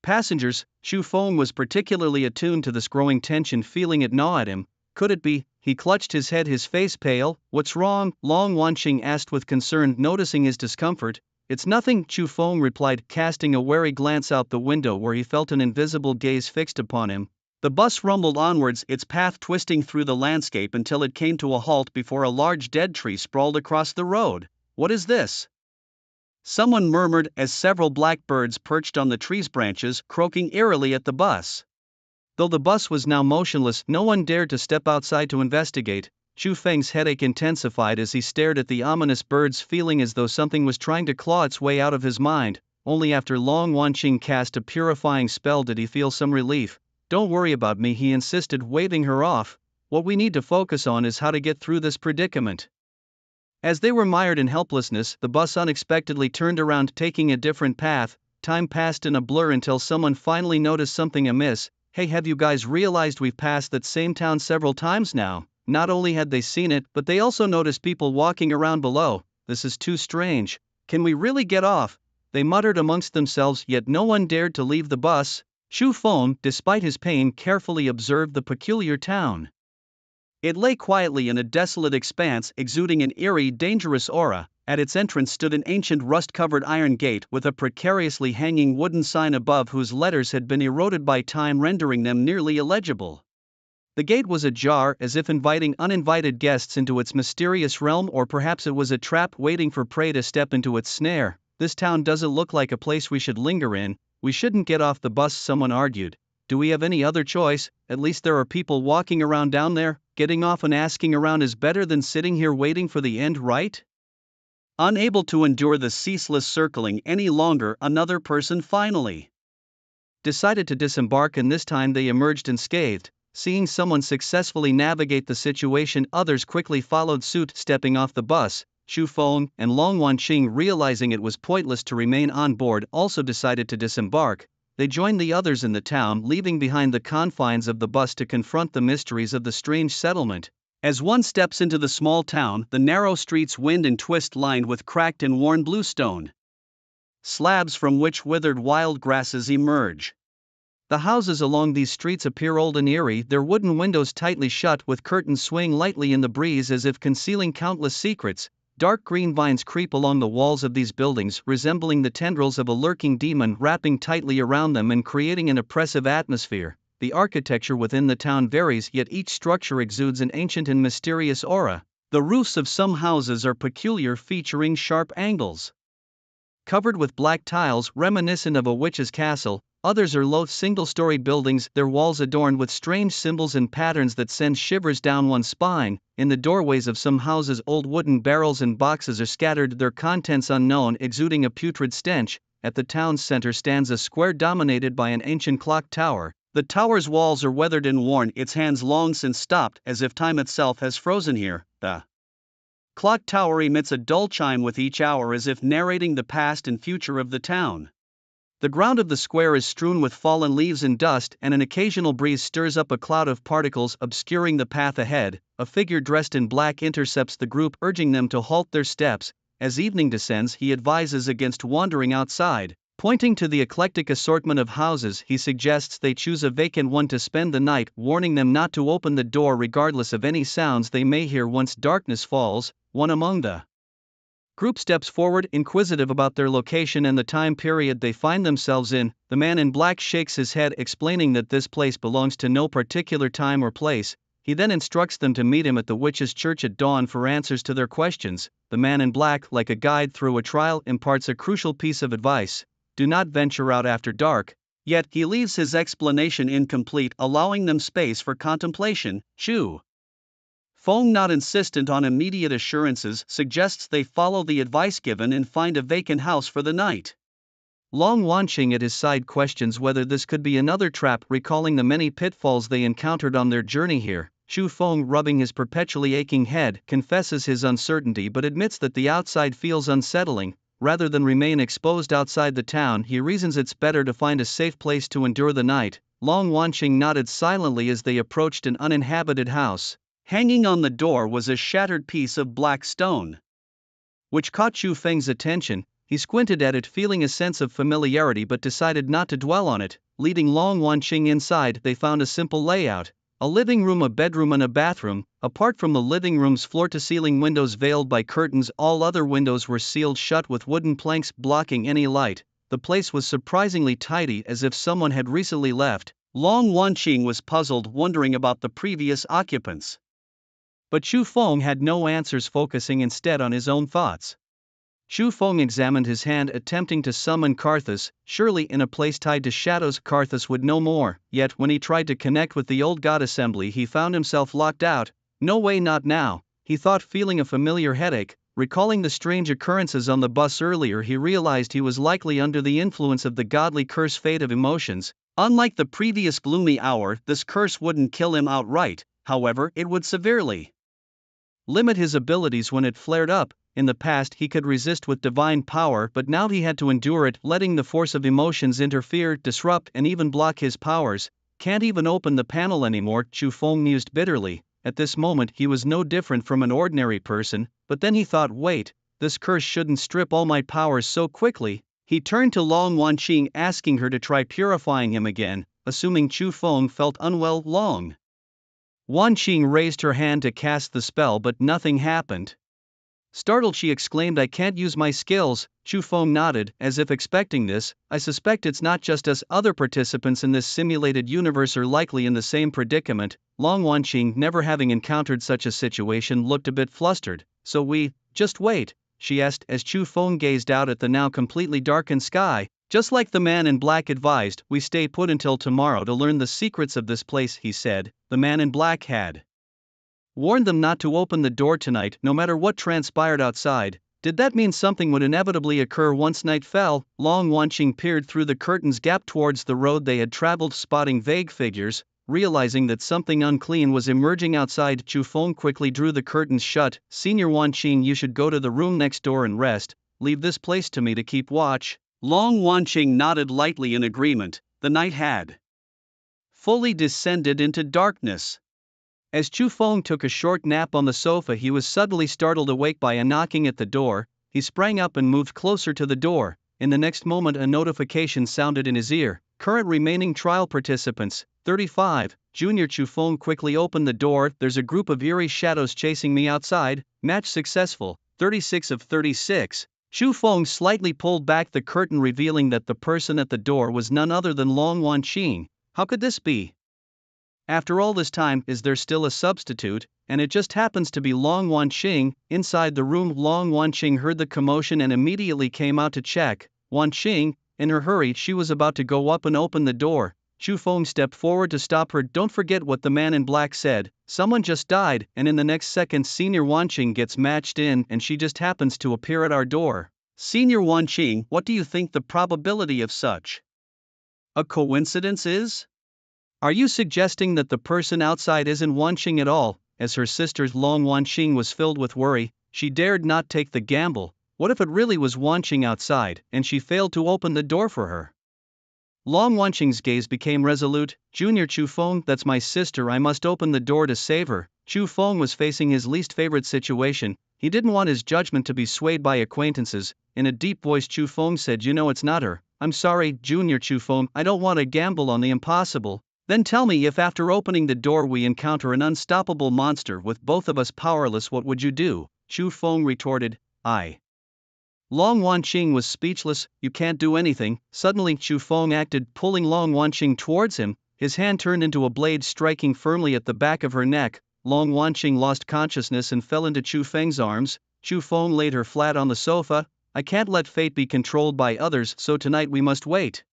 passengers. Chu Feng was particularly attuned to this growing tension, feeling it gnaw at him. Could it be? He clutched his head, his face pale. "What's wrong?" Long Wanqing asked with concern, noticing his discomfort. "It's nothing," Chu Feng replied, casting a wary glance out the window where he felt an invisible gaze fixed upon him. The bus rumbled onwards, its path twisting through the landscape until it came to a halt before a large dead tree sprawled across the road. "What is this?" someone murmured, as several black birds perched on the tree's branches, croaking eerily at the bus. Though the bus was now motionless, no one dared to step outside to investigate. Chu Feng's headache intensified as he stared at the ominous birds, feeling as though something was trying to claw its way out of his mind. Only after Long Wanqing cast a purifying spell did he feel some relief. "Don't worry about me," he insisted, waving her off. "What we need to focus on is how to get through this predicament." As they were mired in helplessness, the bus unexpectedly turned around, taking a different path. Time passed in a blur until someone finally noticed something amiss. "Hey, have you guys realized we've passed that same town several times now?" Not only had they seen it, but they also noticed people walking around below. "This is too strange. Can we really get off?" they muttered amongst themselves, yet no one dared to leave the bus. Chu Feng, despite his pain, carefully observed the peculiar town. It lay quietly in a desolate expanse, exuding an eerie, dangerous aura. At its entrance stood an ancient rust-covered iron gate with a precariously hanging wooden sign above whose letters had been eroded by time, rendering them nearly illegible. The gate was ajar, as if inviting uninvited guests into its mysterious realm, or perhaps it was a trap waiting for prey to step into its snare. "This town doesn't look like a place we should linger in. We shouldn't get off the bus," someone argued. "Do we have any other choice? At least there are people walking around down there. Getting off and asking around is better than sitting here waiting for the end, right?" Unable to endure the ceaseless circling any longer, another person finally decided to disembark, and this time they emerged unscathed. Seeing someone successfully navigate the situation, others quickly followed suit, stepping off the bus. Xu Feng and Long Wanqing, realizing it was pointless to remain on board, also decided to disembark. They joined the others in the town, leaving behind the confines of the bus to confront the mysteries of the strange settlement. As one steps into the small town, the narrow streets wind and twist, lined with cracked and worn bluestone slabs from which withered wild grasses emerge. The houses along these streets appear old and eerie, their wooden windows tightly shut with curtains swing lightly in the breeze as if concealing countless secrets. Dark green vines creep along the walls of these buildings, resembling the tendrils of a lurking demon, wrapping tightly around them and creating an oppressive atmosphere. The architecture within the town varies, yet each structure exudes an ancient and mysterious aura. The roofs of some houses are peculiar, featuring sharp angles covered with black tiles reminiscent of a witch's castle. Others are low single-story buildings, their walls adorned with strange symbols and patterns that send shivers down one's spine. In the doorways of some houses, old wooden barrels and boxes are scattered, their contents unknown, exuding a putrid stench. At the town's center stands a square dominated by an ancient clock tower. The tower's walls are weathered and worn, its hands long since stopped, as if time itself has frozen here. The clock tower emits a dull chime with each hour, as if narrating the past and future of the town. The ground of the square is strewn with fallen leaves and dust, and an occasional breeze stirs up a cloud of particles, obscuring the path ahead. A figure dressed in black intercepts the group, urging them to halt their steps. As evening descends, he advises against wandering outside. Pointing to the eclectic assortment of houses, he suggests they choose a vacant one to spend the night, warning them not to open the door regardless of any sounds they may hear once darkness falls. One among the group steps forward, inquisitive about their location and the time period they find themselves in. The man in black shakes his head, explaining that this place belongs to no particular time or place. He then instructs them to meet him at the witch's church at dawn for answers to their questions. The man in black, like a guide through a trial, imparts a crucial piece of advice: do not venture out after dark. Yet he leaves his explanation incomplete, allowing them space for contemplation. Xu Feng, not insistent on immediate assurances, suggests they follow the advice given and find a vacant house for the night. Long Wanqing at his side questions whether this could be another trap, recalling the many pitfalls they encountered on their journey here. Xu Feng, rubbing his perpetually aching head, confesses his uncertainty but admits that the outside feels unsettling. Rather than remain exposed outside the town, he reasons it's better to find a safe place to endure the night. Long Wanqing nodded silently as they approached an uninhabited house. Hanging on the door was a shattered piece of black stone, which caught Xu Feng's attention. He squinted at it, feeling a sense of familiarity but decided not to dwell on it. Leading Long Wanqing inside, they found a simple layout: a living room, a bedroom and a bathroom. Apart from the living room's floor-to-ceiling windows veiled by curtains, all other windows were sealed shut with wooden planks blocking any light. The place was surprisingly tidy, as if someone had recently left. Long Wanqing was puzzled, wondering about the previous occupants. But Xu Feng had no answers, focusing instead on his own thoughts. Xu Feng examined his hand, attempting to summon Karthus. Surely in a place tied to shadows, Karthus would know more. Yet when he tried to connect with the old god assembly, he found himself locked out. No way, not now, he thought, feeling a familiar headache. Recalling the strange occurrences on the bus earlier, he realized he was likely under the influence of the godly curse, fate of emotions. Unlike the previous gloomy hour, this curse wouldn't kill him outright, however, it would severely limit his abilities when it flared up. In the past he could resist with divine power, but now he had to endure it, letting the force of emotions interfere, disrupt, and even block his powers. Can't even open the panel anymore, Xu Feng mused bitterly. At this moment he was no different from an ordinary person, but then he thought, wait, this curse shouldn't strip all my powers so quickly. He turned to Long Wanqing, asking her to try purifying him again. Assuming Xu Feng felt unwell, Long Wanqing raised her hand to cast the spell, but nothing happened. Startled, she exclaimed, I can't use my skills. Xu Feng nodded, as if expecting this. I suspect it's not just us. Other participants in this simulated universe are likely in the same predicament. Long Wanqing, never having encountered such a situation, looked a bit flustered. So we just wait? She asked, as Xu Feng gazed out at the now completely darkened sky. Just like the man in black advised, we stay put until tomorrow to learn the secrets of this place, he said. The man in black had warned them not to open the door tonight, no matter what transpired outside. Did that mean something would inevitably occur once night fell? Long Wanqing peered through the curtains gap towards the road they had traveled, spotting vague figures realizing that something unclean was emerging outside. Chu Feng quickly drew the curtains shut. Senior Wanqing, you should go to the room next door and rest. Leave this place to me to keep watch. Long Wanqing nodded lightly in agreement. The night had fully descended into darkness. As Chu Feng took a short nap on the sofa, he was suddenly startled awake by a knocking at the door. He sprang up and moved closer to the door. In the next moment, a notification sounded in his ear. Current remaining trial participants, 35. Junior. Chu Feng quickly opened the door. There's a group of eerie shadows chasing me outside. Match successful, 36 of 36. Chu Feng slightly pulled back the curtain, revealing that the person at the door was none other than Long Wanqing. How could this be? After all this time, is there still a substitute? And it just happens to be Long Wanqing. Inside the room, Long Wanqing heard the commotion and immediately came out to check. Wanqing, in her hurry, she was about to go up and open the door. Chu Feng stepped forward to stop her. Don't forget what the man in black said. Someone just died, and in the next second, Senior Wanqing gets matched in, and she just happens to appear at our door. Senior Wanqing, what do you think the probability of such a coincidence is? Are you suggesting that the person outside isn't Wanqing at all? As her sister's Long Wanqing was filled with worry, she dared not take the gamble. What if it really was Wanqing outside, and she failed to open the door for her? Long Wanqing's gaze became resolute. Junior. Chu Feng, that's my sister. I must open the door to save her. Chu Feng was facing his least favorite situation. He didn't want his judgment to be swayed by acquaintances. In a deep voice, Chu Feng said, "You know it's not her." "I'm sorry, Junior." Chu Feng, "I don't want to gamble on the impossible." "Then tell me, if after opening the door we encounter an unstoppable monster with both of us powerless, what would you do?" Chu Feng retorted, "I." Long Wanqing was speechless. "You can't do anything." Suddenly, Chu Feng acted, pulling Long Wanqing towards him. His hand turned into a blade, striking firmly at the back of her neck. Long Wanqing lost consciousness and fell into Chu Feng's arms. Chu Feng laid her flat on the sofa. "I can't let fate be controlled by others, so tonight we must wait."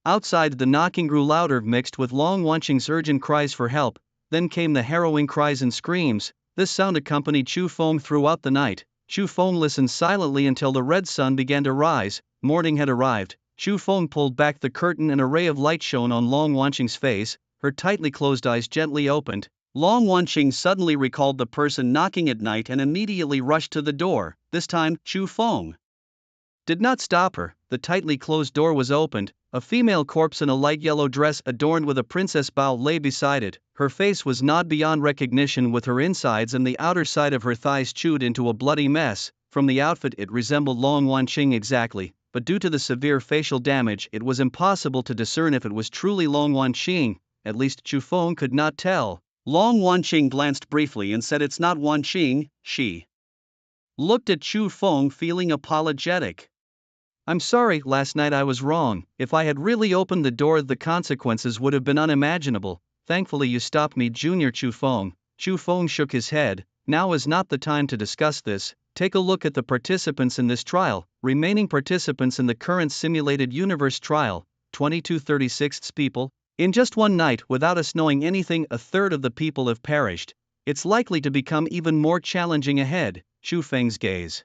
Outside, the knocking grew louder, mixed with Long Wanqing's urgent cries for help. Then came the harrowing cries and screams. This sound accompanied Chu Feng throughout the night. Chu Feng listened silently until the red sun began to rise. Morning had arrived. Chu Feng pulled back the curtain and a ray of light shone on Long Wanqing's face. Her tightly closed eyes gently opened. Long Wanqing suddenly recalled the person knocking at night and immediately rushed to the door. This time, Chu Feng did not stop her. The tightly closed door was opened. A female corpse in a light yellow dress adorned with a princess bow lay beside it. Her face was gnawed beyond recognition, with her insides and the outer side of her thighs chewed into a bloody mess. From the outfit it resembled Long Wanqing exactly, but due to the severe facial damage it was impossible to discern if it was truly Long Wanqing. At least Chu Feng could not tell. Long Wanqing glanced briefly and said, "It's not Wanqing." She looked at Chu Feng, feeling apologetic. "I'm sorry, last night I was wrong. If I had really opened the door, the consequences would have been unimaginable. Thankfully you stopped me, Junior." Chu Feng shook his head. "Now is not the time to discuss this. Take a look at the participants in this trial. Remaining participants in the current simulated universe trial, 22/36 people. In just one night, without us knowing anything, a third of the people have perished. It's likely to become even more challenging ahead." Chu Feng's gaze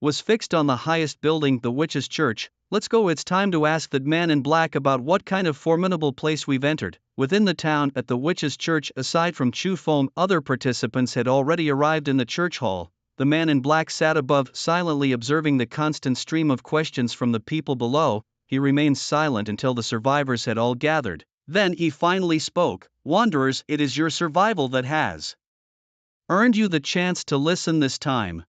was fixed on the highest building, the Witch's Church. "Let's go. It's time to ask that man in black about what kind of formidable place we've entered." Within the town, at the Witch's Church, aside from Chu Feng, other participants had already arrived in the church hall. The man in black sat above, silently observing the constant stream of questions from the people below. He remained silent until the survivors had all gathered. Then he finally spoke. "Wanderers, it is your survival that has earned you the chance to listen this time.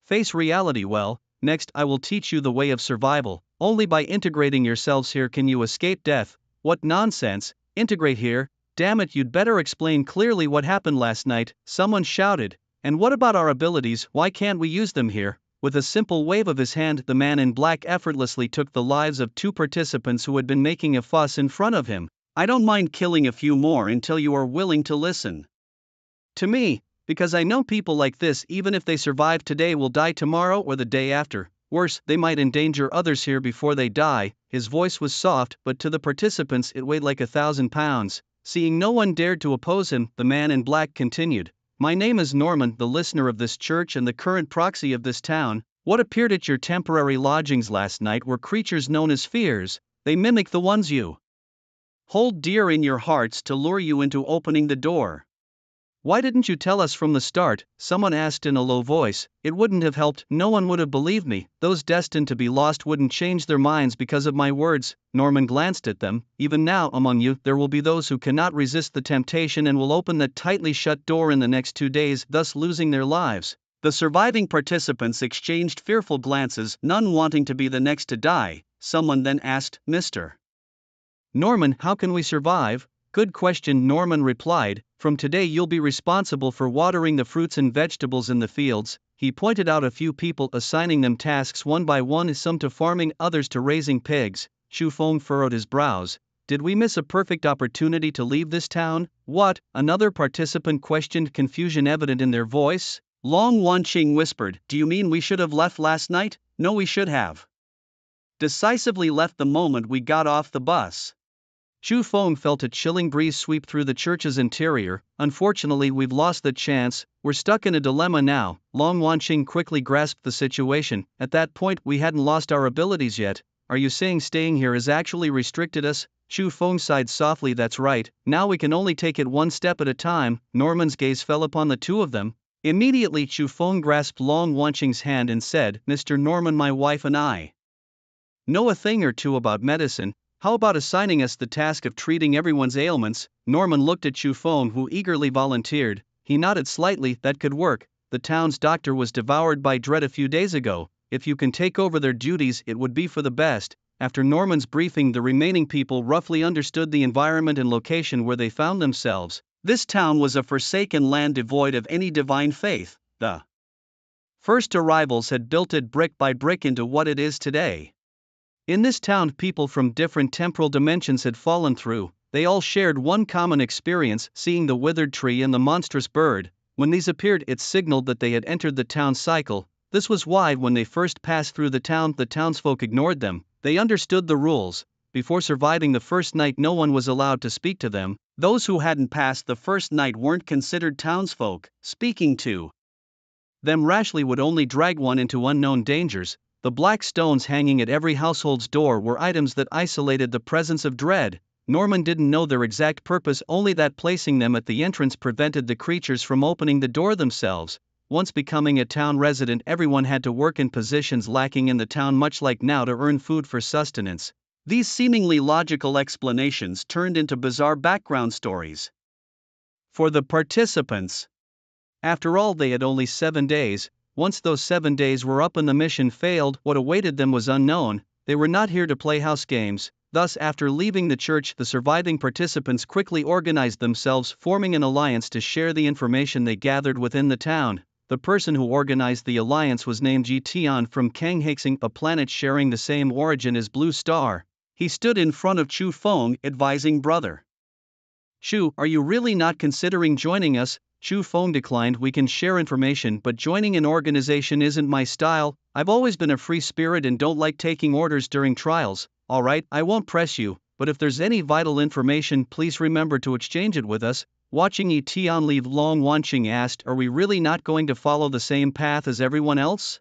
Face reality well. Next, I will teach you the way of survival. Only by integrating yourselves here can you escape death." "What nonsense! Integrate here? Damn it, you'd better explain clearly what happened last night," someone shouted. "And what about our abilities? Why can't we use them here?" With a simple wave of his hand, the man in black effortlessly took the lives of two participants who had been making a fuss in front of him. "I don't mind killing a few more until you are willing to listen to me. Because I know people like this, even if they survive today, will die tomorrow or the day after. Worse, they might endanger others here before they die." His voice was soft, but to the participants it weighed like 1,000 pounds. Seeing no one dared to oppose him, the man in black continued. "My name is Norman, the listener of this church and the current proxy of this town. What appeared at your temporary lodgings last night were creatures known as spheres. They mimic the ones you hold dear in your hearts to lure you into opening the door. Why didn't you tell us from the start? Someone asked in a low voice. It wouldn't have helped, no one would have believed me. Those destined to be lost wouldn't change their minds because of my words. Norman glanced at them. Even now, among you, there will be those who cannot resist the temptation and will open that tightly shut door in the next 2 days, thus losing their lives. The surviving participants exchanged fearful glances, none wanting to be the next to die. Someone then asked, Mr. Norman, how can we survive? Good question, Norman replied. From today you'll be responsible for watering the fruits and vegetables in the fields. He pointed out a few people, assigning them tasks one by one, some to farming, others to raising pigs. Chu Feng furrowed his brows. Did we miss a perfect opportunity to leave this town? What? Another participant questioned, confusion evident in their voice. Long Wanqing whispered, do you mean we should have left last night? No, we should have decisively left the moment we got off the bus. Chu Feng felt a chilling breeze sweep through the church's interior. Unfortunately, we've lost that chance. We're stuck in a dilemma now. Long Wanqing quickly grasped the situation. At that point, we hadn't lost our abilities yet. Are you saying staying here has actually restricted us? Chu Feng sighed softly. That's right. Now we can only take it one step at a time. Norman's gaze fell upon the two of them. Immediately, Chu Feng grasped Long Wanqing's hand and said, Mr. Norman, my wife and I know a thing or two about medicine. How about assigning us the task of treating everyone's ailments? Norman looked at Chu Feng, who eagerly volunteered. He nodded slightly. That could work. The town's doctor was devoured by dread a few days ago. If you can take over their duties, it would be for the best. After Norman's briefing, the remaining people roughly understood the environment and location where they found themselves. This town was a forsaken land devoid of any divine faith. The first arrivals had built it brick by brick into what it is today. In this town, people from different temporal dimensions had fallen through. They all shared one common experience, seeing the withered tree and the monstrous bird. When these appeared, it signaled that they had entered the town's cycle. This was why, when they first passed through the townsfolk ignored them. They understood the rules. Before surviving the first night, no one was allowed to speak to them. Those who hadn't passed the first night weren't considered townsfolk. Speaking to them rashly would only drag one into unknown dangers. The black stones hanging at every household's door were items that isolated the presence of dread. Norman didn't know their exact purpose, only that placing them at the entrance prevented the creatures from opening the door themselves. Once becoming a town resident, everyone had to work in positions lacking in the town, much like now, to earn food for sustenance. These seemingly logical explanations turned into bizarre background stories for the participants. After all, they had only 7 days. Once those 7 days were up and the mission failed, what awaited them was unknown. They were not here to play house games. Thus, after leaving the church, the surviving participants quickly organized themselves, forming an alliance to share the information they gathered within the town. The person who organized the alliance was named Ji Tian from Kanghaxing, a planet sharing the same origin as Blue Star. He stood in front of Chu Feng, advising, Brother Chu, are you really not considering joining us? Chu Feng declined. We can share information, but joining an organization isn't my style. I've always been a free spirit and don't like taking orders during trials. Alright, I won't press you, but if there's any vital information, please remember to exchange it with us. Watching Yi Tian leave, Long Wanqing asked, are we really not going to follow the same path as everyone else?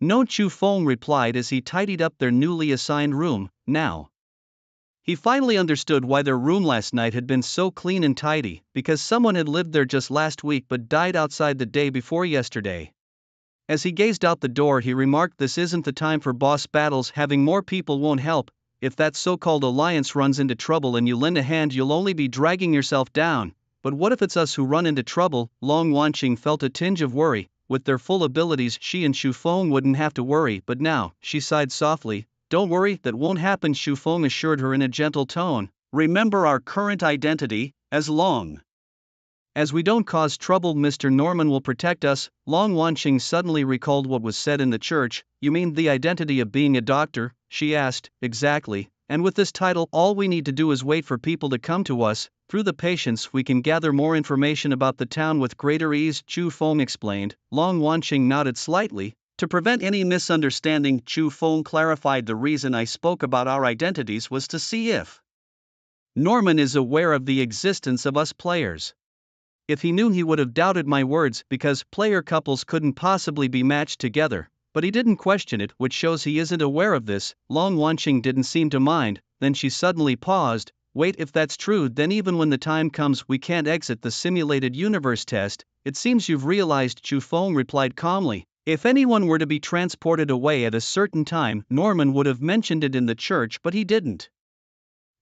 No, Chu Feng replied as he tidied up their newly assigned room. Now he finally understood why their room last night had been so clean and tidy, because someone had lived there just last week but died outside the day before yesterday. As he gazed out the door, he remarked, this isn't the time for boss battles. Having more people won't help. If that so-called alliance runs into trouble and you lend a hand, you'll only be dragging yourself down. But what if it's us who run into trouble? Long Wanqing felt a tinge of worry. With their full abilities, she and Chu Feng wouldn't have to worry, but now, she sighed softly. Don't worry, that won't happen, Chu Feng assured her in a gentle tone. Remember our current identity, as long as we don't cause trouble, Mr. Norman will protect us. Long Wanqing suddenly recalled what was said in the church. You mean the identity of being a doctor? She asked. Exactly. And with this title, all we need to do is wait for people to come to us. Through the patience, we can gather more information about the town with greater ease, Chu Feng explained. Long Wanqing nodded slightly. To prevent any misunderstanding, Chu Feng clarified, the reason I spoke about our identities was to see if Norman is aware of the existence of us players. If he knew, he would have doubted my words, because player couples couldn't possibly be matched together. But he didn't question it, which shows he isn't aware of this. Long Wanqing didn't seem to mind. Then she suddenly paused. Wait, if that's true, then even when the time comes we can't exit the simulated universe test. It seems you've realized, Chu Feng replied calmly. If anyone were to be transported away at a certain time, Norman would have mentioned it in the church, but he didn't.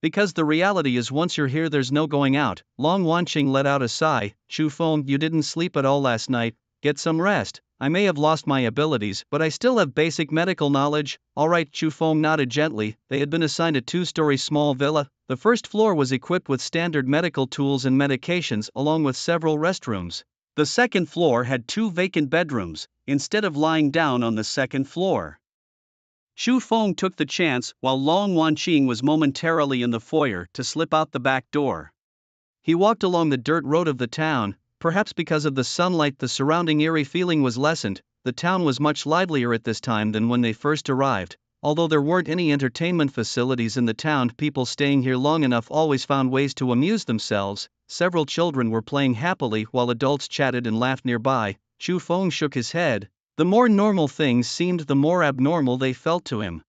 Because the reality is once you're here there's no going out. Long Wanqing let out a sigh. Chu Feng, you didn't sleep at all last night. Get some rest. I may have lost my abilities, but I still have basic medical knowledge. Alright, Chu Feng nodded gently. They had been assigned a 2-story small villa. The first floor was equipped with standard medical tools and medications along with several restrooms. The second floor had 2 vacant bedrooms, instead of lying down on the second floor. Chu Feng took the chance, while Long Wanqing was momentarily in the foyer, to slip out the back door. He walked along the dirt road of the town. Perhaps because of the sunlight the surrounding eerie feeling was lessened. The town was much livelier at this time than when they first arrived. Although there weren't any entertainment facilities in the town, people staying here long enough always found ways to amuse themselves. Several children were playing happily while adults chatted and laughed nearby. Chu Feng shook his head. The more normal things seemed, the more abnormal they felt to him.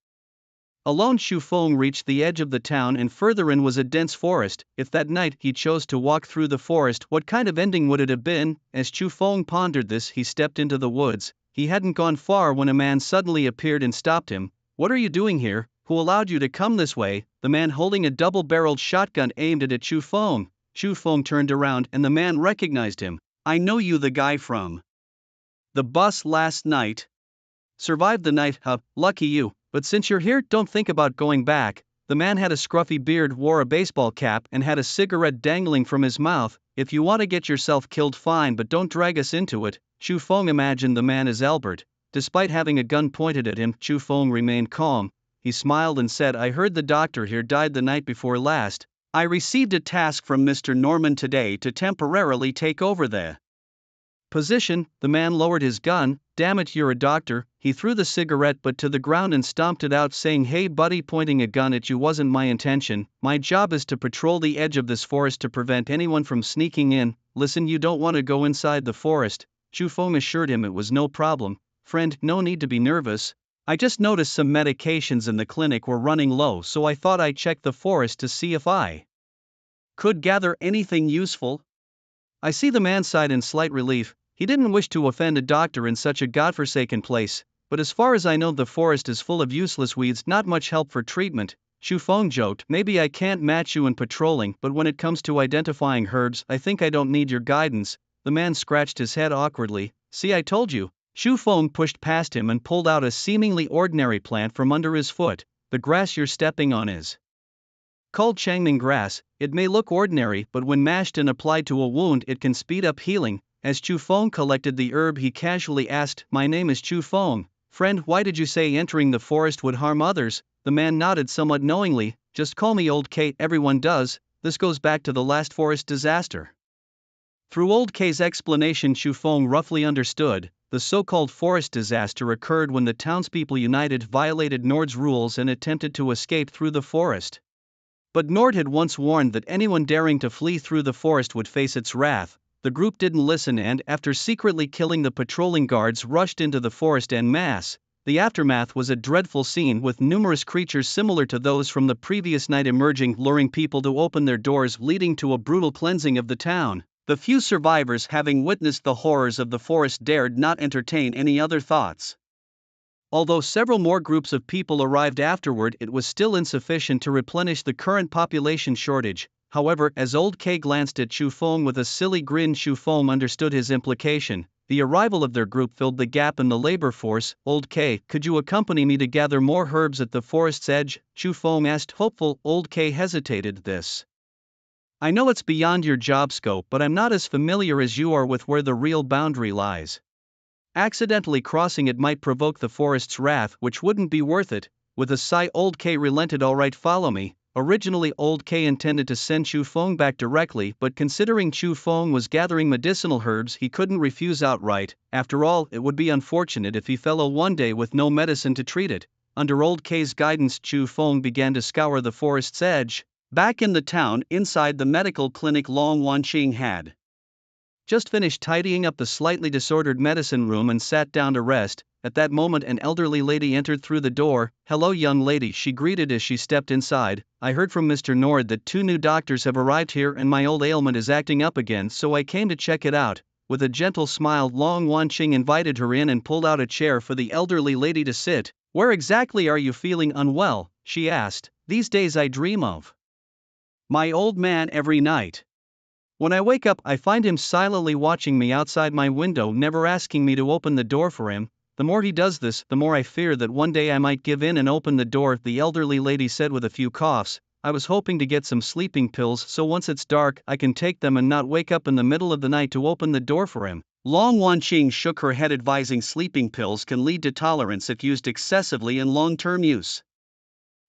Alone, Chu Feng reached the edge of the town, and further in was a dense forest. If that night he chose to walk through the forest, what kind of ending would it have been? As Chu Feng pondered this, he stepped into the woods. He hadn't gone far when a man suddenly appeared and stopped him. What are you doing here? Who allowed you to come this way? The man holding a double-barreled shotgun aimed it at Chu Feng. Chu Feng turned around and the man recognized him. I know you, the guy from the bus last night. Survived the night, huh? Lucky you. But since you're here, don't think about going back. The man had a scruffy beard, wore a baseball cap, and had a cigarette dangling from his mouth. If you want to get yourself killed, fine, but don't drag us into it. Chu Feng imagined the man as Albert. Despite having a gun pointed at him, Chu Feng remained calm. He smiled and said, I heard the doctor here died the night before last. I received a task from Mr. Norman today to temporarily take over the position. The man lowered his gun. Damn it, you're a doctor. He threw the cigarette butt to the ground and stomped it out, saying, hey buddy, pointing a gun at you wasn't my intention. My job is to patrol the edge of this forest to prevent anyone from sneaking in. Listen, you don't want to go inside the forest. Chu Feng assured him it was no problem. Friend, no need to be nervous. I just noticed some medications in the clinic were running low, so I thought I'd check the forest to see if I could gather anything useful. I see, the man sighed in slight relief. He didn't wish to offend a doctor in such a godforsaken place, but as far as I know the forest is full of useless weeds, not much help for treatment. Chu Feng joked, maybe I can't match you in patrolling, but when it comes to identifying herbs, I think I don't need your guidance. The man scratched his head awkwardly. See, I told you. Chu Feng pushed past him and pulled out a seemingly ordinary plant from under his foot. The grass you're stepping on is called Changming grass. It may look ordinary, but when mashed and applied to a wound it can speed up healing. As Chu Feng collected the herb, he casually asked, my name is Chu Feng. Friend, why did you say entering the forest would harm others? The man nodded somewhat knowingly. Just call me Old K, everyone does. This goes back to the last forest disaster. Through Old K's explanation, Chu Feng roughly understood. The so-called forest disaster occurred when the townspeople united violated Nord's rules and attempted to escape through the forest. But Nord had once warned that anyone daring to flee through the forest would face its wrath. The group didn't listen and, after secretly killing the patrolling guards, rushed into the forest en masse. The aftermath was a dreadful scene, with numerous creatures similar to those from the previous night emerging, luring people to open their doors, leading to a brutal cleansing of the town. The few survivors, having witnessed the horrors of the forest, dared not entertain any other thoughts. Although several more groups of people arrived afterward, it was still insufficient to replenish the current population shortage. However, as Old K glanced at Chu Feng with a silly grin, Chu Feng understood his implication. The arrival of their group filled the gap in the labor force. Old K, could you accompany me to gather more herbs at the forest's edge? Chu Feng asked, hopeful. Old K hesitated. This. I know it's beyond your job scope, but I'm not as familiar as you are with where the real boundary lies. Accidentally crossing it might provoke the forest's wrath, which wouldn't be worth it. With a sigh, Old K relented. Alright, follow me. Originally, Old K intended to send Chu Feng back directly, but considering Chu Feng was gathering medicinal herbs, he couldn't refuse outright. After all, it would be unfortunate if he fell ill one day with no medicine to treat it. Under Old K's guidance, Chu Feng began to scour the forest's edge. Back in the town, inside the medical clinic, Long Wanqing had Just finished tidying up the slightly disordered medicine room and sat down to rest. At that moment an elderly lady entered through the door. "Hello, young lady," she greeted as she stepped inside. "I heard from Mr. Nord that 2 new doctors have arrived here and my old ailment is acting up again, so I came to check it out." With a gentle smile, Long Wanqing invited her in and pulled out a chair for the elderly lady to sit. "Where exactly are you feeling unwell?" she asked. "These days I dream of my old man every night. When I wake up, I find him silently watching me outside my window, never asking me to open the door for him. The more he does this, the more I fear that one day I might give in and open the door," the elderly lady said with a few coughs. "I was hoping to get some sleeping pills so once it's dark I can take them and not wake up in the middle of the night to open the door for him." Long Wanqing shook her head, advising sleeping pills can lead to tolerance if used excessively in long-term use.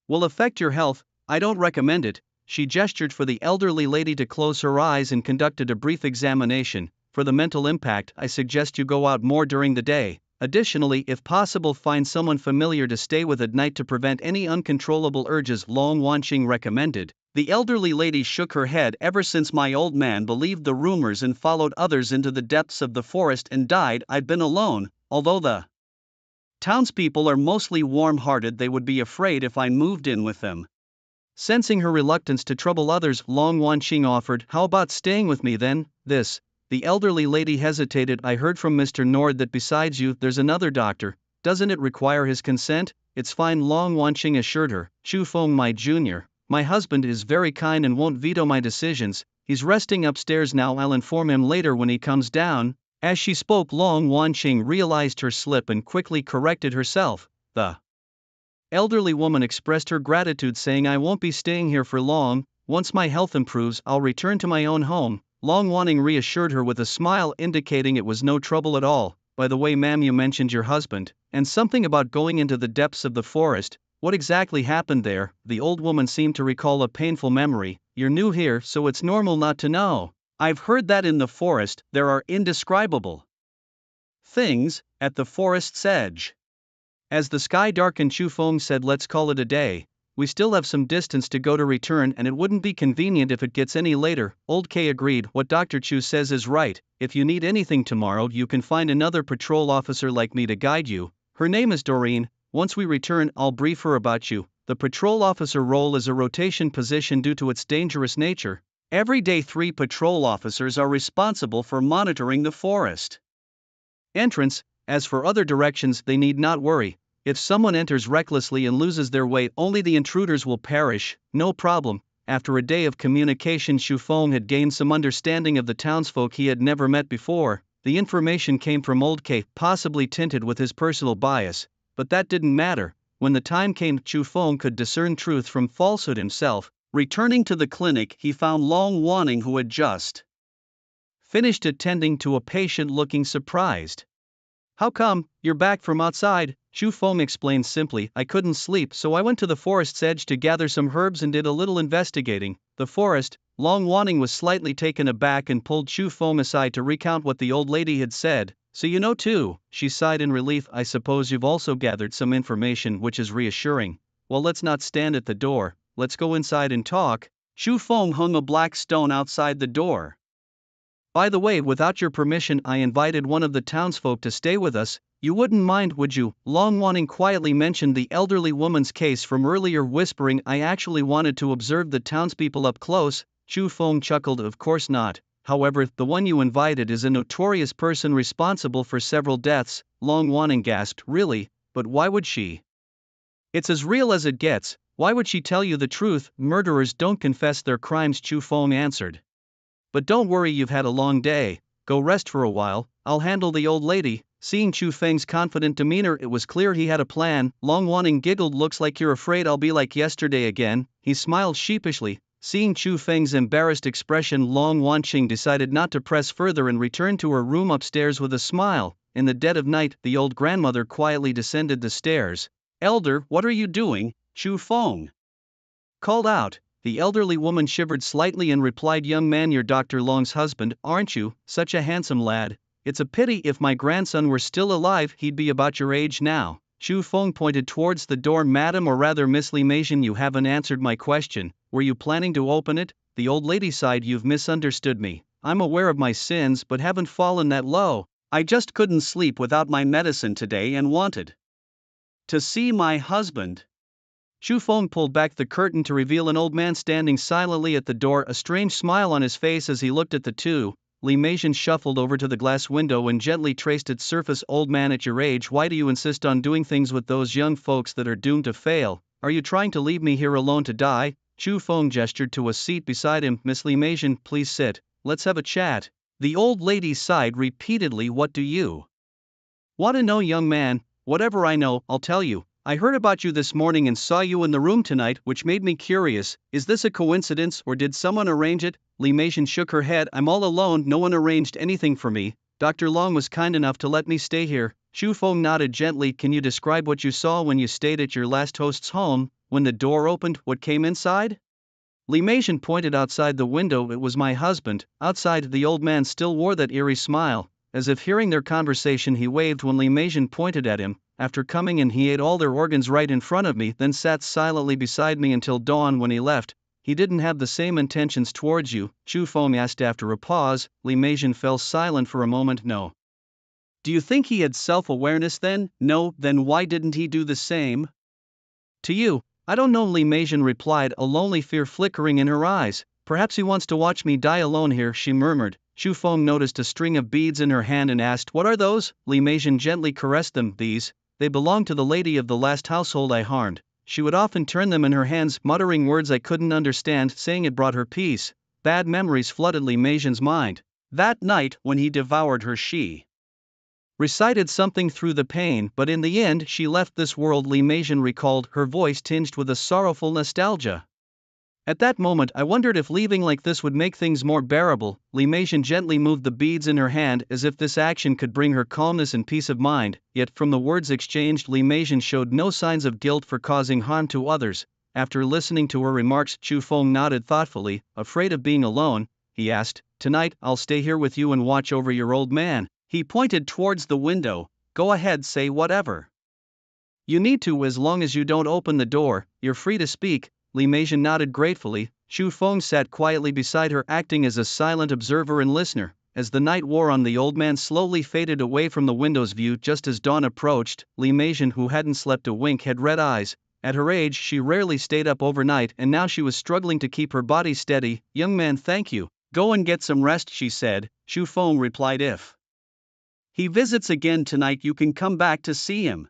"Will affect your health, I don't recommend it." She gestured for the elderly lady to close her eyes and conducted a brief examination. "For the mental impact, I suggest you go out more during the day. Additionally, if possible, find someone familiar to stay with at night to prevent any uncontrollable urges," Long Wanqing recommended. The elderly lady shook her head. "Ever since my old man believed the rumors and followed others into the depths of the forest and died, I've been alone. Although the townspeople are mostly warm-hearted, they would be afraid if I moved in with them." Sensing her reluctance to trouble others, Long Wanqing offered, "How about staying with me then?" The elderly lady hesitated. "I heard from Mr. Nord that besides you, there's another doctor. Doesn't it require his consent?" "It's fine," Long Wanqing assured her. "Chu Feng, my junior, my husband, is very kind and won't veto my decisions. He's resting upstairs now. I'll inform him later when he comes down." As she spoke, Long Wanqing realized her slip and quickly corrected herself. The elderly woman expressed her gratitude, saying, "I won't be staying here for long. Once my health improves, I'll return to my own home." Long Wanqing reassured her with a smile, indicating it was no trouble at all. "By the way, ma'am, you mentioned your husband, and something about going into the depths of the forest. What exactly happened there?" The old woman seemed to recall a painful memory. "You're new here, so it's normal not to know. I've heard that in the forest, there are indescribable things at the forest's edge." As the sky darkened, Chu Feng said, "Let's call it a day. We still have some distance to go to return, and it wouldn't be convenient if it gets any later." Old K agreed. "What Dr. Chu says is right. If you need anything tomorrow, you can find another patrol officer like me to guide you. Her name is Doreen. Once we return, I'll brief her about you." The patrol officer role is a rotation position due to its dangerous nature. Every day 3 patrol officers are responsible for monitoring the forest entrance. As for other directions, they need not worry. If someone enters recklessly and loses their way, only the intruders will perish. No problem. After a day of communication, Xu Feng had gained some understanding of the townsfolk he had never met before. The information came from Old K, possibly tinted with his personal bias, but that didn't matter. When the time came, Xu Feng could discern truth from falsehood himself. Returning to the clinic, he found Long Wanqing, who had just finished attending to a patient, looking surprised. "How come you're back from outside?" Xu Feng explained simply. "I couldn't sleep, so I went to the forest's edge to gather some herbs and did a little investigating." The forest? Long Wanqing was slightly taken aback and pulled Xu Feng aside to recount what the old lady had said. "So you know too," she sighed in relief. "I suppose you've also gathered some information, which is reassuring. Well, let's not stand at the door, let's go inside and talk." Xu Feng hung a black stone outside the door. "By the way, without your permission, I invited one of the townsfolk to stay with us. You wouldn't mind, would you?" Long Wanqing quietly mentioned the elderly woman's case from earlier, whispering, "I actually wanted to observe the townspeople up close." Xu Feng chuckled. "Of course not. However, the one you invited is a notorious person responsible for several deaths." Long Wanqing gasped. "Really? But why would she?" "It's as real as it gets. Why would she tell you the truth? Murderers don't confess their crimes," Xu Feng answered. "But don't worry, you've had a long day. Go rest for a while, I'll handle the old lady." Seeing Chu Feng's confident demeanor, it was clear he had a plan. Long Wanqing giggled. "Looks like you're afraid I'll be like yesterday again." He smiled sheepishly. Seeing Chu Feng's embarrassed expression, Long Wanqing decided not to press further and returned to her room upstairs with a smile. In the dead of night, the old grandmother quietly descended the stairs. "Elder, what are you doing?" Chu Feng called out. The elderly woman shivered slightly and replied, "Young man, you're Dr. Long's husband, aren't you? Such a handsome lad. It's a pity. If my grandson were still alive, he'd be about your age now." Xu Feng pointed towards the door. "Madam, or rather Miss Li Meijian, you haven't answered my question. Were you planning to open it?" The old lady sighed. "You've misunderstood me. I'm aware of my sins but haven't fallen that low. I just couldn't sleep without my medicine today and wanted to see my husband." Chu Feng pulled back the curtain to reveal an old man standing silently at the door, a strange smile on his face as he looked at the two. Li Meijian shuffled over to the glass window and gently traced its surface. "Old man, at your age, why do you insist on doing things with those young folks that are doomed to fail? Are you trying to leave me here alone to die?" Chu Feng gestured to a seat beside him. "Miss Li Meijian, please sit, let's have a chat." The old lady sighed repeatedly. "What do you want to know, young man?" "Whatever I know, I'll tell you. I heard about you this morning and saw you in the room tonight, which made me curious. Is this a coincidence or did someone arrange it?" Li Meijian shook her head. "I'm all alone, no one arranged anything for me. Dr. Long was kind enough to let me stay here." Chu Feng nodded gently. "Can you describe what you saw when you stayed at your last host's home? When the door opened, what came inside?" Li Meijian pointed outside the window. "It was my husband." Outside, the old man still wore that eerie smile. As if hearing their conversation, he waved when Li Meijian pointed at him. "After coming in, he ate all their organs right in front of me, then sat silently beside me until dawn. When he left, he didn't have the same intentions towards you?" Chu Feng asked after a pause. Li Meijian fell silent for a moment. "No." "Do you think he had self-awareness then?" "No." "Then why didn't he do the same to you?" "I don't know," Li Meijian replied, a lonely fear flickering in her eyes. "Perhaps he wants to watch me die alone here," she murmured. Chu Feng noticed a string of beads in her hand and asked, "What are those?" Li Meijian gently caressed them. They belonged to the lady of the last household I harmed. She would often turn them in her hands, muttering words I couldn't understand, saying it brought her peace." Bad memories flooded Li Meijian's mind. That night, when he devoured her, she recited something through the pain, but in the end she left this world. Li Meijian recalled, her voice tinged with a sorrowful nostalgia. "At that moment I wondered if leaving like this would make things more bearable." Li Meijian gently moved the beads in her hand as if this action could bring her calmness and peace of mind, yet from the words exchanged Li Meijian showed no signs of guilt for causing harm to others. After listening to her remarks, Chu Feng nodded thoughtfully. "Afraid of being alone?" he asked. "Tonight I'll stay here with you and watch over your old man." He pointed towards the window. "Go ahead, say whatever you need to, as long as you don't open the door. You're free to speak." Li Meijian nodded gratefully. Chu Feng sat quietly beside her, acting as a silent observer and listener. As the night wore on, the old man slowly faded away from the window's view. Just as dawn approached, Li Meijian, who hadn't slept a wink, had red eyes. At her age, she rarely stayed up overnight, and now she was struggling to keep her body steady. "Young man, thank you. Go and get some rest," she said. Chu Feng replied, "If he visits again tonight, you can come back to see him."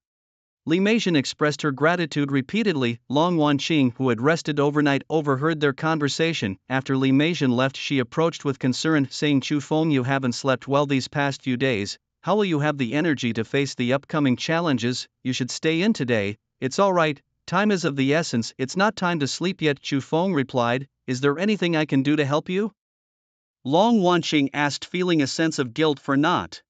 Li Meijian expressed her gratitude repeatedly. Long Wanqing, who had rested overnight, overheard their conversation. After Li Meijian left, she approached with concern, saying, "Chu Feng, you haven't slept well these past few days. How will you have the energy to face the upcoming challenges? You should stay in today." "It's all right, time is of the essence, it's not time to sleep yet," Chu Feng replied. "Is there anything I can do to help you?" Long Wanqing asked, feeling a sense of guilt for not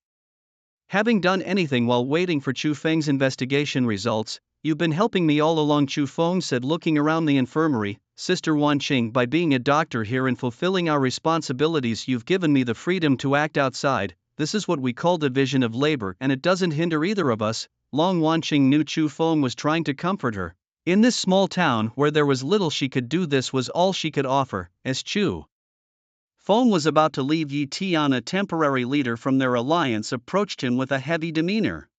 having done anything while waiting for Chu Feng's investigation results. "You've been helping me all along," Chu Feng said, looking around the infirmary. "Sister Wanqing, by being a doctor here and fulfilling our responsibilities, you've given me the freedom to act outside. This is what we call division of labor, and it doesn't hinder either of us." Long Wanqing knew Chu Feng was trying to comfort her. In this small town, where there was little she could do, this was all she could offer. As Chu Feng was about to leave, Yi Tian, a temporary leader from their alliance, approached him with a heavy demeanor.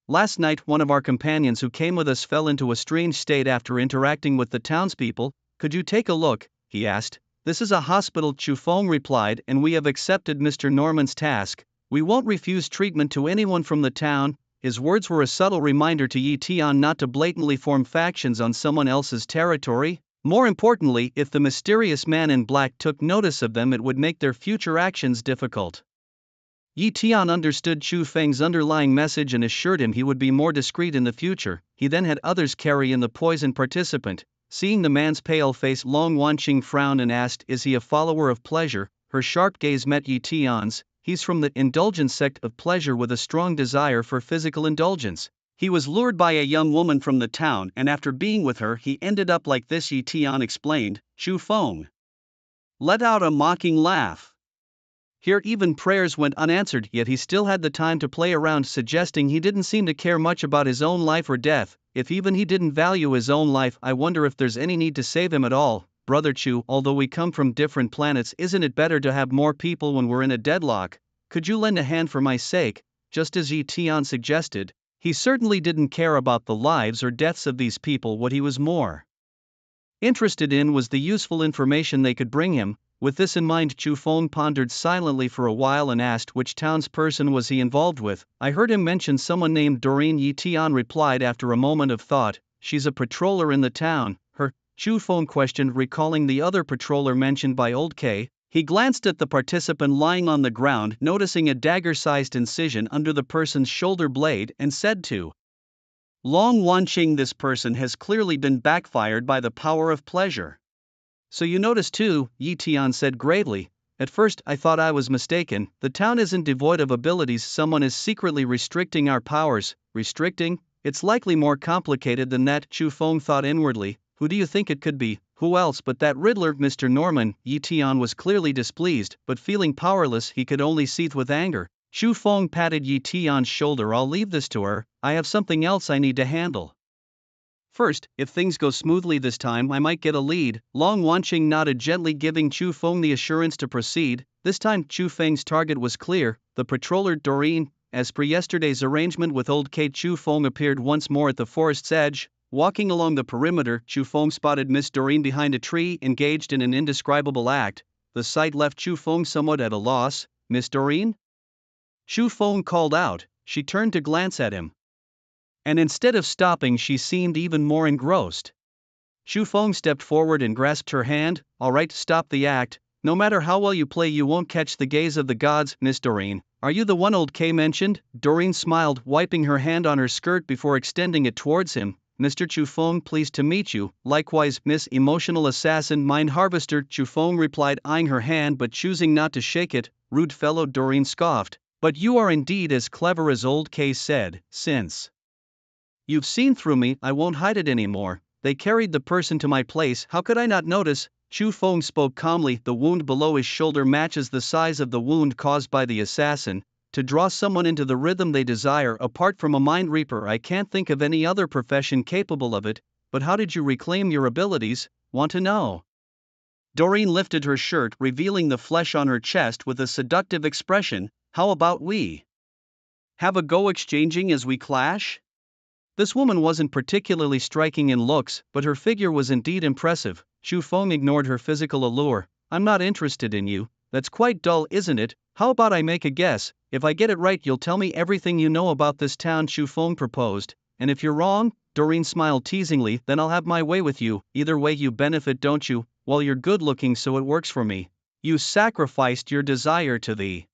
"Last night, one of our companions who came with us fell into a strange state after interacting with the townspeople. Could you take a look?" he asked. "This is a hospital," Chu Feng replied, "and we have accepted Mr. Norman's task. We won't refuse treatment to anyone from the town." His words were a subtle reminder to Yi Tian not to blatantly form factions on someone else's territory. More importantly, if the mysterious man in black took notice of them, it would make their future actions difficult. Yi Tian understood Chu Feng's underlying message and assured him he would be more discreet in the future. He then had others carry in the poison participant. Seeing the man's pale face, Long Wanqing frowned and asked, "Is he a follower of pleasure?" Her sharp gaze met Yi Tian's. "He's from the indulgence sect of pleasure with a strong desire for physical indulgence. He was lured by a young woman from the town, and after being with her, he ended up like this," Yi Tian explained. Chu Feng let out a mocking laugh. Here even prayers went unanswered, yet he still had the time to play around, suggesting he didn't seem to care much about his own life or death. If even he didn't value his own life, I wonder if there's any need to save him at all. Brother Chu, although we come from different planets, isn't it better to have more people when we're in a deadlock? Could you lend a hand for my sake, just as Yi Tian suggested? He certainly didn't care about the lives or deaths of these people. What he was more interested in was the useful information they could bring him. With this in mind, Chu Feng pondered silently for a while and asked which townsperson was he involved with. I heard him mention someone named Doreen. Yi Tian replied after a moment of thought. She's a patroller in the town. Her? Chu Feng questioned, recalling the other patroller mentioned by Old K. He glanced at the participant lying on the ground, noticing a dagger-sized incision under the person's shoulder blade, and said to Long Wanqing, this person has clearly been backfired by the power of pleasure. So you notice too, Yi Tian said gravely. At first I thought I was mistaken. The town isn't devoid of abilities. Someone is secretly restricting our powers. Restricting? It's likely more complicated than that, Chu Feng thought inwardly. Who do you think it could be? Who else but that Riddler, Mr. Norman? Yi Tian was clearly displeased, but feeling powerless, he could only seethe with anger. Chu Feng patted Yi Tian's shoulder. I'll leave this to her. I have something else I need to handle. First, if things go smoothly this time, I might get a lead. Long Wanqing nodded gently, giving Chu Feng the assurance to proceed. This time, Chu Feng's target was clear, the patroller Doreen. As per yesterday's arrangement with Old K, Chu Feng appeared once more at the forest's edge. Walking along the perimeter, Chu Feng spotted Miss Doreen behind a tree, engaged in an indescribable act. The sight left Chu Feng somewhat at a loss. Miss Doreen? Chu Feng called out. She turned to glance at him, and instead of stopping, she seemed even more engrossed. Chu Feng stepped forward and grasped her hand. All right, stop the act. No matter how well you play, you won't catch the gaze of the gods. Miss Doreen, are you the one Old K mentioned? Doreen smiled, wiping her hand on her skirt before extending it towards him. Mr. Chu Feng, pleased to meet you. Likewise, Miss Emotional Assassin, Mind Harvester. Chu Feng replied, eyeing her hand but choosing not to shake it. Rude fellow, Doreen scoffed. But you are indeed as clever as Old K said. Since you've seen through me, I won't hide it anymore. They carried the person to my place. How could I not notice? Chu Feng spoke calmly. The wound below his shoulder matches the size of the wound caused by the assassin. To draw someone into the rhythm they desire, apart from a mind reaper, I can't think of any other profession capable of it. But how did you reclaim your abilities? Want to know? Doreen lifted her shirt, revealing the flesh on her chest with a seductive expression. How about we have a go exchanging as we clash? This woman wasn't particularly striking in looks, but her figure was indeed impressive. Chu Feng ignored her physical allure. I'm not interested in you. That's quite dull, isn't it? How about I make a guess? If I get it right, you'll tell me everything you know about this town, Chu Feng proposed. And if you're wrong, Doreen smiled teasingly, then I'll have my way with you. Either way you benefit, don't you? Well, you're good looking, so it works for me. You sacrificed your desire to the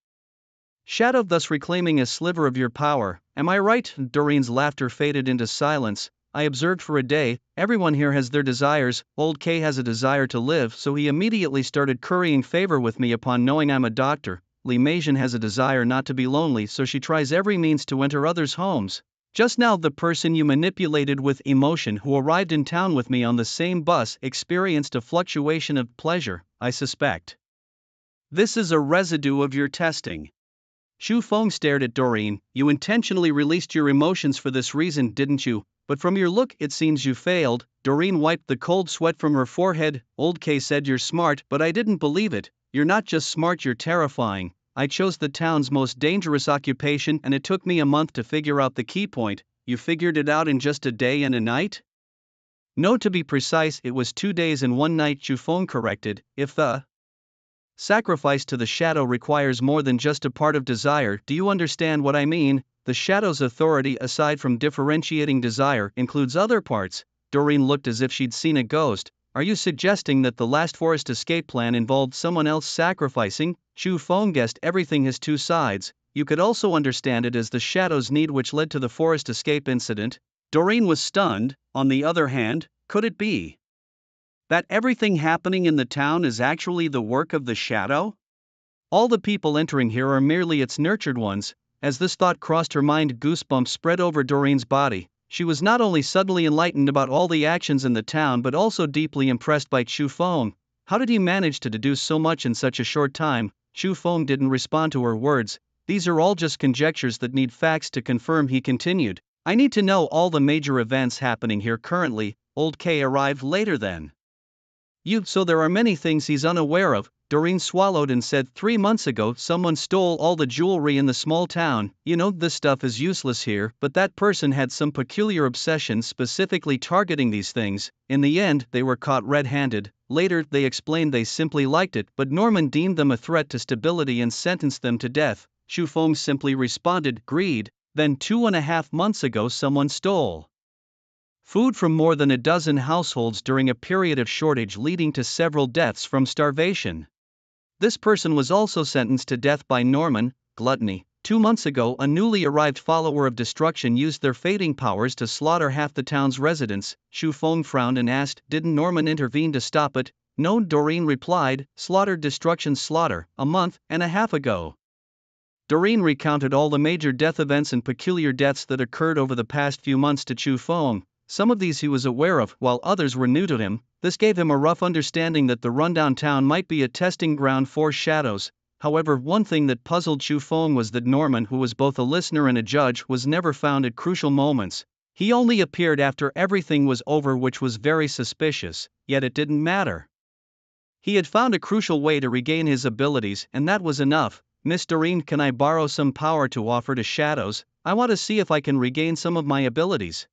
shadow, thus reclaiming a sliver of your power. Am I right? Doreen's laughter faded into silence. I observed for a day, everyone here has their desires. Old K has a desire to live, so he immediately started currying favor with me upon knowing I'm a doctor. Li Meijian has a desire not to be lonely, so she tries every means to enter others' homes. Just now, the person you manipulated with emotion, who arrived in town with me on the same bus, experienced a fluctuation of pleasure. I suspect this is a residue of your testing. Chu Feng stared at Doreen. You intentionally released your emotions for this reason, didn't you? But from your look, it seems you failed. Doreen wiped the cold sweat from her forehead. Old K said you're smart, but I didn't believe it. You're not just smart, you're terrifying. I chose the town's most dangerous occupation, and it took me a month to figure out the key point. You figured it out in just a day and a night? No, to be precise, it was 2 days and 1 night, Chu Feng corrected. If the sacrifice to the shadow requires more than just a part of desire, do you understand what I mean? The shadow's authority, aside from differentiating desire, includes other parts. Doreen looked as if she'd seen a ghost. Are you suggesting that the last forest escape plan involved someone else sacrificing? Chu Feng guessed everything has 2 sides. You could also understand it as the shadow's need which led to the forest escape incident. Doreen was stunned. On the other hand, could it be that everything happening in the town is actually the work of the shadow? All the people entering here are merely its nurtured ones. As this thought crossed her mind, goosebumps spread over Doreen's body. She was not only suddenly enlightened about all the actions in the town but also deeply impressed by Chu Feng. How did he manage to deduce so much in such a short time? Chu Feng didn't respond to her words. These are all just conjectures that need facts to confirm, he continued. I need to know all the major events happening here currently. Old K arrived later than So there are many things he's unaware of. Doreen swallowed and said, 3 months ago someone stole all the jewelry in the small town. This stuff is useless here, but that person had some peculiar obsession specifically targeting these things. In the end, they were caught red-handed. Later, they explained they simply liked it, but Norman deemed them a threat to stability and sentenced them to death. Xu Feng simply responded, greed. Then 2.5 months ago someone stole food from more than a dozen households during a period of shortage leading to several deaths from starvation. This person was also sentenced to death by Norman. Gluttony. 2 months ago, a newly arrived follower of destruction used their fating powers to slaughter half the town's residents. Xu Feng frowned and asked, didn't Norman intervene to stop it? No, Doreen replied, slaughter a month and a half ago. Doreen recounted all the major death events and peculiar deaths that occurred over the past few months to Xu Feng. Some of these he was aware of, while others were new to him. This gave him a rough understanding that the rundown town might be a testing ground for shadows. However, one thing that puzzled Xu Feng was that Norman, who was both a listener and a judge, was never found at crucial moments. He only appeared after everything was over, which was very suspicious, yet it didn't matter. He had found a crucial way to regain his abilities, and that was enough. Miss Doreen, can I borrow some power to offer to shadows? I want to see if I can regain some of my abilities.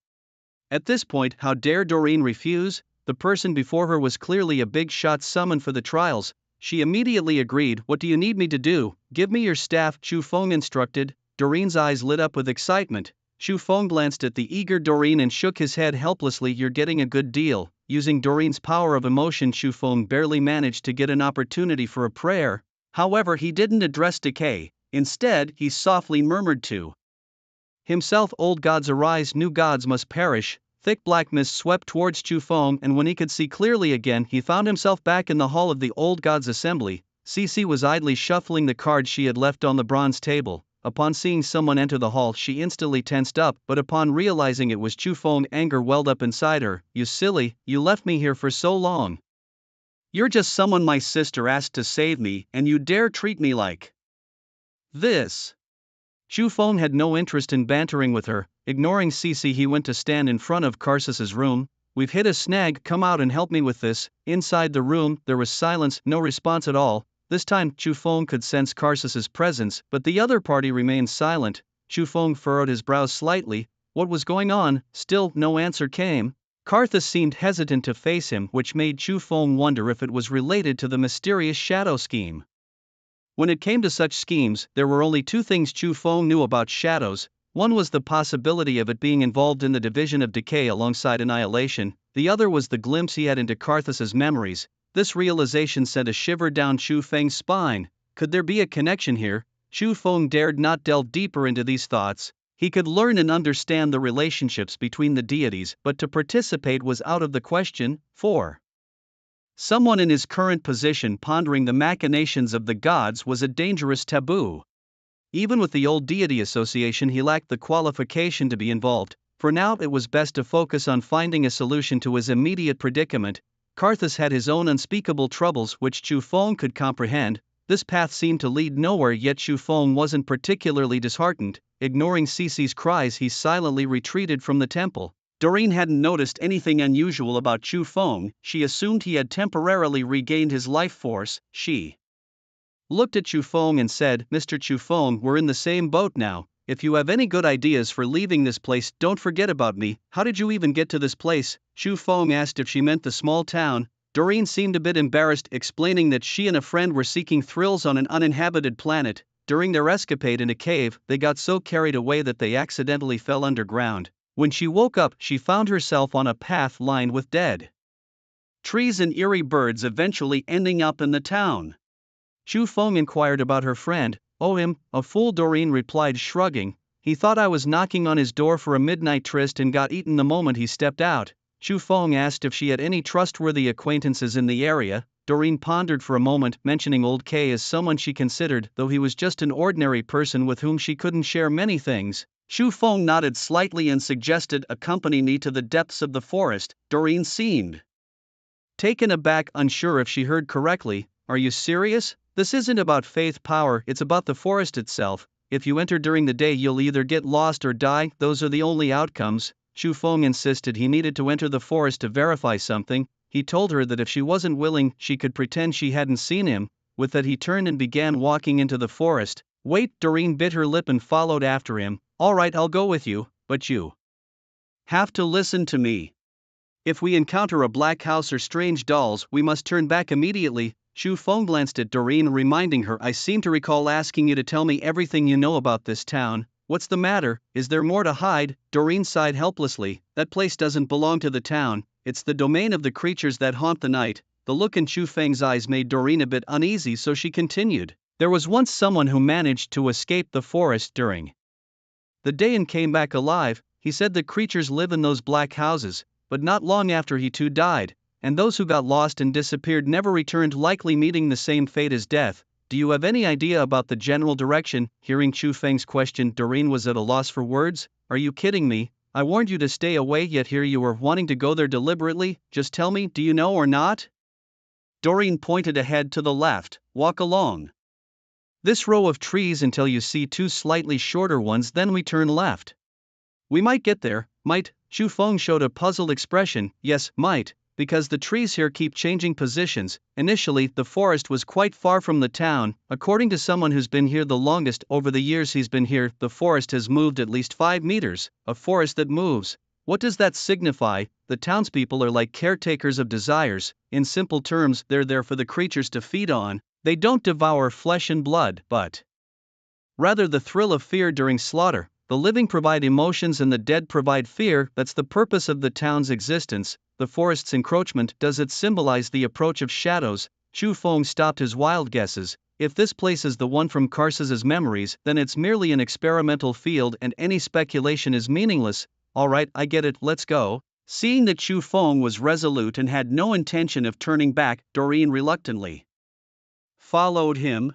At this point, how dare Doreen refuse? The person before her was clearly a big shot summoned for the trials. She immediately agreed. What do you need me to do? Give me your staff, Xu Feng instructed. Doreen's eyes lit up with excitement. Xu Feng glanced at the eager Doreen and shook his head helplessly. You're getting a good deal. Using Doreen's power of emotion, Xu Feng barely managed to get an opportunity for a prayer. However, he didn't address decay. Instead, he softly murmured to himself, old gods arise, new gods must perish. Thick black mist swept towards Xu Feng, and when he could see clearly again, he found himself back in the hall of the old gods assembly. Cici was idly shuffling the cards she had left on the bronze table. Upon seeing someone enter the hall, she instantly tensed up, but upon realizing it was Xu Feng, anger welled up inside her. You silly, you left me here for so long. You're just someone my sister asked to save me, and you dare treat me like this. Xu Feng had no interest in bantering with her. Ignoring Cici, he went to stand in front of Karsus's room. We've hit a snag, come out and help me with this. Inside the room, there was silence, no response at all. This time, Xu Feng could sense Karsus's presence, but the other party remained silent. Xu Feng furrowed his brows slightly. What was going on? Still, no answer came. Karthus seemed hesitant to face him, which made Xu Feng wonder if it was related to the mysterious shadow scheme. When it came to such schemes, there were only two things Xu Feng knew about shadows. One was the possibility of it being involved in the division of decay alongside annihilation, the other was the glimpse he had into Karthus's memories. This realization sent a shiver down Xu Feng's spine. Could there be a connection here? Xu Feng dared not delve deeper into these thoughts. He could learn and understand the relationships between the deities, but to participate was out of the question. 4. Someone in his current position pondering the machinations of the gods was a dangerous taboo. Even with the old deity association, he lacked the qualification to be involved. For now, it was best to focus on finding a solution to his immediate predicament. Karthus had his own unspeakable troubles which Xu Feng could comprehend. This path seemed to lead nowhere, yet Xu Feng wasn't particularly disheartened. Ignoring Cici's cries, he silently retreated from the temple. Doreen hadn't noticed anything unusual about Xu Feng. She assumed he had temporarily regained his life force. She looked at Xu Feng and said, Mr. Xu Feng, we're in the same boat now. If you have any good ideas for leaving this place, don't forget about me. How did you even get to this place? Xu Feng asked if she meant the small town. Doreen seemed a bit embarrassed, explaining that she and a friend were seeking thrills on an uninhabited planet. During their escapade in a cave, they got so carried away that they accidentally fell underground. When she woke up, she found herself on a path lined with dead trees and eerie birds, eventually ending up in the town. Xu Feng inquired about her friend. Oh, him, a fool, Doreen replied, shrugging. He thought I was knocking on his door for a midnight tryst and got eaten the moment he stepped out. Xu Feng asked if she had any trustworthy acquaintances in the area. Doreen pondered for a moment, mentioning Old K as someone she considered, though he was just an ordinary person with whom she couldn't share many things. Xu Feng nodded slightly and suggested, accompany me to the depths of the forest. Doreen seemed taken aback, unsure if she heard correctly. Are you serious? This isn't about faith power, it's about the forest itself. If you enter during the day, you'll either get lost or die, those are the only outcomes. Xu Feng insisted he needed to enter the forest to verify something. he told her that if she wasn't willing, she could pretend she hadn't seen him. With that, he turned and began walking into the forest. Wait, Doreen bit her lip and followed after him. All right, I'll go with you, but you have to listen to me. If we encounter a black house or strange dolls, we must turn back immediately. Xu Feng glanced at Doreen, reminding her, I seem to recall asking you to tell me everything you know about this town. What's the matter? Is there more to hide? Doreen sighed helplessly. That place doesn't belong to the town, it's the domain of the creatures that haunt the night. The look in Xu Feng's eyes made Doreen a bit uneasy, so she continued. There was once someone who managed to escape the forest during the day and came back alive. He said the creatures live in those black houses, but not long after he too died, and those who got lost and disappeared never returned, likely meeting the same fate as death. Do you have any idea about the general direction? Hearing Xu Feng's question, Doreen was at a loss for words. Are you kidding me? I warned you to stay away, yet here you are wanting to go there deliberately. Just tell me, do you know or not? Doreen pointed ahead to the left. Walk along this row of trees until you see two slightly shorter ones, then we turn left. We might get there, might? Xu Feng showed a puzzled expression. Yes, might, because the trees here keep changing positions. Initially, the forest was quite far from the town. According to someone who's been here the longest, over the years he's been here, the forest has moved at least 5 meters. A forest that moves. What does that signify? The townspeople are like caretakers of desires. In simple terms, they're there for the creatures to feed on. They don't devour flesh and blood, but rather the thrill of fear during slaughter. The living provide emotions and the dead provide fear. That's the purpose of the town's existence. The forest's encroachment, does it symbolize the approach of shadows? Xu Feng stopped his wild guesses. If this place is the one from Karsas's memories, then it's merely an experimental field and any speculation is meaningless. Alright, I get it, let's go. Seeing that Xu Feng was resolute and had no intention of turning back, Doreen reluctantly followed him.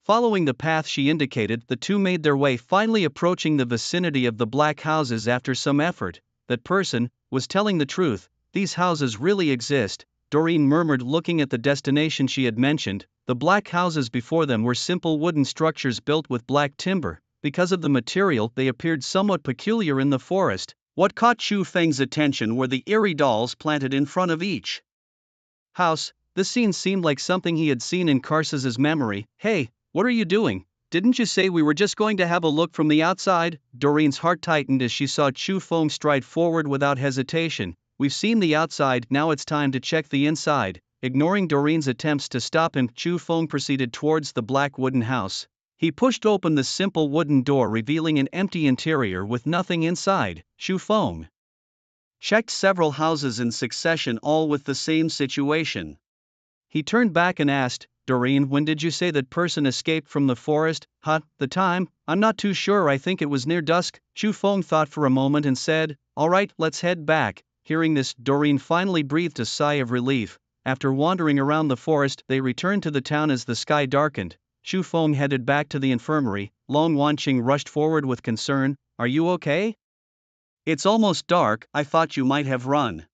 Following the path she indicated, the two made their way, finally approaching the vicinity of the black houses after some effort. That person was telling the truth. These houses really exist, Doreen murmured, looking at the destination she had mentioned. The black houses before them were simple wooden structures built with black timber. Because of the material, they appeared somewhat peculiar in the forest. What caught Xu Feng's attention were the eerie dolls planted in front of each house. This scene seemed like something he had seen in Karsas's memory. Hey, what are you doing? Didn't you say we were just going to have a look from the outside? Doreen's heart tightened as she saw Xu Feng stride forward without hesitation. We've seen the outside, now it's time to check the inside. Ignoring Doreen's attempts to stop him, Xu Feng proceeded towards the black wooden house. He pushed open the simple wooden door, revealing an empty interior with nothing inside. Xu Feng checked several houses in succession, all with the same situation. He turned back and asked, Doreen, when did you say that person escaped from the forest? The time? I'm not too sure, I think it was near dusk. Xu Feng thought for a moment and said, alright, let's head back. Hearing this, Doreen finally breathed a sigh of relief. After wandering around the forest, they returned to the town as the sky darkened. Xu Feng headed back to the infirmary. Long Wanqing rushed forward with concern. Are you okay? It's almost dark, I thought you might have run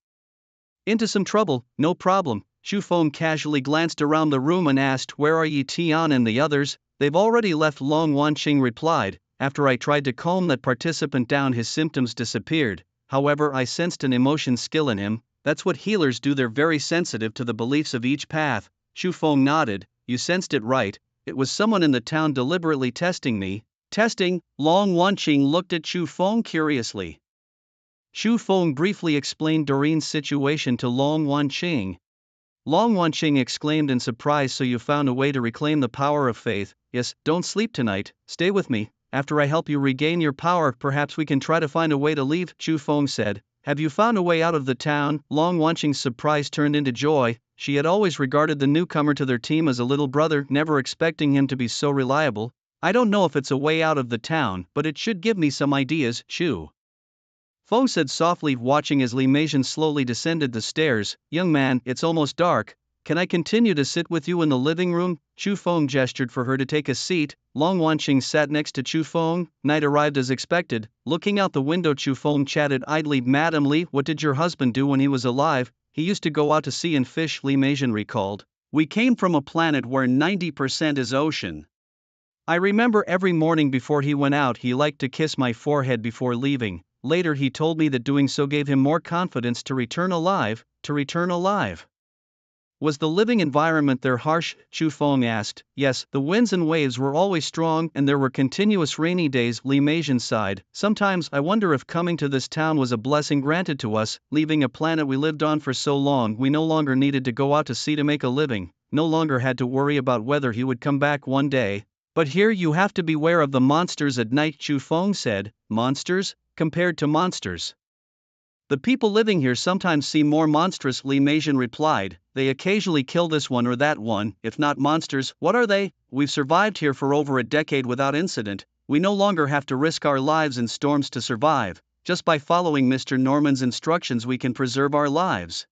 into some trouble. No problem. Xu Feng casually glanced around the room and asked, where are Yi Tian and the others? They've already left, Long Wanqing replied. After I tried to calm that participant down, his symptoms disappeared. However, I sensed an emotion skill in him. That's what healers do, they're very sensitive to the beliefs of each path. Xu Feng nodded. You sensed it right. It was someone in the town deliberately testing me. Testing? Long Wanqing looked at Xu Feng curiously. Xu Feng briefly explained Doreen's situation to Long Wanqing. Long Wanqing exclaimed in surprise, so you found a way to reclaim the power of faith? Yes, don't sleep tonight, stay with me. After I help you regain your power, perhaps we can try to find a way to leave, Xu Feng said. Have you found a way out of the town? Long Wanqing's surprise turned into joy. She had always regarded the newcomer to their team as a little brother, never expecting him to be so reliable. I don't know if it's a way out of the town, but it should give me some ideas, Xu Feng said softly, watching as Li Meijian slowly descended the stairs. Young man, it's almost dark. Can I continue to sit with you in the living room? Xu Feng gestured for her to take a seat. Long Wanqing sat next to Xu Feng. Night arrived as expected. Looking out the window, Xu Feng chatted idly. Madam Li, what did your husband do when he was alive? He used to go out to sea and fish, Li Meijian recalled. We came from a planet where 90% is ocean. I remember every morning before he went out, he liked to kiss my forehead before leaving. Later he told me that doing so gave him more confidence to return alive. to return alive. Was the living environment there harsh? Chu Feng asked. Yes, the winds and waves were always strong and there were continuous rainy days, Li Meijian sighed. Sometimes I wonder if coming to this town was a blessing granted to us, leaving a planet we lived on for so long we no longer needed to go out to sea to make a living, no longer had to worry about whether he would come back one day. But here you have to beware of the monsters at night, Chu Feng said. Monsters? Compared to monsters, the people living here sometimes seem more monstrous, Li Meijian replied. They occasionally kill this one or that one. If not monsters, what are they? We've survived here for over a decade without incident. We no longer have to risk our lives in storms to survive. Just by following Mr. Norman's instructions we can preserve our lives.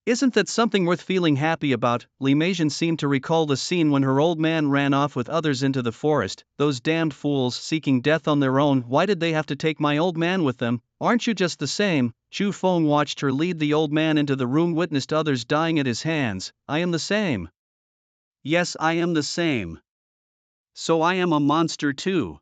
Isn't that something worth feeling happy about? Li Meijian seemed to recall the scene when her old man ran off with others into the forest. Those damned fools seeking death on their own. Why did they have to take my old man with them? Aren't you just the same? Chu Feng watched her lead the old man into the room, witnessed others dying at his hands. I am the same. Yes, I am the same. So I am a monster too.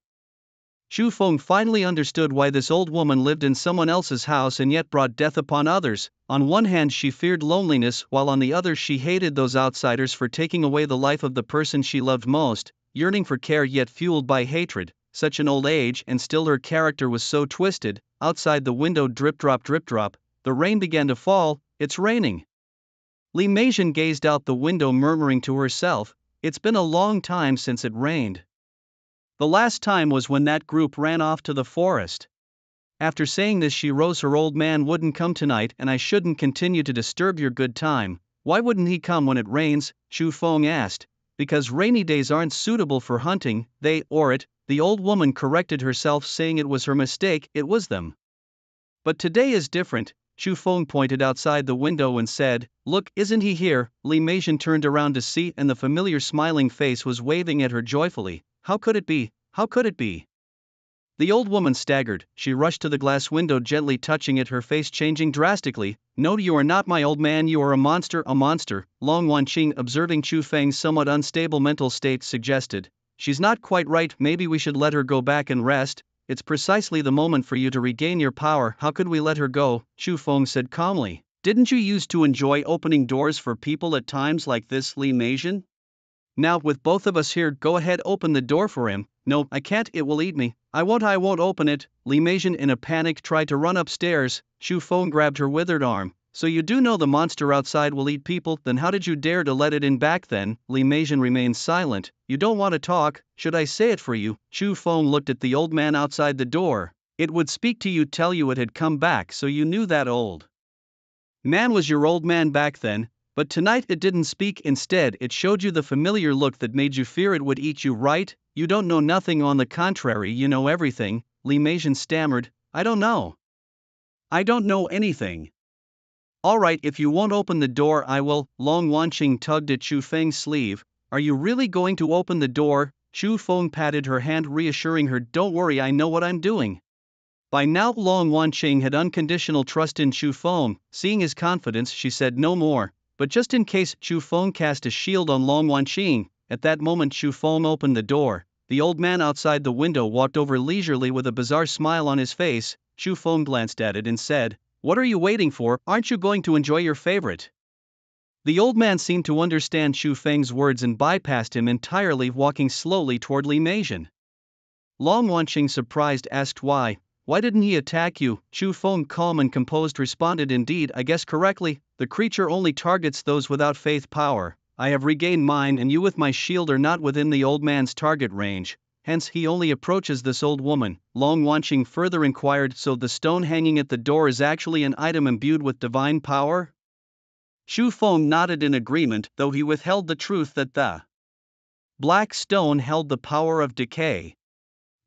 Chu Feng finally understood why this old woman lived in someone else's house and yet brought death upon others. On one hand she feared loneliness, while on the other she hated those outsiders for taking away the life of the person she loved most, yearning for care yet fueled by hatred. Such an old age and still her character was so twisted. Outside the window, drip drop, the rain began to fall. It's raining. Li Meijian gazed out the window, murmuring to herself, it's been a long time since it rained. The last time was when that group ran off to the forest. After saying this she rose. Her old man wouldn't come tonight and I shouldn't continue to disturb your good time. Why wouldn't he come when it rains? Chu Feng asked. Because rainy days aren't suitable for hunting, the old woman corrected herself, saying it was her mistake, it was them. But today is different. Chu Feng pointed outside the window and said, look, isn't he here? Li Meijian turned around to see, and the familiar smiling face was waving at her joyfully. How could it be? How could it be? The old woman staggered. She rushed to the glass window, gently touching it, her face changing drastically. No, you are not my old man, you are a monster, a monster. Long Wanqing, observing Chu Feng's somewhat unstable mental state, suggested. She's not quite right, maybe we should let her go back and rest. It's precisely the moment for you to regain your power. How could we let her go? Chu Feng said calmly. Didn't you used to enjoy opening doors for people at times like this, Li Meijian? Now, with both of us here, go ahead, open the door for him. No, I can't, it will eat me. I won't open it. Li Meijian in a panic tried to run upstairs. Chu Feng grabbed her withered arm. So you do know the monster outside will eat people, then how did you dare to let it in back then? Li Meijian remained silent. You don't want to talk, should I say it for you? Chu Feng looked at the old man outside the door. It would speak to you, tell you it had come back, so you knew that old man was your old man back then. But tonight it didn't speak, instead it showed you the familiar look that made you fear it would eat you, right? You don't know nothing, on the contrary you know everything. Li Meijian stammered. I don't know. I don't know anything. Alright, if you won't open the door I will. Long Wanqing tugged at Chu Feng's sleeve. Are you really going to open the door? Chu Feng patted her hand, reassuring her. Don't worry, I know what I'm doing. By now Long Wanqing had unconditional trust in Chu Feng. Seeing his confidence she said no more. But just in case, Chu Feng cast a shield on Long Wanqing. At that moment Chu Feng opened the door. The old man outside the window walked over leisurely with a bizarre smile on his face. Chu Feng glanced at it and said, what are you waiting for? Aren't you going to enjoy your favorite? The old man seemed to understand Chu Feng's words and bypassed him entirely, walking slowly toward Li Meijian. Long Wanqing, surprised, asked why. Why didn't he attack you? Chu Feng, calm and composed, responded, indeed, I guess correctly, the creature only targets those without faith power. I have regained mine and you with my shield are not within the old man's target range, hence he only approaches this old woman. Long Wanqing further inquired, so the stone hanging at the door is actually an item imbued with divine power? Chu Feng nodded in agreement, though he withheld the truth that the black stone held the power of decay.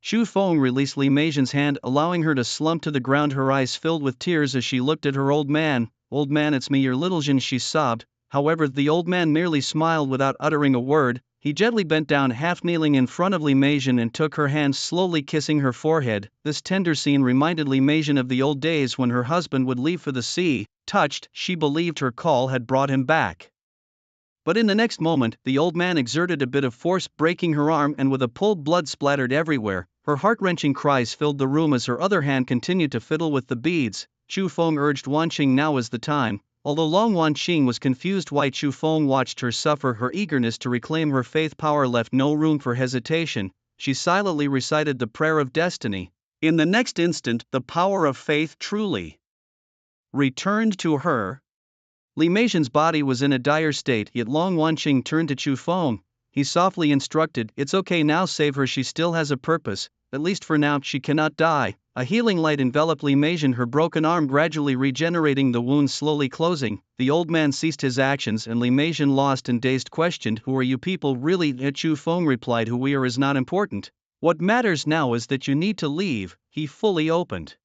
Chu Feng released Li Meijian's hand, allowing her to slump to the ground, her eyes filled with tears as she looked at her old man. Old man, it's me, your little Jin, she sobbed. However, the old man merely smiled without uttering a word. He gently bent down, half kneeling in front of Li Meijian, and took her hand, slowly kissing her forehead. This tender scene reminded Li Meijian of the old days when her husband would leave for the sea. Touched, she believed her call had brought him back. But in the next moment, the old man exerted a bit of force, breaking her arm, and with a pull blood splattered everywhere. Her heart-wrenching cries filled the room as her other hand continued to fiddle with the beads. Chu Feng urged Wanqing, now is the time. Although Long Wanqing was confused why Chu Feng watched her suffer, her eagerness to reclaim her faith power left no room for hesitation. She silently recited the prayer of destiny. In the next instant, the power of faith truly returned to her. Li Meijian's body was in a dire state, yet Long Wanqing turned to Chu Feng. He softly instructed, "It's okay now, save her, she still has a purpose, at least for now, she cannot die." A healing light enveloped Li Meijian, her broken arm gradually regenerating, the wound slowly closing. The old man ceased his actions, and Li Meijian, lost and dazed, questioned, "Who are you people really?" Chu Feng replied, "Who we are is not important. What matters now is that you need to leave." He fully opened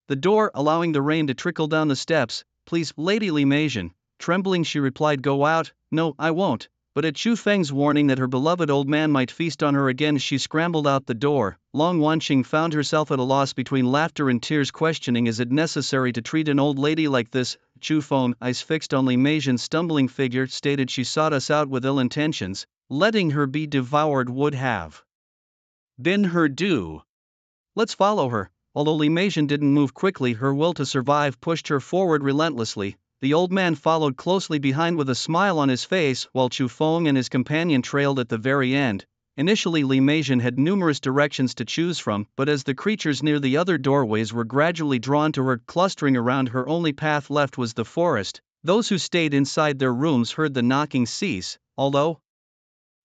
the door, allowing the rain to trickle down the steps. "Please, Lady Li Meijian." Trembling, she replied, "Go out." "No, I won't." But at Chu Feng's warning that her beloved old man might feast on her again, she scrambled out the door. Long Wanqing found herself at a loss between laughter and tears, questioning, "Is it necessary to treat an old lady like this?" Chu Feng, eyes fixed on Li Meijian's stumbling figure, stated, "She sought us out with ill intentions. Letting her be devoured would have been her due. Let's follow her." Although Li Meijian didn't move quickly, her will to survive pushed her forward relentlessly. The old man followed closely behind with a smile on his face, while Chu Feng and his companion trailed at the very end. Initially, Li Meijian had numerous directions to choose from, but as the creatures near the other doorways were gradually drawn to her, clustering around her, only path left was the forest. Those who stayed inside their rooms heard the knocking cease. Although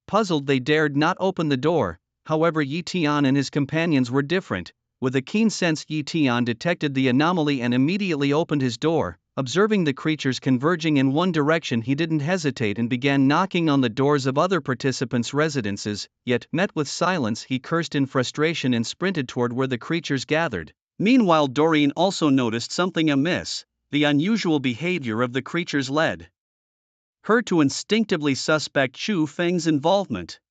puzzled, they dared not open the door. However, Yi Tian and his companions were different. With a keen sense, Yi Tian detected the anomaly and immediately opened his door. Observing the creatures converging in one direction, he didn't hesitate and began knocking on the doors of other participants' residences, yet, met with silence, he cursed in frustration and sprinted toward where the creatures gathered. Meanwhile, Doreen also noticed something amiss. The unusual behavior of the creatures led her to instinctively suspect Chu Feng's involvement.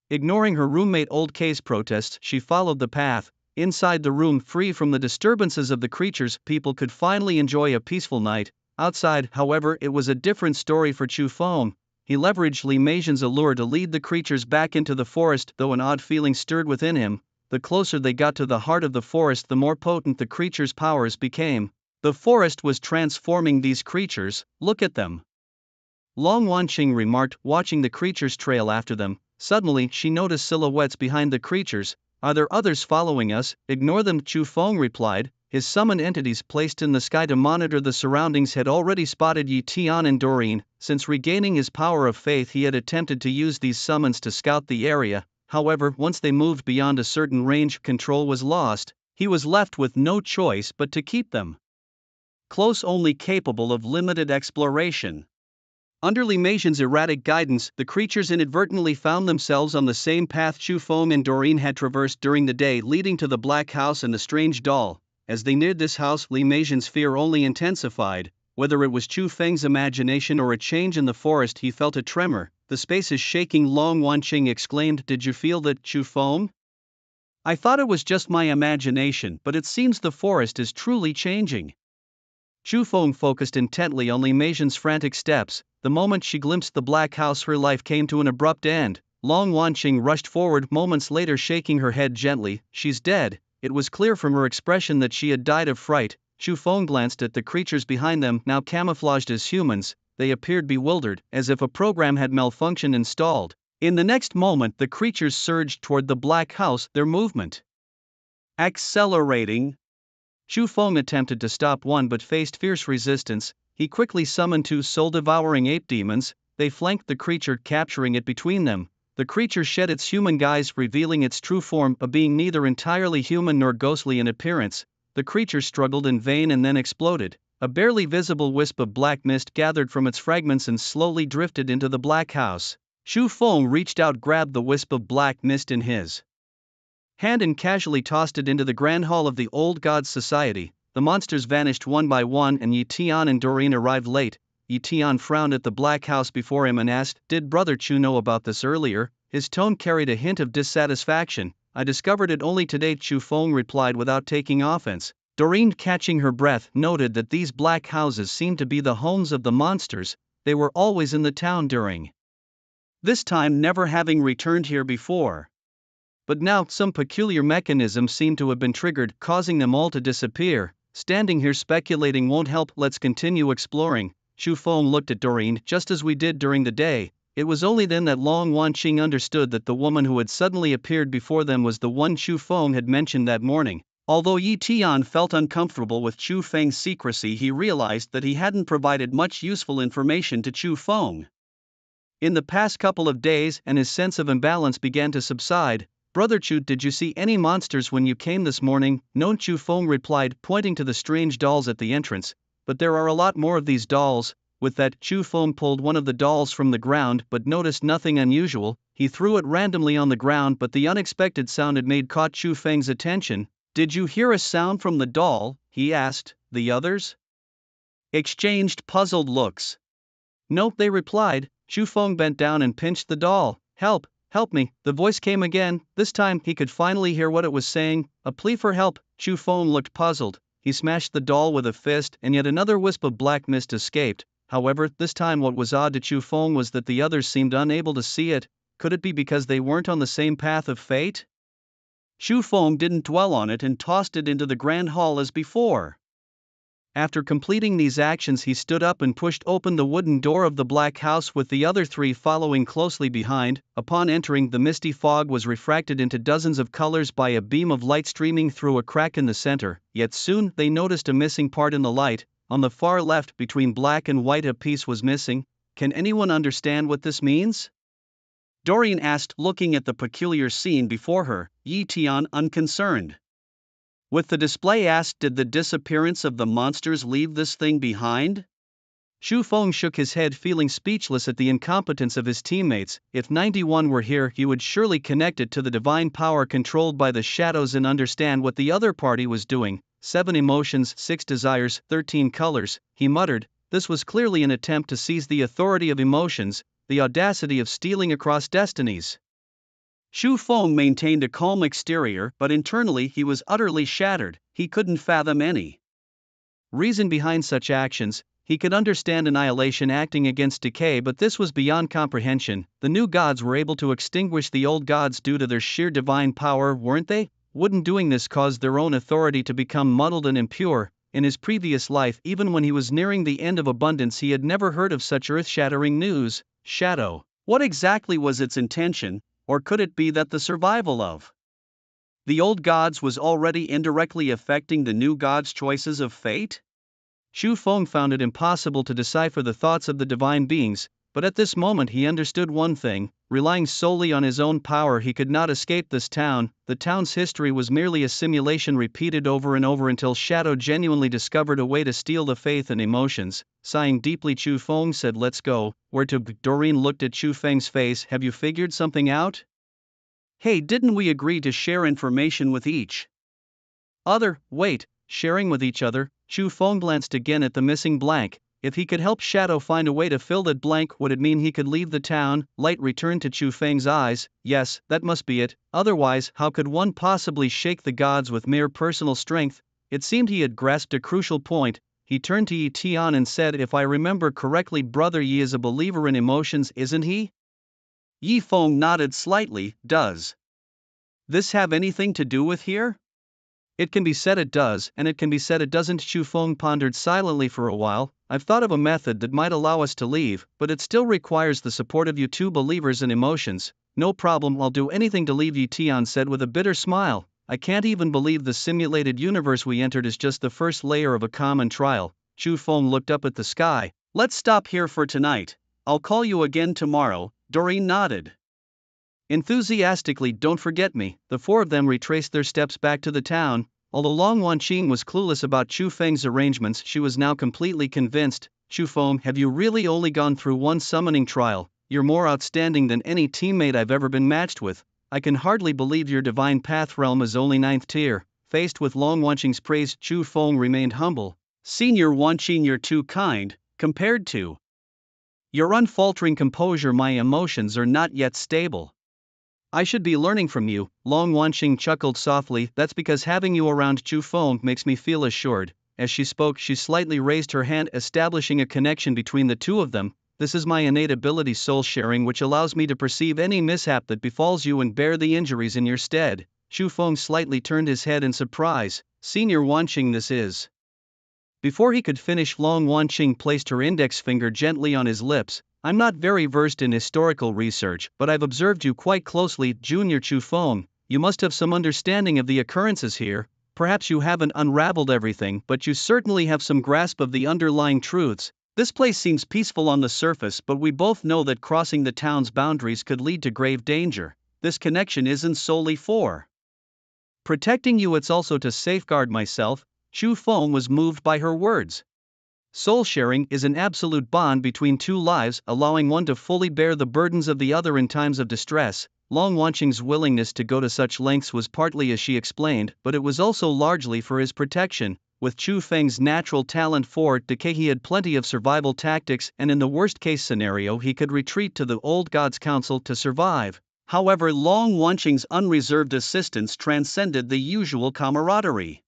Ignoring her roommate Old K's protests, she followed the path. Inside the room, free from the disturbances of the creatures, people could finally enjoy a peaceful night. Outside, however, it was a different story for Chu Feng. He leveraged Li Meijian's allure to lead the creatures back into the forest, though an odd feeling stirred within him. The closer they got to the heart of the forest, the more potent the creatures' powers became. The forest was transforming these creatures. "Look at them," Long Wanqing remarked, watching the creatures trail after them. Suddenly, she noticed silhouettes behind the creatures. "Are there others following us?" "Ignore them," Chu Feng replied. His summoned entities placed in the sky to monitor the surroundings had already spotted Yi Tian and Doreen. Since regaining his power of faith, he had attempted to use these summons to scout the area. However, once they moved beyond a certain range, control was lost. He was left with no choice but to keep them close, only capable of limited exploration. Under Li Meijian's erratic guidance, the creatures inadvertently found themselves on the same path Chu Feng and Doreen had traversed during the day, leading to the Black House and the strange doll. As they neared this house, Li Meijian's fear only intensified. Whether it was Chu Feng's imagination or a change in the forest, he felt a tremor. "The space is shaking," Long Wanqing exclaimed. "Did you feel that, Chu Feng?" "I thought it was just my imagination, but it seems the forest is truly changing." Chu Feng focused intently on Li Meijian's frantic steps. The moment she glimpsed the Black House, her life came to an abrupt end. Long Wanqing rushed forward, moments later shaking her head gently. "She's dead." It was clear from her expression that she had died of fright. Chu Feng glanced at the creatures behind them, now camouflaged as humans. They appeared bewildered, as if a program had malfunctioned installed. In the next moment, the creatures surged toward the Black House, their movement accelerating. Chu Feng attempted to stop one but faced fierce resistance. He quickly summoned two soul-devouring ape demons. They flanked the creature, capturing it between them. The creature shed its human guise, revealing its true form, a being neither entirely human nor ghostly in appearance. The creature struggled in vain and then exploded. A barely visible wisp of black mist gathered from its fragments and slowly drifted into the Black House. Chu Feng reached out, grabbed the wisp of black mist in his hand and casually tossed it into the Grand Hall of the Old Gods Society. The monsters vanished one by one and Yi Tian and Doreen arrived late. Yi Tian frowned at the Black House before him and asked, "Did Brother Chu know about this earlier?" His tone carried a hint of dissatisfaction. "I discovered it only today," Chu Feng replied without taking offense. Doreen, catching her breath, noted that these black houses seemed to be the homes of the monsters. They were always in the town during this time, never having returned here before. But now, some peculiar mechanism seemed to have been triggered, causing them all to disappear. Standing here speculating won't help, let's continue exploring. Chu Feng looked at Doreen just as we did during the day. It was only then that Long Wanqing understood that the woman who had suddenly appeared before them was the one Chu Feng had mentioned that morning. Although Yi Tian felt uncomfortable with Chu Feng's secrecy, he realized that he hadn't provided much useful information to Chu Feng in the past couple of days, and his sense of imbalance began to subside. Brother Chu, did you see any monsters when you came this morning? No, Chu Feng replied, pointing to the strange dolls at the entrance. But there are a lot more of these dolls. With that, Chu Feng pulled one of the dolls from the ground but noticed nothing unusual. He threw it randomly on the ground, but the unexpected sound it made caught Chu Feng's attention. Did you hear a sound from the doll? He asked. The others exchanged puzzled looks. No, they replied. Chu Feng bent down and pinched the doll. Help! Help me! The voice came again. This time he could finally hear what it was saying, a plea for help. Chu Feng looked puzzled. He smashed the doll with a fist, and yet another wisp of black mist escaped. However, this time what was odd to Chu Feng was that the others seemed unable to see it. Could it be because they weren't on the same path of fate? Chu Feng didn't dwell on it and tossed it into the grand hall as before. After completing these actions, he stood up and pushed open the wooden door of the black house, with the other three following closely behind. Upon entering, the misty fog was refracted into dozens of colors by a beam of light streaming through a crack in the center, yet soon they noticed a missing part in the light. On the far left, between black and white, a piece was missing. Can anyone understand what this means? Doreen asked, looking at the peculiar scene before her. Yi Tian unconcerned with the display asked, did the disappearance of the monsters leave this thing behind? Chu Feng shook his head, feeling speechless at the incompetence of his teammates. If 91 were here, he would surely connect it to the divine power controlled by the shadows and understand what the other party was doing. 7 emotions, 6 desires, 13 colors, he muttered. This was clearly an attempt to seize the authority of emotions, the audacity of stealing across destinies. Chu Feng maintained a calm exterior, but internally he was utterly shattered. He couldn't fathom any reason behind such actions. He could understand annihilation acting against decay, but this was beyond comprehension. The new gods were able to extinguish the old gods due to their sheer divine power, weren't they? Wouldn't doing this cause their own authority to become muddled and impure? In his previous life, even when he was nearing the end of abundance, he had never heard of such earth-shattering news. Shadow. What exactly was its intention? Or could it be that the survival of the old gods was already indirectly affecting the new gods' choices of fate? Chu Feng found it impossible to decipher the thoughts of the divine beings, but at this moment he understood one thing: relying solely on his own power, he could not escape this town. The town's history was merely a simulation repeated over and over until Shadow genuinely discovered a way to steal the faith and emotions. Sighing deeply, Chu Feng said, let's go. Where to? Doreen looked at Chu Feng's face. Have you figured something out? Hey, didn't we agree to share information with each other? Wait, sharing with each other? Chu Feng glanced again at the missing blank. If he could help Shadow find a way to fill that blank, would it mean he could leave the town? Light returned to Chu Feng's eyes. Yes, that must be it. Otherwise, how could one possibly shake the gods with mere personal strength? It seemed he had grasped a crucial point. He turned to Yi Tian and said, if I remember correctly, Brother Yi is a believer in emotions, isn't he? Yi Feng nodded slightly. Does this have anything to do with here? It can be said it does, and it can be said it doesn't. Chu Feng pondered silently for a while. I've thought of a method that might allow us to leave, but it still requires the support of you two believers in emotions. No problem, I'll do anything to leave, Yi Tian said with a bitter smile. I can't even believe the simulated universe we entered is just the first layer of a common trial. Chu Feng looked up at the sky. Let's stop here for tonight. I'll call you again tomorrow. Doreen nodded enthusiastically. Don't forget me. The 4 of them retraced their steps back to the town. Although Long Wanqing was clueless about Chu Feng's arrangements, she was now completely convinced. Chu Feng, have you really only gone through one summoning trial? You're more outstanding than any teammate I've ever been matched with. I can hardly believe your divine path realm is only 9th tier. Faced with Long Wanqing's praise, Chu Feng remained humble. Senior Wanqing, you're too kind. Compared to your unfaltering composure, my emotions are not yet stable. I should be learning from you. Long Wanqing chuckled softly. That's because having you around, Chu Feng, makes me feel assured. As she spoke, she slightly raised her hand, establishing a connection between the two of them. This is my innate ability, soul sharing, which allows me to perceive any mishap that befalls you and bear the injuries in your stead. Chu Feng slightly turned his head in surprise. Senior Wanqing, this is Before he could finish, Long Wanqing placed her index finger gently on his lips. I'm not very versed in historical research, but I've observed you quite closely, Junior Chu Feng. You must have some understanding of the occurrences here. Perhaps you haven't unraveled everything, but you certainly have some grasp of the underlying truths. This place seems peaceful on the surface, but we both know that crossing the town's boundaries could lead to grave danger. This connection isn't solely for protecting you, it's also to safeguard myself. Chu Feng was moved by her words. Soul sharing is an absolute bond between two lives, allowing one to fully bear the burdens of the other in times of distress. Long Wanqing's willingness to go to such lengths was partly, as she explained, but it was also largely for his protection. With Chu Feng's natural talent for decay, he had plenty of survival tactics, and in the worst-case scenario he could retreat to the old God's council to survive. However, Long Wanqing's unreserved assistance transcended the usual camaraderie.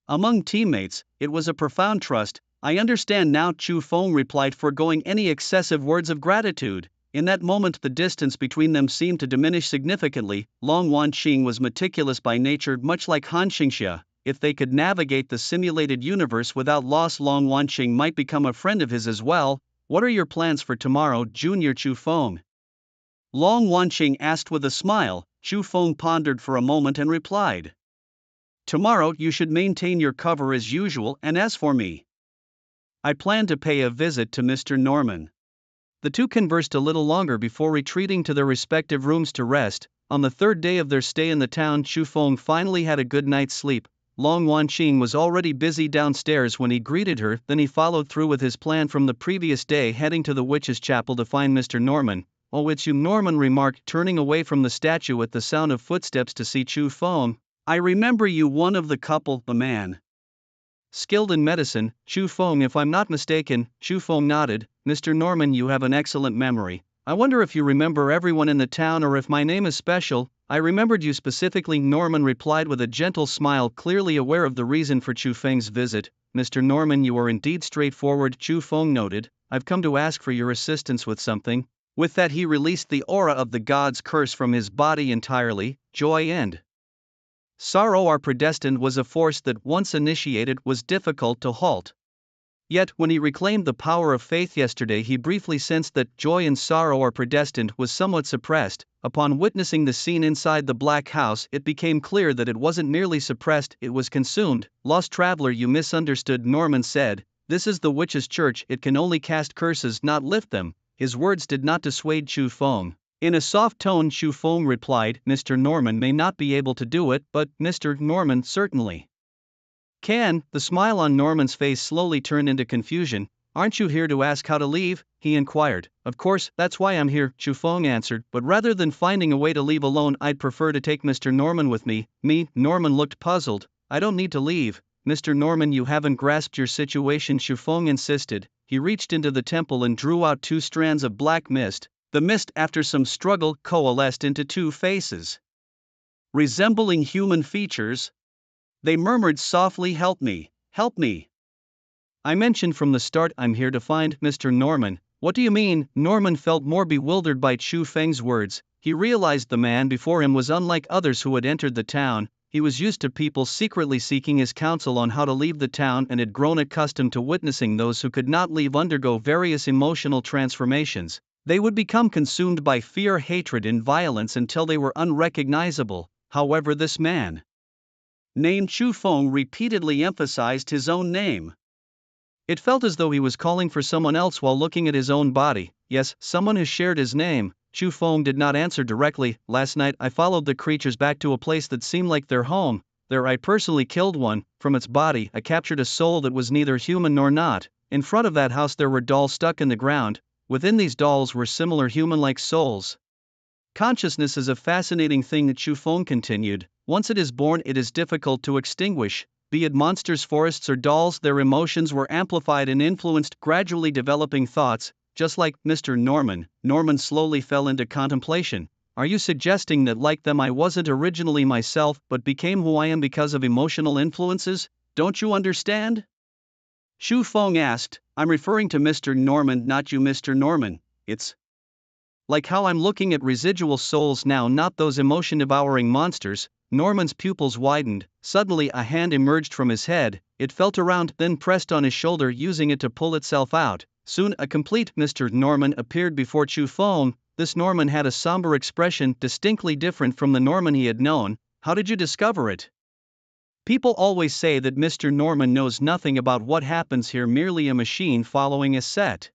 Among teammates, it was a profound trust. I understand now, Chu Feng replied, foregoing any excessive words of gratitude. In that moment the distance between them seemed to diminish significantly. Long Wanqing was meticulous by nature, much like Han Xingxia. If they could navigate the simulated universe without loss, Long Wanqing might become a friend of his as well. What are your plans for tomorrow, Junior Chu Feng? Long Wanqing asked with a smile. Chu Feng pondered for a moment and replied, tomorrow you should maintain your cover as usual, and as for me, I plan to pay a visit to Mr. Norman. The two conversed a little longer before retreating to their respective rooms to rest. On the third day of their stay in the town, Chu Feng finally had a good night's sleep. Long Wanqing was already busy downstairs when he greeted her, then he followed through with his plan from the previous day, heading to the witch's chapel to find Mr. Norman. "Oh, it's you," Norman remarked, turning away from the statue at the sound of footsteps to see Chu Feng. "I remember you, one of the couple, the man skilled in medicine, Chu Feng, if I'm not mistaken." Chu Feng nodded. "Mr. Norman, you have an excellent memory. I wonder if you remember everyone in the town or if my name is special." "I remembered you specifically," Norman replied with a gentle smile, clearly aware of the reason for Chu Feng's visit. "Mr. Norman, you are indeed straightforward," Chu Feng noted. "I've come to ask for your assistance with something." With that he released the aura of the god's curse from his body entirely. Joy and sorrow are predestined was a force that, once initiated, was difficult to halt. Yet, when he reclaimed the power of faith yesterday, he briefly sensed that joy and sorrow are predestined was somewhat suppressed. Upon witnessing the scene inside the Black House, it became clear that it wasn't merely suppressed, it was consumed. "Lost traveler, you misunderstood," Norman said. "This is the witch's church, it can only cast curses, not lift them." His words did not dissuade Chu Feng. In a soft tone, Chu Feng replied, "Mr. Norman may not be able to do it, but Mr. Norman certainly can." The smile on Norman's face slowly turned into confusion. "Aren't you here to ask how to leave?" he inquired. "Of course, that's why I'm here," Chu Feng answered, "but rather than finding a way to leave alone, I'd prefer to take Mr. Norman with me." "Me?" Norman looked puzzled. "I don't need to leave." "Mr. Norman, you haven't grasped your situation," Chu Feng insisted. He reached into the temple and drew out 2 strands of black mist. The mist, after some struggle, coalesced into 2 faces resembling human features. They murmured softly, "Help me, help me. I mentioned from the start I'm here to find Mr. Norman." "What do you mean?" Norman felt more bewildered by Chu Feng's words. He realized the man before him was unlike others who had entered the town. He was used to people secretly seeking his counsel on how to leave the town and had grown accustomed to witnessing those who could not leave undergo various emotional transformations. They would become consumed by fear, hatred, and violence until they were unrecognizable. However, this man, named Chu Feng, repeatedly emphasized his own name. It felt as though he was calling for someone else while looking at his own body. "Yes, someone has shared his name." Chu Feng did not answer directly. "Last night I followed the creatures back to a place that seemed like their home. There I personally killed one. From its body I captured a soul that was neither human nor not. In front of that house there were dolls stuck in the ground. Within these dolls were similar human-like souls." Consciousness is a fascinating thing, Chu Feng continued. Once it is born, it is difficult to extinguish. Be it monsters, forests, or dolls, their emotions were amplified and influenced, gradually developing thoughts, just like Mr. Norman. Norman slowly fell into contemplation. "Are you suggesting that, like them, I wasn't originally myself but became who I am because of emotional influences? Don't you understand?" Chu Feng asked. "I'm referring to Mr. Norman, not you, Mr. Norman. It's like how I'm looking at residual souls now, not those emotion-devouring monsters." Norman's pupils widened. Suddenly a hand emerged from his head. It felt around, then pressed on his shoulder, using it to pull itself out. Soon a complete Mr. Norman appeared before Chu Feng. This Norman had a somber expression, distinctly different from the Norman he had known. How did you discover it? People always say that Mr. Norman knows nothing about what happens here, merely a machine following a set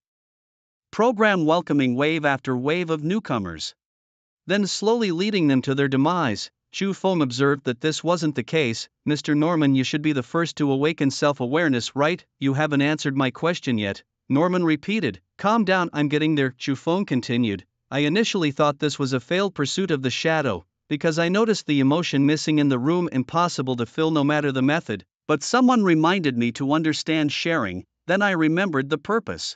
program, welcoming wave after wave of newcomers, then slowly leading them to their demise. Chu Feng observed that this wasn't the case. Mr. Norman, you should be the first to awaken self-awareness, right? You haven't answered my question yet, Norman repeated. Calm down, I'm getting there, Chu Feng continued. I initially thought this was a failed pursuit of the shadow, because I noticed the emotion missing in the room, impossible to fill no matter the method, but someone reminded me to understand sharing, then I remembered the purpose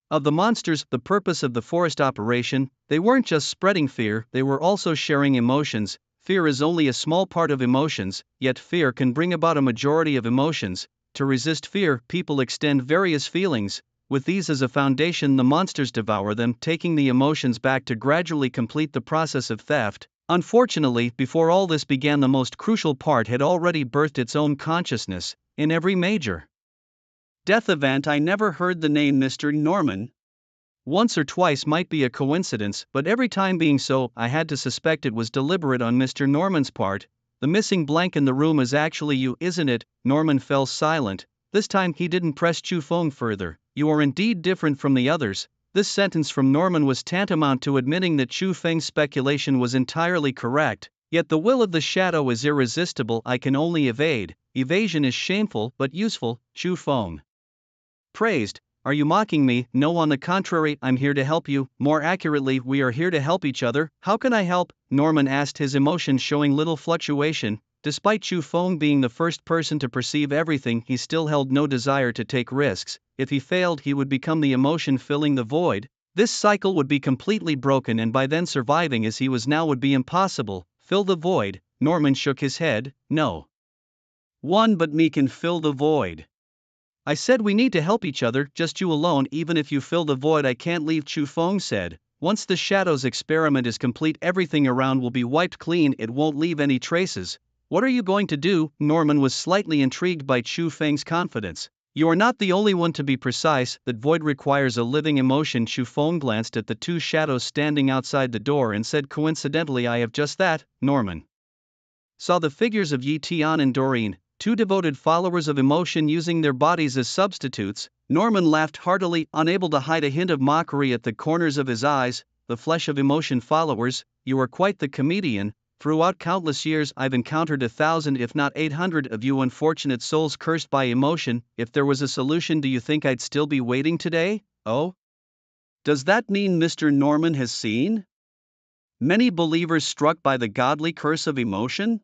of the monsters, the purpose of the forest operation. They weren't just spreading fear, they were also sharing emotions. Fear is only a small part of emotions, yet fear can bring about a majority of emotions. To resist fear, people extend various feelings. With these as a foundation, the monsters devour them, taking the emotions back to gradually complete the process of theft. Unfortunately, before all this began, the most crucial part had already birthed its own consciousness. In every major death event, I never heard the name Mr. Norman. Once or twice might be a coincidence, but every time being so, I had to suspect it was deliberate on Mr. Norman's part. The missing blank in the room is actually you, isn't it? Norman fell silent. This time he didn't press Chu Feng further. You are indeed different from the others. This sentence from Norman was tantamount to admitting that Chu Feng's speculation was entirely correct. Yet the will of the shadow is irresistible. I can only evade. Evasion is shameful but useful, Chu Feng praised. Are you mocking me? No, on the contrary, I'm here to help you. More accurately, we are here to help each other. How can I help? Norman asked, his emotions showing little fluctuation. Despite Chu Feng being the first person to perceive everything, he still held no desire to take risks. If he failed, he would become the emotion filling the void. This cycle would be completely broken, and by then surviving as he was now would be impossible. Fill the void? Norman shook his head. No one but me can fill the void. I said we need to help each other, just you alone. Even if you fill the void, I can't leave, Chu Feng said. Once the shadow's experiment is complete, everything around will be wiped clean, it won't leave any traces. What are you going to do? Norman was slightly intrigued by Chu Feng's confidence. You are not the only one, to be precise. That void requires a living emotion. Chu Feng glanced at the two shadows standing outside the door and said, coincidentally, I have just that. Norman saw the figures of Yi Tian and Doreen, two devoted followers of emotion, using their bodies as substitutes. Norman laughed heartily, unable to hide a hint of mockery at the corners of his eyes. The flesh of emotion followers, you are quite the comedian. Throughout countless years, I've encountered 1,000 if not 800 of you unfortunate souls cursed by emotion. If there was a solution, do you think I'd still be waiting today? Oh? Does that mean Mr. Norman has seen many believers struck by the godly curse of emotion?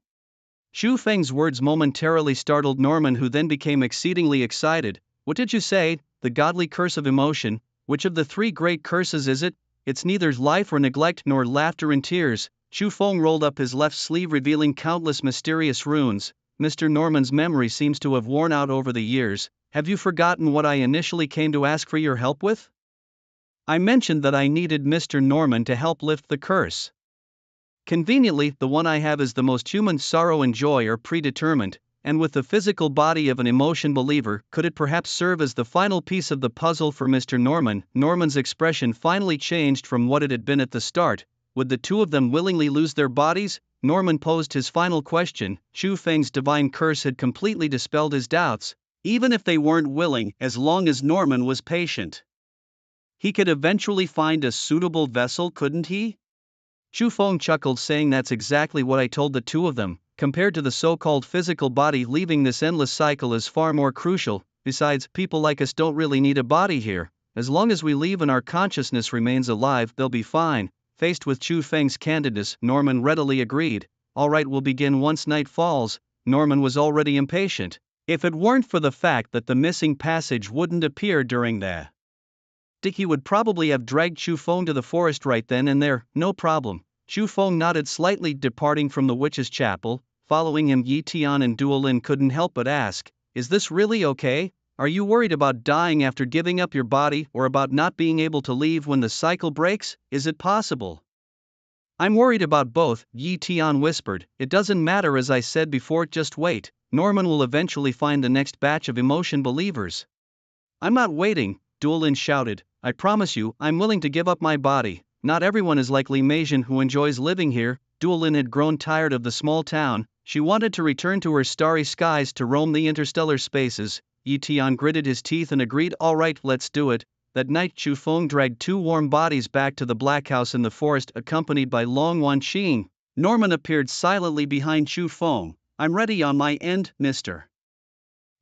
Chu Feng's words momentarily startled Norman, who then became exceedingly excited. What did you say? The godly curse of emotion? Which of the three great curses is it? It's neither life or neglect nor laughter and tears. Chu Feng rolled up his left sleeve, revealing countless mysterious runes. Mr. Norman's memory seems to have worn out over the years. Have you forgotten what I initially came to ask for your help with? I mentioned that I needed Mr. Norman to help lift the curse. Conveniently, the one I have is the most human. Sorrow and joy are predetermined, and with the physical body of an emotion believer, could it perhaps serve as the final piece of the puzzle for Mr. Norman? Norman's expression finally changed from what it had been at the start. Would the two of them willingly lose their bodies? Norman posed his final question. Chu Feng's divine curse had completely dispelled his doubts. Even if they weren't willing, as long as Norman was patient, he could eventually find a suitable vessel, couldn't he? Chu Feng chuckled, saying, that's exactly what I told the two of them. Compared to the so-called physical body, leaving this endless cycle is far more crucial. Besides, people like us don't really need a body here. As long as we leave and our consciousness remains alive, they'll be fine. Faced with Chu Feng's candidness, Norman readily agreed. All right, we'll begin once night falls. Norman was already impatient. If it weren't for the fact that the missing passage wouldn't appear during the he would probably have dragged Chu Feng to the forest right then and there. No problem. Chu Feng nodded slightly, departing from the witch's chapel. Following him, Yi Tian and Duolin couldn't help but ask, is this really okay? Are you worried about dying after giving up your body, or about not being able to leave when the cycle breaks? Is it possible? I'm worried about both, Yi Tian whispered. It doesn't matter, as I said before, just wait. Norman will eventually find the next batch of emotion believers. I'm not waiting, Duolin shouted. I promise you, I'm willing to give up my body. Not everyone is like Li Meijian who enjoys living here. Duolin had grown tired of the small town. She wanted to return to her starry skies to roam the interstellar spaces. Yi Tian gritted his teeth and agreed, all right, let's do it. That night Chu Feng dragged two warm bodies back to the black house in the forest accompanied by Long Wanqing. Norman appeared silently behind Chu Feng. I'm ready on my end, mister.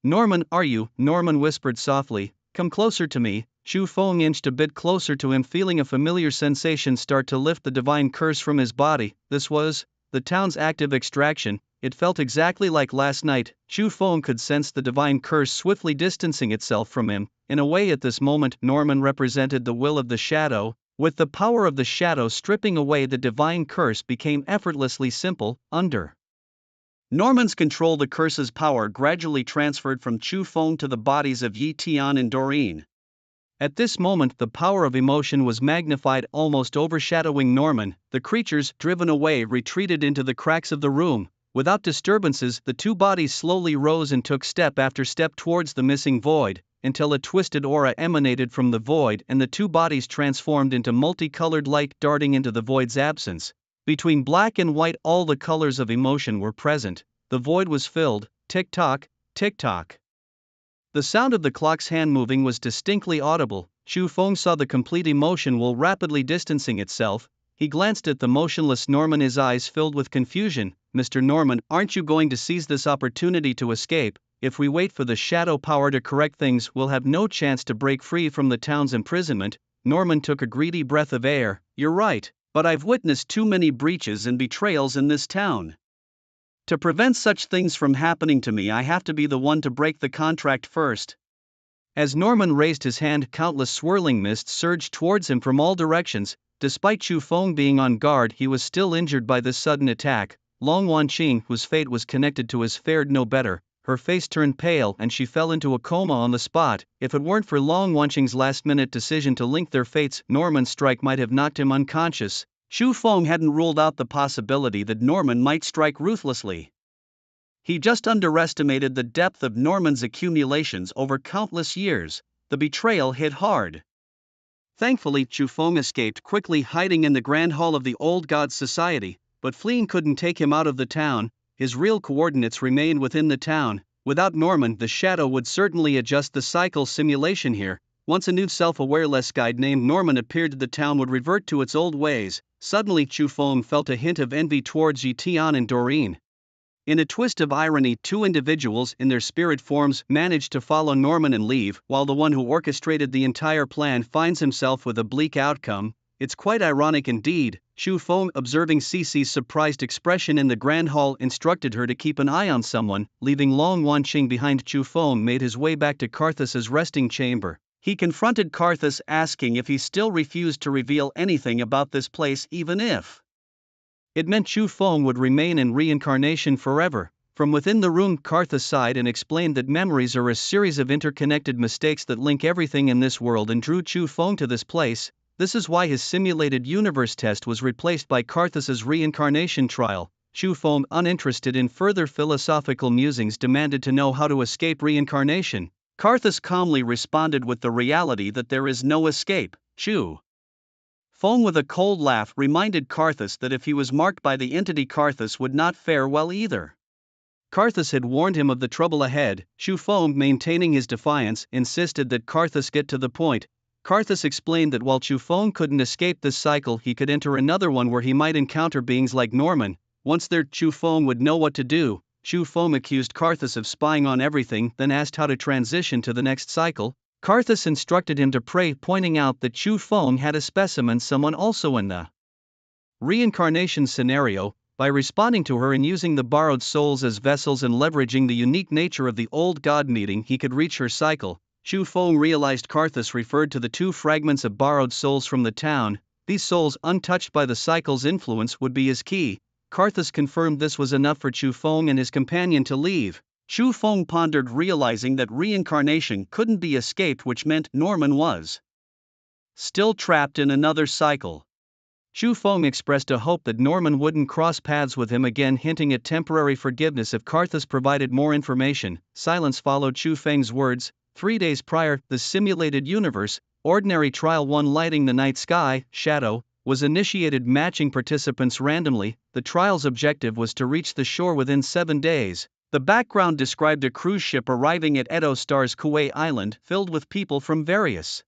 Norman, are you? Norman whispered softly. Come closer to me. Chu Feng inched a bit closer to him, feeling a familiar sensation start to lift the divine curse from his body. This was the town's active extraction. It felt exactly like last night. Chu Feng could sense the divine curse swiftly distancing itself from him. In a way, at this moment, Norman represented the will of the shadow. With the power of the shadow stripping away the divine curse became effortlessly simple. Under Norman's control, the curse's power gradually transferred from Chu Feng to the bodies of Yi Tian and Doreen. At this moment, the power of emotion was magnified, almost overshadowing Norman. The creatures, driven away, retreated into the cracks of the room. Without disturbances, the two bodies slowly rose and took step after step towards the missing void, until a twisted aura emanated from the void and the two bodies transformed into multicolored light darting into the void's absence. Between black and white, all the colors of emotion were present. The void was filled. Tick-tock, tick-tock. The sound of the clock's hand moving was distinctly audible. Chu Feng saw the complete emotion while rapidly distancing itself. He glanced at the motionless Norman, his eyes filled with confusion. Mr. Norman, aren't you going to seize this opportunity to escape? If we wait for the shadow power to correct things, we'll have no chance to break free from the town's imprisonment. Norman took a greedy breath of air. You're right, but I've witnessed too many breaches and betrayals in this town. To prevent such things from happening to me, I have to be the one to break the contract first. As Norman raised his hand, countless swirling mists surged towards him from all directions. Despite Chu Feng being on guard, he was still injured by this sudden attack. Long Wanqing, whose fate was connected to his, fared no better. Her face turned pale and she fell into a coma on the spot. If it weren't for Long Wanqing's last-minute decision to link their fates, Norman's strike might have knocked him unconscious. Chu Feng hadn't ruled out the possibility that Norman might strike ruthlessly. He just underestimated the depth of Norman's accumulations over countless years. The betrayal hit hard. Thankfully, Chu Feng escaped quickly, hiding in the Grand Hall of the Old Gods Society, but fleeing couldn't take him out of the town. His real coordinates remained within the town. Without Norman, the shadow would certainly adjust the cycle simulation here. Once a new self-aware less guide named Norman appeared, the town would revert to its old ways. Suddenly Chu Feng felt a hint of envy towards Yi Tian and Doreen. In a twist of irony, two individuals in their spirit forms managed to follow Norman and leave, while the one who orchestrated the entire plan finds himself with a bleak outcome. It's quite ironic indeed. Chu Feng, observing Cici's surprised expression in the Grand Hall, instructed her to keep an eye on someone. Leaving Long Wanqing behind, Chu Feng made his way back to Karthus's resting chamber. He confronted Karthus, asking if he still refused to reveal anything about this place, even if it meant Chu Feng would remain in reincarnation forever. From within the room, Karthus sighed and explained that memories are a series of interconnected mistakes that link everything in this world and drew Chu Feng to this place. This is why his simulated universe test was replaced by Karthus's reincarnation trial. Chu Feng, uninterested in further philosophical musings, demanded to know how to escape reincarnation. Karthus calmly responded with the reality that there is no escape. Chu Feng, with a cold laugh, reminded Karthus that if he was marked by the entity, Karthus would not fare well either. Karthus had warned him of the trouble ahead. Chu Feng, maintaining his defiance, insisted that Karthus get to the point. Karthus explained that while Chu Feng couldn't escape this cycle, he could enter another one where he might encounter beings like Norman. Once there, Chu Feng would know what to do. Chu Feng accused Karthus of spying on everything, then asked how to transition to the next cycle. Karthus instructed him to pray, pointing out that Chu Feng had a specimen, someone also in the reincarnation scenario. By responding to her and using the borrowed souls as vessels and leveraging the unique nature of the old god meeting, he could reach her cycle. Chu Feng realized Karthus referred to the two fragments of borrowed souls from the town. These souls, untouched by the cycle's influence, would be his key. Karthus confirmed this was enough for Chu Feng and his companion to leave. Chu Feng pondered, realizing that reincarnation couldn't be escaped, which meant Norman was still trapped in another cycle. Chu Feng expressed a hope that Norman wouldn't cross paths with him again, hinting at temporary forgiveness if Karthus provided more information. Silence followed Chu Feng's words. 3 days prior, the simulated universe, Ordinary Trial 1 Lighting the Night Sky, Shadow, was initiated, matching participants randomly. The trial's objective was to reach the shore within 7 days. The background described a cruise ship arriving at Edo Star's Kuei Island, filled with people from various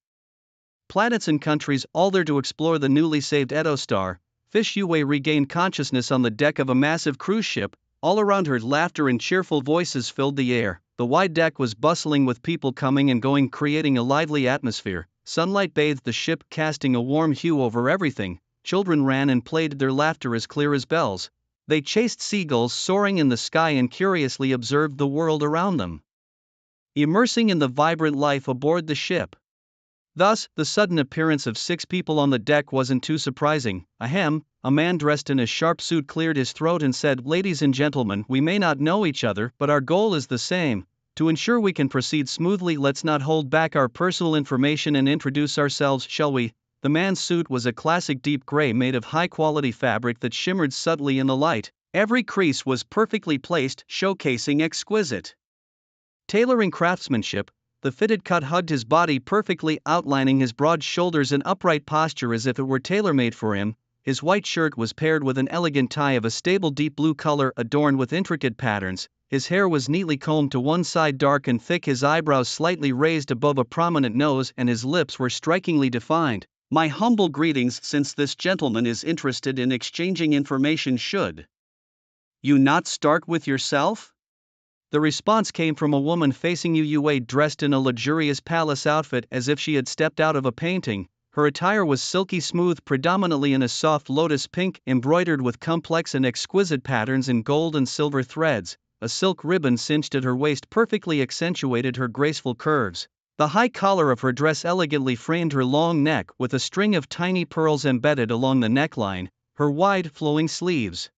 planets and countries, all there to explore the newly saved Edo Star. Fish Yue regained consciousness on the deck of a massive cruise ship. All around her, laughter and cheerful voices filled the air. The wide deck was bustling with people coming and going, creating a lively atmosphere. Sunlight bathed the ship, casting a warm hue over everything. Children ran and played, their laughter as clear as bells. They chased seagulls soaring in the sky and curiously observed the world around them, immersing in the vibrant life aboard the ship. Thus, the sudden appearance of 6 people on the deck wasn't too surprising. Ahem, a man dressed in a sharp suit cleared his throat and said, "Ladies and gentlemen, we may not know each other, but our goal is the same. To ensure we can proceed smoothly, let's not hold back our personal information and introduce ourselves, shall we?" The man's suit was a classic deep gray made of high-quality fabric that shimmered subtly in the light. Every crease was perfectly placed, showcasing exquisite tailoring craftsmanship. The fitted cut hugged his body perfectly, outlining his broad shoulders and upright posture as if it were tailor-made for him. His white shirt was paired with an elegant tie of a stable deep blue color adorned with intricate patterns. His hair was neatly combed to one side, dark and thick, his eyebrows slightly raised above a prominent nose, and his lips were strikingly defined. "My humble greetings. Since this gentleman is interested in exchanging information, should you not start with yourself?" The response came from a woman facing Yue, dressed in a luxurious palace outfit as if she had stepped out of a painting. Her attire was silky smooth, predominantly in a soft lotus pink, embroidered with complex and exquisite patterns in gold and silver threads. A silk ribbon cinched at her waist perfectly accentuated her graceful curves. The high collar of her dress elegantly framed her long neck, with a string of tiny pearls embedded along the neckline. Her wide, flowing sleeves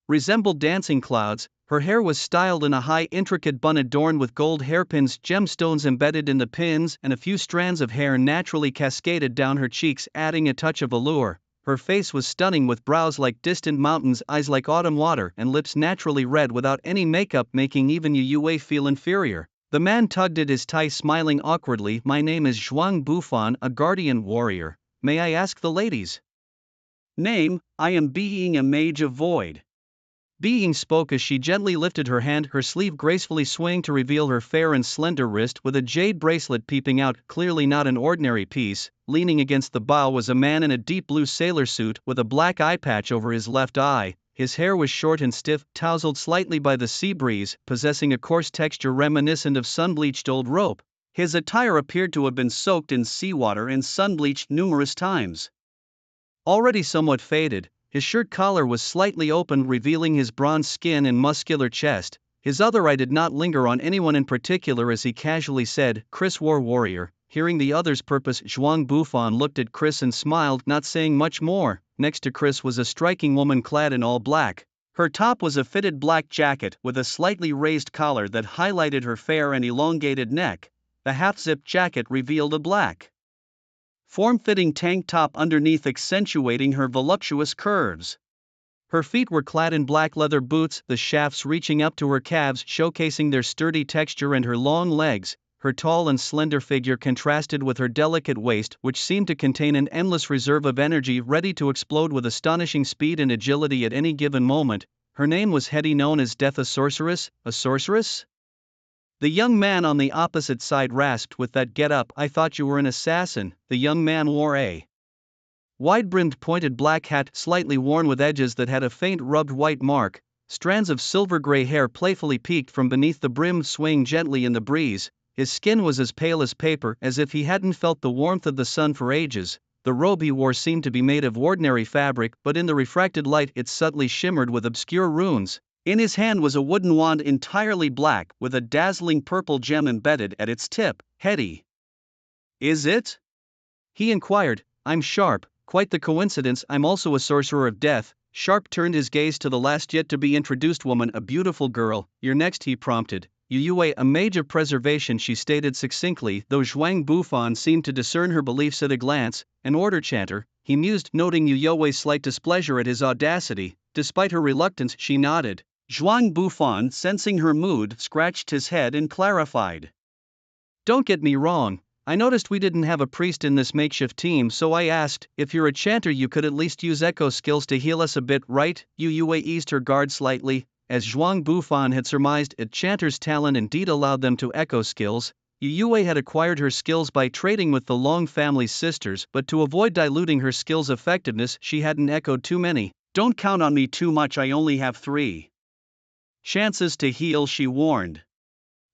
resembled dancing clouds. Her hair was styled in a high, intricate bun adorned with gold hairpins, gemstones embedded in the pins, and a few strands of hair naturally cascaded down her cheeks, adding a touch of allure. Her face was stunning, with brows like distant mountains, eyes like autumn water, and lips naturally red without any makeup, making even Yue feel inferior. The man tugged at his tie, smiling awkwardly. "My name is Zhuang Bufan, a guardian warrior. May I ask the lady's name?" "I am Being, a mage of void." Being spoke as she gently lifted her hand, her sleeve gracefully swaying to reveal her fair and slender wrist with a jade bracelet peeping out, clearly not an ordinary piece. Leaning against the bow was a man in a deep blue sailor suit with a black eye patch over his left eye. His hair was short and stiff, tousled slightly by the sea breeze, possessing a coarse texture reminiscent of sun-bleached old rope. His attire appeared to have been soaked in seawater and sun-bleached numerous times. Already somewhat faded, his shirt collar was slightly open, revealing his bronze skin and muscular chest. His other eye did not linger on anyone in particular as he casually said, "Chris, War Warrior." Hearing the other's purpose, Zhuang Bufan looked at Chris and smiled, not saying much more. Next to Chris was a striking woman clad in all black. Her top was a fitted black jacket with a slightly raised collar that highlighted her fair and elongated neck. The half-zip jacket revealed a black, form-fitting tank top underneath, accentuating her voluptuous curves. Her feet were clad in black leather boots, the shafts reaching up to her calves, showcasing their sturdy texture, and her long legs. Her tall and slender figure contrasted with her delicate waist, which seemed to contain an endless reserve of energy ready to explode with astonishing speed and agility at any given moment. Her name was Hetty, known as Death. "A sorceress? A sorceress?" The young man on the opposite side rasped. "With that get-up, I thought you were an assassin." The young man wore a wide-brimmed pointed black hat, slightly worn with edges that had a faint rubbed white mark. Strands of silver-gray hair playfully peeked from beneath the brim, swaying gently in the breeze. His skin was as pale as paper, as if he hadn't felt the warmth of the sun for ages. The robe he wore seemed to be made of ordinary fabric, but in the refracted light it subtly shimmered with obscure runes. In his hand was a wooden wand entirely black, with a dazzling purple gem embedded at its tip. "Hetty, is it?" he inquired. "I'm Sharp. Quite the coincidence, I'm also a sorcerer of death." Sharp turned his gaze to the last yet to be introduced woman, a beautiful girl. "You're next," he prompted. Yue a mage of preservation, she stated succinctly, though Zhuang Bufan seemed to discern her beliefs at a glance. An order chanter, he mused, noting Yue's slight displeasure at his audacity. Despite her reluctance, she nodded. Zhuang Bufan, sensing her mood, scratched his head and clarified. Don't get me wrong, I noticed we didn't have a priest in this makeshift team, so I asked, if you're a chanter you could at least use echo skills to heal us a bit, right? Yue eased her guard slightly. As Zhuang Bufan had surmised, a chanter's talent indeed allowed them to echo skills. Yue had acquired her skills by trading with the Long family's sisters, but to avoid diluting her skills' effectiveness she hadn't echoed too many. Don't count on me too much, I only have 3 chances to heal, she warned.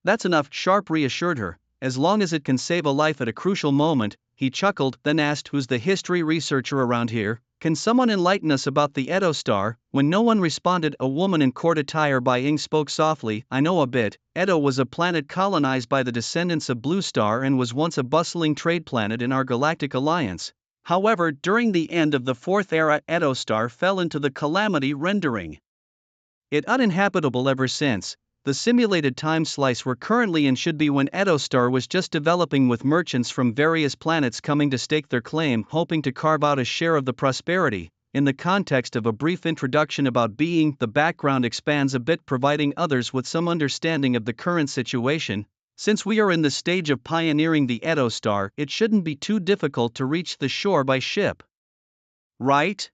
That's enough, Sharp reassured her, as long as it can save a life at a crucial moment. He chuckled, then asked, who's the history researcher around here? Can someone enlighten us about the Edo Star? When no one responded, a woman in court attire by Ying spoke softly. I know a bit. Edo was a planet colonized by the descendants of Blue Star and was once a bustling trade planet in our galactic alliance. However, during the end of the Fourth Era, Edo Star fell into the Calamity, rendering it uninhabitable ever since. The simulated time slice we're currently in should be when Edo Star was just developing, with merchants from various planets coming to stake their claim, hoping to carve out a share of the prosperity. In the context of a brief introduction about being, the background expands a bit, providing others with some understanding of the current situation. Since we are in the stage of pioneering the Edo Star, it shouldn't be too difficult to reach the shore by ship. Right?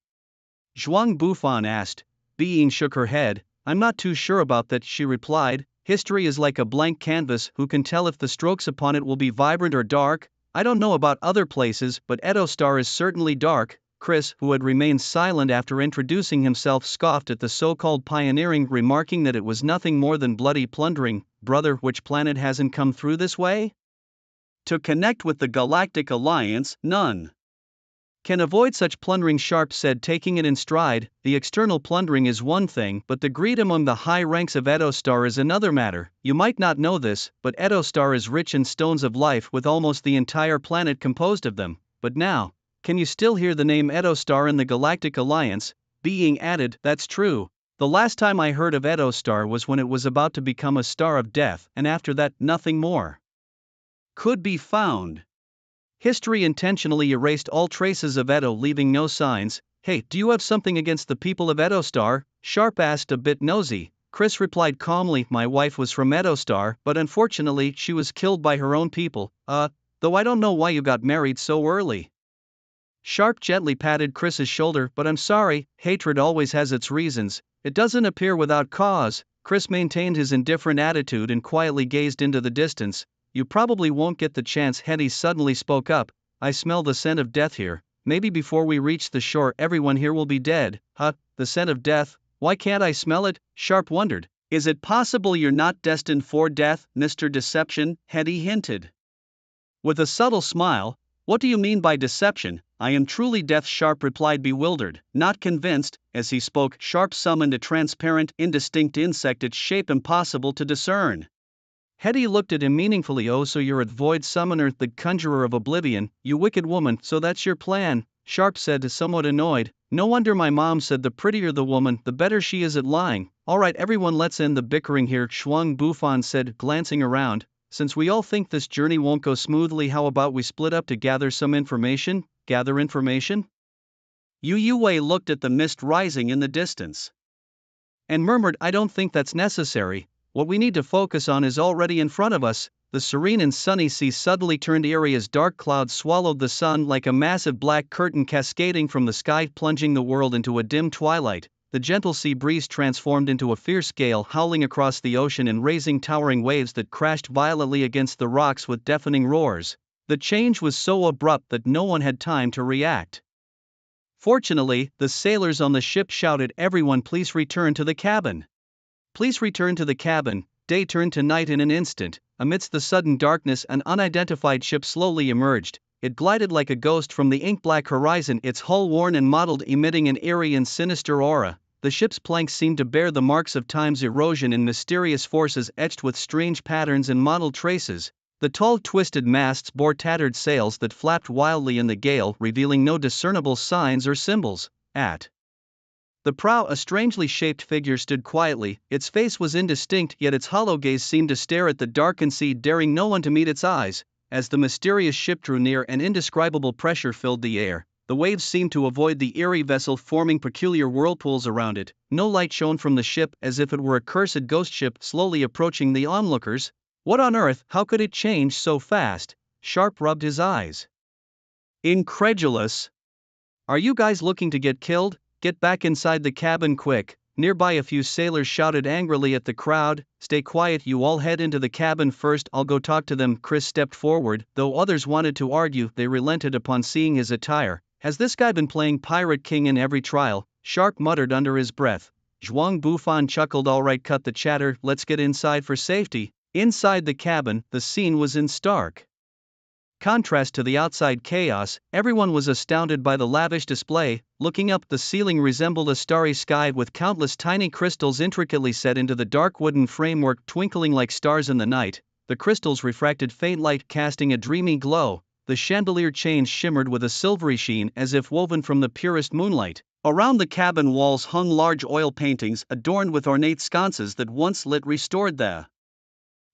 Zhuang Bufan asked. Being shook her head. I'm not too sure about that, she replied. History is like a blank canvas, who can tell if the strokes upon it will be vibrant or dark? I don't know about other places, but Edo Star is certainly dark. Chris, who had remained silent after introducing himself, scoffed at the so-called pioneering, remarking that it was nothing more than bloody plundering. Brother, which planet hasn't come through this way? To connect with the Galactic Alliance, none can avoid such plundering, Sharp said, taking it in stride. The external plundering is one thing, but the greed among the high ranks of Edo Star is another matter. You might not know this, but Edo Star is rich in stones of life, with almost the entire planet composed of them. But now, can you still hear the name Edo Star in the Galactic Alliance? Being added, that's true. The last time I heard of Edo Star was when it was about to become a star of death, and after that, nothing more could be found. History intentionally erased all traces of Edo, leaving no signs. Hey, do you have something against the people of Edo Star? Sharp asked, a bit nosy. Chris replied calmly, my wife was from Edo Star, but unfortunately she was killed by her own people. Though I don't know why you got married so early. Sharp gently patted Chris's shoulder, but I'm sorry, hatred always has its reasons. It doesn't appear without cause. Chris maintained his indifferent attitude and quietly gazed into the distance. You probably won't get the chance, Hetty suddenly spoke up. I smell the scent of death here. Maybe before we reach the shore everyone here will be dead. The scent of death? Why can't I smell it? Sharp wondered. Is it possible you're not destined for death, Mr. Deception? Hetty hinted. With a subtle smile. What do you mean by deception? I am truly death, Sharp replied, bewildered. Not convinced. As he spoke, Sharp summoned a transparent, indistinct insect, its shape impossible to discern. Hetty looked at him meaningfully. Oh, so you're a void summoner, the conjurer of oblivion, you wicked woman, so that's your plan? Sharp said, somewhat annoyed. No wonder my mom said the prettier the woman, the better she is at lying. Alright everyone, let's end the bickering here, Zhuang Bufan said, glancing around. Since we all think this journey won't go smoothly, how about we split up to gather some information? Gather information? Yue looked at the mist rising in the distance and murmured, I don't think that's necessary. What we need to focus on is already in front of us. The serene and sunny sea suddenly turned eerie as dark clouds swallowed the sun like a massive black curtain cascading from the sky, plunging the world into a dim twilight. The gentle sea breeze transformed into a fierce gale, howling across the ocean and raising towering waves that crashed violently against the rocks with deafening roars. The change was so abrupt that no one had time to react. Fortunately, the sailors on the ship shouted, everyone please return to the cabin. Please return to the cabin. Day turned to night in an instant. Amidst the sudden darkness, an unidentified ship slowly emerged. It glided like a ghost from the ink-black horizon, its hull worn and mottled, emitting an eerie and sinister aura. The ship's planks seemed to bear the marks of time's erosion and mysterious forces etched with strange patterns and mottled traces. The tall, twisted masts bore tattered sails that flapped wildly in the gale, revealing no discernible signs or symbols. At The prow, a strangely shaped figure, stood quietly. Its face was indistinct, yet its hollow gaze seemed to stare at the darkened sea, daring no one to meet its eyes. As the mysterious ship drew near, an indescribable pressure filled the air. The waves seemed to avoid the eerie vessel, forming peculiar whirlpools around it. No light shone from the ship, as if it were a cursed ghost ship slowly approaching the onlookers. What on earth? How could it change so fast? Sharp rubbed his eyes. Incredulous. Are you guys looking to get killed? Get back inside the cabin quick. Nearby, a few sailors shouted angrily at the crowd. Stay quiet, you all head into the cabin first, I'll go talk to them. Chris stepped forward. Though others wanted to argue, they relented upon seeing his attire. Has this guy been playing Pirate King in every trial? Sharp muttered under his breath. Zhuang Bufan chuckled. Alright, cut the chatter, let's get inside for safety. Inside the cabin, the scene was in stark contrast to the outside chaos. Everyone was astounded by the lavish display. Looking up, the ceiling resembled a starry sky with countless tiny crystals intricately set into the dark wooden framework, twinkling like stars in the night. The crystals refracted faint light, casting a dreamy glow. The chandelier chains shimmered with a silvery sheen, as if woven from the purest moonlight. Around the cabin walls hung large oil paintings adorned with ornate sconces that once lit restored the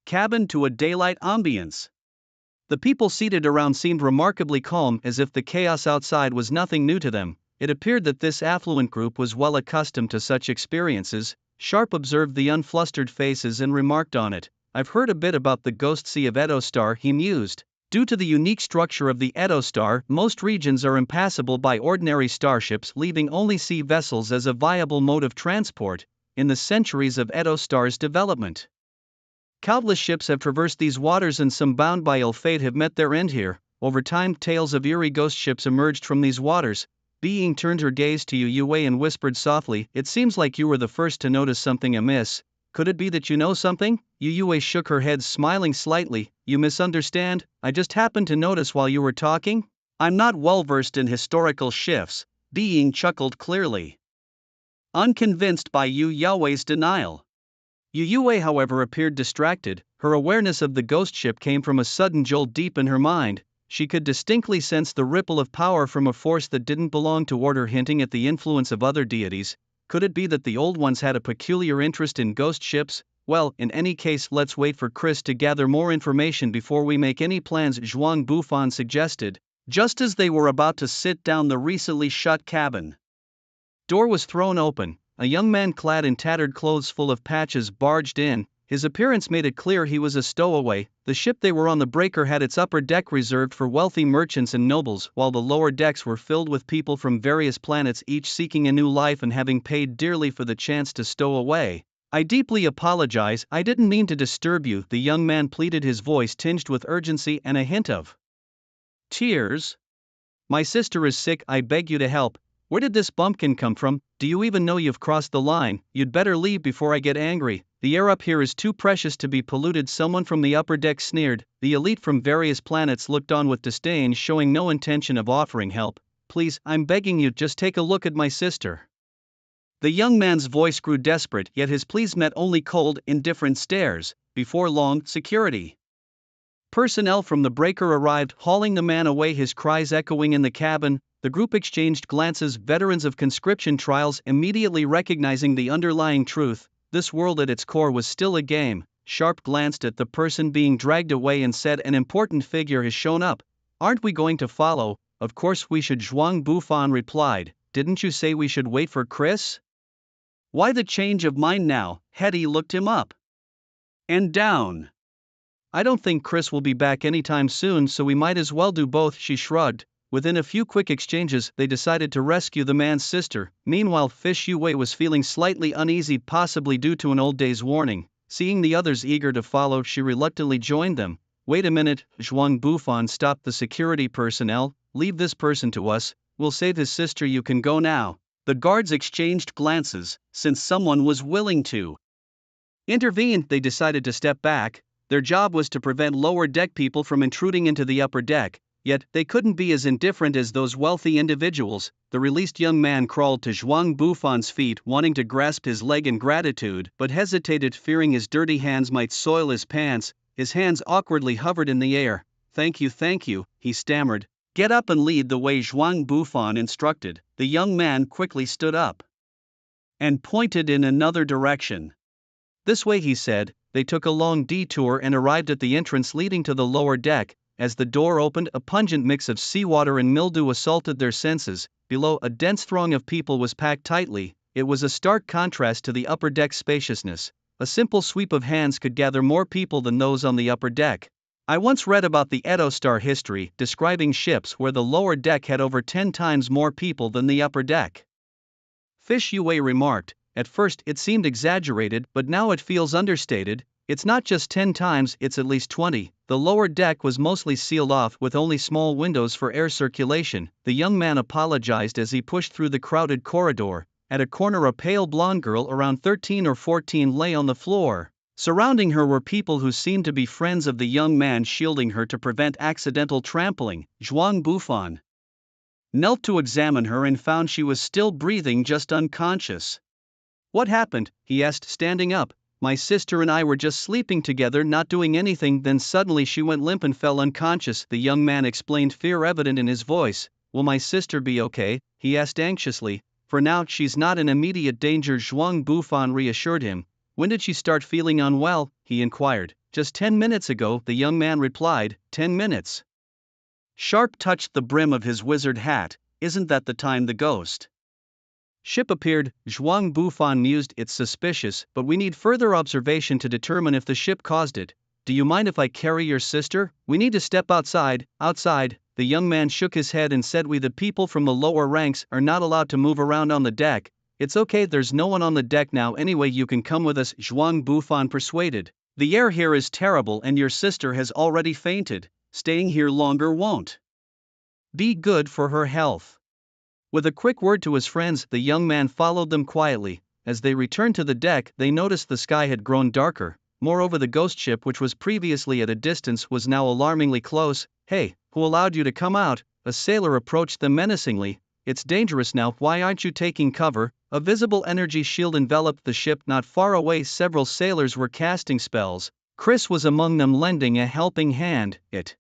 cabin to a daylight ambience. The people seated around seemed remarkably calm, as if the chaos outside was nothing new to them. It appeared that this affluent group was well accustomed to such experiences. Sharp observed the unflustered faces and remarked on it. I've heard a bit about the ghost sea of Edo Star, he mused. Due to the unique structure of the Edo Star, most regions are impassable by ordinary starships, leaving only sea vessels as a viable mode of transport. In the centuries of Edo Star's development, countless ships have traversed these waters, and some, bound by ill fate, have met their end here. Over time, tales of eerie ghost ships emerged from these waters. Being turned her gaze to Yue and whispered softly, "It seems like you were the first to notice something amiss. Could it be that you know something?" Yue shook her head, smiling slightly. "You misunderstand. I just happened to notice while you were talking. I'm not well versed in historical shifts." Being chuckled clearly, unconvinced by Yue's denial. Yue, however, appeared distracted. Her awareness of the ghost ship came from a sudden jolt deep in her mind. She could distinctly sense the ripple of power from a force that didn't belong to order, hinting at the influence of other deities. Could it be that the old ones had a peculiar interest in ghost ships? Well, in any case, let's wait for Chris to gather more information before we make any plans, Zhuang Bufan suggested. Just as they were about to sit down, the recently shut cabin door was thrown open. A young man clad in tattered clothes full of patches barged in. His appearance made it clear he was a stowaway. The ship they were on, the Breaker, had its upper deck reserved for wealthy merchants and nobles, while the lower decks were filled with people from various planets, each seeking a new life and having paid dearly for the chance to stow away. "I deeply apologize, I didn't mean to disturb you," the young man pleaded, his voice tinged with urgency and a hint of tears. "My sister is sick, I beg you to help. Where did this bumpkin come from? Do you even know you've crossed the line? You'd better leave before I get angry. The air up here is too precious to be polluted," someone from the upper deck sneered. The elite from various planets looked on with disdain, showing no intention of offering help. "Please, I'm begging you, just take a look at my sister." The young man's voice grew desperate, yet his pleas met only cold, indifferent stares. Before long, security personnel from the Breaker arrived, hauling the man away, his cries echoing in the cabin. The group exchanged glances, veterans of conscription trials immediately recognizing the underlying truth. This world at its core was still a game. Sharp glanced at the person being dragged away and said, "An important figure has shown up. Aren't we going to follow?" "Of course we should," Zhuang Bufan replied. "Didn't you say we should wait for Chris? Why the change of mind now?" Hetty looked him up and down. "I don't think Chris will be back anytime soon, so we might as well do both," she shrugged. Within a few quick exchanges, they decided to rescue the man's sister. Meanwhile, Fish Yue was feeling slightly uneasy, possibly due to an old day's warning. Seeing the others eager to follow, she reluctantly joined them. "Wait a minute," Zhuang Bufan stopped the security personnel. "Leave this person to us, we'll save his sister, you can go now." The guards exchanged glances. Since someone was willing to intervene, they decided to step back. Their job was to prevent lower deck people from intruding into the upper deck. Yet, they couldn't be as indifferent as those wealthy individuals. The released young man crawled to Zhuang Bufan's feet, wanting to grasp his leg in gratitude, but hesitated, fearing his dirty hands might soil his pants. His hands awkwardly hovered in the air. Thank you," he stammered. "Get up and lead the way," Zhuang Bufan instructed. The young man quickly stood up. and pointed in another direction. This way, he said. They took a long detour and arrived at the entrance leading to the lower deck. As the door opened, a pungent mix of seawater and mildew assaulted their senses. Below, a dense throng of people was packed tightly. It was a stark contrast to the upper deck's spaciousness. A simple sweep of hands could gather more people than those on the upper deck. I once read about the Edo Star history, describing ships where the lower deck had over 10 times more people than the upper deck. Fish Yue remarked, at first it seemed exaggerated, but now it feels understated. It's not just 10 times, it's at least 20. The lower deck was mostly sealed off with only small windows for air circulation. The young man apologized as he pushed through the crowded corridor. At a corner, a pale blonde girl around 13 or 14 lay on the floor. Surrounding her were people who seemed to be friends of the young man, shielding her to prevent accidental trampling. Zhuang Bufan knelt to examine her and found she was still breathing, just unconscious. "What happened?" he asked, standing up. "My sister and I were just sleeping together, not doing anything, then suddenly she went limp and fell unconscious," the young man explained, fear evident in his voice. "Will my sister be okay?" he asked anxiously. "For now, she's not in immediate danger," Zhuang Bufan reassured him. "When did she start feeling unwell?" he inquired. "Just 10 minutes ago," the young man replied. 10 minutes? Sharp touched the brim of his wizard hat. "Isn't that the time the ghost ship appeared?" Zhuang Bufan mused. "It's suspicious, but we need further observation to determine if the ship caused it. Do you mind if I carry your sister? We need to step outside." "Outside?" The young man shook his head and said, "We, the people from the lower ranks, are not allowed to move around on the deck." "It's okay, there's no one on the deck now anyway, you can come with us," Zhuang Bufan persuaded. "The air here is terrible and your sister has already fainted. Staying here longer won't be good for her health." With a quick word to his friends, the young man followed them quietly. As they returned to the deck, they noticed the sky had grown darker. Moreover, the ghost ship, which was previously at a distance, was now alarmingly close. "Hey, who allowed you to come out?" A sailor approached them menacingly. "It's dangerous now, why aren't you taking cover?" A visible energy shield enveloped the ship not far away. Several sailors were casting spells. Chris was among them, lending a helping hand. It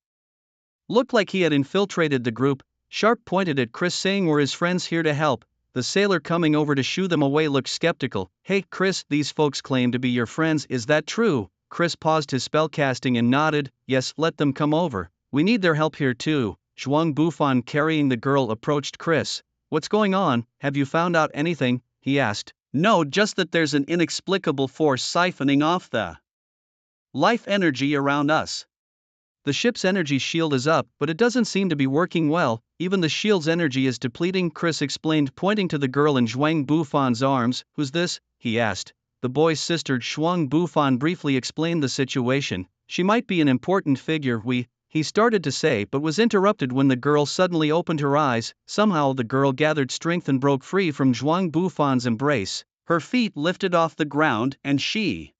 looked like he had infiltrated the group. Sharp pointed at Chris, saying, "Were his friends here to help?" The sailor coming over to shoo them away looked skeptical. "Hey, Chris, these folks claim to be your friends, is that true?" Chris paused his spellcasting and nodded. "Yes, let them come over. We need their help here too." Zhuang Bufan, carrying the girl, approached Chris. "What's going on? Have you found out anything?" he asked. "No, just that there's an inexplicable force siphoning off the life energy around us. The ship's energy shield is up, but it doesn't seem to be working well. Even the shield's energy is depleting," Chris explained, pointing to the girl in Zhuang Bufan's arms. "Who's this?" he asked. "The boy's sister." Zhuang Bufan briefly explained the situation. "She might be an important figure. He started to say, but was interrupted when the girl suddenly opened her eyes. Somehow the girl gathered strength and broke free from Zhuang Bufan's embrace. Her feet lifted off the ground, and she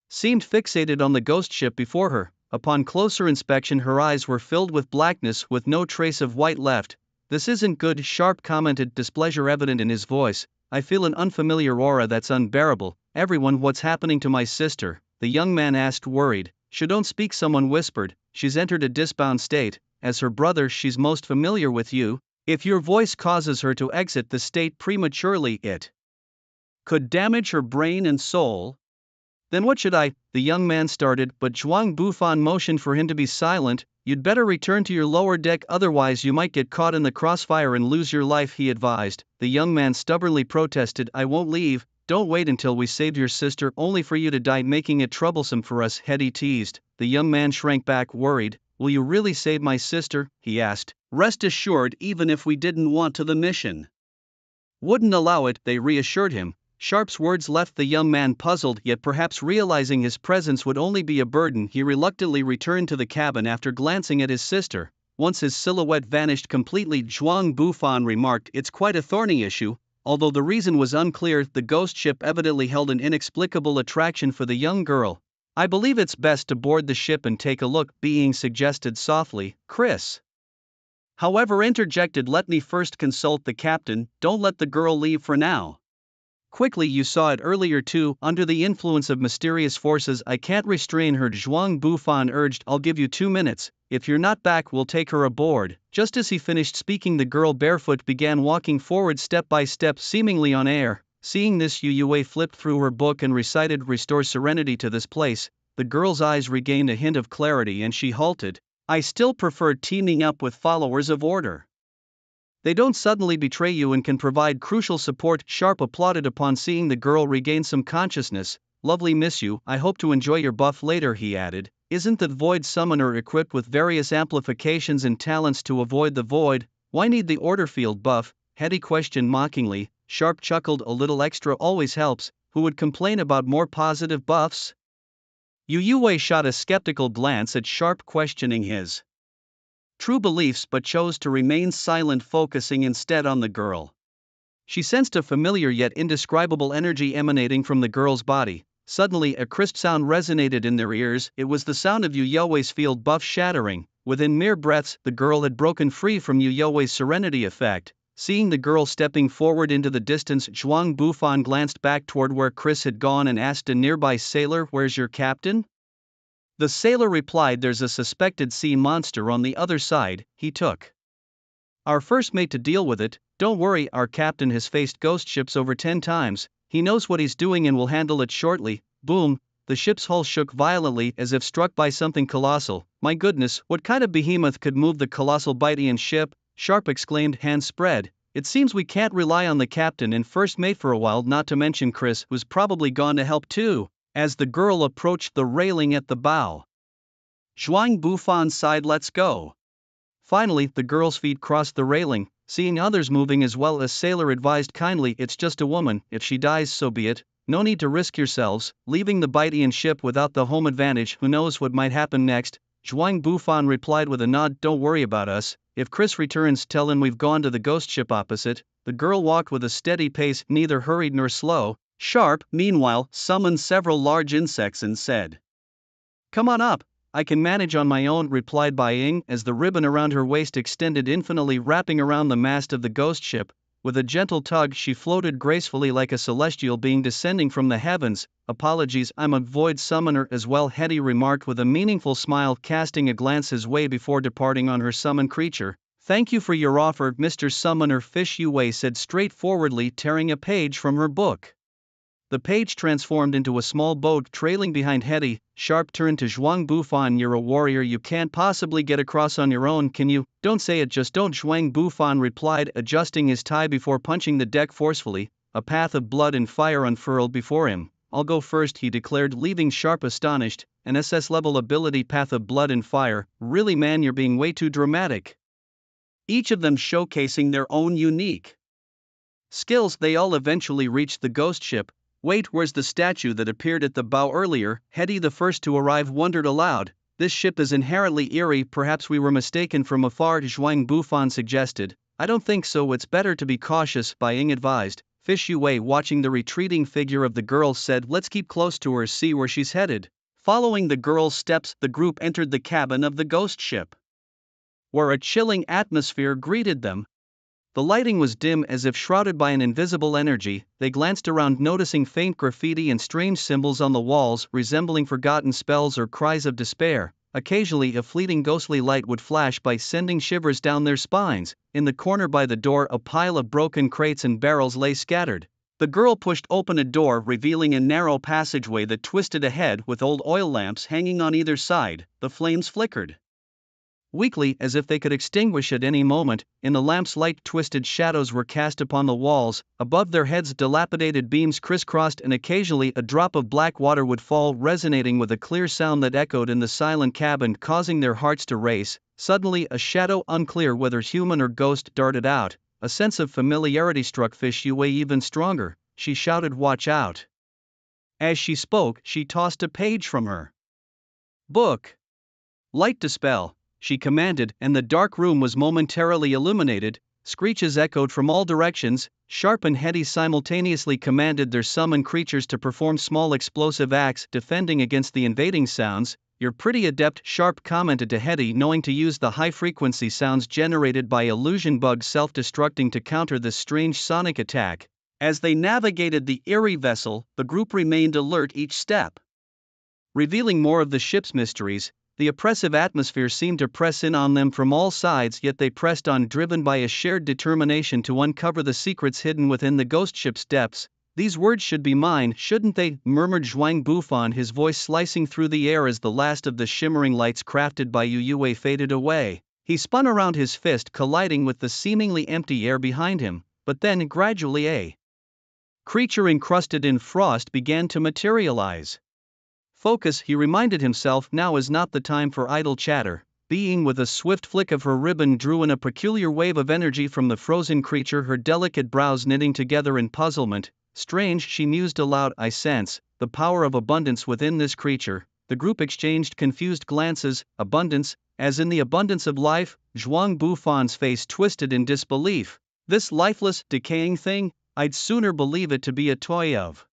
seemed fixated on the ghost ship before her. Upon closer inspection, her eyes were filled with blackness with no trace of white left. "This isn't good," Sharp commented, displeasure evident in his voice. "I feel an unfamiliar aura that's unbearable." "Everyone, what's happening to my sister?" the young man asked, worried. "She don't speak," someone whispered. "She's entered a disbound state. As her brother, she's most familiar with you. If your voice causes her to exit the state prematurely, it could damage her brain and soul." "Then what should I?" the young man started, but Zhuang Bufan motioned for him to be silent. "You'd better return to your lower deck, otherwise you might get caught in the crossfire and lose your life," he advised. The young man stubbornly protested. "I won't leave." "Don't wait until we saved your sister, only for you to die making it troublesome for us," Hetty teased. The young man shrank back, worried. "Will you really save my sister?" he asked. "Rest assured, even if we didn't want to, the mission wouldn't allow it," they reassured him. Sharp's words left the young man puzzled, yet perhaps realizing his presence would only be a burden, he reluctantly returned to the cabin after glancing at his sister. Once his silhouette vanished completely, Zhuang Bufan remarked, "It's quite a thorny issue." Although the reason was unclear, the ghost ship evidently held an inexplicable attraction for the young girl. "I believe it's best to board the ship and take a look," Being suggested softly. Chris, however, interjected, "Let me first consult the captain, don't let the girl leave for now." "Quickly, you saw it earlier too, under the influence of mysterious forces. I can't restrain her," Zhuang Bufan urged. "I'll give you 2 minutes. If you're not back, we'll take her aboard." Just as he finished speaking, the girl, barefoot, began walking forward step by step, seemingly on air. Seeing this, Yue flipped through her book and recited, "Restore serenity to this place." The girl's eyes regained a hint of clarity and she halted. "I still prefer teaming up with followers of order. They don't suddenly betray you and can provide crucial support." Sharp applauded upon seeing the girl regain some consciousness. "Lovely miss you, I hope to enjoy your buff later," he added. "Isn't the Void Summoner equipped with various amplifications and talents to avoid the void? Why need the order field buff?" Hetty questioned mockingly. Sharp chuckled, "A little extra always helps. Who would complain about more positive buffs?" Yue shot a skeptical glance at Sharp, questioning his true beliefs, but chose to remain silent, focusing instead on the girl. She sensed a familiar yet indescribable energy emanating from the girl's body. Suddenly, a crisp sound resonated in their ears. It was the sound of Yue's field buff shattering. Within mere breaths, the girl had broken free from Yue's serenity effect. Seeing the girl stepping forward into the distance, Zhuang Bufan glanced back toward where Chris had gone and asked a nearby sailor, "Where's your captain?" The sailor replied, "There's a suspected sea monster on the other side. He took our first mate to deal with it. Don't worry, our captain has faced ghost ships over 10 times. He knows what he's doing and will handle it shortly." Boom! The ship's hull shook violently as if struck by something colossal. "My goodness, what kind of behemoth could move the colossal Bitian ship?" Sharp exclaimed, hands spread. "It seems we can't rely on the captain and first mate for a while, not to mention Chris, who's probably gone to help too." As the girl approached the railing at the bow, Zhuang Bufan sighed, "Let's go." Finally, the girl's feet crossed the railing. Seeing others moving as well, as sailor advised kindly, "It's just a woman. If she dies, so be it. No need to risk yourselves. Leaving the Bitian ship without the home advantage, who knows what might happen next." Zhuang Bufan replied with a nod, "Don't worry about us. If Chris returns, tell him we've gone to the ghost ship opposite." The girl walked with a steady pace, neither hurried nor slow. Sharp, meanwhile, summoned several large insects and said, "Come on up. I can manage on my own," replied Bai Ying, as the ribbon around her waist extended infinitely, wrapping around the mast of the ghost ship. With a gentle tug, she floated gracefully like a celestial being descending from the heavens. "Apologies, I'm a void summoner as well," Hetty remarked with a meaningful smile, casting a glance his way before departing on her summoned creature. "Thank you for your offer, Mr. Summoner Fish," Yue said straightforwardly, tearing a page from her book. The page transformed into a small boat trailing behind Hetty. Sharp turned to Zhuang Bufan, "You're a warrior, you can't possibly get across on your own, can you?" "Don't say it, just don't," Zhuang Bufan replied, adjusting his tie before punching the deck forcefully. A path of blood and fire unfurled before him. "I'll go first," he declared, leaving Sharp astonished. "An SS-level ability, path of blood and fire? Really man, you're being way too dramatic." Each of them showcasing their own unique skills, they all eventually reached the ghost ship. "Wait, where's the statue that appeared at the bow earlier?" Hetty, the first to arrive, wondered aloud. "This ship is inherently eerie, perhaps we were mistaken from afar," Zhuang Bufan suggested. "I don't think so, it's better to be cautious," Bai Ying advised. Fish Yue, watching the retreating figure of the girl, said, "Let's keep close to her, see where she's headed." Following the girl's steps, the group entered the cabin of the ghost ship, where a chilling atmosphere greeted them. The lighting was dim, as if shrouded by an invisible energy. They glanced around, noticing faint graffiti and strange symbols on the walls, resembling forgotten spells or cries of despair. Occasionally, a fleeting ghostly light would flash by, sending shivers down their spines. In the corner by the door, a pile of broken crates and barrels lay scattered. The girl pushed open a door, revealing a narrow passageway that twisted ahead, with old oil lamps hanging on either side. The flames flickered weakly, as if they could extinguish at any moment. In the lamps' light, twisted shadows were cast upon the walls. Above their heads, dilapidated beams crisscrossed, and occasionally a drop of black water would fall, resonating with a clear sound that echoed in the silent cabin, causing their hearts to race. Suddenly, a shadow, unclear whether human or ghost, darted out. A sense of familiarity struck Fish Yue even stronger. She shouted, "Watch out!" As she spoke, she tossed a page from her book. "Light dispel," she commanded, and the dark room was momentarily illuminated. Screeches echoed from all directions. Sharp and Hetty simultaneously commanded their summoned creatures to perform small explosive acts, defending against the invading sounds. "You're pretty adept," Sharp commented to Hetty, knowing to use the high-frequency sounds generated by illusion bugs self-destructing to counter this strange sonic attack. As they navigated the eerie vessel, the group remained alert each step, revealing more of the ship's mysteries. The oppressive atmosphere seemed to press in on them from all sides, yet they pressed on, driven by a shared determination to uncover the secrets hidden within the ghost ship's depths. These words should be mine, shouldn't they? Murmured Zhuang Bufan, his voice slicing through the air as the last of the shimmering lights crafted by Yu Yue faded away. He spun around, his fist colliding with the seemingly empty air behind him, but then gradually a creature encrusted in frost began to materialize. Focus, he reminded himself, now is not the time for idle chatter. Being with a swift flick of her ribbon drew in a peculiar wave of energy from the frozen creature, her delicate brows knitting together in puzzlement. Strange, she mused aloud, I sense the power of abundance within this creature. The group exchanged confused glances. Abundance, as in the abundance of life? Zhuang Bufan's face twisted in disbelief. This lifeless, decaying thing? I'd sooner believe it to be a toy of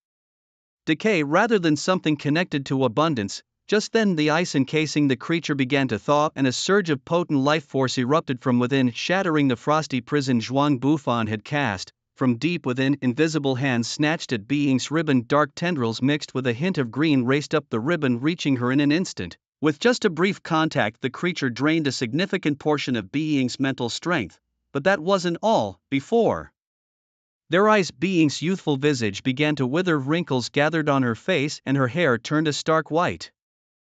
decay rather than something connected to abundance. Just then the ice encasing the creature began to thaw, and a surge of potent life force erupted from within, shattering the frosty prison Zhuang Bufan had cast. From deep within, invisible hands snatched at Being's ribbon. Dark tendrils mixed with a hint of green raced up the ribbon, reaching her in an instant. With just a brief contact, the creature drained a significant portion of Being's mental strength. But that wasn't all. Before their eyes, Being's youthful visage began to wither. Wrinkles gathered on her face, and her hair turned a stark white.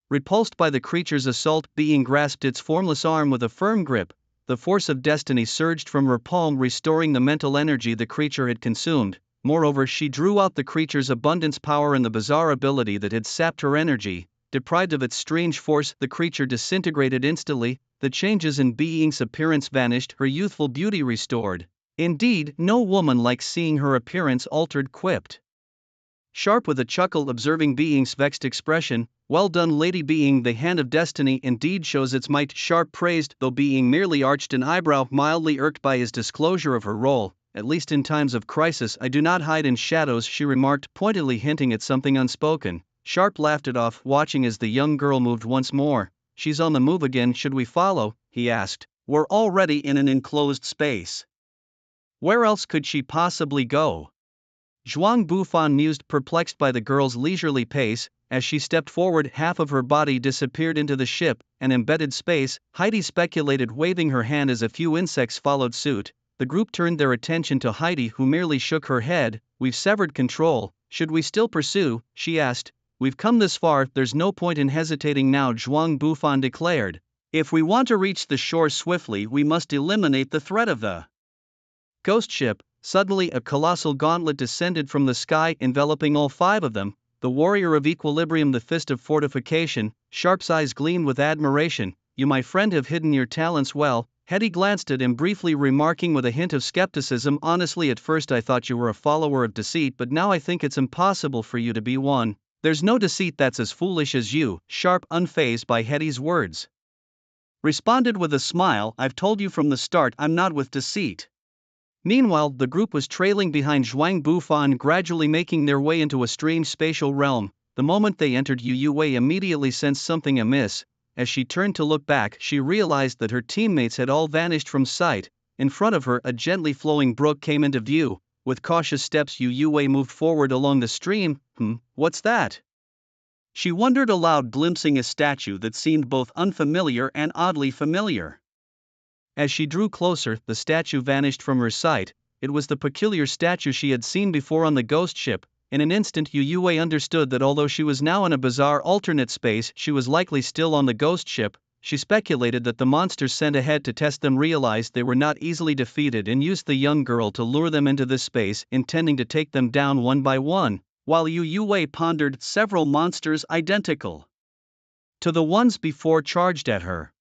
Repulsed by the creature's assault, Being grasped its formless arm with a firm grip. The force of destiny surged from her palm, restoring the mental energy the creature had consumed. Moreover, she drew out the creature's abundance power and the bizarre ability that had sapped her energy. Deprived of its strange force, the creature disintegrated instantly. The changes in Being's appearance vanished, her youthful beauty restored. Indeed, no woman likes seeing her appearance altered, quipped Sharp with a chuckle, observing Being's vexed expression. Well done, Lady Being, the hand of destiny indeed shows its might. Sharp praised, though Being merely arched an eyebrow, mildly irked by his disclosure of her role. At least in times of crisis I do not hide in shadows, she remarked, pointedly hinting at something unspoken. Sharp laughed it off, watching as the young girl moved once more. She's on the move again, should we follow? He asked. We're already in an enclosed space. Where else could she possibly go? Zhuang Bufan mused, perplexed by the girl's leisurely pace. As she stepped forward, half of her body disappeared into the ship, an embedded space. Heidi speculated, waving her hand as a few insects followed suit. The group turned their attention to Heidi, who merely shook her head. We've severed control. Should we still pursue? She asked. We've come this far, there's no point in hesitating now, Zhuang Bufan declared. If we want to reach the shore swiftly, we must eliminate the threat of the ghost ship. Suddenly a colossal gauntlet descended from the sky, enveloping all five of them. The warrior of equilibrium, the fist of fortification. Sharp's eyes gleamed with admiration. You, my friend, have hidden your talents well. Hetty glanced at him briefly, remarking with a hint of skepticism, honestly, at first I thought you were a follower of deceit, but now I think it's impossible for you to be one. There's no deceit that's as foolish as you. Sharp, unfazed by Hetty's words, responded with a smile. I've told you from the start I'm not with deceit. Meanwhile, the group was trailing behind Zhuang Bufan, gradually making their way into a strange spatial realm. The moment they entered, Yu Yue immediately sensed something amiss. As she turned to look back, she realized that her teammates had all vanished from sight. In front of her, a gently flowing brook came into view. With cautious steps, Yu Yue moved forward along the stream. What's that? She wondered aloud, glimpsing a statue that seemed both unfamiliar and oddly familiar. As she drew closer, the statue vanished from her sight. It was the peculiar statue she had seen before on the ghost ship. In an instant, Yu Yue understood that although she was now in a bizarre alternate space, she was likely still on the ghost ship. She speculated that the monsters sent ahead to test them realized they were not easily defeated and used the young girl to lure them into this space, intending to take them down one by one. While Yu Yue pondered, several monsters identical to the ones before charged at her.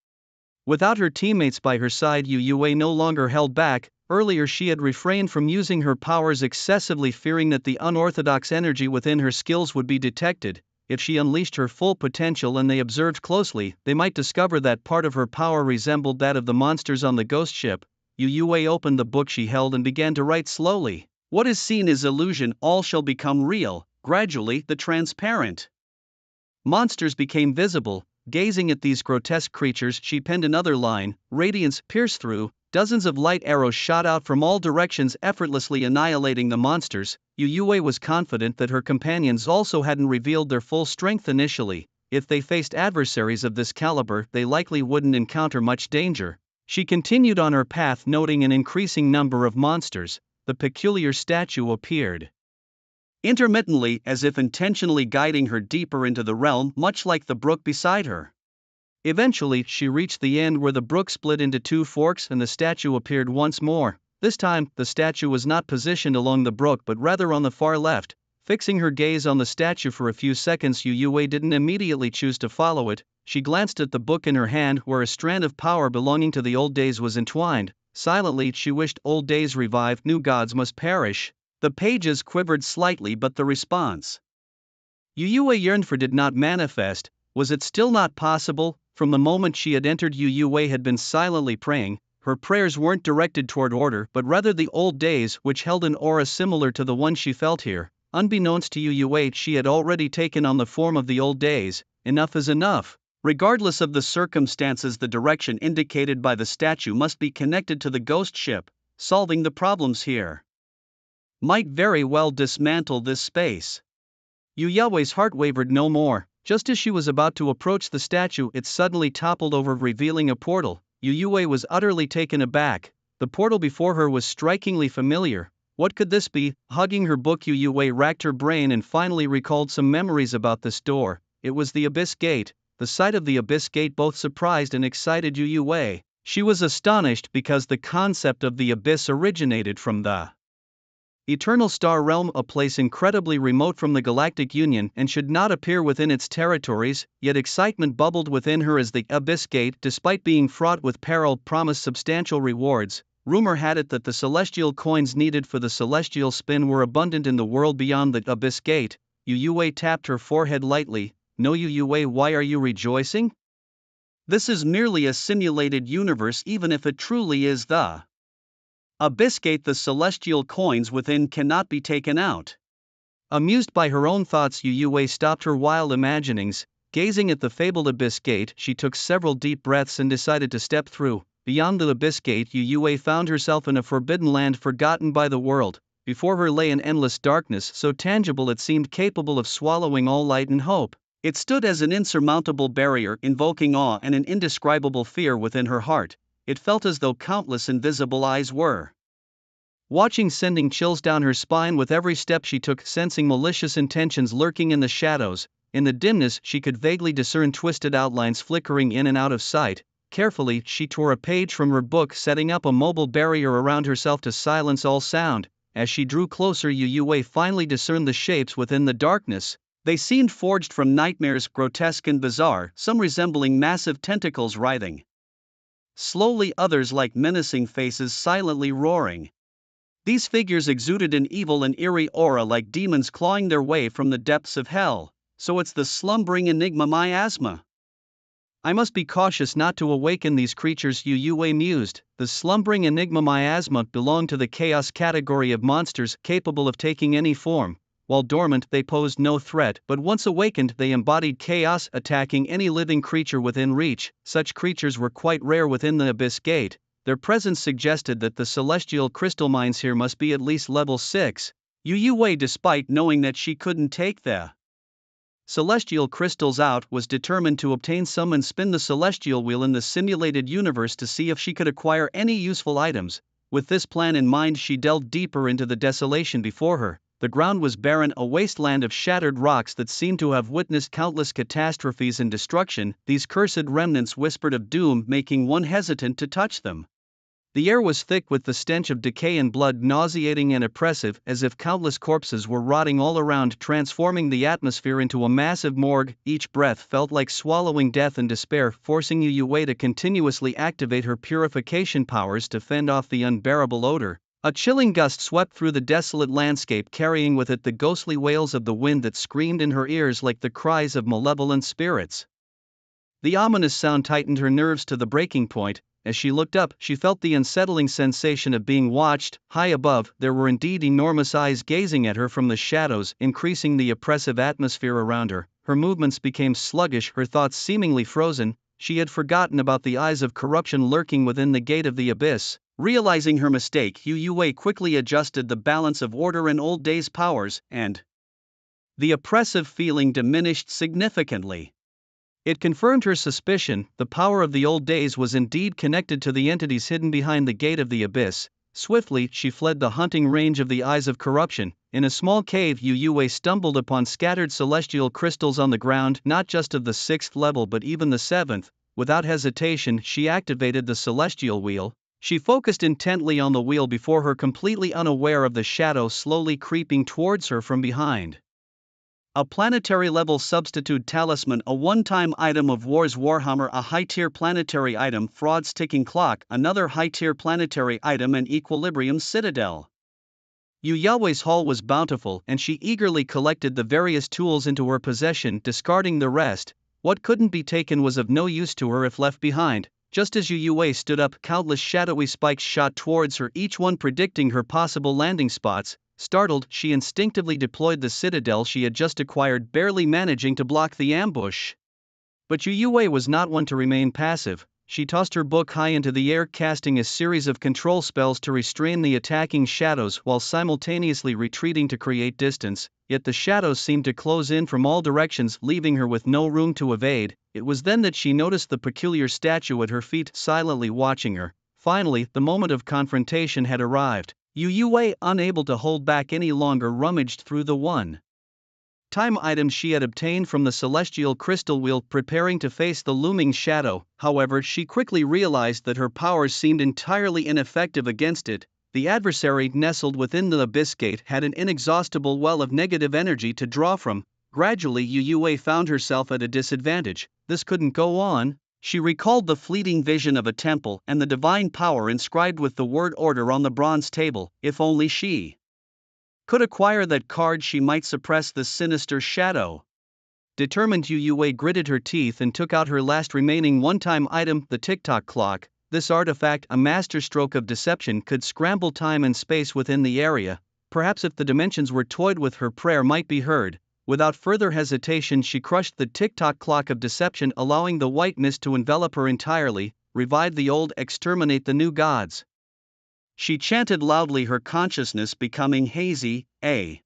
Without her teammates by her side, Yu Yue no longer held back. Earlier she had refrained from using her powers excessively, fearing that the unorthodox energy within her skills would be detected. If she unleashed her full potential and they observed closely, they might discover that part of her power resembled that of the monsters on the ghost ship. Yu Yue opened the book she held and began to write slowly. What is seen is illusion, all shall become real. Gradually, the transparent monsters became visible. Gazing at these grotesque creatures, she penned another line. Radiance pierced through. Dozens of light arrows shot out from all directions, effortlessly annihilating the monsters. Yu Yue was confident that her companions also hadn't revealed their full strength initially. If they faced adversaries of this caliber, they likely wouldn't encounter much danger. She continued on her path, noting an increasing number of monsters. The peculiar statue appeared intermittently as if intentionally guiding her deeper into the realm, much like the brook beside her. Eventually, she reached the end where the brook split into two forks and the statue appeared once more. This time, the statue was not positioned along the brook but rather on the far left. Fixing her gaze on the statue for a few seconds, Yu Yue didn't immediately choose to follow it. She glanced at the book in her hand where a strand of power belonging to the old days was entwined. Silently, she wished old days revived, new gods must perish. The pages quivered slightly, but the response Yu Yue yearned for did not manifest. Was it still not possible? From the moment she had entered, Yu Yue had been silently praying. Her prayers weren't directed toward order but rather the old days, which held an aura similar to the one she felt here. Unbeknownst to Yu Yue, she had already taken on the form of the old days. Enough is enough. Regardless of the circumstances, the direction indicated by the statue must be connected to the ghost ship. Solving the problems here might very well dismantle this space. Yu Yue's heart wavered no more. Just as she was about to approach the statue, it suddenly toppled over, revealing a portal. Yu Yue was utterly taken aback. The portal before her was strikingly familiar. What could this be? Hugging her book, Yu Yue racked her brain and finally recalled some memories about this door. It was the Abyss Gate. The sight of the Abyss Gate both surprised and excited Yu Yue. She was astonished because the concept of the Abyss originated from the Eternal Star Realm, a place incredibly remote from the Galactic Union and should not appear within its territories, yet excitement bubbled within her as the Abyss Gate, despite being fraught with peril, promised substantial rewards. Rumor had it that the celestial coins needed for the celestial spin were abundant in the world beyond the Abyss Gate. Yu Yue tapped her forehead lightly. No, Yu Yue, why are you rejoicing? This is merely a simulated universe, even if it truly is the Abyss Gate. The celestial coins within cannot be taken out. Amused by her own thoughts, Yu Yue stopped her wild imaginings. Gazing at the fabled Abyss Gate, she took several deep breaths and decided to step through. Beyond the Abyss Gate, Yu Yue found herself in a forbidden land forgotten by the world. Before her lay an endless darkness so tangible it seemed capable of swallowing all light and hope. It stood as an insurmountable barrier, invoking awe and an indescribable fear within her heart. It felt as though countless invisible eyes were watching, sending chills down her spine with every step she took, sensing malicious intentions lurking in the shadows. In the dimness, she could vaguely discern twisted outlines flickering in and out of sight. Carefully, she tore a page from her book, setting up a mobile barrier around herself to silence all sound. As she drew closer, Yu Yue finally discerned the shapes within the darkness. They seemed forged from nightmares, grotesque and bizarre, some resembling massive tentacles writhing slowly, others like menacing faces silently roaring. These figures exuded an evil and eerie aura like demons clawing their way from the depths of hell. So it's the slumbering enigma miasma. I must be cautious not to awaken these creatures, Yu Yue mused. The slumbering enigma miasma belonged to the chaos category of monsters capable of taking any form. While dormant, they posed no threat, but once awakened, they embodied chaos, attacking any living creature within reach. Such creatures were quite rare within the Abyss Gate. Their presence suggested that the celestial crystal mines here must be at least level 6. Yu Yue, despite knowing that she couldn't take the celestial crystals out, was determined to obtain some and spin the celestial wheel in the simulated universe to see if she could acquire any useful items. With this plan in mind, she delved deeper into the desolation before her. The ground was barren, a wasteland of shattered rocks that seemed to have witnessed countless catastrophes and destruction. These cursed remnants whispered of doom, making one hesitant to touch them. The air was thick with the stench of decay and blood, nauseating and oppressive, as if countless corpses were rotting all around, transforming the atmosphere into a massive morgue. Each breath felt like swallowing death and despair, forcing Yu Yue to continuously activate her purification powers to fend off the unbearable odor. A chilling gust swept through the desolate landscape, carrying with it the ghostly wails of the wind that screamed in her ears like the cries of malevolent spirits. The ominous sound tightened her nerves to the breaking point. As she looked up, she felt the unsettling sensation of being watched. High above, there were indeed enormous eyes gazing at her from the shadows, increasing the oppressive atmosphere around her. Her movements became sluggish, her thoughts seemingly frozen. She had forgotten about the eyes of corruption lurking within the gate of the abyss. Realizing her mistake, Yu Yue quickly adjusted the balance of order and old days powers, and the oppressive feeling diminished significantly. It confirmed her suspicion. The power of the old days was indeed connected to the entities hidden behind the gate of the abyss. Swiftly, she fled the hunting range of the eyes of corruption. In a small cave, Yu Yue stumbled upon scattered celestial crystals on the ground, not just of the 6th level but even the 7th. Without hesitation, she activated the celestial wheel. She focused intently on the wheel before her, completely unaware of the shadow slowly creeping towards her from behind. A planetary-level substitute talisman, a one-time item of War's Warhammer, a high-tier planetary item, Fraud's ticking clock, another high-tier planetary item, and Equilibrium's citadel. Yu Yue's haul was bountiful, and she eagerly collected the various tools into her possession, discarding the rest. What couldn't be taken was of no use to her if left behind. Just as Yu Yue stood up, countless shadowy spikes shot towards her, each one predicting her possible landing spots. Startled, she instinctively deployed the citadel she had just acquired, barely managing to block the ambush. But Yu Yue was not one to remain passive. She tossed her book high into the air, casting a series of control spells to restrain the attacking shadows while simultaneously retreating to create distance. Yet the shadows seemed to close in from all directions, leaving her with no room to evade. It was then that she noticed the peculiar statue at her feet, silently watching her. Finally, the moment of confrontation had arrived. Yu Yue, unable to hold back any longer, rummaged through the one-time items she had obtained from the celestial crystal wheel, preparing to face the looming shadow. However, she quickly realized that her powers seemed entirely ineffective against it. The adversary, nestled within the abyss gate, had an inexhaustible well of negative energy to draw from. Gradually, Yu Yue found herself at a disadvantage. This couldn't go on. She recalled the fleeting vision of a temple and the divine power inscribed with the word order on the bronze table. If only she could acquire that card, she might suppress this sinister shadow. Determined, Yu Yue gritted her teeth and took out her last remaining one-time item, the tick-tock clock. This artifact, a masterstroke of deception, could scramble time and space within the area. Perhaps if the dimensions were toyed with, her prayer might be heard. Without further hesitation, she crushed the tick-tock clock of deception, allowing the white mist to envelop her entirely. Revive the old, exterminate the new gods. She chanted loudly, her consciousness becoming hazy. A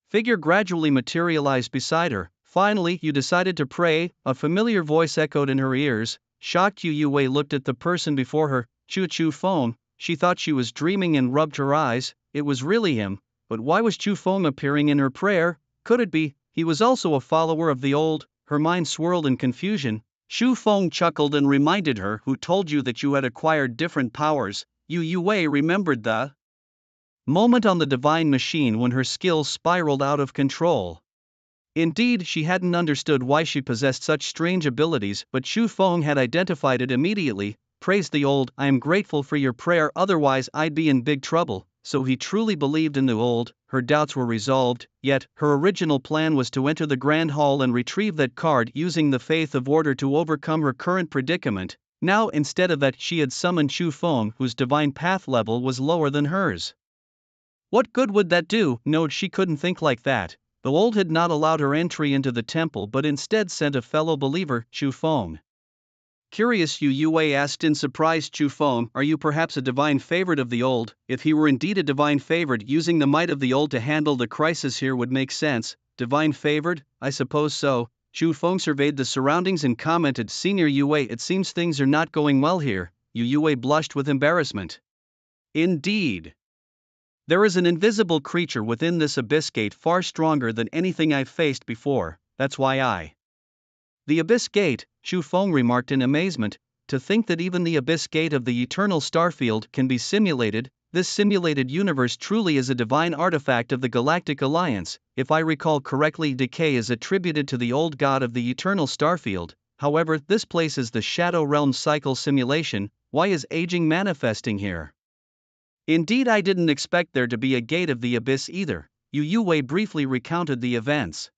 figure gradually materialized beside her. Finally, you decided to pray, a familiar voice echoed in her ears. Shocked, Yu Yue looked at the person before her, Chu Feng. She thought she was dreaming and rubbed her eyes. It was really him. But why was Chu Feng appearing in her prayer? Could it be he was also a follower of the old? Her mind swirled in confusion. Chu Feng chuckled and reminded her, who told you that you had acquired different powers? Yu Yue remembered the moment on the divine machine when her skills spiraled out of control. Indeed, she hadn't understood why she possessed such strange abilities, but Chu Feng had identified it immediately. Praise the old, I am grateful for your prayer, otherwise I'd be in big trouble. So he truly believed in the old. Her doubts were resolved, yet her original plan was to enter the Grand Hall and retrieve that card, using the faith of order to overcome her current predicament. Now, instead of that, she had summoned Chu Feng, whose divine path level was lower than hers. What good would that do? No, she couldn't think like that. The old had not allowed her entry into the temple but instead sent a fellow believer, Chu Feng. Curious, Yu Yue asked in surprise. Chu Feng, are you perhaps a divine favorite of the old? If he were indeed a divine favorite, using the might of the old to handle the crisis here would make sense. Divine favorite? I suppose so. Chu Feng surveyed the surroundings and commented, Senior Yue, it seems things are not going well here. Yu Yue blushed with embarrassment. Indeed. There is an invisible creature within this abyss gate far stronger than anything I've faced before. That's why The Abyss Gate, Chu Feng remarked in amazement. To think that even the Abyss Gate of the Eternal Starfield can be simulated. This simulated universe truly is a divine artifact of the Galactic Alliance. If I recall correctly, decay is attributed to the old god of the Eternal Starfield. However, this place is the Shadow Realm cycle simulation. Why is aging manifesting here? Indeed, I didn't expect there to be a gate of the abyss either. Yu Yue briefly recounted the events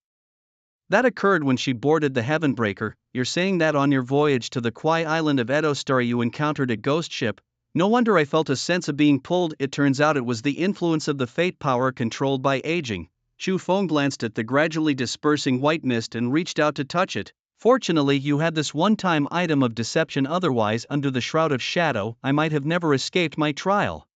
that occurred when she boarded the Heavenbreaker. You're saying that on your voyage to the Kwai Island of Edostar you encountered a ghost ship? No wonder I felt a sense of being pulled. It turns out it was the influence of the fate power controlled by aging. Chu Feng glanced at the gradually dispersing white mist and reached out to touch it. Fortunately, you had this one-time item of deception, otherwise, under the shroud of shadow, I might have never escaped my trial.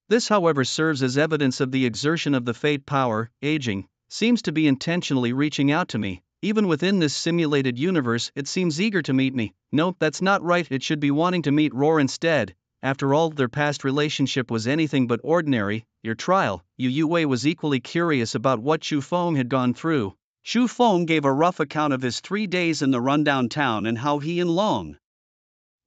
This, however, serves as evidence of the exertion of the fate power. Aging seems to be intentionally reaching out to me. Even within this simulated universe, it seems eager to meet me. No, that's not right, it should be wanting to meet Roar instead. After all, their past relationship was anything but ordinary. Your trial, Yu Yue was equally curious about what Chu Feng had gone through. Chu Feng gave a rough account of his 3 days in the rundown town and how he and Long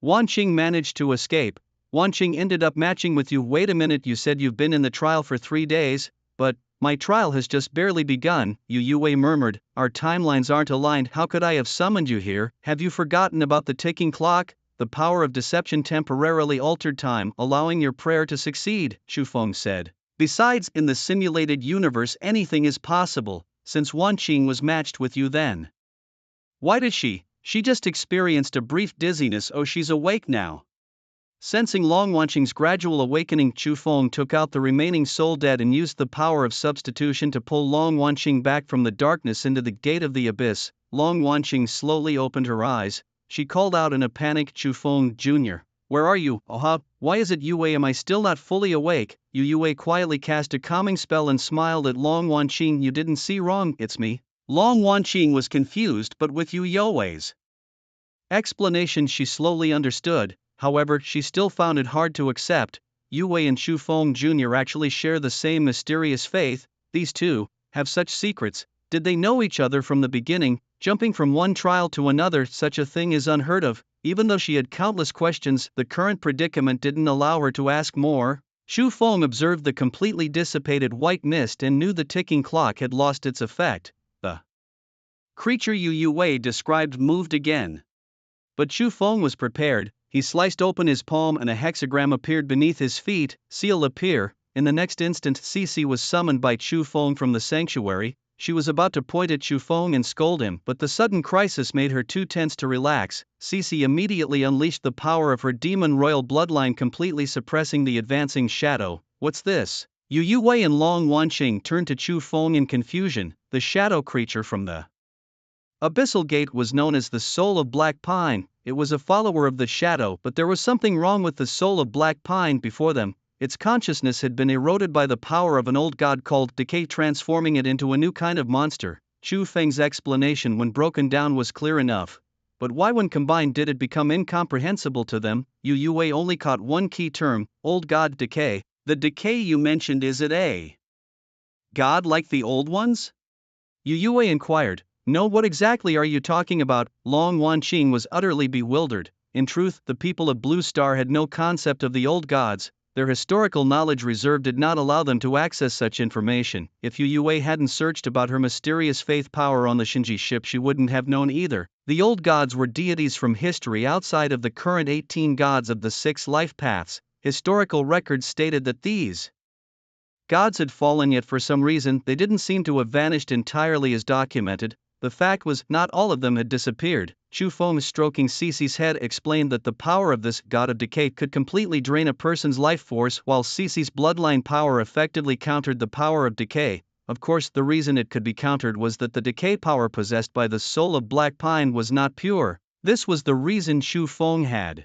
Wanqing managed to escape. Wanqing ended up matching with you. Wait a minute, you said you've been in the trial for 3 days, but my trial has just barely begun, Yu Yue murmured. Our timelines aren't aligned. How could I have summoned you here? Have you forgotten about the ticking clock? The power of deception temporarily altered time, allowing your prayer to succeed, Chu Feng said. Besides, in the simulated universe anything is possible, since Wanqing was matched with you then. Why did she? She just experienced a brief dizziness. Oh, she's awake now. Sensing Long Wanqing's gradual awakening, Chu Feng took out the remaining soul dead and used the power of substitution to pull Long Wanqing back from the darkness into the gate of the abyss. Long Wanqing slowly opened her eyes. She called out in a panic, Chu Feng Jr., where are you? Oha, why is it Yue? Am I still not fully awake? Yu Yue quietly cast a calming spell and smiled at Long Wanqing. You didn't see wrong, it's me. Long Wanqing was confused, but with Yu Yue's explanation she slowly understood. However, she still found it hard to accept. Yue and Chu Feng Jr. actually share the same mysterious faith. These two have such secrets. Did they know each other from the beginning? Jumping from one trial to another, such a thing is unheard of. Even though she had countless questions, the current predicament didn't allow her to ask more. Chu Feng observed the completely dissipated white mist and knew the ticking clock had lost its effect. The creature Yu Yue described moved again. But Chu Feng was prepared. He sliced open his palm and a hexagram appeared beneath his feet. Seal appear. In the next instant, Cece was summoned by Chu Feng from the sanctuary. She was about to point at Chu Feng and scold him, but the sudden crisis made her too tense to relax. Cece immediately unleashed the power of her demon royal bloodline, completely suppressing the advancing shadow. What's this? Yu Yue and Long Wanqing turned to Chu Feng in confusion. The shadow creature from the Abyssal Gate was known as the Soul of Black Pine. It was a follower of the shadow, but there was something wrong with the Soul of Black Pine before them. Its consciousness had been eroded by the power of an old god called Decay, transforming it into a new kind of monster. Chu Feng's explanation when broken down was clear enough. But why when combined did it become incomprehensible to them? Yu Yue only caught one key term, old god Decay. The Decay you mentioned, is it a god like the old ones? Yu Yue inquired. No, what exactly are you talking about? Long Wanqing was utterly bewildered. In truth, the people of Blue Star had no concept of the old gods. Their historical knowledge reserve did not allow them to access such information. If Yu Yue hadn't searched about her mysterious faith power on the Shinji ship, she wouldn't have known either. The old gods were deities from history outside of the current 18 gods of the 6 life paths. Historical records stated that these gods had fallen, yet for some reason they didn't seem to have vanished entirely as documented. The fact was, not all of them had disappeared. Chu Feng, stroking Cece's head, explained that the power of this god of decay could completely drain a person's life force, while Cece's bloodline power effectively countered the power of decay. Of course, the reason it could be countered was that the decay power possessed by the soul of Black Pine was not pure. This was the reason Chu Feng had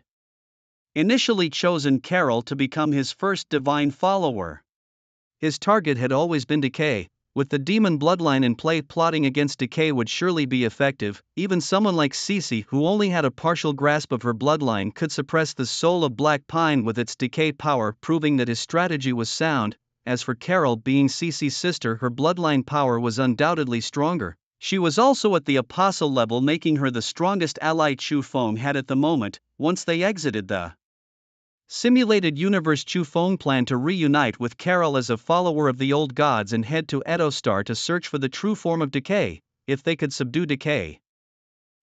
initially chosen Carol to become his first divine follower. His target had always been decay. With the demon bloodline in play, plotting against decay would surely be effective. Even someone like Cece, who only had a partial grasp of her bloodline, could suppress the soul of Black Pine with its decay power, proving that his strategy was sound. As for Carol, being Cece's sister, her bloodline power was undoubtedly stronger. She was also at the apostle level, making her the strongest ally Chu Feng had at the moment. Once they exited the simulated universe, Chu Feng planned to reunite with Carol as a follower of the old gods and head to Edo Star to search for the true form of decay. If they could subdue decay,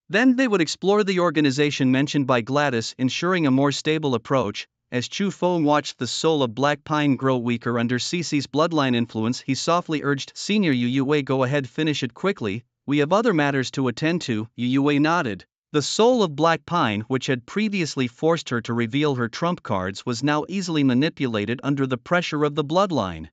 then they would explore the organization mentioned by Gladys, ensuring a more stable approach. As Chu Feng watched the soul of Black Pine grow weaker under Cece's bloodline influence, he softly urged, "Senior Yu Yue, go ahead, finish it quickly. We have other matters to attend to." Yu Yue nodded. The soul of Black Pine, which had previously forced her to reveal her trump cards, was now easily manipulated under the pressure of the bloodline.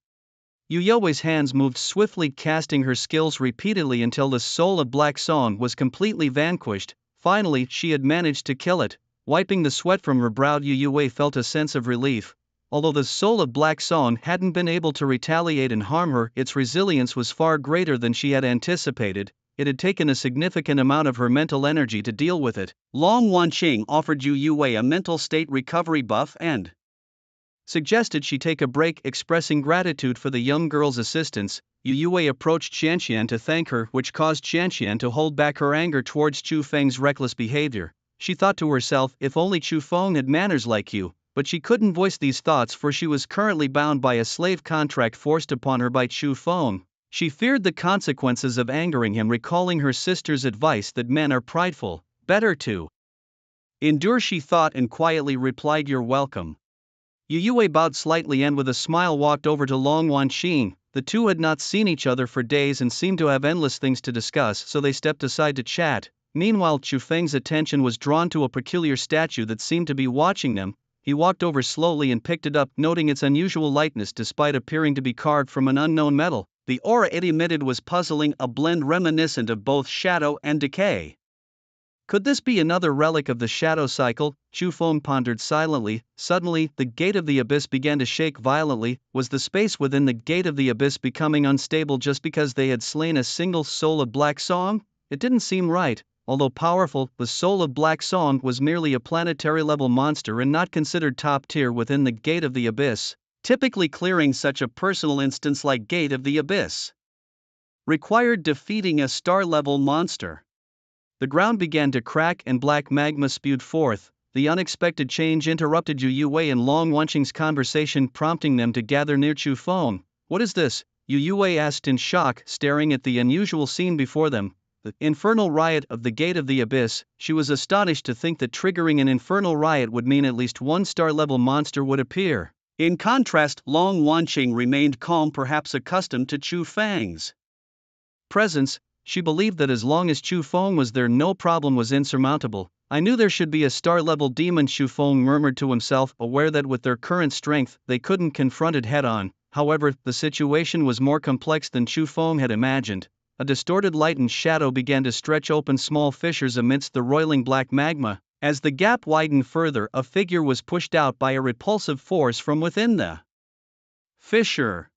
Yu Yue's hands moved swiftly, casting her skills repeatedly until the soul of Black Song was completely vanquished. Finally, she had managed to kill it. Wiping the sweat from her brow, Yu Yue felt a sense of relief. Although the soul of Black Song hadn't been able to retaliate and harm her, its resilience was far greater than she had anticipated. It had taken a significant amount of her mental energy to deal with it. Long Wanqing offered Yu Yue a mental state recovery buff and suggested she take a break. Expressing gratitude for the young girl's assistance, Yu Yue approached Qianqian to thank her, which caused Qianqian to hold back her anger towards Chu Feng's reckless behavior. She thought to herself, if only Chu Feng had manners like you, but she couldn't voice these thoughts for she was currently bound by a slave contract forced upon her by Chu Feng. She feared the consequences of angering him, recalling her sister's advice that men are prideful, better to endure, she thought, and quietly replied, "You're welcome." Yu Yue bowed slightly and with a smile walked over to Long Wanqing. The two had not seen each other for days and seemed to have endless things to discuss, so they stepped aside to chat. Meanwhile, Chu Feng's attention was drawn to a peculiar statue that seemed to be watching them. He walked over slowly and picked it up, noting its unusual lightness despite appearing to be carved from an unknown metal. The aura it emitted was puzzling, a blend reminiscent of both shadow and decay. Could this be another relic of the shadow cycle? Chu Feng pondered silently. Suddenly, the gate of the abyss began to shake violently. Was the space within the gate of the abyss becoming unstable just because they had slain a single soul of Black Song? It didn't seem right. Although powerful, the soul of Black Song was merely a planetary-level monster and not considered top-tier within the Gate of the Abyss. Typically, clearing such a personal instance like Gate of the Abyss required defeating a star-level monster. The ground began to crack and black magma spewed forth. The unexpected change interrupted Yu Yue and Long Wanqing's conversation, prompting them to gather near Chu Feng. "What is this?" Yu Yue asked in shock, staring at the unusual scene before them. The infernal riot of the Gate of the Abyss. She was astonished to think that triggering an infernal riot would mean at least one star-level monster would appear. In contrast, Long Wanqing remained calm, perhaps accustomed to Chu Feng's presence. She believed that as long as Chu Feng was there, no problem was insurmountable. "I knew there should be a star-level demon," Chu Feng murmured to himself, aware that with their current strength, they couldn't confront it head-on. However, the situation was more complex than Chu Feng had imagined. A distorted light and shadow began to stretch open small fissures amidst the roiling black magma. As the gap widened further, a figure was pushed out by a repulsive force from within the fissure.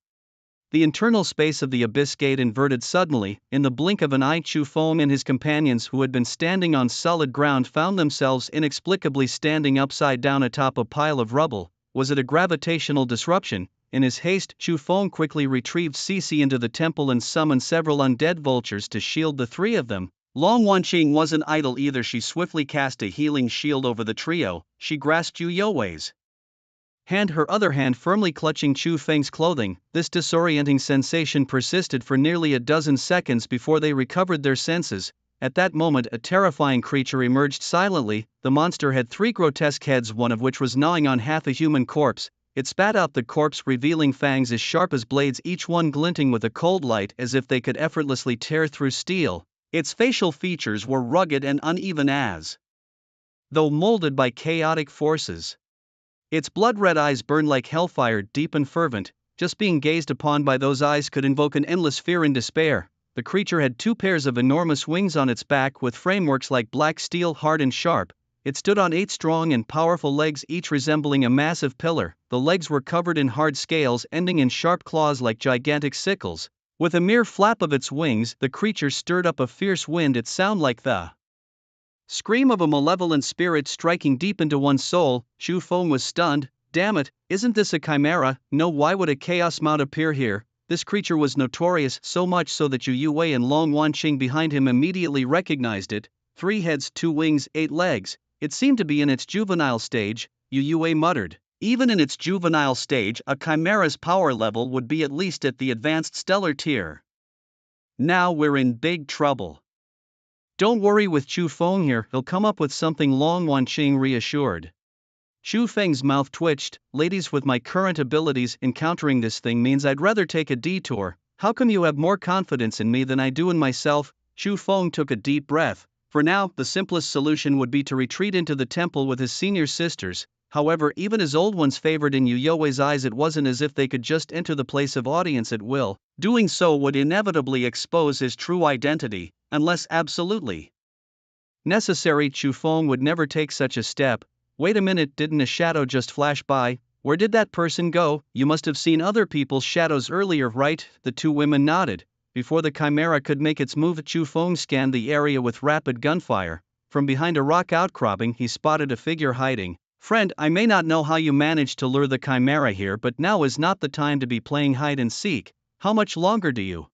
The internal space of the abyss gate inverted suddenly. In the blink of an eye, Chu Feng and his companions, who had been standing on solid ground, found themselves inexplicably standing upside down atop a pile of rubble. Was it a gravitational disruption? In his haste, Chu Feng quickly retrieved Cici into the temple and summoned several undead vultures to shield the three of them. Long Wanqing wasn't idle either. She swiftly cast a healing shield over the trio. She grasped Yu Yue's hand, her other hand firmly clutching Chu Feng's clothing. This disorienting sensation persisted for nearly a dozen seconds before they recovered their senses. At that moment, a terrifying creature emerged silently. The monster had three grotesque heads, one of which was gnawing on half a human corpse. It spat out the corpse, revealing fangs as sharp as blades, each one glinting with a cold light as if they could effortlessly tear through steel. Its facial features were rugged and uneven as though molded by chaotic forces. Its blood-red eyes burned like hellfire, deep and fervent. Just being gazed upon by those eyes could invoke an endless fear and despair. The creature had two pairs of enormous wings on its back with frameworks like black steel, hard and sharp. It stood on 8 strong and powerful legs, each resembling a massive pillar. The legs were covered in hard scales ending in sharp claws like gigantic sickles. With a mere flap of its wings, the creature stirred up a fierce wind. It sounded like the scream of a malevolent spirit striking deep into one's soul. Chu Feng was stunned. "Damn it, isn't this a chimera? No, why would a chaos mount appear here?" This creature was notorious, so much so that Yu Yue and Long Wanqing behind him immediately recognized it. 3 heads, 2 wings, 8 legs. It seemed to be in its juvenile stage. Yu Yue muttered. Even in its juvenile stage, a chimera's power level would be at least at the advanced stellar tier. Now we're in big trouble. "Don't worry with Chu Feng here, he'll come up with something," Long Wanqing reassured. Chu Feng's mouth twitched. "Ladies, with my current abilities, encountering this thing means I'd rather take a detour. How come you have more confidence in me than I do in myself?" Chu Feng took a deep breath. For now, the simplest solution would be to retreat into the temple with his senior sisters. However, even his old ones favored in Yu Yue's eyes, it wasn't as if they could just enter the place of audience at will. Doing so would inevitably expose his true identity, unless absolutely necessary. Chu Feng would never take such a step. "Wait a minute, didn't a shadow just flash by? Where did that person go?" "You must have seen other people's shadows earlier, right?" The two women nodded. Before the chimera could make its move, Chu Feng scanned the area with rapid gunfire. From behind a rock outcropping, he spotted a figure hiding. Friend, I may not know how you managed to lure the chimera here, but now is not the time to be playing hide and seek. How much longer do you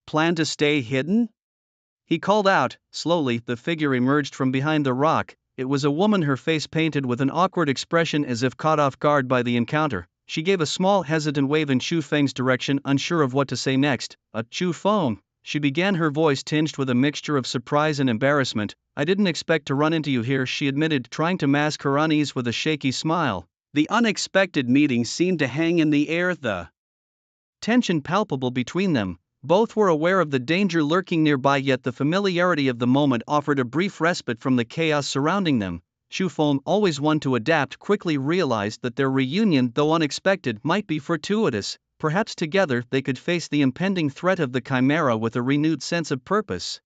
plan to stay hidden? He called out. Slowly, the figure emerged from behind the rock. It was a woman, her face painted with an awkward expression as if caught off guard by the encounter. She gave a small hesitant wave in Chu Feng's direction, unsure of what to say next. Chu Feng, she began, her voice tinged with a mixture of surprise and embarrassment. I didn't expect to run into you here, she admitted, trying to mask her unease with a shaky smile. The unexpected meeting seemed to hang in the air, the tension palpable between them. Both were aware of the danger lurking nearby, yet the familiarity of the moment offered a brief respite from the chaos surrounding them. Chu Feng, always one to adapt, quickly realized that their reunion, though unexpected, might be fortuitous. Perhaps together they could face the impending threat of the chimera with a renewed sense of purpose.